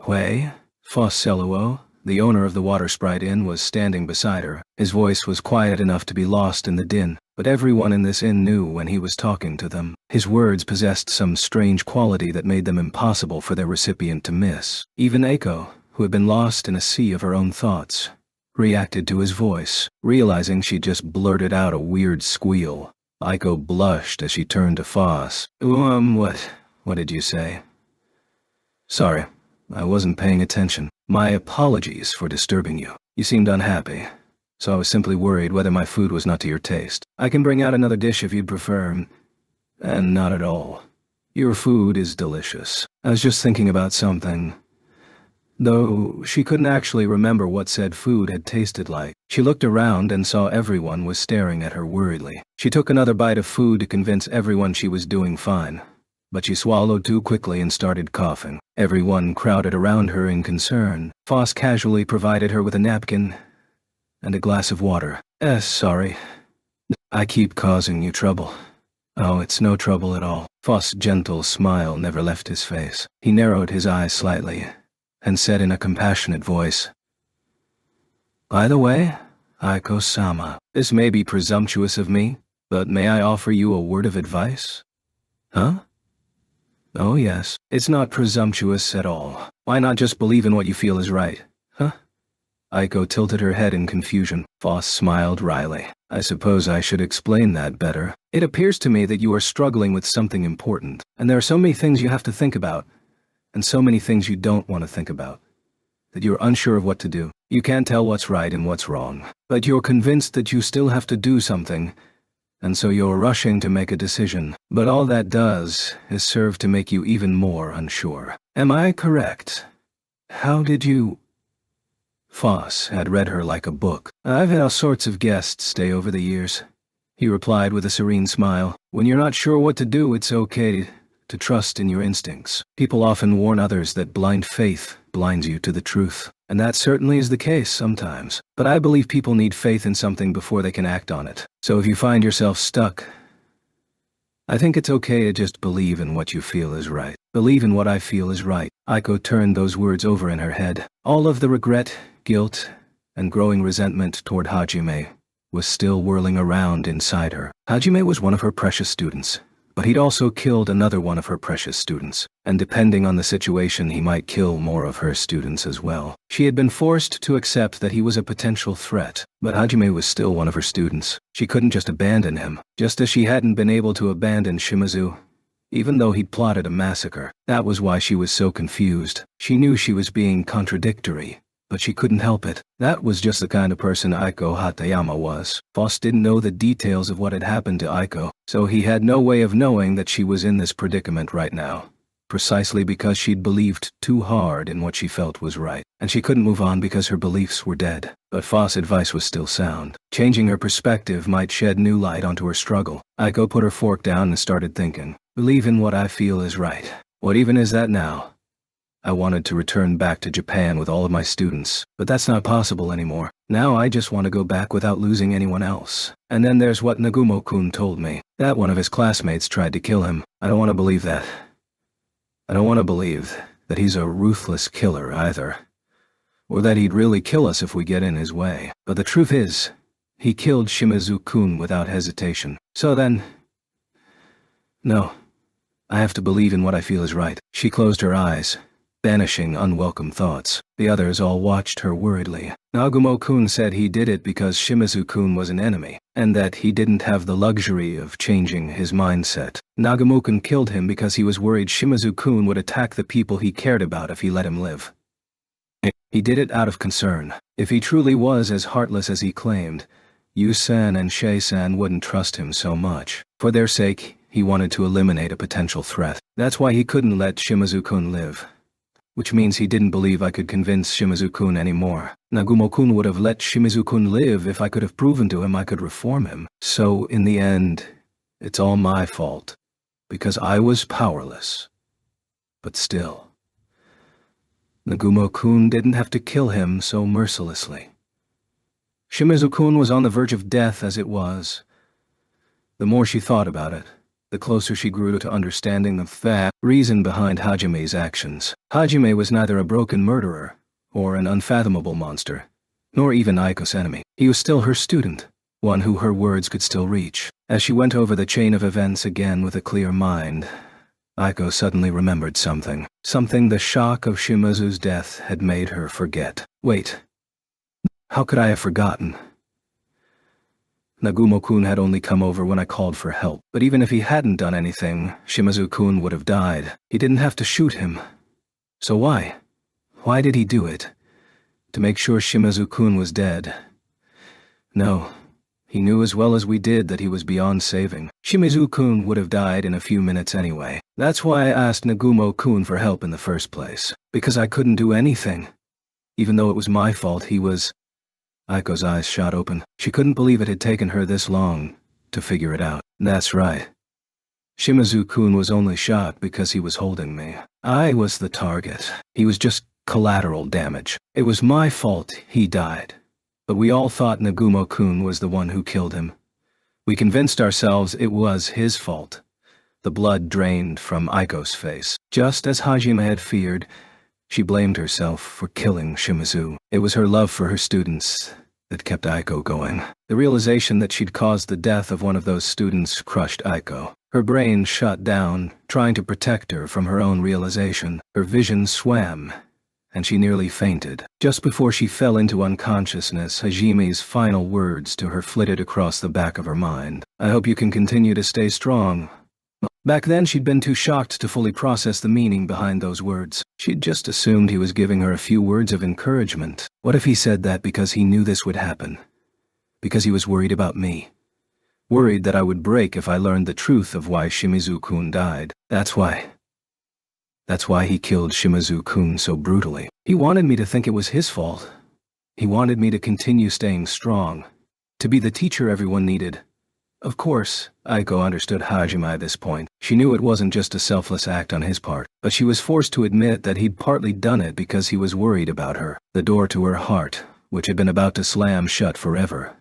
Speaker 1: Hui, Fosseluo, the owner of the Water Sprite Inn, was standing beside her. His voice was quiet enough to be lost in the din, but everyone in this inn knew when he was talking to them. His words possessed some strange quality that made them impossible for their recipient to miss. Even Aiko, who had been lost in a sea of her own thoughts, reacted to his voice. Realizing she'd just blurted out a weird squeal, Aiko blushed as she turned to Foss. What did you say? Sorry, I wasn't paying attention. My apologies for disturbing you. You seemed unhappy, so I was simply worried whether my food was not to your taste. I can bring out another dish if you'd prefer. And not at all. Your food is delicious. I was just thinking about something. Though she couldn't actually remember what said food had tasted like. She looked around and saw everyone was staring at her worriedly. She took another bite of food to convince everyone she was doing fine, but she swallowed too quickly and started coughing. Everyone crowded around her in concern. Foss casually provided her with a napkin and a glass of water. Sorry. I keep causing you trouble. Oh, it's no trouble at all. Foss' gentle smile never left his face. He narrowed his eyes slightly and said in a compassionate voice, By the way, Aiko-sama, this may be presumptuous of me, but may I offer you a word of advice? Huh? Oh yes, it's not presumptuous at all. Why not just believe in what you feel is right? Huh? Aiko tilted her head in confusion. Foss smiled wryly. I suppose I should explain that better. It appears to me that you are struggling with something important, and there are so many things you have to think about, and so many things you don't want to think about, that you're unsure of what to do. You can't tell what's right and what's wrong, but you're convinced that you still have to do something, and so you're rushing to make a decision. But all that does is serve to make you even more unsure. Am I correct? How did you... Foss had read her like a book. I've had all sorts of guests stay over the years, he replied with a serene smile. When you're not sure what to do, it's okay to trust in your instincts. People often warn others that blind faith blinds you to the truth, and that certainly is the case sometimes. But I believe people need faith in something before they can act on it. So if you find yourself stuck, I think it's okay to just believe in what you feel is right. Believe in what I feel is right. Aiko turned those words over in her head. All of the regret, guilt, and growing resentment toward Hajime was still whirling around inside her. Hajime was one of her precious students, but he'd also killed another one of her precious students, and depending on the situation, he might kill more of her students as well. She had been forced to accept that he was a potential threat, but Hajime was still one of her students. She couldn't just abandon him, just as she hadn't been able to abandon Shimizu, even though he'd plotted a massacre. That was why she was so confused. She knew she was being contradictory, but she couldn't help it. That was just the kind of person Aiko Hatayama was. Foss didn't know the details of what had happened to Aiko, so he had no way of knowing that she was in this predicament right now, precisely because she'd believed too hard in what she felt was right, and she couldn't move on because her beliefs were dead. But Foss' advice was still sound. Changing her perspective might shed new light onto her struggle. Aiko put her fork down and started thinking. Believe in what I feel is right. What even is that now? I wanted to return back to Japan with all of my students, but that's not possible anymore. Now I just want to go back without losing anyone else. And then there's what Nagumo-kun told me, that one of his classmates tried to kill him. I don't want to believe that. I don't want to believe that he's a ruthless killer either, or that he'd really kill us if we get in his way. But the truth is, he killed Shimizu-kun without hesitation. So then... No. I have to believe in what I feel is right. She closed her eyes, banishing unwelcome thoughts. The others all watched her worriedly. Nagumo-kun said he did it because Shimizu-kun was an enemy, and that he didn't have the luxury of changing his mindset. Nagumo-kun killed him because he was worried Shimizu-kun would attack the people he cared about if he let him live. He did it out of concern. If he truly was as heartless as he claimed, Yu-san and Shei-san wouldn't trust him so much. For their sake, he wanted to eliminate a potential threat. That's why he couldn't let Shimizu-kun live. Which means he didn't believe I could convince Shimizu-kun anymore. Nagumo-kun would have let Shimizu-kun live if I could have proven to him I could reform him. So, in the end, it's all my fault, because I was powerless. But still, Nagumo-kun didn't have to kill him so mercilessly. Shimizu-kun was on the verge of death as it was. The more she thought about it, the closer she grew to understanding the reason behind Hajime's actions. Hajime was neither a broken murderer, or an unfathomable monster, nor even Aiko's enemy. He was still her student, one who her words could still reach. As she went over the chain of events again with a clear mind, Aiko suddenly remembered something. Something the shock of Shimizu's death had made her forget. Wait. How could I have forgotten? Nagumo-kun had only come over when I called for help. But even if he hadn't done anything, Shimizu-kun would have died. He didn't have to shoot him. So why? Why did he do it? To make sure Shimizu-kun was dead. No. He knew as well as we did that he was beyond saving. Shimizu-kun would have died in a few minutes anyway. That's why I asked Nagumo-kun for help in the first place. Because I couldn't do anything. Even though it was my fault, he was... Aiko's eyes shot open. She couldn't believe it had taken her this long to figure it out. That's right. Shimizu-kun was only shot because he was holding me. I was the target. He was just collateral damage. It was my fault he died. But we all thought Nagumo-kun was the one who killed him. We convinced ourselves it was his fault. The blood drained from Aiko's face. Just as Hajime had feared, she blamed herself for killing Shimizu. It was her love for her students that kept Aiko going. The realization that she'd caused the death of one of those students crushed Aiko. Her brain shut down, trying to protect her from her own realization. Her vision swam, and she nearly fainted. Just before she fell into unconsciousness, Hajime's final words to her flitted across the back of her mind. "I hope you can continue to stay strong." Back then she'd been too shocked to fully process the meaning behind those words. She'd just assumed he was giving her a few words of encouragement. What if he said that because he knew this would happen? Because he was worried about me? Worried that I would break if I learned the truth of why Shimizu-kun died. That's why he killed Shimizu-kun so brutally. He wanted me to think it was his fault. He wanted me to continue staying strong, to be the teacher everyone needed. Of course, Aiko understood Hajime at this point. She knew it wasn't just a selfless act on his part, but she was forced to admit that he'd partly done it because he was worried about her. The door to her heart, which had been about to slam shut forever,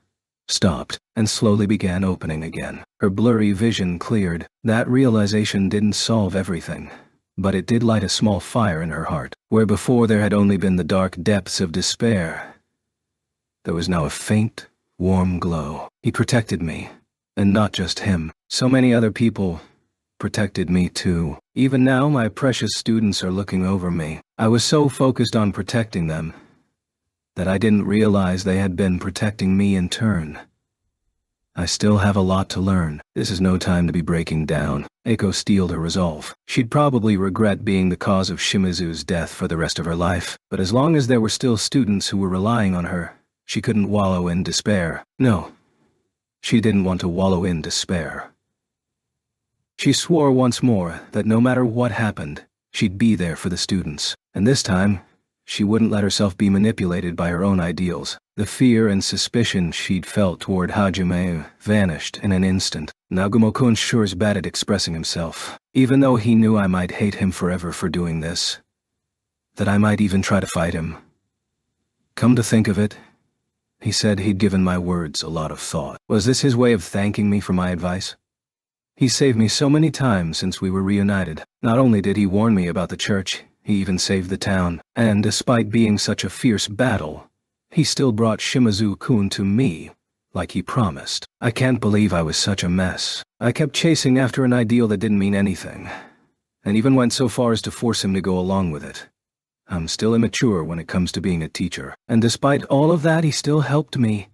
Speaker 1: stopped and slowly began opening again. Her blurry vision cleared. That realization didn't solve everything, but it did light a small fire in her heart. Where before there had only been the dark depths of despair, there was now a faint, warm glow. He protected me, and not just him. So many other people protected me too. Even now my precious students are looking over me. I was so focused on protecting them that I didn't realize they had been protecting me in turn. I still have a lot to learn. This is no time to be breaking down. Aiko steeled her resolve. She'd probably regret being the cause of Shimizu's death for the rest of her life, but as long as there were still students who were relying on her, she couldn't wallow in despair. No, she didn't want to wallow in despair. She swore once more that no matter what happened, she'd be there for the students, and this time, she wouldn't let herself be manipulated by her own ideals. The fear and suspicion she'd felt toward Hajime vanished in an instant. Nagumo-kun sure is bad at expressing himself. Even though he knew I might hate him forever for doing this, that I might even try to fight him. Come to think of it, he said he'd given my words a lot of thought. Was this his way of thanking me for my advice? He saved me so many times since we were reunited. Not only did he warn me about the church, he even saved the town. And despite being such a fierce battle, he still brought Shimizu-kun to me, like he promised. I can't believe I was such a mess. I kept chasing after an ideal that didn't mean anything, and even went so far as to force him to go along with it. I'm still immature when it comes to being a teacher, and despite all of that, he still helped me.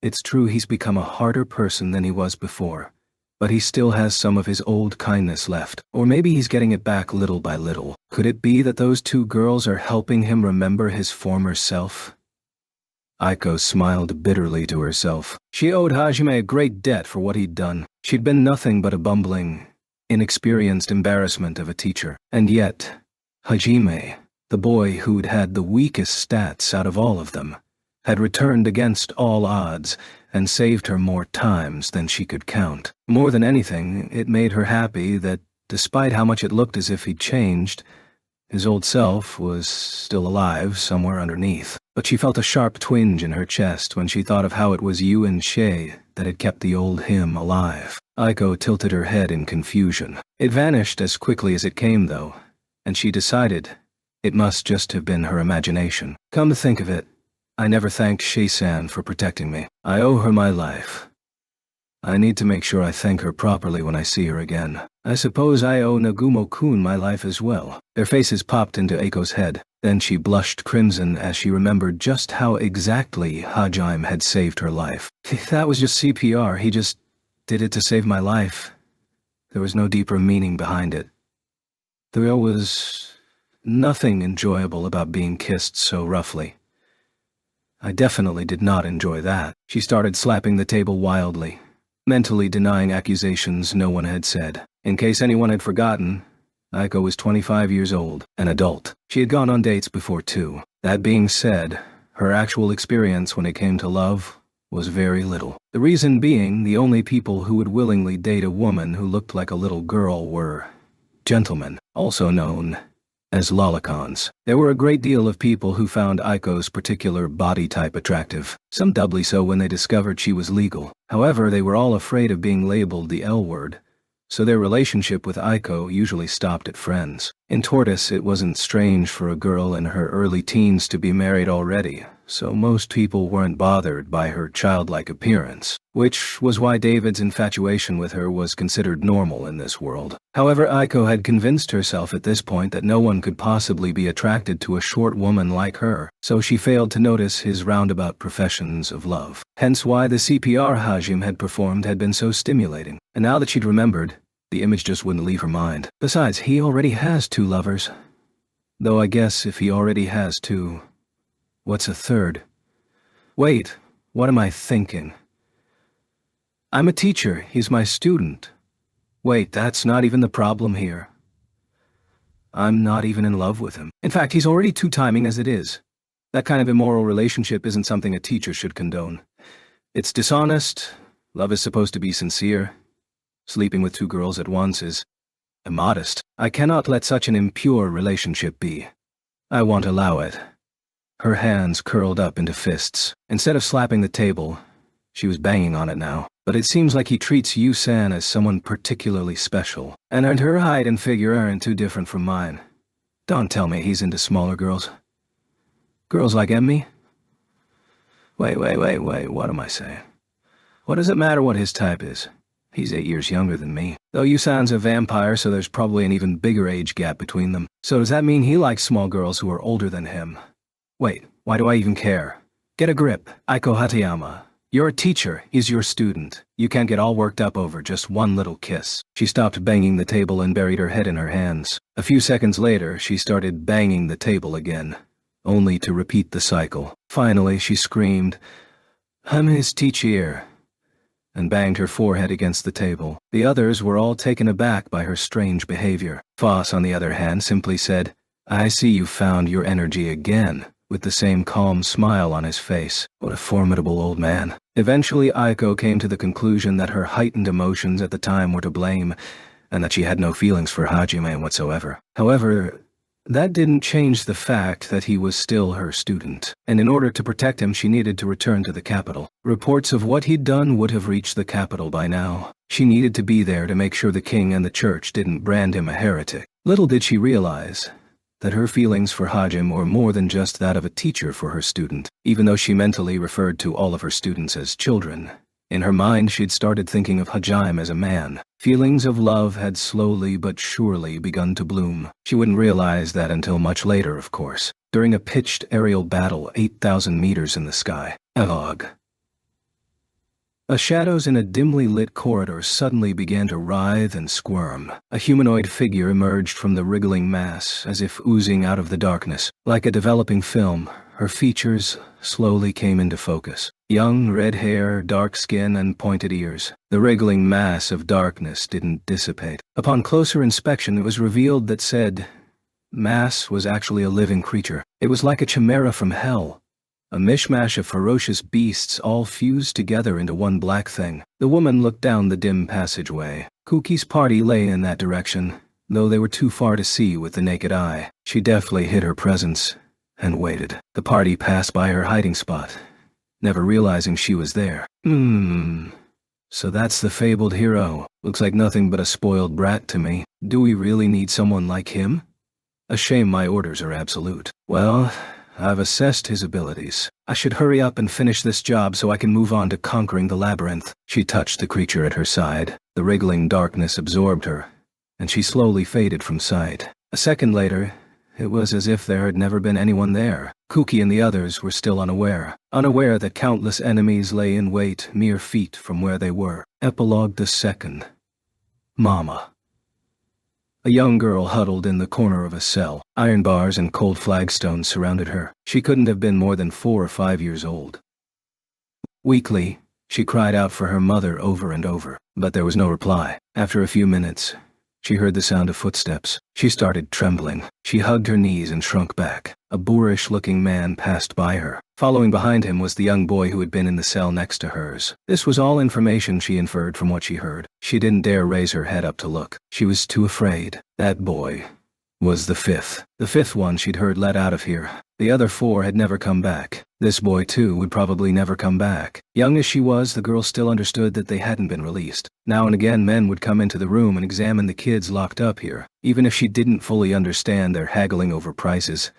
Speaker 1: It's true he's become a harder person than he was before, but he still has some of his old kindness left. Or maybe he's getting it back little by little. Could it be that those two girls are helping him remember his former self? Aiko smiled bitterly to herself. She owed Hajime a great debt for what he'd done. She'd been nothing but a bumbling, inexperienced embarrassment of a teacher. And yet, Hajime, the boy who'd had the weakest stats out of all of them, had returned against all odds and saved her more times than she could count. More than anything, it made her happy that, despite how much it looked as if he'd changed, his old self was still alive somewhere underneath. But she felt a sharp twinge in her chest when she thought of how it was you and Shay that had kept the old him alive. Aiko tilted her head in confusion. It vanished as quickly as it came, though, and she decided it must just have been her imagination. Come to think of it, I never thanked Shay-san for protecting me. I owe her my life. I need to make sure I thank her properly when I see her again. I suppose I owe Nagumo-kun my life as well. Their faces popped into Aiko's head. Then she blushed crimson as she remembered just how exactly Hajime had saved her life. That was just CPR. He just did it to save my life. There was no deeper meaning behind it. There was nothing enjoyable about being kissed so roughly. I definitely did not enjoy that. She started slapping the table wildly, mentally denying accusations no one had said. In case anyone had forgotten, Aiko was 25 years old, an adult. She had gone on dates before too. That being said, her actual experience when it came to love was very little. The reason being, the only people who would willingly date a woman who looked like a little girl were gentlemen, also known as lolicons. There were a great deal of people who found Aiko's particular body type attractive, some doubly so when they discovered she was legal. However, they were all afraid of being labeled the L word, so their relationship with Aiko usually stopped at friends. In Tortoise, it wasn't strange for a girl in her early teens to be married already, so most people weren't bothered by her childlike appearance, which was why David's infatuation with her was considered normal in this world. However, Aiko had convinced herself at this point that no one could possibly be attracted to a short woman like her, so she failed to notice his roundabout professions of love. Hence why the CPR Hajim had performed had been so stimulating, and now that she'd remembered, the image just wouldn't leave her mind. Besides, he already has 2 lovers. Though I guess if he already has 2, what's a third? Wait, what am I thinking? I'm a teacher, he's my student. Wait, that's not even the problem here. I'm not even in love with him. In fact, he's already 2-timing as it is. That kind of immoral relationship isn't something a teacher should condone. It's dishonest, love is supposed to be sincere. Sleeping with 2 girls at once is immodest. I cannot let such an impure relationship be. I won't allow it. Her hands curled up into fists. Instead of slapping the table, she was banging on it now. But it seems like he treats Yu-san as someone particularly special. And her height and figure aren't too different from mine. Don't tell me he's into smaller girls. Girls like Emmy? Wait, what am I saying? What does it matter what his type is? He's 8 years younger than me. Though Yu-san's a vampire, so there's probably an even bigger age gap between them. So does that mean he likes small girls who are older than him? Wait, why do I even care? Get a grip, Aiko Hatayama. You're a teacher, he's your student. You can't get all worked up over just one little kiss. She stopped banging the table and buried her head in her hands. A few seconds later, she started banging the table again, only to repeat the cycle. Finally, she screamed, "I'm his teacher," and banged her forehead against the table. The others were all taken aback by her strange behavior. Foss, on the other hand, simply said, "I see you found your energy again," with the same calm smile on his face. What a formidable old man. Eventually, Aiko came to the conclusion that her heightened emotions at the time were to blame, and that she had no feelings for Hajime whatsoever. However, that didn't change the fact that he was still her student, and in order to protect him she needed to return to the capital. Reports of what he'd done would have reached the capital by now. She needed to be there to make sure the king and the church didn't brand him a heretic. Little did she realize that her feelings for Hajime were more than just that of a teacher for her student, even though she mentally referred to all of her students as children. In her mind, she'd started thinking of Hajime as a man. Feelings of love had slowly but surely begun to bloom. She wouldn't realize that until much later, of course, during a pitched aerial battle 8,000 meters in the sky. Elogue. Shadows in a dimly lit corridor suddenly began to writhe and squirm. A humanoid figure emerged from the wriggling mass, as if oozing out of the darkness. Like a developing film, her features slowly came into focus. Young, red hair, dark skin, and pointed ears. The wriggling mass of darkness didn't dissipate. Upon closer inspection, it was revealed that said mass was actually a living creature. It was like a chimera from hell. A mishmash of ferocious beasts all fused together into one black thing. The woman looked down the dim passageway. Kuki's party lay in that direction, though they were too far to see with the naked eye. She deftly hid her presence and waited. The party passed by her hiding spot, never realizing she was there. So that's the fabled hero. Looks like nothing but a spoiled brat to me. Do we really need someone like him? A shame my orders are absolute. Well, I've assessed his abilities. I should hurry up and finish this job so I can move on to conquering the labyrinth. She touched the creature at her side. The wriggling darkness absorbed her, and she slowly faded from sight. A second later, it was as if there had never been anyone there. Kuki and the others were still unaware that countless enemies lay in wait mere feet from where they were. Epilogue the second. Mama. A young girl huddled in the corner of a cell. Iron bars and cold flagstones surrounded her. She couldn't have been more than 4 or 5 years old. Weakly, she cried out for her mother over and over, but there was no reply. After a few minutes, she heard the sound of footsteps. She started trembling. She hugged her knees and shrunk back. A boorish-looking man passed by her. Following behind him was the young boy who had been in the cell next to hers. This was all information she inferred from what she heard. She didn't dare raise her head up to look. She was too afraid. That boy was the fifth one she'd heard let out of here. The other 4 had never come back. This boy, too, would probably never come back. Young as she was, the girl still understood that they hadn't been released. Now and again, men would come into the room and examine the kids locked up here. Even if she didn't fully understand their haggling over prices,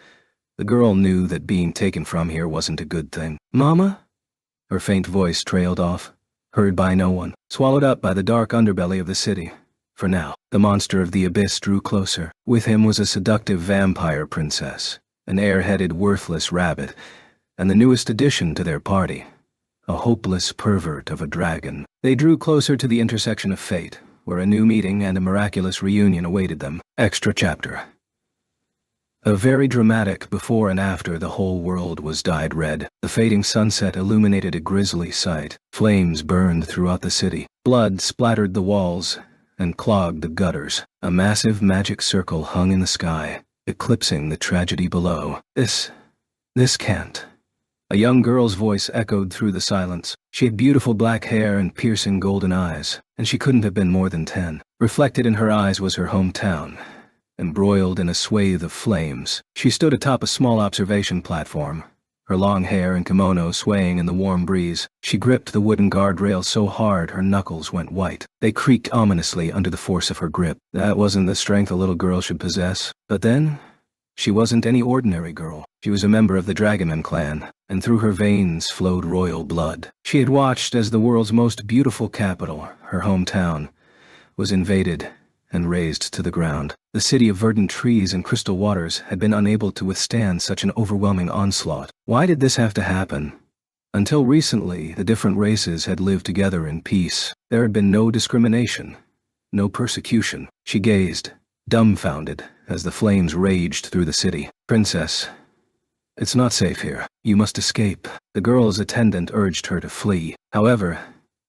Speaker 1: The girl knew that being taken from here wasn't a good thing. "Mama?" Her faint voice trailed off, heard by no one, swallowed up by the dark underbelly of the city. For now, the monster of the abyss drew closer. With him was a seductive vampire princess, an airheaded worthless rabbit, and the newest addition to their party, a hopeless pervert of a dragon. They drew closer to the intersection of fate, where a new meeting and a miraculous reunion awaited them. Extra chapter. A very dramatic before and after. The whole world was dyed red. The fading sunset illuminated a grisly sight. Flames burned throughout the city. Blood splattered the walls and clogged the gutters. A massive magic circle hung in the sky, eclipsing the tragedy below. This can't. A young girl's voice echoed through the silence. She had beautiful black hair and piercing golden eyes, and she couldn't have been more than 10. Reflected in her eyes was her hometown, embroiled in a swathe of flames. She stood atop a small observation platform, her long hair and kimono swaying in the warm breeze. She gripped the wooden guardrail so hard her knuckles went white. They creaked ominously under the force of her grip. That wasn't the strength a little girl should possess. But then, she wasn't any ordinary girl. She was a member of the Dragonman clan, and through her veins flowed royal blood. She had watched as the world's most beautiful capital, her hometown, was invaded and razed to the ground. The city of verdant trees and crystal waters had been unable to withstand such an overwhelming onslaught. Why did this have to happen? Until recently, the different races had lived together in peace. There had been no discrimination, no persecution. She gazed, dumbfounded, as the flames raged through the city. "Princess, it's not safe here. You must escape." The girl's attendant urged her to flee. However,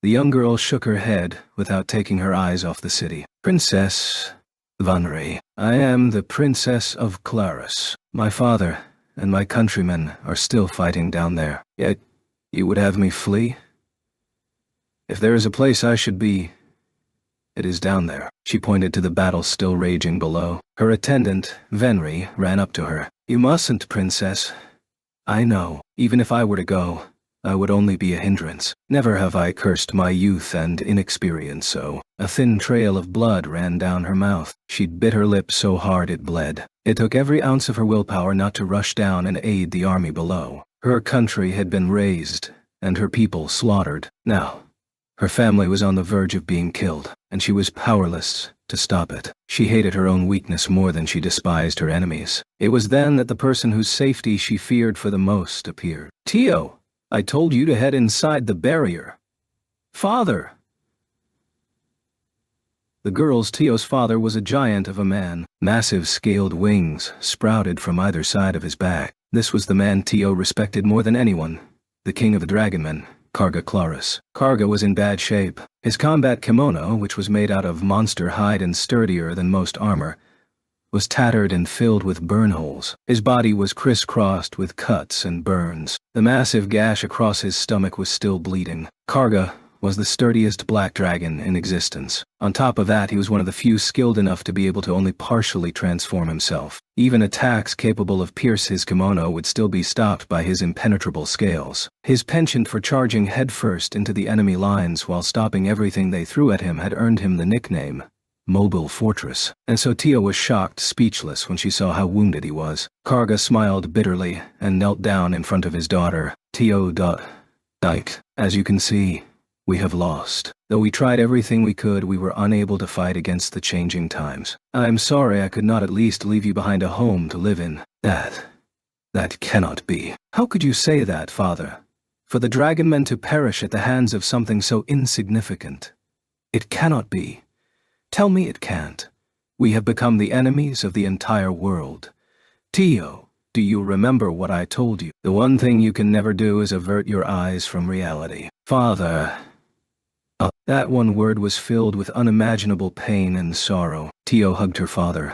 Speaker 1: the young girl shook her head without taking her eyes off the city. "Princess Vanri, I am the Princess of Claris. My father and my countrymen are still fighting down there. Yet, you would have me flee? If there is a place I should be, it is down there." She pointed to the battle still raging below. Her attendant, Venri, ran up to her. "You mustn't, Princess. I know, even if I were to go, I would only be a hindrance. Never have I cursed my youth and inexperience so." A thin trail of blood ran down her mouth. She'd bit her lip so hard it bled. It took every ounce of her willpower not to rush down and aid the army below. Her country had been razed, and her people slaughtered. Now, her family was on the verge of being killed, and she was powerless to stop it. She hated her own weakness more than she despised her enemies. It was then that the person whose safety she feared for the most appeared. "Tio, I told you to head inside the barrier." "Father!" The girl's Tio's father was a giant of a man. Massive scaled wings sprouted from either side of his back. This was the man Tio respected more than anyone, the king of the Dragonmen, Karga Claris. Karga was in bad shape. His combat kimono, which was made out of monster hide and sturdier than most armor, was tattered and filled with burn holes. His body was crisscrossed with cuts and burns. The massive gash across his stomach was still bleeding. Karga was the sturdiest black dragon in existence. On top of that, he was one of the few skilled enough to be able to only partially transform himself. Even attacks capable of pierce his kimono would still be stopped by his impenetrable scales. His penchant for charging headfirst into the enemy lines while stopping everything they threw at him had earned him the nickname Mobile Fortress. And so Tio was shocked, speechless, when she saw how wounded he was. Karga smiled bitterly and knelt down in front of his daughter. "Tio. Dyke, as you can see, we have lost. Though we tried everything we could, we were unable to fight against the changing times. I'm sorry I could not at least leave you behind a home to live in." That cannot be." "How could you say that, father? For the Dragonmen to perish at the hands of something so insignificant. It cannot be. Tell me it can't. We have become the enemies of the entire world. Tio, do you remember what I told you? The one thing you can never do is avert your eyes from reality." "Father." That one word was filled with unimaginable pain and sorrow. Tio hugged her father,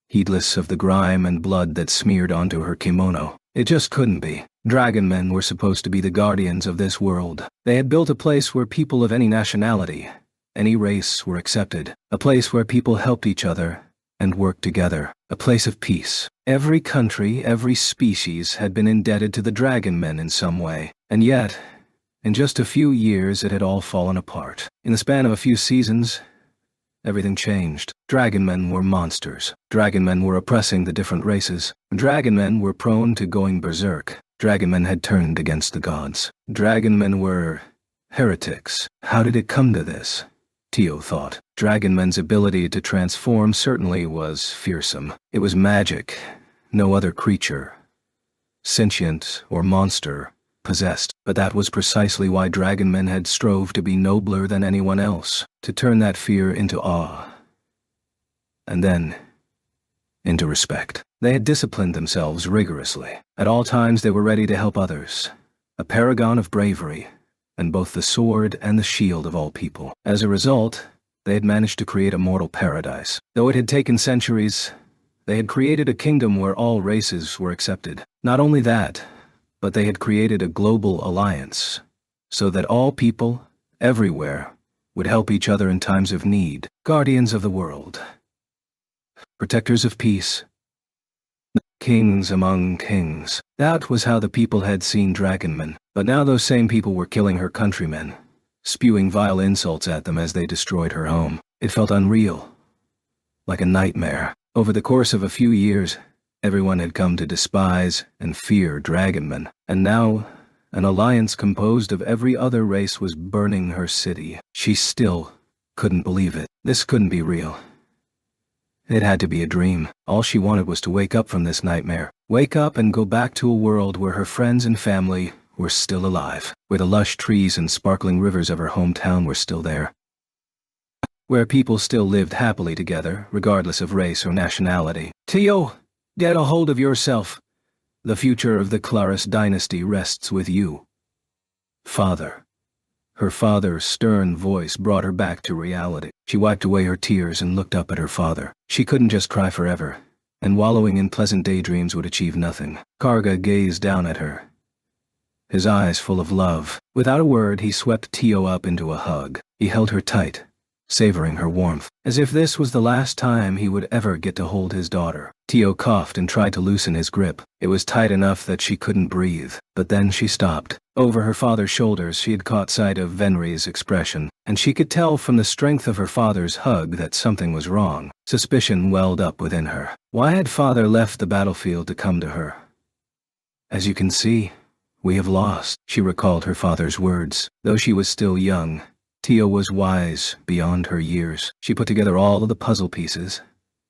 Speaker 1: heedless of the grime and blood that smeared onto her kimono. It just couldn't be. Dragonmen were supposed to be the guardians of this world. They had built a place where people of any nationality, any race were accepted. A place where people helped each other and worked together. A place of peace. Every country, every species had been indebted to the Dragonmen in some way. And yet, in just a few years, it had all fallen apart. In the span of a few seasons, everything changed. Dragonmen were monsters. Dragonmen were oppressing the different races. Dragonmen were prone to going berserk. Dragonmen had turned against the gods. Dragonmen were heretics. How did it come to this? Tio thought. Dragonmen's ability to transform certainly was fearsome. It was magic. No other creature, sentient or monster, possessed. But that was precisely why dragonmen had strove to be nobler than anyone else, to turn that fear into awe, and then into respect. They had disciplined themselves rigorously. At all times they were ready to help others, a paragon of bravery, and both the sword and the shield of all people. As a result, they had managed to create a mortal paradise. Though it had taken centuries, they had created a kingdom where all races were accepted. Not only that, but they had created a global alliance, so that all people, everywhere, would help each other in times of need. Guardians of the world. Protectors of peace. Kings among kings. That was how the people had seen dragonmen. But now those same people were killing her countrymen, spewing vile insults at them as they destroyed her home. It felt unreal, like a nightmare. Over the course of a few years, everyone had come to despise and fear dragonmen, and now an alliance composed of every other race was burning her city. She still couldn't believe it. This couldn't be real. It had to be a dream. All she wanted was to wake up from this nightmare. Wake up and go back to a world where her friends and family were still alive, where the lush trees and sparkling rivers of her hometown were still there, where people still lived happily together, regardless of race or nationality. Tio, get a hold of yourself. The future of the Claris dynasty rests with you. Father. Her father's stern voice brought her back to reality. She wiped away her tears and looked up at her father. She couldn't just cry forever, and wallowing in pleasant daydreams would achieve nothing. Karga gazed down at her, his eyes full of love. Without a word, he swept Tio up into a hug. He held her tight, savoring her warmth, as if this was the last time he would ever get to hold his daughter. Tio coughed and tried to loosen his grip. It was tight enough that she couldn't breathe, but then she stopped. Over her father's shoulders she had caught sight of Venri's expression, and she could tell from the strength of her father's hug that something was wrong. Suspicion welled up within her. Why had father left the battlefield to come to her? As you can see, we have lost. She recalled her father's words. Though she was still young, Tio was wise beyond her years. She put together all of the puzzle pieces,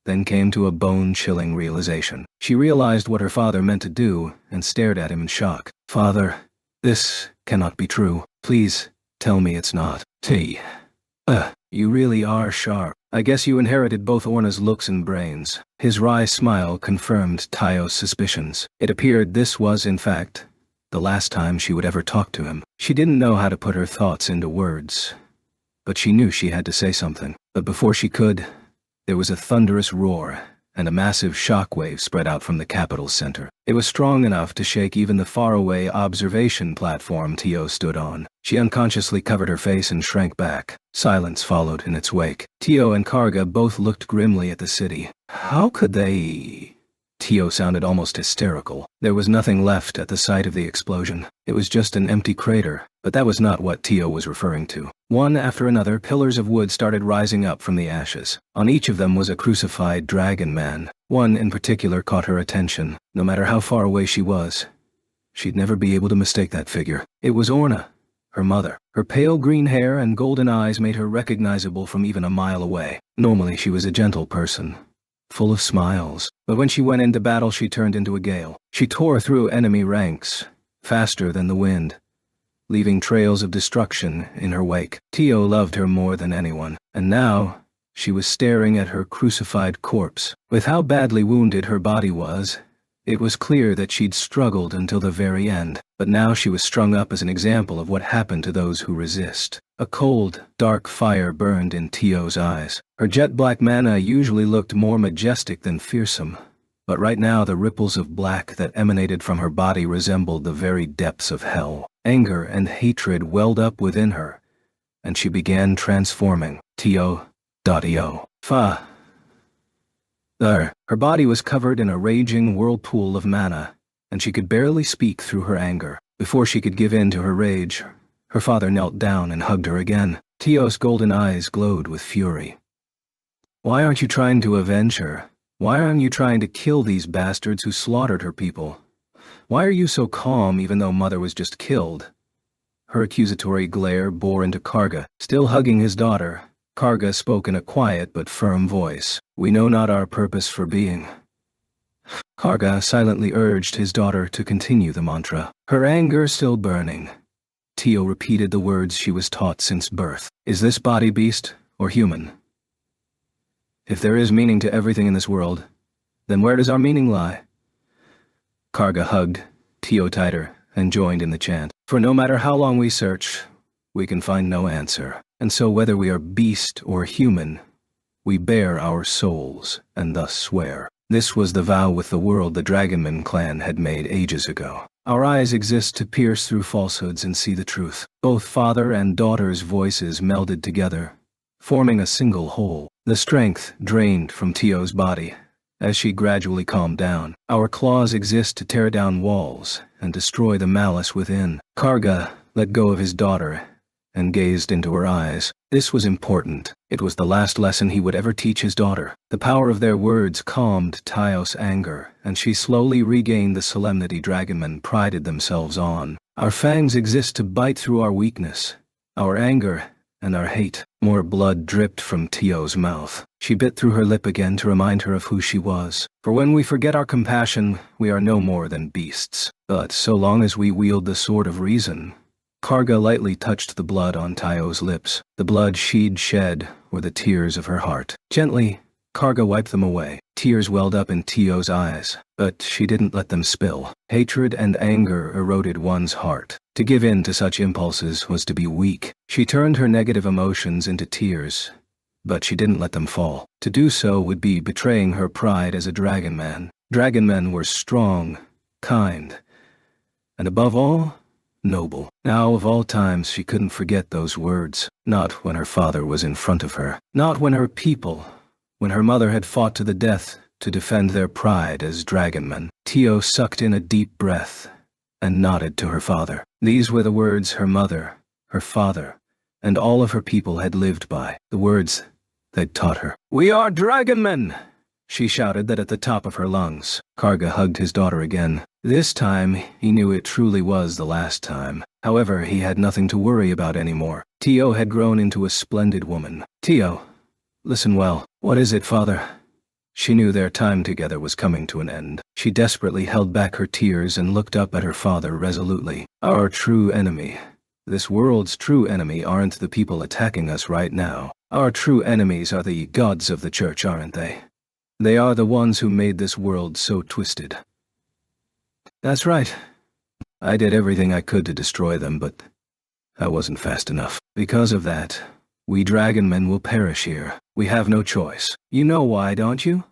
Speaker 1: then came to a bone-chilling realization. She realized what her father meant to do and stared at him in shock. Father, this cannot be true. Please, tell me it's not. You really are sharp. I guess you inherited both Orna's looks and brains. His wry smile confirmed Tio's suspicions. It appeared this was, in fact, the last time she would ever talk to him. She didn't know how to put her thoughts into words, but she knew she had to say something. But before she could, there was a thunderous roar, and a massive shockwave spread out from the capital's center. It was strong enough to shake even the faraway observation platform Tio stood on. She unconsciously covered her face and shrank back. Silence followed in its wake. Tio and Karga both looked grimly at the city. How could they? Tio sounded almost hysterical. There was nothing left at the site of the explosion. It was just an empty crater, but that was not what Tio was referring to. One after another, pillars of wood started rising up from the ashes. On each of them was a crucified dragon man. One in particular caught her attention. No matter how far away she was, she'd never be able to mistake that figure. It was Orna, her mother. Her pale green hair and golden eyes made her recognizable from even a mile away. Normally she was a gentle person, full of smiles, but when she went into battle she turned into a gale. She tore through enemy ranks, faster than the wind, leaving trails of destruction in her wake. Tio loved her more than anyone, and now she was staring at her crucified corpse. With how badly wounded her body was, it was clear that she'd struggled until the very end, but now she was strung up as an example of what happened to those who resist. A cold, dark fire burned in Tio's eyes. Her jet-black mana usually looked more majestic than fearsome, but right now the ripples of black that emanated from her body resembled the very depths of hell. Anger and hatred welled up within her, and she began transforming. Tio.io. Fa. There. Her body was covered in a raging whirlpool of mana, and she could barely speak through her anger. Before she could give in to her rage, her father knelt down and hugged her again. Tio's golden eyes glowed with fury. Why aren't you trying to avenge her? Why aren't you trying to kill these bastards who slaughtered her people? Why are you so calm even though Mother was just killed? Her accusatory glare bore into Karga, still hugging his daughter. Karga spoke in a quiet but firm voice. We know not our purpose for being. Karga silently urged his daughter to continue the mantra, her anger still burning. Tio repeated the words she was taught since birth. Is this body beast or human? If there is meaning to everything in this world, then where does our meaning lie? Karga hugged Tio tighter and joined in the chant. For no matter how long we search, we can find no answer. And so whether we are beast or human, we bear our souls and thus swear. This was the vow with the world the Dragonman clan had made ages ago. Our eyes exist to pierce through falsehoods and see the truth. Both father and daughter's voices melded together, forming a single whole. The strength drained from Tio's body as she gradually calmed down. Our claws exist to tear down walls and destroy the malice within. Karga let go of his daughter and gazed into her eyes. This was important. It was the last lesson he would ever teach his daughter. The power of their words calmed Tios' anger, and she slowly regained the solemnity Dragonmen prided themselves on. Our fangs exist to bite through our weakness, our anger, and our hate. More blood dripped from Tio's mouth. She bit through her lip again to remind her of who she was. For when we forget our compassion, we are no more than beasts. But so long as we wield the sword of reason. Karga lightly touched the blood on Tio's lips. The blood she'd shed were the tears of her heart. Gently, Karga wiped them away. Tears welled up in Tio's eyes, but she didn't let them spill. Hatred and anger eroded one's heart. To give in to such impulses was to be weak. She turned her negative emotions into tears, but she didn't let them fall. To do so would be betraying her pride as a Dragonman. Dragonmen were strong, kind, and above all, noble. Now of all times she couldn't forget those words. Not when her father was in front of her. Not when her people, when her mother had fought to the death to defend their pride as Dragonmen. Tio sucked in a deep breath and nodded to her father. These were the words her mother, her father, and all of her people had lived by. The words they'd taught her. We are Dragonmen! She shouted that at the top of her lungs. Karga hugged his daughter again. This time, he knew it truly was the last time. However, he had nothing to worry about anymore. Tio had grown into a splendid woman. Tio, listen well. What is it, father? She knew their time together was coming to an end. She desperately held back her tears and looked up at her father resolutely. Our true enemy, this world's true enemy, aren't the people attacking us right now. Our true enemies are the gods of the church, aren't they? They are the ones who made this world so twisted. That's right. I did everything I could to destroy them, but I wasn't fast enough. Because of that, we Dragonmen will perish here. We have no choice. You know why, don't you?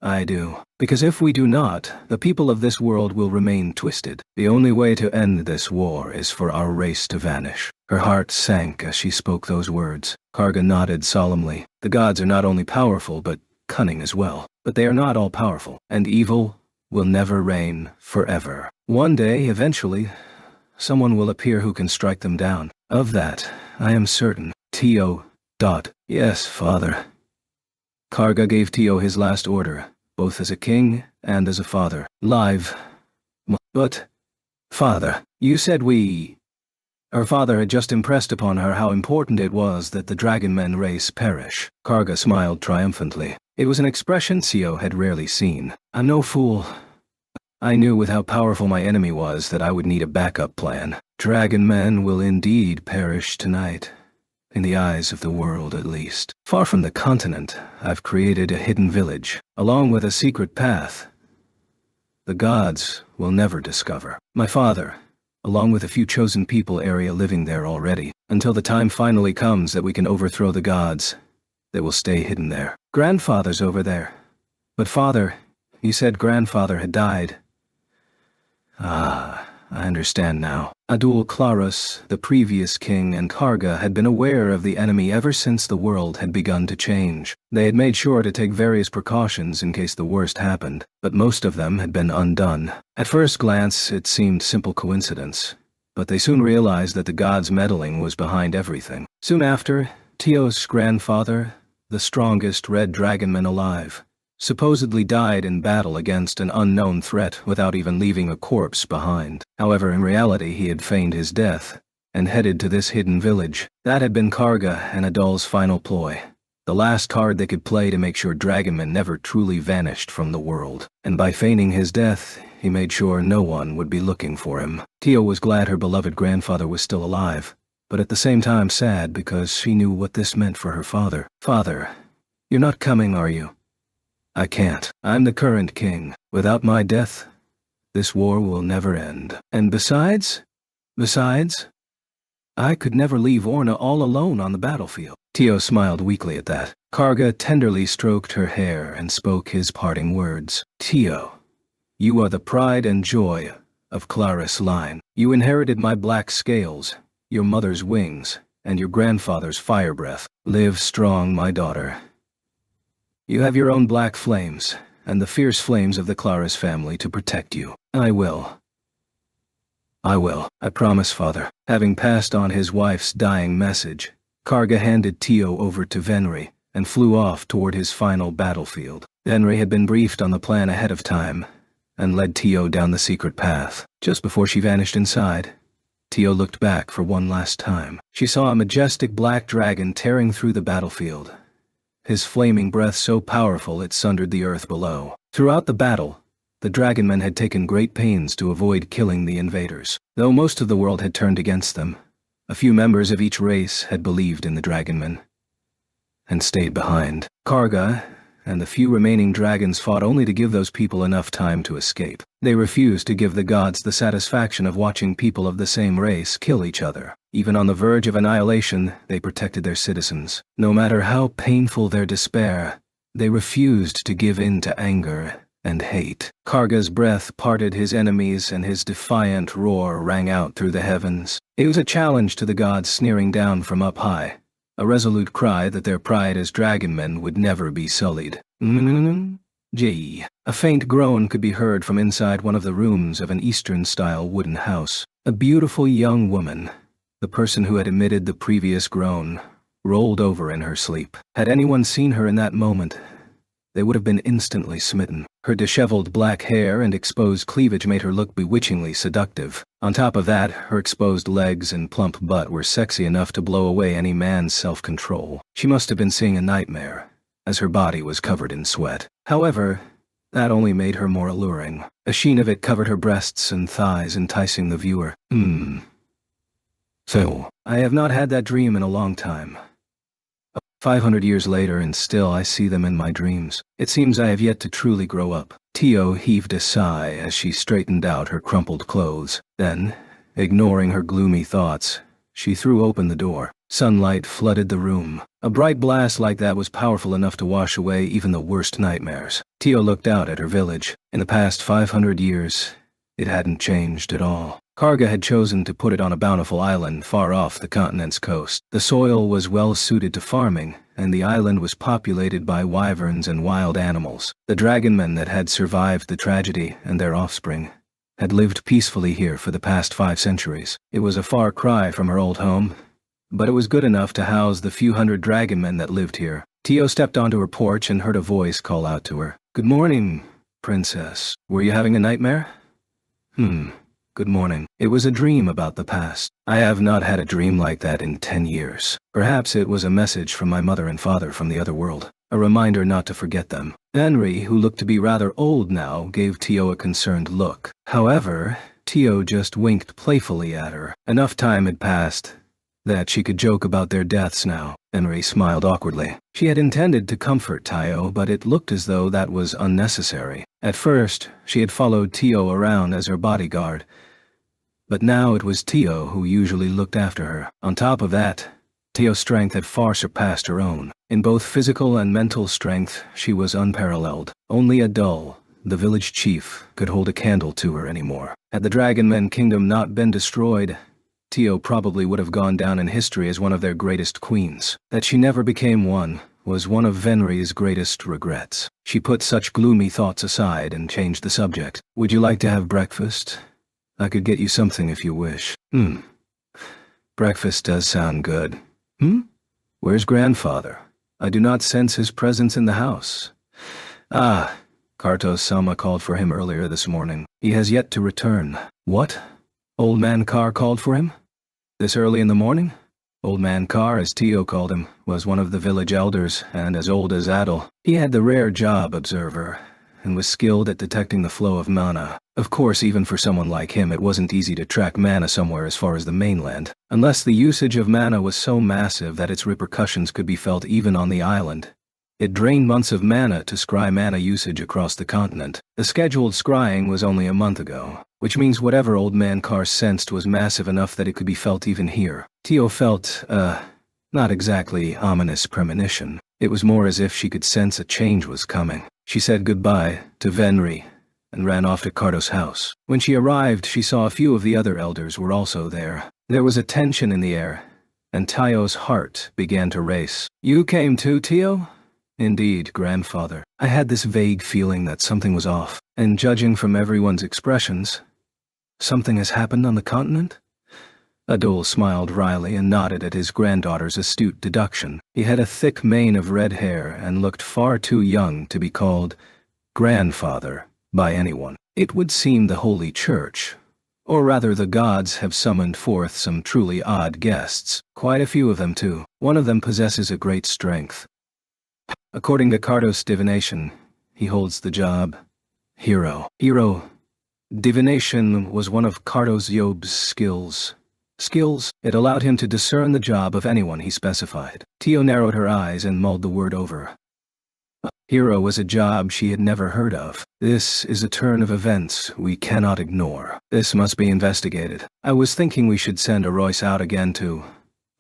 Speaker 1: I do. Because if we do not, the people of this world will remain twisted. The only way to end this war is for our race to vanish. Her heart sank as she spoke those words. Karga nodded solemnly. The gods are not only powerful, but cunning as well. But they are not all powerful, and evil will never reign forever. One day, eventually, someone will appear who can strike them down. Of that, I am certain. Tio. Yes, father. Karga gave Tio his last order, both as a king and as a father. Live. But, father, you said we... Her father had just impressed upon her how important it was that the Dragonmen race perish. Karga smiled triumphantly. It was an expression Tio had rarely seen. I'm no fool. I knew with how powerful my enemy was that I would need a backup plan. Dragonmen will indeed perish tonight. In the eyes of the world, at least. Far from the continent, I've created a hidden village, along with a secret path the gods will never discover. My father, along with a few chosen people area living there already, until the time finally comes that we can overthrow the gods. They will stay hidden there. Grandfather's over there. But father, you said grandfather had died. Ah, I understand now. Adul Clarus, the previous king, and Karga had been aware of the enemy ever since the world had begun to change. They had made sure to take various precautions in case the worst happened, but most of them had been undone. At first glance, it seemed simple coincidence, but they soon realized that the gods' meddling was behind everything. Soon after, Tio's grandfather, the strongest red dragonman alive, supposedly died in battle against an unknown threat without even leaving a corpse behind. However, in reality he had feigned his death and headed to this hidden village. That had been Karga and Adol's final ploy. The last card they could play to make sure Dragonman never truly vanished from the world. And by feigning his death, he made sure no one would be looking for him. Tio was glad her beloved grandfather was still alive, but at the same time sad because she knew what this meant for her father. "Father, you're not coming, are you?" "I can't. I'm the current king. Without my death, this war will never end. And besides, I could never leave Orna all alone on the battlefield." Tio smiled weakly at that. Karga tenderly stroked her hair and spoke his parting words. "Tio, you are the pride and joy of Claris' line. You inherited my black scales, your mother's wings, and your grandfather's fire breath. Live strong, my daughter. You have your own black flames, and the fierce flames of the Claris family to protect you. I will. I promise, father." Having passed on his wife's dying message, Karga handed Tio over to Venri and flew off toward his final battlefield. Venri had been briefed on the plan ahead of time and led Tio down the secret path. Just before she vanished inside, Tio looked back for one last time. She saw a majestic black dragon tearing through the battlefield, his flaming breath so powerful it sundered the earth below. Throughout the battle, the dragonmen had taken great pains to avoid killing the invaders. Though most of the world had turned against them, a few members of each race had believed in the dragonmen and stayed behind. Karga and the few remaining dragons fought only to give those people enough time to escape. They refused to give the gods the satisfaction of watching people of the same race kill each other. Even on the verge of annihilation, they protected their citizens. No matter how painful their despair, they refused to give in to anger and hate. Karga's breath parted his enemies and his defiant roar rang out through the heavens. It was a challenge to the gods sneering down from up high, a resolute cry that their pride as dragonmen would never be sullied. Gee. A faint groan could be heard from inside one of the rooms of an Eastern-style wooden house. A beautiful young woman, the person who had emitted the previous groan, rolled over in her sleep. Had anyone seen her in that moment, they would have been instantly smitten. Her disheveled black hair and exposed cleavage made her look bewitchingly seductive. On top of that, her exposed legs and plump butt were sexy enough to blow away any man's self-control. She must have been seeing a nightmare, as her body was covered in sweat. However, that only made her more alluring. A sheen of it covered her breasts and thighs, enticing the viewer. So, I have not had that dream in a long time. 500 years later, and still I see them in my dreams. It seems I have yet to truly grow up. Tio heaved a sigh as she straightened out her crumpled clothes. Then, ignoring her gloomy thoughts, she threw open the door. Sunlight flooded the room. A bright blast like that was powerful enough to wash away even the worst nightmares. Tio looked out at her village. In the past 500 years, it hadn't changed at all. Karga had chosen to put it on a bountiful island far off the continent's coast. The soil was well suited to farming, and the island was populated by wyverns and wild animals. The dragonmen that had survived the tragedy and their offspring had lived peacefully here for the past 5 centuries. It was a far cry from her old home, but it was good enough to house the few hundred dragonmen that lived here. Tio stepped onto her porch and heard a voice call out to her. "Good morning, princess. Were you having a nightmare?" Good morning. It was a dream about the past. I have not had a dream like that in 10 years. Perhaps it was a message from my mother and father from the other world, a reminder not to forget them. Henry, who looked to be rather old now, gave Tio a concerned look. However, Tio just winked playfully at her. Enough time had passed that she could joke about their deaths now. Henry smiled awkwardly. She had intended to comfort Tio, but it looked as though that was unnecessary. At first, she had followed Tio around as her bodyguard, but now it was Tio who usually looked after her. On top of that, Tio's strength had far surpassed her own. In both physical and mental strength, she was unparalleled. Only Adol, the village chief, could hold a candle to her anymore. Had the Dragonmen Kingdom not been destroyed, Tio probably would have gone down in history as one of their greatest queens. That she never became one was one of Venri's greatest regrets. She put such gloomy thoughts aside and changed the subject. "Would you like to have breakfast? I could get you something if you wish." Breakfast does sound good. Where's grandfather? I do not sense his presence in the house. Ah, Kartos-sama called for him earlier this morning. He has yet to return. What? Old Man Carr called for him? This early in the morning? Old Man Carr, as Tio called him, was one of the village elders and as old as Adel. He had the rare job observer and was skilled at detecting the flow of mana. Of course, even for someone like him, it wasn't easy to track mana somewhere as far as the mainland, unless the usage of mana was so massive that its repercussions could be felt even on the island. It drained months of mana to scry mana usage across the continent. The scheduled scrying was only a month ago, which means whatever Old Man Carr sensed was massive enough that it could be felt even here. Tio felt, not exactly ominous premonition. It was more as if she could sense a change was coming. She said goodbye to Venri and ran off to Cardo's house. When she arrived, she saw a few of the other elders were also there. There was a tension in the air, and Tio's heart began to race. You came too, Tio? Indeed, grandfather. I had this vague feeling that something was off, and judging from everyone's expressions, something has happened on the continent? Adul smiled wryly and nodded at his granddaughter's astute deduction. He had a thick mane of red hair and looked far too young to be called grandfather by anyone. It would seem the Holy Church, or rather the gods, have summoned forth some truly odd guests. Quite a few of them too. One of them possesses a great strength. According to Cardos' divination, he holds the job hero. Divination was one of Cardos Yob's skills. It allowed him to discern the job of anyone he specified. Tio narrowed her eyes and mulled the word over. Hero was a job she had never heard of. This is a turn of events we cannot ignore. This must be investigated. I was thinking we should send Aroyce out again too.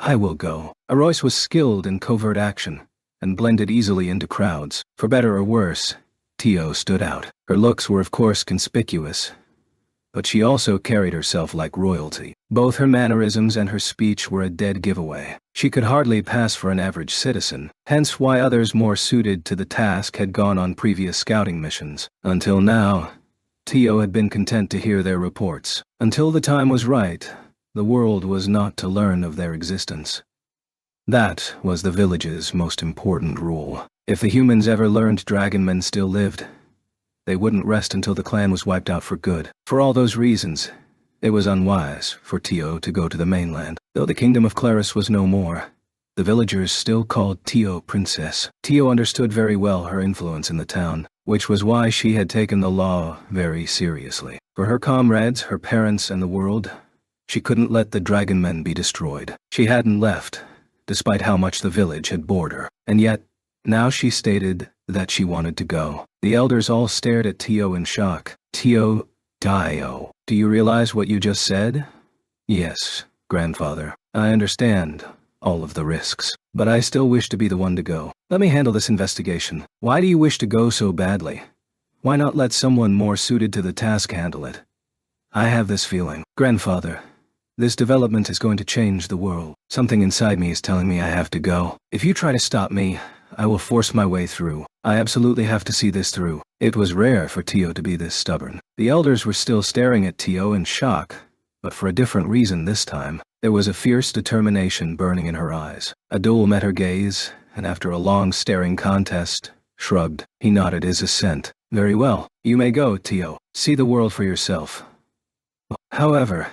Speaker 1: I will go. Aroyce was skilled in covert action and blended easily into crowds. For better or worse, Tio stood out. Her looks were of course conspicuous, but she also carried herself like royalty. Both her mannerisms and her speech were a dead giveaway. She could hardly pass for an average citizen, hence why others more suited to the task had gone on previous scouting missions. Until now, Tio had been content to hear their reports. Until the time was right, the world was not to learn of their existence. That was the village's most important rule. If the humans ever learned dragonmen still lived, they wouldn't rest until the clan was wiped out for good. For all those reasons, it was unwise for Tio to go to the mainland. Though the kingdom of Claris was no more, the villagers still called Tio Princess. Tio understood very well her influence in the town, which was why she had taken the law very seriously. For her comrades, her parents, and the world, she couldn't let the dragonmen be destroyed. She hadn't left, despite how much the village had bored her. And yet, now she stated that she wanted to go. The elders all stared at Tio in shock. Tio, do you realize what you just said? Yes, grandfather. I understand all of the risks, but I still wish to be the one to go. Let me handle this investigation. Why do you wish to go so badly? Why not let someone more suited to the task handle it? I have this feeling. Grandfather, this development is going to change the world. Something inside me is telling me I have to go. If you try to stop me, I will force my way through. I absolutely have to see this through. It was rare for Tio to be this stubborn. The elders were still staring at Tio in shock, but for a different reason this time. There was a fierce determination burning in her eyes. Adul met her gaze, and after a long staring contest, shrugged. He nodded his assent. Very well. You may go, Tio. See the world for yourself. However,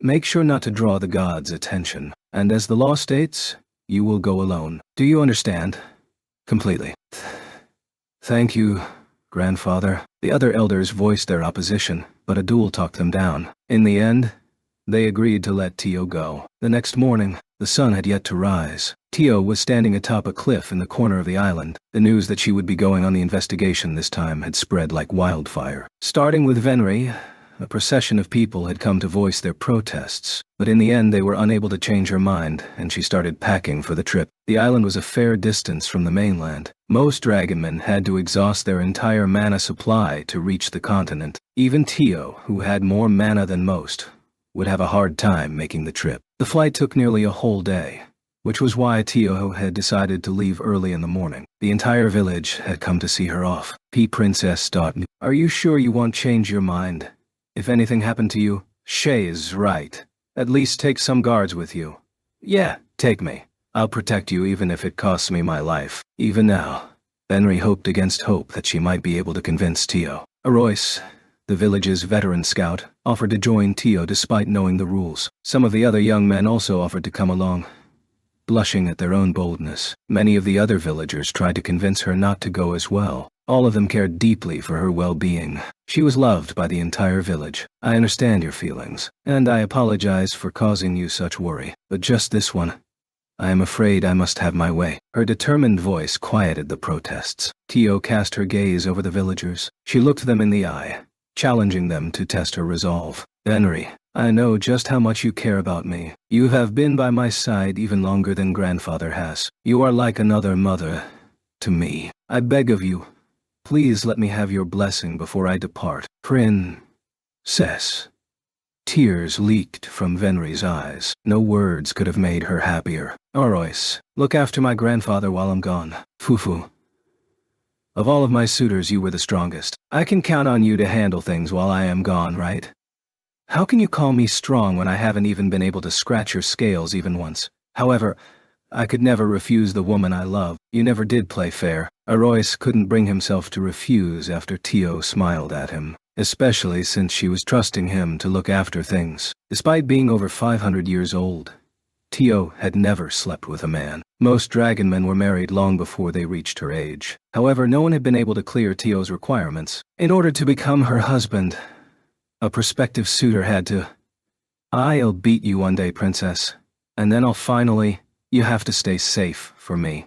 Speaker 1: make sure not to draw the gods' attention, and as the law states, you will go alone. Do you understand? Completely. Thank you, grandfather. The other elders voiced their opposition, but Adul talked them down. In the end, they agreed to let Tio go. The next morning, the sun had yet to rise. Tio was standing atop a cliff in the corner of the island. The news that she would be going on the investigation this time had spread like wildfire. Starting with Venri, a procession of people had come to voice their protests, but in the end they were unable to change her mind, and she started packing for the trip. The island was a fair distance from the mainland. Most dragonmen had to exhaust their entire mana supply to reach the continent. Even Tio, who had more mana than most, would have a hard time making the trip. The flight took nearly a whole day, which was why Tio had decided to leave early in the morning. The entire village had come to see her off. Princess. Are you sure you won't change your mind? If anything happened to you, Shay is right. At least take some guards with you. Yeah, take me. I'll protect you even if it costs me my life. Even now, Henry hoped against hope that she might be able to convince Tio. Aroyce, the village's veteran scout, offered to join Tio despite knowing the rules. Some of the other young men also offered to come along, blushing at their own boldness. Many of the other villagers tried to convince her not to go as well. All of them cared deeply for her well-being. She was loved by the entire village. I understand your feelings, and I apologize for causing you such worry. But just this one, I am afraid I must have my way. Her determined voice quieted the protests. Tio cast her gaze over the villagers. She looked them in the eye, challenging them to test her resolve. Henry, I know just how much you care about me. You have been by my side even longer than grandfather has. You are like another mother to me. I beg of you, please let me have your blessing before I depart. Princess. Tears leaked from Venry's eyes. No words could have made her happier. Aroyce, look after my grandfather while I'm gone. Fufu. Of all of my suitors, you were the strongest. I can count on you to handle things while I am gone, right? How can you call me strong when I haven't even been able to scratch your scales even once? However, I could never refuse the woman I love. You never did play fair. Aroyce couldn't bring himself to refuse after Tio smiled at him, especially since she was trusting him to look after things. Despite being over 500 years old, Tio had never slept with a man. Most dragonmen were married long before they reached her age. However, no one had been able to clear Tio's requirements. In order to become her husband, a prospective suitor had to, I'll beat you one day, princess, and then you have to stay safe for me.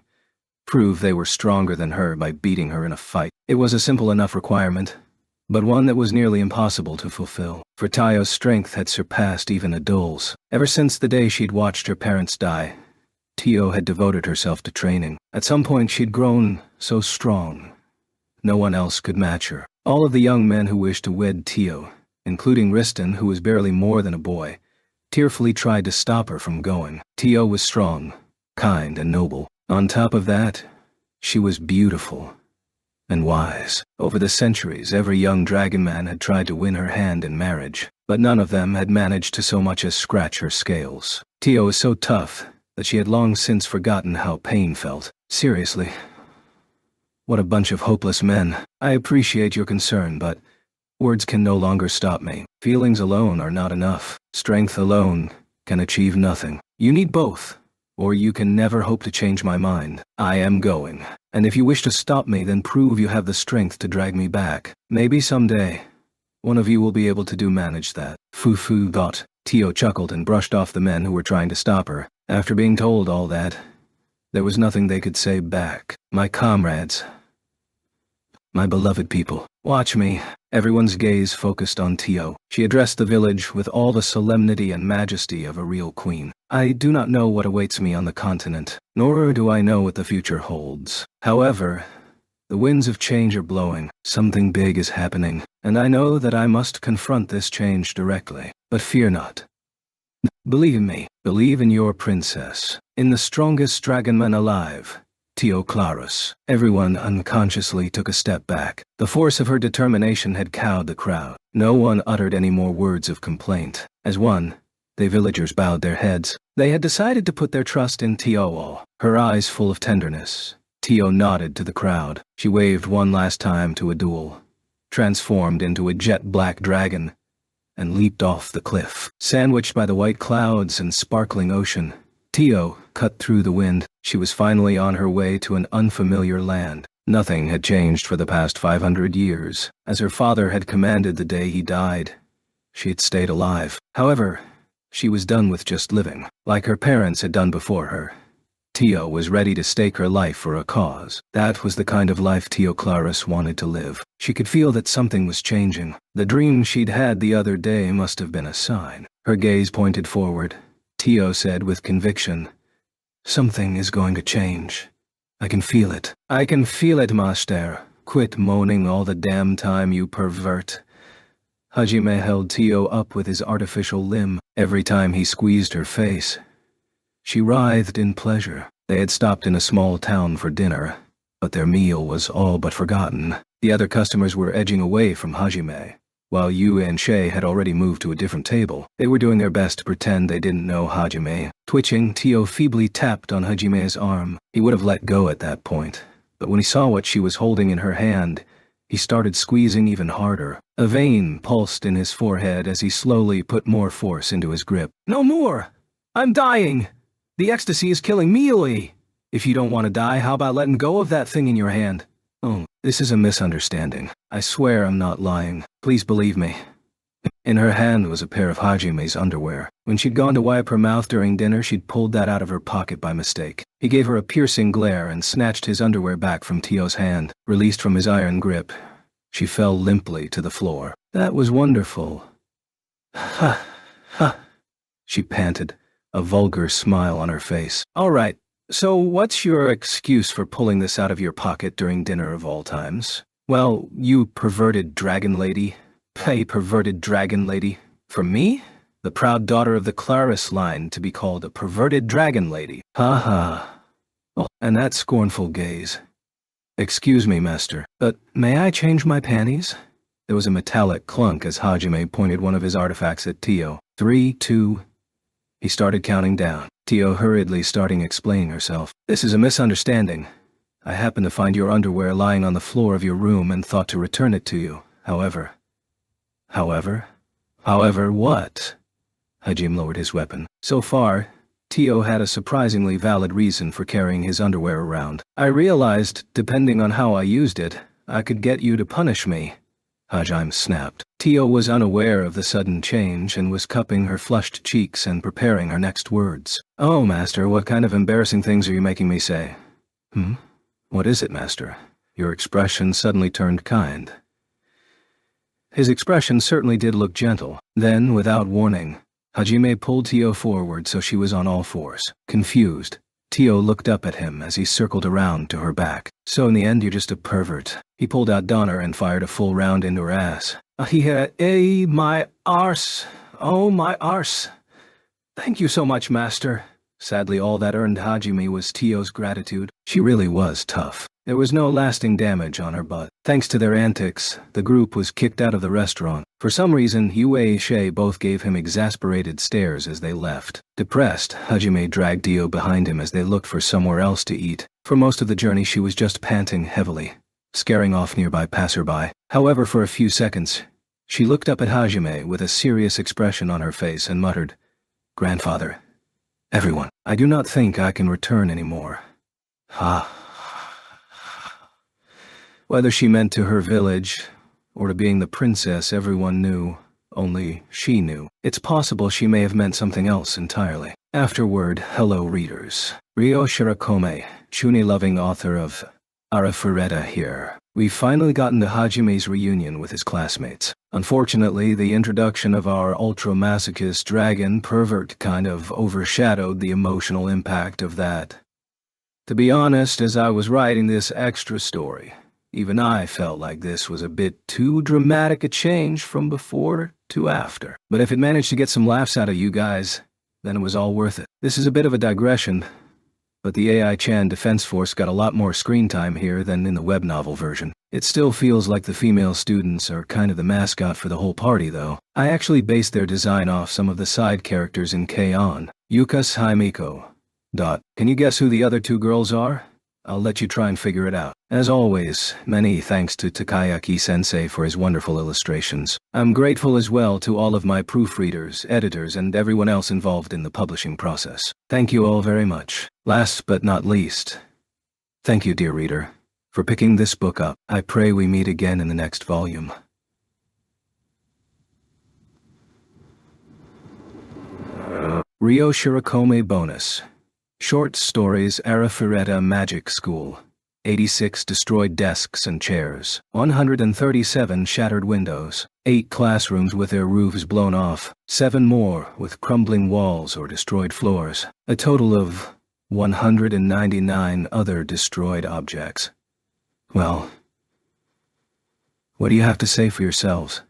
Speaker 1: Prove they were stronger than her by beating her in a fight. It was a simple enough requirement, but one that was nearly impossible to fulfill, for Tio's strength had surpassed even Adul's. Ever since the day she'd watched her parents die, Tio had devoted herself to training. At some point she'd grown so strong, no one else could match her. All of the young men who wished to wed Tio, including Riston, who was barely more than a boy, tearfully tried to stop her from going. Tio was strong, kind, and noble. On top of that, she was beautiful and wise. Over the centuries, every young dragonman had tried to win her hand in marriage, but none of them had managed to so much as scratch her scales. Tio was so tough that she had long since forgotten how pain felt. Seriously, what a bunch of hopeless men. I appreciate your concern, but words can no longer stop me. Feelings alone are not enough. Strength alone can achieve nothing. You need both, or you can never hope to change my mind. I am going, and if you wish to stop me, then prove you have the strength to drag me back. Maybe someday, one of you will be able to manage that. Fufu thought. Tio chuckled and brushed off the men who were trying to stop her. After being told all that, there was nothing they could say back. My comrades, my beloved people, watch me. Everyone's gaze focused on Tio. She addressed the village with all the solemnity and majesty of a real queen. I do not know what awaits me on the continent, nor do I know what the future holds. However, the winds of change are blowing. Something big is happening, and I know that I must confront this change directly. But fear not. Believe in me. Believe in your princess. In the strongest dragonman alive, Tio Clarus. Everyone unconsciously took a step back. The force of her determination had cowed the crowd. No one uttered any more words of complaint. As one, the villagers bowed their heads. They had decided to put their trust in Tio. Her eyes full of tenderness, Tio nodded to the crowd. She waved one last time to Adul, transformed into a jet-black dragon, and leaped off the cliff. Sandwiched by the white clouds and sparkling ocean, Tio cut through the wind. She was finally on her way to an unfamiliar land. Nothing had changed for the past 500 years. As her father had commanded the day he died, she had stayed alive. However, she was done with just living, like her parents had done before her. Tio was ready to stake her life for a cause. That was the kind of life Tio Clarus wanted to live. She could feel that something was changing. The dream she'd had the other day must have been a sign. Her gaze pointed forward. Tio said with conviction, "Something is going to change. I can feel it. I can feel it, master. Quit moaning all the damn time, you pervert." Hajime held Tio up with his artificial limb. Every time he squeezed her face, she writhed in pleasure. They had stopped in a small town for dinner, but their meal was all but forgotten. The other customers were edging away from Hajime, while Yu and Shay had already moved to a different table. They were doing their best to pretend they didn't know Hajime. Twitching, Tio feebly tapped on Hajime's arm. He would have let go at that point, but when he saw what she was holding in her hand, he started squeezing even harder. A vein pulsed in his forehead as he slowly put more force into his grip. "No more! I'm dying! The ecstasy is killing me, Lee! If you don't want to die, how about letting go of that thing in your hand?" "Oh, this is a misunderstanding. I swear I'm not lying. Please believe me." In her hand was a pair of Hajime's underwear. When she'd gone to wipe her mouth during dinner, she'd pulled that out of her pocket by mistake. He gave her a piercing glare and snatched his underwear back from Tio's hand. Released from his iron grip, she fell limply to the floor. "That was wonderful." "Ha, ha," she panted, a vulgar smile on her face. "All right, so what's your excuse for pulling this out of your pocket during dinner of all times?" "Well, you perverted dragon lady." "Hey, perverted dragon lady. For me? The proud daughter of the Claris line to be called a perverted dragon lady. Ha ha." Oh, and that scornful gaze. "Excuse me, master, but may I change my panties?" There was a metallic clunk as Hajime pointed one of his artifacts at Tio. 3, 2... He started counting down. Tio hurriedly starting explaining herself. "This is a misunderstanding. I happened to find your underwear lying on the floor of your room and thought to return it to you. However, what?" Hajime lowered his weapon. So far, Tio had a surprisingly valid reason for carrying his underwear around. "I realized, depending on how I used it, I could get you to punish me," Hajime snapped. Tio was unaware of the sudden change and was cupping her flushed cheeks and preparing her next words. "Oh, master, what kind of embarrassing things are you making me say?" What is it, master?" Your expression suddenly turned kind. His expression certainly did look gentle. Then, without warning, Hajime pulled Tio forward so she was on all fours. Confused, Tio looked up at him as he circled around to her back. "So in the end you're just a pervert." He pulled out Donner and fired a full round into her ass. My arse. Oh, my arse. Thank you so much, master." Sadly, all that earned Hajime was Tio's gratitude. She really was tough. There was no lasting damage on her butt. Thanks to their antics, the group was kicked out of the restaurant. For some reason, Yue and Shay both gave him exasperated stares as they left. Depressed, Hajime dragged Tio behind him as they looked for somewhere else to eat. For most of the journey she was just panting heavily, scaring off nearby passerby. However, for a few seconds, she looked up at Hajime with a serious expression on her face and muttered, "Grandfather, everyone, I do not think I can return anymore." Ha. Whether she meant to her village, or to being the princess everyone knew, only she knew. It's possible she may have meant something else entirely. Afterward, hello readers. Ryo Shirakome, Chuni-loving author of Arifureta here. We've finally gotten to Hajime's reunion with his classmates. Unfortunately, the introduction of our ultra-masochist dragon pervert kind of overshadowed the emotional impact of that. To be honest, as I was writing this extra story, even I felt like this was a bit too dramatic a change from before to after. But if it managed to get some laughs out of you guys, then it was all worth it. This is a bit of a digression, but the AI-chan Defense Force got a lot more screen time here than in the web novel version. It still feels like the female students are kind of the mascot for the whole party, though. I actually based their design off some of the side characters in K-On! Yuka's Haimiko. Can you guess who the other two girls are? I'll let you try and figure it out. As always, many thanks to Takayaki-sensei for his wonderful illustrations. I'm grateful as well to all of my proofreaders, editors, and everyone else involved in the publishing process. Thank you all very much. Last but not least, thank you, dear reader, for picking this book up. I pray we meet again in the next volume. Ryo Shirakome Bonus. Short Stories Arifureta Magic School. 86 destroyed desks and chairs. 137 shattered windows. 8 classrooms with their roofs blown off. 7 more with crumbling walls or destroyed floors. A total of 199 other destroyed objects. Well, what do you have to say for yourselves?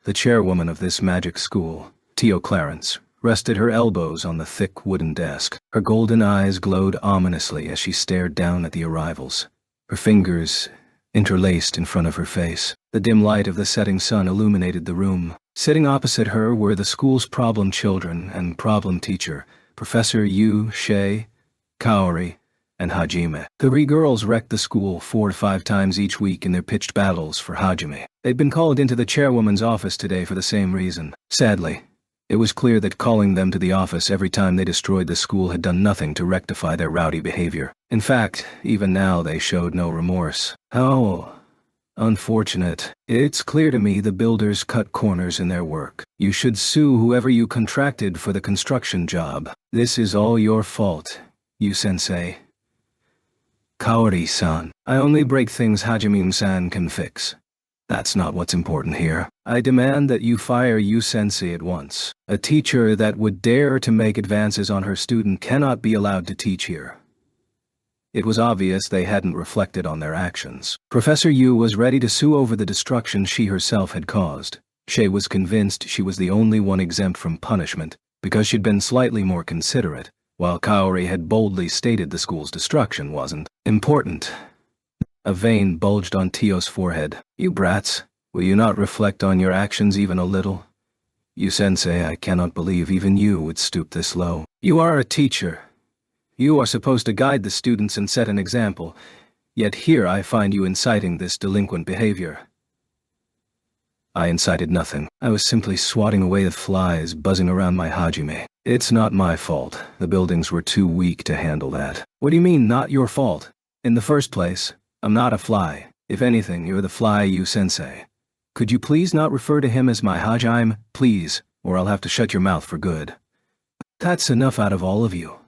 Speaker 1: The chairwoman of this magic school, Tio Clarence, rested her elbows on the thick wooden desk. Her golden eyes glowed ominously as she stared down at the arrivals. Her fingers interlaced in front of her face. The dim light of the setting sun illuminated the room. Sitting opposite her were the school's problem children and problem teacher, Professor Yu, Shei, Kaori, and Hajime. The three girls wrecked the school 4 to 5 times each week in their pitched battles for Hajime. They'd been called into the chairwoman's office today for the same reason. Sadly, it was clear that calling them to the office every time they destroyed the school had done nothing to rectify their rowdy behavior. In fact, even now they showed no remorse. How unfortunate. It's clear to me the builders cut corners in their work. You should sue whoever you contracted for the construction job. This is all your fault, Yu-sensei. Kaori-san, I only break things Hajime-san can fix. That's not what's important here. I demand that you fire Yu-sensei at once. A teacher that would dare to make advances on her student cannot be allowed to teach here. It was obvious they hadn't reflected on their actions. Professor Yu was ready to sue over the destruction she herself had caused. Shei was convinced she was the only one exempt from punishment because she'd been slightly more considerate, while Kaori had boldly stated the school's destruction wasn't important. A vein bulged on Tio's forehead. You brats, will you not reflect on your actions even a little? Yu-sensei, I cannot believe even you would stoop this low. You are a teacher. You are supposed to guide the students and set an example, yet here I find you inciting this delinquent behavior. I incited nothing. I was simply swatting away the flies buzzing around my Hajime. It's not my fault. The buildings were too weak to handle that. What do you mean, not your fault? In the first place, I'm not a fly. If anything, you're the fly, Yu-sensei. Could you please not refer to him as my Hajime, please, or I'll have to shut your mouth for good. That's enough out of all of you.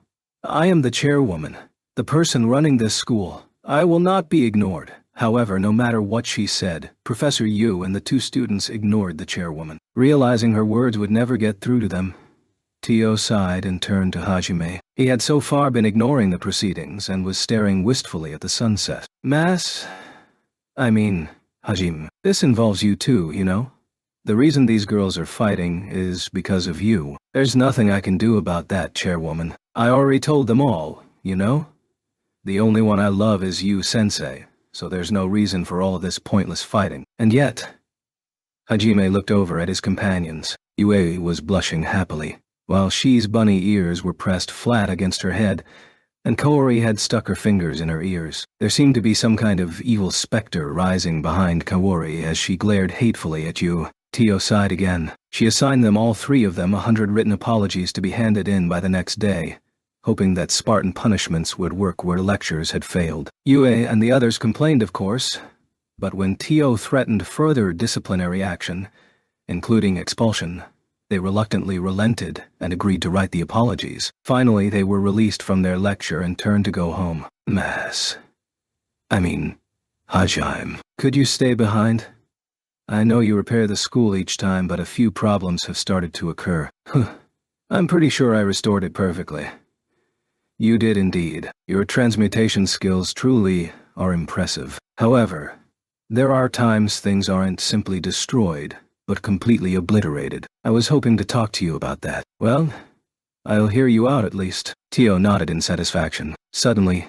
Speaker 1: I am the chairwoman, the person running this school. I will not be ignored. However, no matter what she said, Professor Yu and the 2 students ignored the chairwoman. Realizing her words would never get through to them, Tio sighed and turned to Hajime. He had so far been ignoring the proceedings and was staring wistfully at the sunset. Hajime, this involves you too, you know? The reason these girls are fighting is because of you. There's nothing I can do about that, chairwoman. I already told them all, you know? The only one I love is Yu-sensei, so there's no reason for all this pointless fighting. And yet... Hajime looked over at his companions. Yue was blushing happily, while Shi's bunny ears were pressed flat against her head, and Kaori had stuck her fingers in her ears. There seemed to be some kind of evil specter rising behind Kaori as she glared hatefully at Yu. Tio sighed again. She assigned them, all 3 of them, 100 written apologies to be handed in by the next day, hoping that Spartan punishments would work where lectures had failed. Yue and the others complained, of course, but when Tio threatened further disciplinary action, including expulsion, they reluctantly relented and agreed to write the apologies. Finally, they were released from their lecture and turned to go home. Hajime, could you stay behind? I know you repair the school each time, but a few problems have started to occur. I'm pretty sure I restored it perfectly. You did indeed. Your transmutation skills truly are impressive. However, there are times things aren't simply destroyed, but completely obliterated. I was hoping to talk to you about that. Well, I'll hear you out at least. Tio nodded in satisfaction. Suddenly,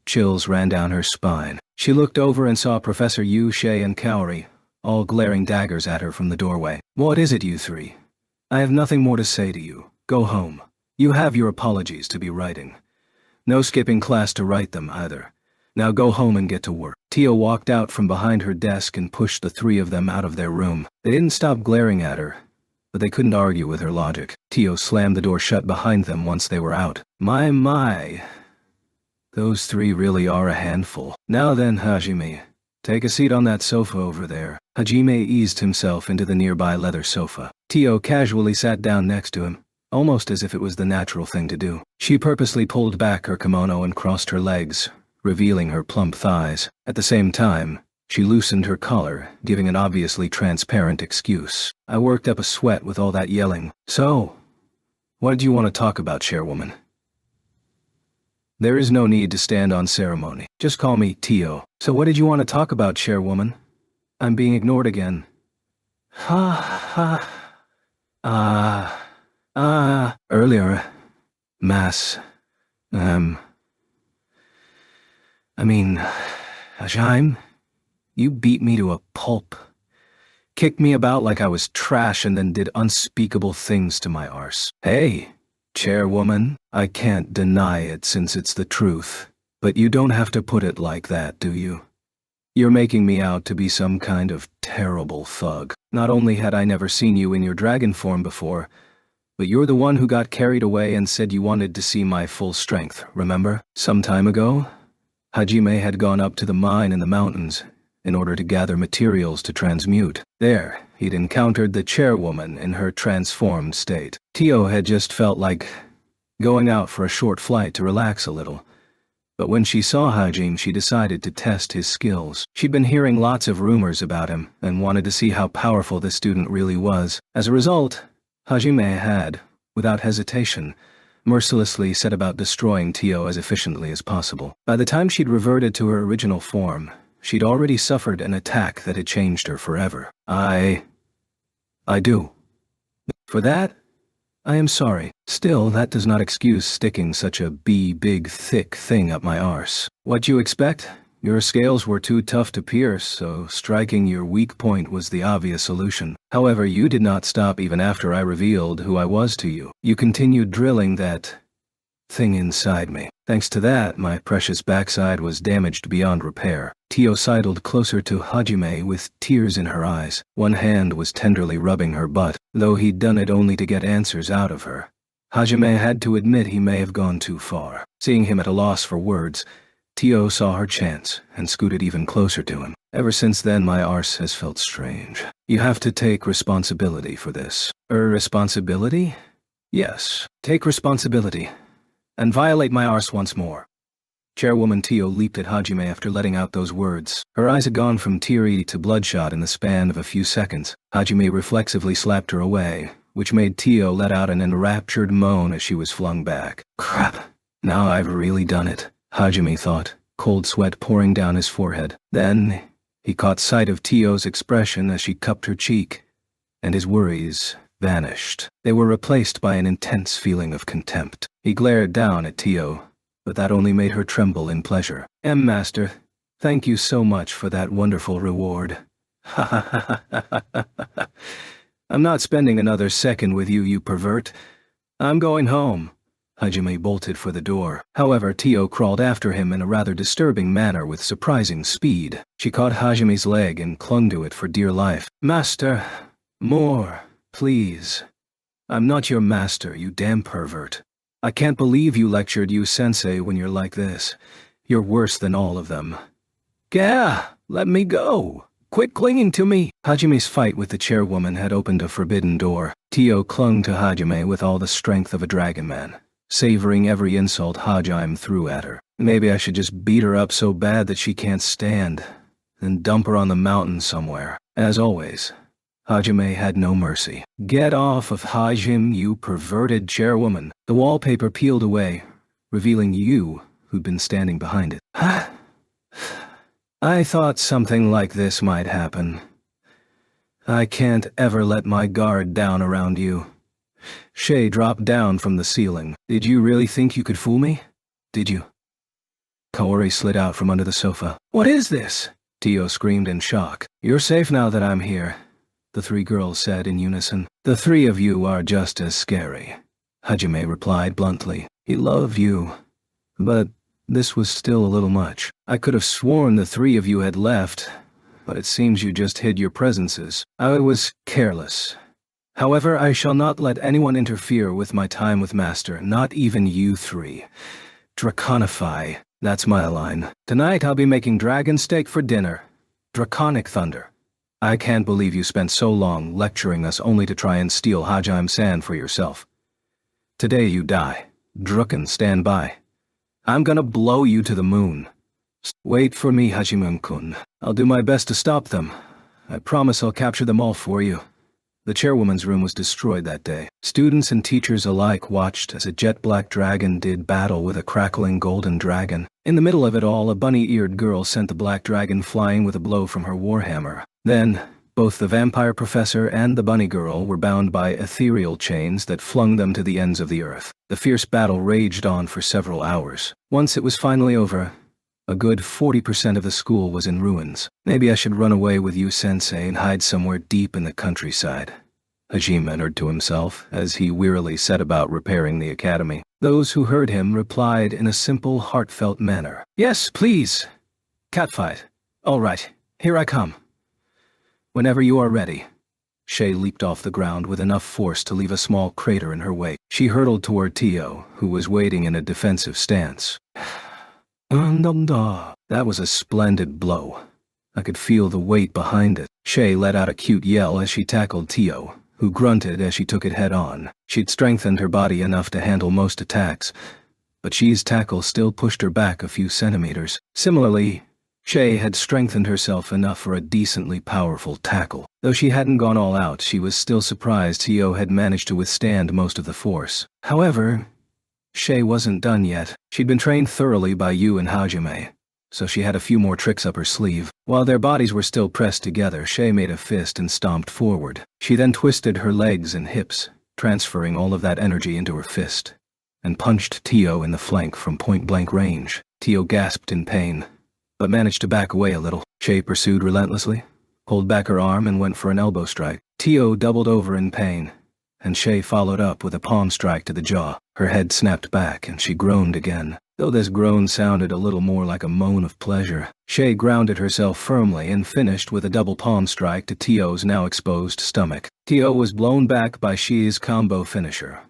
Speaker 1: chills ran down her spine. She looked over and saw Professor Yu, Shei, and Kaori, all glaring daggers at her from the doorway. What is it, you 3? I have nothing more to say to you. Go home. You have your apologies to be writing. No skipping class to write them, either. Now go home and get to work. Tio walked out from behind her desk and pushed the 3 of them out of their room. They didn't stop glaring at her, but they couldn't argue with her logic. Tio slammed the door shut behind them once they were out. My. Those 3 really are a handful. Now then, Hajime, take a seat on that sofa over there. Hajime eased himself into the nearby leather sofa. Tio casually sat down next to him, almost as if it was the natural thing to do. She purposely pulled back her kimono and crossed her legs, revealing her plump thighs. At the same time, she loosened her collar, giving an obviously transparent excuse. I worked up a sweat with all that yelling. So, what do you want to talk about, chairwoman? There is no need to stand on ceremony. Just call me Tio. So what did you want to talk about, chairwoman? I'm being ignored again. Earlier, Hajime? You beat me to a pulp. Kicked me about like I was trash and then did unspeakable things to my arse. Hey, chairwoman, I can't deny it since it's the truth. But you don't have to put it like that, do you? You're making me out to be some kind of terrible thug. Not only had I never seen you in your dragon form before, but you're the one who got carried away and said you wanted to see my full strength, remember? Some time ago, Hajime had gone up to the mine in the mountains in order to gather materials to transmute. There, he'd encountered the chairwoman in her transformed state. Tio had just felt like going out for a short flight to relax a little. But when she saw Hajime, she decided to test his skills. She'd been hearing lots of rumors about him and wanted to see how powerful the student really was. As a result, Hajime had, without hesitation, mercilessly set about destroying Tio as efficiently as possible. By the time she'd reverted to her original form, she'd already suffered an attack that had changed her forever. I do. For that, I am sorry. Still, that does not excuse sticking such a big thick thing up my arse. What you expect? Your scales were too tough to pierce, so striking your weak point was the obvious solution. However, you did not stop even after I revealed who I was to you. You continued drilling that thing inside me. Thanks to that, my precious backside was damaged beyond repair. Tio sidled closer to Hajime with tears in her eyes. One hand was tenderly rubbing her butt, though he'd done it only to get answers out of her. Hajime had to admit he may have gone too far. Seeing him at a loss for words, Tio saw her chance and scooted even closer to him. Ever since then, my arse has felt strange. You have to take responsibility for this. Responsibility? Yes, take responsibility. And violate my arse once more. Chairwoman Tio leaped at Hajime after letting out those words. Her eyes had gone from teary to bloodshot in the span of a few seconds. Hajime reflexively slapped her away, which made Tio let out an enraptured moan as she was flung back. Crap. Now I've really done it, Hajime thought, cold sweat pouring down his forehead. Then, he caught sight of Tio's expression as she cupped her cheek, and his worries vanished. They were replaced by an intense feeling of contempt. He glared down at Tio, but that only made her tremble in pleasure. Master, thank you so much for that wonderful reward. Ha ha ha ha ha ha. I'm not spending another second with you, you pervert. I'm going home. Hajime bolted for the door. However, Tio crawled after him in a rather disturbing manner with surprising speed. She caught Hajime's leg and clung to it for dear life. Master, more, please. I'm not your master, you damn pervert. I can't believe you lectured you sensei when you're like this. You're worse than all of them. Gah, let me go. Quit clinging to me. Hajime's fight with the chairwoman had opened a forbidden door. Tio clung to Hajime with all the strength of a dragon man, savoring every insult Hajime threw at her. Maybe I should just beat her up so bad that she can't stand, then dump her on the mountain somewhere. As always, Hajime had no mercy. Get off of Hajime, you perverted chairwoman. The wallpaper peeled away, revealing you who'd been standing behind it. I thought something like this might happen. I can't ever let my guard down around you. Shay dropped down from the ceiling. Did you really think you could fool me? Did you? Kaori slid out from under the sofa. What is this? Tio screamed in shock. You're safe now that I'm here, the three girls said in unison. The three of you are just as scary, Hajime replied bluntly. He loved you, but this was still a little much. I could have sworn the three of you had left, but it seems you just hid your presences. I was careless. However, I shall not let anyone interfere with my time with Master, not even you three. Draconify, that's my line. Tonight I'll be making dragon steak for dinner. Draconic thunder. I can't believe you spent so long lecturing us only to try and steal Hajime's sand for yourself. Today you die. Drucken, stand by. I'm gonna blow you to the moon. Wait for me, Hajime-kun. I'll do my best to stop them. I promise I'll capture them all for you. The chairwoman's room was destroyed that day. Students and teachers alike watched as a jet-black dragon did battle with a crackling golden dragon. In the middle of it all, a bunny-eared girl sent the black dragon flying with a blow from her warhammer. Then, both the vampire professor and the bunny girl were bound by ethereal chains that flung them to the ends of the earth. The fierce battle raged on for several hours. Once it was finally over, A good 40% of the school was in ruins. Maybe I should run away with you, Sensei, and hide somewhere deep in the countryside, Hajime muttered to himself as he wearily set about repairing the academy. Those who heard him replied in a simple, heartfelt manner. Yes, please. Catfight. All right, here I come. Whenever you are ready. Shay leaped off the ground with enough force to leave a small crater in her wake. She hurtled toward Tio, who was waiting in a defensive stance. That was a splendid blow. I could feel the weight behind it. Shay let out a cute yell as she tackled Tio, who grunted as she took it head-on. She'd strengthened her body enough to handle most attacks, but Shi's tackle still pushed her back a few centimeters. Similarly, Shay had strengthened herself enough for a decently powerful tackle. Though she hadn't gone all out, she was still surprised Tio had managed to withstand most of the force. However, Shay wasn't done yet. She'd been trained thoroughly by Yu and Hajime, so she had a few more tricks up her sleeve. While their bodies were still pressed together, Shay made a fist and stomped forward. She then twisted her legs and hips, transferring all of that energy into her fist, and punched Tio in the flank from point-blank range. Tio gasped in pain, but managed to back away a little. Shay pursued relentlessly, pulled back her arm and went for an elbow strike. Tio doubled over in pain, and Shay followed up with a palm strike to the jaw. Her head snapped back and she groaned again, though this groan sounded a little more like a moan of pleasure. Shay grounded herself firmly and finished with a double palm strike to Tio's now exposed stomach. Tio was blown back by Shi's combo finisher.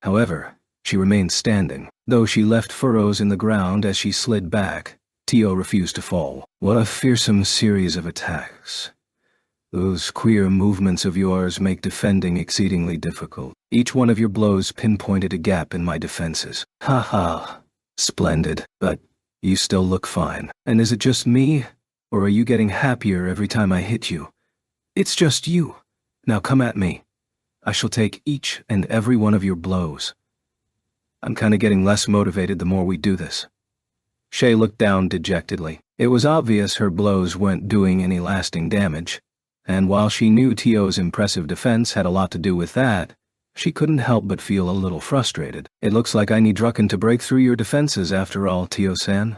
Speaker 1: However, she remained standing. Though she left furrows in the ground as she slid back, Tio refused to fall. What a fearsome series of attacks. Those queer movements of yours make defending exceedingly difficult. Each one of your blows pinpointed a gap in my defenses. Ha ha. Splendid. But you still look fine. And is it just me? Or are you getting happier every time I hit you? It's just you. Now come at me. I shall take each and every one of your blows. I'm kinda getting less motivated the more we do this. Shay looked down dejectedly. It was obvious her blows weren't doing any lasting damage, and while she knew Tio's impressive defense had a lot to do with that, she couldn't help but feel a little frustrated. It looks like I need Drucken to break through your defenses after all, Tio-san.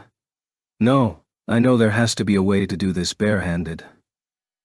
Speaker 1: No, I know there has to be a way to do this barehanded.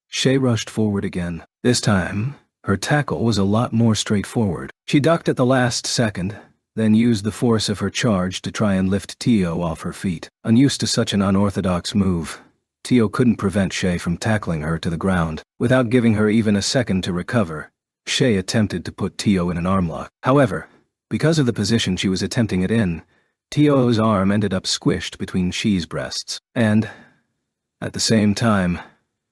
Speaker 1: Shay rushed forward again. This time, her tackle was a lot more straightforward. She ducked at the last second, then used the force of her charge to try and lift Tio off her feet. Unused to such an unorthodox move, Tio couldn't prevent Shay from tackling her to the ground. Without giving her even a second to recover, Shay attempted to put Tio in an armlock. However, because of the position she was attempting it in, Tio's arm ended up squished between Shi's breasts, and, at the same time,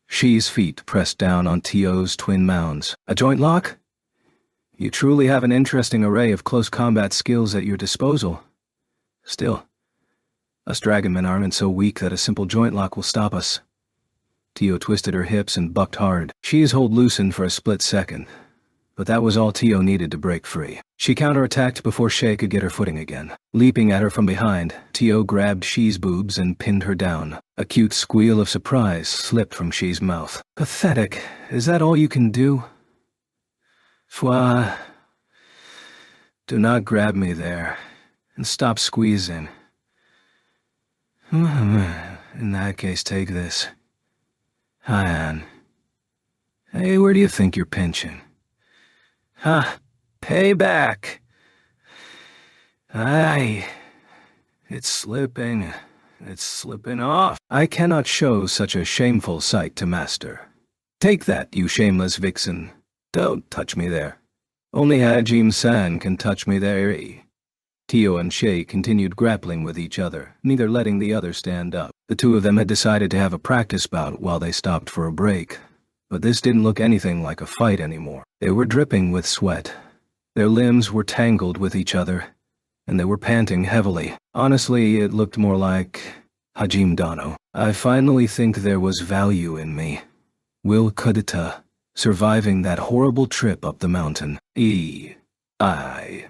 Speaker 1: Shi's feet pressed down on Tio's twin mounds. A joint lock? You truly have an interesting array of close combat skills at your disposal. Still, us dragonmen aren't so weak that a simple joint lock will stop us. Tio twisted her hips and bucked hard. Shi's hold loosened for a split second, but that was all Tio needed to break free. She counterattacked before Shay could get her footing again. Leaping at her from behind, Tio grabbed Shi's boobs and pinned her down. A cute squeal of surprise slipped from Shi's mouth. Pathetic. Is that all you can do? Fwa. Do not grab me there, and stop squeezing. In that case, take this. Hi, Ann. Hey, where do you think you're pinching? Ha! Payback! Aye. It's slipping. It's slipping off. I cannot show such a shameful sight to master. Take that, you shameless vixen. Don't touch me there. Only Hajime-san can touch me there. Tio and Shay continued grappling with each other, neither letting the other stand up. The two of them had decided to have a practice bout while they stopped for a break, but this didn't look anything like a fight anymore. They were dripping with sweat. Their limbs were tangled with each other, and they were panting heavily. Honestly, it looked more like Hajime Dano. I finally think there was value in me. Will Kudita, surviving that horrible trip up the mountain. I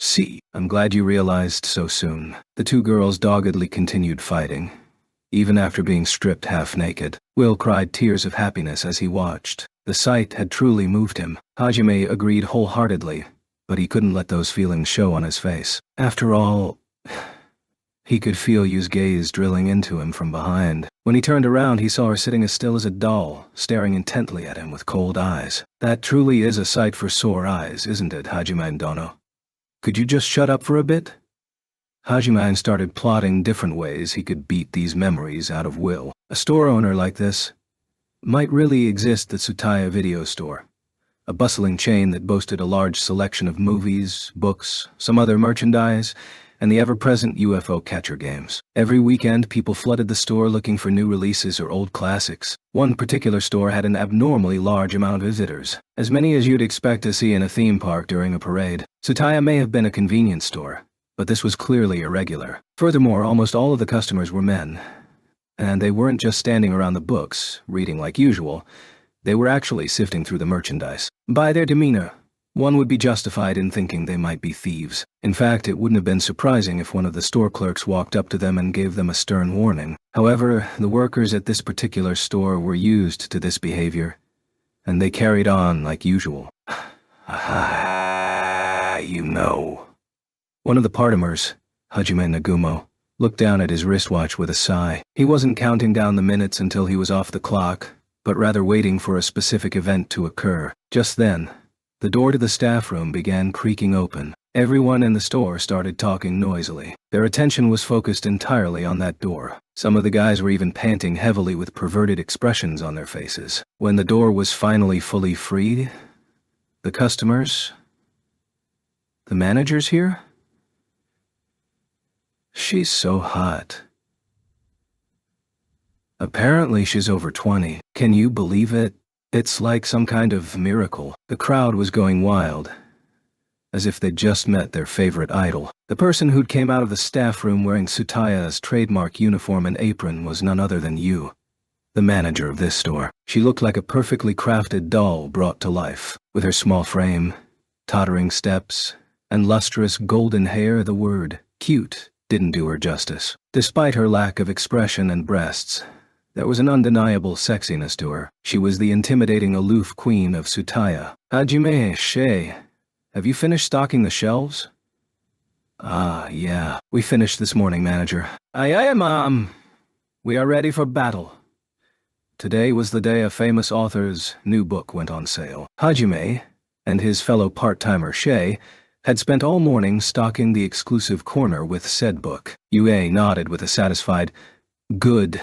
Speaker 1: see. I'm glad you realized so soon. The two girls doggedly continued fighting, even after being stripped half naked. Will cried tears of happiness as he watched. The sight had truly moved him. Hajime agreed wholeheartedly, but he couldn't let those feelings show on his face. After all, He could feel Yu's gaze drilling into him from behind. When he turned around, he saw her sitting as still as a doll, staring intently at him with cold eyes. That truly is a sight for sore eyes, isn't it, Hajime Dono? Could you just shut up for a bit? Hajime started plotting different ways he could beat these memories out of Will. A store owner like this might really exist at Tsutaya Video Store, a bustling chain that boasted a large selection of movies, books, some other merchandise, and the ever-present UFO catcher games. Every weekend, people flooded the store looking for new releases or old classics. One particular store had an abnormally large amount of visitors, as many as you'd expect to see in a theme park during a parade. Tsutaya may have been a convenience store, but this was clearly irregular. Furthermore, almost all of the customers were men, and they weren't just standing around the books, reading like usual. They were actually sifting through the merchandise. By their demeanor, one would be justified in thinking they might be thieves. In fact, it wouldn't have been surprising if one of the store clerks walked up to them and gave them a stern warning. However, the workers at this particular store were used to this behavior, and they carried on like usual. You know. One of the partimers, Hajime Nagumo, looked down at his wristwatch with a sigh. He wasn't counting down the minutes until he was off the clock, but rather waiting for a specific event to occur. Just then, the door to the staff room began creaking open. Everyone in the store started talking noisily. Their attention was focused entirely on that door. Some of the guys were even panting heavily with perverted expressions on their faces. When the door was finally fully freed, the customers... The manager's here? She's so hot. Apparently she's over 20. Can you believe it? It's like some kind of miracle. The crowd was going wild, as if they'd just met their favorite idol. The person who'd came out of the staff room wearing Tsutaya's trademark uniform and apron was none other than Yu, the manager of this store. She looked like a perfectly crafted doll brought to life. With her small frame, tottering steps, and lustrous golden hair, the word cute didn't do her justice. Despite her lack of expression and breasts, there was an undeniable sexiness to her. She was the intimidating, aloof queen of Tsutaya. Hajime, Shay, have you finished stocking the shelves? Yeah. We finished this morning, manager. Aye, Mom. We are ready for battle. Today was the day a famous author's new book went on sale. Hajime and his fellow part-timer Shay had spent all morning stocking the exclusive corner with said book. Yue nodded with a satisfied, "Good,"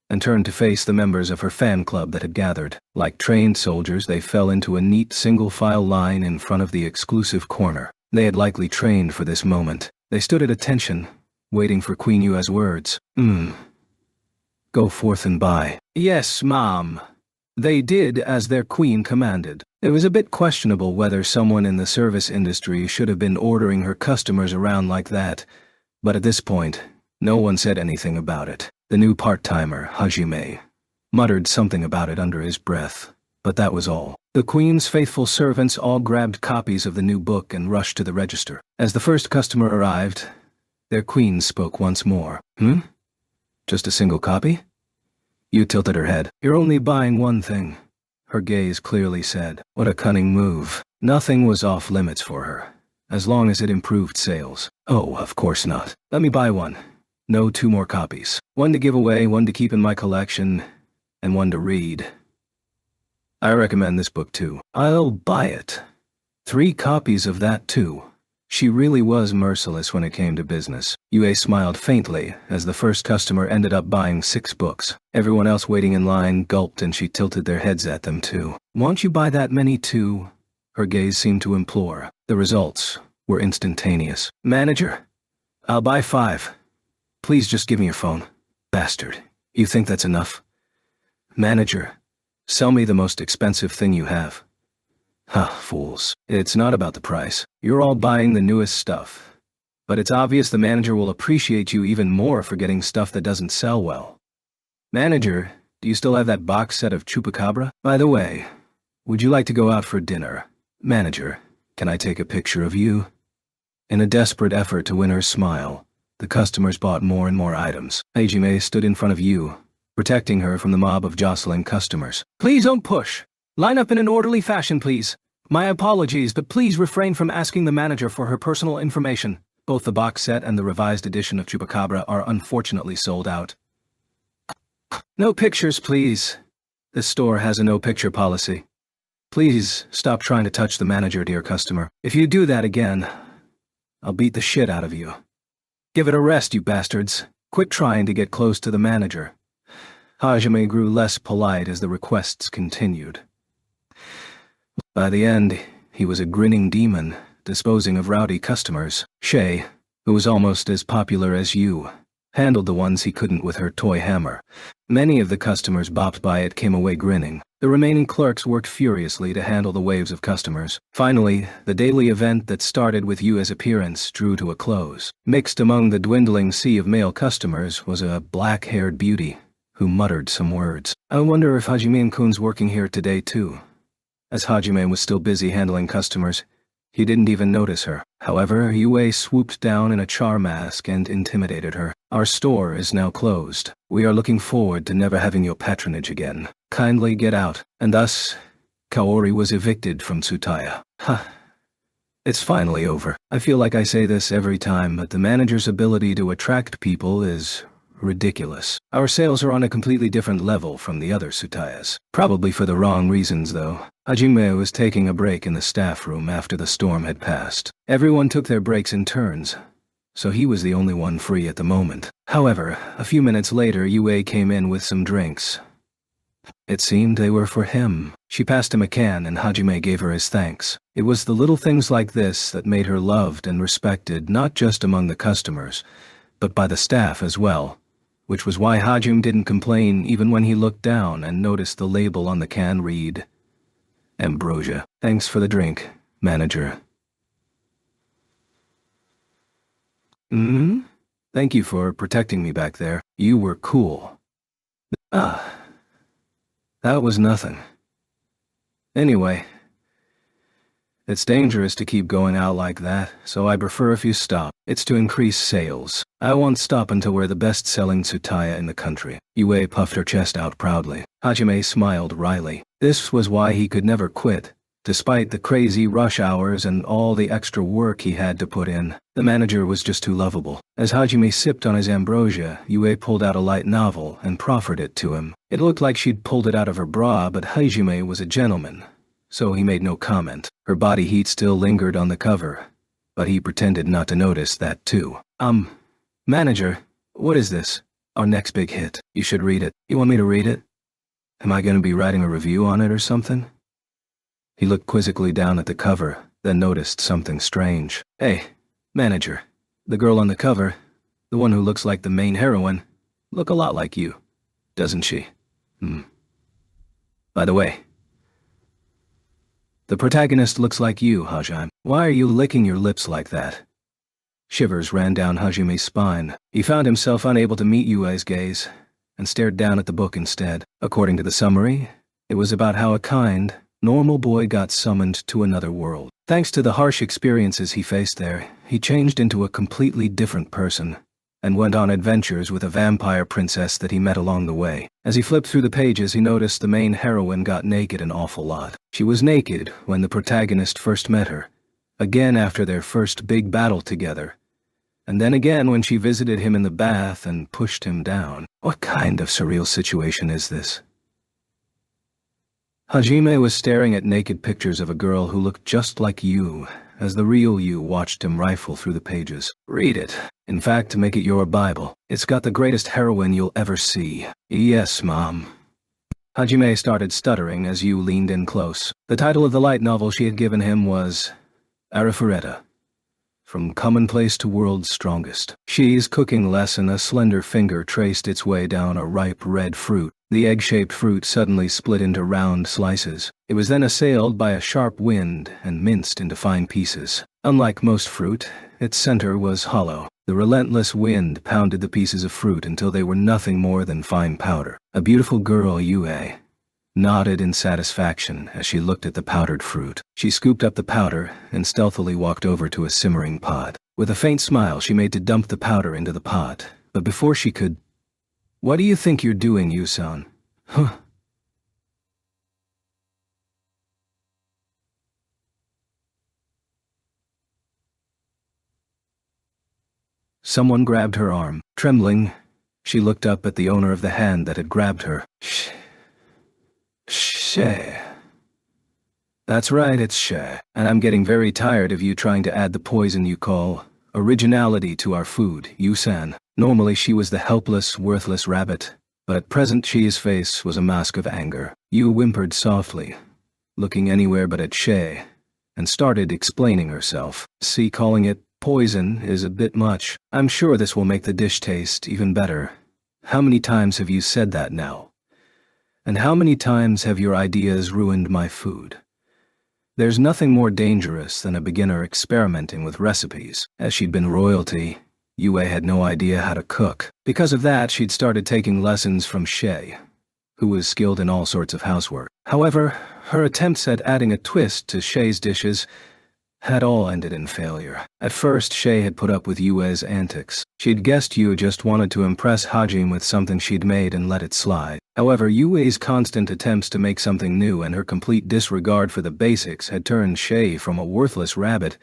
Speaker 1: and turned to face the members of her fan club that had gathered. Like trained soldiers, they fell into a neat single-file line in front of the exclusive corner. They had likely trained for this moment. They stood at attention, waiting for Queen Yue's words. Go forth and buy. Yes, Mom. They did as their queen commanded. It was a bit questionable whether someone in the service industry should have been ordering her customers around like that, but at this point, no one said anything about it. The new part-timer, Hajime, muttered something about it under his breath, but that was all. The queen's faithful servants all grabbed copies of the new book and rushed to the register. As the first customer arrived, their queen spoke once more. Just a single copy? Yu tilted her head. You're only buying one thing, her gaze clearly said. What a cunning move. Nothing was off limits for her, as long as it improved sales. Oh, of course not. Let me buy one. No 2 more copies. One to give away, one to keep in my collection, and one to read. I recommend this book too. I'll buy it. 3 copies of that too. She really was merciless when it came to business. Yue smiled faintly as the first customer ended up buying 6 books. Everyone else waiting in line gulped and she tilted their heads at them too. Won't you buy that many too? Her gaze seemed to implore. The results were instantaneous. Manager, I'll buy 5. Please just give me your phone. Bastard, you think that's enough? Manager, sell me the most expensive thing you have. Fools. It's not about the price. You're all buying the newest stuff. But it's obvious the manager will appreciate you even more for getting stuff that doesn't sell well. Manager, do you still have that box set of Chupacabra? By the way, would you like to go out for dinner? Manager, can I take a picture of you? In a desperate effort to win her smile, the customers bought more and more items. Hajime stood in front of Yu, protecting her from the mob of jostling customers. Please don't push. Line up in an orderly fashion, please. My apologies, but please refrain from asking the manager for her personal information. Both the box set and the revised edition of Chupacabra are unfortunately sold out. No pictures, please. This store has a no-picture policy. Please stop trying to touch the manager, dear customer. If you do that again, I'll beat the shit out of you. Give it a rest, you bastards. Quit trying to get close to the manager. Hajime grew less polite as the requests continued. By the end, he was a grinning demon, disposing of rowdy customers. Shay, who was almost as popular as you, handled the ones he couldn't with her toy hammer. Many of the customers bopped by it came away grinning. The remaining clerks worked furiously to handle the waves of customers. Finally, the daily event that started with Yue's appearance drew to a close. Mixed among the dwindling sea of male customers was a black-haired beauty who muttered some words. I wonder if Hajime-kun's working here today too. As Hajime was still busy handling customers, he didn't even notice her. However, Yue swooped down in a char mask and intimidated her. Our store is now closed. We are looking forward to never having your patronage again. Kindly get out. And thus, Kaori was evicted from Tsutaya. Huh. It's finally over. I feel like I say this every time, but the manager's ability to attract people is ridiculous. Our sales are on a completely different level from the other Tsutayas. Probably for the wrong reasons, though. Hajime was taking a break in the staff room after the storm had passed. Everyone took their breaks in turns, so he was the only one free at the moment. However, a few minutes later, Yue came in with some drinks. It seemed they were for him. She passed him a can and Hajime gave her his thanks. It was the little things like this that made her loved and respected not just among the customers, but by the staff as well. Which was why Hajime didn't complain even when he looked down and noticed the label on the can read, Ambrosia. Thanks for the drink, manager. Thank you for protecting me back there. You were cool. That was nothing. Anyway, it's dangerous to keep going out like that, so I prefer if you stop. It's to increase sales. I won't stop until we're the best-selling Tsutaya in the country. Yue puffed her chest out proudly. Hajime smiled wryly. This was why he could never quit. Despite the crazy rush hours and all the extra work he had to put in, the manager was just too lovable. As Hajime sipped on his ambrosia, Yue pulled out a light novel and proffered it to him. It looked like she'd pulled it out of her bra, but Hajime was a gentleman, so he made no comment. Her body heat still lingered on the cover, but he pretended not to notice that too. Manager, what is this? Our next big hit. You should read it. You want me to read it? Am I going to be writing a review on it or something? He looked quizzically down at the cover, then noticed something strange. Hey, manager, the girl on the cover, the one who looks like the main heroine, look a lot like you, doesn't she? By the way, the protagonist looks like you, Hajime. Why are you licking your lips like that? Shivers ran down Hajime's spine. He found himself unable to meet Yue's gaze, and stared down at the book instead. According to the summary, it was about how a kind, normal boy got summoned to another world. Thanks to the harsh experiences he faced there, he changed into a completely different person, and went on adventures with a vampire princess that he met along the way. As he flipped through the pages, he noticed the main heroine got naked an awful lot. She was naked when the protagonist first met her, again after their first big battle together, and then again when she visited him in the bath and pushed him down. What kind of surreal situation is this? Hajime was staring at naked pictures of a girl who looked just like you, as the real you watched him rifle through the pages. Read it. In fact, make it your Bible. It's got the greatest heroine you'll ever see. Yes, Mom. Hajime started stuttering as Yu leaned in close. The title of the light novel she had given him was Arifureta. From Commonplace to World's Strongest. She's cooking lesson. A slender finger traced its way down a ripe red fruit. The egg-shaped fruit suddenly split into round slices. It was then assailed by a sharp wind and minced into fine pieces. Unlike most fruit, its center was hollow. The relentless wind pounded the pieces of fruit until they were nothing more than fine powder. A beautiful girl, Yue, nodded in satisfaction as she looked at the powdered fruit. She scooped up the powder and stealthily walked over to a simmering pot. With a faint smile, she made to dump the powder into the pot, but before she could... What do you think you're doing, Yusan? Huh. Someone grabbed her arm. Trembling, she looked up at the owner of the hand that had grabbed her. Shay. That's right, it's Shay. And I'm getting very tired of you trying to add the poison you call originality to our food, Yusan. Normally she was the helpless, worthless rabbit, but at present Shi's face was a mask of anger. Yu whimpered softly, looking anywhere but at Shay, and started explaining herself. See, calling it poison is a bit much. I'm sure this will make the dish taste even better. How many times have you said that now? And how many times have your ideas ruined my food? There's nothing more dangerous than a beginner experimenting with recipes. As she'd been royalty, Yue had no idea how to cook. Because of that, she'd started taking lessons from Shay, who was skilled in all sorts of housework. However, her attempts at adding a twist to Shay's dishes had all ended in failure. At first, Shay had put up with Yue's antics. She'd guessed Yue just wanted to impress Hajime with something she'd made and let it slide. However, Yue's constant attempts to make something new and her complete disregard for the basics had turned Shay from a worthless rabbit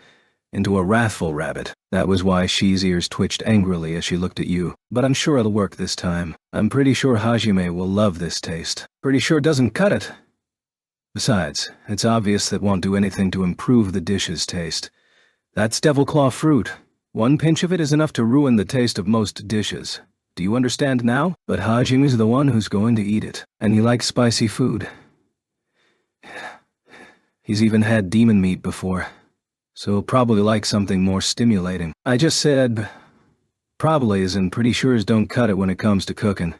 Speaker 1: into a wrathful rabbit. That was why Shi's ears twitched angrily as she looked at Yu. But I'm sure it'll work this time. I'm pretty sure Hajime will love this taste. Pretty sure it doesn't cut it. Besides, it's obvious that won't do anything to improve the dish's taste. That's devil claw fruit. One pinch of it is enough to ruin the taste of most dishes. Do you understand now? But Hajime's the one who's going to eat it, and he likes spicy food. He's even had demon meat before, so he'll probably like something more stimulating. I just said probablys and pretty sure's don't cut it when it comes to cooking.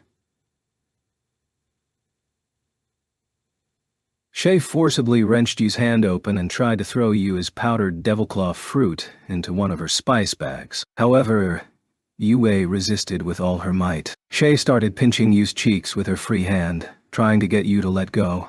Speaker 1: Shay forcibly wrenched Yu's hand open and tried to throw Yu's powdered devilclaw fruit into one of her spice bags. However, Yue resisted with all her might. Shay started pinching Yu's cheeks with her free hand, trying to get Yu to let go,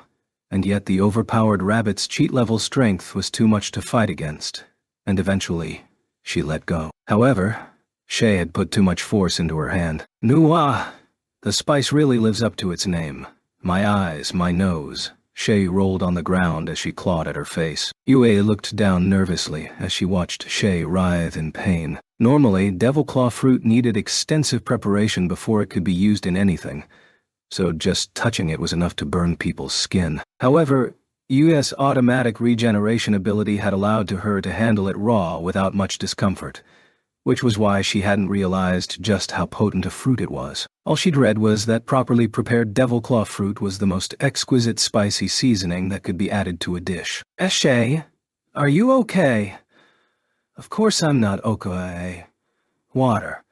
Speaker 1: and yet the overpowered rabbit's cheat-level strength was too much to fight against, and eventually, she let go. However, Shay had put too much force into her hand. Nuwa! The spice really lives up to its name. My eyes, my nose. Shay rolled on the ground as she clawed at her face. Yue looked down nervously as she watched Shay writhe in pain. Normally, devil claw fruit needed extensive preparation before it could be used in anything, so just touching it was enough to burn people's skin. However, Yu's automatic regeneration ability had allowed to her to handle it raw without much discomfort, which was why she hadn't realized just how potent a fruit it was. All she'd read was that properly prepared devil claw fruit was the most exquisite spicy seasoning that could be added to a dish. Shay, are you okay? Of course I'm not okay. Water.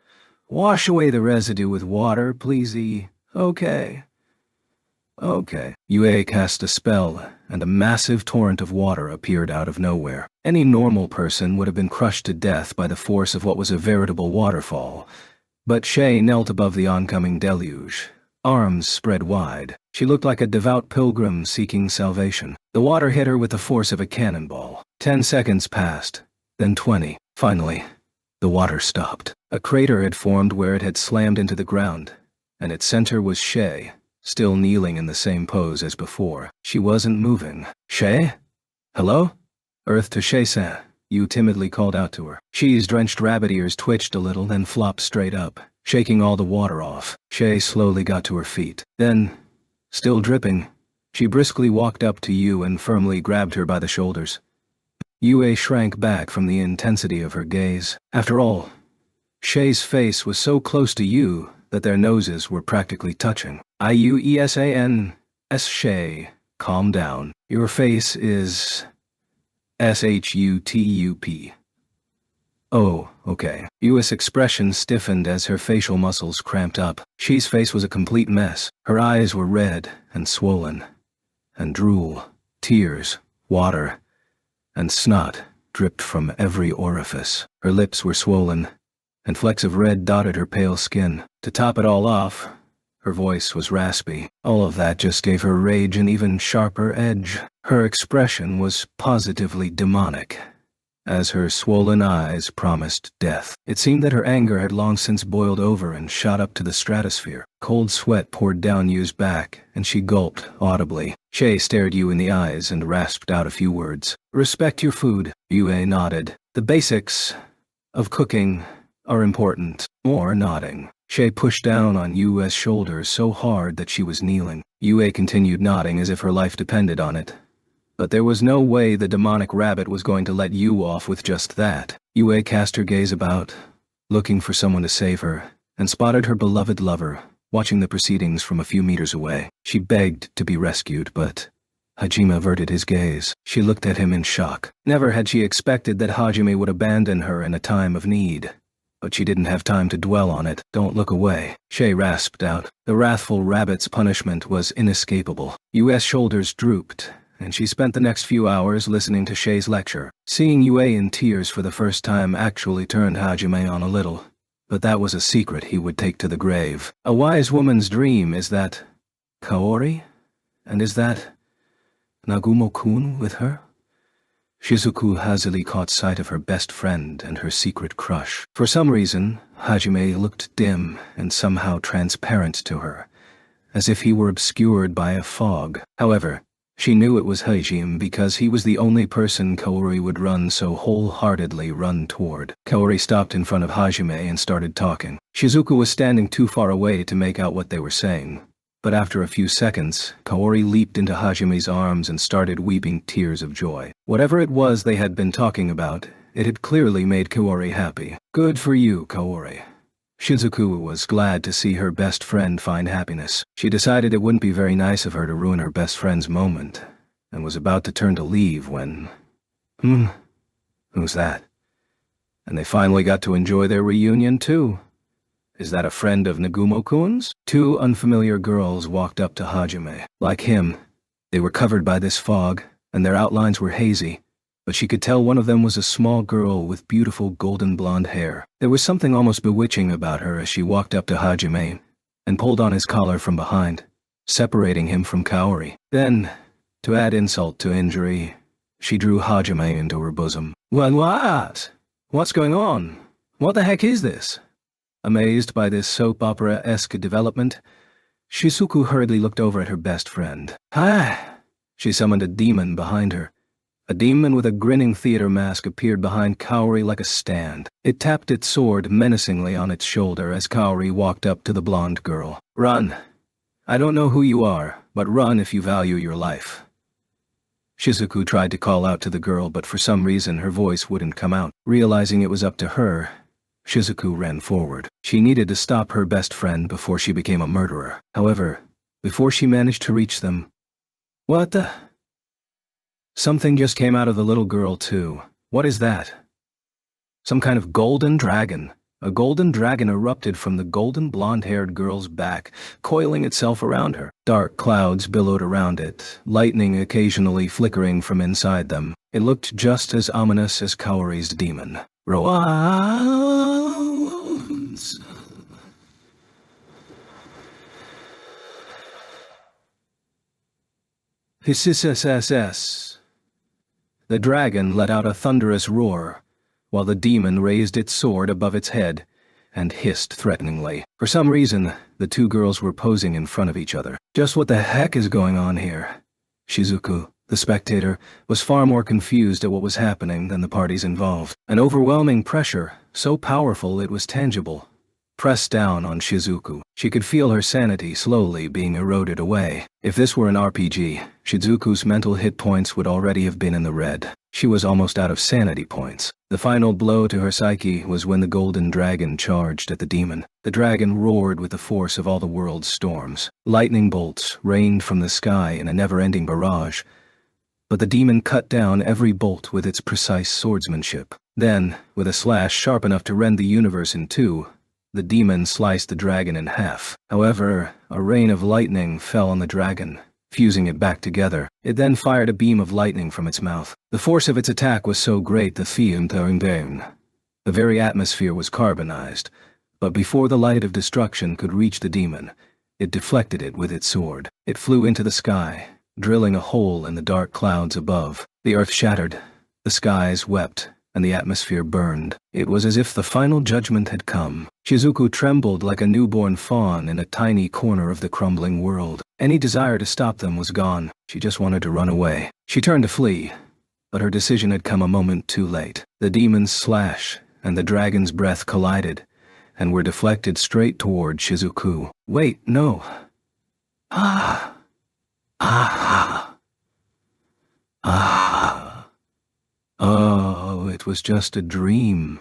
Speaker 1: Wash away the residue with water, pleasey. Okay. Okay. Yue cast a spell, and a massive torrent of water appeared out of nowhere. Any normal person would have been crushed to death by the force of what was a veritable waterfall. But Shay knelt above the oncoming deluge, arms spread wide. She looked like a devout pilgrim seeking salvation. The water hit her with the force of a cannonball. 10 seconds passed, then 20. Finally, the water stopped. A crater had formed where it had slammed into the ground, and its center was Shay, still kneeling in the same pose as before. She wasn't moving. Shay? Hello? Earth to Shay-san. Yu timidly called out to her. Shi's drenched rabbit ears twitched a little, then flopped straight up, shaking all the water off. Shay slowly got to her feet. Then, still dripping, she briskly walked up to Yu and firmly grabbed her by the shoulders. Yue shrank back from the intensity of her gaze. After all, Shay's face was so close to Yu that their noses were practically touching. Iuesan-S Shay, calm down. Your face is SHUTUP. Oh, okay. Yu's expression stiffened as her facial muscles cramped up. Shi's face was a complete mess. Her eyes were red and swollen, and drool, tears, water, and snot dripped from every orifice. Her lips were swollen, and flecks of red dotted her pale skin. To top it all off, her voice was raspy. All of that just gave her rage an even sharper edge. Her expression was positively demonic, as her swollen eyes promised death. It seemed that her anger had long since boiled over and shot up to the stratosphere. Cold sweat poured down Yu's back, and she gulped audibly. Shay stared Yu in the eyes and rasped out a few words. Respect your food. Yue nodded. The basics of cooking are important. More nodding. Shay pushed down on Yue's shoulders so hard that she was kneeling. Yue continued nodding as if her life depended on it. But there was no way the demonic rabbit was going to let Yue off with just that. Yue cast her gaze about, looking for someone to save her, and spotted her beloved lover, watching the proceedings from a few meters away. She begged to be rescued, but Hajime averted his gaze. She looked at him in shock. Never had she expected that Hajime would abandon her in a time of need. But she didn't have time to dwell on it. Don't look away, Shay rasped out. The wrathful rabbit's punishment was inescapable. Yue's shoulders drooped, and she spent the next few hours listening to Shay's lecture. Seeing Yue in tears for the first time actually turned Hajime on a little. But that was a secret he would take to the grave. A wise woman's dream is that Kaori? And is that Nagumo-kun with her? Shizuku hazily caught sight of her best friend and her secret crush. For some reason, Hajime looked dim and somehow transparent to her, as if he were obscured by a fog. However, she knew it was Hajime because he was the only person Kaori would so wholeheartedly run toward. Kaori stopped in front of Hajime and started talking. Shizuku was standing too far away to make out what they were saying. But after a few seconds, Kaori leaped into Hajime's arms and started weeping tears of joy. Whatever it was they had been talking about, it had clearly made Kaori happy. Good for you, Kaori. Shizuku was glad to see her best friend find happiness. She decided it wouldn't be very nice of her to ruin her best friend's moment, and was about to turn to leave when… Who's that? And they finally got to enjoy their reunion too. Is that a friend of Nagumo-kun's? Two unfamiliar girls walked up to Hajime. Like him, they were covered by this fog, and their outlines were hazy, but she could tell one of them was a small girl with beautiful golden blonde hair. There was something almost bewitching about her as she walked up to Hajime and pulled on his collar from behind, separating him from Kaori. Then, to add insult to injury, she drew Hajime into her bosom. What? What's going on? What the heck is this? Amazed by this soap opera-esque development, Shizuku hurriedly looked over at her best friend. Hi! She summoned a demon behind her. A demon with a grinning theater mask appeared behind Kaori like a stand. It tapped its sword menacingly on its shoulder as Kaori walked up to the blonde girl. Run! I don't know who you are, but run if you value your life. Shizuku tried to call out to the girl, but for some reason her voice wouldn't come out. Realizing it was up to her, Shizuku ran forward. She needed to stop her best friend before she became a murderer. However, before she managed to reach them… What the… Something just came out of the little girl too. What is that? Some kind of golden dragon. A golden dragon erupted from the golden blonde-haired girl's back, coiling itself around her. Dark clouds billowed around it, lightning occasionally flickering from inside them. It looked just as ominous as Kaori's demon. Roans. Hiss. The dragon let out a thunderous roar, while the demon raised its sword above its head and hissed threateningly. For some reason, the two girls were posing in front of each other. Just what the heck is going on here? Shizuku, the spectator, was far more confused at what was happening than the parties involved. An overwhelming pressure, so powerful it was tangible, pressed down on Shizuku. She could feel her sanity slowly being eroded away. If this were an RPG, Shizuku's mental hit points would already have been in the red. She was almost out of sanity points. The final blow to her psyche was when the golden dragon charged at the demon. The dragon roared with the force of all the world's storms. Lightning bolts rained from the sky in a never-ending barrage, but the demon cut down every bolt with its precise swordsmanship. Then, with a slash sharp enough to rend the universe in two, the demon sliced the dragon in half. However, a rain of lightning fell on the dragon, fusing it back together. It then fired a beam of lightning from its mouth. The force of its attack was so great the very atmosphere was carbonized, but before the light of destruction could reach the demon, it deflected it with its sword. It flew into the sky, drilling a hole in the dark clouds above. The earth shattered, the skies wept, and the atmosphere burned. It was as if the final judgment had come. Shizuku trembled like a newborn fawn in a tiny corner of the crumbling world. Any desire to stop them was gone. She just wanted to run away. She turned to flee, but her decision had come a moment too late. The demon's slash and the dragon's breath collided, and were deflected straight toward Shizuku. Wait, no. Ah. Ah. Ah. Oh, it was just a dream.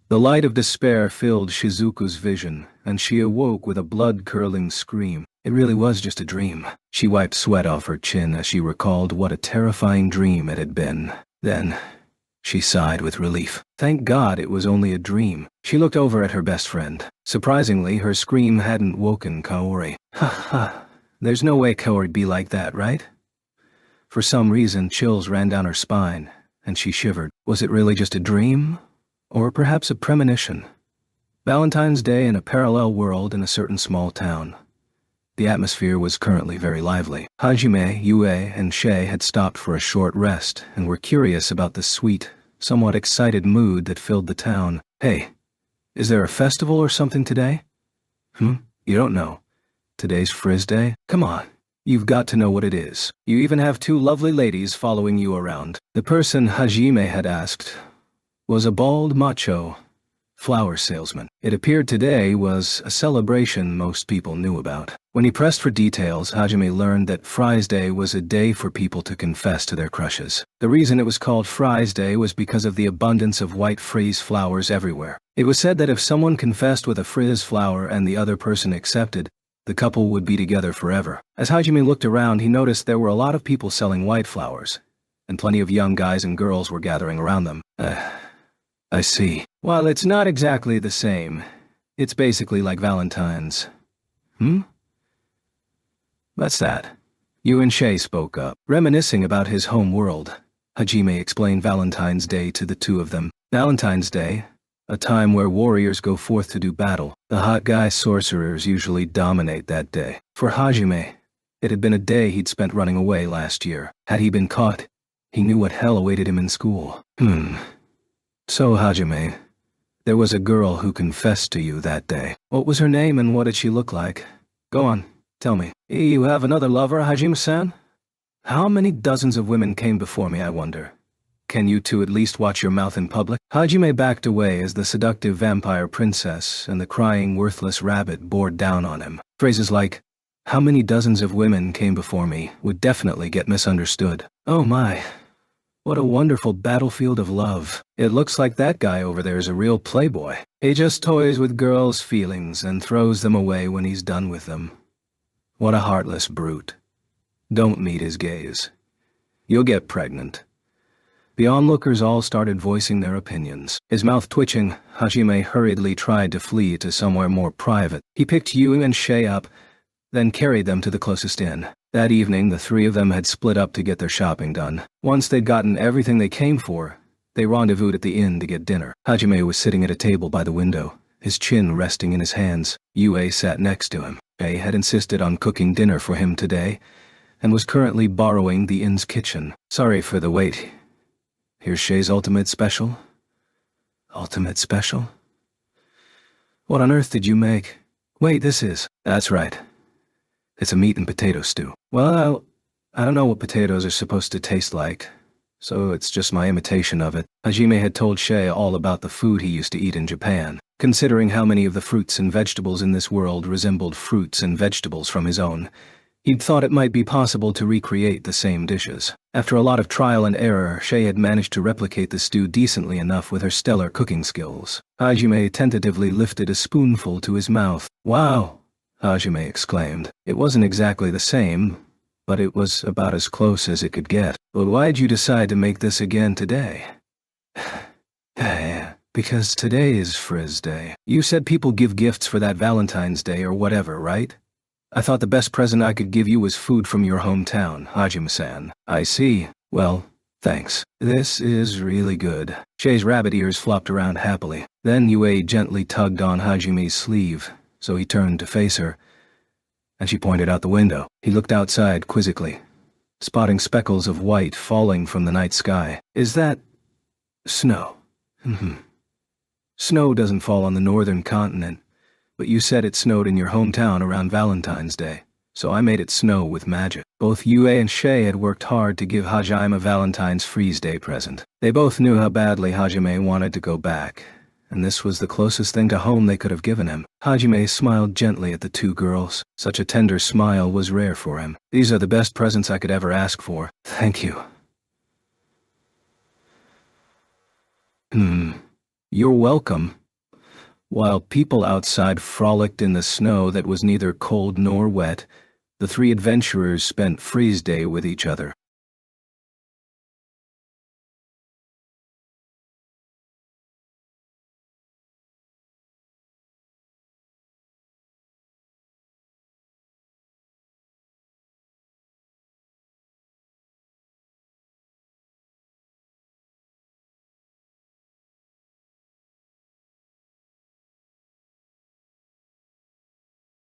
Speaker 1: The light of despair filled Shizuku's vision, and she awoke with a blood-curdling scream. It really was just a dream. She wiped sweat off her chin as she recalled what a terrifying dream it had been. Then, she sighed with relief. Thank God it was only a dream. She looked over at her best friend. Surprisingly, her scream hadn't woken Kaori. Ha ha. There's no way Kaori'd be like that, right? For some reason, chills ran down her spine, and she shivered. Was it really just a dream? Or perhaps a premonition? Valentine's Day in a parallel world in a certain small town. The atmosphere was currently very lively. Hajime, Yue, and Shay had stopped for a short rest and were curious about the sweet, somewhat excited mood that filled the town. Hey, is there a festival or something today? You don't know. Today's Frizz Day? Come on. You've got to know what it is. You even have two lovely ladies following you around. The person Hajime had asked was a bald macho flower salesman. It appeared today was a celebration most people knew about. When he pressed for details, Hajime learned that Frizz Day was a day for people to confess to their crushes. The reason it was called Frizz Day was because of the abundance of white frizz flowers everywhere. It was said that if someone confessed with a frizz flower and the other person accepted, the couple would be together forever. As Hajime looked around, he noticed there were a lot of people selling white flowers, and plenty of young guys and girls were gathering around them. I see. Well, it's not exactly the same. It's basically like Valentine's. That's that. Yu and Shay spoke up, reminiscing about his home world. Hajime explained Valentine's Day to the two of them. Valentine's Day, a time where warriors go forth to do battle. The hot guy sorcerers usually dominate that day. For Hajime, it had been a day he'd spent running away last year. Had he been caught, he knew what hell awaited him in school. So, Hajime, there was a girl who confessed to you that day. What was her name and what did she look like? Go on, tell me. You have another lover, Hajime-san? How many dozens of women came before me, I wonder? Can you two at least watch your mouth in public? Hajime backed away as the seductive vampire princess and the crying worthless rabbit bore down on him. Phrases like, how many dozens of women came before me would definitely get misunderstood. Oh my. What a wonderful battlefield of love. It looks like that guy over there is a real playboy. He just toys with girls' feelings and throws them away when he's done with them. What a heartless brute. Don't meet his gaze. You'll get pregnant. The onlookers all started voicing their opinions. His mouth twitching, Hajime hurriedly tried to flee to somewhere more private. He picked Yu and Shay up, then carried them to the closest inn. That evening, the three of them had split up to get their shopping done. Once they'd gotten everything they came for, they rendezvoused at the inn to get dinner. Hajime was sitting at a table by the window, his chin resting in his hands. Yue sat next to him. Shay had insisted on cooking dinner for him today, and was currently borrowing the inn's kitchen. Sorry for the wait. Here's Shay's ultimate special. Ultimate special? What on earth did you make? Wait, this is... That's right. It's a meat and potato stew. Well, I don't know what potatoes are supposed to taste like, so it's just my imitation of it. Hajime had told Shay all about the food he used to eat in Japan, considering how many of the fruits and vegetables in this world resembled fruits and vegetables from his own. He'd thought it might be possible to recreate the same dishes. After a lot of trial and error, Shay had managed to replicate the stew decently enough with her stellar cooking skills. Hajime tentatively lifted a spoonful to his mouth. Wow! Hajime exclaimed. It wasn't exactly the same, but it was about as close as it could get. But why'd you decide to make this again today? Because today is Frizz Day. You said people give gifts for that Valentine's Day or whatever, right? I thought the best present I could give you was food from your hometown, Hajime-san. I see. Well, thanks. This is really good. Shay's rabbit ears flopped around happily. Then Yue gently tugged on Hajime's sleeve, so he turned to face her, and she pointed out the window. He looked outside quizzically, spotting speckles of white falling from the night sky. Is that... snow? Snow doesn't fall on the northern continent, but you said it snowed in your hometown around Valentine's Day, so I made it snow with magic. Both Yue and Shay had worked hard to give Hajime a Valentine's Freeze Day present. They both knew how badly Hajime wanted to go back, and this was the closest thing to home they could have given him. Hajime smiled gently at the two girls. Such a tender smile was rare for him. These are the best presents I could ever ask for. Thank you. You're welcome. While people outside frolicked in the snow that was neither cold nor wet, the three adventurers spent Freeze Day with each other.